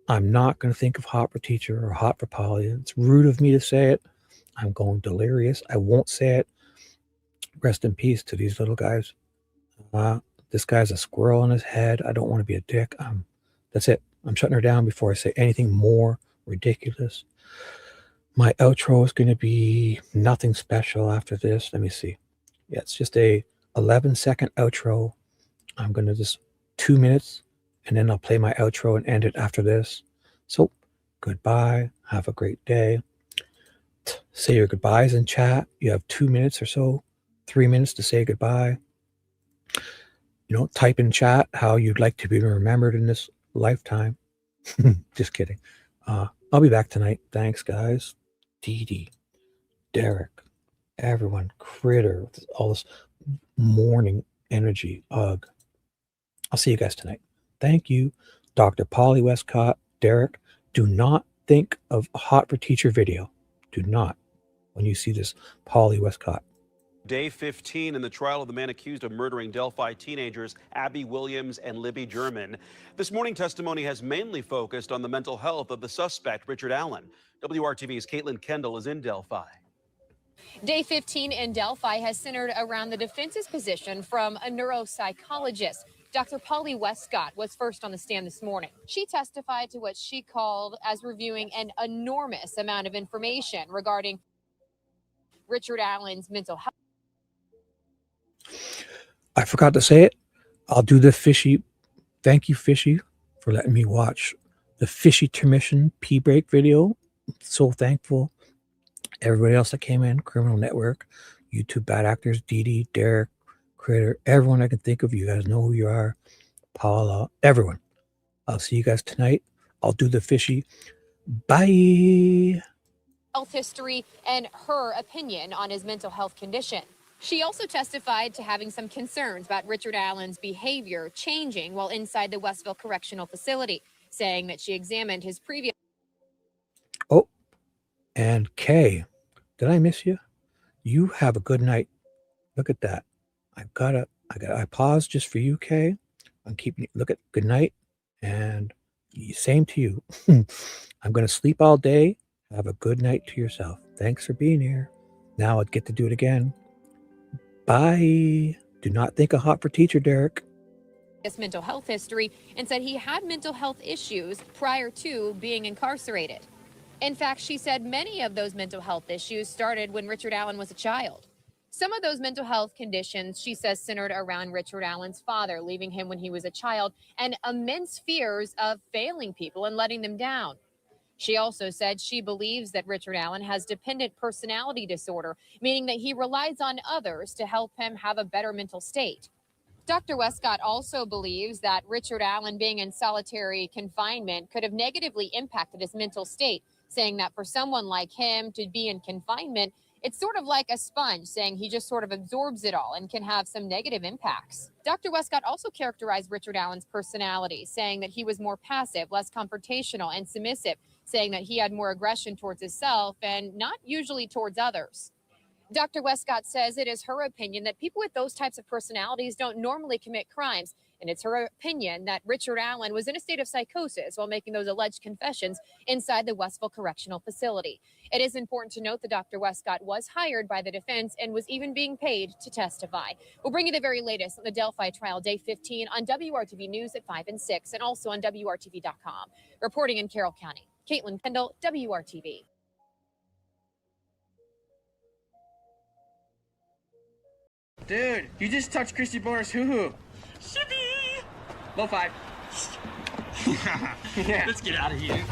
I'm not going to think of Hot for Teacher or Hot for Polly. It's rude of me to say it. I'm going delirious. I won't say it. Rest in peace to these little guys. This guy's a squirrel in his head. I don't want to be a dick. That's it. I'm shutting her down before I say anything more ridiculous. My outro is going to be nothing special after this. Let me see. Yeah, it's just a 11-second outro. I'm going to just 2 minutes, and then I'll play my outro and end it after this. So, goodbye. Have a great day. Say your goodbyes in chat. You have 2 minutes or so, 3 minutes to say goodbye. Type in chat how you'd like to be remembered in this lifetime. Just kidding. I'll be back tonight. Thanks, guys. Dee Dee, Derek, everyone, Critter, all this morning energy. Ugh. I'll see you guys tonight. Thank you, Dr. Polly Wescott. Derek, do not think of a Hot for Teacher video. Do not when you see this Polly Wescott. Day 15 in the trial of the man accused of murdering Delphi teenagers Abby Williams and Libby German. This morning testimony has mainly focused on the mental health of the suspect, Richard Allen. WRTV's Caitlin Kendall is in Delphi. Day 15 in Delphi has centered around the defense's position from a neuropsychologist. Dr. Polly Wescott was first on the stand this morning. She testified to what she called as reviewing an enormous amount of information regarding Richard Allen's mental health. I forgot to say it. I'll do the Fishy. Thank you, Fishy, for letting me watch the Fishy Intermission P-Break video. So thankful. Everybody else that came in, Criminal Network, YouTube Bad Actors, Dee Dee, Derek, Critter, everyone I can think of. You guys know who you are. Paula, everyone. I'll see you guys tonight. I'll do the Fishy. Bye. Health history and her opinion on his mental health condition. She also testified to having some concerns about Richard Allen's behavior changing while inside the Westville Correctional Facility, saying that she examined his previous... Oh, and Kay, Did I miss you? You have a good night. Look at that. I paused just for you, Kay. I'm keeping you. Look at good night. And same to you. I'm going to sleep all day. Have a good night to yourself. Thanks for being here. Now I'd get to do it again. Bye. Do not think of hot for teacher, Derek. His mental health history and said he had mental health issues prior to being incarcerated. In fact, she said many of those mental health issues started when Richard Allen was a child. Some of those mental health conditions, she says, centered around Richard Allen's father, leaving him when he was a child, and immense fears of failing people and letting them down. She also said she believes that Richard Allen has dependent personality disorder, meaning that he relies on others to help him have a better mental state. Dr. Wescott also believes that Richard Allen being in solitary confinement could have negatively impacted his mental state, saying that for someone like him to be in confinement, it's sort of like a sponge, saying he just sort of absorbs it all and can have some negative impacts. Dr. Wescott also characterized Richard Allen's personality, saying that he was more passive, less confrontational, and submissive, saying that he had more aggression towards himself and not usually towards others. Dr. Wescott says it is her opinion that people with those types of personalities don't normally commit crimes, and it's her opinion that Richard Allen was in a state of psychosis while making those alleged confessions inside the Westville Correctional Facility. It is important to note that Dr. Wescott was hired by the defense and was even being paid to testify. We'll bring you the very latest on the Delphi trial, day 15, on WRTV News at 5 and 6, and also on WRTV.com. Reporting in Carroll County, Caitlin Kendall, WRTV. Dude, you just touched Christy Boner's hoo-hoo. Shibby! Low five. Yeah. Let's get out of here.